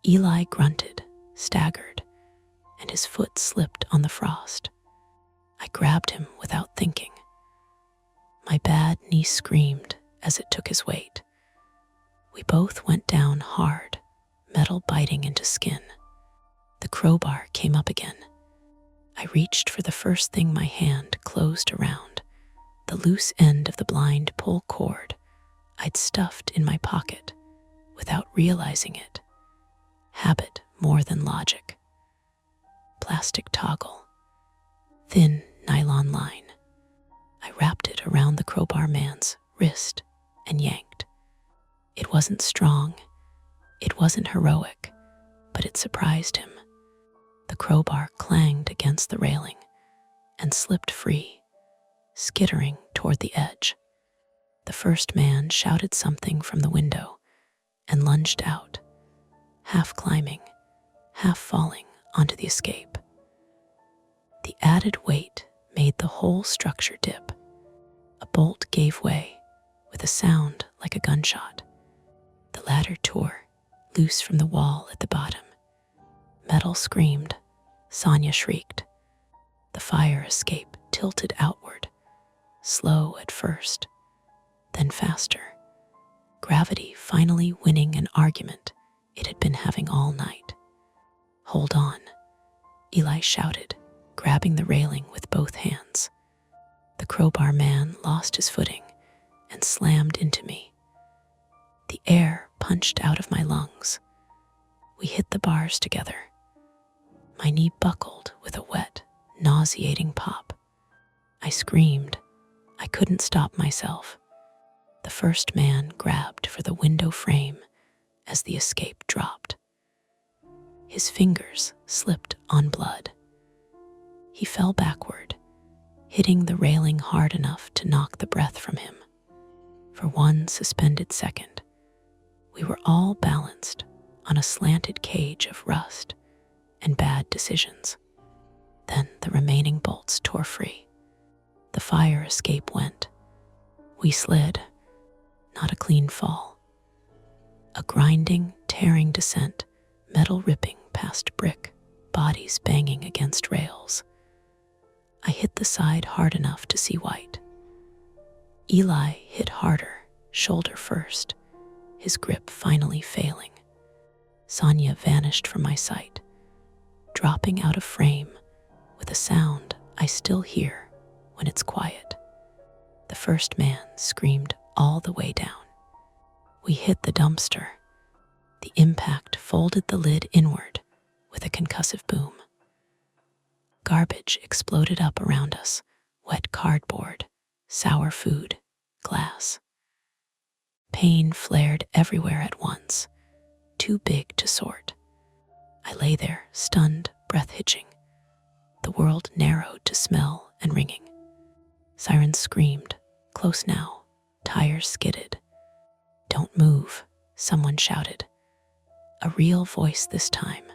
Eli grunted, staggered, and his foot slipped on the frost. I grabbed him without thinking. My bad knee screamed as it took his weight. We both went down hard, metal biting into skin. The crowbar came up again. I reached for the first thing my hand closed around, the loose end of the blind pull cord I'd stuffed in my pocket without realizing it. Habit more than logic. Plastic toggle. Thin nylon line. I wrapped it around the crowbar man's wrist and yanked. It wasn't strong. It wasn't heroic, but it surprised him. The crowbar clanged against the railing and slipped free, skittering toward the edge. The first man shouted something from the window and lunged out, half climbing, half falling onto the escape. The added weight made the whole structure dip. A bolt gave way with a sound like a gunshot. The ladder tore, loose from the wall at the bottom. Metal screamed. Sonia shrieked. The fire escape tilted outward, slow at first, then faster. Gravity finally winning an argument it had been having all night. "Hold on," Eli shouted, grabbing the railing with both hands. The crowbar man lost his footing and slammed into me. The air punched out of my lungs. We hit the bars together. My knee buckled with a wet, nauseating pop. I screamed. I couldn't stop myself. The first man grabbed for the window frame as the escape dropped. His fingers slipped on blood. He fell backward, hitting the railing hard enough to knock the breath from him. For one suspended second, we were all balanced on a slanted cage of rust and bad decisions. Then the remaining bolts tore free. The fire escape went. We slid, not a clean fall. A grinding, tearing descent, metal ripping past brick, bodies banging against rails. I hit the side hard enough to see white. Eli hit harder, shoulder first, his grip finally failing. Sonia vanished from my sight, dropping out of frame with a sound I still hear when it's quiet. The first man screamed all the way down. We hit the dumpster. The impact folded the lid inward with a concussive boom. Garbage exploded up around us, wet cardboard, sour food, glass. Pain flared everywhere at once, too big to sort. I lay there, stunned, breath hitching. The world narrowed to smell and ringing. Sirens screamed, close now, tires skidded. "Don't move," someone shouted. A real voice this time,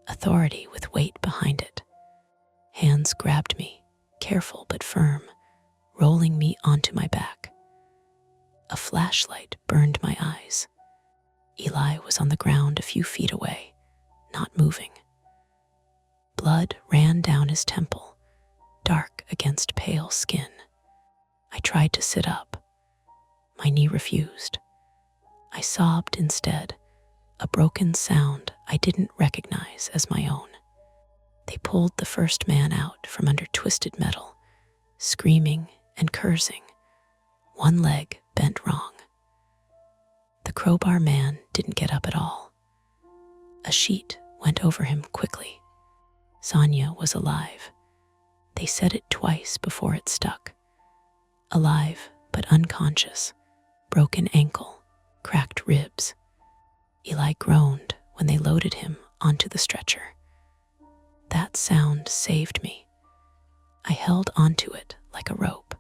authority with weight behind it. Hands grabbed me, careful but firm, rolling me onto my back. A flashlight burned my eyes. Eli was on the ground a few feet away, not moving. Blood ran down his temple, dark against pale skin. I tried to sit up. My knee refused. I sobbed instead, a broken sound I didn't recognize as my own. They pulled the first man out from under twisted metal, screaming and cursing, one leg bent wrong. The crowbar man didn't get up at all. A sheet went over him quickly. Sonia was alive. They said it twice before it stuck. Alive but unconscious, broken ankle, cracked ribs. Eli groaned when they loaded him onto the stretcher. That sound saved me. I held onto it like a rope.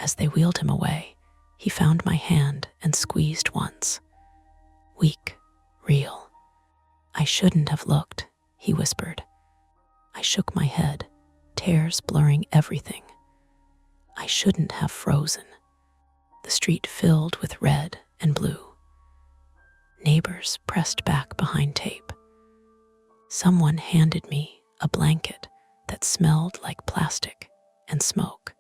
As they wheeled him away, he found my hand and squeezed once. Weak, real. "I shouldn't have looked," he whispered. I shook my head, tears blurring everything. I shouldn't have frozen. The street filled with red and blue. Neighbors pressed back behind tape. Someone handed me a blanket that smelled like plastic and smoke.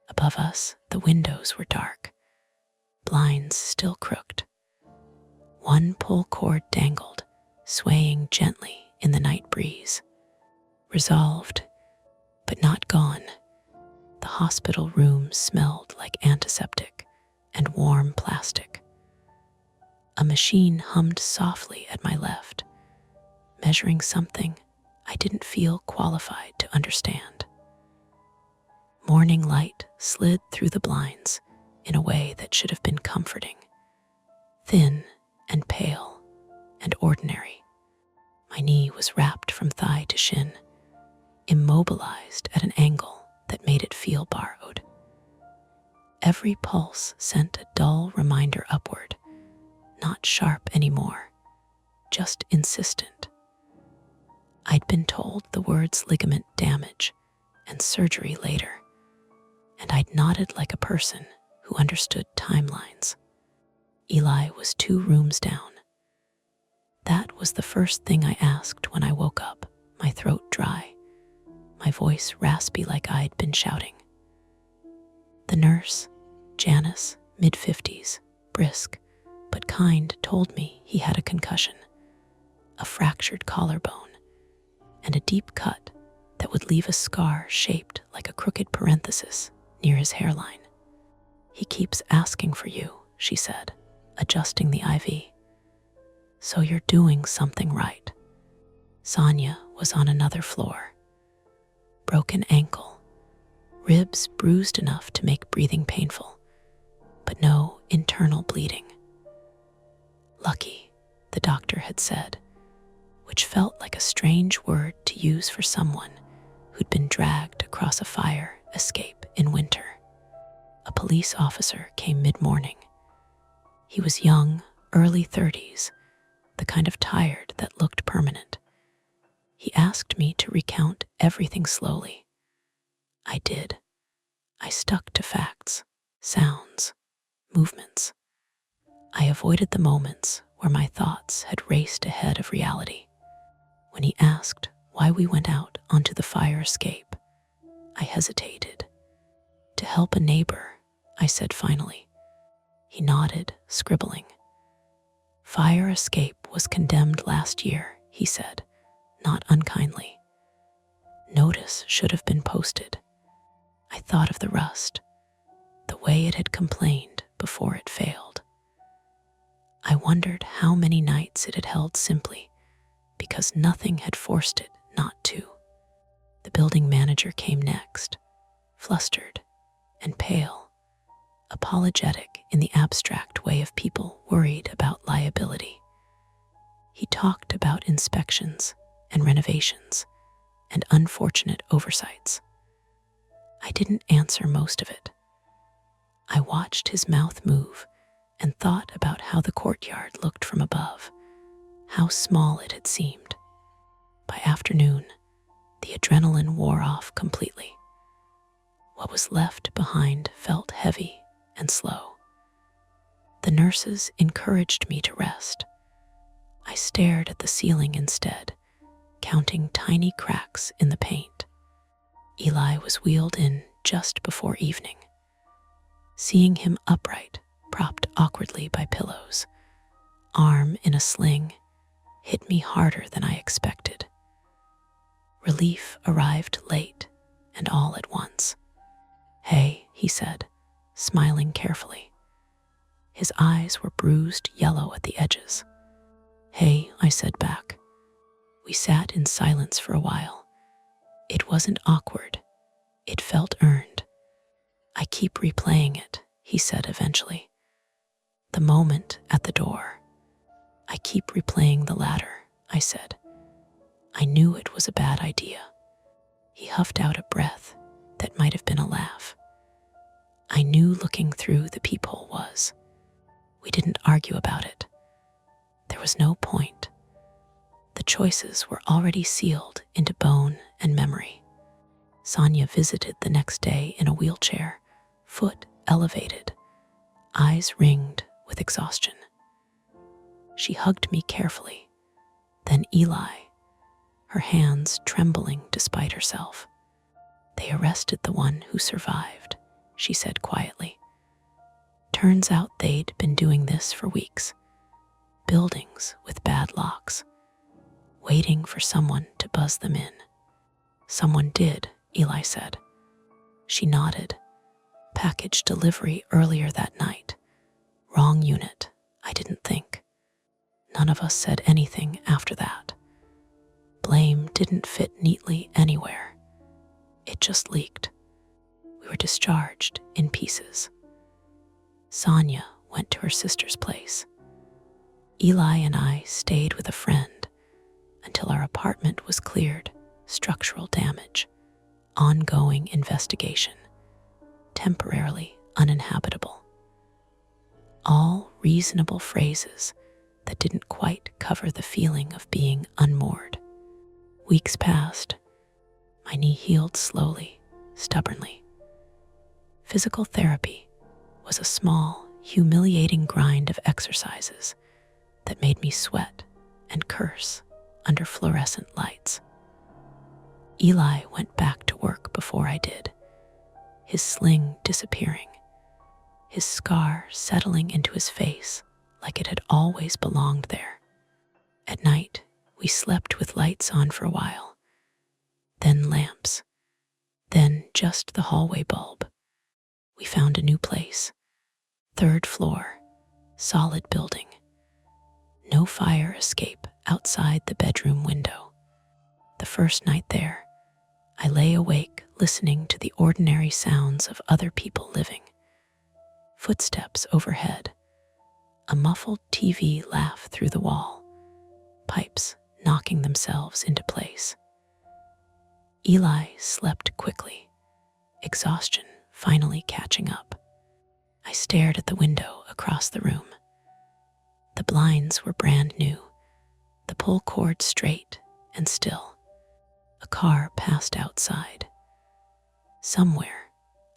Above us, the windows were dark, blinds still crooked. One pull cord dangled, swaying gently in the night breeze. Resolved, but not gone. The hospital room smelled like antiseptic and warm plastic. A machine hummed softly at my left, measuring something I didn't feel qualified to understand. Morning light slid through the blinds in a way that should have been comforting, thin and pale and ordinary. My knee was wrapped from thigh to shin, immobilized at an angle that made it feel borrowed. Every pulse sent a dull reminder upward, not sharp anymore, just insistent. I'd been told the words ligament damage and surgery later, and I'd nodded like a person who understood timelines. Eli was 2 rooms down. That was the first thing I asked when I woke up, my throat dry, my voice raspy like I'd been shouting. The nurse, Janice, mid-50s, brisk but kind, told me he had a concussion, a fractured collarbone, and a deep cut that would leave a scar shaped like a crooked parenthesis near his hairline. "He keeps asking for you," she said, adjusting the IV. "So you're doing something right." Sonia was on another floor. Broken ankle, ribs bruised enough to make breathing painful, but no internal bleeding. Lucky, the doctor had said, which felt like a strange word to use for someone who'd been dragged across a fire escape in winter. A police officer came mid-morning. He was young, early 30s, the kind of tired that looked permanent. He asked me to recount everything slowly. I did. I stuck to facts, sounds, movements. I avoided the moments where my thoughts had raced ahead of reality. When he asked why we went out onto the fire escape, I hesitated. To help a neighbor, I said finally. He nodded, scribbling. Fire escape was condemned last year, he said, not unkindly. Notice should have been posted. I thought of the rust, the way it had complained before it failed. I wondered how many nights it had held simply because nothing had forced it not to. The building manager came next, flustered and pale, apologetic in the abstract way of people worried about liability. He talked about inspections and renovations and unfortunate oversights. I didn't answer most of it. I watched his mouth move and thought about how the courtyard looked from above, how small it had seemed. By afternoon, the adrenaline wore off completely. What was left behind felt heavy and slow. The nurses encouraged me to rest. I stared at the ceiling instead, counting tiny cracks in the paint. Eli was wheeled in just before evening. Seeing him upright, propped awkwardly by pillows, arm in a sling, hit me harder than I expected. Relief arrived late and all at once. "Hey," he said, smiling carefully. His eyes were bruised yellow at the edges. "Hey," I said back. We sat in silence for a while. It wasn't awkward. It felt earned. "I keep replaying it," he said eventually. "The moment at the door." "I keep replaying the ladder," I said. I knew it was a bad idea. He huffed out a breath that might have been a laugh. I knew looking through the peephole was. We didn't argue about it. There was no point. The choices were already sealed into bone and memory. Sonia visited the next day in a wheelchair, foot elevated, eyes ringed with exhaustion. She hugged me carefully, then Eli, her hands trembling despite herself. "They arrested the one who survived," she said quietly. "Turns out they'd been doing this for weeks. Buildings with bad locks, waiting for someone to buzz them in." "Someone did," Eli said. She nodded. "Package delivery earlier that night. Wrong unit, I didn't think." None of us said anything after that. Blame didn't fit neatly anywhere. It just leaked. We were discharged in pieces. Sonia went to her sister's place. Eli and I stayed with a friend until our apartment was cleared, structural damage, ongoing investigation, temporarily uninhabitable. All reasonable phrases that didn't quite cover the feeling of being unmoored. Weeks passed. My knee healed slowly, stubbornly. Physical therapy was a small, humiliating grind of exercises that made me sweat and curse under fluorescent lights. Eli went back to work before I did, his sling disappearing, his scar settling into his face like it had always belonged there. At night, we slept with lights on for a while, then lamps, then just the hallway bulb. We found a new place, 3rd floor, solid building. No fire escape outside the bedroom window. The first night there, I lay awake listening to the ordinary sounds of other people living. Footsteps overhead, a muffled TV laugh through the wall, pipes knocking themselves into place. Eli slept quickly, exhaustion finally catching up. I stared at the window across the room. The blinds were brand new, the pull cord straight and still. A car passed outside. Somewhere,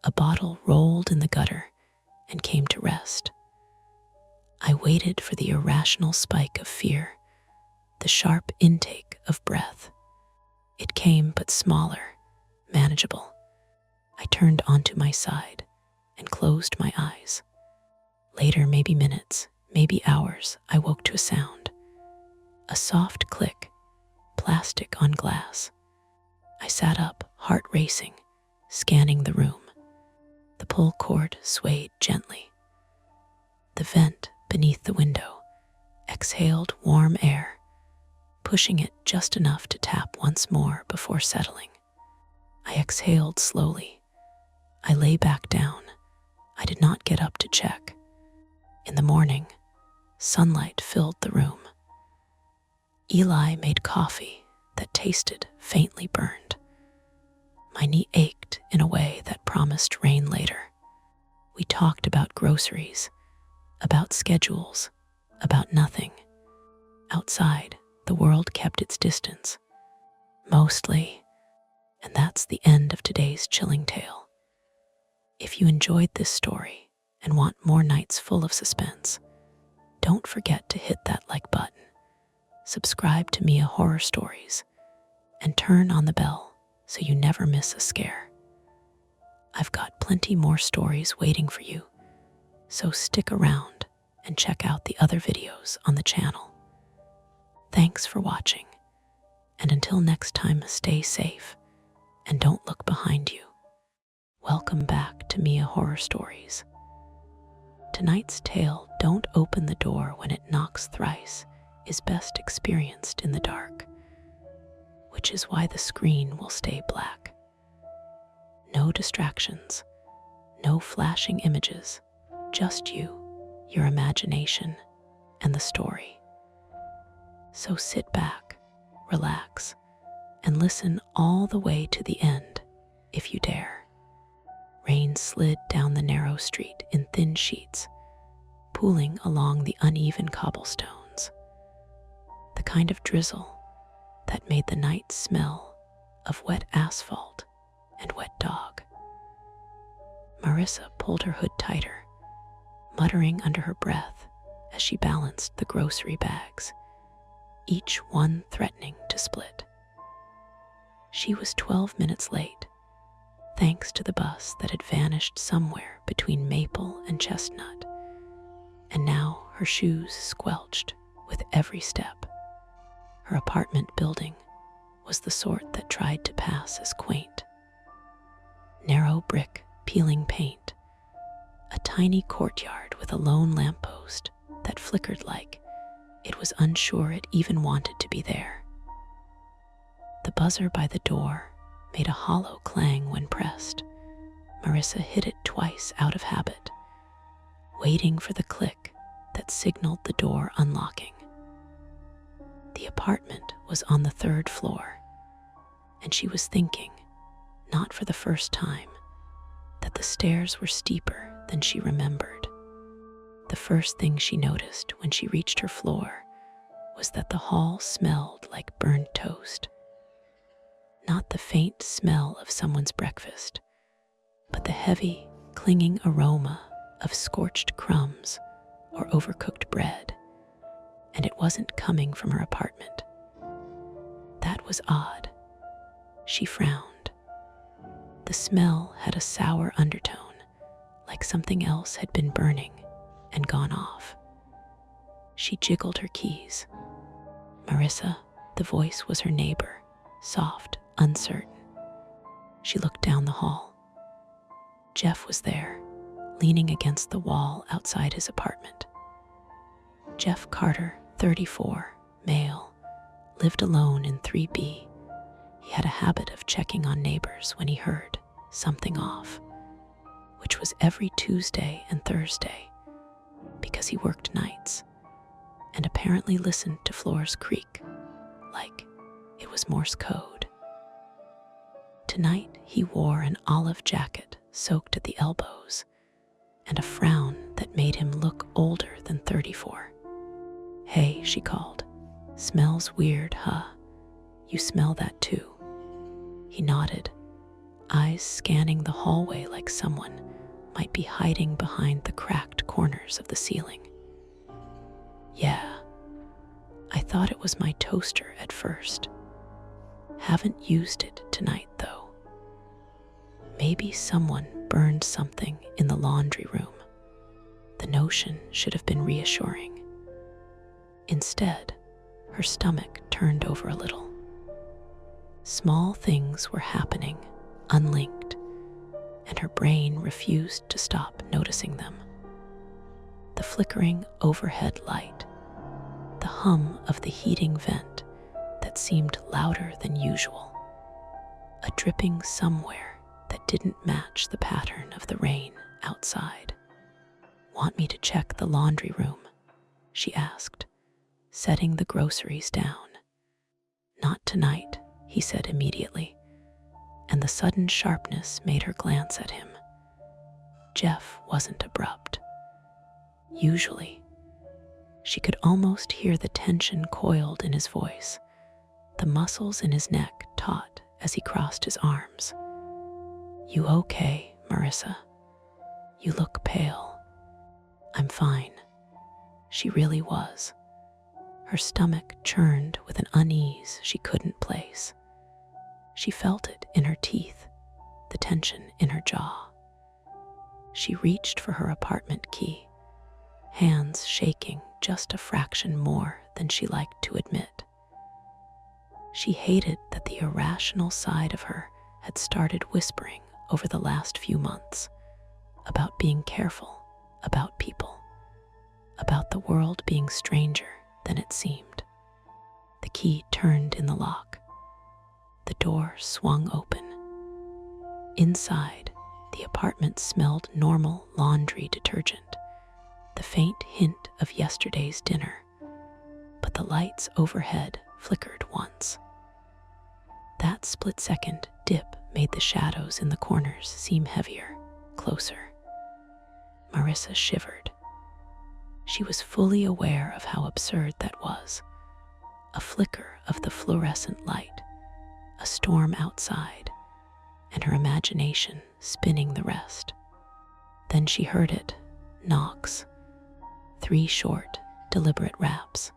a bottle rolled in the gutter and came to rest. I waited for the irrational spike of fear, the sharp intake of breath. It came but smaller, manageable. I turned onto my side and closed my eyes. Later, maybe minutes, maybe hours, I woke to a sound. A soft click, plastic on glass. I sat up, heart racing, scanning the room. The pull cord swayed gently. The vent beneath the window exhaled warm air, pushing it just enough to tap once more before settling. I exhaled slowly. I lay back down. I did not get up to check. In the morning, sunlight filled the room. Eli made coffee that tasted faintly burned. My knee ached in a way that promised rain later. We talked about groceries, about schedules, about nothing. Outside, the world kept its distance. Mostly. And that's the end of today's chilling tale. If you enjoyed this story and want more nights full of suspense, don't forget to hit that like button, subscribe to Mia Horror Stories, and turn on the bell so you never miss a scare. I've got plenty more stories waiting for you, so stick around and check out the other videos on the channel. Thanks for watching, and until next time, stay safe and don't look behind you. Welcome back to Mia Horror Stories. Tonight's tale, Don't Open the Door When It Knocks Thrice, is best experienced in the dark, which is why the screen will stay black. No distractions, no flashing images, just you, your imagination, and the story. So sit back, relax, and listen all the way to the end, if you dare. Rain slid down the narrow street in thin sheets, pooling along the uneven cobblestones. The kind of drizzle that made the night smell of wet asphalt and wet dog. Marissa pulled her hood tighter, muttering under her breath as she balanced the grocery bags, each one threatening to split. She was 12 minutes late, thanks to the bus that had vanished somewhere between Maple and Chestnut, and now her shoes squelched with every step. Her apartment building was the sort that tried to pass as quaint. Narrow brick, peeling paint, a tiny courtyard with a lone lamppost that flickered like it was unsure it even wanted to be there. The buzzer by the door made a hollow clang when pressed. Marissa hit it twice out of habit, waiting for the click that signaled the door unlocking. The apartment was on the 3rd floor, and she was thinking, not for the first time, that the stairs were steeper than she remembered. The first thing she noticed when she reached her floor was that the hall smelled like burned toast. Not the faint smell of someone's breakfast, but the heavy, clinging aroma of scorched crumbs or overcooked bread, and it wasn't coming from her apartment. That was odd. She frowned. The smell had a sour undertone, like something else had been burning and gone off. She jiggled her keys. Marissa, the voice was her neighbor, soft, uncertain. She looked down the hall. Jeff was there, leaning against the wall outside his apartment. Jeff Carter, 34, male, lived alone in 3B. He had a habit of checking on neighbors when he heard something off, which was every Tuesday and Thursday, because he worked nights and apparently listened to floors creak like it was Morse code. Tonight, he wore an olive jacket soaked at the elbows and a frown that made him look older than 34. "Hey," she called. "Smells weird, huh? You smell that too?" He nodded, eyes scanning the hallway like someone might be hiding behind the cracked corners of the ceiling. "Yeah, I thought it was my toaster at first. Haven't used it tonight, though. Maybe someone burned something in the laundry room. The notion should have been reassuring. Instead, her stomach turned over a little. Small things were happening, unlinked, and her brain refused to stop noticing them. The flickering overhead light, the hum of the heating vent that seemed louder than usual, a dripping somewhere that didn't match the pattern of the rain outside. "Want me to check the laundry room?" she asked, setting the groceries down. "Not tonight," he said immediately, and the sudden sharpness made her glance at him. Jeff wasn't abrupt. Usually, she could almost hear the tension coiled in his voice, the muscles in his neck taut as he crossed his arms. "You okay, Marissa? You look pale." "I'm fine." She really was. Her stomach churned with an unease she couldn't place. She felt it in her teeth, the tension in her jaw. She reached for her apartment key, hands shaking just a fraction more than she liked to admit. She hated that the irrational side of her had started whispering over the last few months about being careful about people, about the world being stranger than it seemed. The key turned in the lock. The door swung open. Inside, the apartment smelled normal laundry detergent, the faint hint of yesterday's dinner, but the lights overhead flickered once. That split-second dip made the shadows in the corners seem heavier, closer. Marissa shivered. She was fully aware of how absurd that was. A flicker of the fluorescent light, a storm outside, and her imagination spinning the rest. Then she heard it, knocks. 3 short, deliberate raps.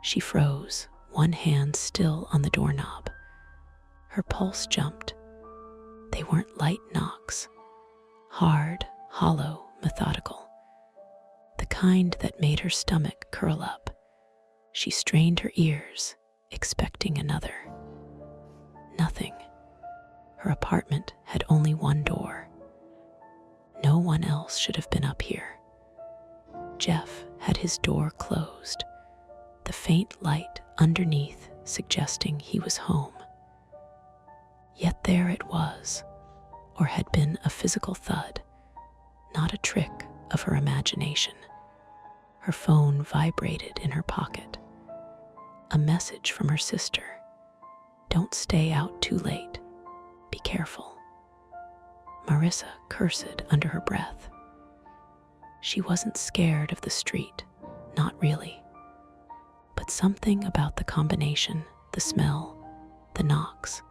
She froze, one hand still on the doorknob. Her pulse jumped. They weren't light knocks. Hard, hollow, methodical. The kind that made her stomach curl up. She strained her ears, expecting another. Nothing. Her apartment had only one door. No one else should have been up here. Jeff had his door closed, the faint light underneath suggesting he was home. Yet there it was, or had been a physical thud, not a trick of her imagination. Her phone vibrated in her pocket. A message from her sister. "Don't stay out too late. Be careful." Marissa cursed under her breath. She wasn't scared of the street, not really. But something about the combination, the smell, the knocks,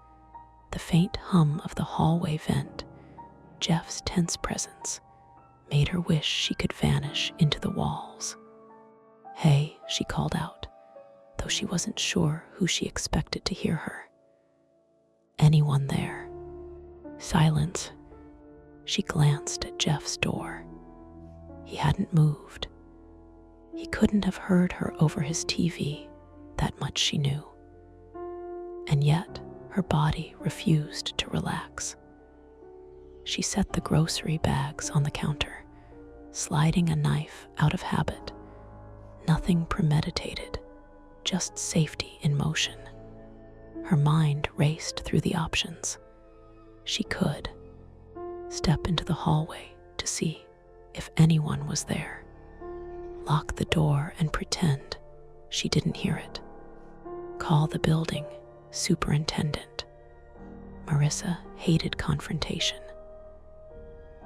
the faint hum of the hallway vent, Jeff's tense presence, made her wish she could vanish into the walls. "Hey," she called out, though she wasn't sure who she expected to hear her. "Anyone there?" Silence. She glanced at Jeff's door. He hadn't moved. He couldn't have heard her over his TV, that much she knew. And yet, her body refused to relax. She set the grocery bags on the counter, sliding a knife out of habit. Nothing premeditated, just safety in motion. Her mind raced through the options. She could step into the hallway to see if anyone was there, lock the door and pretend she didn't hear it, call the building superintendent. Marissa hated confrontation,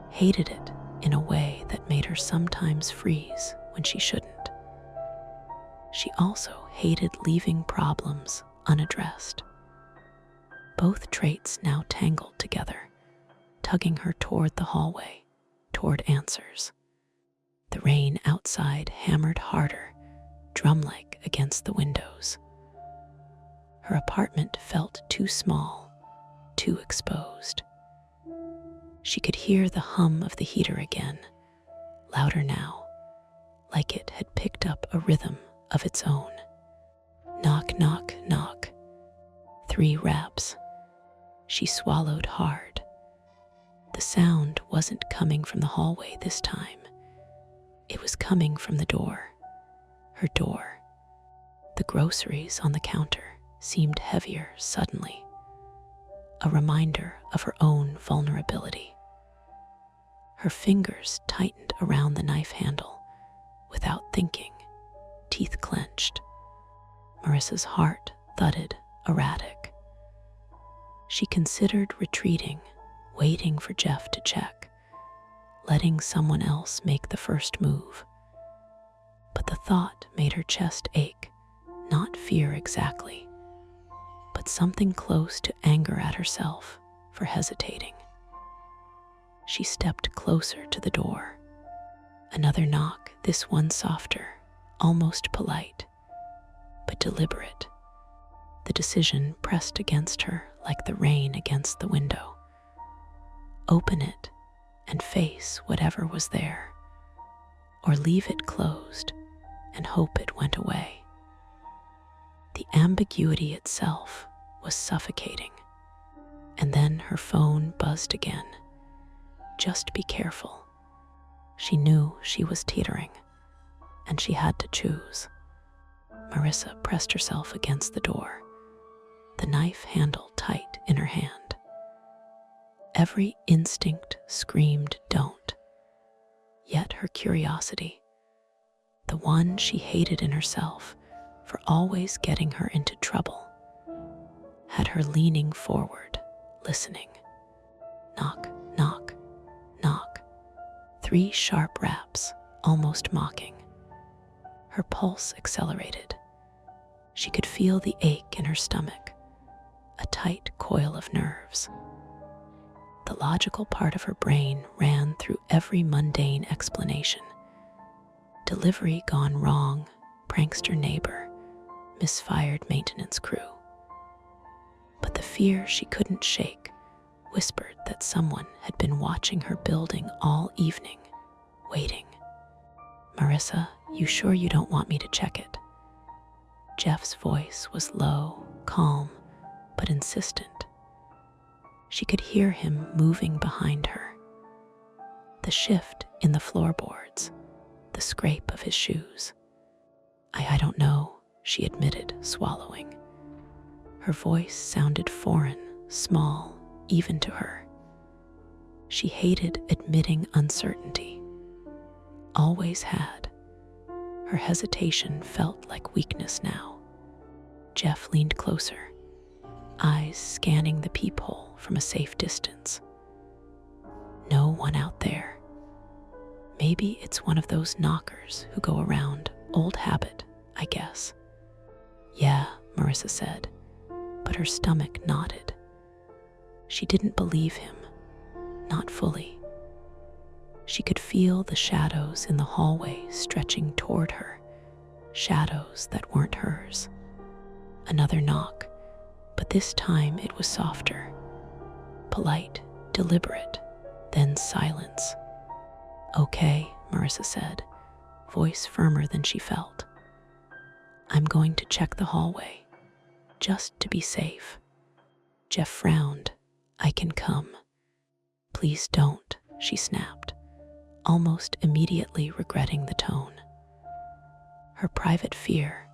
hated it in a way that made her sometimes freeze when she shouldn't. She also hated leaving problems unaddressed. Both traits now tangled together, tugging her toward the hallway, toward answers. The rain outside hammered harder, drum-like against the windows. Her apartment felt too small, too exposed. She could hear the hum of the heater again, louder now, like it had picked up a rhythm of its own. Knock, knock, knock. 3 raps. She swallowed hard. The sound wasn't coming from the hallway this time. It was coming from the door. Her door. The groceries on the counter seemed heavier suddenly, a reminder of her own vulnerability. Her fingers tightened around the knife handle without thinking, teeth clenched. Marissa's heart thudded erratic. She considered retreating, waiting for Jeff to check, letting someone else make the first move. But the thought made her chest ache, not fear exactly, but something close to anger at herself for hesitating. She stepped closer to the door. Another knock, this one softer, almost polite, but deliberate. The decision pressed against her like the rain against the window. Open it and face whatever was there, or leave it closed and hope it went away. The ambiguity itself was suffocating. And then her phone buzzed again. Just be careful. She knew she was teetering, and she had to choose. Marissa pressed herself against the door, the knife handle tight in her hand. Every instinct screamed don't. Yet her curiosity, the one she hated in herself for always getting her into trouble, had her leaning forward, listening. Knock, knock, knock. 3 sharp raps, almost mocking. Her pulse accelerated. She could feel the ache in her stomach, a tight coil of nerves. The logical part of her brain ran through every mundane explanation. Delivery gone wrong, prankster neighbor, misfired maintenance crew. But the fear she couldn't shake whispered that someone had been watching her building all evening, waiting. Marissa, you sure you don't want me to check it? Jeff's voice was low, calm, but insistent. She could hear him moving behind her. The shift in the floorboards, the scrape of his shoes. I don't know, she admitted, swallowing. Her voice sounded foreign, small, even to her. She hated admitting uncertainty. Always had. Her hesitation felt like weakness now. Jeff leaned closer, eyes scanning the peephole from a safe distance. No one out there. Maybe it's one of those knockers who go around, old habit, I guess. Yeah, Marissa said, but her stomach nodded. She didn't believe him, not fully. She could feel the shadows in the hallway stretching toward her, shadows that weren't hers. Another knock, but this time it was softer, polite, deliberate, then silence. Okay, Marissa said, voice firmer than she felt. I'm going to check the hallway, just to be safe. Jeff frowned. I can come. Please don't, she snapped, almost immediately regretting the tone. Her private fear,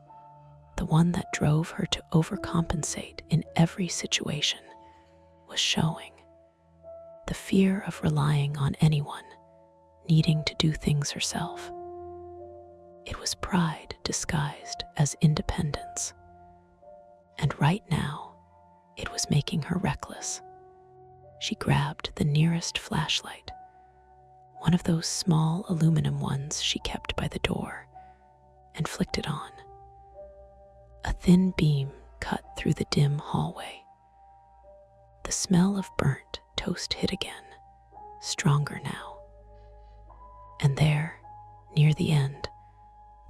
the one that drove her to overcompensate in every situation, was showing. The fear of relying on anyone, needing to do things herself. It was pride disguised as independence. And right now, it was making her reckless. She grabbed the nearest flashlight, one of those small aluminum ones she kept by the door, and flicked it on. A thin beam cut through the dim hallway. The smell of burnt toast hit again, stronger now. And there, near the end,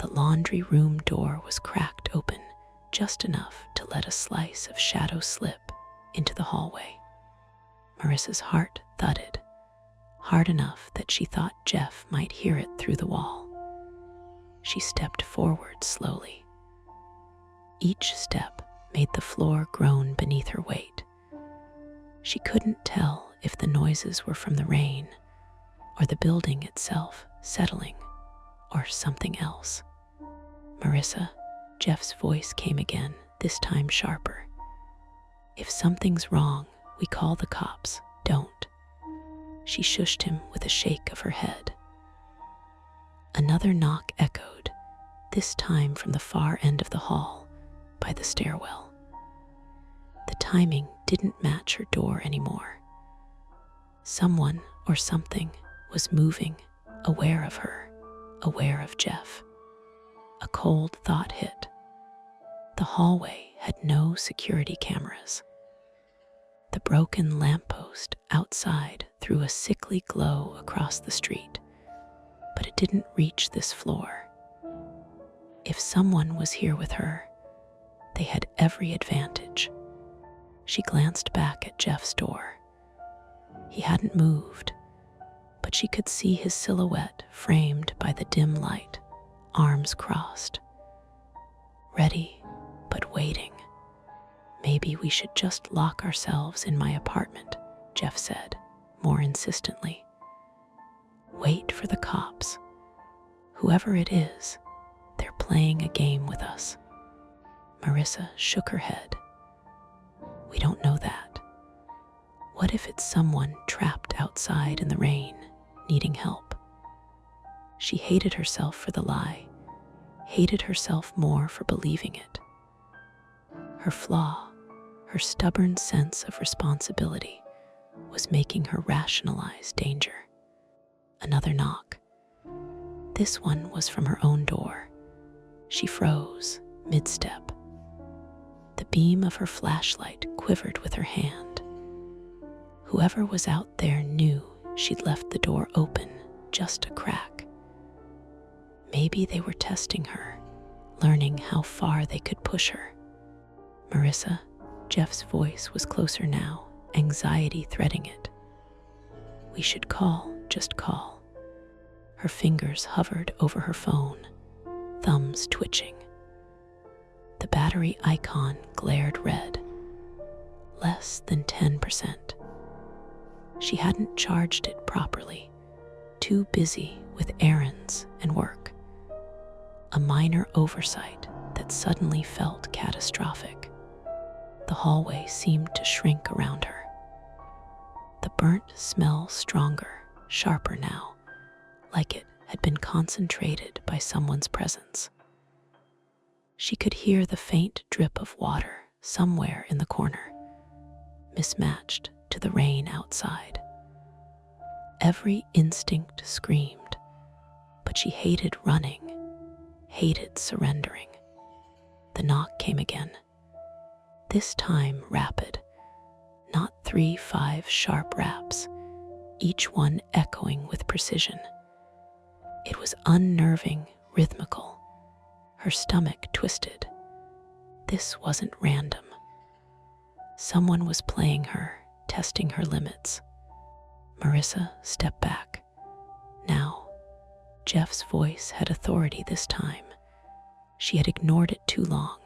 the laundry room door was cracked open just enough to let a slice of shadow slip into the hallway. Marissa's heart thudded. hard enough that she thought Jeff might hear it through the wall. She stepped forward slowly. Each step made the floor groan beneath her weight. She couldn't tell if the noises were from the rain, or the building itself settling, or something else. "Marissa," Jeff's voice came again, this time sharper. "If something's wrong, we call the cops, don't." She shushed him with a shake of her head. Another knock echoed, this time from the far end of the hall, by the stairwell. The timing didn't match her door anymore. Someone or something was moving, aware of her, aware of Jeff. A cold thought hit. The hallway had no security cameras. The broken lamppost outside threw a sickly glow across the street, but it didn't reach this floor. If someone was here with her, they had every advantage. She glanced back at Jeff's door. He hadn't moved, but she could see his silhouette framed by the dim light, arms crossed. Ready, but waiting. "Maybe we should just lock ourselves in my apartment," Jeff said, more insistently. "Wait for the cops. Whoever it is, they're playing a game with us." Marissa shook her head. "We don't know that. What if it's someone trapped outside in the rain, needing help?" She hated herself for the lie, hated herself more for believing it. Her flaw, her stubborn sense of responsibility, was making her rationalize danger. Another knock. This one was from her own door. She froze, mid-step. The beam of her flashlight quivered with her hand. Whoever was out there knew she'd left the door open just a crack. Maybe they were testing her, learning how far they could push her. "Marissa," Jeff's voice was closer now, anxiety threading it. "We should call, just call." Her fingers hovered over her phone, thumbs twitching. The battery icon glared red. Less than 10%. She hadn't charged it properly, too busy with errands and work. A minor oversight that suddenly felt catastrophic. The hallway seemed to shrink around her. The burnt smell stronger, sharper now, like it had been concentrated by someone's presence. She could hear the faint drip of water somewhere in the corner, mismatched to the rain outside. Every instinct screamed, but she hated running, hated surrendering. The knock came again. This time rapid, not 3-5 sharp raps, each one echoing with precision. It was unnerving, rhythmical. Her stomach twisted. This wasn't random. Someone was playing her, testing her limits. Marissa stepped back. Now, Jeff's voice had authority this time. She had ignored it too long.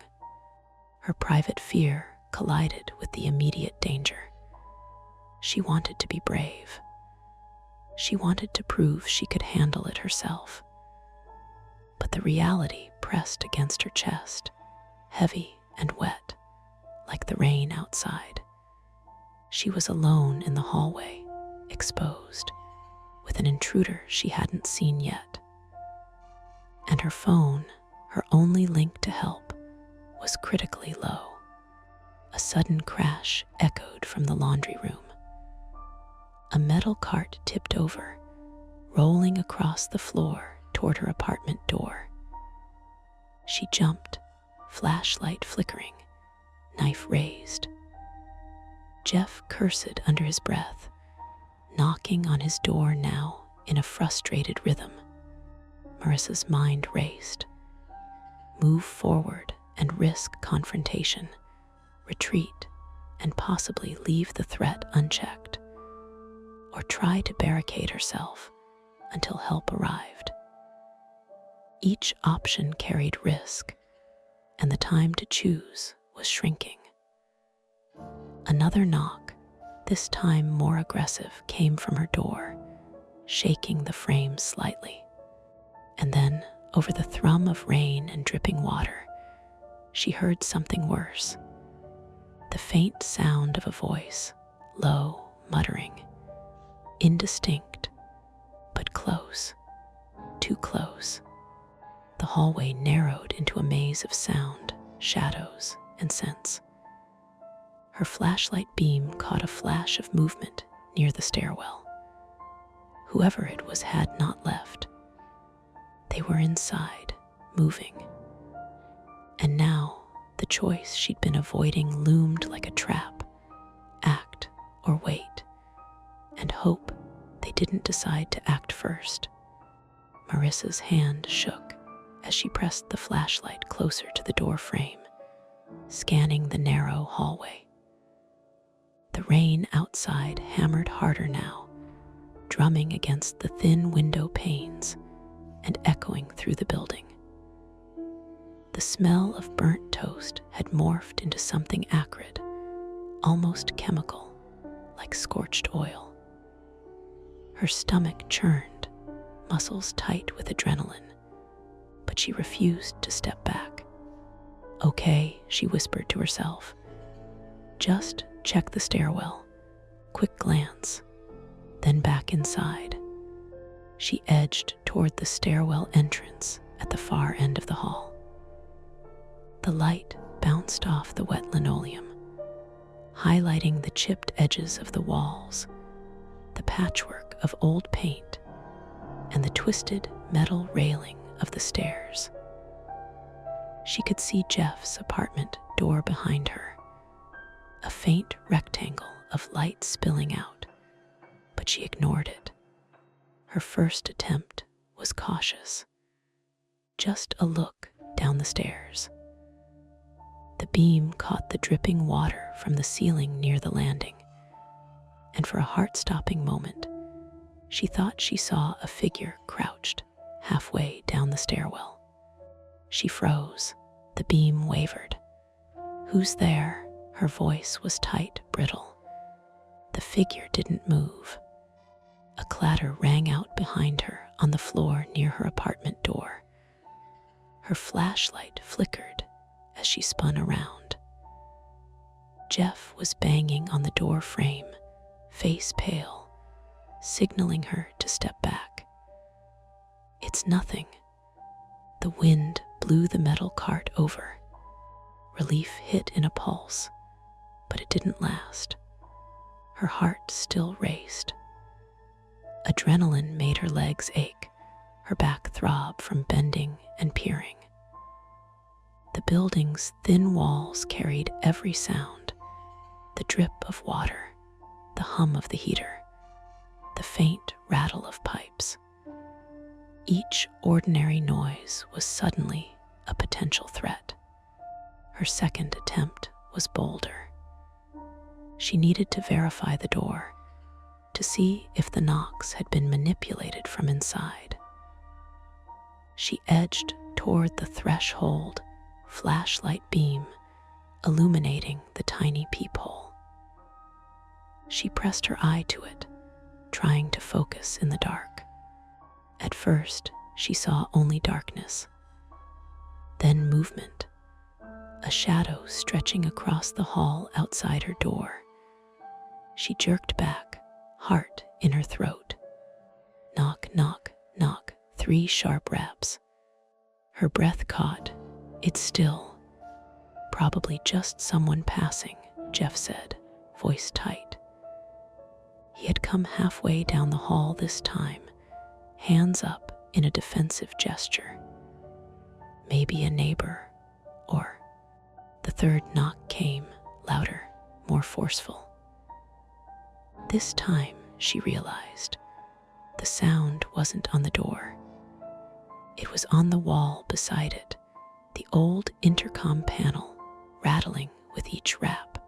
Her private fear collided with the immediate danger. She wanted to be brave. She wanted to prove she could handle it herself. But the reality pressed against her chest, heavy and wet, like the rain outside. She was alone in the hallway, exposed, with an intruder she hadn't seen yet. And her phone, her only link to help, was critically low. A sudden crash echoed from the laundry room. A metal cart tipped over, rolling across the floor toward her apartment door. She jumped, flashlight flickering, knife raised. Jeff cursed under his breath, knocking on his door now in a frustrated rhythm. Marissa's mind raced. Move forward and risk confrontation, retreat, and possibly leave the threat unchecked. or try to barricade herself until help arrived. Each option carried risk, and the time to choose was shrinking. Another knock, this time more aggressive, came from her door, shaking the frame slightly. And then, over the thrum of rain and dripping water, she heard something worse. The faint sound of a voice, low, muttering, indistinct, but close, too close. The hallway narrowed into a maze of sound, shadows, and scents. Her flashlight beam caught a flash of movement near the stairwell. Whoever it was had not left. They were inside, moving. And now, the choice she'd been avoiding loomed like a trap. Act or wait, and hope they didn't decide to act first. Marissa's hand shook as she pressed the flashlight closer to the door frame, scanning the narrow hallway. The rain outside hammered harder now, drumming against the thin window panes and echoing through the building. The smell of burnt toast had morphed into something acrid, almost chemical, like scorched oil. Her stomach churned, muscles tight with adrenaline, but she refused to step back. "Okay," she whispered to herself. "Just check the stairwell, quick glance, then back inside." She edged toward the stairwell entrance at the far end of the hall. The light bounced off the wet linoleum, highlighting the chipped edges of the walls, the patchwork of old paint, and the twisted metal railing of the stairs. She could see Jeff's apartment door behind her, a faint rectangle of light spilling out, but she ignored it. Her first attempt was cautious. Just a look down the stairs. The beam caught the dripping water from the ceiling near the landing, and for a heart-stopping moment, she thought she saw a figure crouched halfway down the stairwell. She froze. The beam wavered. "Who's there?" Her voice was tight, brittle. The figure didn't move. A clatter rang out behind her on the floor near her apartment door. Her flashlight flickered as she spun around. Jeff was banging on the door frame, face pale, signaling her to step back. "It's nothing." The wind blew the metal cart over. Relief hit in a pulse, but it didn't last. Her heart still raced. Adrenaline made her legs ache, her back throb from bending and peering. The building's thin walls carried every sound: the drip of water, the hum of the heater, the faint rattle of pipes. Each ordinary noise was suddenly a potential threat. Her second attempt was bolder. She needed to verify the door, to see if the knocks had been manipulated from inside. She edged toward the threshold, flashlight beam illuminating the tiny peephole. She pressed her eye to it, trying to focus in the dark. At first, she saw only darkness, then movement, a shadow stretching across the hall outside her door. She jerked back, heart in her throat. Knock, knock, knock, 3 sharp raps. Her breath caught. "It's still." "Probably just someone passing," Jeff said, voice tight. He had come halfway down the hall this time, hands up in a defensive gesture. Maybe a neighbor, or... The third knock came, louder, more forceful. This time, she realized, the sound wasn't on the door. It was on the wall beside it, the old intercom panel rattling with each rap.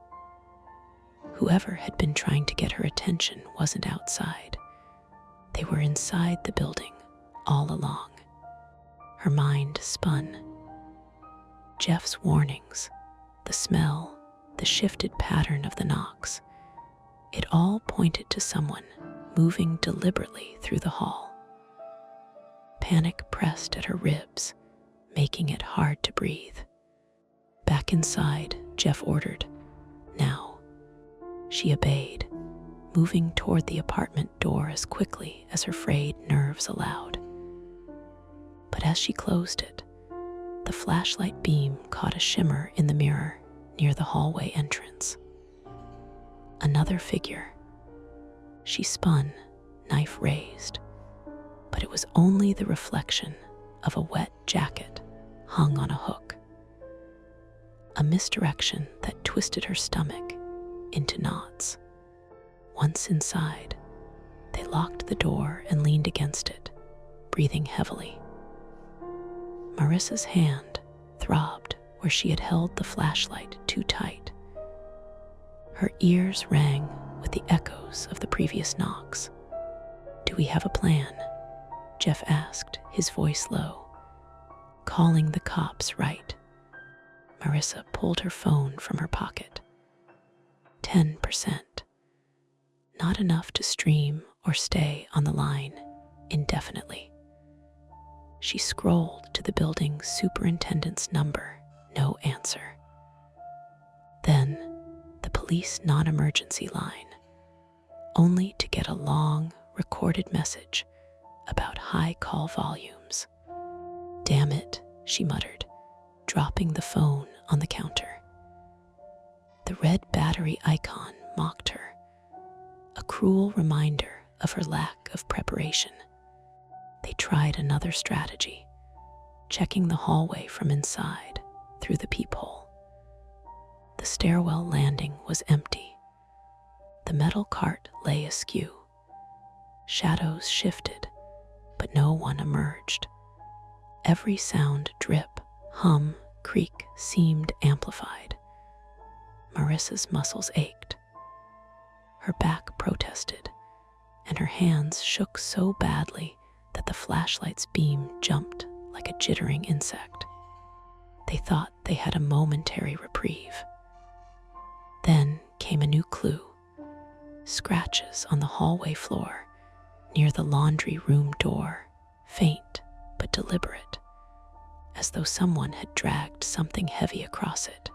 Whoever had been trying to get her attention wasn't outside. They were inside the building all along. Her mind spun. Jeff's warnings, the smell, the shifted pattern of the knocks, it all pointed to someone moving deliberately through the hall. Panic pressed at her ribs, making it hard to breathe. Back inside, Jeff ordered, "Now." She obeyed, moving toward the apartment door as quickly as her frayed nerves allowed. But as she closed it, the flashlight beam caught a shimmer in the mirror near the hallway entrance. Another figure. She spun, knife raised, but it was only the reflection of a wet jacket hung on a hook. A misdirection that twisted her stomach into knots. Once inside, they locked the door and leaned against it, breathing heavily. Marissa's hand throbbed where she had held the flashlight too tight. Her ears rang with the echoes of the previous knocks. "Do we have a plan?" Jeff asked, his voice low. "Calling the cops, right?" Marissa pulled her phone from her pocket. 10%. Not enough to stream or stay on the line indefinitely. She scrolled to the building's superintendent's number. No answer. Then the police non-emergency line, only to get a long, recorded message about high call volumes. "Damn it," she muttered, dropping the phone on the counter. The red battery icon mocked her, a cruel reminder of her lack of preparation. They tried another strategy, checking the hallway from inside through the peephole. The stairwell landing was empty. The metal cart lay askew. Shadows shifted, but no one emerged. Every sound, drip, hum, creak, seemed amplified. Marissa's muscles ached. Her back protested, and her hands shook so badly that the flashlight's beam jumped like a jittering insect. They thought they had a momentary reprieve. Then came a new clue. Scratches on the hallway floor near the laundry room door, faint but deliberate, as though someone had dragged something heavy across it.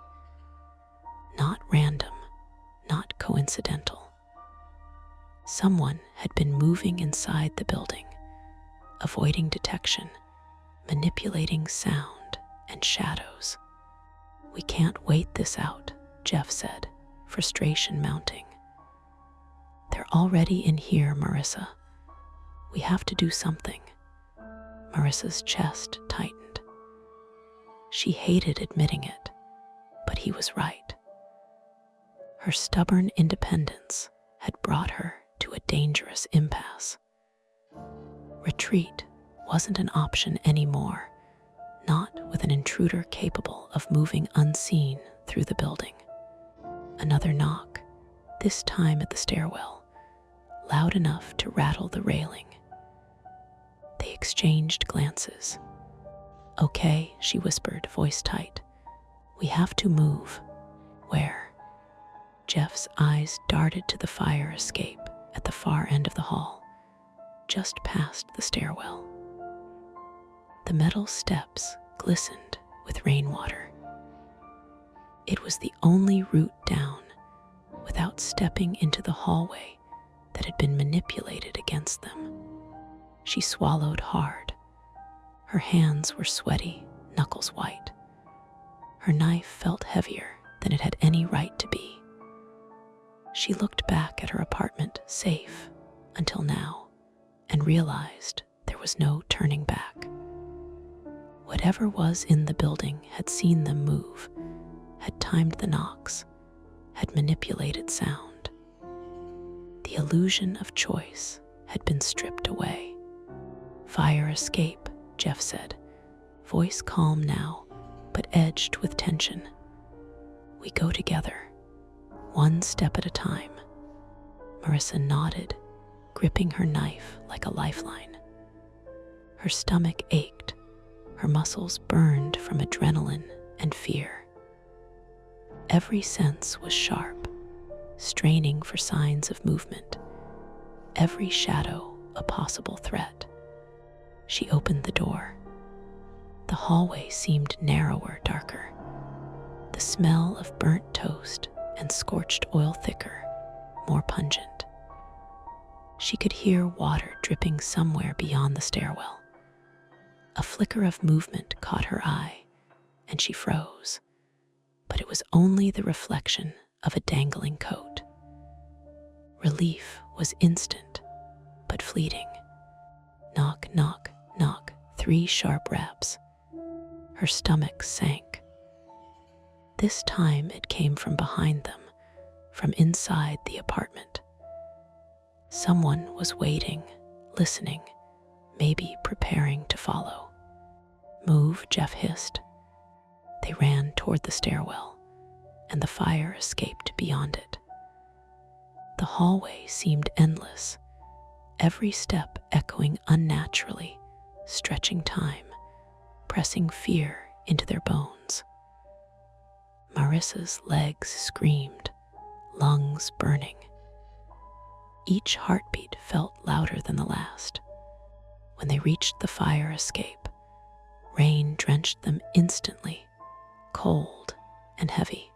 Not random, not coincidental. Someone had been moving inside the building, avoiding detection, manipulating sound and shadows. "We can't wait this out," Jeff said, frustration mounting. "They're already in here, Marissa. We have to do something." Marissa's chest tightened. She hated admitting it, but he was right. Her stubborn independence had brought her to a dangerous impasse. Retreat wasn't an option anymore, not with an intruder capable of moving unseen through the building. Another knock, this time at the stairwell, loud enough to rattle the railing. They exchanged glances. "Okay," she whispered, voice tight. "We have to move." "Where?" Jeff's eyes darted to the fire escape at the far end of the hall, just past the stairwell. The metal steps glistened with rainwater. It was the only route down without stepping into the hallway that had been manipulated against them. She swallowed hard. Her hands were sweaty, knuckles white. Her knife felt heavier than it had any right to be. She looked back at her apartment, safe until now, and realized there was no turning back. Whatever was in the building had seen them move, had timed the knocks, had manipulated sound. The illusion of choice had been stripped away. "Fire escape," Jeff said, voice calm now, but edged with tension. "We go together." one step at a time. Marissa nodded, gripping her knife like a lifeline. Her stomach ached, her muscles burned from adrenaline and fear. Every sense was sharp, straining for signs of movement, every shadow a possible threat. She opened the door. The hallway seemed narrower, darker. The smell of burnt toast and scorched oil thicker, more pungent. She could hear water dripping somewhere beyond the stairwell. A flicker of movement caught her eye, and she froze. But it was only the reflection of a dangling coat. Relief was instant, but fleeting. Knock, knock, knock, 3 sharp raps. Her stomach sank. This time it came from behind them, from inside the apartment. Someone was waiting, listening, maybe preparing to follow. Move, Jeff hissed. They ran toward the stairwell, and the fire escaped beyond it. The hallway seemed endless, every step echoing unnaturally, stretching time, pressing fear into their bones. Marissa's legs screamed, lungs burning. Each heartbeat felt louder than the last. When they reached the fire escape, rain drenched them instantly, cold and heavy.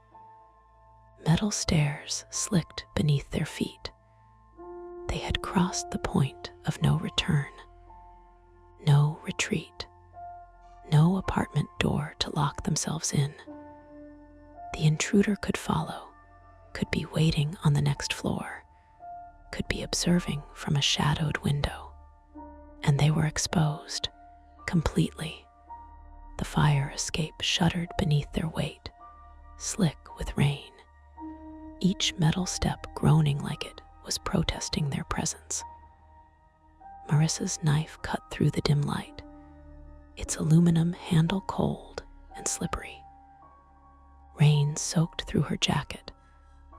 Metal stairs slicked beneath their feet. They had crossed the point of no return. No retreat. No apartment door to lock themselves in. The intruder could follow, could be waiting on the next floor, could be observing from a shadowed window. And they were exposed, completely. The fire escape shuddered beneath their weight, slick with rain. Each metal step groaning like it was protesting their presence. Marissa's knife cut through the dim light, its aluminum handle cold and slippery. Rain soaked through her jacket,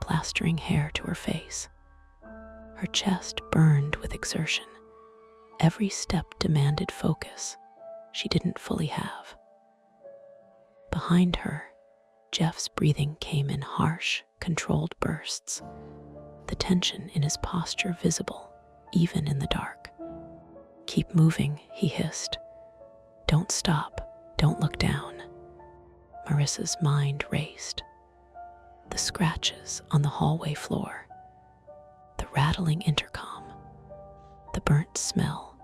plastering hair to her face. Her chest burned with exertion. Every step demanded focus she didn't fully have. Behind her, Jeff's breathing came in harsh, controlled bursts, the tension in his posture visible, even in the dark. "Keep moving," he hissed. "Don't stop, don't look down." Marissa's mind raced. The scratches on the hallway floor, the rattling intercom, the burnt smell.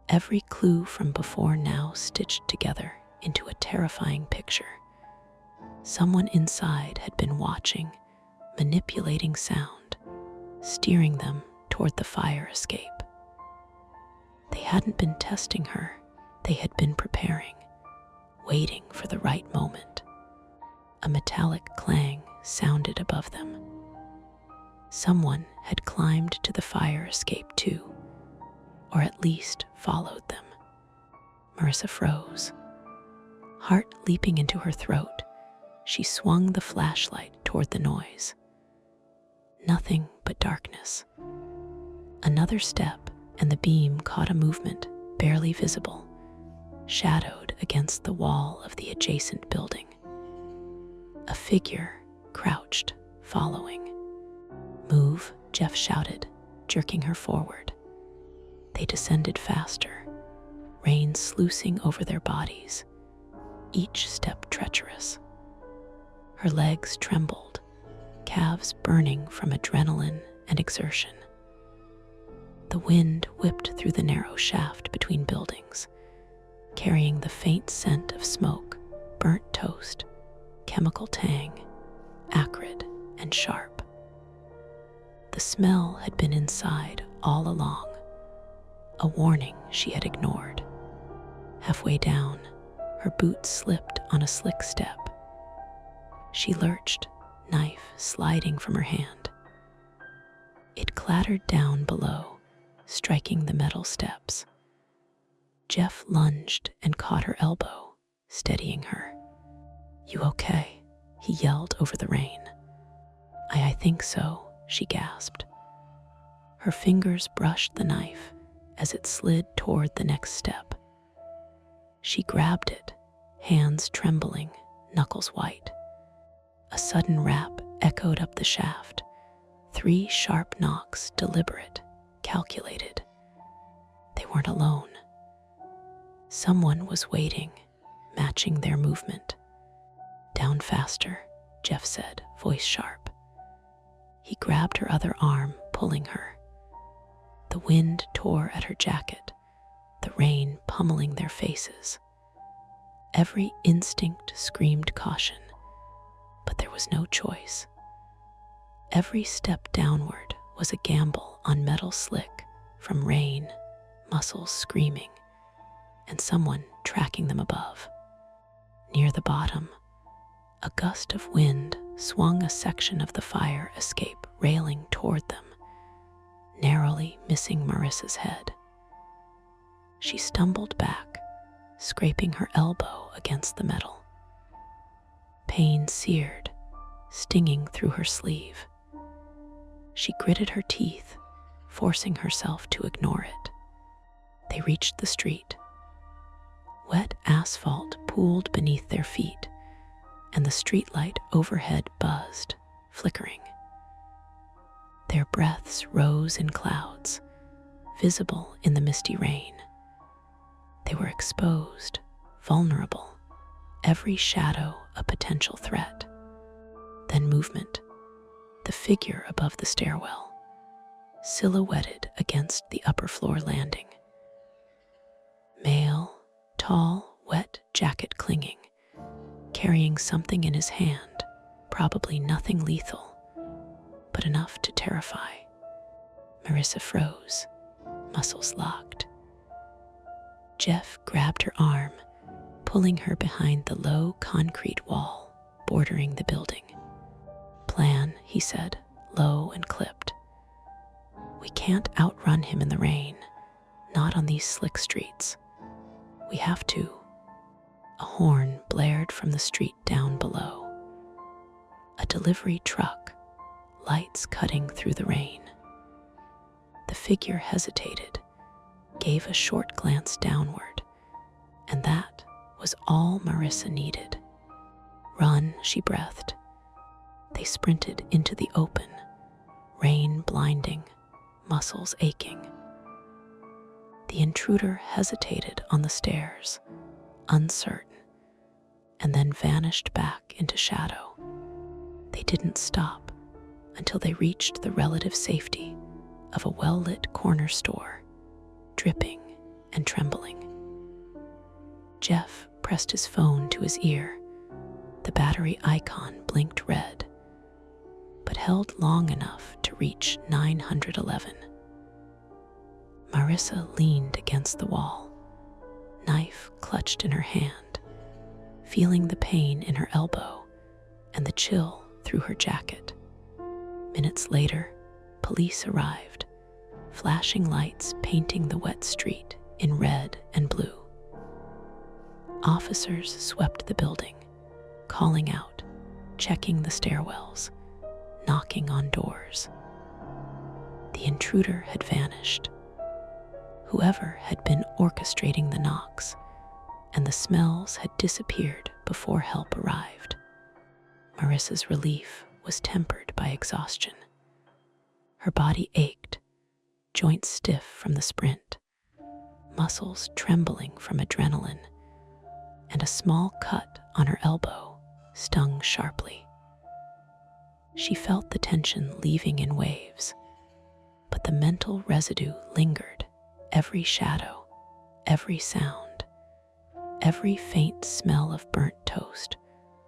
Every clue from before now stitched together into a terrifying picture. Someone inside had been watching, manipulating sound, steering them toward the fire escape. They hadn't been testing her, they had been preparing, waiting for the right moment. A metallic clang sounded above them. Someone had climbed to the fire escape too, or at least followed them. Marissa froze. Heart leaping into her throat, she swung the flashlight toward the noise. Nothing but darkness. Another step, and the beam caught a movement barely visible, shadowed against the wall of the adjacent building. A figure crouched, following. "Move," Jeff shouted, jerking her forward. They descended faster, rain sluicing over their bodies, each step treacherous. Her legs trembled, calves burning from adrenaline and exertion. The wind whipped through the narrow shaft between buildings, carrying the faint scent of smoke, burnt toast, chemical tang, acrid and sharp. The smell had been inside all along, a warning she had ignored. Halfway down, her boot slipped on a slick step. She lurched, knife sliding from her hand. It clattered down below, striking the metal steps. Jeff lunged and caught her elbow, steadying her. "You okay?" he yelled over the rain. I think so, she gasped. Her fingers brushed the knife as it slid toward the next step. She grabbed it, hands trembling, knuckles white. A sudden rap echoed up the shaft. 3 sharp knocks, deliberate, calculated. They weren't alone. Someone was waiting, matching their movement. Down faster, Jeff said, voice sharp. He grabbed her other arm, pulling her. The wind tore at her jacket, the rain pummeling their faces. Every instinct screamed caution, but there was no choice. Every step downward was a gamble on metal slick from rain, muscles screaming, and someone tracking them above. Near the bottom, a gust of wind swung a section of the fire escape railing toward them, narrowly missing Marissa's head. She stumbled back, scraping her elbow against the metal. Pain seared, stinging through her sleeve. She gritted her teeth, forcing herself to ignore it. They reached the street. Wet asphalt pooled beneath their feet, and the streetlight overhead buzzed, flickering. Their breaths rose in clouds, visible in the misty rain. They were exposed, vulnerable, every shadow a potential threat. Then movement, the figure above the stairwell, silhouetted against the upper floor landing. Male, tall, wet jacket clinging, carrying something in his hand, probably nothing lethal, but enough to terrify. Marissa froze, muscles locked. Jeff grabbed her arm, pulling her behind the low concrete wall bordering the building. Plan, he said, low and clipped. We can't outrun him in the rain, not on these slick streets. We have to. A horn blared from the street down below. A delivery truck, lights cutting through the rain. The figure hesitated, gave a short glance downward, and that was all Marissa needed. Run, she breathed. They sprinted into the open, rain blinding, muscles aching. The intruder hesitated on the stairs, uncertain, and then vanished back into shadow. They didn't stop until they reached the relative safety of a well-lit corner store, dripping and trembling. Jeff pressed his phone to his ear. The battery icon blinked red, but held long enough to reach 911. Marissa leaned against the wall, knife clutched in her hand, feeling the pain in her elbow and the chill through her jacket. Minutes later, police arrived, flashing lights painting the wet street in red and blue. Officers swept the building, calling out, checking the stairwells, knocking on doors. The intruder had vanished. Whoever had been orchestrating the knocks, and the smells had disappeared before help arrived. Marissa's relief was tempered by exhaustion. Her body ached, joints stiff from the sprint, muscles trembling from adrenaline, and a small cut on her elbow stung sharply. She felt the tension leaving in waves, but the mental residue lingered. Every shadow, every sound, every faint smell of burnt toast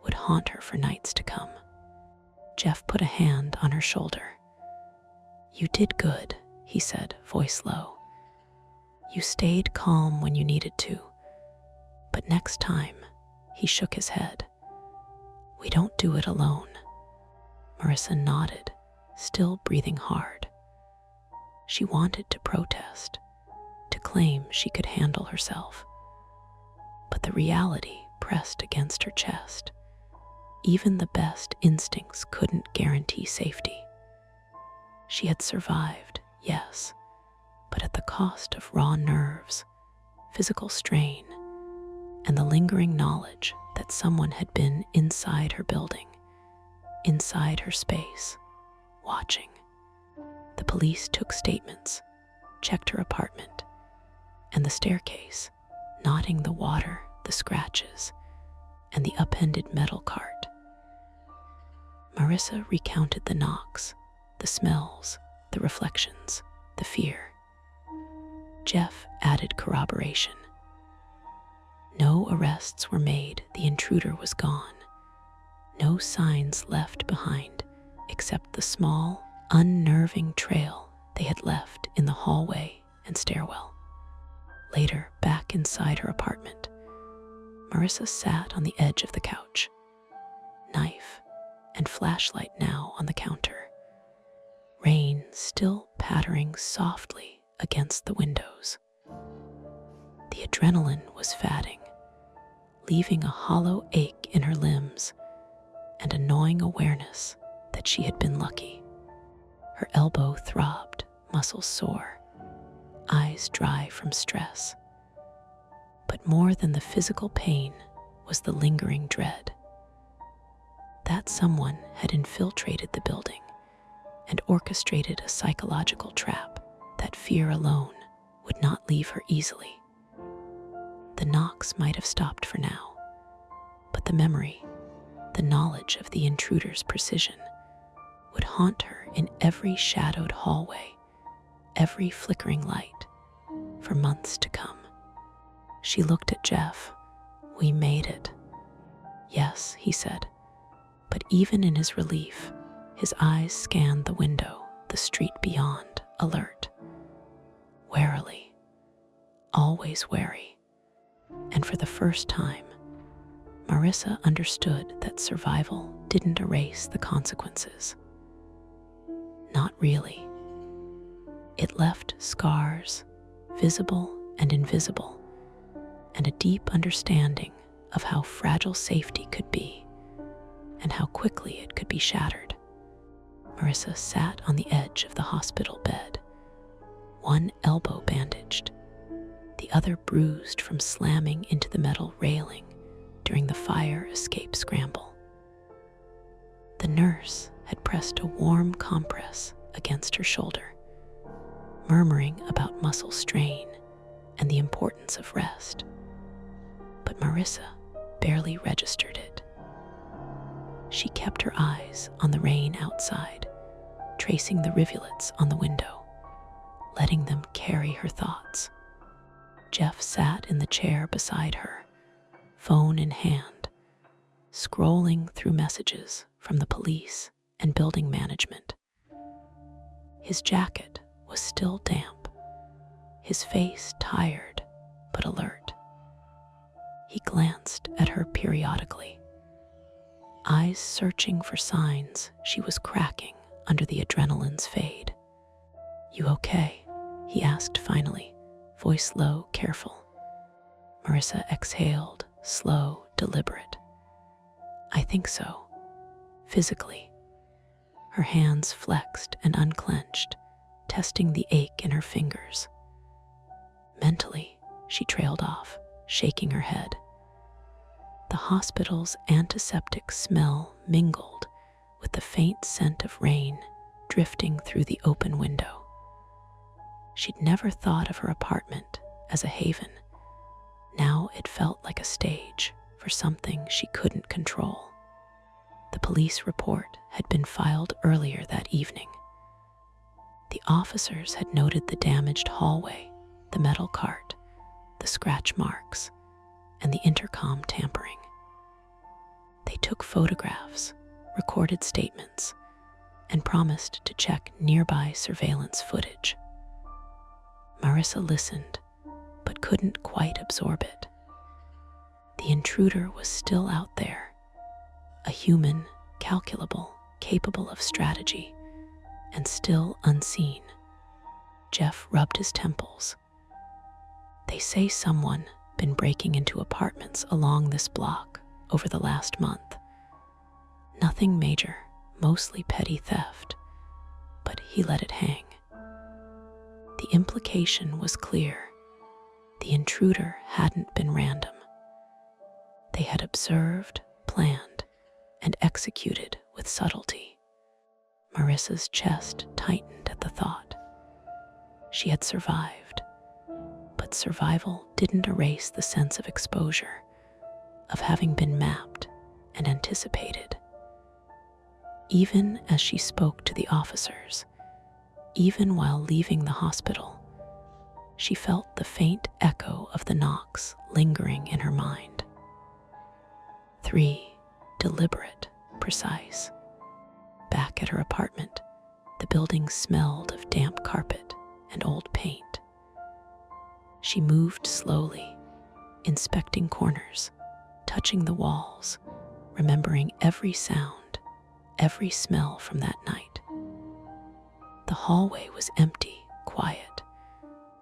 would haunt her for nights to come. Jeff put a hand on her shoulder. You did good, he said, voice low. You stayed calm when you needed to, but next time, he shook his head. We don't do it alone. Marissa nodded, still breathing hard. She wanted to protest, to claim she could handle herself. But the reality pressed against her chest. even the best instincts couldn't guarantee safety. She had survived, yes, but at the cost of raw nerves, physical strain, and the lingering knowledge that someone had been inside her building, inside her space, watching. The police took statements, checked her apartment, and the staircase, noting the water, the scratches, and the upended metal cart. Marissa recounted the knocks, the smells, the reflections, the fear. Jeff added corroboration. No arrests were made, the intruder was gone. No signs left behind except the small, unnerving trail they had left in the hallway and stairwell. Later, back inside her apartment, Marissa sat on the edge of the couch, knife and flashlight now on the counter, rain still pattering softly against the windows. The adrenaline was fatting, leaving a hollow ache in her limbs and a gnawing awareness that she had been lucky. Her elbow throbbed, muscles sore, eyes dry from stress. But more than the physical pain was the lingering dread. That someone had infiltrated the building and orchestrated a psychological trap that fear alone would not leave her easily. The knocks might have stopped for now, but the memory, the knowledge of the intruder's precision, would haunt her in every shadowed hallway, every flickering light, for months to come. She looked at Jeff. "We made it." "Yes," he said, but even in his relief, his eyes scanned the window, the street beyond, alert. Warily, always wary. And for the first time, Marissa understood that survival didn't erase the consequences. Not really. It left scars, visible and invisible, and a deep understanding of how fragile safety could be and how quickly it could be shattered. Marissa sat on the edge of the hospital bed, one elbow bandaged, the other bruised from slamming into the metal railing during the fire escape scramble. The nurse had pressed a warm compress against her shoulder, murmuring about muscle strain and the importance of rest. But Marissa barely registered it. She kept her eyes on the rain outside, tracing the rivulets on the window, letting them carry her thoughts. Jeff sat in the chair beside her, phone in hand, scrolling through messages from the police and building management. His jacket was still damp, his face tired but alert. He glanced at her periodically, eyes searching for signs she was cracking under the adrenaline's fade. "You okay?" he asked finally, voice low, careful. Marissa exhaled, slow, deliberate. "I think so. Physically." Her hands flexed and unclenched, testing the ache in her fingers. Mentally, she trailed off, shaking her head. The hospital's antiseptic smell mingled with the faint scent of rain drifting through the open window. She'd never thought of her apartment as a haven. Now it felt like a stage for something she couldn't control. The police report had been filed earlier that evening. The officers had noted the damaged hallway, the metal cart, the scratch marks, and the intercom tampering. They took photographs, recorded statements, and promised to check nearby surveillance footage. Marissa listened, but couldn't quite absorb it. The intruder was still out there, a human, calculable, capable of strategy, and still unseen. Jeff rubbed his temples. "They say someone been breaking into apartments along this block over the last month. Nothing major, mostly petty theft, but he let it hang. The implication was clear. The intruder hadn't been random. They had observed, planned, and executed with subtlety. Marissa's chest tightened at the thought. She had survived, but survival didn't erase the sense of exposure, of having been mapped and anticipated. Even as she spoke to the officers, even while leaving the hospital, she felt the faint echo of the knocks lingering in her mind. 3, deliberate, precise. Back at her apartment, the building smelled of damp carpet and old paint. She moved slowly, inspecting corners, touching the walls, remembering every sound, every smell from that night. The hallway was empty, quiet,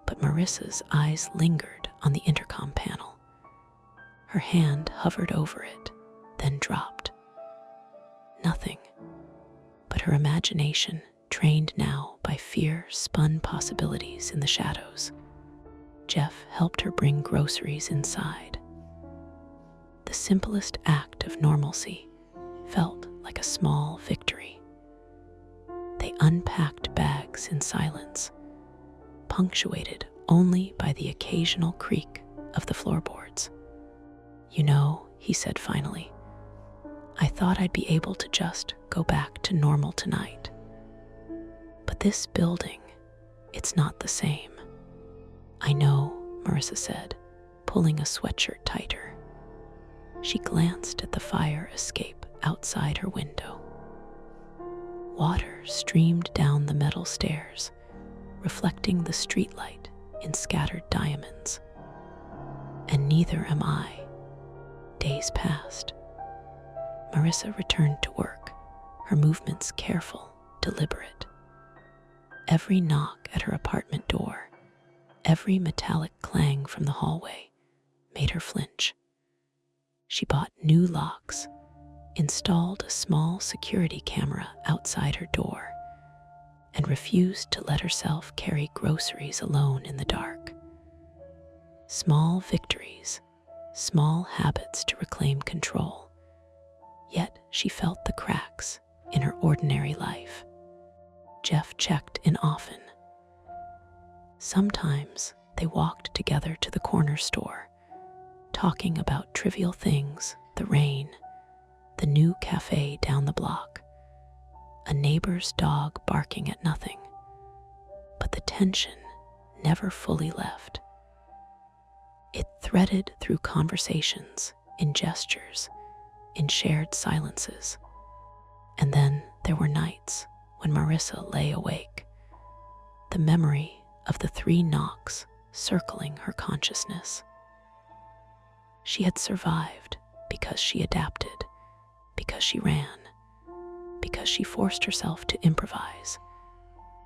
but Marissa's eyes lingered on the intercom panel. Her hand hovered over it, then dropped. Nothing, but her imagination, trained now by fear, spun possibilities in the shadows. Jeff helped her bring groceries inside. The simplest act of normalcy felt like a small victory. They unpacked bags in silence, punctuated only by the occasional creak of the floorboards. "You know," he said finally, "I thought I'd be able to just go back to normal tonight. But this building, it's not the same." "I know," Marissa said, pulling a sweatshirt tighter. She glanced at the fire escape outside her window. Water streamed down the metal stairs, reflecting the streetlight in scattered diamonds. "And neither am I." Days passed. Marissa returned to work, her movements careful, deliberate. Every knock at her apartment door, every metallic clang from the hallway, made her flinch. She bought new locks, installed a small security camera outside her door, and refused to let herself carry groceries alone in the dark. Small victories, small habits to reclaim control, yet she felt the cracks in her ordinary life. Jeff checked in often. Sometimes they walked together to the corner store, talking about trivial things, the rain, the new cafe down the block, a neighbor's dog barking at nothing. But the tension never fully left. It threaded through conversations, in gestures, in shared silences. And then there were nights when Marissa lay awake, the memory of the 3 knocks circling her consciousness. She had survived because she adapted, because she ran, because she forced herself to improvise,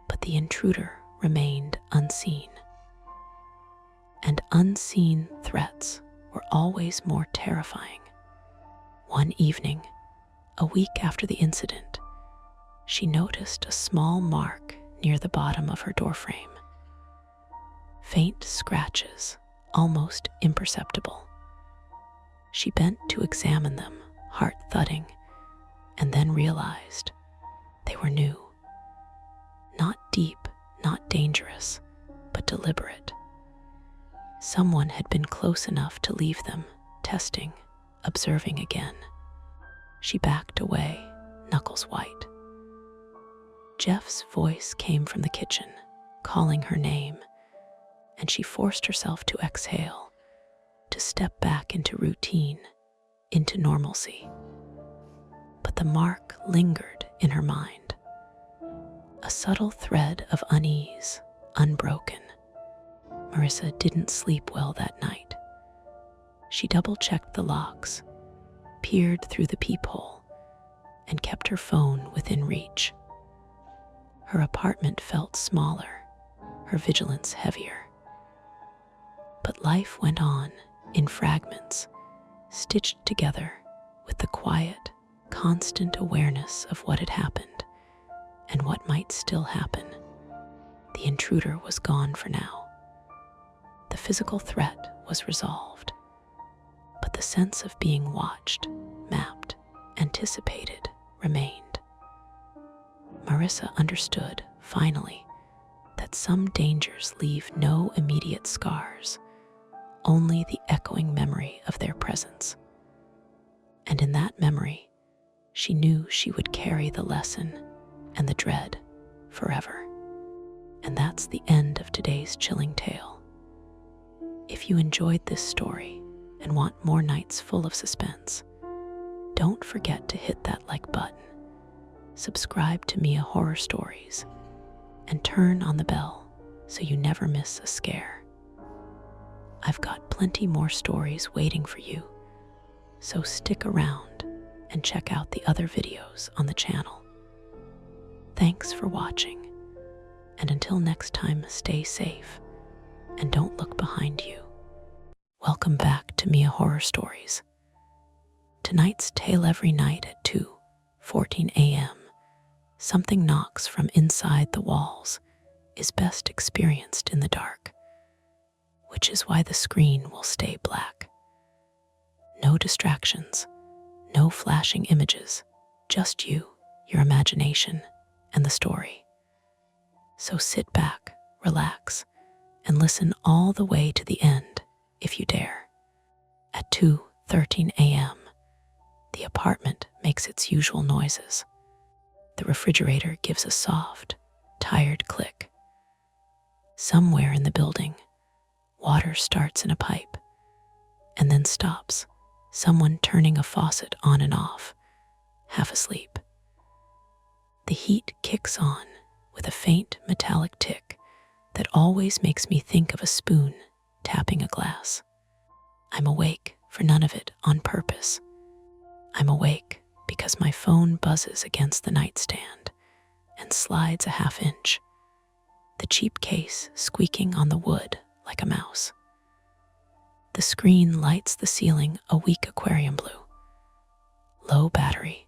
but the intruder remained unseen. And unseen threats were always more terrifying. One evening, a week after the incident, she noticed a small mark near the bottom of her doorframe. Faint scratches, almost imperceptible. She bent to examine them, heart thudding, and then realized they were new. Not deep, not dangerous, but deliberate. Someone had been close enough to leave them, testing, observing again. She backed away, knuckles white. Jeff's voice came from the kitchen, calling her name, and she forced herself to exhale, to step back into routine, into normalcy. But the mark lingered in her mind, a subtle thread of unease, unbroken. Marissa didn't sleep well that night. She double-checked the locks, peered through the peephole, and kept her phone within reach. Her apartment felt smaller, her vigilance heavier. But life went on in fragments, stitched together with the quiet, constant awareness of what had happened and what might still happen. The intruder was gone for now. The physical threat was resolved, but the sense of being watched, mapped, anticipated remained. Marissa understood, finally, that some dangers leave no immediate scars, only the echoing memory of their presence. And in that memory, she knew she would carry the lesson and the dread forever. And that's the end of today's chilling tale. If you enjoyed this story and want more nights full of suspense, don't forget to hit that like button, subscribe to Mia Horror Stories, and turn on the bell so you never miss a scare. I've got plenty more stories waiting for you, so stick around and check out the other videos on the channel. Thanks for watching, and until next time, stay safe and don't look behind you. Welcome back to Mia Horror Stories. Tonight's tale: every night at 2:14 a.m. something knocks from inside the walls is best experienced in the dark, which is why the screen will stay black. No distractions, no flashing images, just you, your imagination, and the story. So sit back, relax, and listen all the way to the end if you dare. At 2:13 a.m., the apartment makes its usual noises. The refrigerator gives a soft, tired click. Somewhere in the building, water starts in a pipe and then stops, someone turning a faucet on and off, half asleep. The heat kicks on with a faint metallic tick that always makes me think of a spoon tapping a glass. I'm awake for none of it on purpose. I'm awake because my phone buzzes against the nightstand and slides a half inch, the cheap case squeaking on the wood like a mouse. The screen lights the ceiling a weak aquarium blue. Low battery,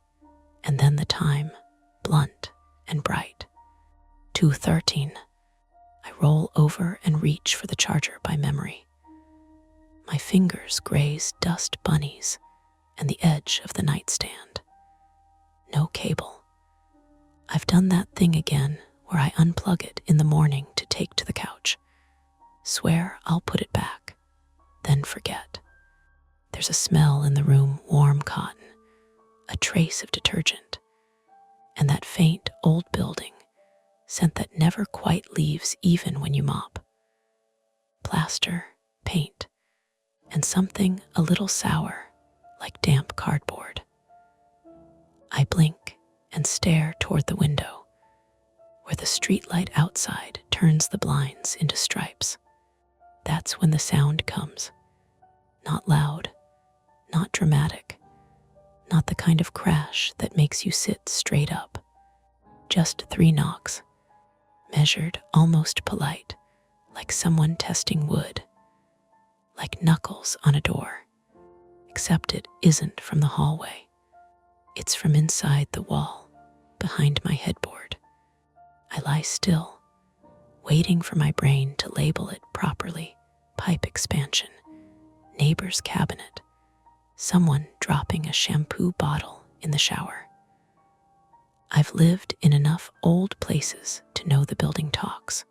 and then the time, blunt and bright. 2:13. I roll over and reach for the charger by memory. My fingers graze dust bunnies and the edge of the nightstand. No cable. I've done that thing again where I unplug it in the morning to take to the couch. Swear I'll put it back, then forget. There's a smell in the room: warm cotton, a trace of detergent, and that faint old building scent that never quite leaves even when you mop. Plaster, paint, and something a little sour, like damp cardboard. I blink and stare toward the window, where the streetlight outside turns the blinds into stripes. That's when the sound comes. Not loud, not dramatic, not the kind of crash that makes you sit straight up. Just 3 knocks, measured, almost polite, like someone testing wood, like knuckles on a door. Except it isn't from the hallway. It's from inside the wall, behind my headboard. I lie still, waiting for my brain to label it properly: pipe expansion, neighbor's cabinet, someone dropping a shampoo bottle in the shower. I've lived in enough old places to know the building talks.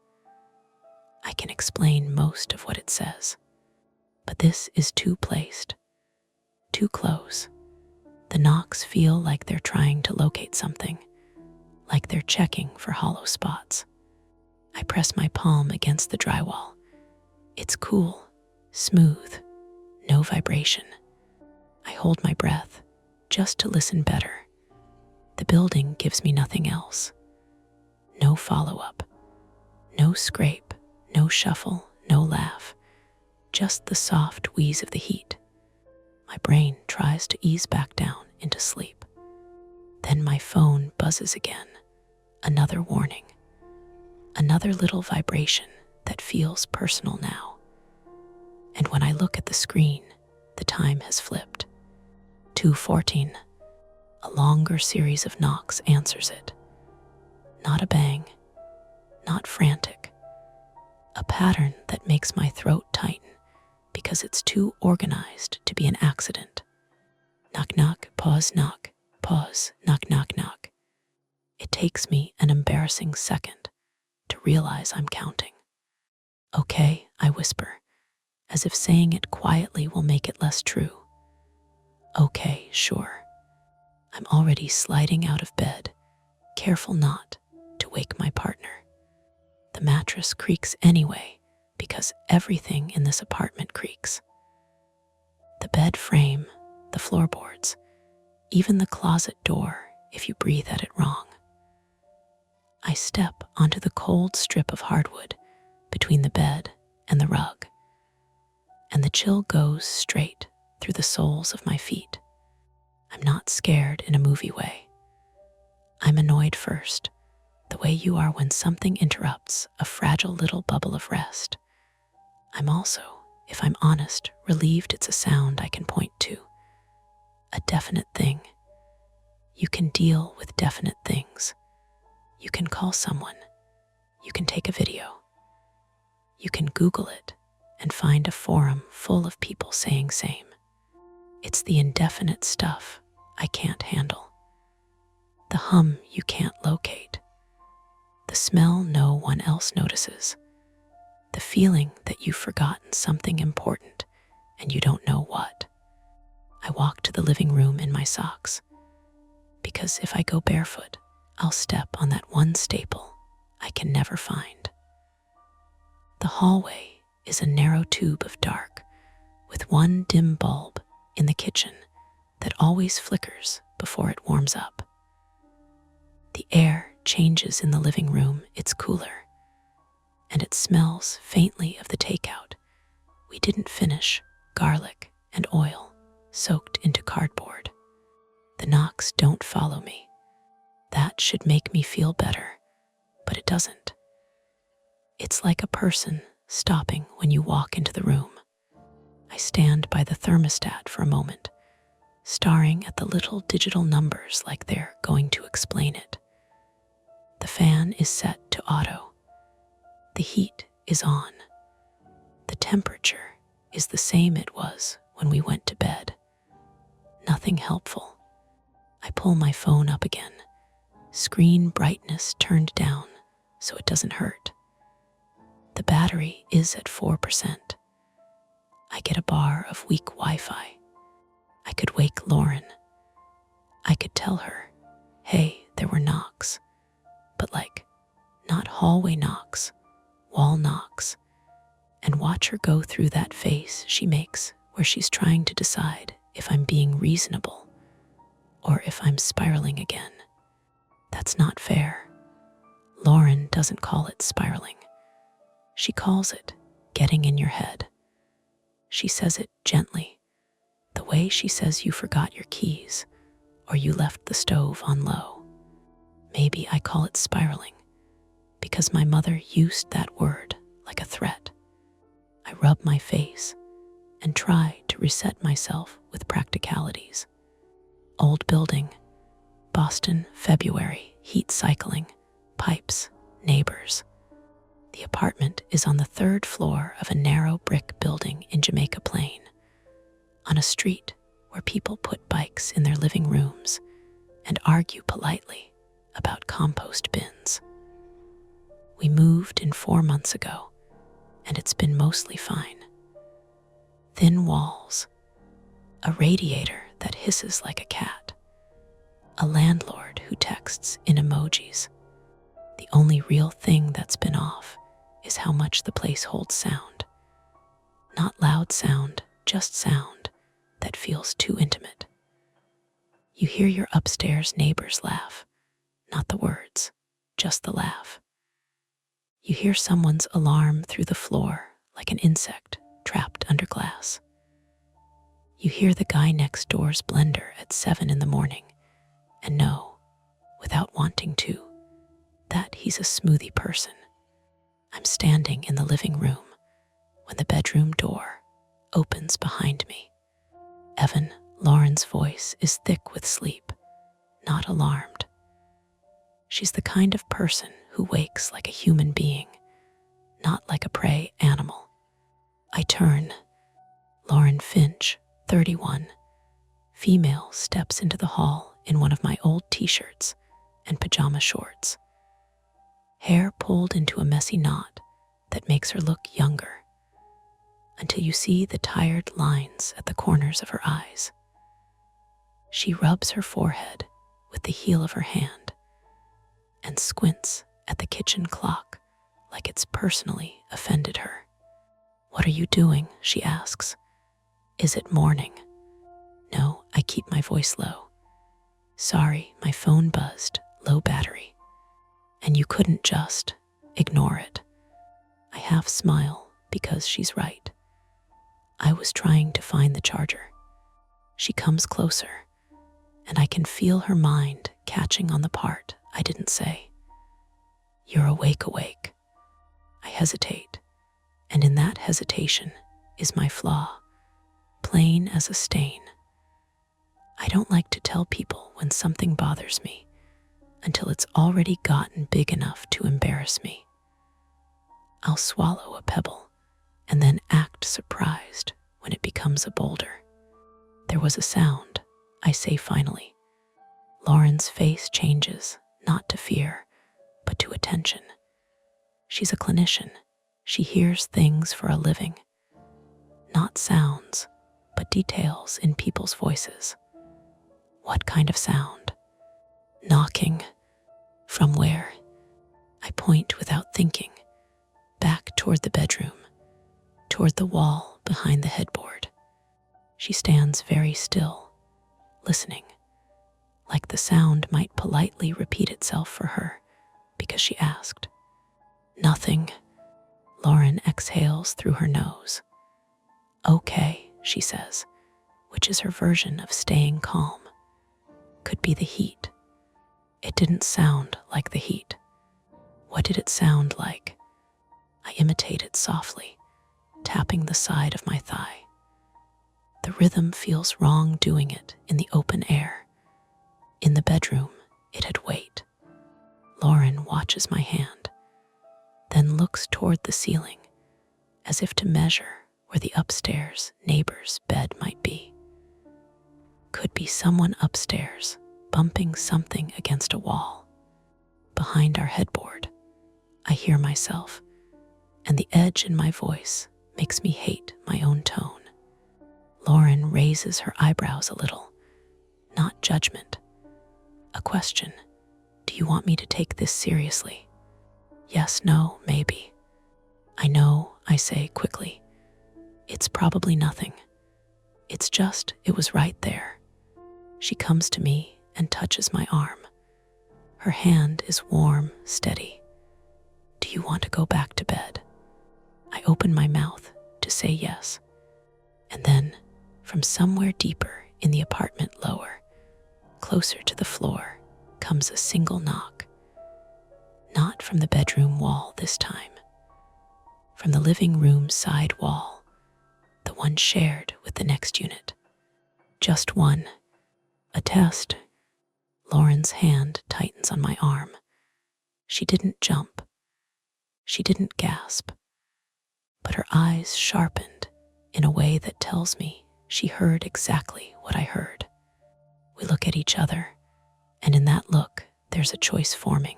I can explain most of what it says, but this is too placed, too close. The knocks feel like they're trying to locate something, like they're checking for hollow spots. I press my palm against the drywall. It's cool, smooth, no vibration. I hold my breath just to listen better. The building gives me nothing else. No follow-up, no scrape, no shuffle, no laugh, just the soft wheeze of the heat. My brain tries to ease back down into sleep. Then my phone buzzes again. Another warning. Another little vibration that feels personal now. And when I look at the screen, the time has flipped. 2:14. A longer series of knocks answers it. Not a bang, not frantic. A pattern that makes my throat tighten because it's too organized to be an accident. Knock, knock, pause, knock, pause, knock, knock, knock. It takes me an embarrassing second to realize I'm counting. Okay, I whisper, as if saying it quietly will make it less true. Okay, sure. I'm already sliding out of bed, careful not to wake my partner. The mattress creaks anyway, because everything in this apartment creaks. The bed frame, the floorboards, even the closet door if you breathe at it wrong. I step onto the cold strip of hardwood between the bed and the rug, and the chill goes straight through the soles of my feet. I'm not scared in a movie way. I'm annoyed first, the way you are when something interrupts a fragile little bubble of rest. I'm also, if I'm honest, relieved it's a sound I can point to. A definite thing. You can deal with definite things. You can call someone. You can take a video. You can Google it and find a forum full of people saying same. It's the indefinite stuff I can't handle. The hum you can't locate. The smell no one else notices. The feeling that you've forgotten something important and you don't know what. I walk to the living room in my socks, because if I go barefoot, I'll step on that one staple I can never find. The hallway is a narrow tube of dark, with one dim bulb in the kitchen that always flickers before it warms up. The air changes in the living room, it's cooler, and it smells faintly of the takeout we didn't finish, garlic and oil soaked into cardboard. The knocks don't follow me. That should make me feel better, but it doesn't. It's like a person stopping when you walk into the room. I stand by the thermostat for a moment, staring at the little digital numbers like they're going to explain it. The fan is set to auto. The heat is on. The temperature is the same it was when we went to bed. Nothing helpful. I pull my phone up again, screen brightness turned down so it doesn't hurt. The battery is at 4%. I get a bar of weak Wi-Fi. I could wake Lauren. I could tell her, hey, there were knocks, but not hallway knocks, wall knocks, and watch her go through that face she makes where she's trying to decide if I'm being reasonable or if I'm spiraling again. That's not fair. Lauren doesn't call it spiraling. She calls it getting in your head. She says it gently, the way she says you forgot your keys or you left the stove on low. Maybe I call it spiraling because my mother used that word like a threat. I rub my face and try to reset myself with practicalities. Old building, Boston, February, heat cycling, pipes, neighbors. The apartment is on the 3rd floor of a narrow brick building in Jamaica Plain, on a street where people put bikes in their living rooms and argue politely about compost bins. We moved in 4 months ago, and it's been mostly fine. Thin walls, a radiator that hisses like a cat, a landlord who texts in emojis. The only real thing that's been off is how much the place holds sound. Not loud sound, just sound that feels too intimate. You hear your upstairs neighbors laugh, not the words, just the laugh. You hear someone's alarm through the floor like an insect trapped under glass. You hear the guy next door's blender at 7 in the morning and know, without wanting to, that he's a smoothie person. I'm standing in the living room when the bedroom door opens behind me. Evan, Lauren's voice is thick with sleep, not alarmed. She's the kind of person who wakes like a human being, not like a prey animal. I turn. Lauren Finch, 31, female, steps into the hall in one of my old t-shirts and pajama shorts. Hair pulled into a messy knot that makes her look younger, until you see the tired lines at the corners of her eyes. She rubs her forehead with the heel of her hand and squints at the kitchen clock like it's personally offended her. "What are you doing?" she asks. "Is it morning?" No, I keep my voice low. "Sorry, my phone buzzed, low battery." "And you couldn't just ignore it." I half smile because she's right. I was trying to find the charger. She comes closer, and I can feel her mind catching on the part I didn't say. "You're awake." I hesitate, and in that hesitation is my flaw, plain as a stain. I don't like to tell people when something bothers me until it's already gotten big enough to embarrass me. I'll swallow a pebble and then act surprised when it becomes a boulder. "There was a sound," I say finally. Lauren's face changes, not to fear, but to attention. She's a clinician. She hears things for a living. Not sounds, but details in people's voices. "What kind of sound?" "Knocking." "From where?" I point without thinking, back toward the bedroom, toward the wall behind the headboard. She stands very still, listening, like the sound might politely repeat itself for her because she asked. "Nothing." Lauren exhales through her nose. "Okay," she says, which is her version of staying calm. "Could be the heat." It didn't sound like the heat. What did it sound like? I imitate it softly, tapping the side of my thigh. The rhythm feels wrong doing it in the open air. In the bedroom, it had weight. Lauren watches my hand, then looks toward the ceiling, as if to measure where the upstairs neighbor's bed might be. Could be someone upstairs bumping something against a wall. Behind our headboard, I hear myself, and the edge in my voice makes me hate my own tone. Lauren raises her eyebrows a little, not judgment. A question. "Do you want me to take this seriously?" "Yes, no, maybe." "I know," I say quickly. "It's probably nothing. It's just, it was right there." She comes to me and touches my arm. Her hand is warm, steady. "Do you want to go back to bed?" I open my mouth to say yes. And then, from somewhere deeper in the apartment lower, closer to the floor, comes a single knock. Not from the bedroom wall this time. From the living room side wall, the one shared with the next unit. Just one. A test. Lauren's hand tightens on my arm. She didn't jump. She didn't gasp. But her eyes sharpened in a way that tells me she heard exactly what I heard. We look at each other, and in that look, there's a choice forming.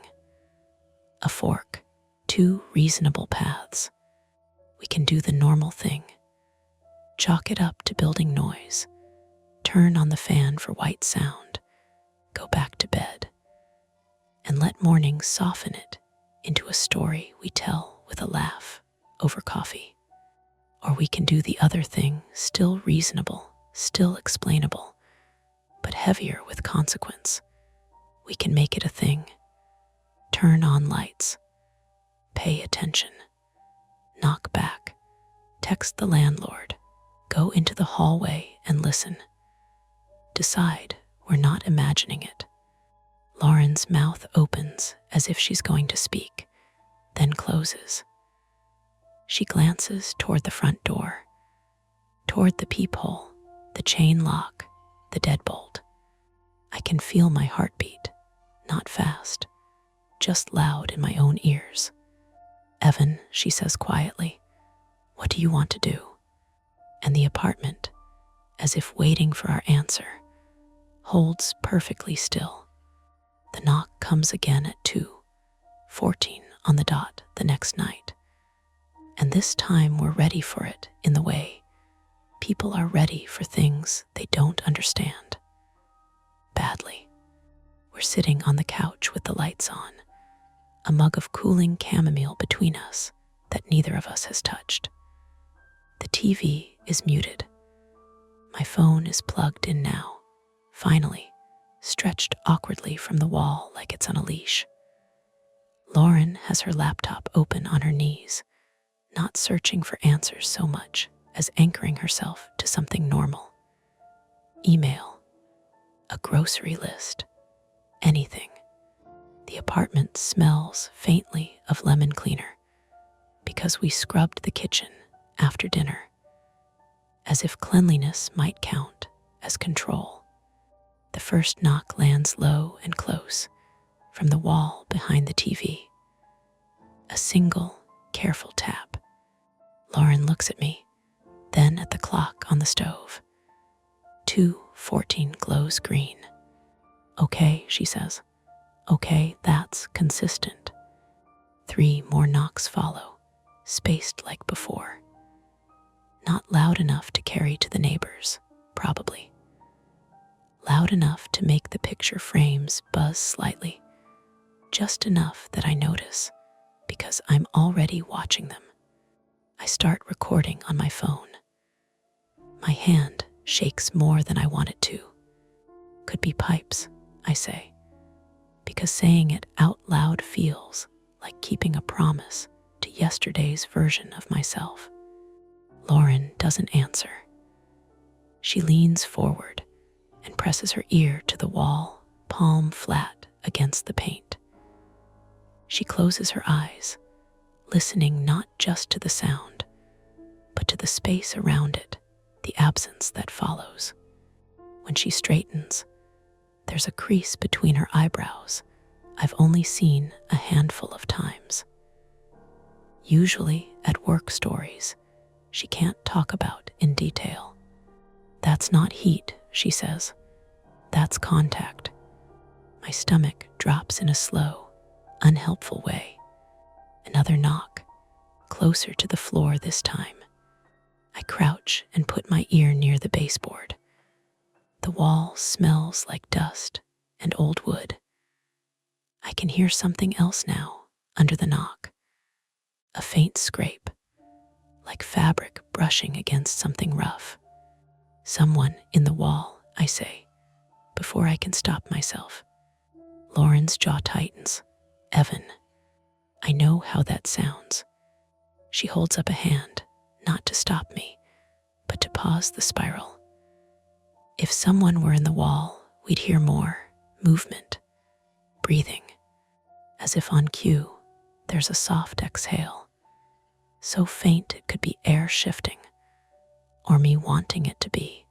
A fork, two reasonable paths. We can do the normal thing. Chalk it up to building noise. Turn on the fan for white sound. Go back to bed. And let morning soften it into a story we tell with a laugh over coffee. Or we can do the other thing, still reasonable, still explainable, but heavier with consequence. We can make it a thing. Turn on lights. Pay attention. Knock back. Text the landlord. Go into the hallway and listen. Decide we're not imagining it. Lauren's mouth opens as if she's going to speak, then closes. She glances toward the front door, toward the peephole, the chain lock, the deadbolt. I can feel my heartbeat, not fast, just loud in my own ears. "Evan," she says quietly, "what do you want to do?" And the apartment, as if waiting for our answer, holds perfectly still. The knock comes again at 2:14 on the dot the next night. And this time we're ready for it in the way people are ready for things they don't understand. Badly. We're sitting on the couch with the lights on, a mug of cooling chamomile between us that neither of us has touched. The TV is muted. My phone is plugged in now, finally, stretched awkwardly from the wall like it's on a leash. Lauren has her laptop open on her knees, not searching for answers so much as anchoring herself to something normal. Email, a grocery list, anything. The apartment smells faintly of lemon cleaner because we scrubbed the kitchen after dinner, as if cleanliness might count as control. The first knock lands low and close from the wall behind the TV. A single, careful tap. Lauren looks at me, then at the clock on the stove. 2:14 glows green. "Okay," she says. "Okay, that's consistent." 3 more knocks follow, spaced like before. Not loud enough to carry to the neighbors, probably. Loud enough to make the picture frames buzz slightly, just enough that I notice, because I'm already watching them. I start recording on my phone. My hand shakes more than I want it to. "Could be pipes," I say, because saying it out loud feels like keeping a promise to yesterday's version of myself. Lauren doesn't answer. She leans forward and presses her ear to the wall, palm flat against the paint. She closes her eyes, listening not just to the sound, but to the space around it, the absence that follows. When she straightens, there's a crease between her eyebrows I've only seen a handful of times. Usually at work stories she can't talk about in detail. "That's not heat," she says. "That's contact." My stomach drops in a slow, unhelpful way. Another knock, closer to the floor this time. I crouch and put my ear near the baseboard. The wall smells like dust and old wood. I can hear something else now under the knock. A faint scrape, like fabric brushing against something rough. "Someone in the wall," I say, before I can stop myself. Lauren's jaw tightens. "Evan." I know how that sounds. She holds up a hand, not to stop me, but to pause the spiral. If someone were in the wall, we'd hear more movement, breathing, as if on cue, there's a soft exhale, so faint it could be air shifting, or me wanting it to be.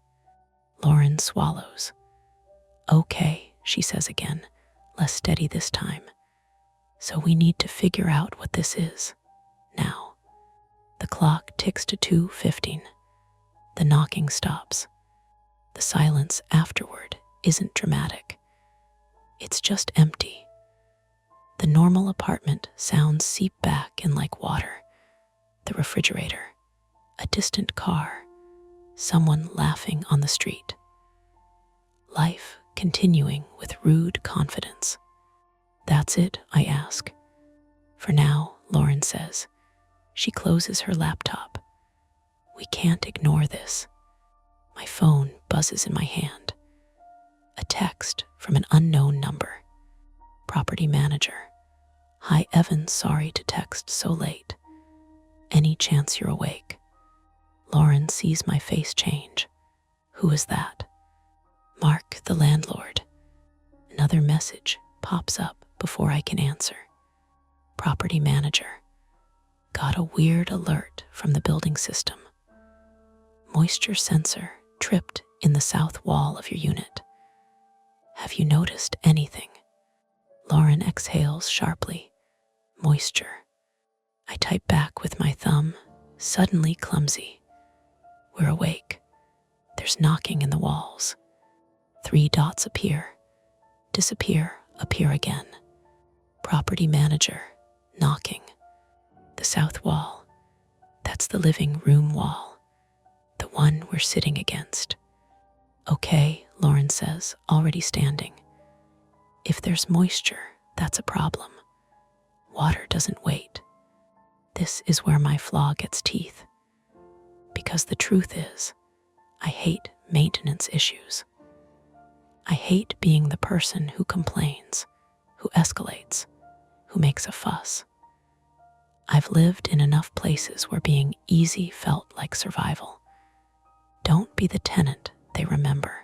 Lauren swallows. "Okay," she says again, less steady this time. "So we need to figure out what this is, now." The clock ticks to 2:15. The knocking stops. The silence afterward isn't dramatic. It's just empty. The normal apartment sounds seep back in like water. The refrigerator, a distant car, someone laughing on the street. Life continuing with rude confidence. "That's it?" I ask. "For now," Lauren says. She closes her laptop. "We can't ignore this." My phone buzzes in my hand. A text from an unknown number. "Property manager. Hi Evan, sorry to text so late. Any chance you're awake?" Lauren sees my face change. "Who is that?" "Mark, the landlord." Another message pops up before I can answer. "Property manager. Got a weird alert from the building system. Moisture sensor tripped in the south wall of your unit. Have you noticed anything? Lauren exhales sharply. Moisture. I type back with my thumb, suddenly clumsy. We're awake. There's knocking in the walls. 3 dots appear, disappear, appear again. Property manager, knocking. The south wall. That's the living room wall. The one we're sitting against. Okay, Lauren says, already standing. If there's moisture, that's a problem. Water doesn't wait. This is where my flaw gets teeth. Because the truth is, I hate maintenance issues. I hate being the person who complains, who escalates, who makes a fuss. I've lived in enough places where being easy felt like survival. Don't be the tenant they remember.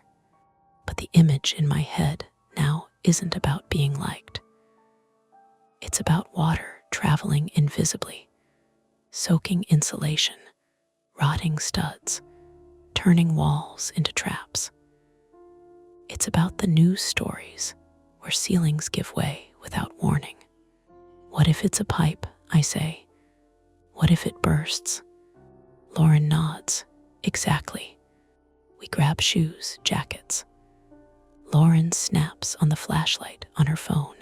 But the image in my head now isn't about being liked. It's about water traveling invisibly, soaking insulation, rotting studs, turning walls into traps. It's about the news stories where ceilings give way without warning. What if it's a pipe, I say? What if it bursts? Lauren nods. Exactly. We grab shoes, jackets. Lauren snaps on the flashlight on her phone.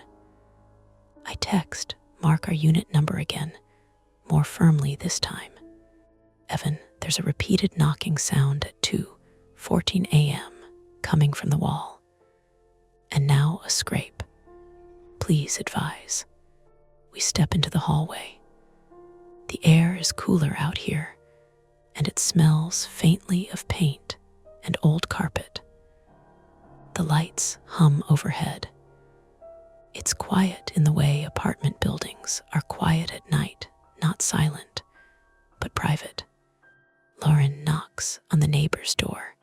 I text, mark our unit number again, more firmly this time. Evan, there's a repeated knocking sound at 2:14 a.m. coming from the wall. And now a scrape. Please advise. We step into the hallway. The air is cooler out here, and it smells faintly of paint and old carpet. The lights hum overhead. It's quiet in the way apartment buildings are quiet at night, not silent, but private. Lauren knocks on the neighbor's door,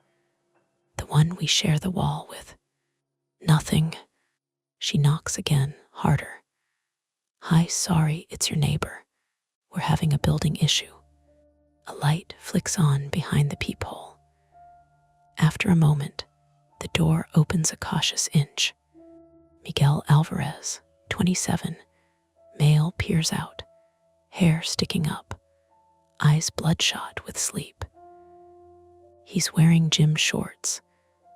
the one we share the wall with. Nothing. She knocks again, harder. Hi, sorry, it's your neighbor. We're having a building issue. A light flicks on behind the peephole. After a moment, the door opens a cautious inch. Miguel Alvarez, 27, male, peers out, hair sticking up, eyes bloodshot with sleep. He's wearing gym shorts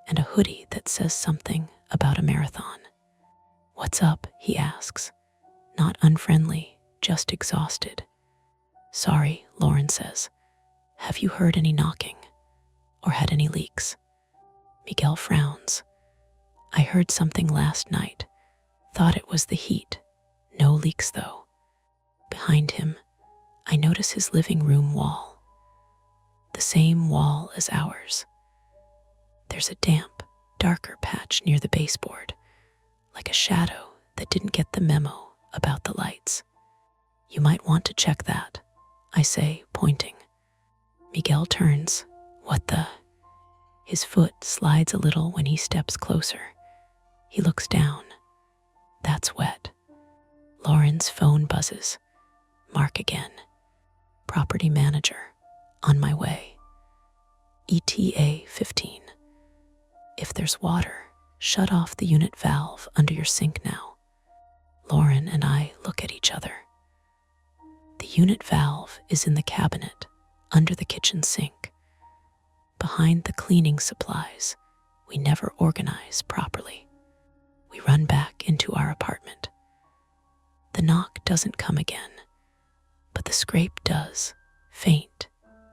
and a hoodie that says something about a marathon. What's up? He asks, not unfriendly, just exhausted. Sorry, Lauren says. Have you heard any knocking or had any leaks? Miguel frowns. I heard something last night. Thought it was the heat. No leaks, though. Behind him, I notice his living room wall. The same wall as ours. There's a damp, darker patch near the baseboard, like a shadow that didn't get the memo about the lights. You might want to check that, I say, pointing. Miguel turns. What the? His foot slides a little when he steps closer. He looks down. That's wet. Lauren's phone buzzes. Mark again. Property manager. On my way. ETA 15. If there's water, shut off the unit valve under your sink now. Lauren and I look at each other. The unit valve is in the cabinet under the kitchen sink. Behind the cleaning supplies we never organize properly. We run back into our apartment. The knock doesn't come again, but the scrape does, faint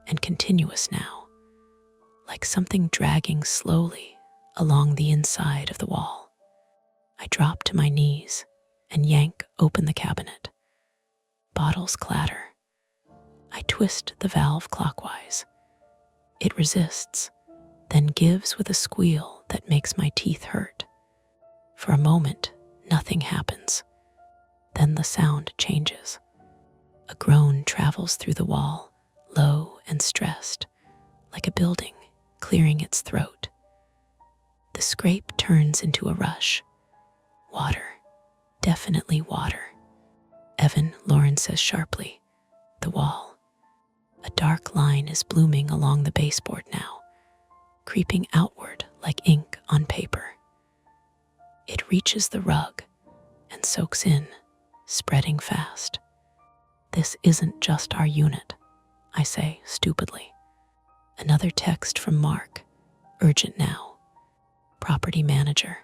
and continuous now, like something dragging slowly along the inside of the wall. I drop to my knees and yank open the cabinet. Bottles clatter. I twist the valve clockwise. It resists, then gives with a squeal that makes my teeth hurt. For a moment, nothing happens. Then the sound changes. A groan travels through the wall, low and stressed, like a building clearing its throat. The scrape turns into a rush. Water. Definitely water. Evan, Lauren says sharply. The wall. A dark line is blooming along the baseboard now, creeping outward like ink on paper. It reaches the rug and soaks in, spreading fast. This isn't just our unit, I say stupidly. Another text from Mark, urgent now. Property manager.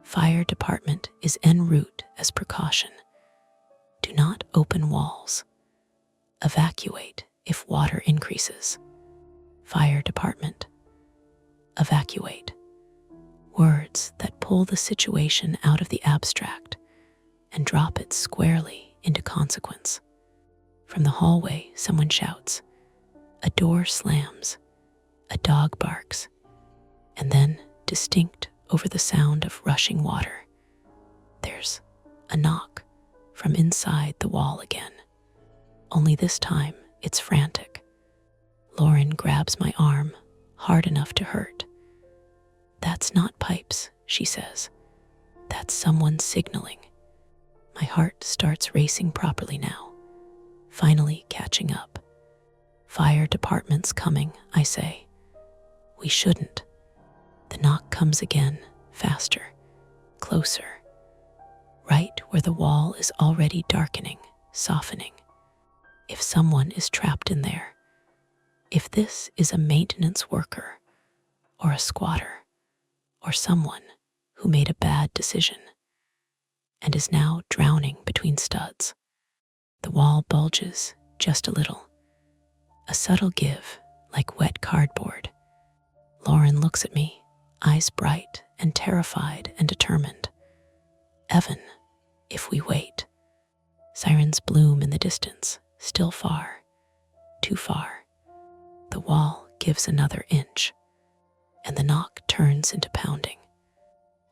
Fire department is en route as precaution. Do not open walls. Evacuate if water increases. Fire department. Evacuate. Words that pull the situation out of the abstract and drop it squarely into consequence. From the hallway, someone shouts. A door slams. A dog barks. And then, distinct over the sound of rushing water, there's a knock from inside the wall again. Only this time, it's frantic. Lauren grabs my arm, hard enough to hurt. That's not pipes, she says. That's someone signaling. My heart starts racing properly now, finally catching up. Fire department's coming, I say. We shouldn't. The knock comes again, faster, closer, right where the wall is already darkening, softening. If someone is trapped in there, if this is a maintenance worker, or a squatter, or someone who made a bad decision and is now drowning between studs, the wall bulges just a little, a subtle give like wet cardboard. Lauren looks at me, eyes bright and terrified and determined. Evan, if we wait. Sirens bloom in the distance, still far, too far. The wall gives another inch, and the knock turns into pounding.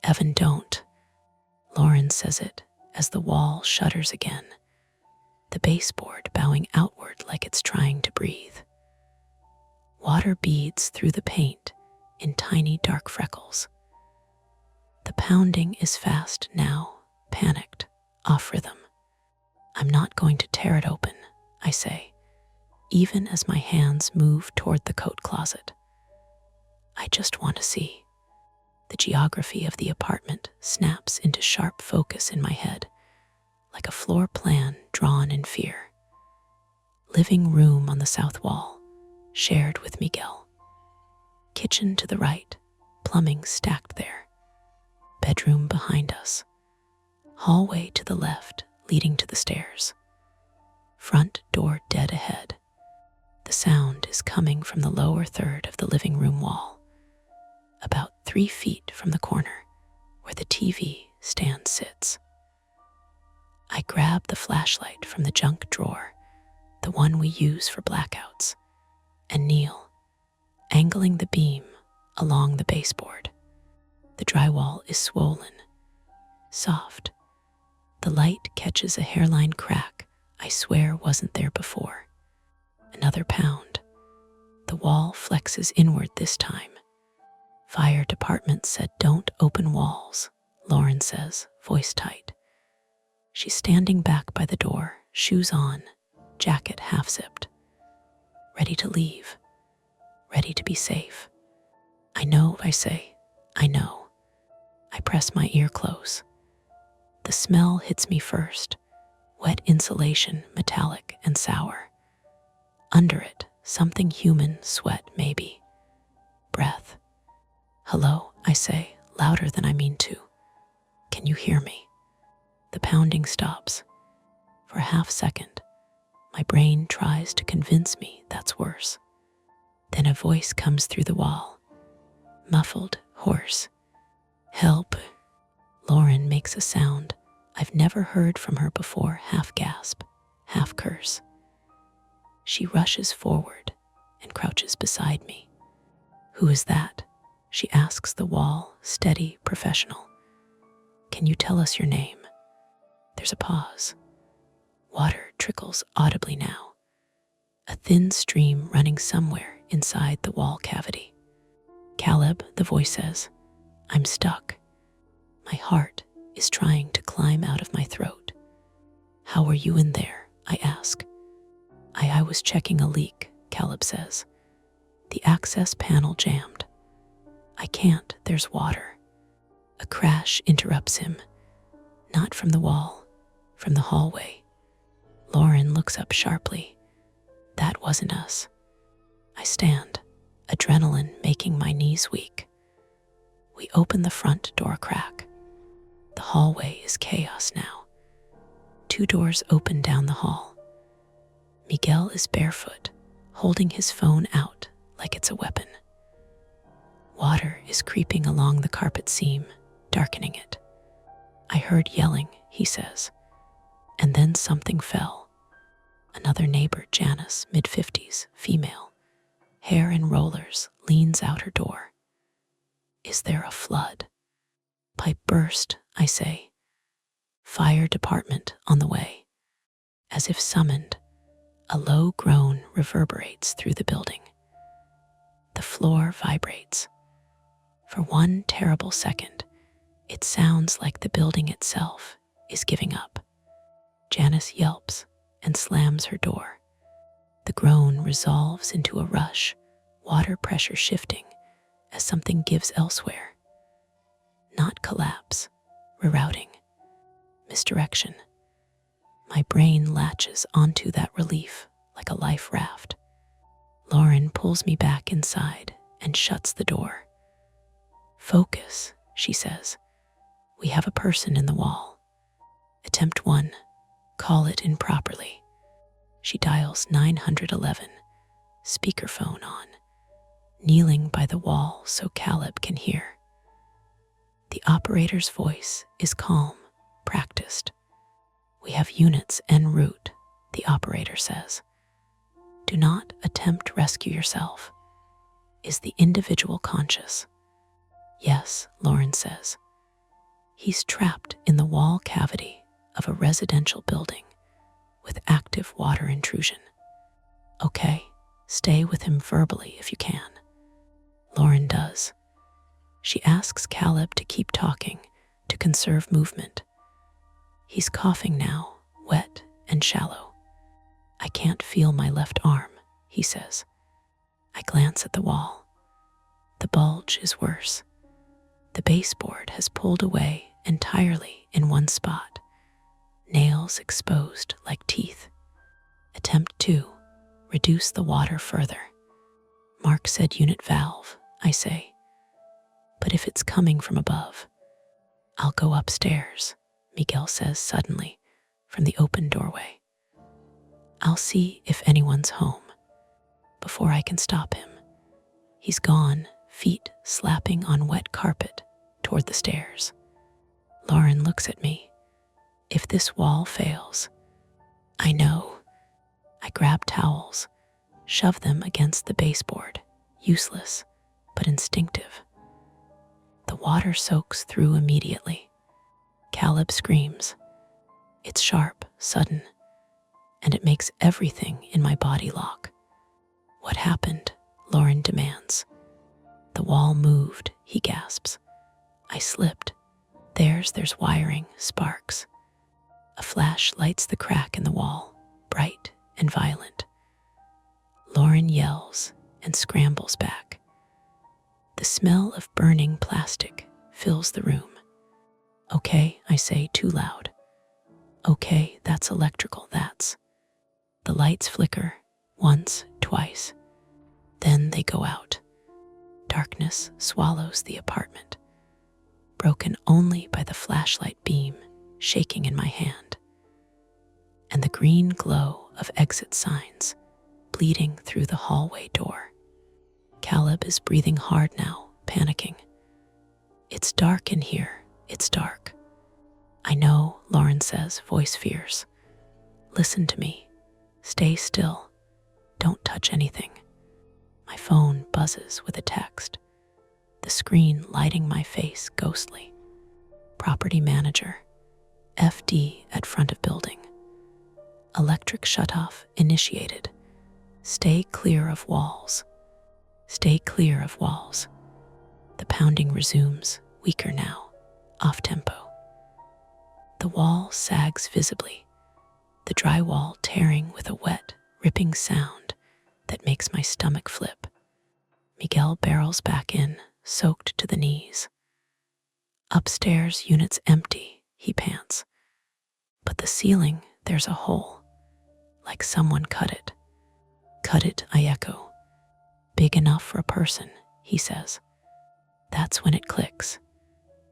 Evan, don't. Lauren says it as the wall shudders again, the baseboard bowing outward like it's trying to breathe. Water beads through the paint in tiny dark freckles. The pounding is fast now, panicked, off rhythm. I'm not going to tear it open, I say, even as my hands move toward the coat closet. I just want to see. The geography of the apartment snaps into sharp focus in my head, like a floor plan drawn in fear. Living room on the south wall, shared with Miguel. Kitchen to the right, plumbing stacked there. Bedroom behind us. Hallway to the left, leading to the stairs. Front door dead ahead. The sound is coming from the lower third of the living room wall, about 3 feet from the corner where the TV stand sits. I grab the flashlight from the junk drawer, the one we use for blackouts, and kneel, angling the beam along the baseboard. The drywall is swollen, soft. The light catches a hairline crack I swear wasn't there before. Another pound. The wall flexes inward this time. Fire department said don't open walls, Lauren says, voice tight. She's standing back by the door, shoes on, jacket half-zipped. Ready to leave. Ready to be safe. I know, I say. I know. I press my ear close. The smell hits me first. Wet insulation, metallic and sour. Under it, something human, sweat maybe. Breath. Hello, I say, louder than I mean to. Can you hear me? The pounding stops. For a half second, my brain tries to convince me that's worse. Then a voice comes through the wall. Muffled, hoarse. Help. Lauren makes a sound I've never heard from her before, half gasp, half curse. She rushes forward and crouches beside me. Who is that? She asks the wall, steady, professional. Can you tell us your name? There's a pause. Water trickles audibly now, a thin stream running somewhere inside the wall cavity. Caleb, the voice says, I'm stuck. My heart is trying to climb out of my throat. How are you in there? I ask. I was checking a leak, Caleb says. The access panel jammed. I can't, there's water. A crash interrupts him, not from the wall, from the hallway. Lauren looks up sharply. That wasn't us. I stand, adrenaline making my knees weak. We open the front door crack. The hallway is chaos now. 2 doors open down the hall. Miguel is barefoot, holding his phone out like it's a weapon. Water is creeping along the carpet seam, darkening it. I heard yelling, he says, and then something fell. Another neighbor, Janice, mid-50s, female, hair in rollers, leans out her door. Is there a flood? Pipe burst, I say. Fire department on the way. As if summoned, a low groan reverberates through the building. The floor vibrates. For one terrible second, it sounds like the building itself is giving up. Janice yelps and slams her door. The groan resolves into a rush, water pressure shifting as something gives elsewhere. Not collapse, rerouting, misdirection. My brain latches onto that relief like a life raft. Lauren pulls me back inside and shuts the door. Focus, she says. We have a person in the wall. Attempt 1. Call it improperly. She dials 911, speakerphone on, kneeling by the wall so Caleb can hear. The operator's voice is calm, practiced. We have units en route, the operator says. Do not attempt rescue yourself. Is the individual conscious? Yes, Lauren says. He's trapped in the wall cavity of a residential building with active water intrusion. Okay, stay with him verbally if you can. Lauren does. She asks Caleb to keep talking, to conserve movement. He's coughing now, wet and shallow. I can't feel my left arm, he says. I glance at the wall. The bulge is worse. The baseboard has pulled away entirely in one spot, nails exposed like teeth. Attempt 2, reduce the water further. Mark said unit valve, I say. But if it's coming from above, I'll go upstairs, Miguel says suddenly from the open doorway. I'll see if anyone's home. Before I can stop him, he's gone, feet slapping on wet carpet toward the stairs. Lauren looks at me. If this wall fails, I know. I grab towels, shove them against the baseboard, useless but instinctive. The water soaks through immediately. Caleb screams. It's sharp, sudden, and it makes everything in my body lock. What happened? Lauren demands. The wall moved, he gasps. I slipped. There's wiring, sparks. A flash lights the crack in the wall, bright and violent. Lauren yells and scrambles back. The smell of burning plastic fills the room. Okay, I say too loud. Okay, that's electrical, that's. The lights flicker, once, twice. Then they go out. Darkness swallows the apartment, broken only by the flashlight beam shaking in my hand, and the green glow of exit signs bleeding through the hallway door. Caleb is breathing hard now, panicking. It's dark in here, it's dark. I know, Lauren says, voice fierce. Listen to me. Stay still. Don't touch anything. My phone buzzes with a text, the screen lighting my face ghostly. Property manager, FD at front of building. Electric shutoff initiated. Stay clear of walls. Stay clear of walls. The pounding resumes, weaker now, off tempo. The wall sags visibly, the drywall tearing with a wet, ripping sound that makes my stomach flip. Miguel barrels back in, soaked to the knees. Upstairs, unit's empty, he pants. But the ceiling, there's a hole, like someone cut it. Cut it, I echo. Big enough for a person, he says. That's when it clicks.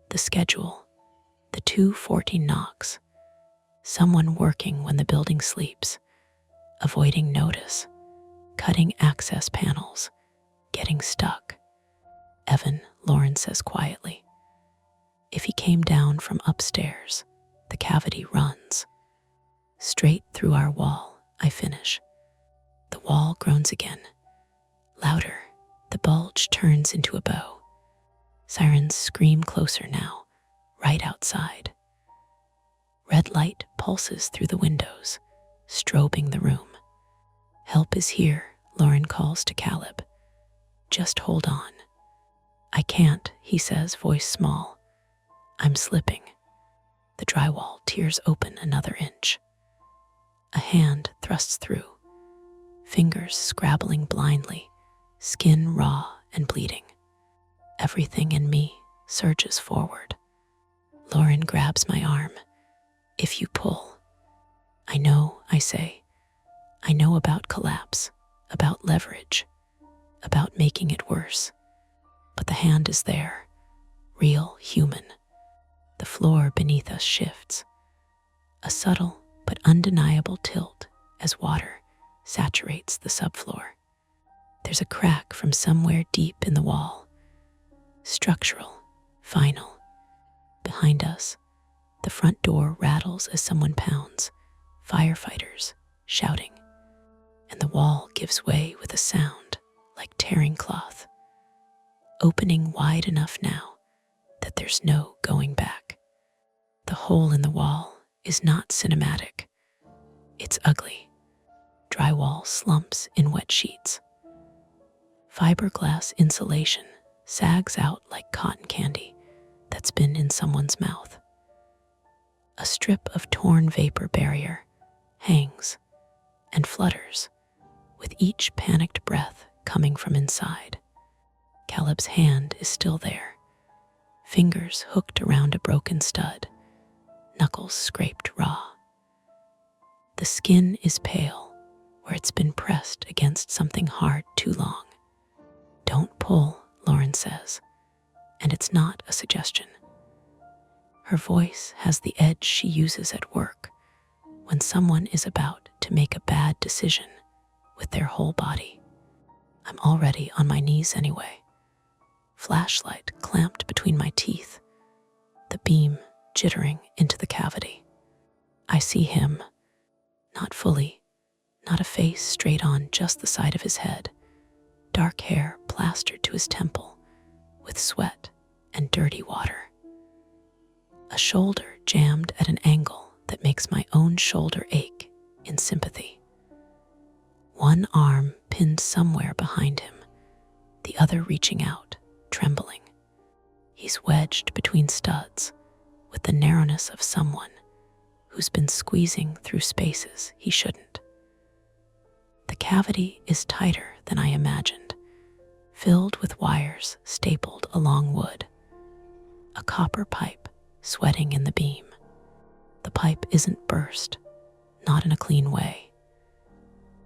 The schedule, the 2:40 knocks. Someone working when the building sleeps, avoiding notice, cutting access panels, getting stuck. Evan, Lauren says quietly. If he came down from upstairs, the cavity runs. Straight through our wall, I finish. The wall groans again. Louder, the bulge turns into a bow. Sirens scream closer now, right outside. Red light pulses through the windows, strobing the room. Help is here, Lauren calls to Caleb. Just hold on. I can't, he says, voice small. I'm slipping. The drywall tears open another inch. A hand thrusts through, fingers scrabbling blindly, skin raw and bleeding. Everything in me surges forward. Lauren grabs my arm. If you pull. I know, I say. I know about collapse, about leverage, about making it worse. But the hand is there, real, human. The floor beneath us shifts. A subtle but undeniable tilt as water saturates the subfloor. There's a crack from somewhere deep in the wall. Structural, final. Behind us, the front door rattles as someone pounds, firefighters shouting, and the wall gives way with a sound like tearing cloth, opening wide enough now that there's no going back. The hole in the wall is not cinematic. It's ugly. Drywall slumps in wet sheets. Fiberglass insulation sags out like cotton candy that's been in someone's mouth. A strip of torn vapor barrier hangs and flutters with each panicked breath coming from inside. Caleb's hand is still there, fingers hooked around a broken stud, knuckles scraped raw. The skin is pale where it's been pressed against something hard too long. Don't pull, Lauren says, and it's not a suggestion. Her voice has the edge she uses at work when someone is about to make a bad decision with their whole body. I'm already on my knees anyway. Flashlight clamped between my teeth, the beam jittering into the cavity. I see him, not fully, not a face straight on, just the side of his head, dark hair plastered to his temple with sweat and dirty water. A shoulder jammed at an angle that makes my own shoulder ache in sympathy. One arm pinned somewhere behind him, the other reaching out, trembling. He's wedged between studs with the narrowness of someone who's been squeezing through spaces he shouldn't. The cavity is tighter than I imagined, filled with wires stapled along wood. A copper pipe sweating in the beam. The pipe isn't burst, not in a clean way.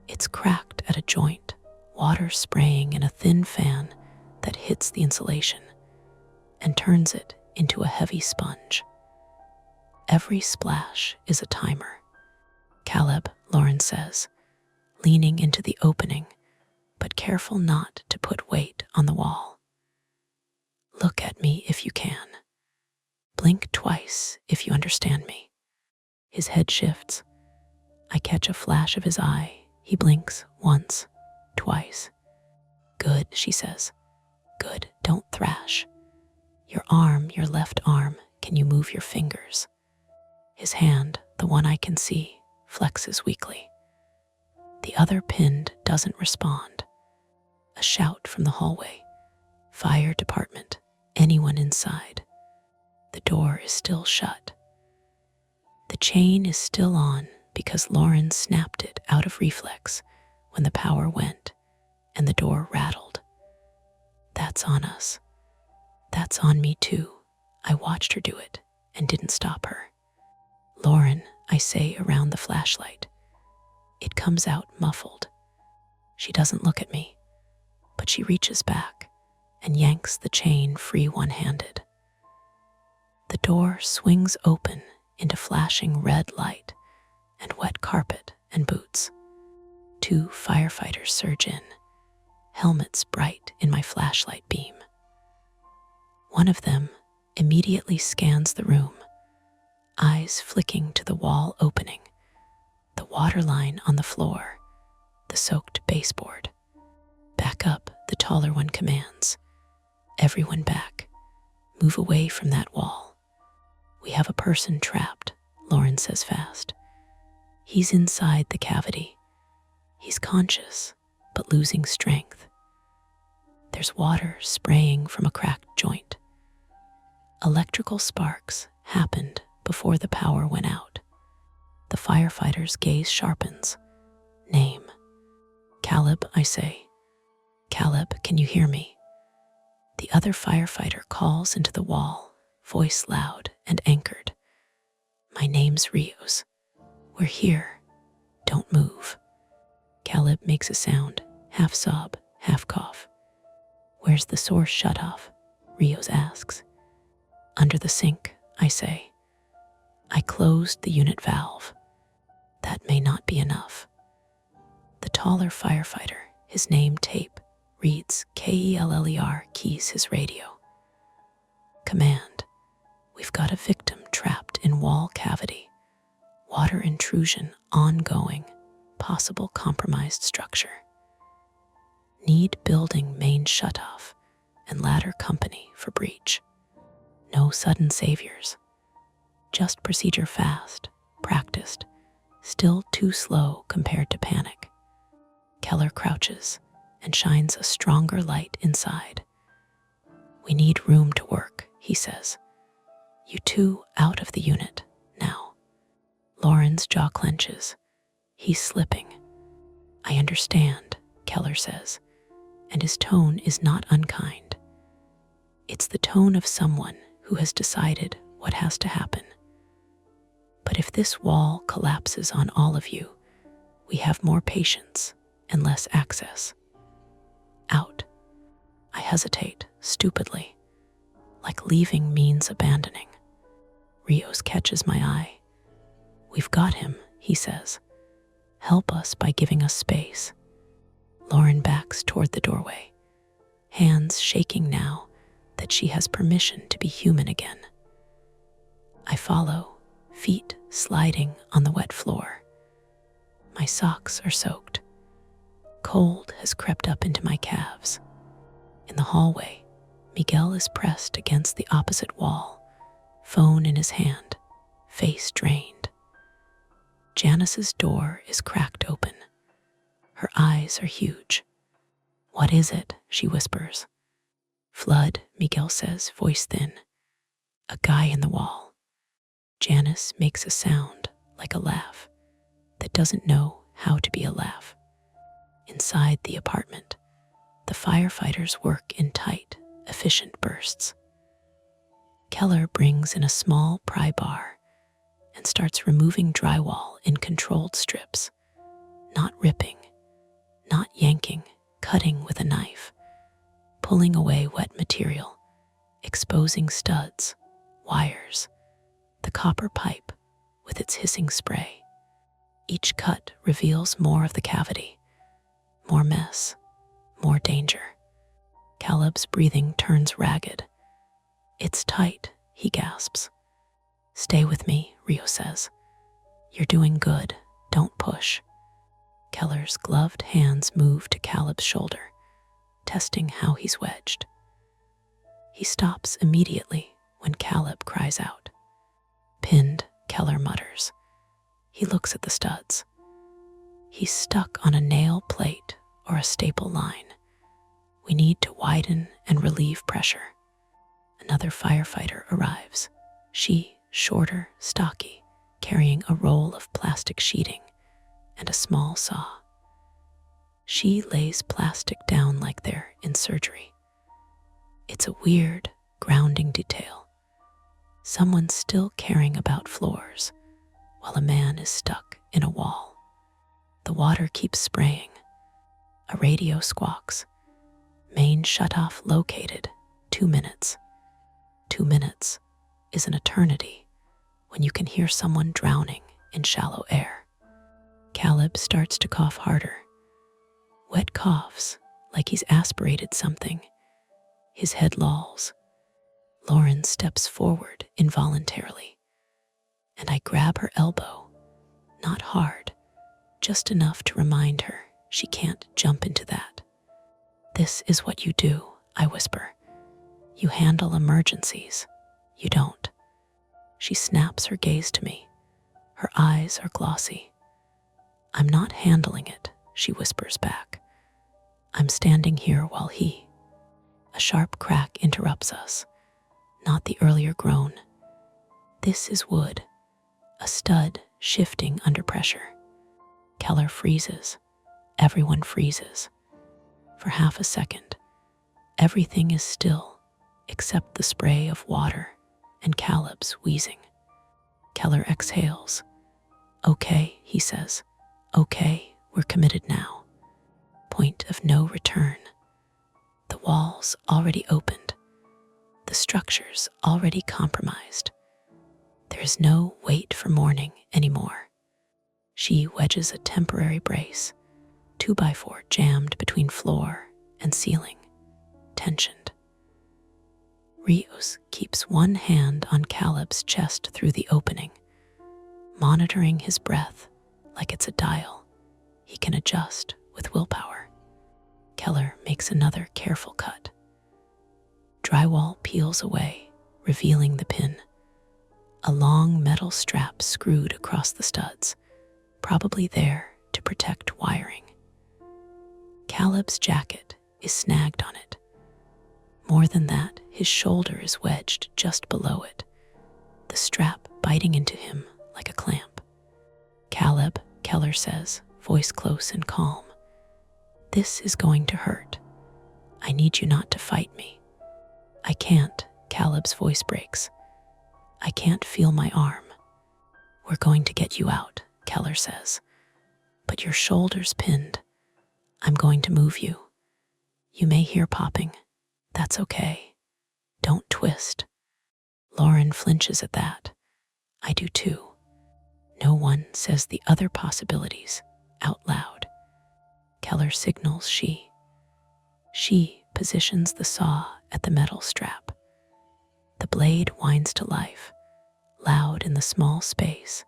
It's cracked at a joint, water spraying in a thin fan that hits the insulation and turns it into a heavy sponge. Every splash is a timer. Caleb, Lauren says, leaning into the opening, but careful not to put weight on the wall. Look at me if you can. Blink twice if you understand me. His head shifts. I catch a flash of his eye. He blinks once, twice. Good, she says. Good, don't thrash. Your arm, your left arm, can you move your fingers? His hand, the one I can see, flexes weakly. The other pinned doesn't respond. A shout from the hallway. Fire department. Anyone inside? The door is still shut. The chain is still on because Lauren snapped it out of reflex when the power went and the door rattled. That's on us. That's on me too, I watched her do it and didn't stop her. Lauren, I say around the flashlight. It comes out muffled. She doesn't look at me, but she reaches back and yanks the chain free one-handed. The door swings open into flashing red light and wet carpet and boots. 2 firefighters surge in, helmets bright in my flashlight beam. One of them immediately scans the room, eyes flicking to the wall opening, the water line on the floor, the soaked baseboard. Back up, the taller one commands. Everyone back. Move away from that wall. We have a person trapped, Lauren says fast. He's inside the cavity. He's conscious, but losing strength. There's water spraying from a cracked joint. Electrical sparks happened before the power went out. The firefighter's gaze sharpens. Name. Caleb, I say. Caleb, can you hear me? The other firefighter calls into the wall, voice loud and anchored. My name's Rios. We're here. Don't move. Caleb makes a sound, half sob, half cough. Where's the source shutoff? Rios asks. Under the sink, I say. I closed the unit valve. That may not be enough. The taller firefighter, his name Tape, reads KELLER, keys his radio. Command. We've got a victim trapped in wall cavity. Water intrusion ongoing. Possible compromised structure. Need building main shutoff and ladder company for breach. No sudden saviors. Just procedure fast, practiced, still too slow compared to panic. Keller crouches and shines a stronger light inside. We need room to work, he says. You 2 out of the unit, now. Lauren's jaw clenches. He's slipping. I understand, Keller says, and his tone is not unkind. It's the tone of someone who has decided what has to happen. But if this wall collapses on all of you, we have more patience and less access. Out. I hesitate, stupidly, like leaving means abandoning. Rios catches my eye. We've got him, he says. Help us by giving us space. Lauren backs toward the doorway, hands shaking now that she has permission to be human again. I follow, feet sliding on the wet floor. My socks are soaked. Cold has crept up into my calves. In the hallway, Miguel is pressed against the opposite wall, phone in his hand, face drained. Janice's door is cracked open. Her eyes are huge. What is it? She whispers. Flood, Miguel says, voice thin. A guy in the wall. Janice makes a sound like a laugh that doesn't know how to be a laugh. Inside the apartment, the firefighters work in tight, efficient bursts. Keller brings in a small pry bar and starts removing drywall in controlled strips, not ripping, not yanking, cutting with a knife, pulling away wet material, exposing studs, wires, the copper pipe with its hissing spray. Each cut reveals more of the cavity, more mess, more danger. Caleb's breathing turns ragged. It's tight, he gasps. Stay with me, Rio says. You're doing good, don't push. Keller's gloved hands move to Caleb's shoulder, testing how he's wedged. He stops immediately when Caleb cries out. Pinned, Keller mutters. He looks at the studs. He's stuck on a nail plate or a staple line. We need to widen and relieve pressure. Another firefighter arrives. She, shorter, stocky, carrying a roll of plastic sheeting and a small saw. She lays plastic down like they're in surgery. It's a weird, grounding detail. Someone's still caring about floors while a man is stuck in a wall. The water keeps spraying. A radio squawks. Main shutoff located. 2 minutes. 2 minutes is an eternity when you can hear someone drowning in shallow air. Caleb starts to cough harder. Wet coughs, like he's aspirated something. His head lolls. Lauren steps forward involuntarily, and I grab her elbow, not hard, just enough to remind her she can't jump into that. "This is what you do," I whisper. "You handle emergencies. You don't." She snaps her gaze to me. Her eyes are glossy. "I'm not handling it," she whispers back. "I'm standing here while he..." A sharp crack interrupts us, not the earlier groan. This is wood, a stud shifting under pressure. Keller freezes. Everyone freezes. For half a second, everything is still except the spray of water and Caleb's wheezing. Keller exhales. "Okay," he says. "Okay, we're committed now." Point of no return. The walls already opened. The structure's already compromised. There is no wait for morning anymore. She wedges a temporary brace, 2x4 jammed between floor and ceiling, tensioned. Rios keeps one hand on Caleb's chest through the opening, monitoring his breath like it's a dial he can adjust with willpower. Keller makes another careful cut. Drywall peels away, revealing the pin. A long metal strap screwed across the studs, probably there to protect wiring. Caleb's jacket is snagged on it. More than that, his shoulder is wedged just below it, the strap biting into him like a clamp. "Caleb," Keller says, voice close and calm. "This is going to hurt. I need you not to fight me." "I can't," Caleb's voice breaks. "I can't feel my arm." "We're going to get you out," Keller says. "But your shoulder's pinned. I'm going to move you. You may hear popping. That's okay. Don't twist." Lauren flinches at that. I do too. No one says the other possibilities out loud. Keller signals she. She positions the saw at the metal strap. The blade winds to life, loud in the small space,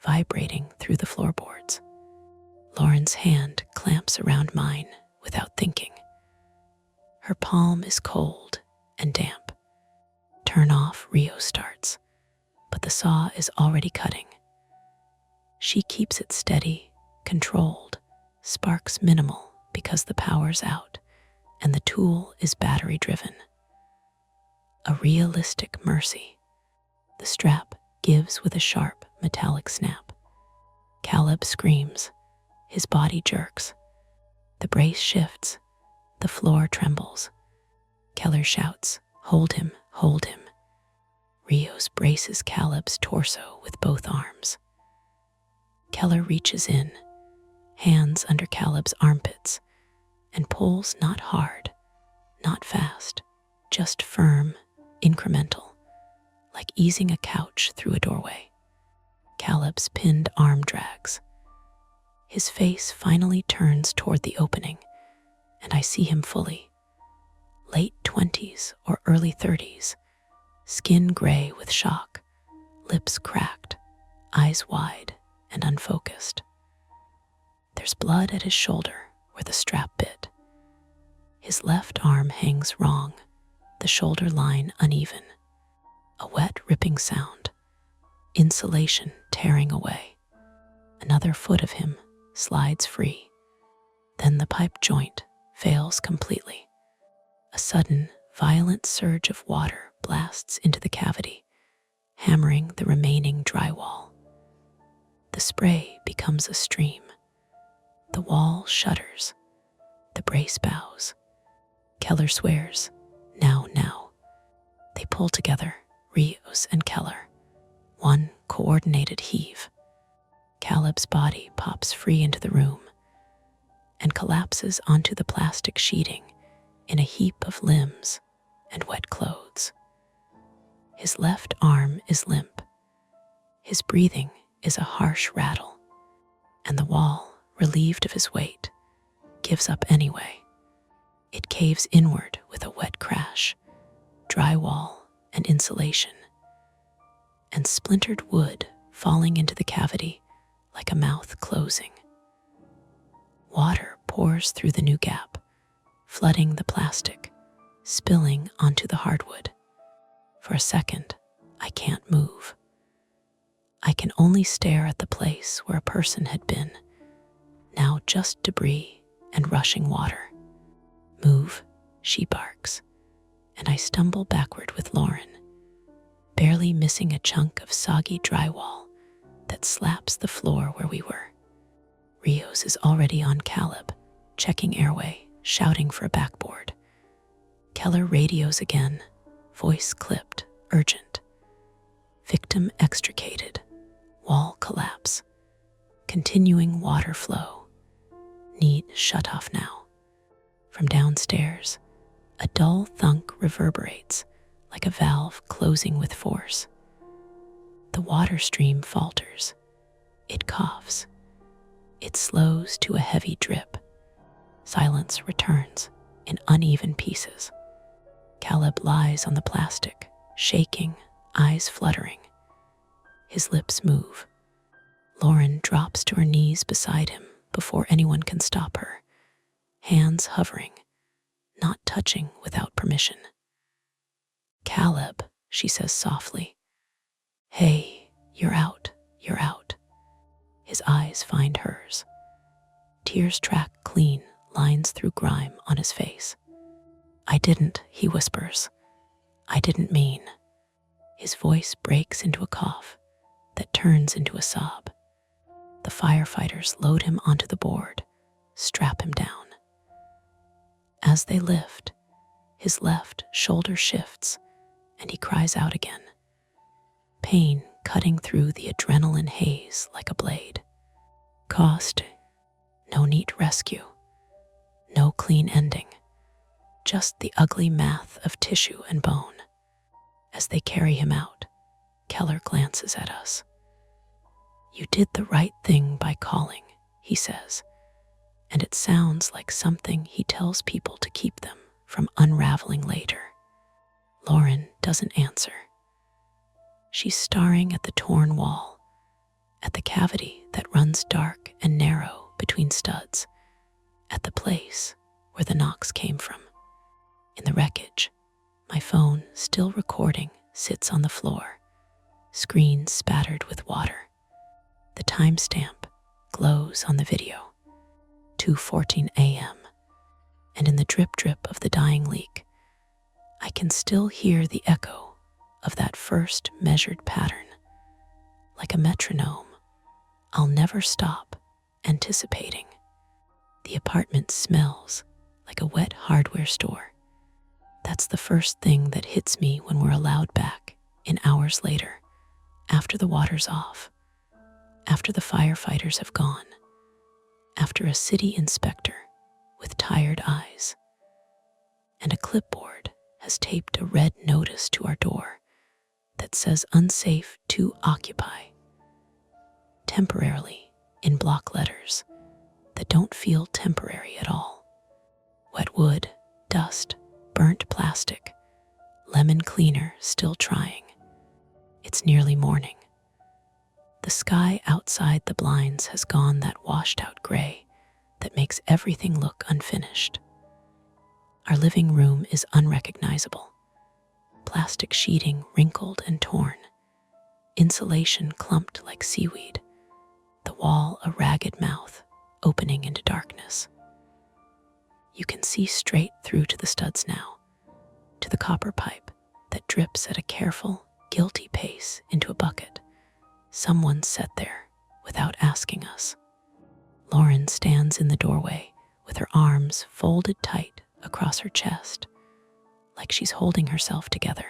vibrating through the floorboards. Lauren's hand clamps around mine without thinking. Her palm is cold and damp. "Turn off," Rio starts, but the saw is already cutting. She keeps it steady, controlled, sparks minimal because the power's out, and the tool is battery-driven. A realistic mercy. The strap gives with a sharp, metallic snap. Caleb screams. His body jerks. The brace shifts. The floor trembles. Keller shouts, "Hold him, hold him." Rios braces Caleb's torso with both arms. Keller reaches in, hands under Caleb's armpits, and pulls not hard, not fast, just firm, incremental, like easing a couch through a doorway. Caleb's pinned arm drags. His face finally turns toward the opening, and I see him fully. Late 20s or early 30s, skin gray with shock, lips cracked, eyes wide and unfocused. There's blood at his shoulder where the strap bit. His left arm hangs wrong, the shoulder line uneven. A wet, ripping sound. Insulation tearing away. Another foot of him slides free. Then the pipe joint fails completely. A sudden, violent surge of water blasts into the cavity, hammering the remaining drywall. The spray becomes a stream. The wall shudders. The brace bows. Keller swears, "Now, now." They pull together, Rios and Keller. One coordinated heave. Caleb's body pops free into the room and collapses onto the plastic sheeting in a heap of limbs and wet clothes. His left arm is limp. His breathing is a harsh rattle, and the wall, relieved of his weight, gives up anyway. It caves inward with a wet crash, drywall and insulation, and splintered wood falling into the cavity like a mouth closing. Water pours through the new gap, flooding the plastic, spilling onto the hardwood. For a second, I can't move. I can only stare at the place where a person had been, now just debris and rushing water. Move, she barks, and I stumble backward with Lauren, barely missing a chunk of soggy drywall that slaps the floor where we were. Rios is already on Caleb, checking airway, shouting for a backboard. Keller radios again, voice clipped, urgent. Victim extricated, wall collapse, continuing water flow. Need shut off now. From downstairs, a dull thunk reverberates like a valve closing with force. The water stream falters. It coughs. It slows to a heavy drip. Silence returns in uneven pieces. Caleb lies on the plastic, shaking, eyes fluttering. His lips move. Lauren drops to her knees beside him before anyone can stop her, hands hovering, not touching without permission. "Caleb," she says softly. "Hey, you're out, you're out." His eyes find hers. Tears track clean lines through grime on his face. "I didn't," he whispers. "I didn't mean." His voice breaks into a cough that turns into a sob. The firefighters load him onto the board, strap him down. As they lift, his left shoulder shifts and he cries out again, pain cutting through the adrenaline haze like a blade. Cost, no neat rescue, no clean ending, just the ugly math of tissue and bone. As they carry him out, Keller glances at us. "You did the right thing by calling," he says, and it sounds like something he tells people to keep them from unraveling later. Lauren doesn't answer. She's staring at the torn wall, at the cavity that runs dark and narrow between studs, at the place where the knocks came from. In the wreckage, my phone, still recording, sits on the floor, screen spattered with water. The timestamp glows on the video, 2:14 a.m., and in the drip of the dying leak, I can still hear the echo of that first measured pattern. Like a metronome, I'll never stop anticipating. The apartment smells like a wet hardware store. That's the first thing that hits me when we're allowed back in hours later, after the water's off, after the firefighters have gone, after a city inspector with tired eyes, and a clipboard has taped a red notice to our door that says unsafe to occupy, temporarily in block letters that don't feel temporary at all. Wet wood, dust, burnt plastic, lemon cleaner still trying. It's nearly morning. The sky outside the blinds has gone that washed out gray that makes everything look unfinished. Our living room is unrecognizable. Plastic sheeting wrinkled and torn, insulation clumped like seaweed, the wall a ragged mouth opening into darkness. You can see straight through to the studs now, to the copper pipe that drips at a careful, guilty pace into a bucket. Someone set there without asking us. Lauren stands in the doorway with her arms folded tight across her chest, like she's holding herself together.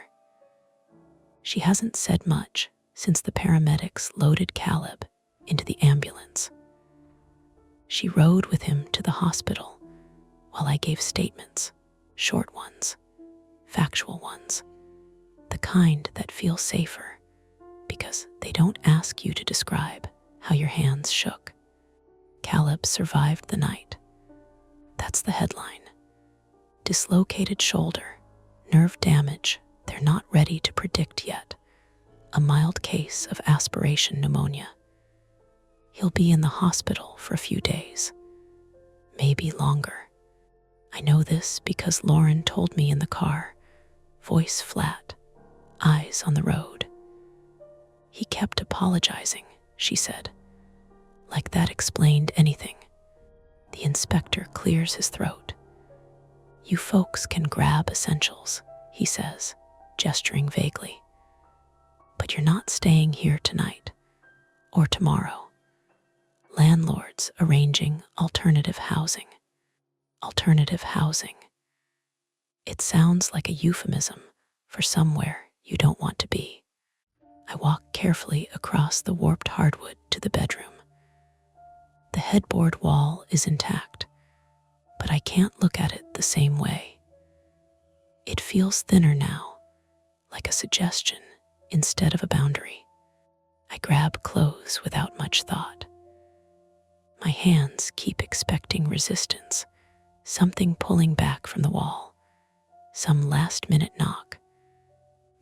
She hasn't said much since the paramedics loaded Caleb into the ambulance. She rode with him to the hospital while I gave statements, short ones, factual ones, the kind that feel safer because they don't ask you to describe how your hands shook. Caleb survived the night. That's the headline. Dislocated shoulder, nerve damage they're not ready to predict yet, a mild case of aspiration pneumonia. He'll be in the hospital for a few days, maybe longer. I know this because Lauren told me in the car, voice flat, eyes on the road. He kept apologizing, she said, like that explained anything. The inspector clears his throat. You folks can grab essentials, he says, gesturing vaguely. But you're not staying here tonight or tomorrow. Landlords arranging alternative housing. Alternative housing. It sounds like a euphemism for somewhere you don't want to be. I walk carefully across the warped hardwood to the bedroom. The headboard wall is intact, but I can't look at it the same way. It feels thinner now, like a suggestion instead of a boundary. I grab clothes without much thought. My hands keep expecting resistance, something pulling back from the wall, some last-minute knock.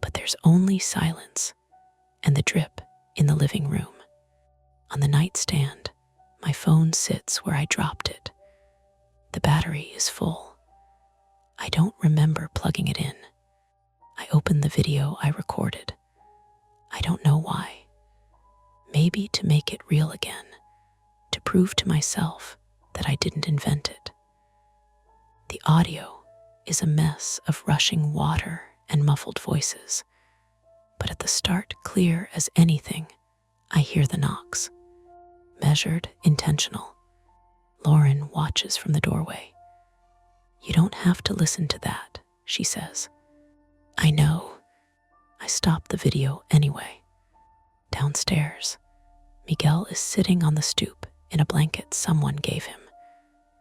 But there's only silence and the drip in the living room. On the nightstand, my phone sits where I dropped it. The battery is full. I don't remember plugging it in. I open the video I recorded. I don't know why. Maybe to make it real again, to prove to myself that I didn't invent it. The audio is a mess of rushing water and muffled voices, but at the start, clear as anything, I hear the knocks. Measured, intentional. Lauren watches from the doorway. You don't have to listen to that, she says. I know. I stop the video anyway. Downstairs, Miguel is sitting on the stoop in a blanket someone gave him,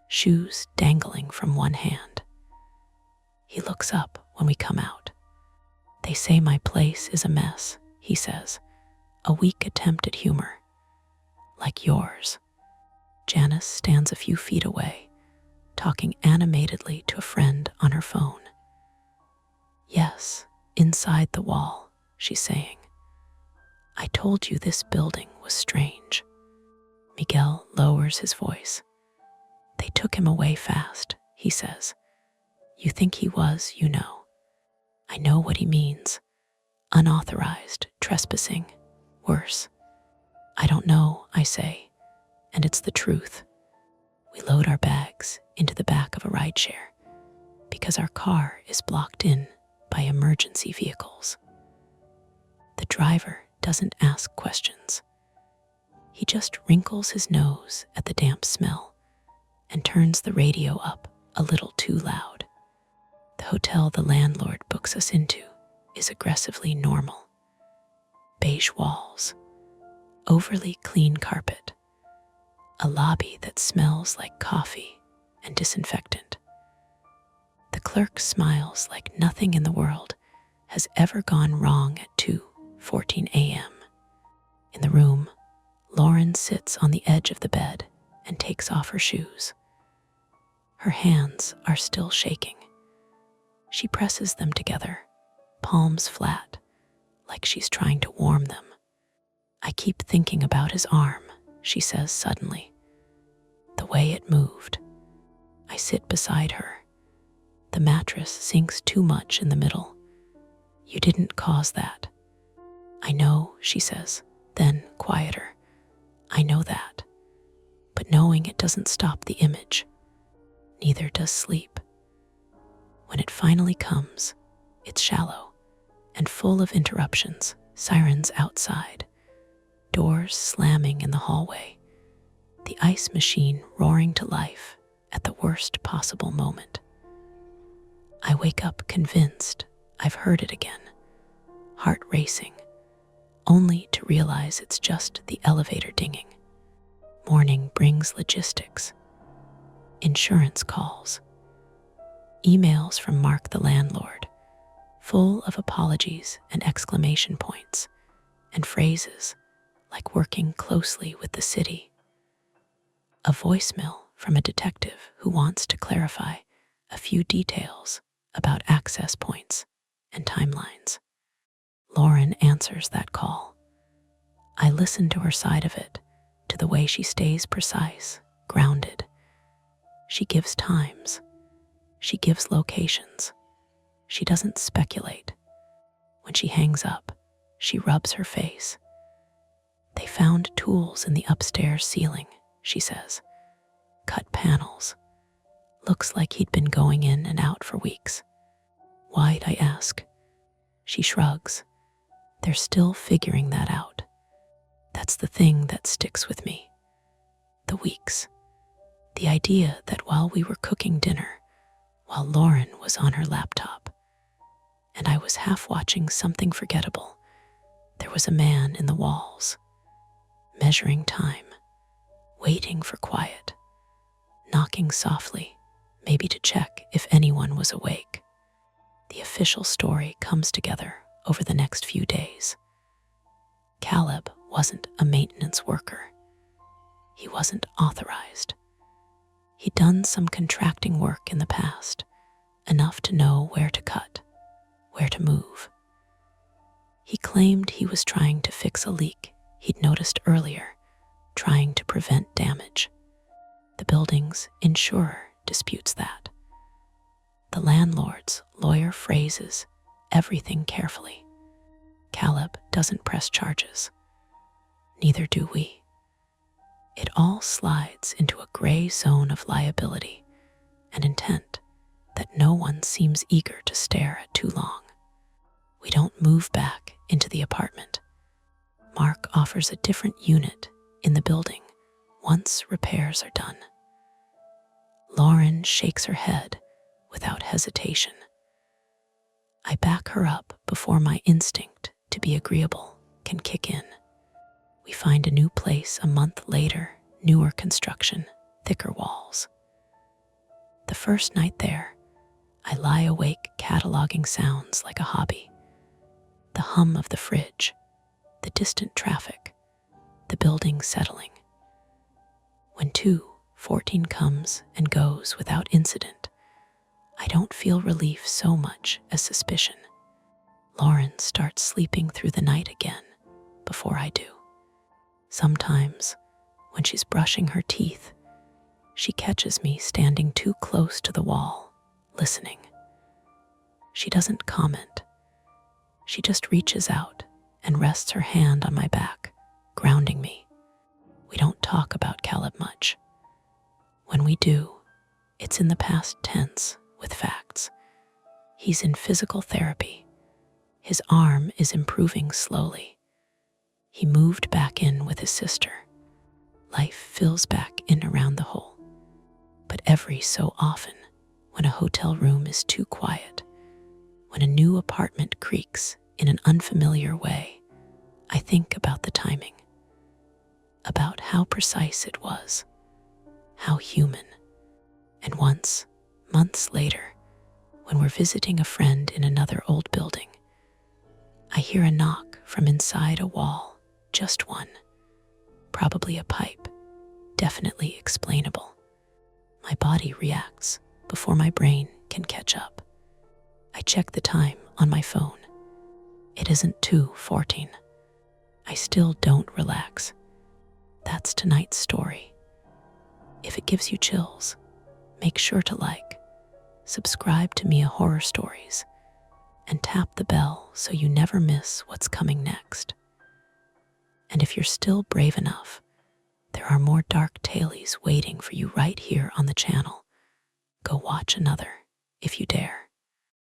shoes dangling from one hand. He looks up when we come out. They say my place is a mess, he says, a weak attempt at humor. Like yours. Janice stands a few feet away, talking animatedly to a friend on her phone. Yes, inside the wall, she's saying. I told you this building was strange. Miguel lowers his voice. They took him away fast, he says. You think he was, you know. I know what he means. Unauthorized trespassing. Worse. I don't know, I say, and it's the truth. We load our bags into the back of a rideshare because our car is blocked in by emergency vehicles. The driver doesn't ask questions. He just wrinkles his nose at the damp smell and turns the radio up a little too loud. The hotel the landlord books us into is aggressively normal. Beige walls, overly clean carpet, a lobby that smells like coffee and disinfectant. The clerk smiles like nothing in the world has ever gone wrong at 2:14 a.m. In the room, Lauren sits on the edge of the bed and takes off her shoes. Her hands are still shaking. She presses them together, palms flat, like she's trying to warm them. I keep thinking about his arm, she says suddenly. The way it moved. I sit beside her. The mattress sinks too much in the middle. You didn't cause that. I know, she says, then quieter. I know that. But knowing it doesn't stop the image. Neither does sleep. When it finally comes, it's shallow and full of interruptions, sirens outside, doors slamming in the hallway, the ice machine roaring to life at the worst possible moment. I wake up convinced I've heard it again, heart racing, only to realize it's just the elevator dinging. Morning brings logistics, insurance calls, emails from Mark the landlord, full of apologies and exclamation points, and phrases like working closely with the city. A voicemail from a detective who wants to clarify a few details about access points and timelines. Lauren answers that call. I listen to her side of it, to the way she stays precise, grounded. She gives times. She gives locations. She doesn't speculate. When she hangs up, she rubs her face. They found tools in the upstairs ceiling, she says. Cut panels. Looks like he'd been going in and out for weeks. Why'd I ask? She shrugs. They're still figuring that out. That's the thing that sticks with me. The weeks. The idea that while we were cooking dinner, while Lauren was on her laptop, and I was half watching something forgettable, there was a man in the walls, measuring time, waiting for quiet, knocking softly, maybe to check if anyone was awake. The official story comes together over the next few days. Caleb wasn't a maintenance worker. He wasn't authorized. He'd done some contracting work in the past, enough to know where to cut, where to move. He claimed he was trying to fix a leak he'd noticed earlier, trying to prevent damage. The building's insurer disputes that. The landlord's lawyer phrases everything carefully. Caleb doesn't press charges. Neither do we. It all slides into a gray zone of liability and intent that no one seems eager to stare at too long. We don't move back into the apartment. Mark offers a different unit in the building once repairs are done. Lauren shakes her head without hesitation. I back her up before my instinct to be agreeable can kick in. We find a new place a month later, newer construction, thicker walls. The first night there, I lie awake cataloging sounds like a hobby. The hum of the fridge, the distant traffic, the building settling. When 2:14 comes and goes without incident, I don't feel relief so much as suspicion. Lauren starts sleeping through the night again before I do. Sometimes, when she's brushing her teeth, she catches me standing too close to the wall, listening. She doesn't comment. She just reaches out and rests her hand on my back, grounding me. We don't talk about Caleb much. When we do, it's in the past tense with facts. He's in physical therapy. His arm is improving slowly. He moved back in with his sister. Life fills back in around the hole. But every so often, when a hotel room is too quiet, when a new apartment creaks in an unfamiliar way, I think about the timing, about how precise it was, how human. And once, months later, when we're visiting a friend in another old building, I hear a knock from inside a wall, just one, probably a pipe, definitely explainable. My body reacts before my brain can catch up. I check the time on my phone. It isn't 2:14. I still don't relax. That's tonight's story. If it gives you chills, make sure to like, subscribe to Mia Horror Stories, and tap the bell so you never miss what's coming next. And if you're still brave enough, there are more dark tailies waiting for you right here on the channel. Go watch another if you dare.